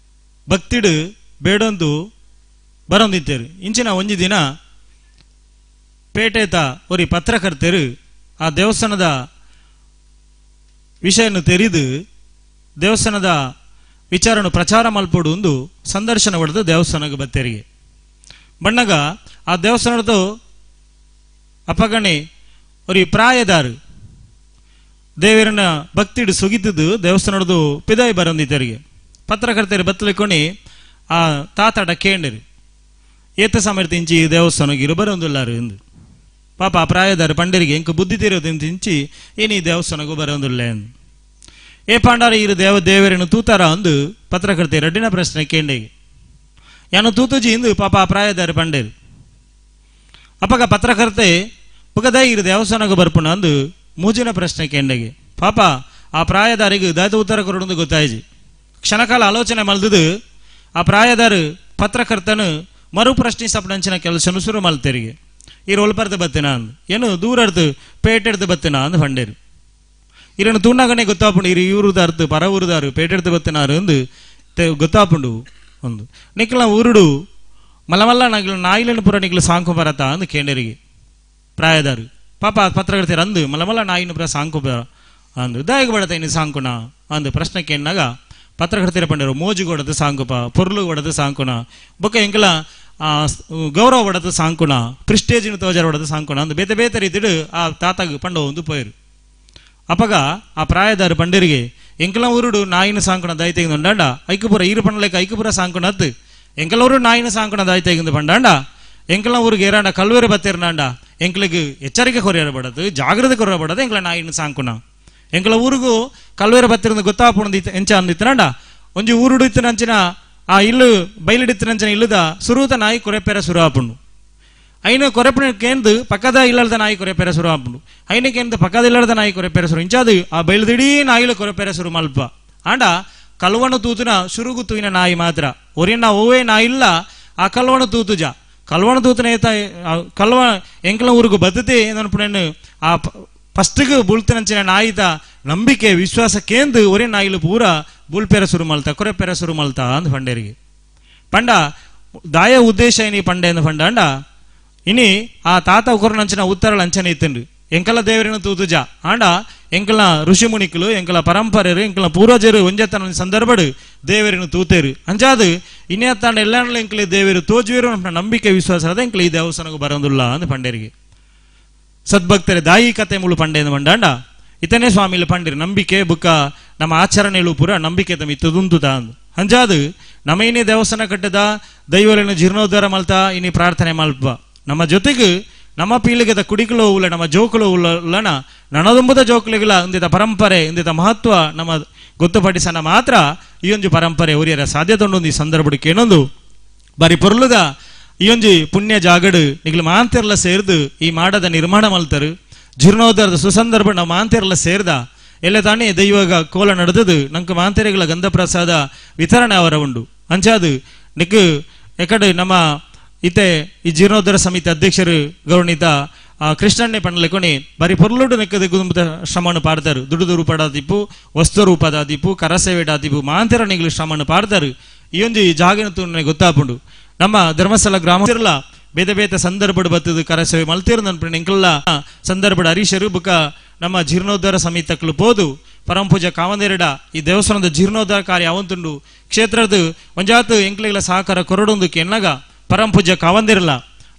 ಭಕ್ತಿಡು ಬೇಡೊಂದು ಬರೊಂದಿತ್ತೇರು ಇಂಚಿನ ಒಂಜಿ ದಿನ ಪೇಟೆತ ಒರಿ ಪತ್ರಕರ್ತರು ಆ ದೇವಸ್ಥಾನದ ವಿಷಯವನ್ನು ತೆರೆದು ದೇವಸ್ಥಾನದ ವಿಚಾರನು ಪ್ರಚಾರ ಮಲ್ಪಡು ಒಂದು ಸಂದರ್ಶನ ಹೊಡೆದು ದೇವಸ್ಥಾನಕ್ಕೆ ಬತ್ತೇರಿಗೆ ಬಣ್ಣಗ ಆ ದೇವಸ್ಥಾನದ ಅಪಗಣೆ ஒரு ಪ್ರಾಯದಾರು ದೇವರನ್ನ ಭಕ್ತಿಡು ಸುಗಿದ್ದು ದೇವಸ್ಥಾನದ್ದು ಪಿದಾಯಿ ಬರಂದಿದ್ದರಿಗೆ ಪತ್ರಕರ್ತರು ಬತ್ತಲಿಕ್ಕೊಂಡು ಆ ತಾತಾಟ ಕೇಂಡರು ಏತ ಸಮರ್ಥಿಂಚಿ ದೇವಸ್ಥಾನಕ್ಕೆ ಬರೋದಿಲ್ಲಾರು ಎಂದು ಪಾಪ ಆ ಪ್ರಾಯದಾರು ಪಂಡರಿಗೆ ಎಂಕ ಬುದ್ಧಿ ತೀರೋದಿಂಚಿ ಏನಿ ದೇವಸ್ಥಾನಕ್ಕೂ ಬರೋದಿಲ್ಲ ಎಂದು ಏ ಪಾಂಡಾರ ಇರು ದೇವರನ್ನು ತೂತಾರ ಅಂದು ಪತ್ರಕರ್ತೆ ರಡ್ಡಿನ ಪ್ರಶ್ನೆ ಕೇಂಡೆಗೆ ಯಾನು ತೂತುಜಿ ಇಂದು ಪಾಪ ಆ ಪ್ರಾಯದಾರು ಪಂಡರು ಅಪ್ಪಗ ಪತ್ರಕರ್ತೆ ಪುಗದ ಇರು ದೇವಸ್ಥಾನಕ್ಕೆ ಬರ್ಪುಣ ಅಂದು ಮೂಜಿನ ಪ್ರಶ್ನೆ ಕೇಂಡೆಗೆ ಪಾಪ ಆ ಪ್ರಾಯದಾರಿಗೆ ದಾದ ಉತ್ತರ ಕೊರೊಂದು ಗೊತ್ತಾಯ್ಜಿ ಕ್ಷಣಕಾಲ ಆಲೋಚನೆ ಮಲ್ದುದು ಆ ಪ್ರಾಯದಾರು ಪತ್ರಕರ್ತನು ಮರು ಪ್ರಶ್ನಿಸಪಡಂಚಿನ ಕೆಲಸನು ಶುರು ಮಲ್ತೆರಿಗೆ ಈ ರೋಲ್ಪರ್ದು ಬತ್ತಿನ ಅಂದು ಏನು ದೂರಡ್ದು ಪೇಟೆಡ್ದು ಬತ್ತಿನ ಅಂದು ಪಂಡೇರು ಇರನ್ನು ತೂಣ್ಣಾಗನೆ ಗೊತ್ತಾಪುಂಡು ಇರು ಇವ್ರದಾರ್ದು ಪರ ಊರುದಾರು ಪೇಟೆಡ್ದು ಬತ್ತಿನಾರು ಅಂದು ಗೊತ್ತಾಪುಂಡು ಒಂದು ನಿಕ್ಲ ಊರುಡು ಮಲಮಲ್ಲ ನಗ್ಲು ನಾಯಿಲನ್ನು ಪುರ ನಿಗ್ಲು ಸಾಂಕು ಬರತ್ತ ಅಂದು ಕೇಂಡರಿಗೆ ಪ್ರಾಯದಾರು ಪಾಪ ಪತ್ರಕರ್ತರ ಅಂದು ಮಲಮಲ್ಲ ನಾಯಿನ ಪುರ ಸಾಂಕು ಬರ ಅಂದು ದಾಯಿಗೆ ಬಡತ ಇನ್ನು ಸಾಂಕುನ ಅಂದು ಪ್ರಶ್ನೆ ಕೇಳಿನಾಗ ಪತ್ರಕರ್ತರ ಪಂಡರು ಮೋಜು ಕೊಡದು ಸಾಂಕುಪ ಪೊರ್ಲು ಕೊಡದು ಸಾಂಕುನ ಬೊಕ್ಕ ಎಂಕಲ ಗೌರವ ಹೊಡದು ಸಾಂಕುನ ಪ್ರಿಸ್ಟೇಜಿನ ತೋಜಾರ ಹೊಡದು ಸಾಂಕುನ ಅಂದು ಬೇತೆ ಬೇತೆ ರೀತಿಡು ಆ ತಾತಾಗ ಪಂಡ ಒಂದು ಪೋಯರು ಅಪಗ ಆ ಪ್ರಾಯದಾರು ಪಂಡರಿಗೆ ಎಂಕಲ ಊರುಡು ನಾಯಿನ ಸಾಂಕುನ ದಾಯ್ತೆಗಿಂದ ಉಂಡಾಂಡ ಐಕುಪುರ ಈರು ಪಂಡಲೇಕ ಐಕುಪುರ ಸಾಂಕುನ ಅತ್ತು ಎಂಕಲವರು ನಾಯಿನ ಸಾಂಕುನ ದಾಯ್ತೆಗಿಂದ ಪಂಡಾಂಡ ಎಂಕಲ ಊರಿಗೆ ಏರಾಂಡ ಕಲ್ವೇರು ಬತ್ತೇರ್ನಾಂಡ ಎಂಕಲಿಗೆ ಎಚ್ಚರಿಕೆ ಕೊರೆಯಬಡದು ಜಾಗ್ರತೆ ಕೊರಬಡದು ಎಂಕಲ ನಾಯಿನ ಸಾಂಕುನ ಎಂಕಲ ಊರಿಗೂ ಕಲ್ವೇರು ಬತ್ತಿರಂದು ಗೊತ್ತಾಪುಣದು ಎಂಚ ಅಂದಿತ್ತನಾಂಡ ಒಂಜಿ ಊರುಡು ಇತ್ತಿನಂಚಿನ ಆ ಇಲ್ಲು ಬಯಲಿಡಿತ್ತಿನಂಚಿನ ಇಲ್ಲದ ಸುರೂತ ನಾಯಿ ಕೊರೆಪೆರ ಸುರು ಆಪುಂಡು ಐನ ಕೊರೆಪಿನ ಕೇಂದು ಪಕ್ಕದ ಇಲ್ಲದ ನಾಯಿ ಕೊರೆಪೆರ ಸುರು ಆಪುಂಡು ಐನ ಕೇಂದು ಪಕ್ಕದ ಇಲ್ಲದ ನಾಯಿ ಕೊರೆಪೆರ ಸುರು ಇಂಚಾದು ಆ ಬಯಲುದಿಡೀ ನಾಯಿಲು ಕೊರೆಪೆರ ಸುರು ಮಲ್ಪ ಆಂಡ ಕಲ್ವನು ತೂತುನ ಶುರುಗು ತೂಯಿನ ನಾಯಿ ಮಾತ್ರ ಒರಿನ ಓವೇ ನಾಯಿ ಇಲ್ಲ ಆ ಕಲ್ವನು ತೂತುಜ ಕಲ್ವಣ ತೂತನ ಏತ ಕಲ್ವ ಎಂಕಲ ಊರಿಗೂ ಬದ್ದತೆ ಏನನ್ಪುಣೆನ್ನು ಆ ಫಸ್ಟ್ಗೆ ಬುಳ್ತಿನಂಚಿನ ನಾಯಿತ ನಂಬಿಕೆ ವಿಶ್ವಾಸಕ್ಕೇಂದು ಒರೇ ನಾಯಿಲು ಪೂರ ಬುಲ್ಪೆರ ಸುರು ಮಲ್ತ ಕೊರೆಪೆರ ಸುರು ಮಲ್ತ ಅಂದ್ ಪಂಡೇರಿಗೆ ಪಂಡ ದಾಯ ಉದ್ದೇಶ ಇನಿ ಪಂಡೆ ಎಂದು ಪಂಡ ಅಂಡ ಇನಿ ಆ ತಾತ ಕೊರನಂಚಿನ ಉತ್ತರಳ ಅಂಚನೆ ಇತ್ತಂಡು ಎಂಕಲ ದೇವರಿನ ತೂತುಜ ಆಂಡ ಎಂಕಲ ಋಷಿ ಮುನಿಕಲು ಎಂಕಲ ಪರಂಪರೆರು ಎಂಕಲ ಪೂರ್ವಜರು ಒಂಜತನ ಸಂದರ್ಭಡು ದೇವರಿನ ತೂತೇರು ಅಂಚಾದು ಇನ್ನೇ ತಾಂಡ ಎಲ್ಲ ಎಂಕಲಿ ದೇವರು ತೋಜುವೇರು ನಂಬಿಕೆ ವಿಶ್ವಾಸ ಎಂಕಲ ಈ ದೇವಸ್ಥಾನಕ್ಕೂ ಬರೋದಿಲ್ಲ ಅಂದ್ ಪಂಡೇರಿಗೆ ಸದ್ಭಕ್ತರೆ ದಾಯಿ ಕತೆ ಮುಳು ಪಂಡೆ ಎಂದು ಪಂಡ ಇತನೇ ಸ್ವಾಮಿಲು ಪಂಡಿರು ನಂಬಿಕೆ ಬುಕ್ಕ ನಮ್ಮ ಆಚರಣೆಗಳು ಪೂರ ನಂಬಿಕೆ ತಮಿತ್ತದುಂತುತ ಅಂದು ಅಂಜಾದು ನಮ್ಮ ಇನ್ನೇ ದೇವಸ್ಥಾನ ಕಟ್ಟದ ದೈವಲಿನ ಜೀರ್ಣೋದ್ಧಾರ ಮಲ್ತ ಇನ್ನಿ ಪ್ರಾರ್ಥನೆ ಮಲ್ಪ ನಮ್ಮ ಜೊತೆಗೆ ನಮ್ಮ ಪೀಳಿಗೆದ ಕುಡಿಕಲು ಉಲ್ಲ ನಮ್ಮ ಜೋಕುಲು ಉಲ್ಲಣ ನನದುಂಬುದ ಜೋಕುಲಿಗಳ ಇಂದಿದ ಪರಂಪರೆ ಇಂದಿದ ಮಹತ್ವ ನಮ್ಮ ಗೊತ್ತುಪಡಿಸನ ಮಾತ್ರ ಈ ಒಂಜು ಪರಂಪರೆ ಉರಿಯರ ಸಾಧ್ಯತೆ ಉಂಡು ಈ ಸಂದರ್ಭಕ್ಕೆ ಏನೊಂದು ಬಾರಿ ಪೊರ್ಲುದ ಈ ಒಂಜಿ ಪುಣ್ಯ ಜಾಗಡು ನಿಗ್ಲು ಮಾಂತೆರ್ಲ ಸೇರ್ದು ಈ ಮಾಡದ ನಿರ್ಮಾಣ ಮಲ್ತರು ಜೀರ್ಣೋದ್ಧಾರದ ಸುಸಂದರ್ಭ ನಾವು ಮಾಂತೆರ್ಲ ಸೇರ್ದ ಎಲ್ಲ ತಾನೇ ದೈವಗ ಕೋಲ ನಡೆದದು ನಂಗೆ ಮಾಂತೆರೆಗಳ ಗಂಧ ಪ್ರಸಾದ ವಿತರಣೆ ಅವರ ಉಂಡು ಅಂಚಾದು ನಿಕ್ ಎಕಡೆ ನಮ್ಮ ಇತ್ತೆ ಈ ಜೀರ್ಣೋದ್ಧಾರ ಸಮಿತಿ ಅಧ್ಯಕ್ಷರು ಗೌರವನೀತ ಕೃಷ್ಣಣ್ಣೆ ಪಂಡ್ಲೆಕೊನಿ ಬಾರಿ ಪೊರ್ಲುಡು ನೆಕ್ಕದ ಕುಟುಂಬದ ಶ್ರಮವನ್ನು ಪಾಡ್ತಾರು ದುಡ್ಡು ರೂಪದಾದಿಪ್ಪು ವಸ್ತು ರೂಪದಾದಿಪ್ಪು ಕರಸೇವೆಡಾದಿಪ್ಪು ಮಾಂತೆರ ನಿಗ್ಲು ಶ್ರಮವನ್ನು ಪಾಡ್ತಾರು ಈ ಒಂದು ಜಾಗಿನ ನನಗೆ ಗೊತ್ತಾಪುಂಡು ನಮ್ಮ ಧರ್ಮಸ್ಥಳ ಗ್ರಾಮಲ್ಲ ಬೇತೆ ಬೇತೆ ಸಂದರ್ಭ ಬತ್ತದು ಕರಸೇವೆ ಮಲ್ತಿರು ನನ್ನ ಎಂಕಲ್ಲ ಸಂದರ್ಭದ ಹರೀಶರು ಬುಕ್ಕ ನಮ್ಮ ಜೀರ್ಣೋದ್ಧಾರ ಸಮಿತಕ್ಕಲು ಪೋದು ಪರಂಪೂಜ ಕಾವಂದೇರಡ ಈ ದೇವಸ್ಥಾನದ ಜೀರ್ಣೋದ್ಧಾರ ಕಾರ್ಯ ಅವಂತುಂಡು ಕ್ಷೇತ್ರದ ಒಂಜಾತು ಎಂಕ್ಲೆಗಳ ಸಹಕಾರ ಕೊರಡೊಂದಕ್ಕೆ ಎನ್ನಗ ಪರಂಪೂಜ ಕಾವಂದಿರಲ್ಲ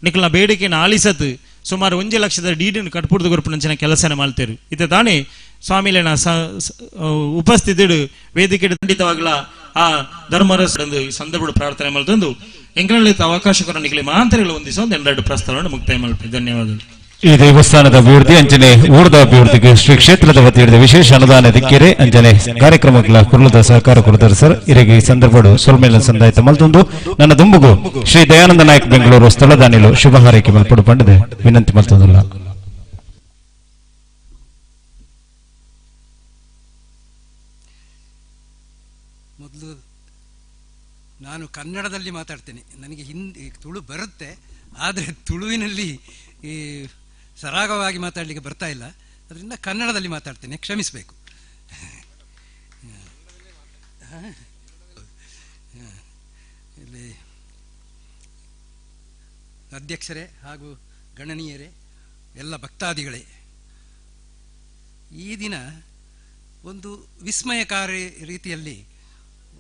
ನಿಕ್ಲ ಬೇಡಿಕೆನ ಆಲಿಸತ್ ಸುಮಾರು 1 ಲಕ್ಷದ ಡೀಡಿನ ಕಟ್ಪುಡ್ದು ಗುರುಪುನಂಚಿನ ಕೆಲಸನ ಮಾಡ್ತೇರು ಇತ್ತೆ ತಾನೇ ಸ್ವಾಮಿಲೇನ ಉಪಸ್ಥಿತಿಡು ವೇದಿಕೆ ಖಂಡಿತವಾಗ್ಲ ಆ ಧರ್ಮರಸ ಸಂದರ್ಭ ಪ್ರಾರ್ಥನೆ ಮಾಡ್ತಂದು ಎಂಗಳಲ್ಲಿ ಅವಕಾಶ ಕೊರನಿಗೆ ಮಾಂತರಿಗಳು ಹೊಂದಿಸೋ ಒಂದೆರಡು ಪ್ರಸ್ತಾವನೆ ಮುಕ್ತಾಯ ಮಾಡ್ತೀವಿ. ಧನ್ಯವಾದಗಳು. ಈ ದೇವಸ್ಥಾನದ ಅಭಿವೃದ್ಧಿ ಅಂಚನೆ ಊರದ ಅಭಿವೃದ್ಧಿಗೆ ಶ್ರೀ ಕ್ಷೇತ್ರದ ವತಿಯಿಂದ ವಿಶೇಷ ಅನುದಾನ ದಿಕ್ಕಿರೆ ಅಂಚನೆ ಕಾರ್ಯಕ್ರಮಗಳ ಕುರುಳದ ಸಹಕಾರ ಕೊಡ್ತಾರೆ ಸರ್. ಇರಿಗೆ ಈ ಸಂದರ್ಭಡು ಸೊಲ್ಮೇಲ ಸಂದಾಯಿತ ಮಲ್ತೊಂದು ನನ್ನ ದುಂಬುಗು ಶ್ರೀ ದಯಾನಂದ ನಾಯಕ್ ಬೆಂಗಳೂರು ಸ್ಥಳದಾನಿಲು ಶುಭ ಹಾರೈಕೆ ಮಲ್ಪಡು ಪಂಡದೆ ವಿನಂತಿ ಮಲ್ತೊಂದಿಲ್ಲ. ಮೊದಲು ನಾನು ಕನ್ನಡದಲ್ಲಿ ಮಾತಾಡ್ತೇನೆ. ನನಗೆ ತುಳು ಬರುತ್ತೆ, ಆದರೆ ತುಳುವಿನಲ್ಲಿ ಈ ಸರಾಗವಾಗಿ ಮಾತಾಡಲಿಕ್ಕೆ ಬರ್ತಾ ಇಲ್ಲ. ಅದರಿಂದ ಕನ್ನಡದಲ್ಲಿ ಮಾತಾಡ್ತೇನೆ, ಕ್ಷಮಿಸಬೇಕು. ಇಲ್ಲಿ ಅಧ್ಯಕ್ಷರೇ ಹಾಗೂ ಗಣನೀಯರೇ, ಎಲ್ಲ ಭಕ್ತಾದಿಗಳೇ, ಈ ದಿನ ಒಂದು ವಿಸ್ಮಯಕಾರಿ ರೀತಿಯಲ್ಲಿ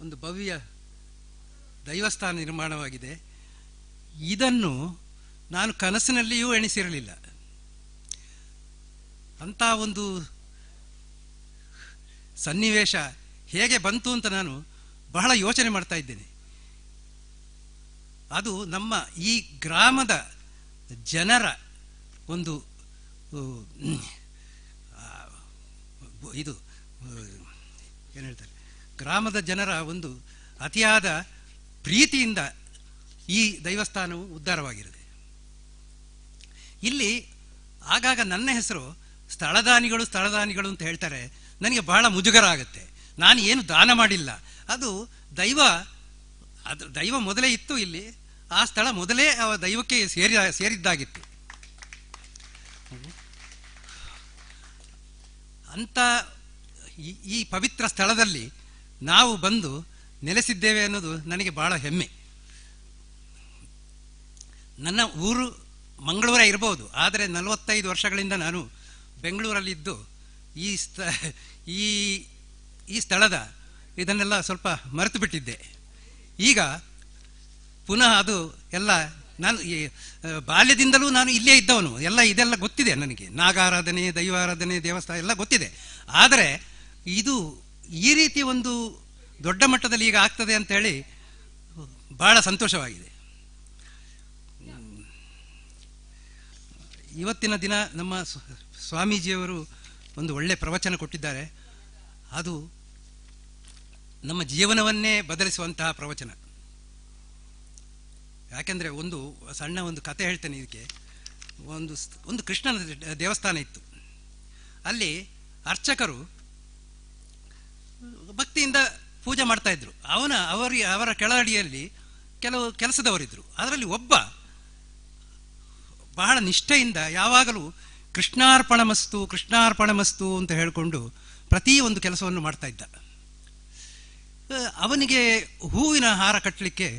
ಒಂದು ಭವ್ಯ ದೈವಸ್ಥಾನ ನಿರ್ಮಾಣವಾಗಿದೆ. ಇದನ್ನು ನಾನು ಕನಸಿನಲ್ಲಿಯೂ ಎಣಿಸಿರಲಿಲ್ಲ. ಅಂಥ ಒಂದು ಸನ್ನಿವೇಶ ಹೇಗೆ ಬಂತು ಅಂತ ನಾನು ಬಹಳ ಯೋಚನೆ ಮಾಡ್ತಾ ಇದ್ದೇನೆ. ಅದು ನಮ್ಮ ಈ ಗ್ರಾಮದ ಜನರ ಒಂದು ಇದು ಏನು ಹೇಳ್ತಾರೆ, ಗ್ರಾಮದ ಜನರ ಒಂದು ಅತಿಯಾದ ಪ್ರೀತಿಯಿಂದ ಈ ದೇವಸ್ಥಾನವು ಉದ್ಧಾರವಾಗಿರುತ್ತೆ. ಇಲ್ಲಿ ಆಗಾಗ ನನ್ನ ಹೆಸರು ಸ್ಥಳದಾನಿಗಳು ಅಂತ ಹೇಳ್ತಾರೆ. ನನಗೆ ಬಹಳ ಮುಜುಗರ ಆಗುತ್ತೆ. ನಾನು ಏನು ದಾನ ಮಾಡಿಲ್ಲ, ಅದು ದೈವ ಮೊದಲೇ ಇತ್ತು. ಇಲ್ಲಿ ಆ ಸ್ಥಳ ಮೊದಲೇ ದೈವಕ್ಕೆ ಸೇರಿದ್ದಾಗಿತ್ತು. ಅಂತ ಈ ಪವಿತ್ರ ಸ್ಥಳದಲ್ಲಿ ನಾವು ಬಂದು ನೆಲೆಸಿದ್ದೇವೆ ಅನ್ನೋದು ನನಗೆ ಬಹಳ ಹೆಮ್ಮೆ. ನನ್ನ ಊರು ಮಂಗಳೂರೇ ಇರಬಹುದು, ಆದರೆ 45 ವರ್ಷಗಳಿಂದ ನಾನು ಬೆಂಗಳೂರಲ್ಲಿದ್ದು ಈ ಸ್ಥಳದ ಇದನ್ನೆಲ್ಲ ಸ್ವಲ್ಪ ಮರೆತು ಬಿಟ್ಟಿದ್ದೆ. ಈಗ ಪುನಃ ಅದು ಎಲ್ಲ ನಾನು ಬಾಲ್ಯದಿಂದಲೂ ನಾನು ಇಲ್ಲೇ ಇದ್ದವನು. ಇದೆಲ್ಲ ಗೊತ್ತಿದೆ ನನಗೆ. ನಾಗಾರಾಧನೆ, ದೈವಾರಾಧನೆ, ದೇವಸ್ಥಾನ ಎಲ್ಲ ಗೊತ್ತಿದೆ. ಆದರೆ ಇದು ಈ ರೀತಿ ಒಂದು ದೊಡ್ಡ ಮಟ್ಟದಲ್ಲಿ ಈಗ ಆಗ್ತದೆ ಅಂತೇಳಿ ಬಹಳ ಸಂತೋಷವಾಗಿದೆ. ಇವತ್ತಿನ ದಿನ ನಮ್ಮ ಸ್ವಾಮೀಜಿಯವರು ಒಂದು ಒಳ್ಳೆ ಪ್ರವಚನ ಕೊಟ್ಟಿದ್ದಾರೆ. ಅದು ನಮ್ಮ ಜೀವನವನ್ನೇ ಬದಲಿಸುವಂತಹ ಪ್ರವಚನ. ಯಾಕೆಂದರೆ ಒಂದು ಸಣ್ಣ ಒಂದು ಕತೆ ಹೇಳ್ತೇನೆ ಇದಕ್ಕೆ. ಒಂದು ಕೃಷ್ಣನ ದೇವಸ್ಥಾನ ಇತ್ತು. ಅಲ್ಲಿ ಅರ್ಚಕರು ಭಕ್ತಿಯಿಂದ ಪೂಜೆ ಮಾಡ್ತಾ ಇದ್ರು. ಅವರ ಕೆಳಗಡಿಯಲ್ಲಿ ಕೆಲವು ಕೆಲಸದವರಿದ್ರು. ಅದರಲ್ಲಿ ಒಬ್ಬ ಬಹಳ ನಿಷ್ಠೆಯಿಂದ ಯಾವಾಗಲೂ ಕೃಷ್ಣಾರ್ಪಣಮಸ್ತು ಅಂತ ಹೇಳಿಕೊಂಡು ಪ್ರತಿಯೊಂದು ಕೆಲಸವನ್ನು ಮಾಡ್ತಾ ಇದ್ದ. ಅವನಿಗೆ ಹೂವಿನ ಹಾರ ಕಟ್ಟಲಿಕ್ಕೆ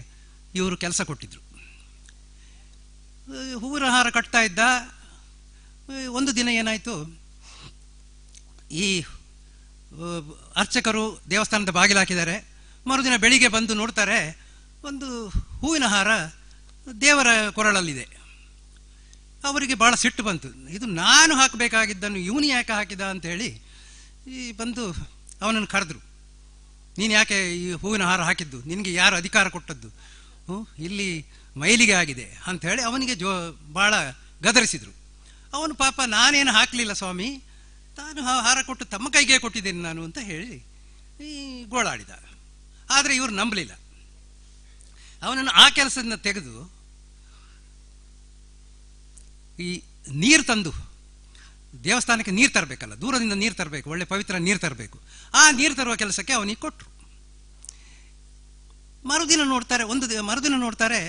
ಇವರು ಕೆಲಸ ಕೊಟ್ಟಿದ್ರು. ಹೂವಿನ ಹಾರ ಕಟ್ತಾ ಇದ್ದ. ಒಂದು ದಿನ ಏನಾಯಿತು, ಈ ಅರ್ಚಕರು ದೇವಸ್ಥಾನದ ಬಾಗಿಲು ಹಾಕಿದ್ದಾರೆ. ಮರುದಿನ ಬೆಳಿಗ್ಗೆ ಬಂದು ನೋಡ್ತಾರೆ, ಒಂದು ಹೂವಿನ ಹಾರ ದೇವರ ಕೊರಳಲ್ಲಿದೆ. ಅವರಿಗೆ ಭಾಳ ಸಿಟ್ಟು ಬಂತು. ಇದು ನಾನು ಹಾಕಬೇಕಾಗಿದ್ದನ್ನು ಇವನು ಯಾಕೆ ಹಾಕಿದ ಅಂತೇಳಿ ಬಂದು ಅವನನ್ನು ಕರೆದ್ರು. ನೀನು ಯಾಕೆ ಈ ಹೂವಿನ ಹಾರ ಹಾಕಿದ್ದು? ನಿನಗೆ ಯಾರು ಅಧಿಕಾರ ಕೊಟ್ಟದ್ದು? ಇಲ್ಲಿ ಮೈಲಿಗೆ ಆಗಿದೆ ಅಂಥೇಳಿ ಅವನಿಗೆ ಭಾಳ ಗದರಿಸಿದರು. ಅವನು ಪಾಪ ನಾನೇನು ಹಾಕಲಿಲ್ಲ ಸ್ವಾಮಿ, ನಾನು ಹಾರ ಕೊಟ್ಟು ತಮ್ಮ ಕೈಗೆ ಕೊಟ್ಟಿದ್ದೇನೆ ನಾನು ಅಂತ ಹೇಳಿ ಗೋಳಾಡಿದ. ಆದರೆ ಇವರು ನಂಬಲಿಲ್ಲ. ಅವನನ್ನು ಆ ಕೆಲಸದಿಂದ ತೆಗೆದು ಈ ನೀರು ತಂದು, ದೇವಸ್ಥಾನಕ್ಕೆ ನೀರು ತರಬೇಕಲ್ಲ, ದೂರದಿಂದ ನೀರು ತರಬೇಕು, ಒಳ್ಳೆ ಪವಿತ್ರ ನೀರು ತರಬೇಕು. ಆ ನೀರು ತರುವ ಕೆಲಸಕ್ಕೆ ಅವನಿಗೆ ಕೊಟ್ಟರು. ಮರುದಿನ ನೋಡ್ತಾರೆ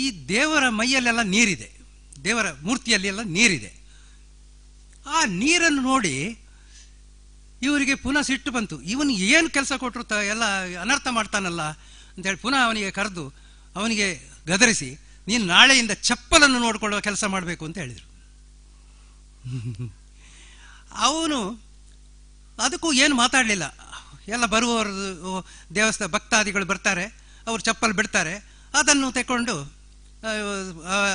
ಈ ದೇವರ ಮೈಯಲ್ಲೆಲ್ಲ ನೀರಿದೆ, ದೇವರ ಮೂರ್ತಿಯಲ್ಲಿ ಎಲ್ಲ ನೀರಿದೆ. ಆ ನೀರನ್ನು ನೋಡಿ ಇವರಿಗೆ ಪುನಃ ಸಿಟ್ಟು ಬಂತು. ಇವನು ಏನು ಕೆಲಸ ಕೊಟ್ಟರು ಎಲ್ಲ ಅನರ್ಥ ಮಾಡ್ತಾನಲ್ಲ ಅಂತೇಳಿ ಪುನಃ ಅವನಿಗೆ ಕರೆದು ಅವನಿಗೆ ಗದರಿಸಿ, ನೀನು ನಾಳೆಯಿಂದ ಚಪ್ಪಲನ್ನು ನೋಡಿಕೊಳ್ಳುವ ಕೆಲಸ ಮಾಡಬೇಕು ಅಂತ ಹೇಳಿದರು. ಅವನು ಅದಕ್ಕೂ ಏನು ಮಾತಾಡಲಿಲ್ಲ. ಎಲ್ಲ ಬರುವವರು ದೇವಸ್ಥಾನ ಭಕ್ತಾದಿಗಳು ಬರ್ತಾರೆ, ಅವರು ಚಪ್ಪಲ್ ಬಿಡ್ತಾರೆ, ಅದನ್ನು ತಗೊಂಡು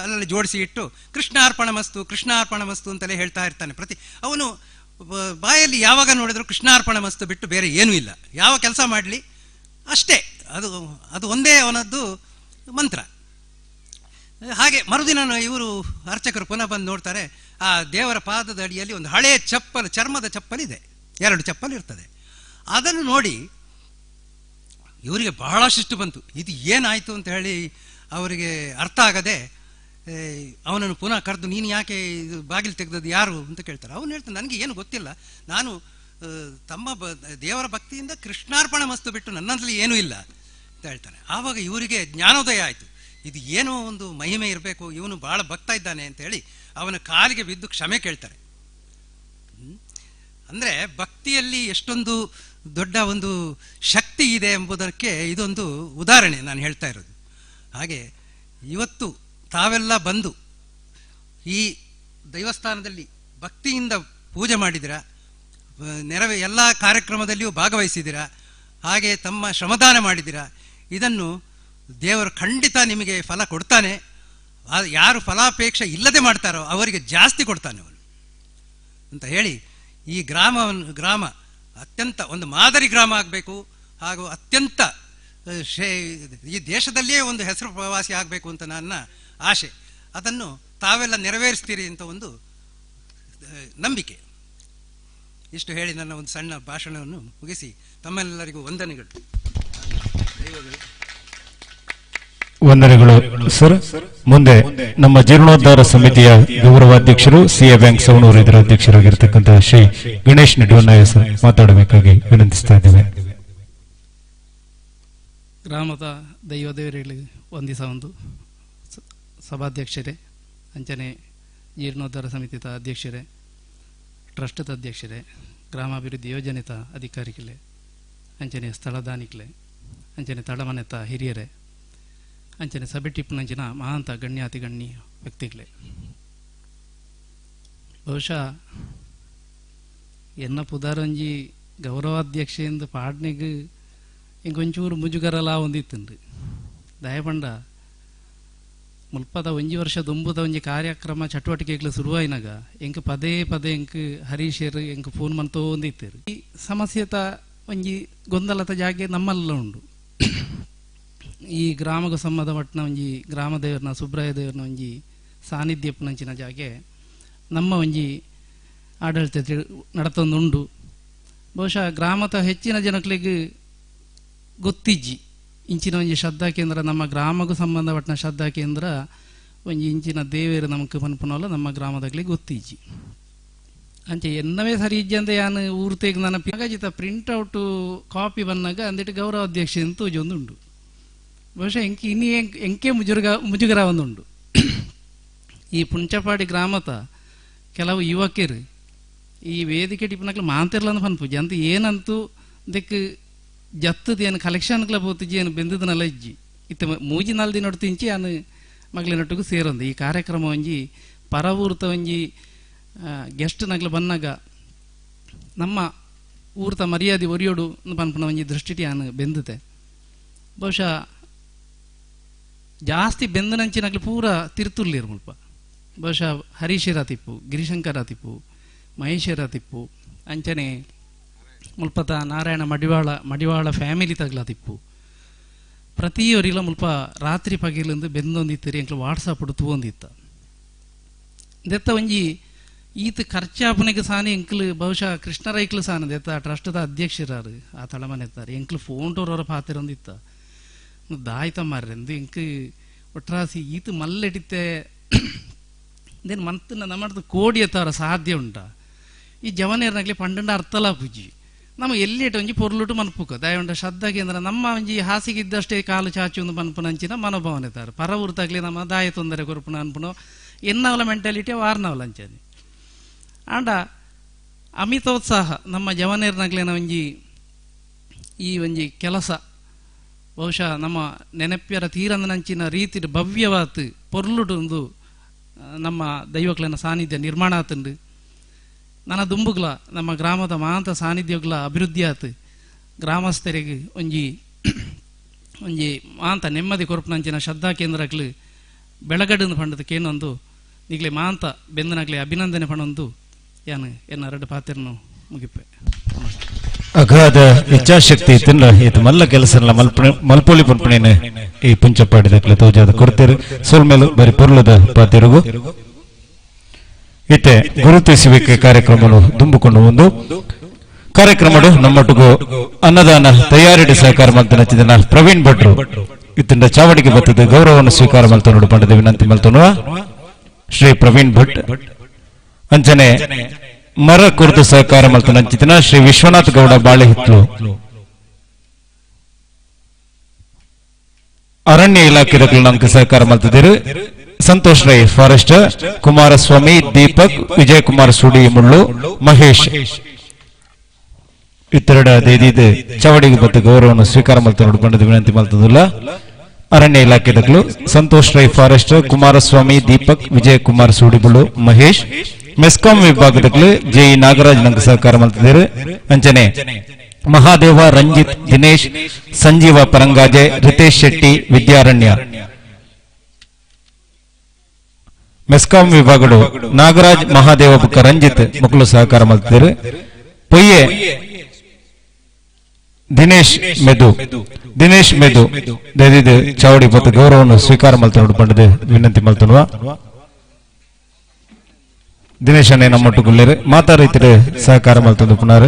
ಅಲ್ಲಲ್ಲಿ ಜೋಡಿಸಿ ಇಟ್ಟು ಕೃಷ್ಣಾರ್ಪಣ ಮಸ್ತು ಕೃಷ್ಣಾರ್ಪಣ ಮಸ್ತು ಅಂತಲೇ ಹೇಳ್ತಾ ಇರ್ತಾನೆ. ಅವನು ಬಾಯಲ್ಲಿ ಯಾವಾಗ ನೋಡಿದ್ರು ಕೃಷ್ಣಾರ್ಪಣ ಮಸ್ತು ಬಿಟ್ಟು ಬೇರೆ ಏನೂ ಇಲ್ಲ. ಯಾವ ಕೆಲಸ ಮಾಡಲಿ ಅಷ್ಟೇ, ಅದು ಒಂದೇ ಅವನದ್ದು ಮಂತ್ರ. ಹಾಗೆ ಮರುದಿನ ಇವರು ಅರ್ಚಕರು ಪುನಃ ಬಂದು ನೋಡ್ತಾರೆ, ಆ ದೇವರ ಪಾದದ ಅಡಿಯಲ್ಲಿ ಒಂದು ಹಳೆಯ ಚಪ್ಪಲ್, ಚರ್ಮದ ಚಪ್ಪಲಿದೆ, 2 ಚಪ್ಪಲ್ ಇರ್ತದೆ. ಅದನ್ನು ನೋಡಿ ಇವರಿಗೆ ಬಹಳ ಶಿಸ್ತು ಬಂತು. ಇದು ಏನಾಯಿತು ಅಂತ ಹೇಳಿ ಅವರಿಗೆ ಅರ್ಥ ಆಗದೆ ಅವನನ್ನು ಪುನಃ ಕರೆದು, ನೀನು ಯಾಕೆ ಇದು ಬಾಗಿಲು ತೆಗೆದದ್ದು ಯಾರು ಅಂತ ಕೇಳ್ತಾರೆ. ಅವನು ಹೇಳ್ತಾನೆ, ನನಗೆ ಏನು ಗೊತ್ತಿಲ್ಲ, ನಾನು ತಮ್ಮ ದೇವರ ಭಕ್ತಿಯಿಂದ ಕೃಷ್ಣಾರ್ಪಣ ಮಸ್ತು ಬಿಟ್ಟು ನನ್ನಲ್ಲಿ ಏನೂ ಇಲ್ಲ ಅಂತ ಹೇಳ್ತಾನೆ. ಆವಾಗ ಇವರಿಗೆ ಜ್ಞಾನೋದಯ ಆಯಿತು. ಇದು ಏನೋ ಒಂದು ಮಹಿಮೆ ಇರಬೇಕು, ಇವನು ಭಾಳ ಭಕ್ತ ಇದ್ದಾನೆ ಅಂತೇಳಿ ಅವನ ಕಾಲಿಗೆ ಬಿದ್ದು ಕ್ಷಮೆ ಕೇಳ್ತಾರೆ. ಅಂದರೆ ಭಕ್ತಿಯಲ್ಲಿ ಎಷ್ಟೊಂದು ದೊಡ್ಡ ಒಂದು ಶಕ್ತಿ ಇದೆ ಎಂಬುದಕ್ಕೆ ಇದೊಂದು ಉದಾಹರಣೆ ನಾನು ಹೇಳ್ತಾ ಇರೋದು. ಹಾಗೆ ಇವತ್ತು ತಾವೆಲ್ಲ ಬಂದು ಈ ದೇವಸ್ಥಾನದಲ್ಲಿ ಭಕ್ತಿಯಿಂದ ಪೂಜೆ ಮಾಡಿದಿರಾ, ಎಲ್ಲ ಕಾರ್ಯಕ್ರಮದಲ್ಲಿಯೂ ಭಾಗವಹಿಸಿದಿರಾ, ಹಾಗೆ ತಮ್ಮ ಶ್ರಮದಾನ ಮಾಡಿದಿರಾ. ಇದನ್ನು ದೇವರು ಖಂಡಿತ ನಿಮಗೆ ಫಲ ಕೊಡ್ತಾನೆ. ಯಾರು ಫಲಾಪೇಕ್ಷೆ ಇಲ್ಲದೆ ಮಾಡ್ತಾರೋ ಅವರಿಗೆ ಜಾಸ್ತಿ ಕೊಡ್ತಾನೆ ಅವನು ಅಂತ ಹೇಳಿ, ಈ ಗ್ರಾಮ ಅತ್ಯಂತ ಒಂದು ಮಾದರಿ ಗ್ರಾಮ ಆಗಬೇಕು, ಹಾಗೂ ಅತ್ಯಂತ ಈ ದೇಶದಲ್ಲಿಯೇ ಒಂದು ಹೆಸರು ಪ್ರವಾಸಿ ಆಗಬೇಕು ಅಂತ ನನ್ನ ಆಶೆ. ಅದನ್ನು ತಾವೆಲ್ಲ ನೆರವೇರಿಸ್ತೀರಿ ಅಂತ ಒಂದು ನಂಬಿಕೆ. ಇಷ್ಟು ಹೇಳಿ ನನ್ನ ಒಂದು ಸಣ್ಣ ಭಾಷಣವನ್ನು ಮುಗಿಸಿ ತಮ್ಮೆಲ್ಲರಿಗೂ ವಂದನೆಗಳು. ವಂದನೆಗಳು ಸರ್. ಮುಂದೆ ನಮ್ಮ ಜೀರ್ಣೋದ್ಧಾರ ಸಮಿತಿಯ ಗೌರವಾಧ್ಯಕ್ಷರು ಸಿಎ ಬ್ಯಾಂಕ್ ಸವಣೂರು ಇದರ ಅಧ್ಯಕ್ಷರಾಗಿರ್ತಕ್ಕಂತಹ ಶ್ರೀ ಗಣೇಶ್ ನಿಡ್ವನ್ನಾಯ ಸರ್ ಮಾತಾಡಬೇಕಾಗಿ ವಿನಂತಿಸ್ತಾ ಇದ್ದೇವೆ. ಗ್ರಾಮದ ದೈವದೇವರಿಗೆ ವಂದಿಸ ಒಂದು ಸಭಾಧ್ಯಕ್ಷರೇ, ಅಂಚನೆ ಜೀರ್ಣೋದ್ಧಾರ ಸಮಿತಿಯ ಅಧ್ಯಕ್ಷರೇ, ಟ್ರಸ್ಟದ ಅಧ್ಯಕ್ಷರೇ, ಗ್ರಾಮಾಭಿವೃದ್ಧಿ ಯೋಜನೆತ ಅಧಿಕಾರಿಗಳೇ, ಅಂಚನೆ ಸ್ಥಳದಾನಿಗಳೇ, ಅಂಚನೆ ತಳಮನೆತ ಹಿರಿಯರೇ, ಅಂಚನೆ ಸಭೆ ಟಿಪ್ಪುನಂಚಿನ ಮಹಾಂತ ಗಣ್ಯಾತಿ ಗಣ್ಯ ವ್ಯಕ್ತಿಗಳೇ, ಬಹುಶಃ ಎನ್ನ ಪುದಾರಂಜಿ ಗೌರವಾಧ್ಯಕ್ಷೆಂದು ಪಾಡ್ನೆಗೆ ಇಂಕೊಂಚೂರು ಮುಜುಗರಲ ಹೊಂದಿತ್ತುಂಡು. ದಯಪಂಡ ಮುಲ್ಪದ 1 ವರ್ಷ ದುಂಬುದ ಒಂಜಿ ಕಾರ್ಯಕ್ರಮ ಚಟುವಟಿಕೆಗಳು ಶುರುವಾಯಿನಾಗ ಎಂಕ್ ಪದೇ ಪದೇ ಎಂಕ್ ಹರೀಶರು ಎಂಕ್ ಫೋನ್ ಮಂತೋ ಹೊಂದಿತ್ತರು. ಈ ಸಮಸ್ಯೆತ ಒಂಜಿ ಗೊಂದಲದ ಜಾಗೆ ನಮ್ಮಲ್ಲ ಉಂಡು. ಈ ಗ್ರಾಮಗೂ ಸಂಬಂಧಪಟ್ಟನ ಒಂಜಿ ಗ್ರಾಮ ದೇವರನ್ನ ಸುಬ್ರಾಯ ದೇವರನ್ನ ಒಂಜಿ ಸಾನ್ನಿಧ್ಯಪ್ಪನಂಚಿನ ಜಾಗೆ ನಮ್ಮ ಒಂಜಿ ಆಡಳಿತ ನಡತೊಂದುಂಡು. ಬಹುಶಃ ಗ್ರಾಮದ ಹೆಚ್ಚಿನ ಜನಗಳಿಗೆ ಗೊತ್ತಿಜ್ಜಿ ಇಂಚಿನ ಒಂಜಿ ಶ್ರದ್ಧಾ ಕೇಂದ್ರ, ನಮ್ಮ ಗ್ರಾಮಗೂ ಸಂಬಂಧಪಟ್ಟನ ಶ್ರದ್ಧಾ ಕೇಂದ್ರ ಒಂಜಿ ಇಂಚಿನ ದೇವೇರು ನಮಕ್ ಪನ್ಪುನಲ್ಲ ನಮ್ಮ ಗ್ರಾಮದಾಗ್ಲಿಗೆ ಗೊತ್ತಿಜ್ಜಿ. ಅಂಚೆ ಎನ್ನವೇ ಸರಿ ಇಜ್ಜಿ ಅಂತ ಯಾನು ಊರು ತೆಗೆದು ನನ್ನ ಹಾಗಾಜಿತ ಪ್ರಿಂಟ್ಔಟು ಕಾಪಿ ಬಂದಾಗ ಅಂದಿಟ್ಟು ಗೌರವಾಧ್ಯಕ್ಷ ಅಂತ ಒಂದುಂಡು. ಬಹುಶಃ ಎಂಕೆ ಮುಜುಗರ ಒಂದುಂಡು. ಈ ಪುಂಚಪಾಡಿ ಗ್ರಾಮದ ಕೆಲವು ಯುವಕರು ಈ ವೇದಿಕೆ ಟಿಪ್ನಕ್ಲು ಮಾಂತಿರ್ಲಂದು ಪನ್ಪುಜಿ ಅಂತ ಏನಂತೂ ದೆಕ್ ಜತ್ತದ ಏನು ಕಲೆಕ್ಷನ್ಗಳ ಬೋತಿಜಿ ಏನು ಬೆಂದದನಲ್ಲ ಇಜ್ಜಿ ಇತ್ತ ಮೂಜಿ ನಾಲ್ದಿ ನೋಡು ತಿಂಚಿ ಅನು ಮಗಳಿನೊಟ್ಟಿಗೂ ಸೇರೊಂದು ಈ ಕಾರ್ಯಕ್ರಮ ಒಂಜಿ ಪರವೂರ್ತ ಒಂಜಿ ಗೆಸ್ಟ್ ನಗ್ಲು ಬನ್ನಾಗ ನಮ್ಮ ಊರ್ತ ಮರ್ಯಾದೆ ಒರಿಯೋಡು ಪನ್ಪುನ ಒಂಜಿ ದೃಷ್ಟಿ ಅನು ಬೆಂದತೆ ಬಹುಶಃ ಜಾಸ್ತಿ ಬೆಂದನಂಚಿನಗ್ಲು ಪೂರ ತಿರ್ತುರ್ಲಿರು ಮುಲ್ಪ ಬಹುಶಃ ಹರೀಶರ ತಿಪ್ಪು ಗಿರಿಶಂಕರ ತಿಪ್ಪು ಮಹೇಶ್ವರ ತಿಪ್ಪು ಅಂಚನೆ ಮುಲ್ಪತ ನಾರಾಯಣ ಮಡಿವಾಳ ಫ್ಯಾಮಿಲಿ ತಗ್ಲ ತಿಪ್ಪು ಪ್ರತಿಯೊರಿಲ ಮುಲ್ಪ ರಾತ್ರಿ ಪಗಿಲಿಂದು ಬೆಂದೊಂದಿತ್ತರಿ ಎಂಕ್ಲು ವಾಟ್ಸಪ್ ತೂವೊಂದಿತ್ತ ದೆತ್ತ ಒಂಜಿ ಈತ ಖರ್ಚಾಪನೆಗೆ ಸಾನಿ ಎಂಕ್ಲು ಬಹುಶಃ ಕೃಷ್ಣರೈಕ್ಲು ಸಾನ ದೆತ್ತ ಟ್ರಸ್ಟದ ಅಧ್ಯಕ್ಷರಾರು ಆ ತಳಮನೆತ್ತಾರೆ ಎಂಕ್ಲು ಫೋನ್ ಟೋರವರ ಪಾತಿರೊಂದಿತ್ತ ದಾಯ್ತ ಮಾರ್ರೆಂದು ಎಂಕ್ ಒಟ್ರಾಸಿ ಈತ ಮಲ್ಲೆಡಿತ್ತೆ ದೇನು ಮಂತನ ನಮ್ಮದು ಕೋಡಿ ಎತ್ತವರ ಸಾಧ್ಯ ಉಂಟ ಈ ಜವನೇರ್ನಾಗ್ಲಿ ಪಂಡಂಡ ಅರ್ಥಲ ಪೂಜಿ ನಮ್ಮ ಎಲ್ಲಿಟ್ಟು ಒಂಜಿ ಪೊರ್ಲುಟು ಮನ್ಪುಕ ದಯವುಂಡ ಶ್ರದ್ಧಾ ಕೇಂದ್ರ ನಮ್ಮ ಒಂಜಿ ಹಾಸಿಗಿದ್ದಷ್ಟೇ ಕಾಲು ಚಾಚಿ ಒಂದು ಮನ್ಪುನಂಚಿನ ಮನೋಭಾವನೆ ತಾರೆ ಪರವೃತ್ತಾಗ್ಲಿ ನಮ್ಮ ದಾಯ ತೊಂದರೆ ಕೊರ್ಪುನ ಅನ್ಪುನೋ ಎನ್ನವಲ ಮೆಂಟಾಲಿಟಿ ವಾರ್ನವಲ ಅಂಚನೆ ಆಂಡ ಅಮಿತೋತ್ಸಾಹ ನಮ್ಮ ಜವನೇರ್ನಾಗ್ಲಿನ ಒಂಜಿ ಈ ಒಂಜಿ ಕೆಲಸ ಬಹುಶಃ ನಮ್ಮ ನೆನಪ್ಯರ ತೀರಂದನಂಚಿನ ರೀತಿ ಭವ್ಯವಾತ್ ಪೊರ್ಲುಟೊಂದು ನಮ್ಮ ದೈವಕ್ಲನ ಸಾನ್ನಿಧ್ಯ ನಿರ್ಮಾಣ ಆತಂಡು ನನ್ನ ದುಂಬುಗ್ಲ ನಮ್ಮ ಗ್ರಾಮದ ಮಾಂತ ಸಾನ್ನಿಧ್ಯಗ್ಲ ಅಭಿವೃದ್ಧಿ ಆತು ಗ್ರಾಮಸ್ಥರಿಗೆ ಒಂಜಿ ಮಾಂತ ನೆಮ್ಮದಿ ಕೊರಪುನಂಚಿನ ಶ್ರದ್ಧಾ ಕೇಂದ್ರಗಳು ಬೆಳಗಡನ್ನು ಪಂಡದ ಕೇನೊಂದು ನಿಗ್ಲೆ ಮಾಂತ ಬೆಂದನಾಗ್ಲಿ ಅಭಿನಂದನೆ ಪಣೊಂದು ಯಾನು ಎನ್ನ ಎರಡು ಪಾತ್ರನು ಮುಗಿಪೆ ಅಗಾಧ ಇಚ್ಛಾಶಕ್ತಿ ತಿನ್ನ ಇದು ಮಲ್ಲ ಕೆಲಸ ಮಲ್ಪೊಳಿ ಪಂಪಣೇನೆ ಈ ಪುಂಚಪಾಡಿದ ತೋಜಾದ ಕೊಡ್ತೇರು ಸೋಲ್ಮೇಲು ಬರಿ ಪೊರ್ಲದ ಪಾತಿರುಗು ಇತ್ತೆ ಗುರುತಿಸುವಿಕೆ ಕಾರ್ಯಕ್ರಮಗಳು ದುಂಬಿಕೊಂಡು ಒಂದು ಕಾರ್ಯಕ್ರಮಗಳು ನಮ್ಮೊಟ್ಟಿಗೂ ಅನ್ನದಾನ ತಯಾರಿಡಿ ಸಹಕಾರ ಮಾಡ್ತಾ ನಚ್ಚಿದ ಪ್ರವೀಣ್ ಭಟ್ರು ಇತ್ತಿಂದ ಚಾವಡಿಗೆ ಬರ್ತದೆ ಗೌರವವನ್ನು ಸ್ವೀಕಾರ ಮಾಡ್ತಾ ನೋಡು ಪಂಡದ ವಿನಂತಿ ಮಾಡ್ತಾನುವ ಶ್ರೀ ಪ್ರವೀಣ್ ಭಟ್ ಅಂಚನೆ ಮರ ಕುರಿತು ಸಹಕಾರ ಮಾಡ್ತಾ ನಂಚಿನ ಶ್ರೀ ವಿಶ್ವನಾಥ್ ಗೌಡ ಬಾಳೆ ಹಿತ್ಲು ಅರಣ್ಯ ಇಲಾಖೆ ನಮ್ಗೆ ಸಹಕಾರ ಮಾಡ್ತಿದ್ದೀರಿ ಸಂತೋಷ್ ರೈ ಫಾರೆಸ್ಟ್ ಕುಮಾರಸ್ವಾಮಿ ದೀಪಕ್ ವಿಜಯ್ ಕುಮಾರ್ ಸುಡಿ ಮುಳ್ಳು ಮಹೇಶ್ ಇತ್ತೆರಡ ದೈದಿದೆ ಚವಡಿಗೆ ಬತ್ತ ಗೌರವವನ್ನು ಸ್ವೀಕಾರ ಮಾಡ್ತಾ ನೋಡ್ಕೊಂಡ ವಿನಂತಿ ಮಾಡ್ತದಲ್ಲ ಅರಣ್ಯ ಇಲಾಖೆದಗಳು ಸಂತೋಷ್ ರೈ ಫಾರೆಸ್ಟ್ ಕುಮಾರಸ್ವಾಮಿ ದೀಪಕ್ ವಿಜಯ್ ಕುಮಾರ್ ಸುಡಿಬುಳು ಮಹೇಶ್ ಮೆಸ್ಕಾಂ ವಿಭಾಗದಗಳು ಜೆ ನಾಗರಾಜ್ ನಂಗೆ ಸಹಕಾರ ಮಾಡ್ತಿದ್ದಾರೆ ಅಂಚನೆ ಮಹಾದೇವ ರಂಜಿತ್ ದಿನೇಶ್ ಸಂಜೀವ ಪರಂಗಾಜೆ ರಿತೇಶ್ ಶೆಟ್ಟಿ ವಿದ್ಯಾರಣ್ಯ ಮೆಸ್ಕಾಂ ವಿಭಾಗಗಳು ನಾಗರಾಜ್ ಮಹಾದೇವ ಬುಕ್ಕ ರಂಜಿತ್ ಮಕ್ಕಳು ಸಹಕಾರ ಮಾಡ್ತಿದ್ದಾರೆ ಪೊಯ್ಯೆ ದಿನೇಶ್ ಮೆದು ದಯದಿದೆ ಚಾವಡಿ ಮತ್ತು ಗೌರವವನ್ನು ಸ್ವೀಕಾರ ಮಾಡ್ತಾ ನೋಡ್ಕೊಂಡದೆ ವಿನಂತಿ ಮಾಡ್ತಾನುವ ದಿನೇಶ್ ಅಣ್ಣೆ ನಮ್ಮೊಟ್ಟುಕೊಳ್ಳಿರೆ ಮಾತಾಡೈತಿರೆ ಸಹಕಾರ ಮಾಡ್ತಂದು ಪುನರ್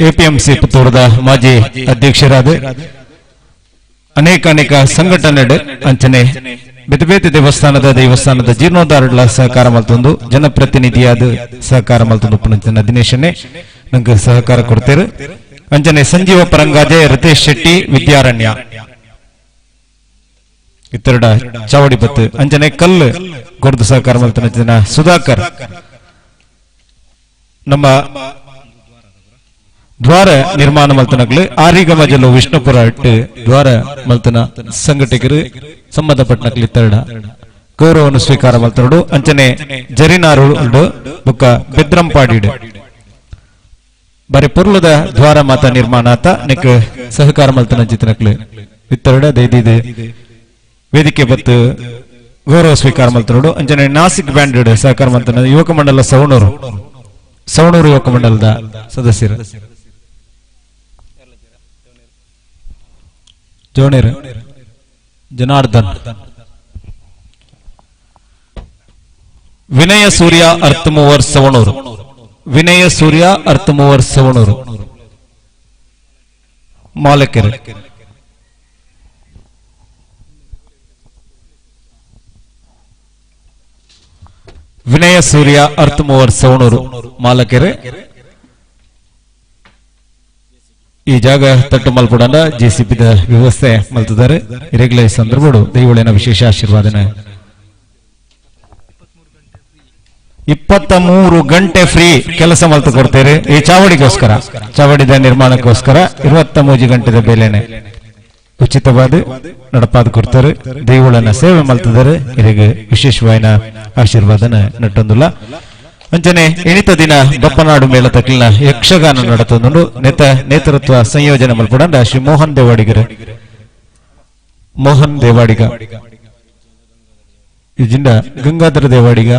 ಎಪಿಎಂಸಿ ಪುತ್ತೂರದ ಮಾಜಿ ಅಧ್ಯಕ್ಷರಾದ ಅನೇಕ ಸಂಘಟನೆ ಅಂಚನೆ ಬೇತೆ ದೇವಸ್ಥಾನದ ಜೀರ್ಣೋದ್ಧಾರಗಳ ಸಹಕಾರ ಮಾಡ್ತಂದು ಜನಪ್ರತಿನಿಧಿಯಾದ ಸಹಕಾರ ಮಾಡ್ತಂದು ಪುನಂಚನ ದಿನೇಶನ್ನೇ ನಂಗೆ ಸಹಕಾರ ಕೊಡ್ತೇವೆ ಅಂಚನೆ ಸಂಜೀವ ಪರಂಗಾಜೆ ರಿತೇಶ್ ಶೆಟ್ಟಿ ವಿದ್ಯಾರಣ್ಯ ಇತ್ತೆರಡ ಚಾವಡಿ ಬತ್ತು ಅಂಚನೆ ಕಲ್ಲು ಕೊಡ್ದು ಸಹಕಾರ ಮಾಡ್ತಾನೆ ಸುಧಾಕರ್ ನಮ್ಮ ದ್ವಾರ ನಿರ್ಮಾಣ ಮಲ್ತನಗಳು ಆರಿಗಮ ಜಲ್ಲು ವಿಷ್ಣುಪುರ ಇಟ್ಟು ದ್ವಾರ ಮಲ್ತನ ಸಂಘಟಕರು ಸಂಬಂಧಪಟ್ಟನಗಳು ಇತ್ತೆರಡ ಗೌರವವನ್ನು ಸ್ವೀಕಾರ ಮಾಡ್ತಾರು ಅಂಚನೆ ಜರಿನಾರು ಬುಕ್ಕ ಬೆದ್ರಂಪಾಡಿಡು ಬರೀ ಪುರ್ಲದ ದ್ವಾರ ಮಾತ ನಿರ್ಮಾಣ ಆತ ನಿಕ್ ಸಹಕಾರ ಮಲ್ತನ ಚಿತ್ರನಕ್ಲು ಇತ್ತೆರಡ ದೈದಿದೆ ವೇದಿಕೆ ಬತ್ತು ಗೌರವ ಸ್ವೀಕಾರ ಮಾಡ್ತಾರು ಅಂಚನೆ ನಾಸಿಕ್ ಬ್ಯಾಂಡ್ ಸಹಕಾರ ಮಾಡ್ತಾನೆ ಯುವಕ ಮಂಡಲ ಸವಣೂರು ಯುವಕ ಮಂಡಲದ ಸದಸ್ಯರು ಜೋಣೇರು ಜನಾರ್ದನ್ ವಿನಯ ಸೂರ್ಯ ಅರ್ಥಮೂವರ್ ಸವಣೂರು ವಿನಯ ಸೂರ್ಯ ಅರ್ಥಮೂವರ್ ಸವಣೂರು ಮಾಲಕೆರೆ ವಿನಯ ಸೂರ್ಯ ಅರ್ಥಮೂವರ್ ಸವಣೂರು ಮಾಲಕೆರೆ ಈ ಜಾಗ ತಟ್ಟು ಮಲ್ಪಡಂಡ ಜೆಸಿಪಿದ ವ್ಯವಸ್ಥೆ ಮಲ್ತಿದ್ದಾರೆ ಇರೆಗ್ಲ ಈ ಸಂದರ್ಭಗಳು ದೈವಳಿನ ವಿಶೇಷ ಆಶೀರ್ವಾದನ 23 ಗಂಟೆ ಫ್ರೀ ಕೆಲಸ ಮಲ್ತು ಕೊಡ್ತೇವೆ ಈ ಚಾವಡಿಗೋಸ್ಕರ, ಚಾವಡಿದ ನಿರ್ಮಾಣಕ್ಕೋಸ್ಕರ 23 ಗಂಟೆದ ಬೆಲೆನೆ ಉಚಿತವಾದ ನಡಪಾದ ಕೊಡ್ತಾರೆ. ದೈವಳನ್ನ ಸೇವೆ ಮಲ್ತಿದ್ದಾರೆ. ಇವರಿಗೆ ವಿಶೇಷವಾದ ಆಶೀರ್ವಾದನ ನಟ್ಟೊಂದಿಲ್ಲ. ಅಂಚನೆ ಎಣಿತ ದಿನ ಬಪ್ಪನಾಡು ಮೇಳ ತಕ್ಲಿನ ಯಕ್ಷಗಾನ ನಡತೊಂದು ನೇತೃತ್ವ ಸಂಯೋಜನೆ ಮಲ್ಪಡ ಶ್ರೀ ಮೋಹನ್ ದೇವಾಡಿಗ ಇಜಿಂದ ಗಂಗಾಧರ ದೇವಾಡಿಗ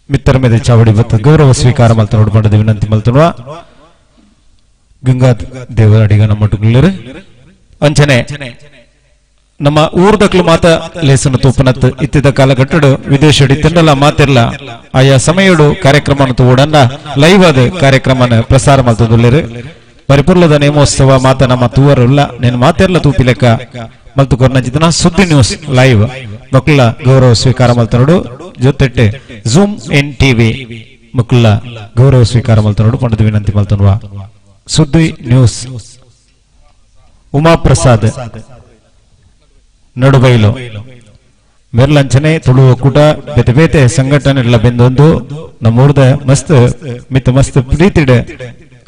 ಮಿತ್ತರ ಮೇಲೆ ಚಾವಡಿ ಬತ್ತ ಗೌರವ ಸ್ವೀಕಾರ ಮಲ್ತ ನೋಡ್ಕೊಂಡ ವಿನಂತಿ ಮಲ್ತುವ ಗಂಗಾಧರ ದೇವಾಡಿಗ ನಮ್ಮ ಟುಕ್ಲರು ಅಂಚನೆ ನಮ್ಮ ಊರ್ದಕ್ಲು ಮಾತ ಲೇಸನ ತೂಪನತ್ ಇತ್ತಿದ ಕಾಲಘಟ್ಟಡು ವಿದೇಶಡಿ ತಿನ್ನಲ್ಲ ಮಾತಿರ್ಲ ಆಯಾ ಸಮಯಡು ಕಾರ್ಯಕ್ರಮ ತೋಡನ್ನ ಲೈವ್ ಆದ ಕಾರ್ಯಕ್ರಮನ ಪ್ರಸಾರ ಮಲ್ತದುಲ್ಲೇರು ಪರಿಪೂರ್ಣದ ನೇಮೋತ್ಸವ ಮಾತ ನಮ್ಮ ತೂವರುಲ್ಲ నేను ಮಾತಿರ್ಲ ತೂಪಿ ಲೆಕ್ಕ ಮಲ್ತು ಕೊರ್ನಂಚಿತನ ಸುದ್ದಿ ನ್ಯೂಸ್ ಲೈವ್ ಮಕ್ಕಳ ಗೌರವ ಸ್ವೀಕಾರ ಮಲ್ತನೋಡು ಜೊತೆಟ್ಟೆ ಝೂಮ್ ಇನ್ ಟಿವಿ ಮಕ್ಕಳ ಗೌರವ ಸ್ವೀಕಾರ ಮಲ್ತನೋಡು ಪಂಡಿತ ವಿನಂತಿ ಮಲ್ತನ್ವಾ ಸುದ್ದಿ ನ್ಯೂಸ್ ಉಮಾಪ್ರಸಾದ್ ನಡುಬೈಲು ಮೆರ್ಲಂಚನೆ ತುಳು ಒಕ್ಕೂಟ ಬೇತೆ ಬೇತೆ ಸಂಘಟನೆ ಎಲ್ಲ ಬೆಂದೊಂದು ನಮ್ಮೂರ್ದ ಮಸ್ತ್ ಮಿತ್ ಮಸ್ತ್ ಪ್ರೀತಿಡ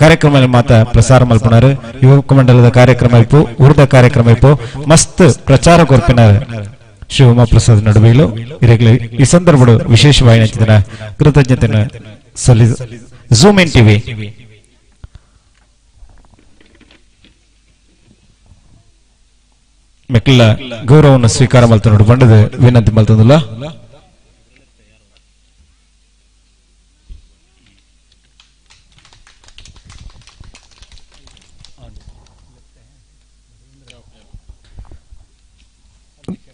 ಕಾರ್ಯಕ್ರಮ ಮಾತ ಪ್ರಸಾರ ಮಲ್ಪನಾರು. ಯುವಕ ಮಂಡಲದ ಕಾರ್ಯಕ್ರಮ ಇಪ್ಪು, ಊರ್ದ ಕಾರ್ಯಕ್ರಮ ಇಪ್ಪು ಮಸ್ತ್ ಪ್ರಚಾರ ಕೊರ್ಪಿನಾರು ಶ್ರೀ ಉಮಾಪ್ರಸಾದ್ ನಡುಬೈಲು. ಇರಲಿ ಈ ಸಂದರ್ಭಡು ವಿಶೇಷವಾಗಿ ನೆಚ್ಚಿದ ಕೃತಜ್ಞತೆಯನ್ನು ಸಲ್ಲಿಸ ಝೂಮ್ ಇನ್ ಟಿವಿ ಮೆಕ್ಲ ಗೌರವವನ್ನು ಸ್ವೀಕಾರ ಮಲ್ತ ನೋಡು ಬಂಡದ ವಿನಂತಿ ಮಲ್ತಂದಿಲ್ಲ.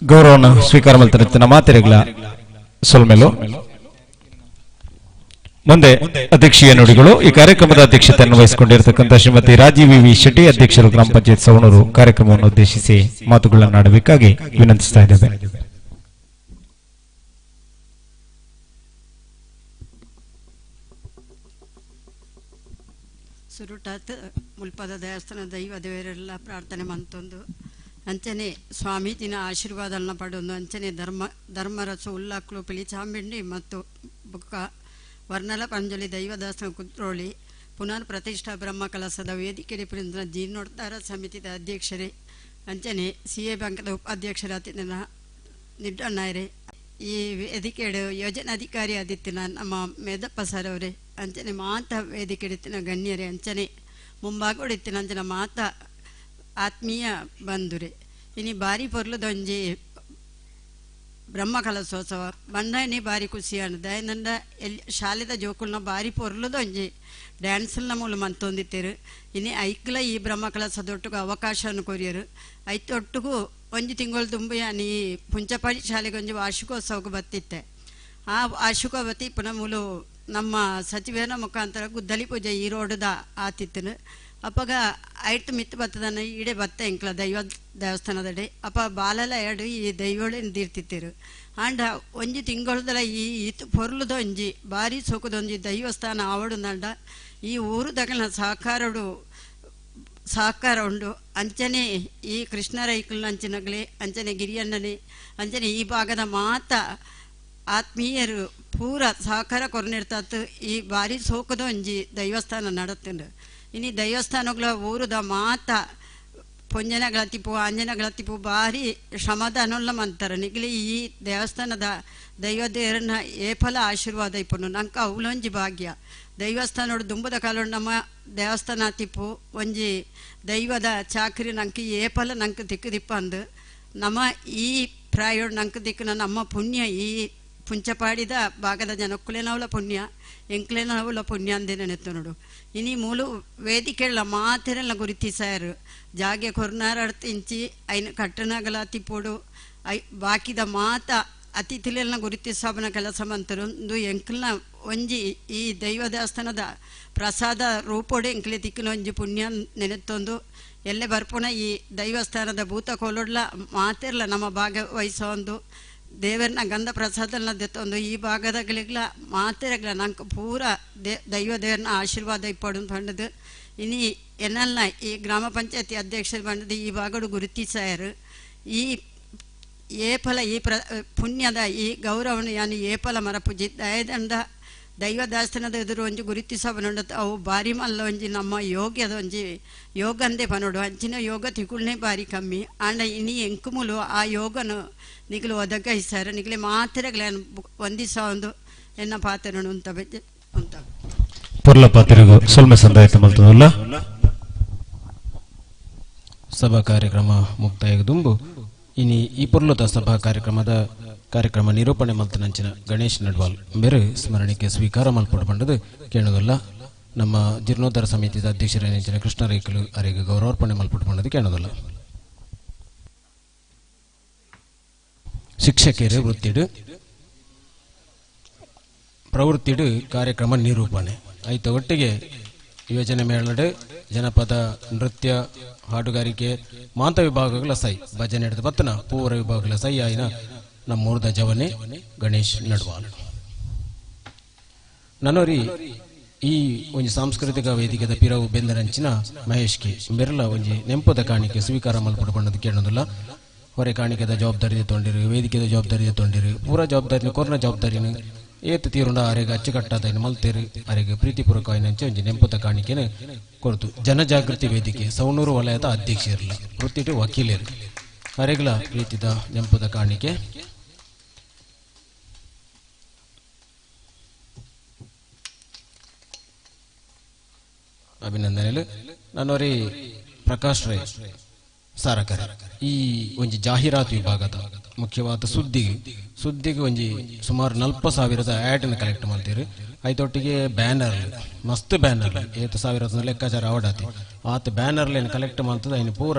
ಗೌರವವನ್ನು ಸ್ವೀಕಾರ ಮಲ್ತ ಮಾತಿರಗ್ಲ ಸೊಲ್ಮೆಲು ಮುಂದೆ ಅಧ್ಯಕ್ಷೀಯ ನುಡಿಗಳು. ಈ ಕಾರ್ಯಕ್ರಮದ ಅಧ್ಯಕ್ಷತೆಯನ್ನು ವಹಿಸಿಕೊಂಡಿರತಕ್ಕಂಥ ಶ್ರೀಮತಿ ರಾಜೀವಿ ವಿ ಶೆಟ್ಟಿ ಅಧ್ಯಕ್ಷರು ಗ್ರಾಮ ಪಂಚಾಯತ್ ಸವಣೂರು ಕಾರ್ಯಕ್ರಮವನ್ನು ಉದ್ದೇಶಿಸಿ ಮಾತುಗಳನ್ನಾಡಬೇಕಾಗಿ ವಿನಂತಿಸ್ತಾ ಇದ್ದೇವೆ. ಸುರುಟಾತ್ ಮುಲ್ಪದ ದೇವಸ್ಥಾನ ದೈವ ದೇವರೆಲ್ಲ ಪ್ರಾರ್ಥನೆ ಮಂತೊಂದು ಅಂಚನೆ ಸ್ವಾಮೀಜಿನ ಆಶೀರ್ವಾದನ ಪಡೊಂದು ಅಂಚನೆ ಧರ್ಮರಸ ಉಲ್ಲಾಕ್ಲು ಪಿಳಿಚಾಂಬಿಂಡಿ ಮತ್ತು ಬುಕ್ಕ ವರ್ಣಲ ಪಂಜಲಿ ದೈವದಾಸನ ಕುತ್ರೋಳಿ ಪುನರ್ ಪ್ರತಿಷ್ಠಾ ಬ್ರಹ್ಮ ಕಲಸದ ವೇದಿಕೆ ಪ್ರಿಂದ ಜೀರ್ಣೋದ್ಧಾರ ಸಮಿತಿದ ಅಧ್ಯಕ್ಷರೇ ಅಂಚನೆ CA ಬ್ಯಾಂಕದ ಉಪಾಧ್ಯಕ್ಷರಾತಿನ ನಿಡ್ಡಣ್ಣರೇ ಈ ವೇದಿಕೆಡು ಯೋಜನಾಧಿಕಾರಿ ಆದಿತ್ತಿನ ನಮ್ಮ ಮೇದಪ್ಪ ಸರ್ ಅವರೇ ಅಂಚನೆ ಮಾತ ವೇದಿಕೆ ಇಡ್ತಿನ ಗಣ್ಯರೇ ಅಂಚನೆ ಮುಂಭಾಗೋಡಿತ್ತಿನ ಅಂಚನ ಮಾತ ಆತ್ಮೀಯ ಬಂಧುರೆ ಇನಿ ಬಾರಿ ಪೊರ್ಲದೊಂಜಿ ಬ್ರಹ್ಮ ಕಲಸೋತ್ಸವ ಬಂಡಾಯನಿ ಬಾರಿ ಖುಷಿಯಾನ ದಯನಂದ ಎಲ್ಲಿ ಶಾಲೆದ ಜೋಕುಲ್ನ ಬಾರಿ ಪೊರ್ಲದೊಂಜಿ ಡ್ಯಾನ್ಸ್ನ ಮೂಲ ಮಂತೊಂದಿತ್ತೇರು ಇನಿ ಐಕ್ಲ ಈ ಬ್ರಹ್ಮ ಕಲಸದೊಟ್ಟಿಗೂ ಅವಕಾಶವನ್ನು ಕೊರಿಯರು ಐತೊಟ್ಟಿಗೂ ಒಂಜಿ ತಿಂಗಳು ತುಂಬಿ ನೀ ಪುಂಚಪಾಡಿ ಶಾಲೆಗೆ ಒಂಜಿ ವಾರ್ಷಿಕೋತ್ಸವಕ್ಕೆ ಬತ್ತಿತ್ತೆ ಆ ವಾರ್ಷಿಕ ಬತ್ತಿ ಪುನಃ ಮೂಲು ನಮ್ಮ ಸಚಿವರ ಮುಖಾಂತರ ಗುದ್ದಲಿ ಪೂಜೆ ಈ ರೋಡದ ಆತಿತ್ತನು ಅಪ್ಪಗ ಐಟ್ ಮಿತ್ ಬತ್ತದನ್ನ ಇಡೆ ಬತ್ತ ಎಂಕ್ಲ ದೈವ ದೇವಸ್ಥಾನದಡೆ ಅಪ್ಪ ಬಾಲಲ ಎರಡು ಈ ದೈವಳೆ ನೀರ್ತಿತ್ತೇರು ಆಂಡ ಒಂಜಿ ತಿಂಗಳದಲ್ಲ ಈ ಇತ್ತು ಪೊರ್ಲುದ ಒಂಜಿ ಬಾರಿ ಸೋಕದೊಂಜಿ ದೈವಸ್ಥಾನ ಆವಡುಂದಂಡ ಈ ಊರು ದಗಲ ಸಹಕಾರ ಉಂಡು ಅಂಚನೆ ಈ ಕೃಷ್ಣರೈಕಲ್ ಅಂಚನಗಲೆ ಅಂಚನೆ ಗಿರಿಯಣ್ಣನೆ ಅಂಚನೆ ಈ ಭಾಗದ ಮಾತ ಆತ್ಮೀಯರು ಪೂರ ಸಹಕಾರ ಕೊರ್ನಿರ್ತತ್ತು ಈ ಬಾರಿ ಸೋಕದ ಒಂಜಿ ದೈವಸ್ಥಾನ ನಡತ್ತುಂಡು ಇನಿ ದೈವಸ್ಥಾನಗಳ ಊರದ ಮಾತ ಪೊಂಜನಗಳತ್ತಿಪ್ಪು ಆಂಜನಗಳತ್ತಿಪ್ಪು ಬಾರಿ ಶ್ರಮದಾನಲ್ಲ ಅಂತಾರೆ ನಿಗಲಿ ಈ ದೇವಸ್ಥಾನದ ದೈವದೇವರನ್ನ ಏಫಲ ಆಶೀರ್ವಾದ ಇಪ್ಪನು ನಂಗೆ ಅವಲೊಂಜಿ ಭಾಗ್ಯ ದೈವಸ್ಥಾನ ದುಂಬದ ಕಾಲ ನಮ್ಮ ದೇವಸ್ಥಾನ ತಿಪ್ಪು ಒಂಜಿ ದೈವದ ಚಾಕರಿ ನಂಗೆ ಏಫಲ ನಂಗೆ ತಿಕ್ಕದಿಪ್ಪ ಅಂದು ನಮ್ಮ ಈ ಪ್ರಾಯ ನಂಗೆ ದಿಕ್ಕನ ನಮ್ಮ ಪುಣ್ಯ ಈ ಪುಂಚಪಾಡಿದ ಭಾಗದ ಜನಕ್ಕುಲೇನವಳ ಪುಣ್ಯ ಎಂಕ್ಲೇನವಳ ಪುಣ್ಯ ಅಂದೇ ನೆನೆತ್ತು ನೋಡು ಇನಿ ಮೂಲು ವೇದಿಕೆಗಳ ಮಾತೆರೆಲ್ಲ ಗುರುತಿಸಾರು ಜಾಗೆ ಕೊರ್ನಾರಡ್ತಿಂಚಿ ಐನ ಕಟ್ಟನಗಲ ತಿಪ್ಪೋಡು ಬಾಕಿದ ಮಾತ ಅತಿಥಿಲೆಲ್ಲ ಗುರುತಿಸಾಬನ ಕೆಲಸ ಮಂತರು ಒಂದು ಎಂಕ್ಲನ ಒಂಜಿ ಈ ದೈವ ದೇವಸ್ಥಾನದ ಪ್ರಸಾದ ರೂಪೋಡೆ ಎಂಕ್ಲೆ ತಿಕ್ಕಿನ ಒಂಜಿ ಪುಣ್ಯ ನೆನೆತ್ತೊಂದು ಎಲ್ಲೇ ಬರ್ಪುಣ ಈ ದೈವಸ್ಥಾನದ ಭೂತ ಕೊಲೊಡ್ಲ ಮಾತೆರ್ಲ ನಮ್ಮ ಭಾಗವಹಿಸೋಂದು ದೇವರನ್ನ ಗಂಧ ಪ್ರಸಾದನ ದೆತ್ತೊಂದು ಈ ಭಾಗದಾಗಲಿಗ್ಲ ಮಾತೆರೆಗ್ಲ ನಂಗೆ ಪೂರ ದೈವ ದೇವರನ್ನ ಆಶೀರ್ವಾದ ಇಪ್ಪಡು ಪಂಡದು ಇನಿ ಎನ್ನಲ್ಲ ಈ ಗ್ರಾಮ ಪಂಚಾಯತಿ ಅಧ್ಯಕ್ಷರು ಬಂದದ್ದು ಈ ಭಾಗಡು ಗುರುತಿಸಾಯರು ಈ ಏಫಲ ಈ ಪುಣ್ಯದ ಈ ಗೌರವವನ್ನು ಏಫಲ ಮರಪುಜಿ ದಯದಂಡ ದೈವದಾಸ್ತನದ ಎದುರು ಒಂಜಿ ಗುರುತಿಸಬನೊಂಡು ಅವು ಬಾರಿ ಮಲ್ಲ ಒಂಜಿ ನಮ್ಮ ಯೋಗ್ಯದ ಒಂಜಿ ಯೋಗಂದೇ ಪನೋಡು ಅಂಚಿನ ಯೋಗ ತಿಗುಳ್ನೇ ಬಾರಿ ಕಮ್ಮಿ ಆಂಡ ಇನಿ ಎಂಕುಮುಲು ಆ ಯೋಗನು ನಿಗಲು ಒದಗಿಸ್ತಾರೆ ನಿಗಲೆ ಮಾತ್ರೆಗಳ ಒಂದಿಸ ಒಂದು ಎನ್ನ ಪಾತ್ರನು ಅಂತ ಅಂತ ಪುರ್ಲ ಪಾತ್ರೆಗೂ ಸ್ವಲ್ಪ ಸಂದಾಯಿತ ಮಲ್ತದಲ್ಲ ಸಭಾ ಕಾರ್ಯಕ್ರಮ ಮುಕ್ತಾಯ ದುಂಬು ಇನಿ ಈ ಪುರ್ಲದ ಸಭಾ ಕಾರ್ಯಕ್ರಮ ನಿರೂಪಣೆ ಮಲ್ತನಂಚಿನ ಗಣೇಶ್ ನಡ್ವಾಲ್ ಬೇರೆ ಸ್ಮರಣೆಗೆ ಸ್ವೀಕಾರ ಮಲ್ಪಡ್ಬಂಡದು ಕೇಣುಗಲ್ಲ ನಮ್ಮ ಜೀರ್ಣೋದ್ಧಾರ ಸಮಿತಿಯ ಅಧ್ಯಕ್ಷರೇನಿಂಚಿನ ಕೃಷ್ಣ ರೈಕಲು ಅವರಿಗೆ ಗೌರವಾರ್ಪಣೆ ಮಲ್ಪಡ್ಬಂಡದು ಕೇಣುಗಲ್ಲ ಶಿಕ್ಷಕರೇ ವೃತ್ತಿಡು ಪ್ರವೃತ್ತಿಡು ಕಾರ್ಯಕ್ರಮ ನಿರೂಪಣೆ ಆಯ್ತು ಒಟ್ಟಿಗೆ ಯೋಜನೆ ಮೇಳಡೆ ಜನಪದ ನೃತ್ಯ ಹಾಡುಗಾರಿಕೆ ಮಾಂತ ವಿಭಾಗಗಳ ಸೈ ಭಜನೆ ಹಿಡಿದು ಬತ್ತನ ಪೂರ ವಿಭಾಗಗಳ ಸೈ ಆಯ್ನ ನಮ್ಮೂರ್ದ ಜವನೆ ಗಣೇಶ್ ನಡ್ವಾಲ್ ನನ್ನೋರಿ ಈ ಒಂಜಿ ಸಾಂಸ್ಕೃತಿಕ ವೇದಿಕೆದ ಪಿರವು ಬೆಂದರಂಚಿನ ಮಹೇಶ್ ಕೆ ಬೆರಲ ಒಂಜಿ ನೆಂಪದ ಕಾಣಿಕೆ ಸ್ವೀಕಾರ ಮಲ್ಪಡ್ಕೊಂಡದ್ದು ಕೇಳೋದಿಲ್ಲ ಹೊರೆ ಕಾಣಿಕೆದ ಜವಾಬ್ದಾರಿ ತೊಂಡಿರು ವೇದಿಕೆದ ಜವಾಬ್ದಾರಿ ತೊಂಡಿರು ಪೂರ ಜವಾಬ್ದಾರಿನ ಕೊರೋನಾ ಜವಾಬ್ದಾರಿನ ಏತು ತೀರುಂಡ ಅರೆಗೆ ಅಚ್ಚುಕಟ್ಟಾದ ಮಲ್ತೇರು ಅರೆಗೆ ಪ್ರೀತಿಪೂರ್ವಕವಾಗಿ ಒಂಜಿ ನೆಂಪದ ಕಾಣಿಕೆನ ಕೊಡ್ತು ಜನಜಾಗೃತಿ ವೇದಿಕೆ ಸವಣೂರು ವಲಯದ ಅಧ್ಯಕ್ಷರಿಲ್ಲ ವೃತ್ತಿಟು ವಕೀಲರು ಅರೆಗಳ ರೀತಿದ ನೆಂಪದ ಕಾಣಿಕೆ ಅಭಿನಂದನೆಗಳು ನಾನವರೇ ಪ್ರಕಾಶ್ ರೈ ಸಾರಕರ ಈ ಒಂಜಿ ಜಾಹೀರಾತು ವಿಭಾಗದ ಮುಖ್ಯವಾದ ಸುದ್ದಿಗೆ ಒಂಜಿ ಸುಮಾರು 40,000 ಆ್ಯಡ್ ಕಲೆಕ್ಟ್ ಮಾಡ್ತೀರಿ ಐತೊಟ್ಟಿಗೆ ಬ್ಯಾನರ್ ಮಸ್ತ್ ಬ್ಯಾನರ್ 7,000 ಲೆಕ್ಕಾಚಾರ ಅವಡಾತಿ ಆತ ಬ್ಯಾನರ್ಲೇನು ಕಲೆಕ್ಟ್ ಮಾಡ್ತದೆ ಐನು ಪೂರ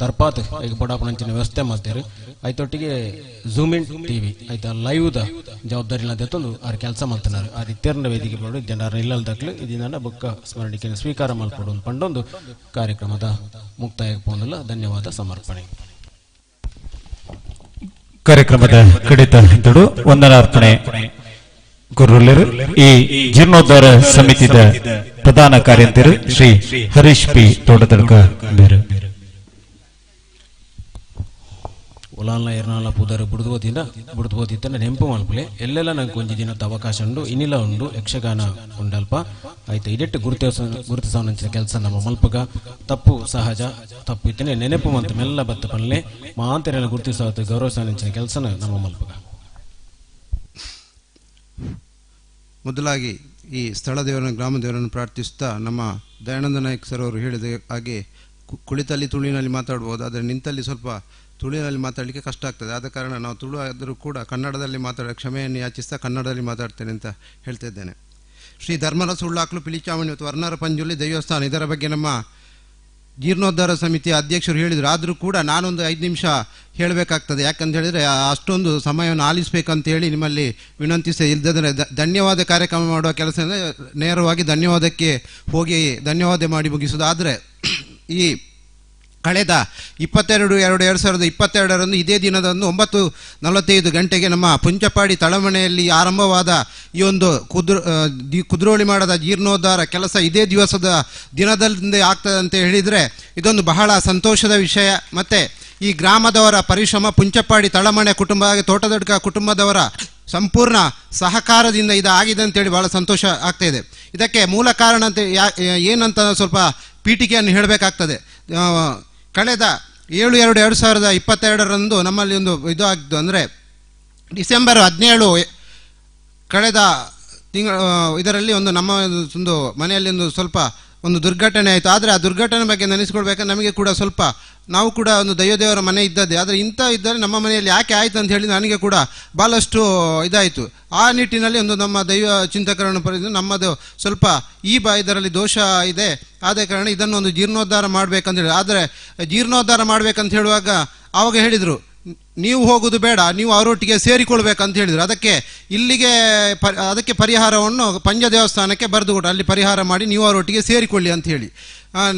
ತರ್ಪಾತ್ ಈಗ ಬಡಾಪಣಂಚಿನ ವ್ಯವಸ್ಥೆ ಮಾಡ್ತೀರಿ ಐತೊಟ್ಟಿಗೆ ಝೂಮ್ ಇನ್ ಟಿವಿ ಆಯ್ತಾ ಲೈವ್ದ ಜವಾಬ್ದಾರಿನ ತೆತ್ತೊಂದು ಅವ್ರ ಕೆಲಸ ಮಾಡ್ತಾರೆ ಆ ರೀತಿಯರ್ನ ವೇದಿಕೆ ಪಡು ಜನರ ಇಲ್ಲದಕ್ಲು ಇದನ್ನ ಬುಕ್ಕ ಸ್ಮರಣಿಕೆ ಸ್ವೀಕಾರ ಮಾಡ್ಕೊಡು ಪಂಡೊಂದು ಕಾರ್ಯಕ್ರಮದ ಮುಕ್ತಾಯ ಪೋನಲ್ಲ ಧನ್ಯವಾದ ಸಮರ್ಪಣೆ ಕಾರ್ಯಕ್ರಮದ ಕಡಿತ ಹಿಂದಡು ವಂದನಾರ್ಪಣೆ ಗುರುಲ್ಲರು ಈ ಜೀರ್ಣೋದ್ಧಾರ ಸಮಿತಿದ ಪ್ರಧಾನ ಕಾರ್ಯಂತರು ಶ್ರೀ ಹರೀಶ್ ಪಿ ತೋಟದಡ್ಕ ಬೇರೆ ಒಲಾನ್ಲ ಎರ್ನಾಳ ಪೂದಾರು ಬುಡ್ದು ನೆಂಪು ಮಲ್ಪಲೆ ಎಲ್ಲೆಲ್ಲ ನಂಗೆ ಒಂಜಿ ದಿನದ ಅವಕಾಶ ಉಂಡು ಇನ್ನಿಲ್ಲ ಉಂಡು ಯಕ್ಷಗಾನ ಉಂಡಲ್ಪ ಆಯ್ತು ಇದೆಟ್ಟು ಗುರುತಿಸವನಂಚಿನ ಕೆಲಸ ನಮ್ಮ ಮಲ್ಪಗ ತಪ್ಪು ಸಹಜ ತಪ್ಪು ಇತ್ತನೆ ನೆನಪು ಮಂತ ಮೆಲ್ಲ ಬತ್ತ ಪನ್ಲೆ ಮಾಂತೆರೆಲ್ಲ ಗುರುತಿಸವತ್ತು ಗೌರವಿಸವನಂಚಿನ ಕೆಲಸನ ನಮ್ಮ ಮಲ್ಪಗ ಮೊದಲಾಗಿ ಈ ಸ್ಥಳ ದೇವರನ್ನು ಗ್ರಾಮ ದೇವರನ್ನು ಪ್ರಾರ್ಥಿಸುತ್ತಾ ನಮ್ಮ ದಯಾನಂದ ನಾಯಕ್ ಸರ್ ಅವರು ಹೇಳಿದ ಹಾಗೆ ಕುಳಿತಲ್ಲಿ ತುಳುವಿನಲ್ಲಿ ಮಾತಾಡ್ಬೋದು ಆದರೆ ನಿಂತಲ್ಲಿ ಸ್ವಲ್ಪ ತುಳುವಿನಲ್ಲಿ ಮಾತಾಡಲಿಕ್ಕೆ ಕಷ್ಟ ಆಗ್ತದೆ ಆದ ಕಾರಣ ನಾವು ತುಳು ಆದರೂ ಕೂಡ ಕನ್ನಡದಲ್ಲಿ ಕ್ಷಮೆಯನ್ನು ಯಾಚಿಸ್ತಾ ಕನ್ನಡದಲ್ಲಿ ಮಾತಾಡ್ತೇನೆ ಅಂತ ಹೇಳ್ತಾ ಇದ್ದೇನೆ. ಶ್ರೀ ಧರ್ಮರಸ ಉಳ್ಳಾಕ್ಲು ಪಿಲಿಚಾಮಣಿ ಮತ್ತು ವರ್ಣರ ಪಂಜುಲಿ ದೇವಸ್ಥಾನ ಇದರ ಬಗ್ಗೆ ನಮ್ಮ ಜೀರ್ಣೋದ್ಧಾರ ಸಮಿತಿಯ ಅಧ್ಯಕ್ಷರು ಹೇಳಿದರು. ಆದರೂ ಕೂಡ ನಾನೊಂದು 5 ನಿಮಿಷ ಹೇಳಬೇಕಾಗ್ತದೆ. ಯಾಕಂತ ಹೇಳಿದರೆ ಅಷ್ಟೊಂದು ಸಮಯವನ್ನು ಆಲಿಸಬೇಕಂತೇಳಿ ನಿಮ್ಮಲ್ಲಿ ವಿನಂತಿಸಿ ಇಲ್ಲದ್ರೆ ಧನ್ಯವಾದ ಕಾರ್ಯಕ್ರಮ ಮಾಡುವ ಕೆಲಸ ನೇರವಾಗಿ ಧನ್ಯವಾದಕ್ಕೆ ಹೋಗಿ ಧನ್ಯವಾದ ಮಾಡಿ ಮುಗಿಸೋದು. ಆದರೆ ಈ ಕಳೆದ 22/2/2022 ಇದೇ ದಿನದಂದು 9:45 ಗಂಟೆಗೆ ನಮ್ಮ ಪುಂಚಪಾಡಿ ತಳಮನೆಯಲ್ಲಿ ಆರಂಭವಾದ ಈ ಒಂದು ಕುದ್ರೋಳಿ ಮಾಡದ ಜೀರ್ಣೋದ್ಧಾರ ಕೆಲಸ ಇದೇ ದಿನದಲ್ಲಿ ಆಗ್ತದೆ ಅಂತ ಹೇಳಿದರೆ ಇದೊಂದು ಬಹಳ ಸಂತೋಷದ ವಿಷಯ. ಮತ್ತು ಈ ಗ್ರಾಮದವರ ಪರಿಶ್ರಮ, ಪುಂಚಪಾಡಿ ತಳಮನೆ ಕುಟುಂಬ, ತೋಟದಡ್ಕ ಕುಟುಂಬದವರ ಸಂಪೂರ್ಣ ಸಹಕಾರದಿಂದ ಇದು ಆಗಿದೆ ಅಂತೇಳಿ ಭಾಳ ಸಂತೋಷ ಆಗ್ತಾಯಿದೆ. ಇದಕ್ಕೆ ಮೂಲ ಕಾರಣ ಅಂತ ಏನಂತ ಸ್ವಲ್ಪ ಪೀಠಿಕೆಯನ್ನು ಹೇಳಬೇಕಾಗ್ತದೆ. ಕಳೆದ 7/2/2022 ನಮ್ಮಲ್ಲಿ ಒಂದು ಇದು ಆಗಿದ್ದು ಅಂದರೆ ಡಿಸೆಂಬರ್ 17 ಕಳೆದ ಇದರಲ್ಲಿ ನಮ್ಮ ಒಂದು ಮನೆಯಲ್ಲಿ ಸ್ವಲ್ಪ ದುರ್ಘಟನೆ ಆಯಿತು. ಆದರೆ ಆ ದುರ್ಘಟನೆ ಬಗ್ಗೆ ನೆನೆಸ್ಕೊಳ್ಬೇಕಾದ್ರೆ ನಮಗೆ ಕೂಡ ಸ್ವಲ್ಪ ನಾವು ಕೂಡ ಒಂದು ದೈವದೇವರ ಮನೆ ಇದ್ದದ್ದೇ. ಆದರೆ ಇಂಥ ಇದ್ದರೆ ನಮ್ಮ ಮನೆಯಲ್ಲಿ ಯಾಕೆ ಆಯಿತು ಅಂತ ಹೇಳಿ ನನಗೆ ಕೂಡ ಭಾಳಷ್ಟು ಇದಾಯಿತು. ಆ ನಿಟ್ಟಿನಲ್ಲಿ ನಮ್ಮ ದೈವ ಚಿಂತಕರನ್ನು ಪರಿದು ನಮ್ಮದು ಸ್ವಲ್ಪ ಇದರಲ್ಲಿ ದೋಷ ಇದೆ, ಆದ ಕಾರಣ ಇದನ್ನು ಜೀರ್ಣೋದ್ಧಾರ ಮಾಡಬೇಕಂತ ಹೇಳಿ. ಆದರೆ ಜೀರ್ಣೋದ್ಧಾರ ಮಾಡಬೇಕಂತ ಹೇಳುವಾಗ ಆವಾಗ ಹೇಳಿದರು, ನೀವು ಹೋಗೋದು ಬೇಡ, ನೀವು ಅವರೊಟ್ಟಿಗೆ ಸೇರಿಕೊಳ್ಬೇಕಂತ ಹೇಳಿದರು. ಅದಕ್ಕೆ ಪರಿಹಾರವನ್ನು ಪಂಜ ದೇವಸ್ಥಾನಕ್ಕೆ ಬರೆದು ಕೊಟ್ಟು ಅಲ್ಲಿ ಪರಿಹಾರ ಮಾಡಿ ನೀವು ಅವರೊಟ್ಟಿಗೆ ಸೇರಿಕೊಳ್ಳಿ ಅಂತ ಹೇಳಿ.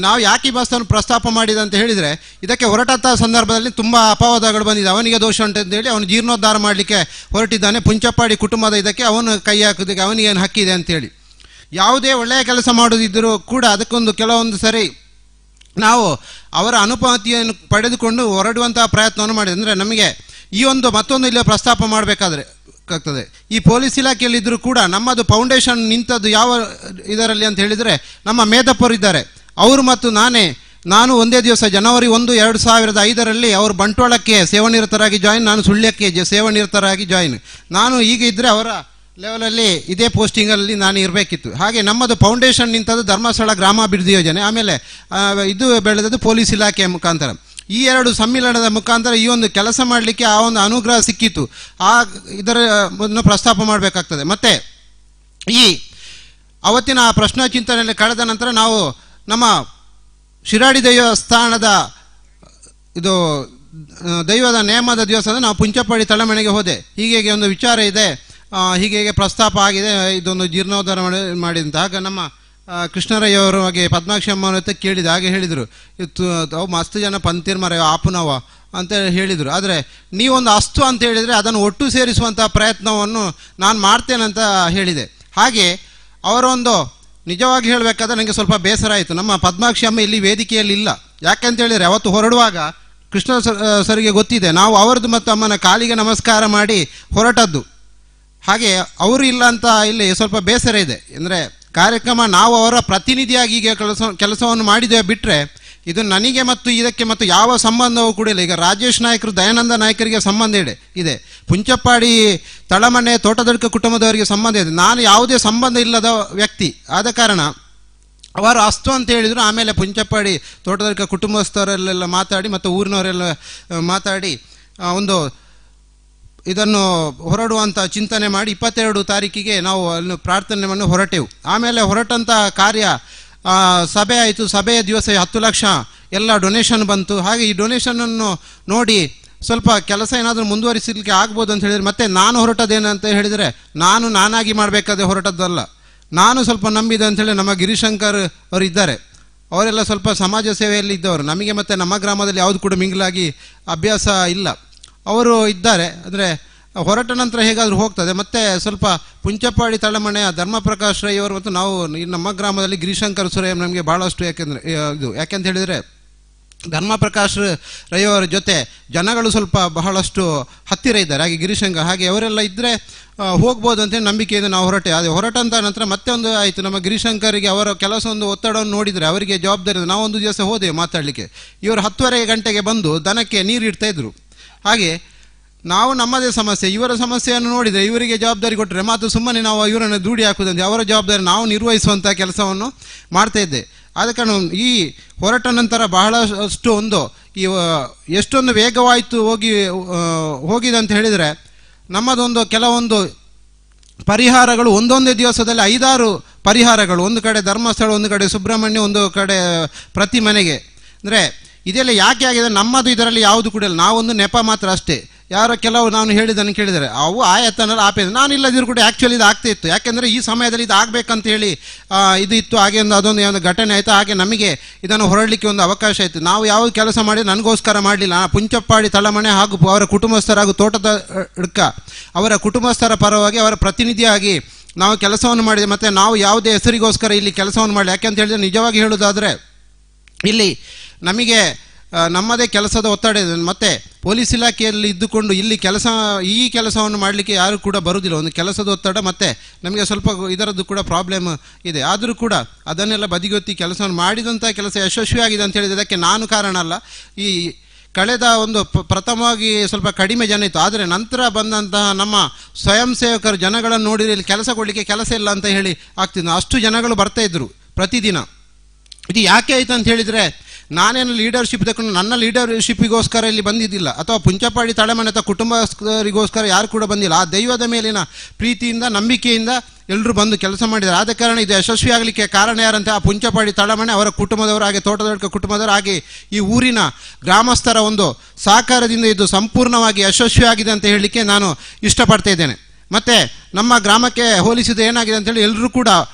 ನಾವು ಯಾಕೆ ಈ ಬಸ್ಸನ್ನು ಪ್ರಸ್ತಾಪ ಮಾಡಿದೆ ಅಂತ ಹೇಳಿದರೆ, ಇದಕ್ಕೆ ಹೊರಟಂಥ ಸಂದರ್ಭದಲ್ಲಿ ತುಂಬ ಅಪವಾದಗಳು ಬಂದಿದೆ. ಅವನಿಗೆ ದೋಷ ಉಂಟಂತೇಳಿ ಅವನು ಜೀರ್ಣೋದ್ಧಾರ ಮಾಡಲಿಕ್ಕೆ ಹೊರಟಿದ್ದಾನೆ. ಪುಂಚಪಾಡಿ ಕುಟುಂಬದ ಇದಕ್ಕೆ ಅವನು ಕೈ ಹಾಕೋದಕ್ಕೆ ಅವನಿಗೇನು ಹಕ್ಕಿದೆ ಅಂಥೇಳಿ. ಯಾವುದೇ ಒಳ್ಳೆಯ ಕೆಲಸ ಮಾಡೋದಿದ್ದರೂ ಕೂಡ ಅದಕ್ಕೊಂದು ಕೆಲವೊಂದು ಸರಿ ನಾವು ಅವರ ಅನುಮತಿಯನ್ನು ಪಡೆದುಕೊಂಡು ಹೊರಡುವಂತಹ ಪ್ರಯತ್ನವನ್ನು ಮಾಡಿದೆ. ಅಂದರೆ ನಮಗೆ ಈ ಒಂದು ಮತ್ತೊಂದು ಇಲ್ಲಿ ಪ್ರಸ್ತಾಪ ಮಾಡಬೇಕಾದ್ರೆ ಆಗ್ತದೆ. ಈ ಪೊಲೀಸ್ ಇಲಾಖೆಯಲ್ಲಿದ್ದರೂ ಕೂಡ ನಮ್ಮದು ಫೌಂಡೇಶನ್ ನಿಂತದ್ದು ಯಾವ ಇದರಲ್ಲಿ ಅಂತ ಹೇಳಿದರೆ, ನಮ್ಮ ಮೇಧಪ್ಪರು ಇದ್ದಾರೆ, ಅವರು ಮತ್ತು ನಾನು ಒಂದೇ ದಿವಸ ಜನವರಿ 1, 2005 ಅವರು ಬಂಟ್ವಾಳಕ್ಕೆ ಸೇವಾನಿರತರಾಗಿ ಜಾಯಿನ್, ನಾನು ಸುಳ್ಯಕ್ಕೆ ಸೇವಾನಿರತರಾಗಿ ಜಾಯಿನ್. ನಾನು ಈಗ ಇದ್ದರೆ ಅವರ ಲೆವೆಲಲ್ಲಿ ಇದೇ ಪೋಸ್ಟಿಂಗಲ್ಲಿ ನಾನು ಇರಬೇಕಿತ್ತು. ಹಾಗೆ ನಮ್ಮದು ಫೌಂಡೇಶನ್ ನಿಂತದ್ದು ಧರ್ಮಸ್ಥಳ ಗ್ರಾಮಾಭಿವೃದ್ಧಿ ಯೋಜನೆ, ಆಮೇಲೆ ಇದು ಬೆಳೆದದ್ದು ಪೊಲೀಸ್ ಇಲಾಖೆಯ ಮುಖಾಂತರ. ಈ 2 ಸಮ್ಮಿಲನದ ಮುಖಾಂತರ ಈ ಒಂದು ಕೆಲಸ ಮಾಡಲಿಕ್ಕೆ ಆ ಒಂದು ಅನುಗ್ರಹ ಸಿಕ್ಕಿತ್ತು. ಇದರ ಪ್ರಸ್ತಾಪ ಮಾಡಬೇಕಾಗ್ತದೆ. ಮತ್ತು ಈ ಅವತ್ತಿನ ಪ್ರಶ್ನಾ ಚಿಂತನೆಯಲ್ಲಿ ಕಳೆದ ನಂತರ ನಾವು ನಮ್ಮ ಶಿರಾಡಿ ದೇವಸ್ಥಾನದ ಇದು ದೈವದ ನೇಮದ ದಿವಸದ ನಾವು ಪುಂಚಪ್ಪಾಡಿ ತಳಮನೆಗೆ ಹೋದೆ. ಹೀಗೆ ಒಂದು ವಿಚಾರ ಇದೆ, ಹೀಗೆ ಪ್ರಸ್ತಾಪ ಆಗಿದೆ, ಇದೊಂದು ಜೀರ್ಣೋದ್ಧಾರ ಮಾಡಿದಂತ. ಆಗ ನಮ್ಮ ಕೃಷ್ಣರಯ್ಯವರು ಹಾಗೆ ಪದ್ಮಾಕ್ಷಿ ಅಮ್ಮನ ಹತ್ರ ಕೇಳಿದೆ. ಹಾಗೆ ಹೇಳಿದರು, ಅವು ಮಸ್ತ್ ಜನ ಪಂತೀರ್ ಮರ ಆಪುನವ ಅಂತ ಹೇಳಿದರು. ಆದರೆ ನೀವೊಂದು ಅಸ್ತು ಅಂತ ಹೇಳಿದರೆ ಅದನ್ನು ಒಟ್ಟು ಸೇರಿಸುವಂಥ ಪ್ರಯತ್ನವನ್ನು ನಾನು ಮಾಡ್ತೇನಂತ ಹೇಳಿದೆ. ಹಾಗೆ ಅವರೊಂದು ನಿಜವಾಗಿ ಹೇಳಬೇಕಾದ್ರೆ ನನಗೆ ಸ್ವಲ್ಪ ಬೇಸರ ಆಯಿತು. ನಮ್ಮ ಪದ್ಮಾಕ್ಷಿ ಅಮ್ಮ ಇಲ್ಲಿ ವೇದಿಕೆಯಲ್ಲಿ ಇಲ್ಲ. ಯಾಕೆಂತ ಹೇಳಿದರೆ ಅವತ್ತು ಹೊರಡುವಾಗ ಕೃಷ್ಣ ಸರಿಗೆ ಗೊತ್ತಿದೆ, ನಾವು ಅವರದ್ದು ಮತ್ತು ಅಮ್ಮನ ಕಾಲಿಗೆ ನಮಸ್ಕಾರ ಮಾಡಿ ಹೊರಟದ್ದು. ಹಾಗೆ ಅವರು ಇಲ್ಲ ಅಂತ ಇಲ್ಲಿ ಸ್ವಲ್ಪ ಬೇಸರ ಇದೆ. ಅಂದರೆ ಕಾರ್ಯಕ್ರಮ ನಾವು ಅವರ ಪ್ರತಿನಿಧಿಯಾಗಿ ಈಗ ಕೆಲಸವನ್ನು ಮಾಡಿದ್ದೇವೆ ಬಿಟ್ಟರೆ ಇದು ನನಗೆ ಮತ್ತು ಇದಕ್ಕೆ ಮತ್ತು ಯಾವ ಸಂಬಂಧವೂ ಕೂಡ ಇಲ್ಲ. ಈಗ ರಾಜೇಶ್ ನಾಯ್ಕರು ದಯಾನಂದ ನಾಯ್ಕರಿಗೆ ಸಂಬಂಧ ಇದೆ, ಪುಂಚಪ್ಪಾಡಿ ತಳಮನೆ ತೋಟದಡ್ಕ ಕುಟುಂಬದವರಿಗೆ ಸಂಬಂಧ ಇದೆ. ನಾನು ಯಾವುದೇ ಸಂಬಂಧ ಇಲ್ಲದ ವ್ಯಕ್ತಿ ಆದ ಕಾರಣ ಅವರು ಅಸ್ತು ಅಂತ ಹೇಳಿದರು. ಆಮೇಲೆ ಪುಂಚಪ್ಪಾಡಿ ತೋಟದಡ್ಕ ಕುಟುಂಬಸ್ಥರೆಲ್ಲ ಮಾತಾಡಿ ಮತ್ತು ಊರಿನವರೆಲ್ಲ ಮಾತಾಡಿ ಒಂದು ಇದನ್ನು ಹೊರಡುವಂಥ ಚಿಂತನೆ ಮಾಡಿ 22 ತಾರೀಕಿಗೆ ನಾವು ಅಲ್ಲಿ ಪ್ರಾರ್ಥನೆಯನ್ನು ಹೊರಟೆವು. ಆಮೇಲೆ ಹೊರಟಂಥ ಕಾರ್ಯ ಸಭೆ ಆಯಿತು. ಸಭೆಯ ದಿವಸ 10 ಲಕ್ಷ ಎಲ್ಲ ಡೊನೇಷನ್ ಬಂತು. ಹಾಗೆ ಈ ಡೊನೇಷನನ್ನು ನೋಡಿ ಸ್ವಲ್ಪ ಕೆಲಸ ಏನಾದರೂ ಮುಂದುವರಿಸಲಿಕ್ಕೆ ಆಗ್ಬೋದು ಅಂತ ಹೇಳಿದರೆ, ಮತ್ತೆ ನಾನು ಹೊರಟದೇನಂತ ಹೇಳಿದರೆ ನಾನಾಗಿ ಮಾಡಬೇಕಾದ್ರೆ ಹೊರಟದ್ದಲ್ಲ. ನಾನು ಸ್ವಲ್ಪ ನಂಬಿದೆ ಅಂಥೇಳಿ ನಮ್ಮ ಗಿರಿಶಂಕರ್ ಅವರು ಇದ್ದಾರೆ, ಅವರೆಲ್ಲ ಸ್ವಲ್ಪ ಸಮಾಜ ಸೇವೆಯಲ್ಲಿ ಇದ್ದವರು. ನಮಗೆ ಮತ್ತು ನಮ್ಮ ಗ್ರಾಮದಲ್ಲಿ ಯಾವುದು ಕೂಡ ಮಿಂಗಲಾಗಿ ಅಭ್ಯಾಸ ಇಲ್ಲ. ಅವರು ಇದ್ದಾರೆ. ಅಂದರೆ ಹೊರಟ ನಂತರ ಹೇಗಾದರೂ ಹೋಗ್ತದೆ. ಮತ್ತು ಸ್ವಲ್ಪ ಪುಂಚಪ್ಪಾಡಿ ತಳಮನೆಯ ಧರ್ಮಪ್ರಕಾಶ್ ರೈ ಅವರು ಮತ್ತು ನಾವು ನಮ್ಮ ಗ್ರಾಮದಲ್ಲಿ ಗಿರಿಶಂಕರ್ ಸುರಯ್ಯ ನಮಗೆ ಭಾಳಷ್ಟು ಯಾಕೆಂತ ಹೇಳಿದರೆ ಧರ್ಮಪ್ರಕಾಶ್ ರೈ ಅವರ ಜೊತೆ ಜನಗಳು ಸ್ವಲ್ಪ ಬಹಳಷ್ಟು ಹತ್ತಿರ ಇದ್ದಾರೆ. ಹಾಗೆ ಗಿರಿಶಂಕರ್ ಹಾಗೆ ಅವರೆಲ್ಲ ಇದ್ದರೆ ಹೋಗ್ಬೋದು ಅಂತೇಳಿ ನಂಬಿಕೆಯಿಂದ ನಾವು ಹೊರಟೆ. ಅದೇ ಹೊರಟಂತ ನಂತರ ಮತ್ತೆ ಒಂದು ಆಯಿತು, ನಮ್ಮ ಗಿರಿಶಂಕರಿಗೆ ಅವರ ಕೆಲಸ ಒಂದು ಒತ್ತಡವನ್ನು ನೋಡಿದರೆ ಅವರಿಗೆ ಜವಾಬ್ದಾರಿ. ನಾವೊಂದು ದಿವಸ ಹೋದೆವು ಮಾತಾಡಲಿಕ್ಕೆ. ಇವರು 10:30 ಗಂಟೆಗೆ ಬಂದು ದನಕ್ಕೆ ನೀರು ಇಡ್ತಾಯಿದ್ರು. ಹಾಗೆ ನಾವು ನಮ್ಮದೇ ಸಮಸ್ಯೆ, ಇವರ ಸಮಸ್ಯೆಯನ್ನು ನೋಡಿದರೆ ಇವರಿಗೆ ಜವಾಬ್ದಾರಿ ಕೊಟ್ಟರೆ ಮಾತ್ರ ಸುಮ್ಮನೆ ನಾವು ಇವರನ್ನು ದೂಡಿ ಹಾಕುವುದಂತೆ ಅವರ ಜವಾಬ್ದಾರಿ ನಾವು ನಿರ್ವಹಿಸುವಂಥ ಕೆಲಸವನ್ನು ಮಾಡ್ತಾಯಿದ್ದೆ. ಆದ ಕಾರಣ ಈ ಹೊರಟ ನಂತರ ಬಹಳಷ್ಟು ಎಷ್ಟೊಂದು ವೇಗವಾಯಿತು ಹೋಗಿದೆ ಅಂತ ಹೇಳಿದರೆ, ನಮ್ಮದೊಂದು ಕೆಲವೊಂದು ಪರಿಹಾರಗಳು ಒಂದೊಂದೇ ದಿವಸದಲ್ಲಿ 5-6 ಪರಿಹಾರಗಳು, ಒಂದು ಕಡೆ ಧರ್ಮಸ್ಥಳ, ಒಂದು ಕಡೆ ಸುಬ್ರಹ್ಮಣ್ಯ, ಒಂದು ಕಡೆ ಪ್ರತಿ ಮನೆಗೆ. ಅಂದರೆ ಇದೆಲ್ಲ ಯಾಕೆ ಆಗಿದೆ, ನಮ್ಮದು ಇದರಲ್ಲಿ ಯಾವುದು ಕೂಡ ಇಲ್ಲ, ನಾವೊಂದು ನೆಪ ಮಾತ್ರ ಅಷ್ಟೇ. ಯಾರೋ ಕೆಲವು ನಾನು ಹೇಳಿದ್ದನ್ನು ಕೇಳಿದರೆ ಅವು ಆಯತ್ತನಲ್ಲಿ ಆಪೇದು, ನಾನು ಇಲ್ಲದಿದ್ರು ಕೂಡ ಆ್ಯಕ್ಚುಲಿ ಇದು ಆಗ್ತಾ ಇತ್ತು. ಯಾಕೆಂದರೆ ಈ ಸಮಯದಲ್ಲಿ ಇದು ಆಗಬೇಕಂತ ಹೇಳಿ ಇದು ಇತ್ತು. ಹಾಗೆ ಅದೊಂದು ಘಟನೆ ಆಯಿತು. ಹಾಗೆ ನಮಗೆ ಇದನ್ನು ಹೊರಡಲಿಕ್ಕೆ ಒಂದು ಅವಕಾಶ ಆಯಿತು. ನಾವು ಯಾವ ಕೆಲಸ ಮಾಡಿ ನನಗೋಸ್ಕರ ಮಾಡಲಿಲ್ಲ. ಪುಂಚಪ್ಪಾಡಿ ತಳಮನೆ ಹಾಗೂ ಅವರ ಕುಟುಂಬಸ್ಥರ ಹಾಗೂ ತೋಟದ ಅಡ್ಕ ಅವರ ಕುಟುಂಬಸ್ಥರ ಪರವಾಗಿ ಅವರ ಪ್ರತಿನಿಧಿಯಾಗಿ ನಾವು ಕೆಲಸವನ್ನು ಮಾಡಿದೆ. ಮತ್ತು ನಾವು ಯಾವುದೇ ಹೆಸರಿಗೋಸ್ಕರ ಇಲ್ಲಿ ಕೆಲಸವನ್ನು ಮಾಡಲಿ. ಯಾಕೆಂತ ಹೇಳಿದರೆ ನಿಜವಾಗಿ ಹೇಳೋದಾದರೆ ಇಲ್ಲಿ ನಮಗೆ ನಮ್ಮದೇ ಕೆಲಸದ ಒತ್ತಡ ಇದೆ. ಮತ್ತು ಪೊಲೀಸ್ ಇಲಾಖೆಯಲ್ಲಿ ಇದ್ದುಕೊಂಡು ಇಲ್ಲಿ ಈ ಕೆಲಸವನ್ನು ಮಾಡಲಿಕ್ಕೆ ಯಾರು ಕೂಡ ಬರುವುದಿಲ್ಲ. ಒಂದು ಕೆಲಸದ ಒತ್ತಡ ಮತ್ತು ನಮಗೆ ಸ್ವಲ್ಪ ಇದರದ್ದು ಕೂಡ ಪ್ರಾಬ್ಲಮ್ ಇದೆ. ಆದರೂ ಕೂಡ ಅದನ್ನೆಲ್ಲ ಬದಿಗೊತ್ತಿ ಕೆಲಸವನ್ನು ಮಾಡಿದಂಥ ಕೆಲಸ ಯಶಸ್ವಿಯಾಗಿದೆ ಅಂತ ಹೇಳಿದರೆ ಅದಕ್ಕೆ ನಾನು ಕಾರಣ ಅಲ್ಲ. ಈ ಕಳೆದ ಒಂದು ಪ್ರಥಮವಾಗಿ ಸ್ವಲ್ಪ ಕಡಿಮೆ ಜನ ಇತ್ತು. ಆದರೆ ನಂತರ ಬಂದಂತಹ ನಮ್ಮ ಸ್ವಯಂ ಸೇವಕರು ಜನಗಳನ್ನು ನೋಡಿದರೆ ಇಲ್ಲಿ ಕೆಲಸ ಕೊಡಲಿಕ್ಕೆ ಕೆಲಸ ಇಲ್ಲ ಅಂತ ಹೇಳಿ ಆಗ್ತಿದ್ದ ಅಷ್ಟು ಜನಗಳು ಬರ್ತಾಯಿದ್ರು ಪ್ರತಿದಿನ. ಇದು ಯಾಕೆ ಆಯಿತು ಅಂತ ಹೇಳಿದರೆ, ನಾನೇನು ಲೀಡರ್ಶಿಪ್ ತಗೊಂಡು ನನ್ನ ಲೀಡರ್ಶಿಪ್ಪಿಗೋಸ್ಕರ ಇಲ್ಲಿ ಬಂದಿದ್ದಿಲ್ಲ, ಅಥವಾ ಪುಂಚಪ್ಪಾಡಿ ತಳಮನೆ ಅಥವಾ ಕುಟುಂಬಸ್ಥರಿಗೋಸ್ಕರ ಯಾರು ಕೂಡ ಬಂದಿಲ್ಲ. ಆ ದೈವದ ಮೇಲಿನ ಪ್ರೀತಿಯಿಂದ ನಂಬಿಕೆಯಿಂದ ಎಲ್ಲರೂ ಬಂದು ಕೆಲಸ ಮಾಡಿದ್ದಾರೆ. ಆದ ಕಾರಣ ಇದು ಯಶಸ್ವಿ ಆಗಲಿಕ್ಕೆ ಕಾರಣ ಯಾರಂತೆ ಆ ಪುಂಚಪ್ಪಾಡಿ ತಳಮನೆ, ಅವರ ಕುಟುಂಬದವರು, ಹಾಗೆ ತೋಟದಡ್ಕ ಕುಟುಂಬದವರು, ಹಾಗೆ ಈ ಊರಿನ ಗ್ರಾಮಸ್ಥರ ಒಂದು ಸಹಕಾರದಿಂದ ಇದು ಸಂಪೂರ್ಣವಾಗಿ ಯಶಸ್ವಿ ಆಗಿದೆ ಅಂತ ಹೇಳಲಿಕ್ಕೆ ನಾನು ಇಷ್ಟಪಡ್ತಾ ಇದ್ದೇನೆ. ಮತ್ತು ನಮ್ಮ ಗ್ರಾಮಕ್ಕೆ ಹೋಲಿಸಿದ ಏನಾಗಿದೆ ಅಂತೇಳಿ ಎಲ್ಲರೂ ಕೂಡ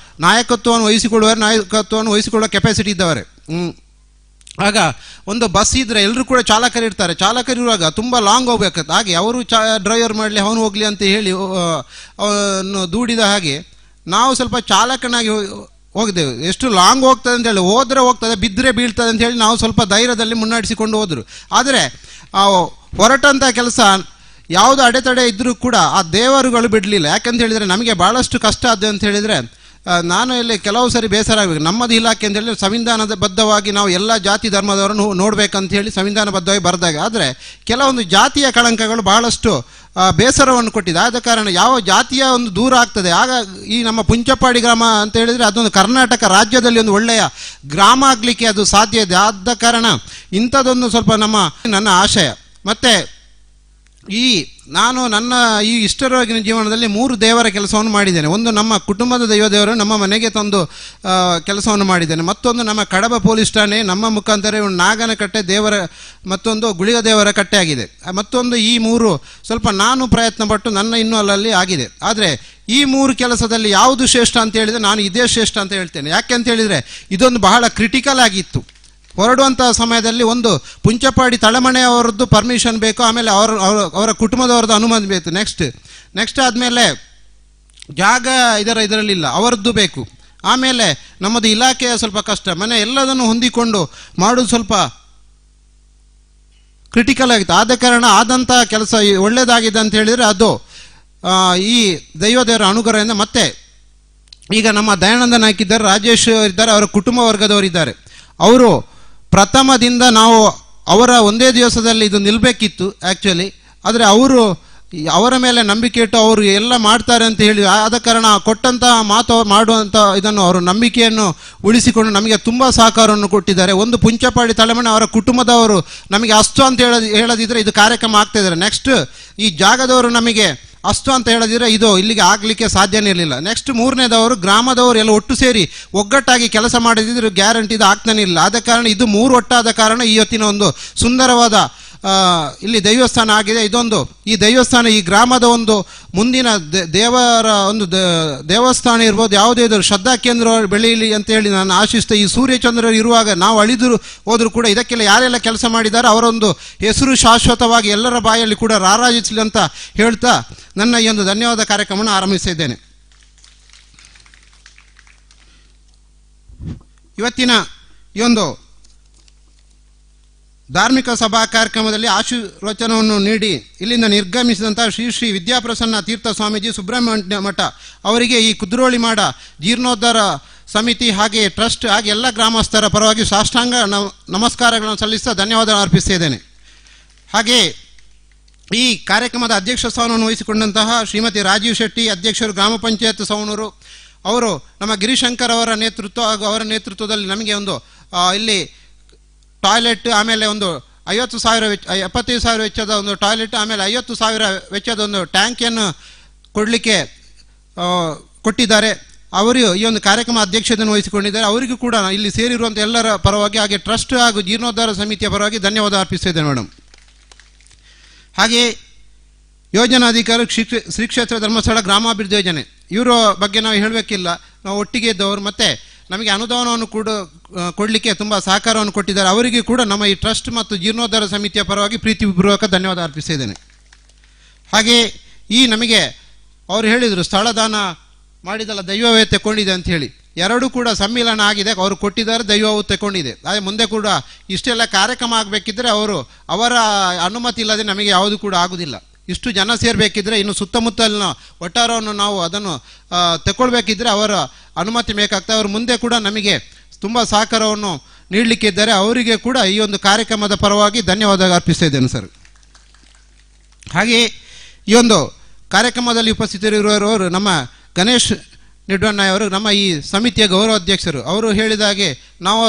ನಾಯಕತ್ವವನ್ನು ವಹಿಸಿಕೊಳ್ಳುವ ಕೆಪಾಸಿಟಿ ಇದ್ದವರೆ. ಆಗ ಒಂದು ಬಸ್ ಇದ್ದರೆ ಎಲ್ಲರೂ ಕೂಡ ಚಾಲಕರಿರ್ತಾರೆ. ಚಾಲಕರಿರುವಾಗ ತುಂಬ ಲಾಂಗ್ ಹೋಗ್ಬೇಕಾಗ್ತದೆ. ಹಾಗೆ ಅವರು ಡ್ರೈವರ್ ಮಾಡಲಿ, ಅವನು ಹೋಗಲಿ ಅಂತ ಹೇಳಿ ಅವನು ದೂಡಿದ ಹಾಗೆ ನಾವು ಸ್ವಲ್ಪ ಚಾಲಕನಾಗಿ ಹೋಗಿದ್ದೆವು. ಎಷ್ಟು ಲಾಂಗ್ ಹೋಗ್ತದೆ ಅಂತೇಳಿ, ಹೋದರೆ ಹೋಗ್ತದೆ, ಬಿದ್ದರೆ ಬೀಳ್ತದೆ ಅಂತೇಳಿ ನಾವು ಸ್ವಲ್ಪ ಧೈರ್ಯದಲ್ಲಿ ಮುನ್ನಡೆಸಿಕೊಂಡು ಹೋದರು. ಆದರೆ ಹೊರಟಂಥ ಕೆಲಸ ಯಾವುದು ಅಡೆತಡೆ ಇದ್ದರೂ ಕೂಡ ಆ ದೇವರುಗಳು ಬಿಡಲಿಲ್ಲ. ಯಾಕಂತ ಹೇಳಿದರೆ ನಮಗೆ ಭಾಳಷ್ಟು ಕಷ್ಟ ಆದ್ದು ಅಂತ ಹೇಳಿದರೆ, ನಾನು ಇಲ್ಲಿ ಕೆಲವು ಸರಿ ಬೇಸರ ಆಗಬೇಕು. ನಮ್ಮದು ಇಲಾಖೆ ಅಂತ ಹೇಳಿದರೆ ಸಂವಿಧಾನಬದ್ಧವಾಗಿ ನಾವು ಎಲ್ಲ ಜಾತಿ ಧರ್ಮದವರನ್ನು ನೋಡಬೇಕಂತ ಹೇಳಿ ಸಂವಿಧಾನಬದ್ಧವಾಗಿ ಬರೆದಾಗ, ಆದರೆ ಕೆಲವೊಂದು ಜಾತಿಯ ಕಳಂಕಗಳು ಬಹಳಷ್ಟು ಬೇಸರವನ್ನು ಕೊಟ್ಟಿದೆ. ಆದ ಕಾರಣ ಯಾವ ಜಾತಿಯ ಒಂದು ದೂರ ಆಗ್ತದೆ, ಆಗ ಈ ನಮ್ಮ ಪುಂಚಪ್ಪಾಡಿ ಗ್ರಾಮ ಅಂತ ಹೇಳಿದರೆ ಅದೊಂದು ಕರ್ನಾಟಕ ರಾಜ್ಯದಲ್ಲಿ ಒಂದು ಒಳ್ಳೆಯ ಗ್ರಾಮ ಆಗಲಿಕ್ಕೆ ಅದು ಸಾಧ್ಯ ಇದೆ. ಆದ ಕಾರಣ ಇಂಥದ್ದೊಂದು ಸ್ವಲ್ಪ ನನ್ನ ಆಶಯ. ಮತ್ತು ನಾನು ನನ್ನ ಈ ಇಷ್ಟರವರೆಗಿನ ಜೀವನದಲ್ಲಿ 3 ದೇವರ ಕೆಲಸವನ್ನು ಮಾಡಿದ್ದೇನೆ. ಒಂದು ನಮ್ಮ ಕುಟುಂಬದ ದೇವರು ನಮ್ಮ ಮನೆಗೆ ತಂದು ಕೆಲಸವನ್ನು ಮಾಡಿದ್ದೇನೆ. ಮತ್ತೊಂದು ನಮ್ಮ ಕಡಬ ಪೊಲೀಸ್ ಠಾಣೆ ನಮ್ಮ ಮುಖಾಂತರ ನಾಗನಕಟ್ಟೆ ದೇವರ, ಮತ್ತೊಂದು ಗುಳಿಗ ದೇವರ ಕಟ್ಟೆ ಆಗಿದೆ. ಮತ್ತೊಂದು ಈ 3 ಸ್ವಲ್ಪ ನಾನು ಪ್ರಯತ್ನಪಟ್ಟು ನನ್ನ ಇನ್ನೂ ಅಲ್ಲಲ್ಲಿ ಆಗಿದೆ. ಆದರೆ ಈ 3 ಕೆಲಸದಲ್ಲಿ ಯಾವುದು ಶ್ರೇಷ್ಠ ಅಂತ ಹೇಳಿದರೆ ನಾನು ಇದೇ ಶ್ರೇಷ್ಠ ಅಂತ ಹೇಳ್ತೇನೆ. ಯಾಕೆ ಅಂತ ಹೇಳಿದರೆ ಇದೊಂದು ಬಹಳ ಕ್ರಿಟಿಕಲ್ ಆಗಿತ್ತು. ಹೊರಡುವಂಥ ಸಮಯದಲ್ಲಿ ಒಂದು ಪುಂಚಪ್ಪಾಡಿ ತಳಮನೆಯವರದ್ದು ಪರ್ಮಿಷನ್ ಬೇಕು, ಆಮೇಲೆ ಅವರ ಕುಟುಂಬದವರದ್ದು ಅನುಮತಿ ಬೇಕು. ನೆಕ್ಸ್ಟ್ ಆದಮೇಲೆ ಜಾಗ ಇದರಲ್ಲಿಲ್ಲ, ಅವರದ್ದು ಬೇಕು. ಆಮೇಲೆ ನಮ್ಮದು ಇಲಾಖೆಯ ಸ್ವಲ್ಪ ಕಷ್ಟ, ಮನೆ ಎಲ್ಲದನ್ನು ಹೊಂದಿಕೊಂಡು ಮಾಡೋದು ಸ್ವಲ್ಪ ಕ್ರಿಟಿಕಲ್ ಆಗಿತ್ತು. ಆದ ಕಾರಣ ಆದಂಥ ಕೆಲಸ ಒಳ್ಳೆಯದಾಗಿದೆ ಅಂತ ಹೇಳಿದರೆ ಅದು ಈ ದೈವದೇವರ ಅನುಗ್ರಹದಿಂದ. ಮತ್ತೆ ಈಗ ನಮ್ಮ ದಯಾನಂದ ನಾಯ್ಕ ಇದ್ದಾರೆ, ರಾಜೇಶ್ ಇದ್ದಾರೆ, ಅವರ ಕುಟುಂಬ ವರ್ಗದವರಿದ್ದಾರೆ. ಅವರು ಪ್ರಥಮದಿಂದ ನಾವು ಅವರ ಒಂದೇ ದಿವಸದಲ್ಲಿ ಇದು ನಿಲ್ಲಬೇಕಿತ್ತು ಆ್ಯಕ್ಚುಲಿ. ಆದರೆ ಅವರ ಮೇಲೆ ನಂಬಿಕೆ ಇಟ್ಟು ಅವರು ಎಲ್ಲ ಮಾಡ್ತಾರೆ ಅಂತ ಹೇಳಿ, ಆದ ಕಾರಣ ಕೊಟ್ಟಂಥ ಮಾತು ಮಾಡುವಂಥ ಇದನ್ನು ಅವರು ನಂಬಿಕೆಯನ್ನು ಉಳಿಸಿಕೊಂಡು ನಮಗೆ ತುಂಬ ಸಹಕಾರವನ್ನು ಕೊಟ್ಟಿದ್ದಾರೆ. ಒಂದು ಪುಂಚಪ್ಪಾಡಿ ತಳಮನೆ ಅವರ ಕುಟುಂಬದವರು ನಮಗೆ ಅಷ್ಟು ಅಂತ ಹೇಳದಿದ್ದರೆ ಇದು ಕಾರ್ಯಕ್ರಮ ಆಗ್ತಾ ಇದ್ದಾರೆ. ನೆಕ್ಸ್ಟ್ ಈ ಜಾಗದವರು ನಮಗೆ ಅಷ್ಟು ಅಂತ ಹೇಳಿದ್ರೆ ಇದು ಇಲ್ಲಿಗೆ ಆಗಲಿಕ್ಕೆ ಸಾಧ್ಯನೇ ಇರಲಿಲ್ಲ. ನೆಕ್ಸ್ಟ್ 3ನೇದವರು ಗ್ರಾಮದವರು ಎಲ್ಲ ಒಟ್ಟು ಸೇರಿ ಒಗ್ಗಟ್ಟಾಗಿ ಕೆಲಸ ಮಾಡಿದ್ರು ಗ್ಯಾರಂಟಿ ಇದು ಆಗ್ತಾನೆ ಇಲ್ಲ. ಆದ ಕಾರಣ ಇದು 3 ಒಟ್ಟಾದ ಕಾರಣ ಇವತ್ತಿನ ಒಂದು ಸುಂದರವಾದ ಇಲ್ಲಿ ದೈವಸ್ಥಾನ ಆಗಿದೆ. ಈ ದೇವಸ್ಥಾನ ಈ ಗ್ರಾಮದ ಒಂದು ಮುಂದಿನ ದೇವರ ಒಂದು ದೇವಸ್ಥಾನ ಇರ್ಬೋದು, ಯಾವುದೇ ಶ್ರದ್ಧಾ ಕೇಂದ್ರ ಬೆಳೆಯಲಿ ಅಂತೇಳಿ ನಾನು ಆಶಿಸ್ತಾ, ಈ ಸೂರ್ಯಚಂದ್ರ ಇರುವಾಗ ನಾವು ಅಳಿದ್ರು ಹೋದರೂ ಕೂಡ ಇದಕ್ಕೆಲ್ಲ ಯಾರೆಲ್ಲ ಕೆಲಸ ಮಾಡಿದ್ದಾರೆ ಅವರೊಂದು ಹೆಸರು ಶಾಶ್ವತವಾಗಿ ಎಲ್ಲರ ಬಾಯಲ್ಲಿ ಕೂಡ ರಾರಾಜಿಸಲಿ ಅಂತ ಹೇಳ್ತಾ ನನ್ನ ಈ ಒಂದು ಧನ್ಯವಾದ ಕಾರ್ಯಕ್ರಮವನ್ನು ಆರಂಭಿಸಿದ್ದೇನೆ. ಇವತ್ತಿನ ಈ ಒಂದು ಧಾರ್ಮಿಕ ಸಭಾ ಕಾರ್ಯಕ್ರಮದಲ್ಲಿ ಆಶೀರ್ವಚನವನ್ನು ನೀಡಿ ಇಲ್ಲಿಂದ ನಿರ್ಗಮಿಸಿದಂಥ ಶ್ರೀ ವಿದ್ಯಾಪ್ರಸನ್ನ ತೀರ್ಥ ಸ್ವಾಮೀಜಿ ಸುಬ್ರಹ್ಮಣ್ಯ ಮಠ ಅವರಿಗೆ ಈ ಕುದ್ರೋಳಿ ಮಾಡ ಜೀರ್ಣೋದ್ಧಾರ ಸಮಿತಿ ಹಾಗೆ ಟ್ರಸ್ಟ್ ಹಾಗೆ ಎಲ್ಲ ಗ್ರಾಮಸ್ಥರ ಪರವಾಗಿ ಸಾಷ್ಟಾಂಗ ನಮಸ್ಕಾರಗಳನ್ನು ಸಲ್ಲಿಸ್ತಾ ಧನ್ಯವಾದ ಅರ್ಪಿಸ್ತಿದ್ದೇನೆ. ಹಾಗೆ ಈ ಕಾರ್ಯಕ್ರಮದ ಅಧ್ಯಕ್ಷ ಸ್ಥಾನವನ್ನು ವಹಿಸಿಕೊಂಡಂತಹ ಶ್ರೀಮತಿ ರಾಜೀವ್ ಶೆಟ್ಟಿ, ಅಧ್ಯಕ್ಷರು ಗ್ರಾಮ ಪಂಚಾಯತ್ ಸವಣೂರು, ಅವರು ನಮ್ಮ ಗಿರಿಶಂಕರ್ ಅವರ ನೇತೃತ್ವ ಹಾಗೂ ಅವರ ನೇತೃತ್ವದಲ್ಲಿ ನಮಗೆ ಒಂದು ಇಲ್ಲಿ ಟಾಯ್ಲೆಟ್, ಆಮೇಲೆ ಒಂದು 75,000 ವೆಚ್ಚದ ಒಂದು ಟಾಯ್ಲೆಟ್, ಆಮೇಲೆ 50,000 ವೆಚ್ಚದ ಒಂದು ಟ್ಯಾಂಕಿಯನ್ನು ಕೊಡಲಿಕ್ಕೆ ಕೊಟ್ಟಿದ್ದಾರೆ. ಅವರು ಈ ಒಂದು ಕಾರ್ಯಕ್ರಮ ಅಧ್ಯಕ್ಷತೆಯನ್ನು ವಹಿಸಿಕೊಂಡಿದ್ದಾರೆ. ಅವರಿಗೂ ಕೂಡ ಇಲ್ಲಿ ಸೇರಿರುವಂಥ ಎಲ್ಲರ ಪರವಾಗಿ ಹಾಗೆ ಟ್ರಸ್ಟ್ ಹಾಗೂ ಜೀರ್ಣೋದ್ಧಾರ ಸಮಿತಿಯ ಪರವಾಗಿ ಧನ್ಯವಾದ ಅರ್ಪಿಸಿದ್ದೇನೆ ಮೇಡಮ್. ಹಾಗೆ ಯೋಜನಾಧಿಕಾರಿ ಶ್ರೀ ಕ್ಷೇತ್ರ ಧರ್ಮಸ್ಥಳ ಗ್ರಾಮಾಭಿವೃದ್ಧಿ ಯೋಜನೆ, ಇವರ ಬಗ್ಗೆ ನಾವು ಹೇಳಬೇಕಿಲ್ಲ, ನಾವು ಒಟ್ಟಿಗೆ ಇದ್ದವರು. ಮತ್ತು ನಮಗೆ ಅನುದಾನವನ್ನು ಕೂಡ ಕೊಡಲಿಕ್ಕೆ ತುಂಬ ಸಹಕಾರವನ್ನು ಕೊಟ್ಟಿದ್ದಾರೆ. ಅವರಿಗೆ ಕೂಡ ನಮ್ಮ ಈ ಟ್ರಸ್ಟ್ ಮತ್ತು ಜೀರ್ಣೋದ್ಧಾರ ಸಮಿತಿಯ ಪರವಾಗಿ ಪ್ರೀತಿಪೂರ್ವಕ ಧನ್ಯವಾದ ಅರ್ಪಿಸಿದ್ದೇನೆ. ಹಾಗೆ ಈ ನಮಗೆ ಅವರು ಹೇಳಿದರು ಸ್ಥಳದಾನ ಮಾಡಿದಲ್ಲ ದೈವವೇ ತೆಕ್ಕೊಂಡಿದೆ ಅಂತ ಹೇಳಿ, ಎರಡೂ ಕೂಡ ಸಮ್ಮಿಲನ ಆಗಿದೆ. ಅವರು ಕೊಟ್ಟಿದ್ದಾರೆ, ದೈವವು ತೆಕ್ಕೊಂಡಿದೆ. ಅದೇ ಮುಂದೆ ಕೂಡ ಇಷ್ಟೆಲ್ಲ ಕಾರ್ಯಕ್ರಮ ಆಗಬೇಕಿದ್ರೆ ಅವರ ಅನುಮತಿ ಇಲ್ಲದೆ ನಮಗೆ ಯಾವುದು ಕೂಡ ಆಗುವುದಿಲ್ಲ. ಇಷ್ಟು ಜನ ಸೇರಬೇಕಿದ್ರೆ ಇನ್ನು ಸುತ್ತಮುತ್ತಲಿನ ಒಟ್ಟಾರವನ್ನು ನಾವು ಅದನ್ನು ತಗೊಳ್ಬೇಕಿದ್ರೆ ಅವರ ಅನುಮತಿ ಬೇಕಾಗ್ತದೆ. ಅವರು ಮುಂದೆ ಕೂಡ ನಮಗೆ ತುಂಬ ಸಹಕಾರವನ್ನು ನೀಡಲಿಕ್ಕಿದ್ದಾರೆ. ಅವರಿಗೆ ಕೂಡ ಈ ಒಂದು ಕಾರ್ಯಕ್ರಮದ ಪರವಾಗಿ ಧನ್ಯವಾದ ಅರ್ಪಿಸ್ತಾ ಇದ್ದೇನೆ ಸರ್. ಹಾಗೆ ಈ ಒಂದು ಕಾರ್ಯಕ್ರಮದಲ್ಲಿ ಉಪಸ್ಥಿತರಿರುವವರು ನಮ್ಮ ಗಣೇಶ್ ನಿಡ್ವಣ್ಣ ಅವರು, ನಮ್ಮ ಈ ಸಮಿತಿಯ ಗೌರವ ಅಧ್ಯಕ್ಷರು. ಅವರು ಹೇಳಿದ ಹಾಗೆ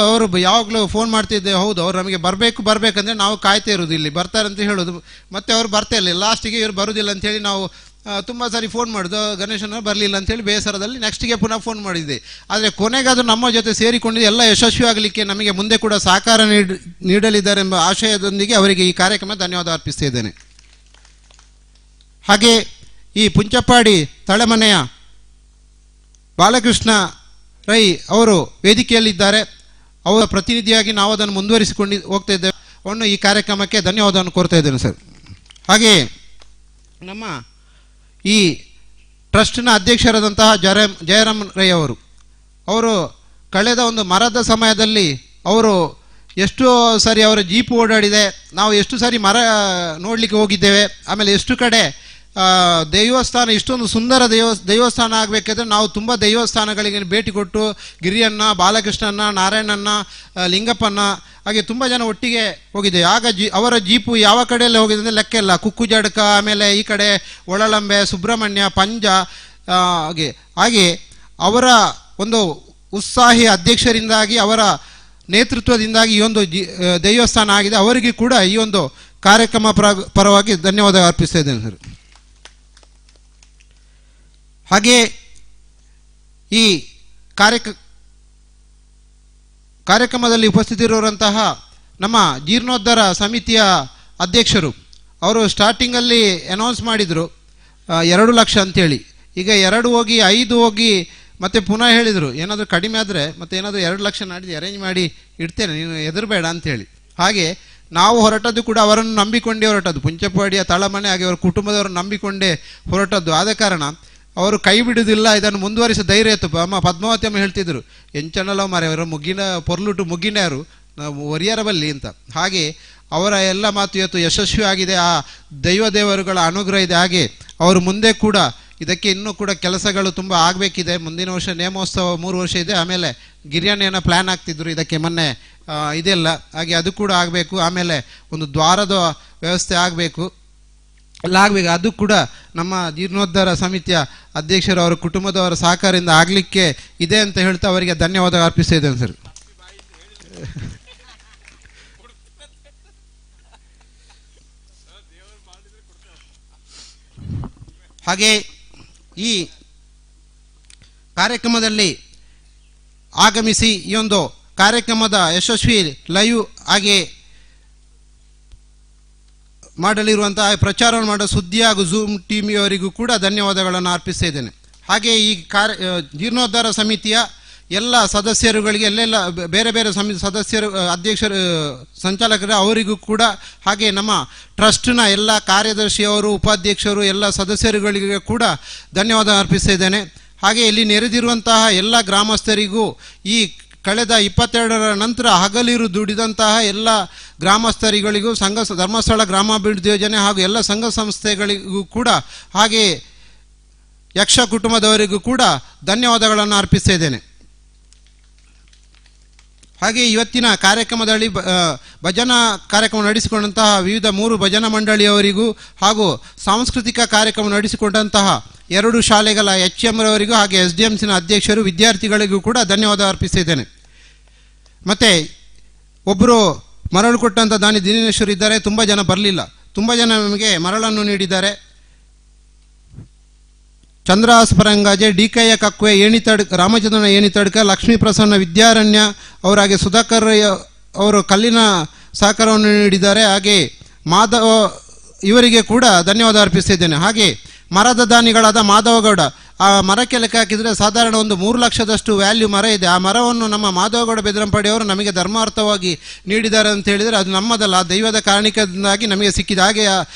ಅವರು ಯಾವಾಗಲೂ ಫೋನ್ ಮಾಡ್ತಿದ್ದೆ. ಹೌದು, ಅವರು ನಮಗೆ ಬರಬೇಕಂದ್ರೆ ನಾವು ಕಾಯ್ತಾ ಇರೋದು, ಇಲ್ಲಿ ಬರ್ತಾರೆ ಅಂತ ಹೇಳೋದು, ಮತ್ತು ಅವರು ಬರ್ತಾ ಇಲ್ಲ. ಲಾಸ್ಟಿಗೆ ಇವರು ಬರೋದಿಲ್ಲ ಅಂಥೇಳಿ ನಾವು ತುಂಬ ಸಾರಿ ಫೋನ್ ಮಾಡೋದು, ಗಣೇಶನವರು ಬರಲಿಲ್ಲ ಅಂಥೇಳಿ ಬೇಸರದಲ್ಲಿ ನೆಕ್ಸ್ಟಿಗೆ ಪುನಃ ಫೋನ್ ಮಾಡಿದ್ದೆ. ಆದರೆ ಕೊನೆಗಾದರೂ ನಮ್ಮ ಜೊತೆ ಸೇರಿಕೊಂಡಿದ್ದು ಎಲ್ಲ ಯಶಸ್ವಿ ಆಗಲಿಕ್ಕೆ ನಮಗೆ ಮುಂದೆ ಕೂಡ ಸಹಕಾರ ನೀಡಲಿದ್ದಾರೆ ಎಂಬ ಆಶಯದೊಂದಿಗೆ ಅವರಿಗೆ ಈ ಕಾರ್ಯಕ್ರಮ ಧನ್ಯವಾದ ಅರ್ಪಿಸ್ತಾ ಇದ್ದೇನೆ. ಹಾಗೆ ಈ ಪುಂಚಪ್ಪಾಡಿ ತಳೆಮನೆಯ ಬಾಲಕೃಷ್ಣ ರೈ ಅವರು ವೇದಿಕೆಯಲ್ಲಿದ್ದಾರೆ. ಅವರ ಪ್ರತಿನಿಧಿಯಾಗಿ ನಾವು ಅದನ್ನು ಮುಂದುವರಿಸಿಕೊಂಡು ಹೋಗ್ತಾ ಇದ್ದೇವೆ. ಅವನು ಈ ಕಾರ್ಯಕ್ರಮಕ್ಕೆ ಧನ್ಯವಾದವನ್ನು ಕೋರ್ತಾ ಇದ್ದೇನೆ ಸರ್. ಹಾಗೆ ನಮ್ಮ ಈ ಟ್ರಸ್ಟ್ನ ಅಧ್ಯಕ್ಷರಾದಂತಹ ಜಯರಾಮ್ ರೈ ಅವರು ಕಳೆದ ಒಂದು ಮರದ ಸಮಯದಲ್ಲಿ ಅವರು ಎಷ್ಟು ಸಾರಿ ಅವರ ಜೀಪು ಓಡಾಡಿದೆ, ನಾವು ಎಷ್ಟು ಸಾರಿ ಮರ ನೋಡಲಿಕ್ಕೆ ಹೋಗಿದ್ದೇವೆ. ಆಮೇಲೆ ಎಷ್ಟು ಕಡೆ ದೇವಸ್ಥಾನ, ಇಷ್ಟೊಂದು ಸುಂದರ ದೇವಸ್ಥಾನ ಆಗಬೇಕಾದ್ರೆ ನಾವು ತುಂಬ ದೇವಸ್ಥಾನಗಳಿಗೆ ಭೇಟಿ ಕೊಟ್ಟು ಗಿರಿಯನ್ನ, ಬಾಲಕೃಷ್ಣನ್ನ, ನಾರಾಯಣನ್ನ, ಲಿಂಗಪ್ಪನ್ನ ಹಾಗೆ ತುಂಬ ಜನ ಒಟ್ಟಿಗೆ ಹೋಗಿದ್ದೇವೆ. ಆಗ ಅವರ ಜೀಪು ಯಾವ ಕಡೆಯಲ್ಲಿ ಹೋಗಿದೆ ಅಂದರೆ ಲೆಕ್ಕ ಇಲ್ಲ. ಕುಕ್ಕುಜಡ್ಕ, ಆಮೇಲೆ ಈ ಕಡೆ ಒಳಲಂಬೆ, ಸುಬ್ರಹ್ಮಣ್ಯ, ಪಂಜ, ಹಾಗೆ ಅವರ ಒಂದು ಉತ್ಸಾಹಿ ಅಧ್ಯಕ್ಷರಿಂದಾಗಿ, ಅವರ ನೇತೃತ್ವದಿಂದಾಗಿ ಈ ಒಂದು ದೇವಸ್ಥಾನ ಆಗಿದೆ. ಅವರಿಗೆ ಕೂಡ ಈ ಒಂದು ಕಾರ್ಯಕ್ರಮ ಪರವಾಗಿ ಧನ್ಯವಾದ ಅರ್ಪಿಸ್ತಾ ಇದ್ದೇನೆ ಸರ್. ಹಾಗೆ ಈ ಕಾರ್ಯಕ್ರಮದಲ್ಲಿ ಉಪಸ್ಥಿತರಿರುವಂತಹ ನಮ್ಮ ಜೀರ್ಣೋದ್ಧಾರ ಸಮಿತಿಯ ಅಧ್ಯಕ್ಷರು, ಅವರು ಸ್ಟಾರ್ಟಿಂಗಲ್ಲಿ ಅನೌನ್ಸ್ ಮಾಡಿದರು 2 ಲಕ್ಷ ಅಂತೇಳಿ. ಈಗ 2 ಹೋಗಿ 5 ಹೋಗಿ ಮತ್ತೆ ಪುನಃ ಹೇಳಿದರು, ಏನಾದರೂ ಕಡಿಮೆ ಆದರೆ ಮತ್ತೆ ಏನಾದರೂ 2 ಲಕ್ಷ ನಾಡಿದ್ದು ಅರೇಂಜ್ ಮಾಡಿ ಇಡ್ತೇನೆ, ನೀನು ಹೆದರಬೇಡ ಅಂತೇಳಿ. ಹಾಗೆ ನಾವು ಹೊರಟದ್ದು ಕೂಡ ಅವರನ್ನು ನಂಬಿಕೊಂಡೇ ಹೊರಟದ್ದು, ಪುಂಚಪಾಡಿಯ ತಳಮನೆ ಹಾಗೆ ಅವರ ಕುಟುಂಬದವರನ್ನು ನಂಬಿಕೊಂಡೇ ಹೊರಟದ್ದು. ಆದ ಕಾರಣ ಅವರು ಕೈ ಬಿಡುವುದಿಲ್ಲ, ಇದನ್ನು ಮುಂದುವರಿಸ ಧೈರ್ಯ ಇತ್ತು. ಅಮ್ಮ ಪದ್ಮಾವತಿ ಅಮ್ಮ ಹೇಳ್ತಿದ್ರು, ಎಂಚನಲ್ಲ ಮಾರೆ ಅವರ ಮುಗ್ಗಿನ ಪೊರ್ಲುಟು ಮುಗ್ಗಿನ್ಯಾರು ಒರಿಯರ ಬಲ್ಲಿ ಅಂತ. ಹಾಗೆ ಅವರ ಎಲ್ಲ ಮಾತು ಇವತ್ತು ಯಶಸ್ವಿ ಆಗಿದೆ, ಆ ದೇವರುಗಳ ಅನುಗ್ರಹ ಇದೆ. ಹಾಗೆ ಅವರು ಮುಂದೆ ಕೂಡ ಇದಕ್ಕೆ ಇನ್ನೂ ಕೂಡ ಕೆಲಸಗಳು ತುಂಬ ಆಗಬೇಕಿದೆ. ಮುಂದಿನ ವರ್ಷ ನೇಮೋತ್ಸವ 3 ವರ್ಷ ಇದೆ. ಆಮೇಲೆ ಗಿರಿಯಣ್ಣನ ಪ್ಲ್ಯಾನ್ ಆಗ್ತಿದ್ರು ಇದಕ್ಕೆ ಮೊನ್ನೆ, ಇದೆಲ್ಲ ಹಾಗೆ ಅದು ಕೂಡ ಆಗಬೇಕು. ಆಮೇಲೆ ಒಂದು ದ್ವಾರದ ವ್ಯವಸ್ಥೆ ಆಗಬೇಕು, ಎಲ್ಲ ಆಗಬೇಕು. ಅದು ಕೂಡ ನಮ್ಮ ಜೀರ್ಣೋದ್ಧಾರ ಸಮಿತಿಯ ಅಧ್ಯಕ್ಷರು ಅವರ ಕುಟುಂಬದವರ ಸಹಕಾರದಿಂದ ಆಗಲಿಕ್ಕೆ ಇದೆ ಅಂತ ಹೇಳ್ತಾ ಅವರಿಗೆ ಧನ್ಯವಾದ ಅರ್ಪಿಸ್ತಾ ಇದ್ದೇನೆ ಸರ್. ಹಾಗೆ ಈ ಕಾರ್ಯಕ್ರಮದಲ್ಲಿ ಆಗಮಿಸಿ ಈ ಒಂದು ಕಾರ್ಯಕ್ರಮದ ಯಶಸ್ವಿ ಲೈವ್ ಹಾಗೆ ಮಾಡಲಿರುವಂತಹ ಪ್ರಚಾರವನ್ನು ಮಾಡೋ ಸುದ್ದಿ ಹಾಗೂ ಝೂಮ್ ಟೀಮಿಯವರಿಗೂ ಕೂಡ ಧನ್ಯವಾದಗಳನ್ನು ಅರ್ಪಿಸ್ತಾ ಇದ್ದೇನೆ. ಹಾಗೆ ಈ ಜೀರ್ಣೋದ್ಧಾರ ಸಮಿತಿಯ ಎಲ್ಲ ಸದಸ್ಯರುಗಳಿಗೆ, ಎಲ್ಲೆಲ್ಲ ಬೇರೆ ಬೇರೆ ಸದಸ್ಯರು, ಅಧ್ಯಕ್ಷರು, ಸಂಚಾಲಕರು ಅವರಿಗೂ ಕೂಡ, ಹಾಗೆ ನಮ್ಮ ಟ್ರಸ್ಟ್ನ ಎಲ್ಲ ಕಾರ್ಯದರ್ಶಿಯವರು, ಉಪಾಧ್ಯಕ್ಷರು, ಎಲ್ಲ ಸದಸ್ಯರುಗಳಿಗೆ ಕೂಡ ಧನ್ಯವಾದ ಅರ್ಪಿಸ್ತಾ ಇದ್ದೇನೆ. ಹಾಗೆ ಇಲ್ಲಿ ನೆರೆದಿರುವಂತಹ ಎಲ್ಲ ಗ್ರಾಮಸ್ಥರಿಗೂ, ಈ ಕಳೆದ 22ರ ನಂತರ ಹಗಲಿರು ದುಡಿದಂತಹ ಎಲ್ಲ ಗ್ರಾಮಸ್ಥರಿಗಳಿಗೂ, ಧರ್ಮಸ್ಥಳ ಗ್ರಾಮಾಭಿವೃದ್ಧಿ ಯೋಜನೆ ಹಾಗೂ ಎಲ್ಲ ಸಂಘ ಸಂಸ್ಥೆಗಳಿಗೂ ಕೂಡ, ಹಾಗೆ ಯಕ್ಷ ಕುಟುಂಬದವರಿಗೂ ಕೂಡ ಧನ್ಯವಾದಗಳನ್ನು ಅರ್ಪಿಸ್ತಾ ಇದ್ದೇನೆ. ಹಾಗೆ ಇವತ್ತಿನ ಕಾರ್ಯಕ್ರಮದಲ್ಲಿ ಭಜನಾ ಕಾರ್ಯಕ್ರಮ ನಡೆಸಿಕೊಂಡಂತಹ ವಿವಿಧ 3 ಭಜನಾ ಮಂಡಳಿಯವರಿಗೂ ಹಾಗೂ ಸಾಂಸ್ಕೃತಿಕ ಕಾರ್ಯಕ್ರಮ ನಡೆಸಿಕೊಂಡಂತಹ 2 ಶಾಲೆಗಳ HM ರವರಿಗೂ ಹಾಗೆ SDMCನ ಅಧ್ಯಕ್ಷರು, ವಿದ್ಯಾರ್ಥಿಗಳಿಗೂ ಕೂಡ ಧನ್ಯವಾದ ಅರ್ಪಿಸಿದ್ದೇನೆ. ಮತ್ತು ಒಬ್ಬರು ಮರಳು ಕೊಟ್ಟಂಥ ದಾನಿ ದಿನೇಶ್ವರು ಇದ್ದಾರೆ, ತುಂಬ ಜನ ಬರಲಿಲ್ಲ, ತುಂಬ ಜನ ನಮಗೆ ಮರಳನ್ನು ನೀಡಿದ್ದಾರೆ. ಚಂದ್ರಹಾಸ್ ಪರಂಗಾಜೆ, DKಯ ಕಕ್ವೆ, ರಾಮಚಂದ್ರನ ಏಣಿತಡ್ಕ, ಲಕ್ಷ್ಮೀ ಪ್ರಸನ್ನ ವಿದ್ಯಾರಣ್ಯ ಅವರಾಗೆ ಸುಧಾಕರ್ ಅವರು ಕಲ್ಲಿನ ಸಹಕಾರವನ್ನು ನೀಡಿದ್ದಾರೆ. ಹಾಗೆ ಮಾಧವ ಇವರಿಗೆ ಕೂಡ ಧನ್ಯವಾದ ಅರ್ಪಿಸ್ತಿದ್ದೇನೆ. ಹಾಗೆ ಮರದ ದಾನಿಗಳಾದ ಮಾಧವಗೌಡ, ಆ ಮರಕ್ಕೆ ಲೆಕ್ಕ ಹಾಕಿದರೆ ಸಾಧಾರಣ ಒಂದು 3 ಲಕ್ಷದಷ್ಟು ವ್ಯಾಲ್ಯೂ ಮರ ಇದೆ. ಆ ಮರವನ್ನು ನಮ್ಮ ಮಾಧವಗೌಡ ಬೆದರಂಪಾಡಿಯವರು ನಮಗೆ ಧರ್ಮಾರ್ಥವಾಗಿ ನೀಡಿದ್ದಾರೆ ಅಂತ ಹೇಳಿದರೆ ಅದು ನಮ್ಮದಲ್ಲ, ದೈವದ ಕಾರಣಿಕದಿಂದಾಗಿ ನಮಗೆ ಸಿಕ್ಕಿದೆ. ಹಾಗೆ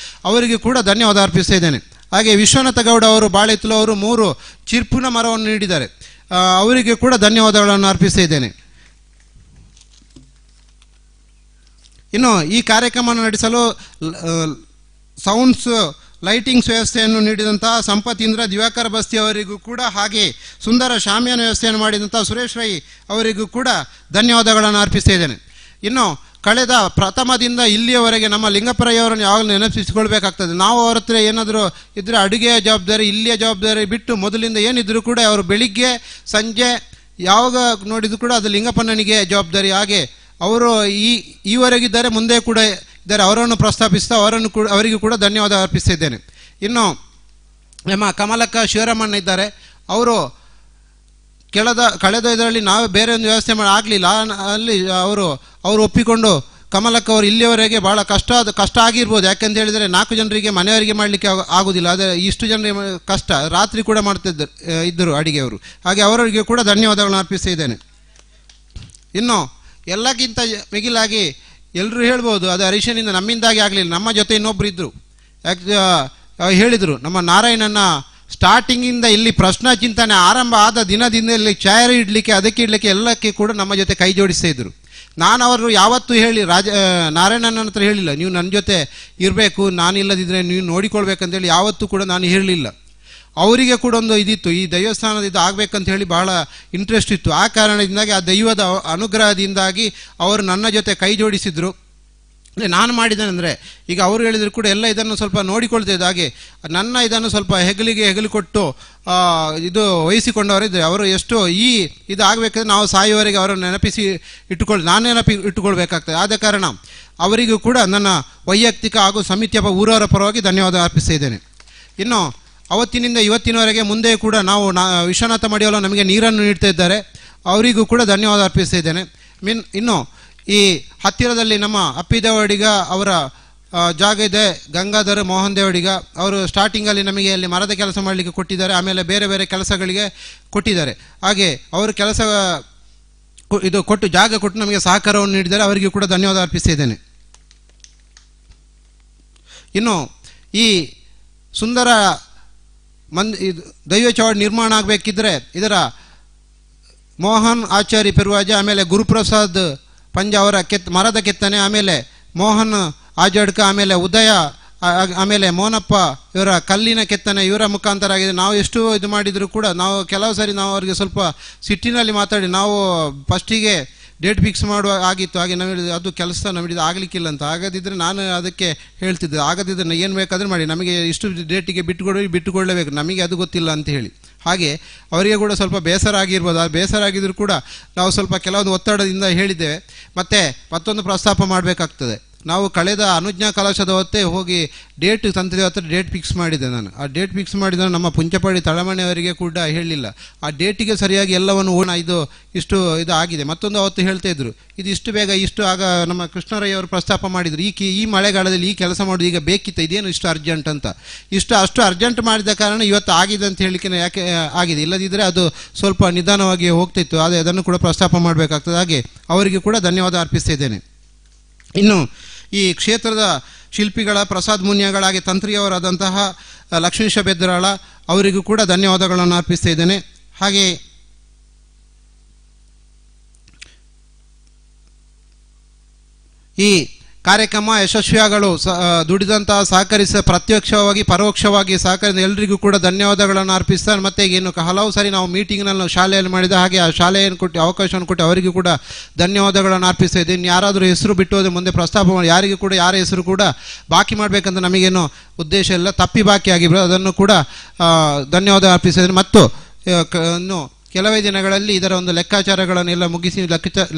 ಅವರಿಗೆ ಕೂಡ ಧನ್ಯವಾದ ಅರ್ಪಿಸ್ತಾ ಇದ್ದೇನೆ. ಹಾಗೆ ವಿಶ್ವನಾಥ ಗೌಡ ಅವರು, ಬಾಳೆತ್ತಲು ಅವರು 3 ಚಿರ್ಪುನ ಮರವನ್ನು ನೀಡಿದ್ದಾರೆ, ಅವರಿಗೆ ಕೂಡ ಧನ್ಯವಾದಗಳನ್ನು ಅರ್ಪಿಸ್ತಾ ಇದ್ದೇನೆ. ಇನ್ನು ಈ ಕಾರ್ಯಕ್ರಮವನ್ನು ನಡೆಸಲು ಸೌಂಡ್ಸ್ ಲೈಟಿಂಗ್ಸ್ ವ್ಯವಸ್ಥೆಯನ್ನು ನೀಡಿದಂತಹ ಸಂಪತೀಂದ್ರ ದಿವಾಕರ ಬಸ್ತಿ ಅವರಿಗೂ ಕೂಡ, ಹಾಗೆ ಸುಂದರ ಶಾಮಿಯಾನ ವ್ಯವಸ್ಥೆಯನ್ನು ಮಾಡಿದಂಥ ಸುರೇಶ್ ರೈ ಅವರಿಗೂ ಕೂಡ ಧನ್ಯವಾದಗಳನ್ನು ಅರ್ಪಿಸ್ತಾ ಇದ್ದೇನೆ. ಇನ್ನು ಕಳೆದ ಪ್ರಥಮದಿಂದ ಇಲ್ಲಿಯವರೆಗೆ ನಮ್ಮ ಲಿಂಗಪ್ಪರಯ್ಯವರನ್ನು ಯಾವಾಗಲೂ ನೆನಪಿಸಿಕೊಳ್ಬೇಕಾಗ್ತದೆ. ನಾವು ಅವರ ಹತ್ರ ಏನಾದರೂ ಇದ್ದರೆ ಅಡುಗೆಯ ಜವಾಬ್ದಾರಿ, ಇಲ್ಲಿಯ ಜವಾಬ್ದಾರಿ ಬಿಟ್ಟು ಮೊದಲಿಂದ ಏನಿದ್ದರೂ ಕೂಡ ಅವರು ಬೆಳಿಗ್ಗೆ ಸಂಜೆ ಯಾವಾಗ ನೋಡಿದ್ರು ಕೂಡ ಅದು ಲಿಂಗಪ್ಪನಿಗೆ ಜವಾಬ್ದಾರಿ. ಹಾಗೆ ಅವರು ಈವರೆಗಿದ್ದಾರೆ, ಮುಂದೆ ಕೂಡ ಇದ್ದಾರೆ, ಅವರನ್ನು ಪ್ರಸ್ತಾಪಿಸ್ತಾ ಅವರಿಗೂ ಕೂಡ ಧನ್ಯವಾದ ಅರ್ಪಿಸ್ತಿದ್ದೇನೆ. ಇನ್ನು ನಮ್ಮ ಕಮಲಕ್ಕ ಶಿವರಾಮಣ್ಣ ಇದ್ದಾರೆ, ಅವರು ಕಳೆದ ಇದರಲ್ಲಿ ನಾವು ಬೇರೆ ಒಂದು ವ್ಯವಸ್ಥೆ ಆಗಲಿಲ್ಲ, ಅಲ್ಲಿ ಅವರು ಒಪ್ಪಿಕೊಂಡು ಕಮಲಕ್ಕ ಅವರು ಇಲ್ಲಿಯವರೆಗೆ ಭಾಳ ಕಷ್ಟ ಆಗಿರ್ಬೋದು. ಯಾಕೆಂತ ಹೇಳಿದರೆ 4 ಜನರಿಗೆ ಮನೆಯವರಿಗೆ ಮಾಡಲಿಕ್ಕೆ ಆಗೋದಿಲ್ಲ, ಆದರೆ ಇಷ್ಟು ಜನರಿಗೆ ಕಷ್ಟ, ರಾತ್ರಿ ಕೂಡ ಇದ್ದರು ಅಡಿಗೆಯವರು. ಹಾಗೆ ಅವರಿಗೆ ಕೂಡ ಧನ್ಯವಾದಗಳನ್ನು ಅರ್ಪಿಸ್ತಾ ಇದ್ದೇನೆ. ಇನ್ನು ಎಲ್ಲಕ್ಕಿಂತ ಮಿಗಿಲಾಗಿ ಎಲ್ಲರೂ ಹೇಳ್ಬೋದು, ಅದು ಹರೀಶನಿಂದ ನಮ್ಮಿಂದಾಗಿ ಆಗಲಿಲ್ಲ, ನಮ್ಮ ಜೊತೆ ಇನ್ನೊಬ್ಬರು ಇದ್ದರು. ಹೇಳಿದರು, ನಮ್ಮ ನಾರಾಯಣನ ಸ್ಟಾರ್ಟಿಂಗಿಂದ ಇಲ್ಲಿ ಪ್ರಶ್ನಾ ಚಿಂತನೆ ಆರಂಭ ಆದ ದಿನದಿಂದಲೇ ಚೇರ್ ಇಡಲಿಕ್ಕೆ ಅದಕ್ಕೆ ಇಡಲಿಕ್ಕೆ ಎಲ್ಲಕ್ಕೆ ಕೂಡ ನಮ್ಮ ಜೊತೆ ಕೈ ಜೋಡಿಸ್ತಾ ಇದ್ರು. ನಾನು ಅವರು ಯಾವತ್ತೂ ಹೇಳಿ ನಾರಾಯಣನ ಹತ್ರ ಹೇಳಿಲ್ಲ, ನೀವು ನನ್ನ ಜೊತೆ ಇರಬೇಕು, ನಾನಿಲ್ಲದಿದ್ದರೆ ನೀವು ನೋಡಿಕೊಳ್ಬೇಕಂತೇಳಿ ಯಾವತ್ತೂ ಕೂಡ ನಾನು ಹೇಳಲಿಲ್ಲ. ಅವರಿಗೆ ಕೂಡ ಒಂದು ಇದಿತ್ತು, ಈ ದೈವಸ್ಥಾನದ ಇದು ಆಗಬೇಕಂತ ಹೇಳಿ ಬಹಳ ಇಂಟ್ರೆಸ್ಟ್ ಇತ್ತು. ಆ ಕಾರಣದಿಂದಾಗಿ ಆ ದೈವದ ಅನುಗ್ರಹದಿಂದಾಗಿ ಅವರು ನನ್ನ ಜೊತೆ ಕೈ ಜೋಡಿಸಿದರು. ನಾನು ಮಾಡಿದ್ದೇನೆಂದರೆ, ಈಗ ಅವರು ಹೇಳಿದ್ರು ಕೂಡ ಎಲ್ಲ ಇದನ್ನು ಸ್ವಲ್ಪ ನೋಡಿಕೊಳ್ತಿದ್ದ ಹಾಗೆ ನನ್ನ ಇದನ್ನು ಸ್ವಲ್ಪ ಹೆಗಲು ಕೊಟ್ಟು ಇದು ವಹಿಸಿಕೊಂಡವರಿದ್ದರೆ ಅವರು ಎಷ್ಟು ಇದು ಆಗಬೇಕಾದ್ರೆ ನಾವು ಸಾಯುವವರೆಗೆ ಅವರನ್ನು ನಾನು ಇಟ್ಟುಕೊಳ್ಬೇಕಾಗ್ತದೆ. ಆದ ಕಾರಣ ಅವರಿಗೂ ಕೂಡ ನನ್ನ ವೈಯಕ್ತಿಕ ಹಾಗೂ ಸಮಿತಿಯ ಊರವರ ಪರವಾಗಿ ಧನ್ಯವಾದ ಅರ್ಪಿಸ್ತಾ ಇದ್ದೇನೆ. ಇನ್ನು ಅವತ್ತಿನಿಂದ ಇವತ್ತಿನವರೆಗೆ ಮುಂದೆ ಕೂಡ ನಾವು ವಿಶ್ವನಾಥ ಮಡಿವಾಳ ನಮಗೆ ನೀರನ್ನು ನೀಡ್ತಾ ಇದ್ದಾರೆ, ಅವರಿಗೂ ಕೂಡ ಧನ್ಯವಾದ ಅರ್ಪಿಸ್ತಾ ಇದ್ದೇನೆ. ಇನ್ನು ಈ ಹತ್ತಿರದಲ್ಲಿ ನಮ್ಮ ಅಪ್ಪಿದೇವಡಿಗ ಅವರ ಜಾಗ ಇದೆ, ಗಂಗಾಧರ ಮೋಹನ್ ದೇವಡಿಗ ಅವರು ಸ್ಟಾರ್ಟಿಂಗಲ್ಲಿ ನಮಗೆ ಅಲ್ಲಿ ಮರದ ಕೆಲಸ ಮಾಡಲಿಕ್ಕೆ ಕೊಟ್ಟಿದ್ದಾರೆ, ಆಮೇಲೆ ಬೇರೆ ಬೇರೆ ಕೆಲಸಗಳಿಗೆ ಕೊಟ್ಟಿದ್ದಾರೆ. ಹಾಗೆ ಅವರು ಕೆಲಸ ಇದು ಕೊಟ್ಟು ಜಾಗ ಕೊಟ್ಟು ನಮಗೆ ಸಹಕಾರವನ್ನು ನೀಡಿದ್ದಾರೆ, ಅವರಿಗೂ ಕೂಡ ಧನ್ಯವಾದ ಅರ್ಪಿಸ್ತಾ ಇದ್ದೇನೆ. ಇನ್ನು ಈ ಸುಂದರ ದೈವ ಚಾವಡಿ ನಿರ್ಮಾಣ ಆಗಬೇಕಿದ್ರೆ ಇದರ ಮೋಹನ್ ಆಚಾರ್ಯ ಪೆರುವಾಜ, ಆಮೇಲೆ ಗುರುಪ್ರಸಾದ್ ಪಂಜ ಅವರ ಮರದ ಕೆತ್ತನೆ, ಆಮೇಲೆ ಮೋಹನ್ ಆಜಡ್ಕ, ಆಮೇಲೆ ಉದಯ, ಆಮೇಲೆ ಮೋನಪ್ಪ ಇವರ ಕಲ್ಲಿನ ಕೆತ್ತನೆ ಇವರ ಮುಖಾಂತರ ಆಗಿದೆ. ನಾವು ಎಷ್ಟು ಇದು ಮಾಡಿದರೂ ಕೂಡ ನಾವು ಕೆಲವು ಸಾರಿ ನಾವು ಅವರಿಗೆ ಸ್ವಲ್ಪ ಸಿಟ್ಟಿನಲ್ಲಿ ಮಾತಾಡಿ ನಾವು ಫಸ್ಟಿಗೆ ಡೇಟ್ ಫಿಕ್ಸ್ ಮಾಡುವ ಆಗಿತ್ತು. ಹಾಗೆ ನಾವು ಹೇಳಿದ್ದು ಅದು ಕೆಲಸ ನಮಗೆ ಆಗಲಿಕ್ಕಿಲ್ಲ ಅಂತ. ಆಗದಿದ್ದರೆ ನಾನು ಅದಕ್ಕೆ ಹೇಳ್ತಿದ್ದೆ, ಆಗದಿದ್ದರೆ ಏನು ಬೇಕಾದರೂ ಮಾಡಿ, ನಮಗೆ ಇಷ್ಟು ಡೇಟಿಗೆ ಬಿಟ್ಟುಕೊಳ್ಳಬೇಕು, ನಮಗೆ ಅದು ಗೊತ್ತಿಲ್ಲ ಅಂತ ಹೇಳಿ. ಹಾಗೆ ಅವರಿಗೆ ಕೂಡ ಸ್ವಲ್ಪ ಬೇಸರ ಆಗಿರ್ಬೋದು. ಆ ಬೇಸರ ಆಗಿದ್ದರೂ ಕೂಡ ನಾವು ಸ್ವಲ್ಪ ಕೆಲವೊಂದು ಒತ್ತಡದಿಂದ ಹೇಳಿದ್ದೇವೆ. ಮತ್ತೊಂದು ಪ್ರಸ್ತಾಪ ಮಾಡಬೇಕಾಗ್ತದೆ. ನಾವು ಕಳೆದ ಅನುಜ್ಞಾ ಕಲಶದ ಹೊತ್ತೇ ಹೋಗಿ ಡೇಟ್ ತಂತ್ರದ ಹತ್ರ ಡೇಟ್ ಫಿಕ್ಸ್ ಮಾಡಿದ್ದೆ ನಾನು. ಆ ಡೇಟ್ ಫಿಕ್ಸ್ ಮಾಡಿದರೆ ನಮ್ಮ ಪುಂಚಪಾಡಿ ತಳಮನೆಯವರಿಗೆ ಕೂಡ ಹೇಳಿಲ್ಲ. ಆ ಡೇಟಿಗೆ ಸರಿಯಾಗಿ ಎಲ್ಲವನ್ನು ಇಷ್ಟು ಆಗಿದೆ. ಮತ್ತೊಂದು ಅವತ್ತು ಹೇಳ್ತಾ ಇದ್ರು, ಇದು ಇಷ್ಟು ಬೇಗ ಆಗ ನಮ್ಮ ಕೃಷ್ಣರಯ್ಯ ಅವರು ಪ್ರಸ್ತಾಪ ಮಾಡಿದರು, ಈ ಮಳೆಗಾಲದಲ್ಲಿ ಈ ಕೆಲಸ ಮಾಡೋದು ಈಗ ಬೇಕಿತ್ತು, ಇದೇನು ಇಷ್ಟು ಅರ್ಜೆಂಟ್ ಅಂತ. ಅಷ್ಟು ಅರ್ಜೆಂಟ್ ಮಾಡಿದ ಕಾರಣ ಇವತ್ತು ಆಗಿದೆ ಅಂತ ಹೇಳಲಿಕ್ಕೆ ಯಾಕೆ ಆಗಿದೆ, ಇಲ್ಲದಿದ್ದರೆ ಅದು ಸ್ವಲ್ಪ ನಿಧಾನವಾಗಿ ಹೋಗ್ತಿತ್ತು. ಆದರೆ ಅದನ್ನು ಕೂಡ ಪ್ರಸ್ತಾಪ ಮಾಡಬೇಕಾಗ್ತದೆ. ಹಾಗೆ ಅವರಿಗೆ ಕೂಡ ಧನ್ಯವಾದ ಅರ್ಪಿಸ್ತಾ ಇದ್ದೇನೆ. ಇನ್ನು ಈ ಕ್ಷೇತ್ರದ ಶಿಲ್ಪಿಗಳ ಪ್ರಸಾದ್ ಮುನ್ಯಗಳಾಗಿ ತಂತ್ರಿಯವರಾದಂತಹ ಲಕ್ಷ್ಮೀಶ ಬೆದ್ದರಾಳ ಅವರಿಗೂ ಕೂಡ ಧನ್ಯವಾದಗಳನ್ನು ಅರ್ಪಿಸ್ತಾ ಇದ್ದೇನೆ. ಹಾಗೆ ಈ ಕಾರ್ಯಕ್ರಮ ಯಶಸ್ವಿಯಾಗಲು ದುಡಿದಂತಹ ಪ್ರತ್ಯಕ್ಷವಾಗಿ ಪರೋಕ್ಷವಾಗಿ ಸಹಕರಿಸಿದ ಎಲ್ಲರಿಗೂ ಕೂಡ ಧನ್ಯವಾದಗಳನ್ನು ಅರ್ಪಿಸ್ತಾರೆ. ಮತ್ತು ಏನು ಹಲವು ಸಾರಿ ನಾವು ಮೀಟಿಂಗ್ನಲ್ಲಿ ಶಾಲೆಯಲ್ಲಿ ಮಾಡಿದ ಹಾಗೆ ಆ ಶಾಲೆಯನ್ನು ಕೊಟ್ಟು ಅವಕಾಶವನ್ನು ಕೊಟ್ಟು ಅವರಿಗೂ ಕೂಡ ಧನ್ಯವಾದಗಳನ್ನು ಅರ್ಪಿಸ್ತಾ ಇದ್ದೀನಿ. ಯಾರಾದರೂ ಹೆಸರು ಬಿಟ್ಟು ಹೋದರೆ ಮುಂದೆ ಪ್ರಸ್ತಾಪ ಮಾಡಿ ಯಾರಿಗೂ ಕೂಡ ಯಾರ ಹೆಸರು ಕೂಡ ಬಾಕಿ ಮಾಡಬೇಕಂತ ನಮಗೇನು ಉದ್ದೇಶ ಇಲ್ಲ, ತಪ್ಪಿ ಬಾಕಿ ಆಗಿರೋ ಅದನ್ನು ಕೂಡ ಧನ್ಯವಾದ ಅರ್ಪಿಸಿದ್ದೀನಿ. ಮತ್ತು ಇನ್ನು ಕೆಲವೇ ದಿನಗಳಲ್ಲಿ ಇದರ ಒಂದು ಲೆಕ್ಕಾಚಾರಗಳನ್ನೆಲ್ಲ ಮುಗಿಸಿ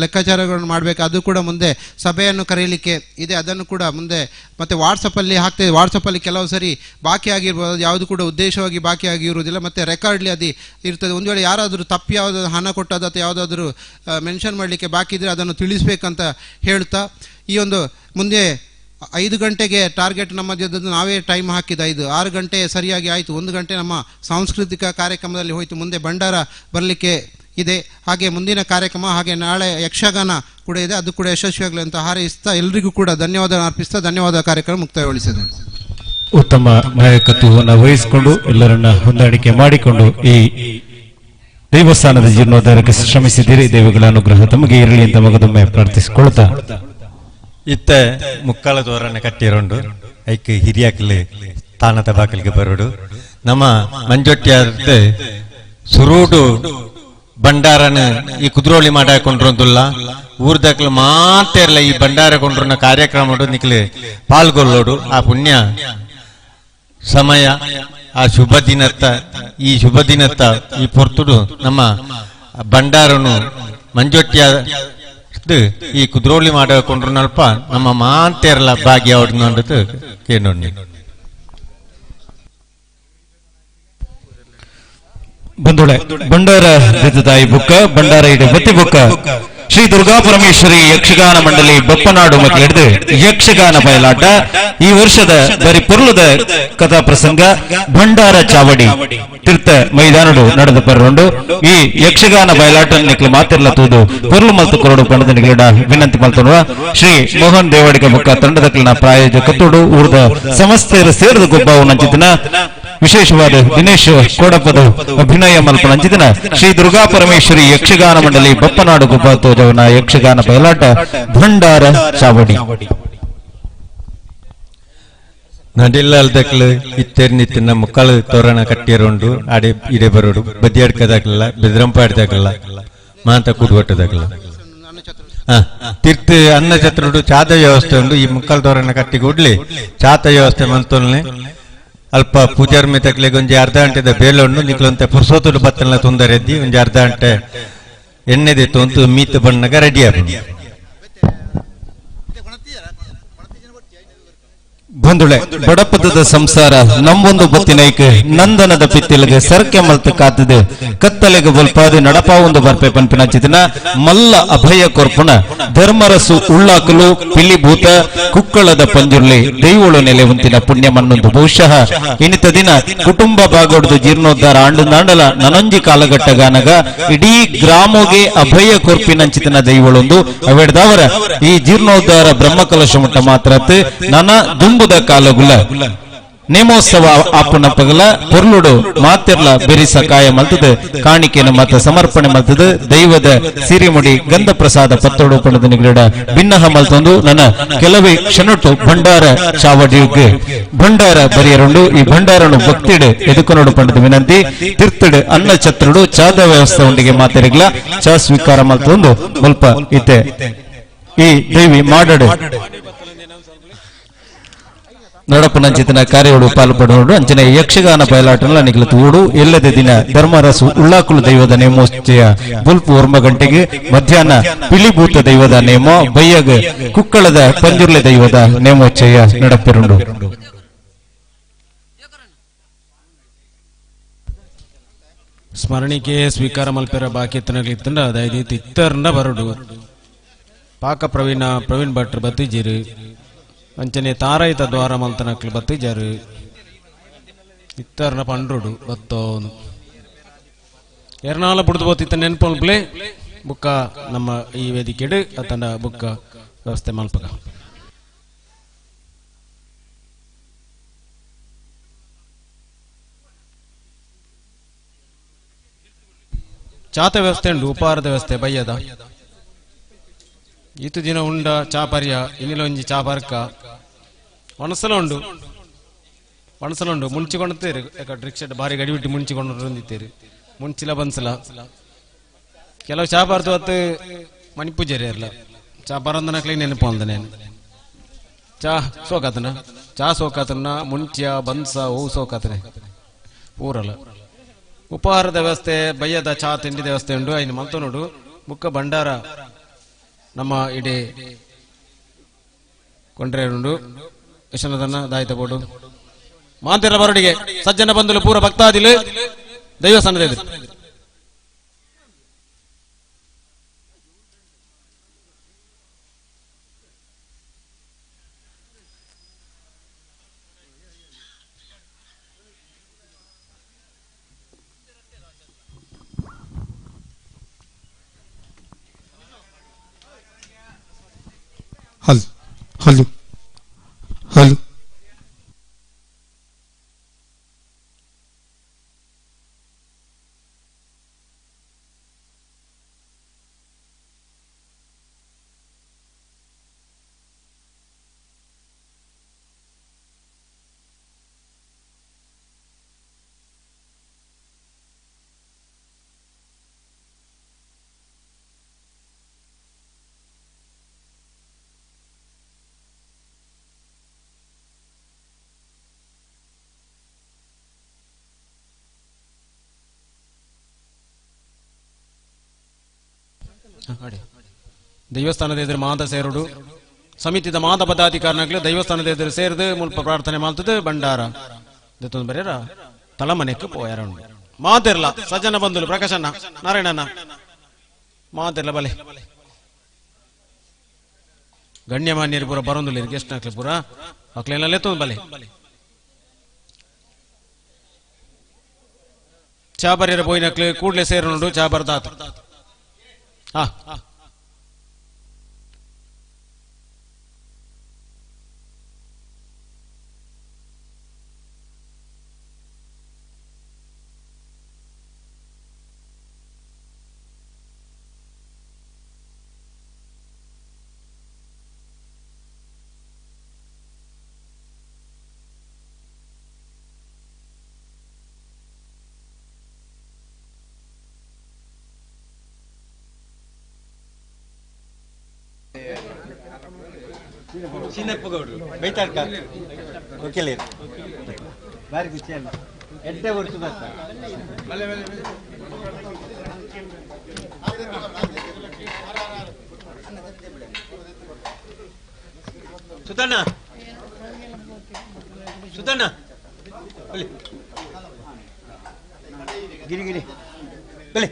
ಲೆಕ್ಕಾಚಾರಗಳನ್ನು ಮಾಡಬೇಕು. ಅದು ಕೂಡ ಮುಂದೆ ಸಭೆಯನ್ನು ಕರೆಯಲಿಕ್ಕೆ ಇದೆ, ಅದನ್ನು ಕೂಡ ಮುಂದೆ ಮತ್ತು ವಾಟ್ಸಪ್ಪಲ್ಲಿ ಹಾಕ್ತೇವೆ. ವಾಟ್ಸಪ್ಪಲ್ಲಿ ಕೆಲವು ಸರಿ ಬಾಕಿ ಆಗಿರ್ಬೋದು, ಯಾವುದು ಕೂಡ ಉದ್ದೇಶವಾಗಿ ಬಾಕಿ ಆಗಿರುವುದಿಲ್ಲ. ಮತ್ತು ರೆಕಾರ್ಡ್ಲಿ ಅದು ಇರ್ತದೆ. ಒಂದು ವೇಳೆ ಯಾರಾದರೂ ತಪ್ಪು ಯಾವುದಾದ್ರು ಹಣ ಕೊಟ್ಟದ್ದು ಅಥವಾ ಯಾವುದಾದ್ರೂ ಮೆನ್ಷನ್ ಮಾಡಲಿಕ್ಕೆ ಬಾಕಿ ಇದ್ದರೆ ಅದನ್ನು ತಿಳಿಸ್ಬೇಕಂತ ಹೇಳ್ತಾ, ಈ ಒಂದು ಮುಂದೆ 5 ಗಂಟೆಗೆ ಟಾರ್ಗೆಟ್ ನಮ್ಮ ಜೊತೆ ನಾವೇ ಟೈಮ್ ಹಾಕಿದ 6 ಗಂಟೆ ಸರಿಯಾಗಿ ಆಯಿತು. 1 ಗಂಟೆ ನಮ್ಮ ಸಾಂಸ್ಕೃತಿಕ ಕಾರ್ಯಕ್ರಮದಲ್ಲಿ ಹೋಯಿತು. ಮುಂದೆ ಭಂಡಾರ ಬರಲಿಕ್ಕೆ ಇದೆ. ಹಾಗೆ ಮುಂದಿನ ಕಾರ್ಯಕ್ರಮ, ಹಾಗೆ ನಾಳೆ ಯಕ್ಷಗಾನ ಕೂಡ ಇದೆ, ಅದು ಕೂಡ ಯಶಸ್ವಿಯಾಗಲಿ ಅಂತ ಹಾರೈಸ್ತಾ ಎಲ್ಲರಿಗೂ ಕೂಡ ಧನ್ಯವಾದ ಅರ್ಪಿಸ್ತಾ ಧನ್ಯವಾದ ಕಾರ್ಯಕ್ರಮ ಮುಕ್ತಾಯಗೊಳಿಸಿದೆ. ಉತ್ತಮ ನಾಯಕತ್ವವನ್ನು ವಹಿಸಿಕೊಂಡು ಎಲ್ಲರನ್ನ ಹೊಂದಾಣಿಕೆ ಮಾಡಿಕೊಂಡು ಈ ದೇವಸ್ಥಾನದ ಜೀರ್ಣೋದ್ಧಾರಕ್ಕೆ ಶ್ರಮಿಸಿದ್ದೀರಿ. ದೇವಗಳ ಅನುಗ್ರಹ ತಮಗೆ ಇರಲಿ ಅಂತ ಮಗದೊಮ್ಮೆ ಪ್ರಾರ್ಥಿಸಿಕೊಳ್ತಾ ಇತ್ತ ಮುಕ್ಕಾಲ ತೋರಣ ಕಟ್ಟಿರೋಂಡು ಐಕ್ ಹಿರಿಯಾಕಲೆ ತಾನದ ಬಾಕಲಿಗೆ ಬರೋಡು ನಮ್ಮ ಮಂಜೊಟ್ಟಿಯಾದ ಸುರೂಡು ಭಂಡಾರನ ಈ ಕುದ್ರೋಳಿ ಮಾಡಾಕೊಂಡ್ರಂದುಲ್ಲ ಊರ್ದಕ್ಲು ಮಾತ್ರ ಇರಲ್ಲ ಈ ಭಂಡಾರ ಕೊಂಡ್ರನ್ನ ಕಾರ್ಯಕ್ರಮ ನಿಕ್ಲೆ ಪಾಲ್ಗೊಳ್ಳೋಡು. ಆ ಪುಣ್ಯ ಸಮಯ ಆ ಶುಭ ದಿನತ್ತ ಈ ಪೊರ್ತುಡು ನಮ್ಮ ಭಂಡಾರನು ಮಂಜೊಟ್ಟಿಯ ಈ ಕುದ್ರೋಳಿ ಮಾಡಕೊಂಡ್ರು ನಲ್ಪ ನಮ್ಮ ಮಾಂತೇರಲ ಭಾಗ್ಯ ಕೇಳೋಣ. ಬಂಧುಳೆ ಭಂಡಾರ ತಾಯಿ ಬುಕ್ಕ ಭಂಡಾರ ಇಡು ಬತ್ತಿ ಬುಕ್ಕ ಶ್ರೀ ದುರ್ಗಾ ಪರಮೇಶ್ವರಿ ಯಕ್ಷಗಾನ ಮಂಡಳಿ ಬಪ್ಪನಾಡು ಮಕ್ಕಳಿಡಿದು ಯಕ್ಷಗಾನ ಬಯಲಾಟ ಈ ವರ್ಷದ ಬರಿ ಪೊರ್ಲದ ಕಥಾ ಪ್ರಸಂಗ ಭಂಡಾರ ಚಾವಡಿ ತೀರ್ಥ ಮೈದಾನಡು ನಡೆದು ಬರೋಂಡು ಈ ಯಕ್ಷಗಾನ ಬಯಲಾಟ ನಿಕ್ಲು ಮಾತಿರ್ಲ ತೂದು ಪೊರ್ಲು ಮಲ್ತು ಕೊರಡು ಪಂಡದ ನಿಗಲಿಡ ವಿನಂತಿ ಮಲ್ತುವ ಶ್ರೀ ಮೋಹನ್ ದೇವಾಡಿಗ ಬುಕ್ಕ ತಂಡದಕ್ಲಿನ ಪ್ರಾಯೋಜಕತ್ತೋಡು ಊರ್ದ ಸಮಸ್ತೆಯರು ಸೇರಿದ ಗೊಬ್ಬವು ನಂಚಿತಿನ ವಿಶೇಷವಾದ ದಿನೇಶ್ ಕೋಡಪದ ಅಭಿನಯ ಮಲ್ಪನಂಚಿನ ಶ್ರೀ ದುರ್ಗಾ ಪರಮೇಶ್ವರಿ ಯಕ್ಷಗಾನ ಮಂಡಳಿ ಬಪ್ಪನಾಡು ಗುಬ್ಬಾತೋಜವನ ಯಕ್ಷಗಾನ ಬಯಲಾಟ ಭಂಡಾರ ಚಾವಡಿ ನಡಿಲ್ಲದಕ್ಲು ಇತ್ತೆರ್ನಿತ್ತಿನ ಮುಕ್ಕಳು ತೋರಣ ಕಟ್ಟಿರೋಂಡು ಆಡೆ ಇಡೆ ಬರೋಡು ಬದಿಯಡ್ಕದಾಗಲ್ಲ ಬೆದ್ರಂಪಾಡ್ದಾಗಲ್ಲ ಮಾತ ಕುಡ್ವಟ್ಟದಾಗಲ್ಲ ತೀರ್ಥ ಅನ್ನ ಛತ್ರುಡು ಚಾತ ವ್ಯವಸ್ಥೆ ಉಂಡು ಈ ಮುಕ್ಕಲ್ ತೋರಣ ಕಟ್ಟಿ ಕೂಡ್ಲಿ ಚಾತ ವ್ಯವಸ್ಥೆ ಮಂತೊಲ್ನೆ ಅಲ್ಪ ಪೂಜಾರ್ ಮಿತಕ್ಲೆಗೆ ಒಂಜಿ ಅರ್ಧ ಗಂಟೆದ ಬೇಲೆ ಉಂಡು ನಿಕ್ಲಂತೆ ಪುರ್ಸೋತುಡು ಬತ್ತಲ್ನ ತೊಂದರೆದ್ದಿ ಒಂಜಿ ಅರ್ಧ ಗಂಟೆ ಎಣ್ಣೆದೆ ತೊಂತು ಮೀತ್ ಬಣ್ಣಗ ರೆಡಿ ಆಗಿ ಬಂಧುಳೆ ಬಡಪದದ ಸಂಸಾರ ನಮ್ಮೊಂದು ಬತ್ತಿನೈಕ್ ನಂದನದ ಪಿತ್ತಿಲಿಗೆ ಸರ್ಕೆ ಮಲ್ತ ಕಾತದೆ ಕತ್ತಲೆಗೆ ಬಲ್ಪಾದು ನಡಪ ಒಂದು ಬರ್ಪೆ ಪಂಪಿನ ಚಿತನ ಮಲ್ಲ ಅಭಯ ಕೊರ್ಪುನ ಧರ್ಮರಸು ಉಳ್ಳಾಕಲು ಪಿಲಿಭೂತ ಕುಕ್ಕಳದ ಪಂಜುರ್ಲಿ ದೈವಳು ನೆಲೆ ಉಂತಿನ ಪುಣ್ಯ ಮಣ್ಣೊಂದು ಬಹುಶಃ ಇನಿತ ದಿನ ಕುಟುಂಬ ಭಾಗವಡದು ಜೀರ್ಣೋದ್ಧಾರ ಆಂಡುನಾಂಡಲ ನನಂಜಿ ಕಾಲಘಟ್ಟಗಾನಗ ಇಡೀ ಗ್ರಾಮೋಗೆ ಅಭಯ ಕೊರ್ಪಿನಂಚಿತನ ದೈವಳೊಂದು ಅವೆಡ್ದವರ ಈ ಜೀರ್ಣೋದ್ಧಾರ ಬ್ರಹ್ಮಕಲಶ ಮುಟ್ಟ ಮಾತ್ರ ನನ ದುಂಬುದ ಕಾಲಗುಲ ನೇಮೋತ್ಸವ ಆಪನ ಪಗಲ ಪೊರ್ಲುಡು ಮಾತಿರ್ಲ ಬೆರಿ ಸಕಾಯ ಮಲ್ತದ ಕಾಣಿಕೆನ ಮತ ಸಮರ್ಪಣೆ ಮಲ್ತದ ದೈವದ ಸಿರಿಮುಡಿ ಗಂಧ ಪ್ರಸಾದ ಪತ್ತೋಡು ಪಣದ ನಿಗಡ ಭಿನ್ನಹ ಮಲ್ತೊಂದು ನನ್ನ ಕೆಲವೇ ಕ್ಷಣಟ್ಟು ಭಂಡಾರ ಚಾವಡಿಯುಗೆ ಭಂಡಾರ ಬರಿಯರುಂಡು ಈ ಭಂಡಾರನು ಭಕ್ತಿಡ್ ಎದುಕನೋಡು ಪಂಡದ ವಿನಂತಿ ತೀರ್ಥಡ್ ಅನ್ನ ಛತ್ರುಡು ಚಾದ ವ್ಯವಸ್ಥೆ ಉಂಡಿಗೆ ಮಾತಾಡಿಗ್ಲ ಚಾ ಸ್ವೀಕಾರ ಮಲ್ತೊಂದು ಸ್ವಲ್ಪ ಇತ್ತೆ ಈ ದೇವಿ ಮಾಡಡು ನಡಪನಂಚಿತನ ಕಾರ್ಯಗಳು ಪಾಲ್ಪಡೋಡು ಅಂಚನೆ ಯಕ್ಷಗಾನ ಬಯಲಾಟನ ನಿಗಲತೂಡು ಎಲ್ಲದ ದಿನ ಧರ್ಮರಸು ಉಳ್ಳಾಕುಲು ದೈವದ ನೇಮೋಚ್ಚಯ ಬುಲ್ಪು 1 ಗಂಟೆಗೆ ಮಧ್ಯಾಹ್ನ ಪಿಲಿಭೂತ ದೈವದ ನೇಮ ಬಯ್ಯಗ ಕುಕ್ಕಳದ ಪಂಜುರ್ಲೆ ದೈವದ ನೇಮೋಚ್ಚಯ ನಡಪೆರುಂಡು ಸ್ಮರಣಿಕೆ ಸ್ವೀಕಾರ ಮಲ್ಪೆರ ಬಾಕಿ ಎತ್ತನಗಳಿತ್ತಂಡ ಅದಾಯ್ತು ಇತ್ತರ್ನ ಬರಡು ಪಾಕ ಪ್ರವೀಣ್ ಭಟ್ರು ಬತ್ತಿಜಿರು ಅಂಚನೆ ತಾರಾಯಿತ ದ್ವಾರ ಮಲ್ತನಕ್ಲು ಬತ್ತಿಜರು ಇತ್ತರ್ನ ಪಂಡ್ರುಡು ಬತ್ತೋನು ಎರ್ನಾಳ ಬುಡ್ದು ಬೋತಿತ್ತ ನೆನ್ಪೊಲ್ಪ್ಲೆ ಬುಕ್ಕ ನಮ್ಮ ಈ ವೇದಿಕೆಡು ಅತಂಡ ಬುಕ್ಕ ವ್ಯವಸ್ಥೆ ಮಲ್ಪಗ ಚಾತ ವ್ಯವಸ್ಥೆ ಉಂಡು ಉಪಹಾರದ ವ್ಯವಸ್ಥೆ ಬಯ್ಯದ ಈತು ದಿನ ಉಂಡ ಚಾ ಪರ್ಯ ಇನ್ನಿಲೊಂಜಿ ಚಾ ಬರ್ಕ ಒಣಸಲ ಉಂಡು ಮುಂಚಿಕೊಂಡೇರು ರಿಕ್ಷಾ ಬಾರಿ ಗಡಿ ಬಿಟ್ಟು ಮುಂಚಿಕೊಂಡು ಹೊಂದಿತ್ತೇರು ಮುಂಚಿಲ ಬನ್ಸಲ ಕೆಲವು ಚಾ ಬಾರ್ದು ಹೊತ್ತು ಮಣಿಪೂಜರಿ ಇರಲ್ಲ ಚಾ ಬರಂದನಕ್ಲಿ ನೆನಪು ಅಂದ ನೇನು ಚಾ ಸೋಕಾತನ ಮುಂಚ್ಯ ಬನ್ಸ ಹೂ ಸೋಕಾತನೆ ಊರಲ್ಲ ಉಪಹಾರದ ವ್ಯವಸ್ಥೆ ಬಯ್ಯದ ಚಾ ತಿಂಡಿ ವ್ಯವಸ್ಥೆ ಉಂಡು ಐನು ಮಲ್ತು ನೋಡು ಬುಕ್ಕ ಭಂಡಾರ ನಮ್ಮ ಇಡೀ ಕೊಂಡ್ರೆ ಉಂಡು ಯಶನದನ್ನ ದಾಯಿತ ಬೋಡು ಮಾಂತಿರ ಬರಡಿಗೆ ಸಜ್ಜನ ಬಂಧುಲು ಪೂರ ಭಕ್ತಾದಿಲು ದೈವ ಸನ್ನದ ಹಲೋ ದೇವಸ್ಥಾನದ ಎದುರು ಮಾದ ಸೇರುಡು ಸಮಿತಿದ ಮಾದ ಪದಾಧಿಕಾರಿನಾಗ್ಲಿ ದೇವಸ್ಥಾನದ ಎದುರು ಸೇರಿದು ಮುಲ್ಪ ಪ್ರಾರ್ಥನೆ ಮಾಡ್ತದೆ ಭಂಡಾರ ದತ್ತೊಂದು ಬರೀರ ತಳಮನೆಕ್ಕೆ ಪೋಯಾರ ಮಾತಿರ್ಲ ಸಜ್ಜನ ಬಂಧುಲು ಪ್ರಕಾಶಣ್ಣ ನಾರಾಯಣಣ್ಣ ಮಾತಿರ್ಲ ಬಲೆ ಗಣ್ಯಮಾನ್ಯರು ಪೂರ ಬರೋದಿಲ್ಲ ಗೆಸ್ಟ್ ನಾಕ್ಲಿ ಪೂರ ಮಕ್ಳೆಲ್ಲ ಎತ್ತೊಂದು ಬಲೆ ಚಾ ಬರೀರ ಬೋಯ್ನಕ್ಲಿ ಕೂಡ್ಲೆ ಸೇರು ನೋಡು ಚಾ ಬರ್ದಾತ ಹಾ ಸಿನ್ನಪ್ಪಗೌಡರು ಬೈತಾಡ್ಕ ವಕೀಲರು ಬಾರಿ ಖುಷಿ ಅಲ್ಲ ಎಡ್ಡೆ ವರ್ಷ ಬರ್ತಾರೆ ಸುಧಣ್ಣ ಸುಧಣ್ಣ ಗಿರಿ ಗಿರಿ ಬೆಲೆ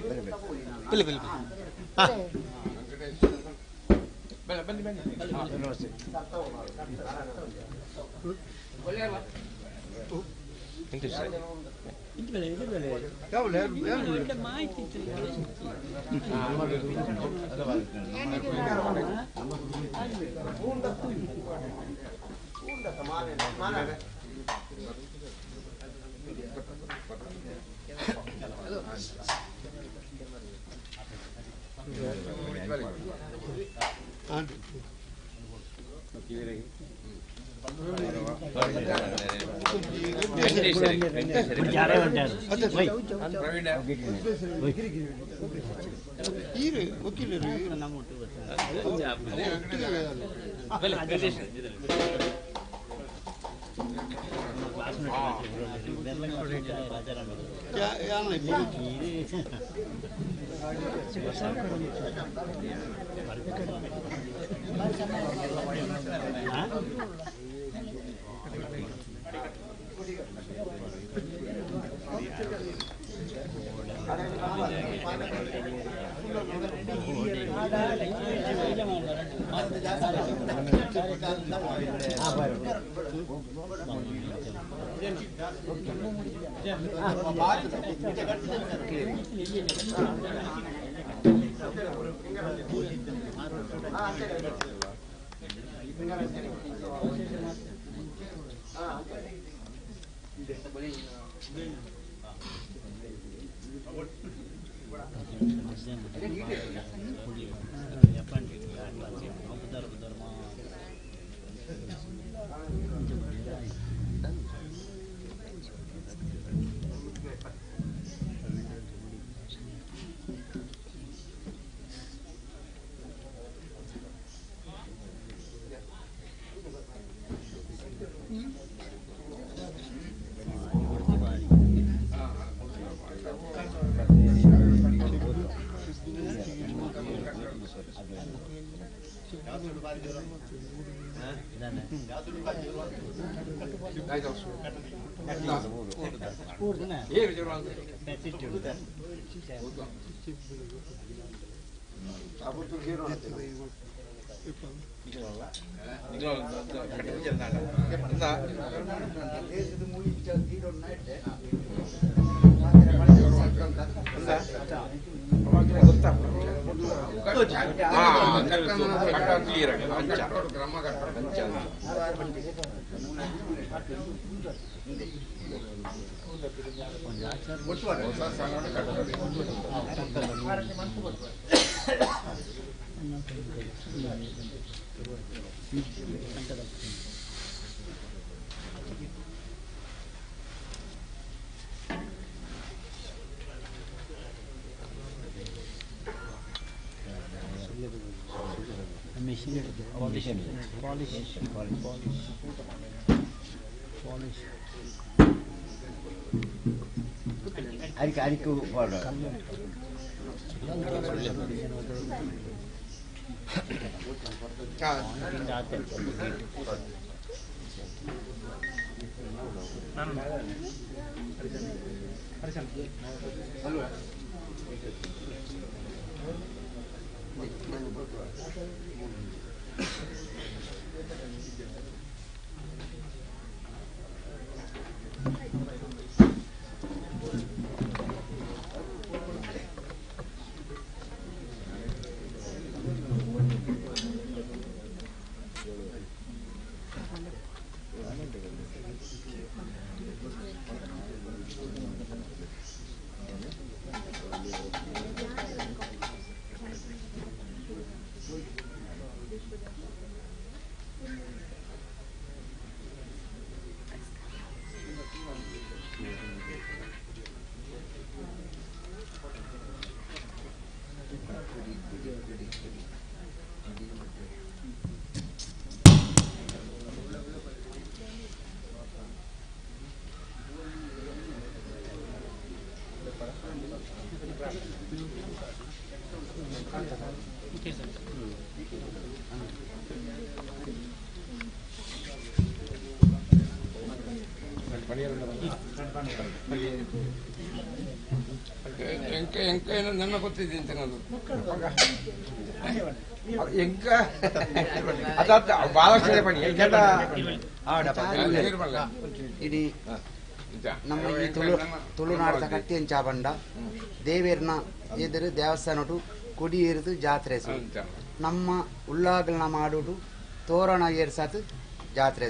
ಬೆಲೆ ಬೆಲೆ ಹಾ ಬನ್ನಿ ಬನ್ನಿ ನನ್ನ ಗೊತ್ತಿದೆ ಅಂತ ಎಂಕ ఇది ನಮ್ಮ ಈ ತುಳುನಾಡದ ಕಟ್ಟಿ ಅಂಚಾಬಂಡ ದೇವೇರ್ನ ಎದುರು ದೇವಸ್ಥಾನಟು ಕೊಡಿ ಏರಿದು ಜಾತ್ರೆ ನಮ್ಮ ಉಳ್ಳಾಗಲನ ಮಾಡುಡು ತೋರಣ ಏರ್ಸಾತು ಜಾತ್ರೆ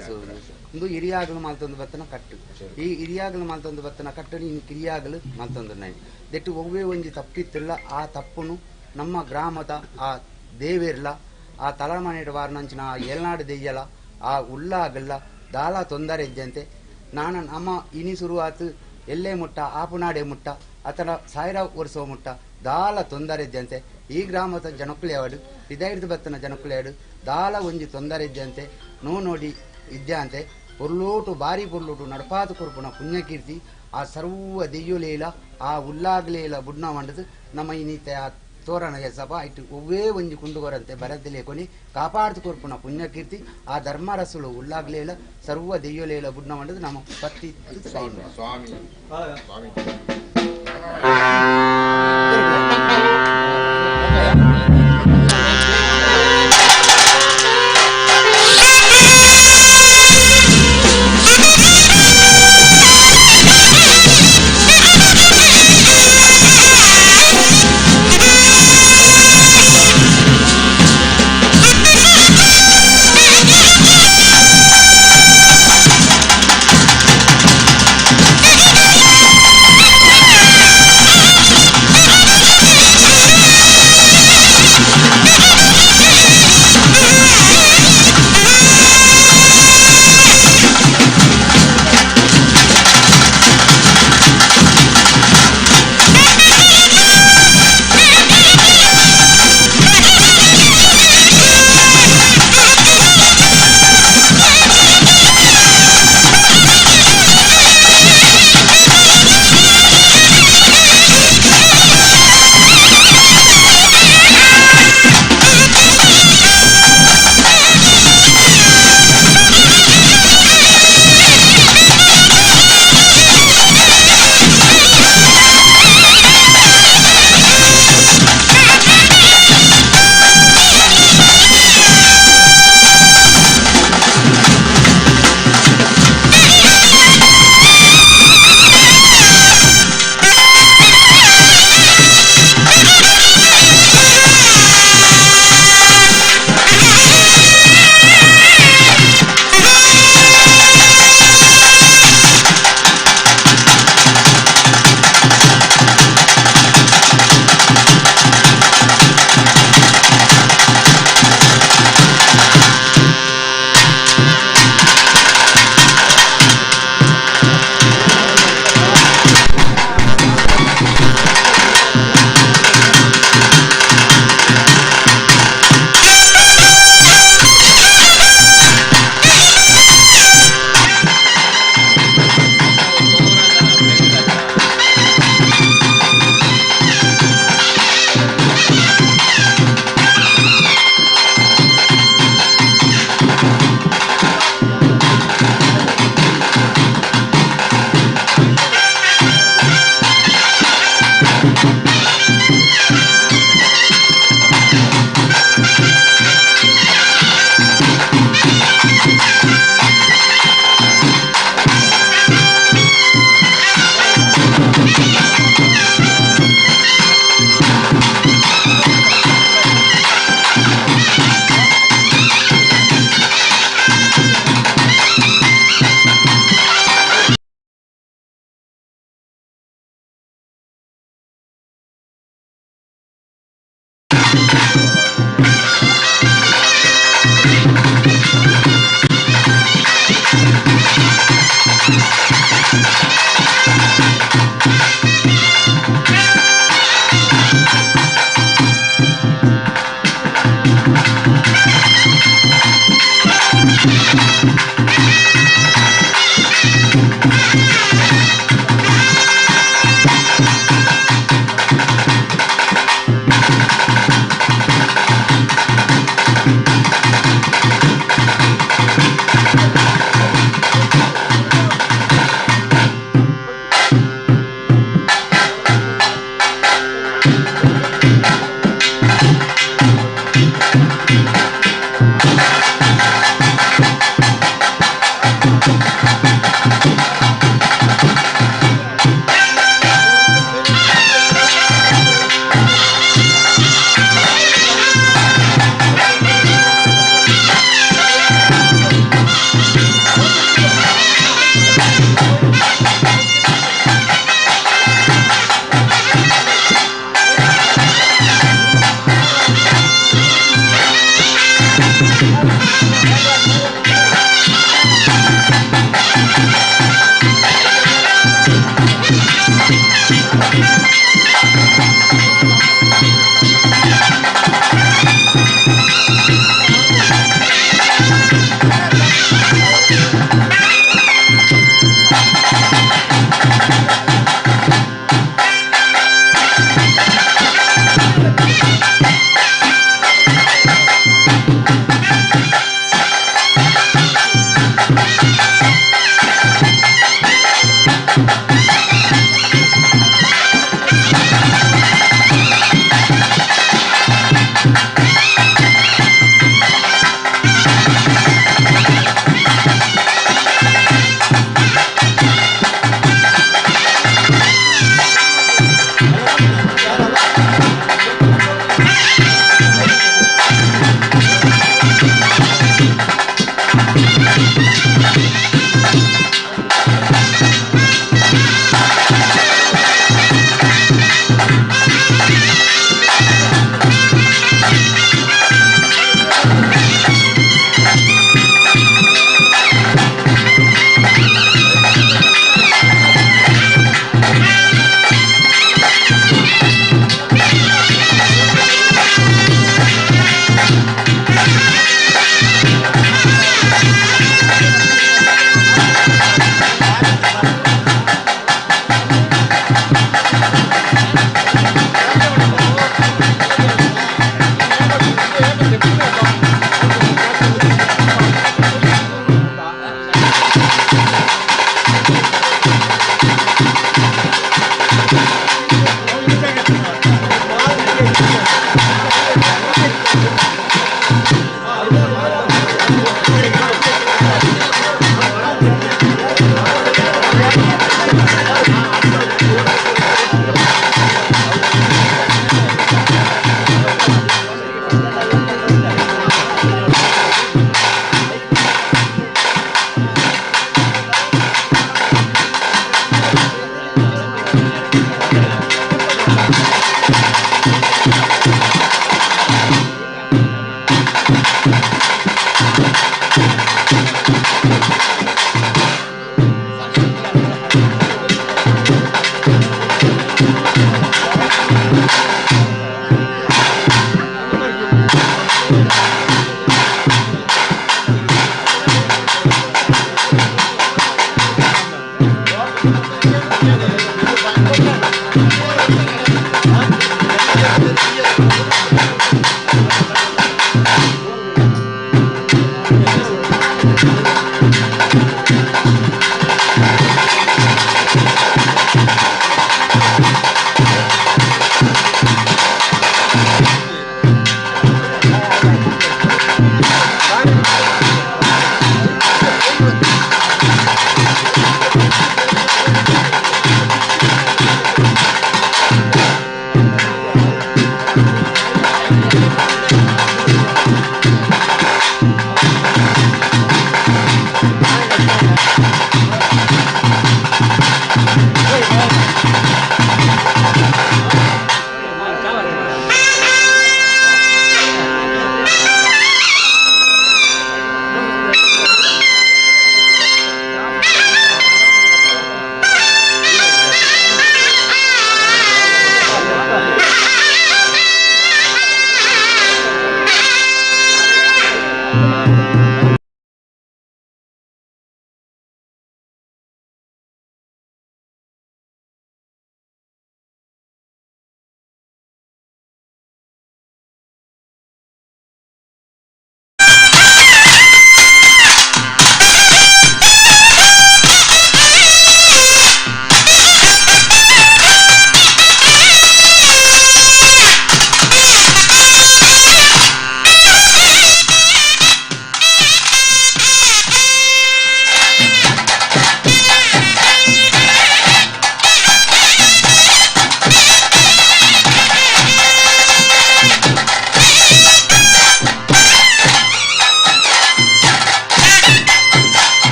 ಒಂದು ಹಿರಿಯಾಗಲು ಮಲ್ತೊಂದು ಬತ್ತನ ಕಟ್ಟು ಈ ಹಿರಿಯಾಗಲು ಮಲ್ತೊಂದು ಬತ್ತನ ಕಟ್ಟು ಇನ್ನು ಕಿರಿಯಾಗಲು ಮಲ್ತೊಂದು ನೈ ದೆಟ್ಟು ಒವ್ವೇ ಒಂಜಿ ತಪ್ಪಿತ್ತಿಲ್ಲ ಆ ತಪ್ಪುನು ನಮ್ಮ ಗ್ರಾಮದ ಆ ದೇವೇರ್ಲ ಆ ತಲಮನೆಡ ವಾರನಂಚಿನ ಆ ಏಳ್ನಾಡು ದೆಯ್ಯಲ ಆ ಉಳ್ಳಾಗಲ್ಲ ದಾಳ ತೊಂದರೆ ಇದ್ದಂತೆ ನಾನು ನಮ್ಮ ಇನಿ ಶುರುವಾತು ಎಲ್ಲೇ ಮುಟ್ಟ ಆಪುನಾಡೆ ಮುಟ್ಟ ಅತನ ಸಾವಿರ ವರ್ಷ ಮುಟ್ಟ ದಾಳ ತೊಂದರೆ ಇದ್ದಂತೆ ಈ ಗ್ರಾಮದ ಜನಕುಲೆಯಾಡು ಹೃದಯದ ಬತ್ತನ ಜನಕುಲೆಯಾಡು ದಾಳ ಒಂಜಿ ತೊಂದರೆ ಇದ್ದಂತೆ ನೋಡಿ ಇದ್ದಂತೆ ಪೊರ್ಲೋಟು ಬಾರಿ ಪೊರ್ಲೋಟು ನಡಪಾತು ಕೊರ್ಪುನ ಪುಣ್ಯಕೀರ್ತಿ ಆ ಸರ್ವ ದೆಯ್ಯುಲೇಲ ಆ ಉಲ್ಲಾಗ್ಲೇಲ ಬುಡ್ನ ಮಂಡದು ನಮ್ಮ ಇನ್ನಿತ ಆ ತೋರಣ ಸಭ ಇಟ್ಟು ಒವ್ವೇ ಒಂಜಿ ಕುಂದುಗೊರಂತೆ ಬರದಿಲೆ కొని ಕಾಪಾಡ್ತು ಕೊರ್ಪುನ ಪುಣ್ಯಕೀರ್ತಿ ಆ ಧರ್ಮರಸುಲು ಉಲ್ಲಾಗ್ಲೇಲ ಸರ್ವ ದೆಯ್ಯುಲೇಲ ಬುಡ್ನ ಮಂಡದು ನಮ್ಮ ಪತ್ತಿ ಸ್ವಾಮಿ Hey!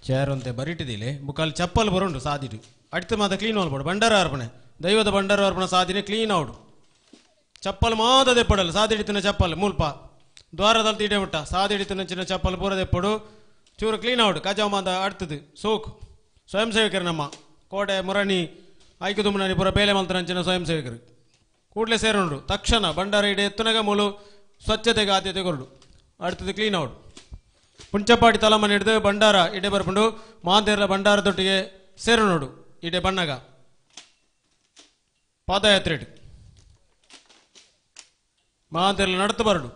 ಚೇರ್ ಅಂತೆ ಬರಿಟಿದಿಲೆ ಮುಖಾಲ್ ಚಪ್ಪಲ್ ಬರುಂಡು ಸಾದಿಡು ಅಡ್ತ ಮಾತ ಕ್ಲೀನ್ ಮಾಡ್ಬೋಡು ಬಂಡಾರ ಅರ್ಪಣೆ ದೈವದ ಬಂಡಾರ ಅರ್ಪಣೆ ಸಾದಿನೇ ಕ್ಲೀನ್ ಆವಡು ಚಪ್ಪಲ್ ಮಾತ ದೆಪ್ಪಡಲ್ಲ ಸಾದಿಡಿತಿನ ಚಪ್ಪಲ್ ಮುಲ್ಪ ದ್ವಾರದಲ್ಲಿ ತೀಡೆ ಮುಟ್ಟ ಸಾದಿಡಿತಿನ ಚಿನ್ನ ಚಪ್ಪಲ್ ಪೂರ ದೆಪ್ಪಡು ಚೂರು ಕ್ಲೀನ್ ಆವಡು ಕಜಾವ್ ಮಾತ ಅಡ್ತದು ಸೋಕು ಸ್ವಯಂ ಸೇವಕರು ನಮ್ಮ ಕೋಟೆ ಮುರಣಿ ಆಯ್ಕೆ ತುಮ್ಮನಿ ಪೂರ ಬೇಲೆ ಮಲ್ತರಂಚಿನ ಸ್ವಯಂ ಸೇವಕರು ಕೂಡಲೇ ಸೇರೋಣ ತಕ್ಷಣ ಬಂಡಾರ ಇಡೆ ಎತ್ತುನಗ ಮೂಲು ಸ್ವಚ್ಛತೆಗೆ ಆದ್ಯತೆ ಕೊರಡು ಅಡ್ತದು ಕ್ಲೀನ್ ಆವಡು ಪುಂಚಪಾಡಿ ತಲಮನೆ ಹಿಡಿದು ಬಂಡಾರ ಇಡೆ ಬರ್ಕೊಂಡು ಮಾಂತೇರ್ಲ ಬಂಡಾರದೊಟ್ಟಿಗೆ ಸೇರೋಣೋಡು ಇಡೆ ಬಣ್ಣಗ ಪಾದಯಾತ್ರೆ ಮಾಂತೇರ್ಲ ನಡ್ತು ಬರಡು